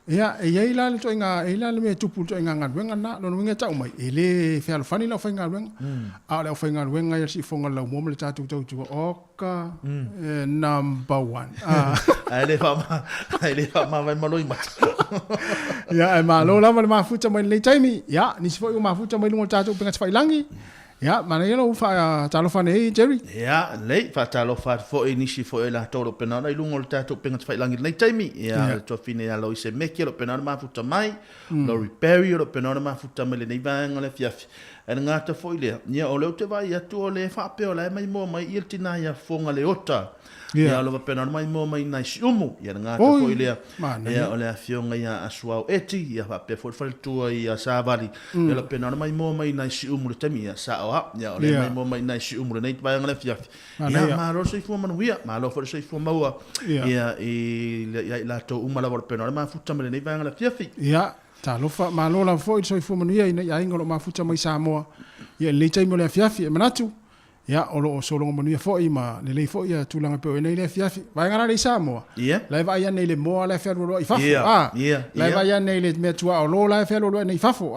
ia e ia le to nga ila le me tupu to nga nga na no nga ta mai ele fe al fani la fa ngalo a le fa ngalo nga ia si fonga la mo le tatu to oka number 1 ele fa ma vai maloi ma ia e malo la ma futa mai le taimi ia ni se foi ma futa mai lo tatu penga fa ilangi ia mana ia lo fa talo fa nei Jerry ia le fa talo fa fo inisi fo la tolo pena na lungo le tatu penga fa ilangi nei taimi ia to fine ia lo se meki lo pena ma futa mai lo repair lo pena ma futa mai nei vanga le fiafi e ngata fo ile ia o le te vai ia tu le fa pe o la mai mo mai il tina ia fonga le ota ia lo pena mai mo mai nai umu ia ngata fo ile ia o le afionga ia aswau eti ia fa pe fo tu ia savali ia lo pena mai mo mai nai umu le tami ia sa ia o le mai mo mai nai umu nei vai ngale fiafi ia ma ro se fo manuia ma lo fo se fo maua ia i la to uma la pena ma futa mai nei vai ngale fiafi ia ta lo fa ma lo la fo so fo manuia ina ia ngolo ma futa mai Samoa ia le taimi le fiafi manatu ia o lo so lo manuia fo i ma le fo ia tulanga pe nei le fiafi vai ngara le Samoa la vai ia nei le mo la fe lo i fa la vai ia nei le me tua o lo la fe lo nei fafo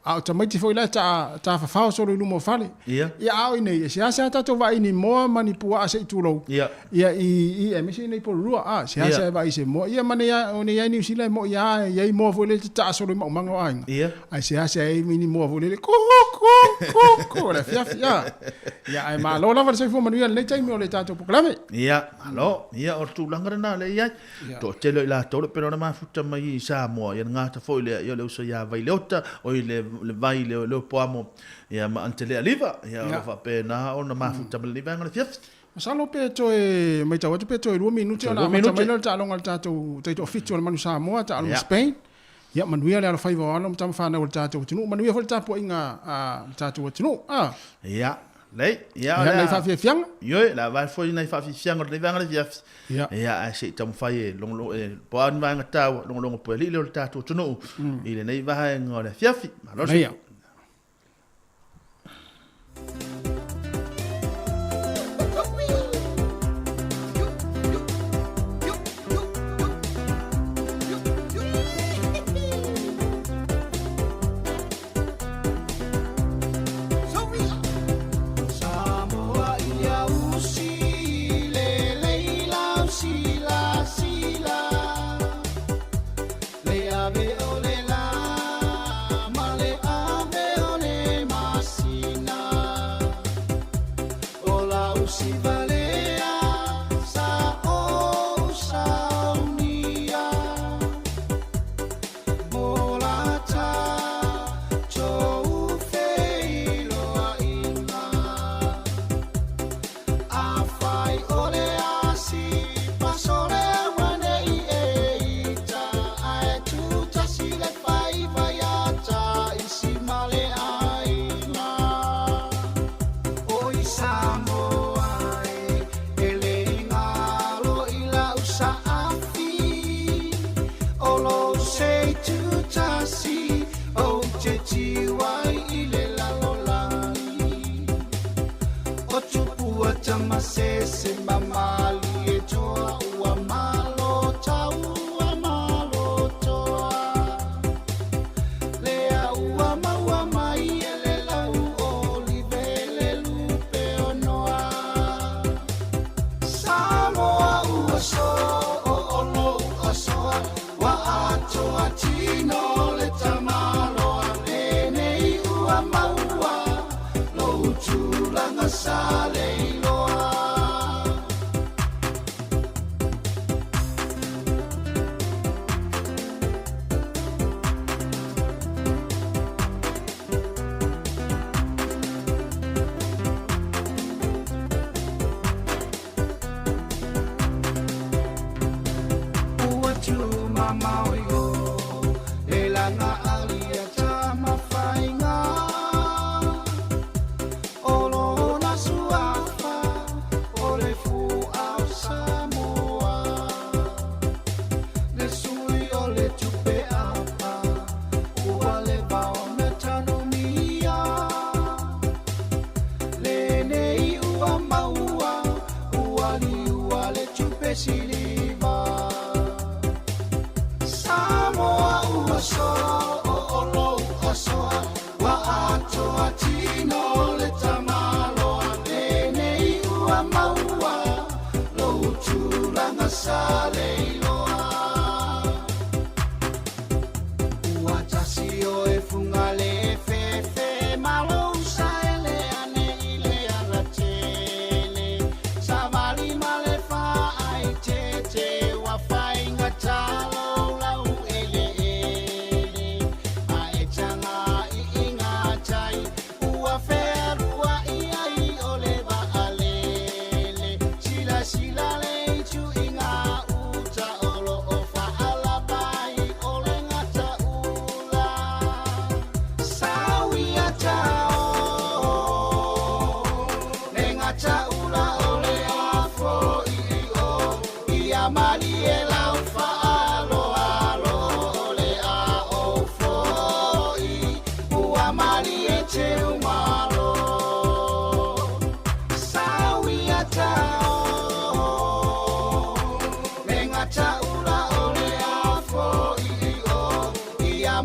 a ta mai ti foi la ta fa so lu mo fale ia au ine se asa ta to vai ni mo mani pua se tu lo ia i e mesi nei po rua se vai se mo ia mane ya o ne ni sila mo ya mo foi le ta so mo mango ai ai se asa e mini mo foi le ko la fia ia ai ma lo la va se fo manuel le tai mo le ta to proclame ia alo ia o tu langa na le ia to telo la to pero na ma futa mai sa mo ia nga ta foi le ia le usa ya vai leota o le vai le poamo ia ma antele aliva ia o fa pena o na ma futa le vai ngana fiaf Masalo pe to e mai tawa pe to e 2 minuti ona mai no ta longa ta to te officio le manu Samoa ta al Spain ia manuia le ala fai wa no tam fa na o ta to tinu manuia fo ta po inga ta to tinu ia lei ia la fa fi fiang yo la va fo ina fa fi fiang le vai ngana fiaf ia a se tam fa e long po an va ngata long po li le ta to tinu ile nei va ngole fiafi malo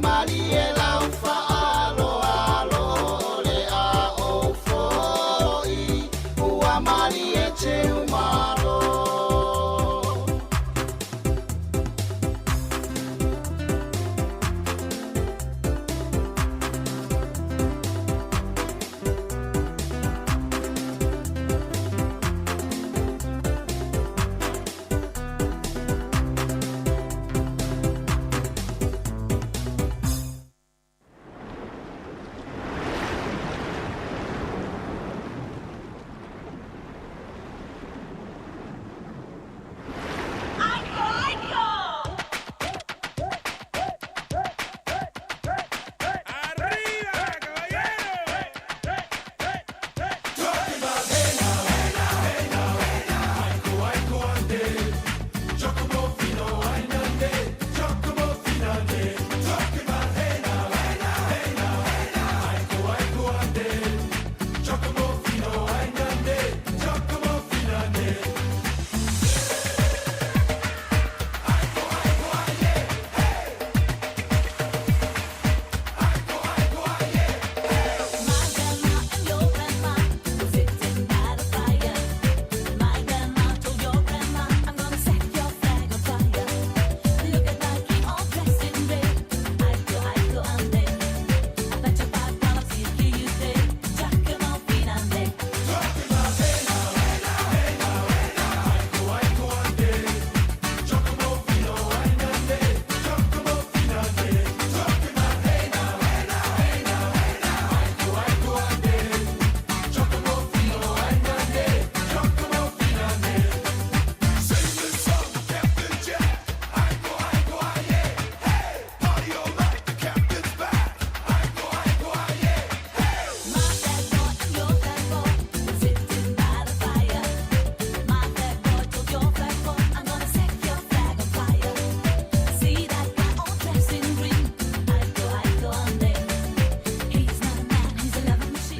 Maria la fa alo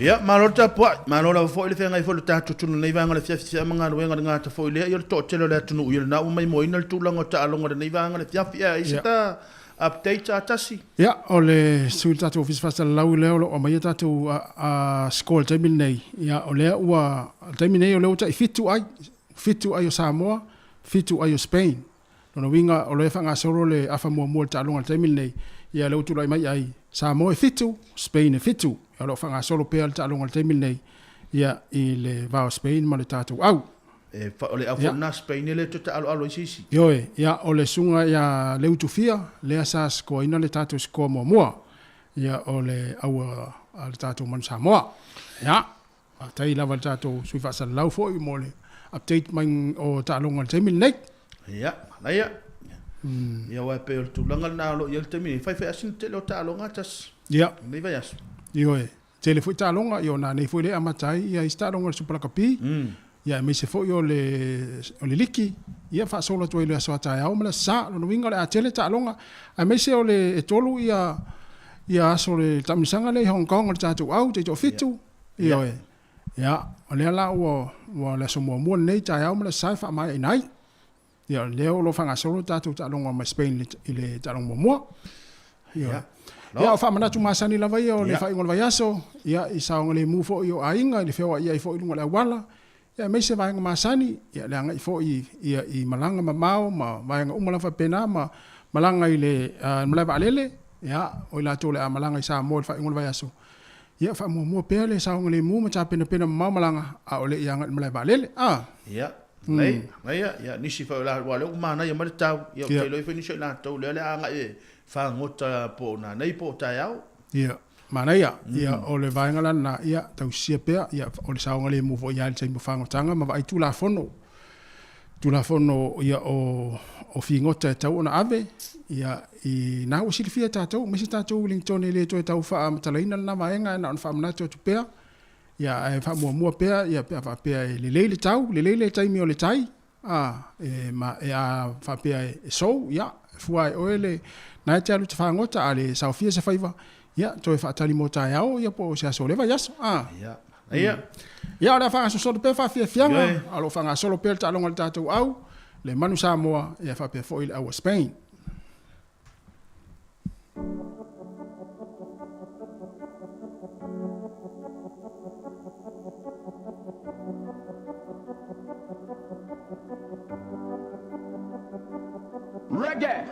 Ia, malota pua, malora fo ile fenga fo ta tunu nei vanga le fia manga le wenga ngata fo ile yo to telo le tunu ile na mai mo ina tu langa ta longa nei vanga le fia isita update atasi. Ia, ole suita to office fast lau le o mai ta to a school time nei. Ia, ole ua time nei ole uta fitu ai o Samoa, fitu ai o Spain. No winga ole fanga solo le afa mo ta longa time nei. Ia le utu lai mai ai Samoa fitu, Spain fitu. Alo fanga solo pe al talonga te milnei ia I le va Spain ma le tatu au fa ole afu na Spain le tota alo sisi yo ia ole sunga ia le utufia le asas ko ina le tatu sko mo ia ole au al tatu man Samoa ia tai la tatu sui fa sa lau fo I mole update man o talonga te milnei ia ia ia wa pe tu langa na lo ia te mi fa asin te lo talonga tas ia nei vai as Io tele foi talonga io na nei foi le amatai ia istalonga super kapi ia me se foi o le liki ia fa solo to ile so tai au mala sa no winga le tele talonga a me se o le tolu ia so le tamisanga le Hong Kong o tatu au te to fitu io ia o le la o le so mo nei tai au mala sa fa mai nai ia le o lo fanga solo tatu talonga ma Spain ile talonga mo ia Ia fa mana tu masani lava ia o le fa ingol vaiaso ia I saonga le mufo io ainga le feo ia I fo ilunga le wala ia me se vainga masani ia le anga I fo ia I malanga mamao ma vainga umala fa pena ma malanga I le malava alele ia o la tole a malanga I sa mo le fa ingol vaiaso ia fa mo pele saonga le mu ma cha pena ma malanga a o le ia malava alele ia nei ia nisi fa la wala umana ia martau ia ke lo fe nisi la to le anga fa ngota po na nei po tai au ia mana ia o le vainga lana ia tau sia pea ia o le saonga le mu fo ia le mo fa ngotanga ma vai tu la fono ia o fi ngota tau na ave ia I na o silfia tatu me se tatu Wellington le to tau fa matalaina na vainga na fa mana to pea ia e fa mo pea ia fa pea le tai mi o le tai ma a fa pea so ia fuai oele na te alu te whangota a le saofia se whaiva ia toi whaatali mo tai au ia po se aso lewa yaso ia o le whanga solo pe whawhia fianga alo whanga solo pe ta alonga le tātou au le manu Samoa ia whapea foil au Spain Reggae.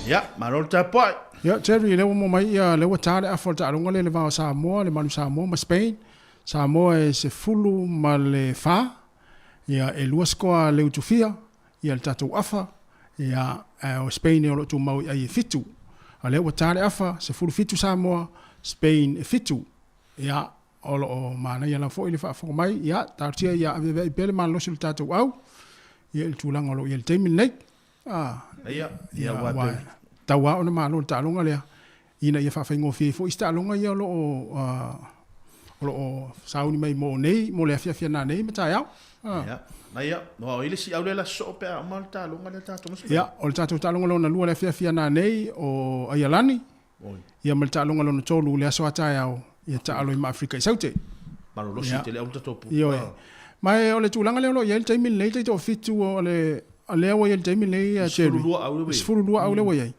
Ya, malo ta poi. Ya, Terry, le mo mai ia le wa tare a forta alonga le va Samoa, le manu Samoa ma Spain. Samoa e se fulu ma le fa. Ia e luaskoa le utufia, ia le tatou afa. Ia o Spain e o tu mau ai fitu. A le wa tare afa se fulu fitu Samoa, Spain e fitu. Ia o mana ia la fo ile fa fo mai, ia tartia ia ave pele man lo sul tatou au. Ia le tulanga lo ia le temi nei. Ia wa tawa ona malo talonga le ina ia fa faingo fi fo ista longa ia lo o sauni mai mo nei mo le afia na nei mata ya ia no ile si aule la so pe mal talonga le tato mas ya o tato talonga lo na lua le afia na nei o ayalani ia mal talonga lo na tolu le aso ata ya ia ta alo ma Afrika saute malo lo si tele au tato yo mai o le tulanga le lo ia le taimi le to fitu o le ale wa ia le taimi le ia cheru sfuru lua aule wa ia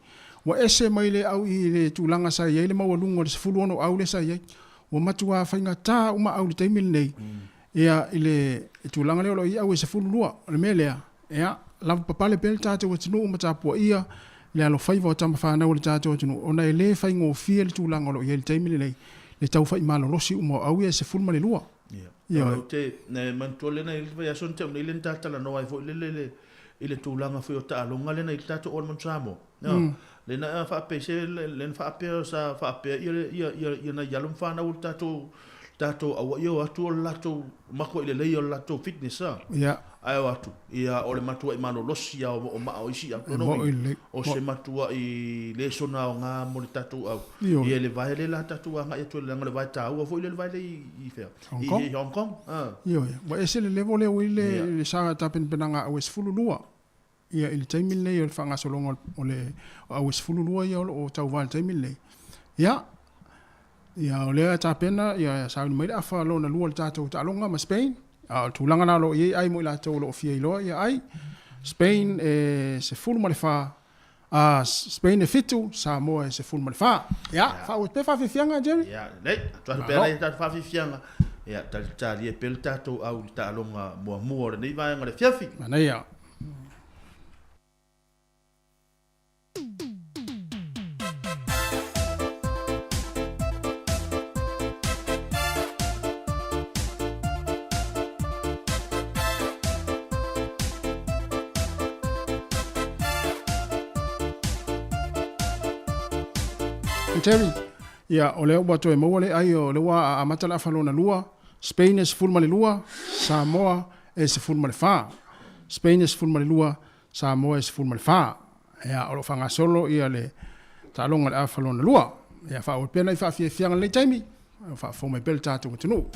wa ese mai le au i le tulanga sa ia le mawalunga le sfuru ono au le sa ia wa matua fainga ta uma au le taimi nei ia ile tulanga le lo ia au se sfuru lua le melea ia la papa le pel tatu tunu uma tapo ia le alo faiva tama fa na le tatu tunu ona ele faingo fie le tulanga lo ia le taimi nei le tau fai malo losi uma au ia se sfuru ma le lua ia te ne mantole na ile ya son te ile tata la no ai fo le ile tulanga foi o talonga le na ile tato on monsamo no le na fa pese le fa pe sa fa pe ia na yalum fa na tato awa yo atu lato mako ile le yo lato fitness ya ai atu ia o le matua i mano losi ya o ma o isi no o se matua i le sona nga mo le tato au ia le vai le la tato nga ia to le nga le vai ta o foi le vai le i fe i Hong Kong yo wa ese le level le wile sa tapen penanga o es fululua ia il taimil le o fanga solongo o le o es fululua ia o tau val taimil le ia o le tapena ia sa ni mai afa lo na lua tato ta longa ma Spain tulanga na lo ia ai mo la to lo fie lo ia ai Spain se fulu ma le fa Spain e fitu Samoa se fulu ma le fa ia fa o pe fa fianga Jerry ia nei to pe la ta fa fianga ia ta li pel tato au ta longa mo nei vai ngale fiafi mana ia Terry, ia o leo bato e maua le ai o lewa a matala falona lua, Spain e se fulma le lua, Samoa e se fulma le fa. Spain e se fulma le lua, Samoa e se fulma le fa. Ia o lo fanga solo ia le talonga le a falona lua. Ia fa o pena i fa fianga le taimi, fa fo me bel tatu tunu.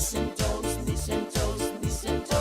Listen toast, listen toast, listen toast.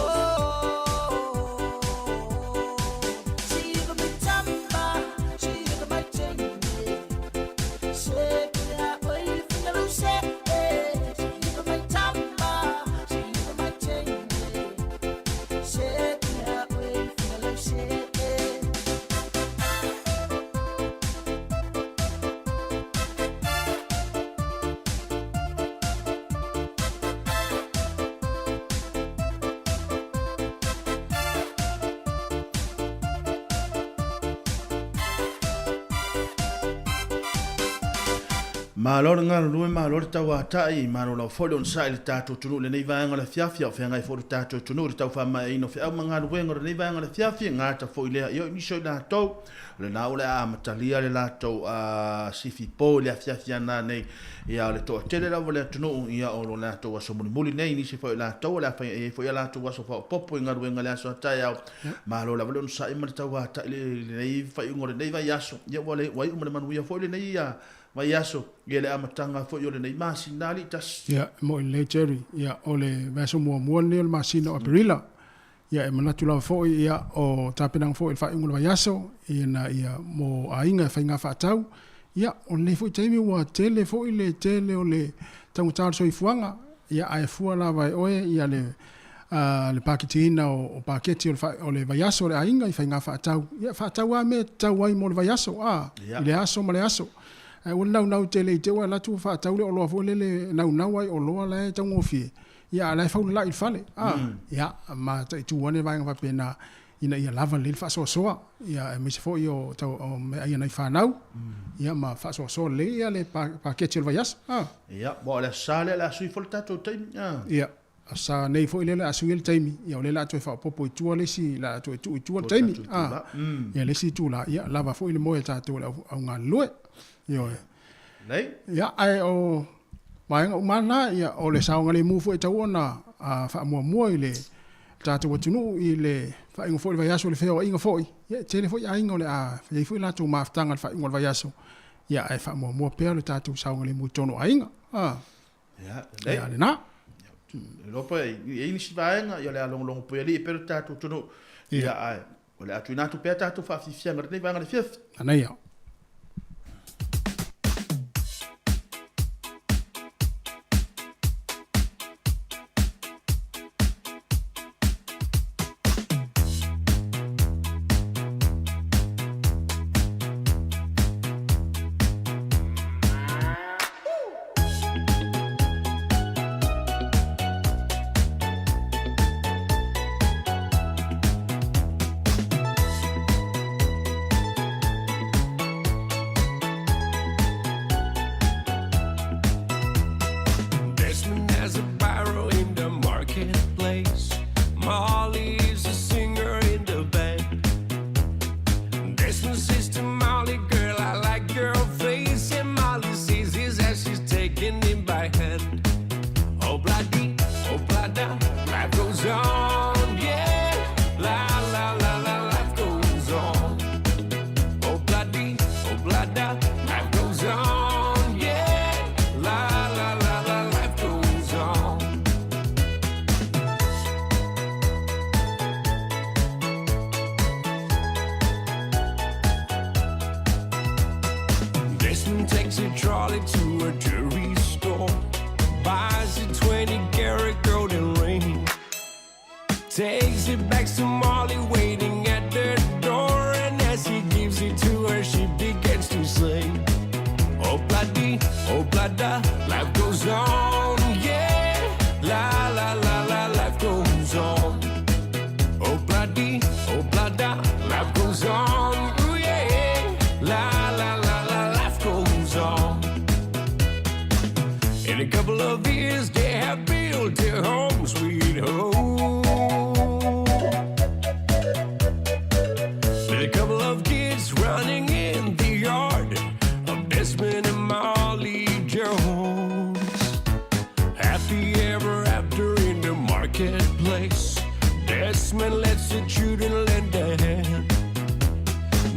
Malor ngal lue malor tawa tai malor la fo don sai tato tunu le nei vanga la fiafia fe ngai fo tato tunu le tau fa mai no fe au ngal wengo le nei vanga la fiafia ngata fo ile yo ni so da to le na ole a matalia le la to a sifi po le fiafia na nei ia le to tele la vole tunu ia o la to so muli nei ni se fo la to la fa e fo la to so fo popo ngal wengo le so tai au malor la vole sai mal tawa tai le nei fa ngore nei va yaso ia vole wai umre manu ia fo le nei ia mai aso gele amatanga fo yole nei masinali tas ya mo le cherry ya ole vaso mo le masino aperila ya e manatu la fo ya o tapinang fo fa ingul vayaso ina ya mo ainga fa inga fa tau ya ole fo taimi wa tele fo ile tele ole tangu tar so ifuanga ya ai fu la vai oe ya le paketina o paketi ole vayaso le ainga fa inga fa tau ya fa tau me tau ai mo vayaso ile aso mo le aso o nau tele te wa la tu fa taule o lo fo le nau ai o lo la ta ngofi ya la fa la il fale ya ma ta tu wane va nga pena ina ia lava le fa so ya me se fo io ta ia nei fa nau ya ma fa so le ya le pa che il vayas ya bo la sale la sui folta to te ya sa nei fo ile la sui il taimi ya le la tu fa popo tu le si la tu taimi ya le si tu la ya lava fo ile mo ta tu la nga loe yo nei ya ai o mai mana ya o le saunga le mufu e tauna a fa mo ile tatu watunu ile fa ingo foi vayaso le feo ingo foi ya tele foi a ingo le a fa foi la tu maftanga fa ingo vayaso ya ai fa mo pe le tatu saunga le mutono a inga ya ya le na lo poi e ni si vaenga yo le long poi le per tatu tono ya ai o le atu na tu pe tatu fa fi fianga nei vanga le fief ana ya Takes it back to Molly waiting at the door, and as he gives it to her, she begins to sing. Oh blada, life goes on, yeah. La la la la, life goes on. Oh blada, life goes on, ooh, yeah. La la la la, life goes on. In a couple of years, they have built their home, sweet home. Running in the yard of Desmond and Molly Jones. Happy ever after in the marketplace. Desmond lets the children lend a hand.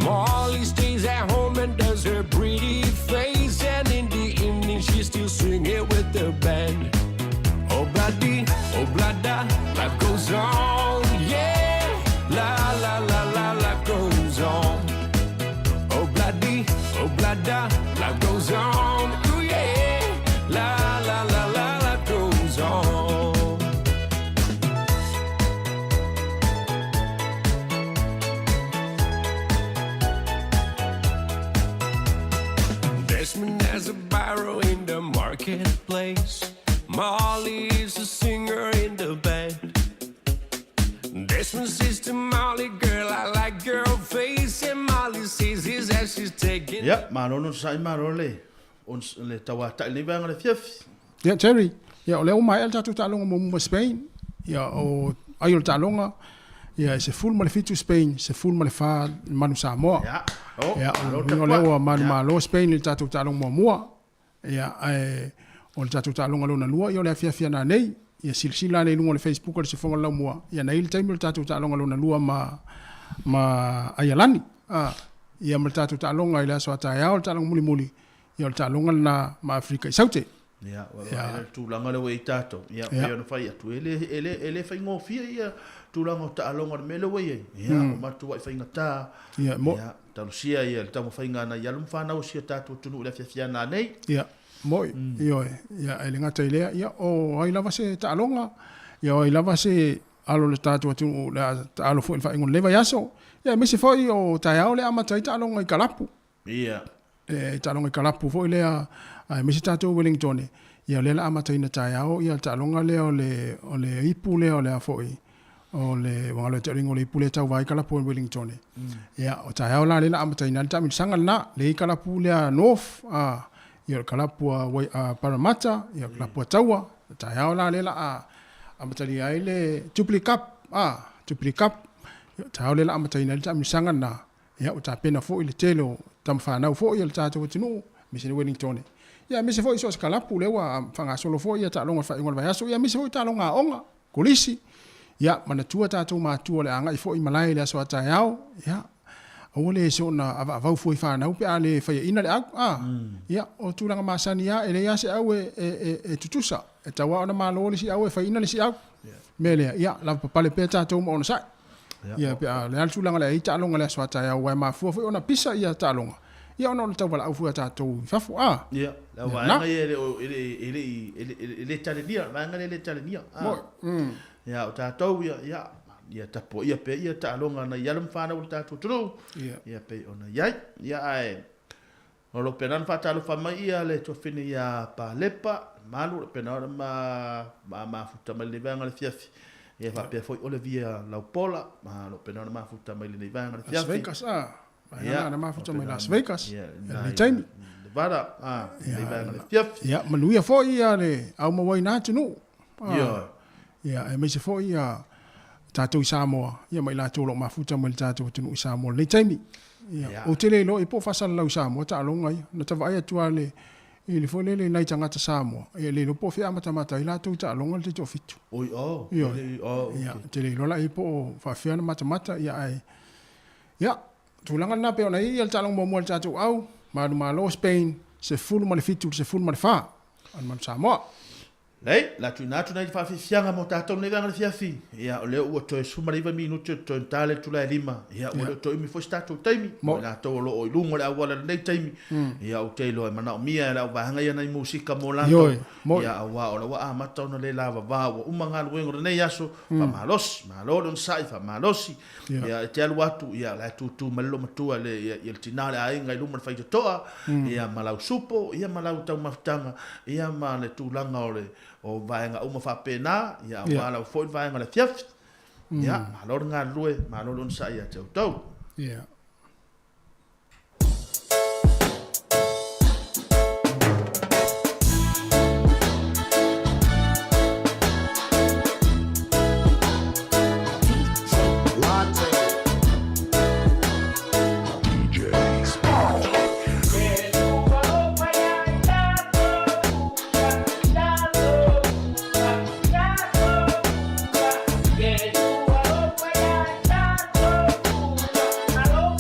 Molly stays at home and does her pretty face, and in the evening she still singing with the band. Oh bloody, goes on, yeah. La la la la, life goes on. Oh bloody, oh blada, life goes on. Ooh yeah. La la la la, life goes on. Desmond has a barrow in the marketplace. Molly is a singer in the band. Desmond says to Molly, girl, I like your face. And Molly says his as she's taking. Ya, manono sai marole. Ons le tawa ta ni bang le fief. Ya, Terry. Ya, ole o mai el tatu talonga mo Spain. Ya, o ayol talonga. Ya, se full mal fitu Spain, se full mal fa manu Samoa. Ya. Oh, ya, o le manu malo Spain le tatu talonga mo. Ya, o le tatu talonga lona lua, yo le fia na nei. Ya silsila nei lunga le Facebook le se fonga la mo. Ya nei le time le tatu talonga lona lua ma ayalani. Ya mal tatu talonga ila so ta ya o talonga muli. Ya le talonga na ma Afrika Saute. Ya, tu langa le wei tato. Ya, yo no fai atu ele fai ngofia ia tu langa ta alonga me le wei. Ya, ma tu wai fai ngata. Ya, mo. Ya, tau sia ia tau fai ngana ya lum fa na o sia tato tunu le fia na nei. Ya. Moi, yo, ya ele ngata ile ya o ai lava se ta alonga. Ya ai lava se alo le tato atu la alo fo fa ngon leva yaso. Ya me se foi o ta ya ole ama ta alonga I kalapu. Ya. Ta alonga I kalapu fo ile ai me se tato Wellington. Ya le ama ta ina ta ya o ya ta alonga le ole ipu le ole foi. O le wangalo te ringo le ipu le tau vai kalapu Wellington. Ya o ta ya ola le ama ta ina ta mi sanga na le kalapu le north ia kalapua Parramatta, ia kalapua taua, ta la lela amatali ai le Jubilee Cup, ta lela amatali na misanga na, ia o ta pena fo ile telo tamfana fo ia ta to tinu, misi Wellington. Ia misi fo iso kalapu lewa fanga solo fo ia ta longa fa ingol vayaso, ia misi fo ta longa onga, kulisi. Ia manatua ta to matua le anga fo I malai le so ta ia ole so na avau foi fa na upe ale fa ina le ia o tulanga masani ya ele ya se au e tutusa e tawa na malo le si au e fa ina le si au mele ia la pale peta to mo sa ia pe le al tulanga le ita longa le so ta ya wa ma fu ona pisa ia ta longa ia ona le tawa au fu ta to fa fu ia la wa nga ele talelia va nga le talelia ia o ta to ia ia tapo ia pe ia ta longa na ia lum fana ulta tuturu ia pe ona ia ai o lo penan fa ta lo fa mai ia le to fini ia pa lepa malu penan ma futa mai le vanga le fiafi ia fa pe foi Olivia Laupola ma lo penan ma futa mai le vanga le fiafi Vegas ia na ma futa mai Las Vegas le time vara le vanga le fiafi ia maluia foi ia le au ma wai na tunu ia e me se foi ia tatou Samoa ia mai la tolo mafuta mai tatou tunu Samoa le taimi ia o tele lo e po fasal lau Samoa ta longa ia na tava ia tua le ile fo le nai tangata Samoa ia le lo po fia mata ila tu ta longa le to fitu oi ia tele lo la e po fa fia mata ia ai ia tulanga na pe ona ia ta longa mo tatou au malo Spain se full mal fitu se full mal fa an man Samoa Lei, la tuna fa fianga mo tatou ne vanga fiafi. Ia o le o to su mariva minuto to tale tu la lima. Ia o to mi fo stato taimi. Mo la to lo o lungo la wala nei taimi. Ia o te lo mana mia la va hanga ia nei musika mo la. Ia wa o la wa mata no le lava va o umanga luengo nei aso fa malos, malodon sai fa malosi. Ia te alu atu ia la tu malo matua le ia tinale ai ngai lumo fa toa. Ia malau supo, ia malau tau maftanga, ia ma le tu langa o vaenga uma fa pena ia wala foi vaenga le fiaf ia malor nga lue malor sa ia tau ia Hello.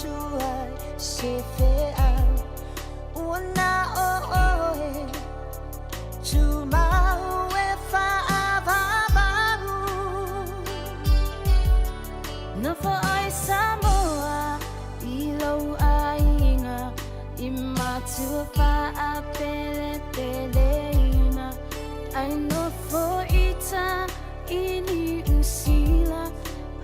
tua se fea una o e tu mau e fa babu no fo ai Samoa I lo ainga I matua fa a pele peleina I know for ita ini usila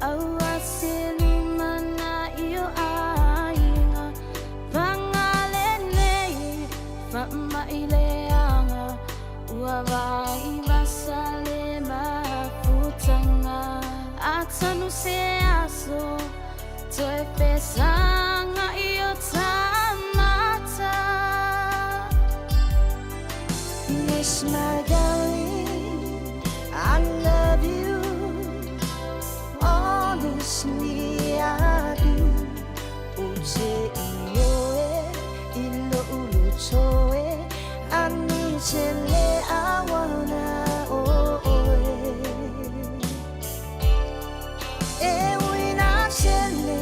awa selumana io ainga vangalene fama ileanga uawai basale mafutanga atanu se aso toi pesanga io tamata Miss my darling I love you honestly I do Uje ioe ilo ulu choe ani chele awana oe E wina chele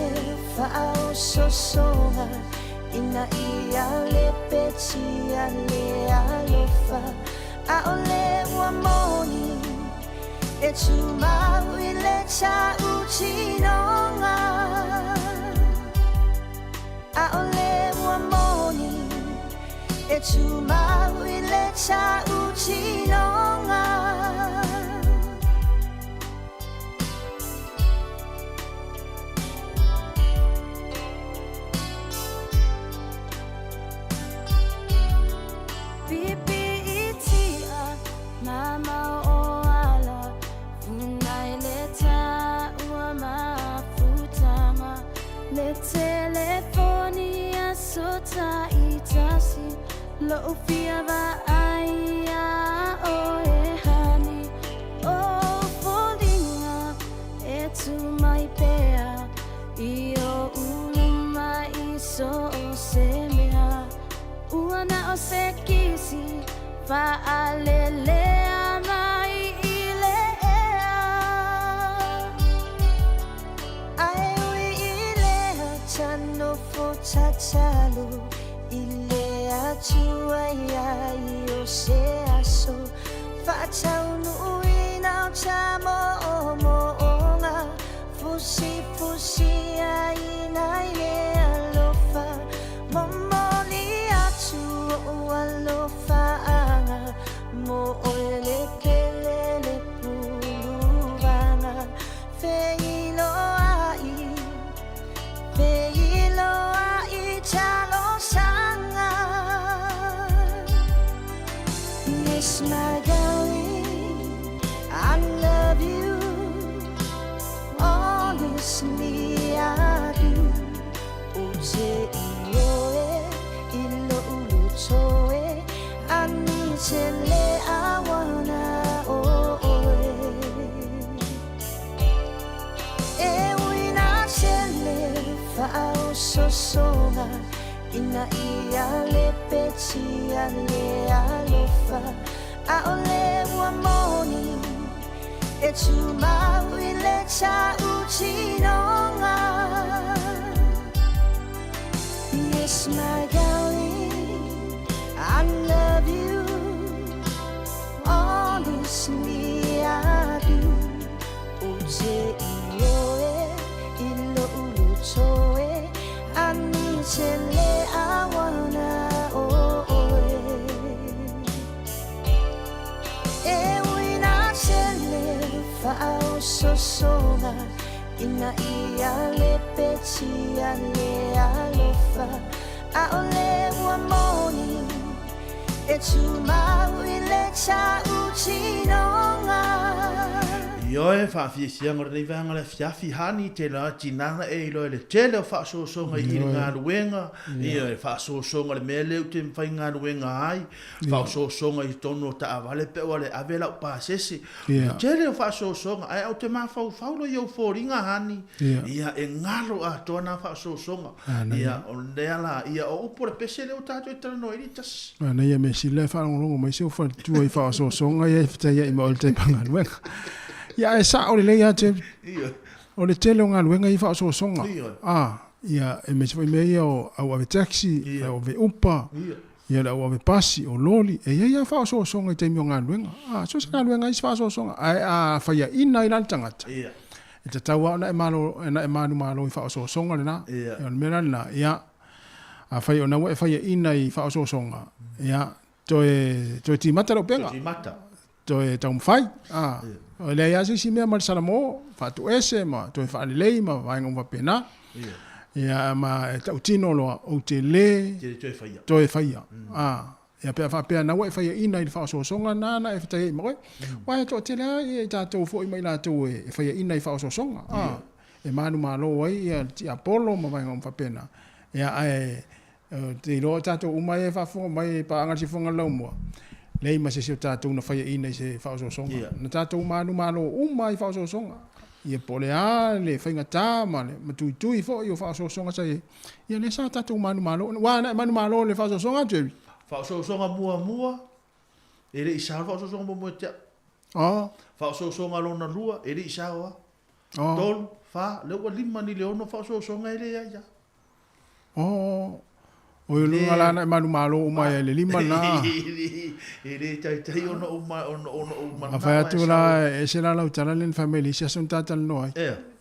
fa'au sosonga Ina ia le peti ale alofa A ole wa moni E tu mau I le cha uchinonga A ole wa moni E tu mau I le cha uchinonga Mama oala funai leta ua mafutanga le telefonia sota itasi lo ufia va aia o e hani o folinga e tu mai pea io uluma iso o semea uana o se kisi fa alele mai ilea ai ilea chano fo chachalo ilea chua ya io se aso fa chau nu ina chamo omonga fusi fusi ai na ilea lofa momoli atu alofa mo ole pelele puluvanga feilo ai chalo sanga Miss my darling I love you honestly I do Uje ioe ilo ulu choe ani chele awana oe E wina chele fa'au sosonga Ina ia le peti ale alofa A ole wa moni E tu mau I le cha uchinonga Miss my darling I love you honestly I do Uje ioe ilo ulu choe ani chele awana oe E wina chele fa'au sosonga Ina ia le peti ale alofa A ole wa moni E tu mau I le cha uchinonga Ioe whaafia sianga rei vanga le fiafi hani te la tinanga e ilo le tele o whaasosonga I ngā ruenga Ioe whaasosonga le mea leu te mwhai ngā ruenga ai Whaasosonga I tono ta awale pe o le avela o pāsese Tele o whaasosonga ai au te mawhau whaulo I au fōringa hani Ia e ngaro a tōna whaasosonga Ia o leala ia o upore pese leo tātou I tala no iri tas Ana ia me si le whaangongo mai se o whatua I whaasosonga ia I whitai I ma o le teipanga ruenga Ya e sa o le leia te o le tele o ngā luenga I whaasosonga. ia e me se foi me o au ave taxi o ve upa ia la o ave pasi o loli e ia fa so songa te mi nga luenga so sa luenga is fa so songa a fa ia ina ila tangata ia e te tawa na e malo fa so songa na ia mera na ia a fa ia na e fa ia ina i fa so songa ia to ti mata lo penga to e tau fai o le ia si me mal salamo fa tu ese ma to fa le ma va ngom va pena ia ma tau tino lo o te le to e faia ia pe fa pe na we faia ina i fa so songa na e fa mo wa to te la e ta to fo i mai la to e faia ina i fa so songa e manu malo ai ia ti apolo ma va ngom fa pena ia ai te lo ta to umai fa fo mai pa anga si fonga lo mo lei ma se ta na faia ina se fa so songa na ta to manu malo umai fa so songa ia pole ale fainga tama le matui fo io fa so songa sai ia le sa tatu manu malo wa na manu malo le fa so songa Jerry fa so songa mua ele isa fa so songa mo tia fa so songa lo na lua ele isa wa tol fa le wa lima ni le ono fa so songa ele ya o lu ngala na manu malo uma le lima na ele tai ono uma fa tu la e se la utala len family se son tatal no ai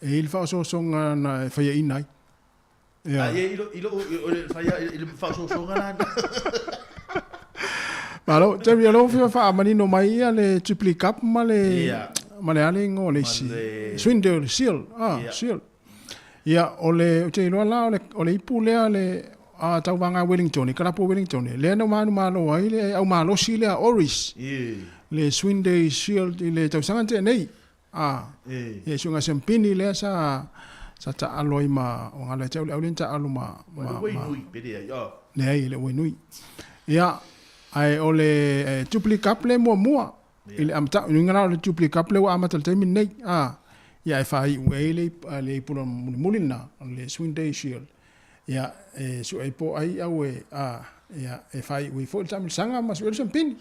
e il fa so songa na fa ia inai ilo fa so songa na malo te vi lo fa mani no mai le triplicap male ale ngo le si swindle seal seal ia ole te lo la ole ipule ale tau vanga Wellington, karapo Wellington. Le no manu malo ai le au malo si le Oris. Le Swinday Shield le tau sangante nei. E sunga sempini le sa ta aloi ma o ngala tau le au lenta alu ma. Le ai le wenui. Ia ai ole duplicap le mua. Ile amta ngala le duplicap le wa amatal temin nei. Ia fai le pulo mulina le Swinday Shield. ia su ai po ai au ia fai we fo tamil sanga mas wel sampin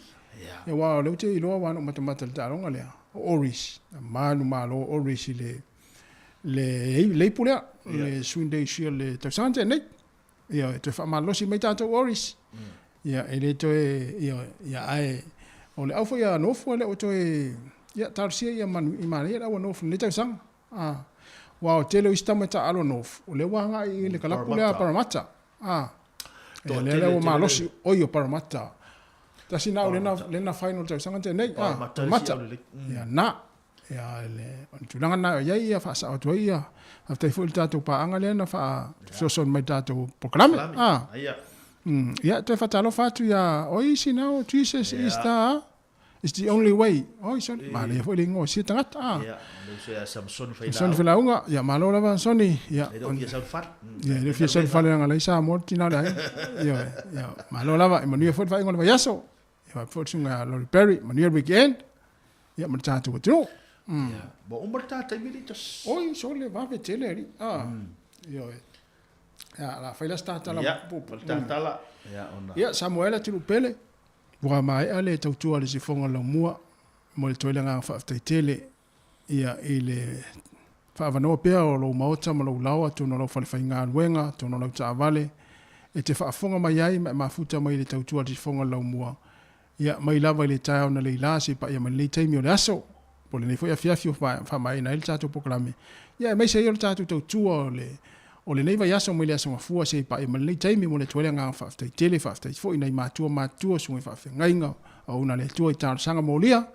ia wa le te lo wa no mata ta longa le Oris manu malo Oris le pula le Swinday Shield le te sante nei ia te fa malo si meta to Oris ia ele to ia ai ole au fo ia no fo le to ia tarsia ia manu imani ia wa no fo le te sang wow, tele istama ta alo nof. O le wanga i le kalapu le Paramata. Le o malosi oio Paramata. Tasi na le na final tau sangante nei. Paramata. Ia na. Ia le tulanga na ia fa sa o ia. After full tato pa anga le na fa so mai tato proklame. Ia te fa talo fatu ia oi sinao Jesus is it's the only way. Sorry. Ma le foi lingo si tangata. Samson filaunga ya malo lava soni ya le fia sel fale nga leisa mortina dai ya malo lava Emmanuel fot fa ngol yaso ya fot sunga Lori Perry Emmanuel weekend ya matatu tu bo umberta ta militas so le va vetele ri ya la faila sta la ya ona ya Samuel tu pele wa mai ale tautua le sifonga la mua mo le toilenga fa tele ia ile fa vano pea o lo maota ma lo lawa tu no lo fa fainga wenga tu no lo ta vale e te fa fonga mai ai ma futa mai le tautua di fonga lo mua ia mai lava le tau na le lasi pa ia mai le taimi o le aso po le foi afia fa mai na il tatu poklame ia mai se il tatu tautua o le nei vai aso mai le aso mafua se pa ia mai le taimi mo le toilenga fa tele fa foi nei matua sunga fa ngainga au na le tua i tar sanga molia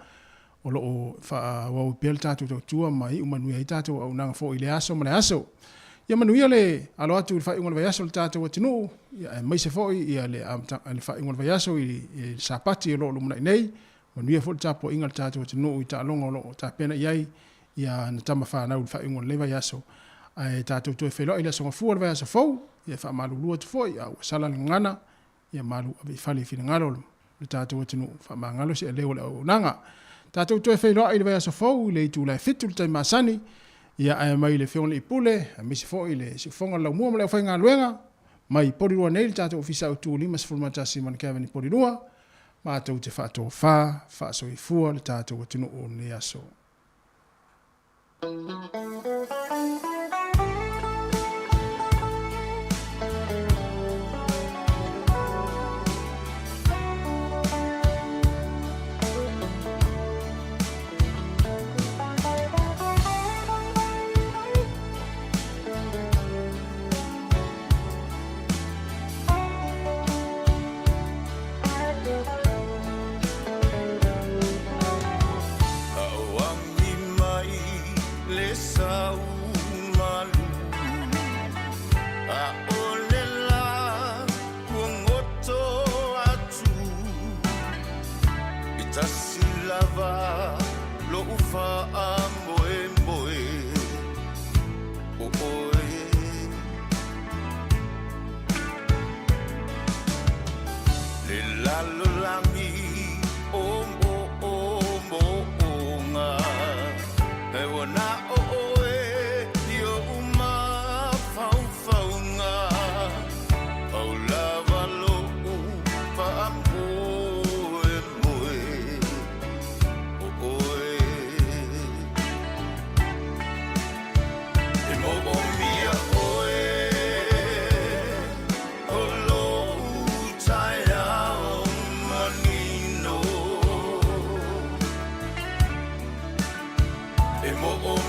o lo fa wa pel tatu tua mai umanu ai tatu au nanga fo ile aso mane aso ia manu ia le alo atu fa ingol vai aso tatu tinu ia mai se fo ia le amta le fa ingol vai aso i sapati lo lo nei manu ia fo tapo ingal tatu tinu i ta longo lo ta pena iai ia na tama fa na fa ingol le vai aso ai tatu to fe lo ile so fu vai aso fo ia fa malu lu tu fo ia sala ngana ia malu abi fali fi ngalo le tatu tinu fa mangalo se le o nanga tatou toe whainoa i le vea sa fau, le tu lai fitu le tai masani, ia ai mai le whiong le ipule, a misi fo i le si whonga lau mua ma le whai ngā luenga, mai porirua nei le tatou ofisa au tū lima sa fulmatasi man Kevin i porirua, ma tau te whātou wha so i fua le tatou atinu o ne aso. lava lo ufa moe moe o oe le lalo langi o mo nga e wana o oe yo uma fau fau nga au lava lo ufa moe moe o oe e mo o mia oe o lo utai au manino e mo o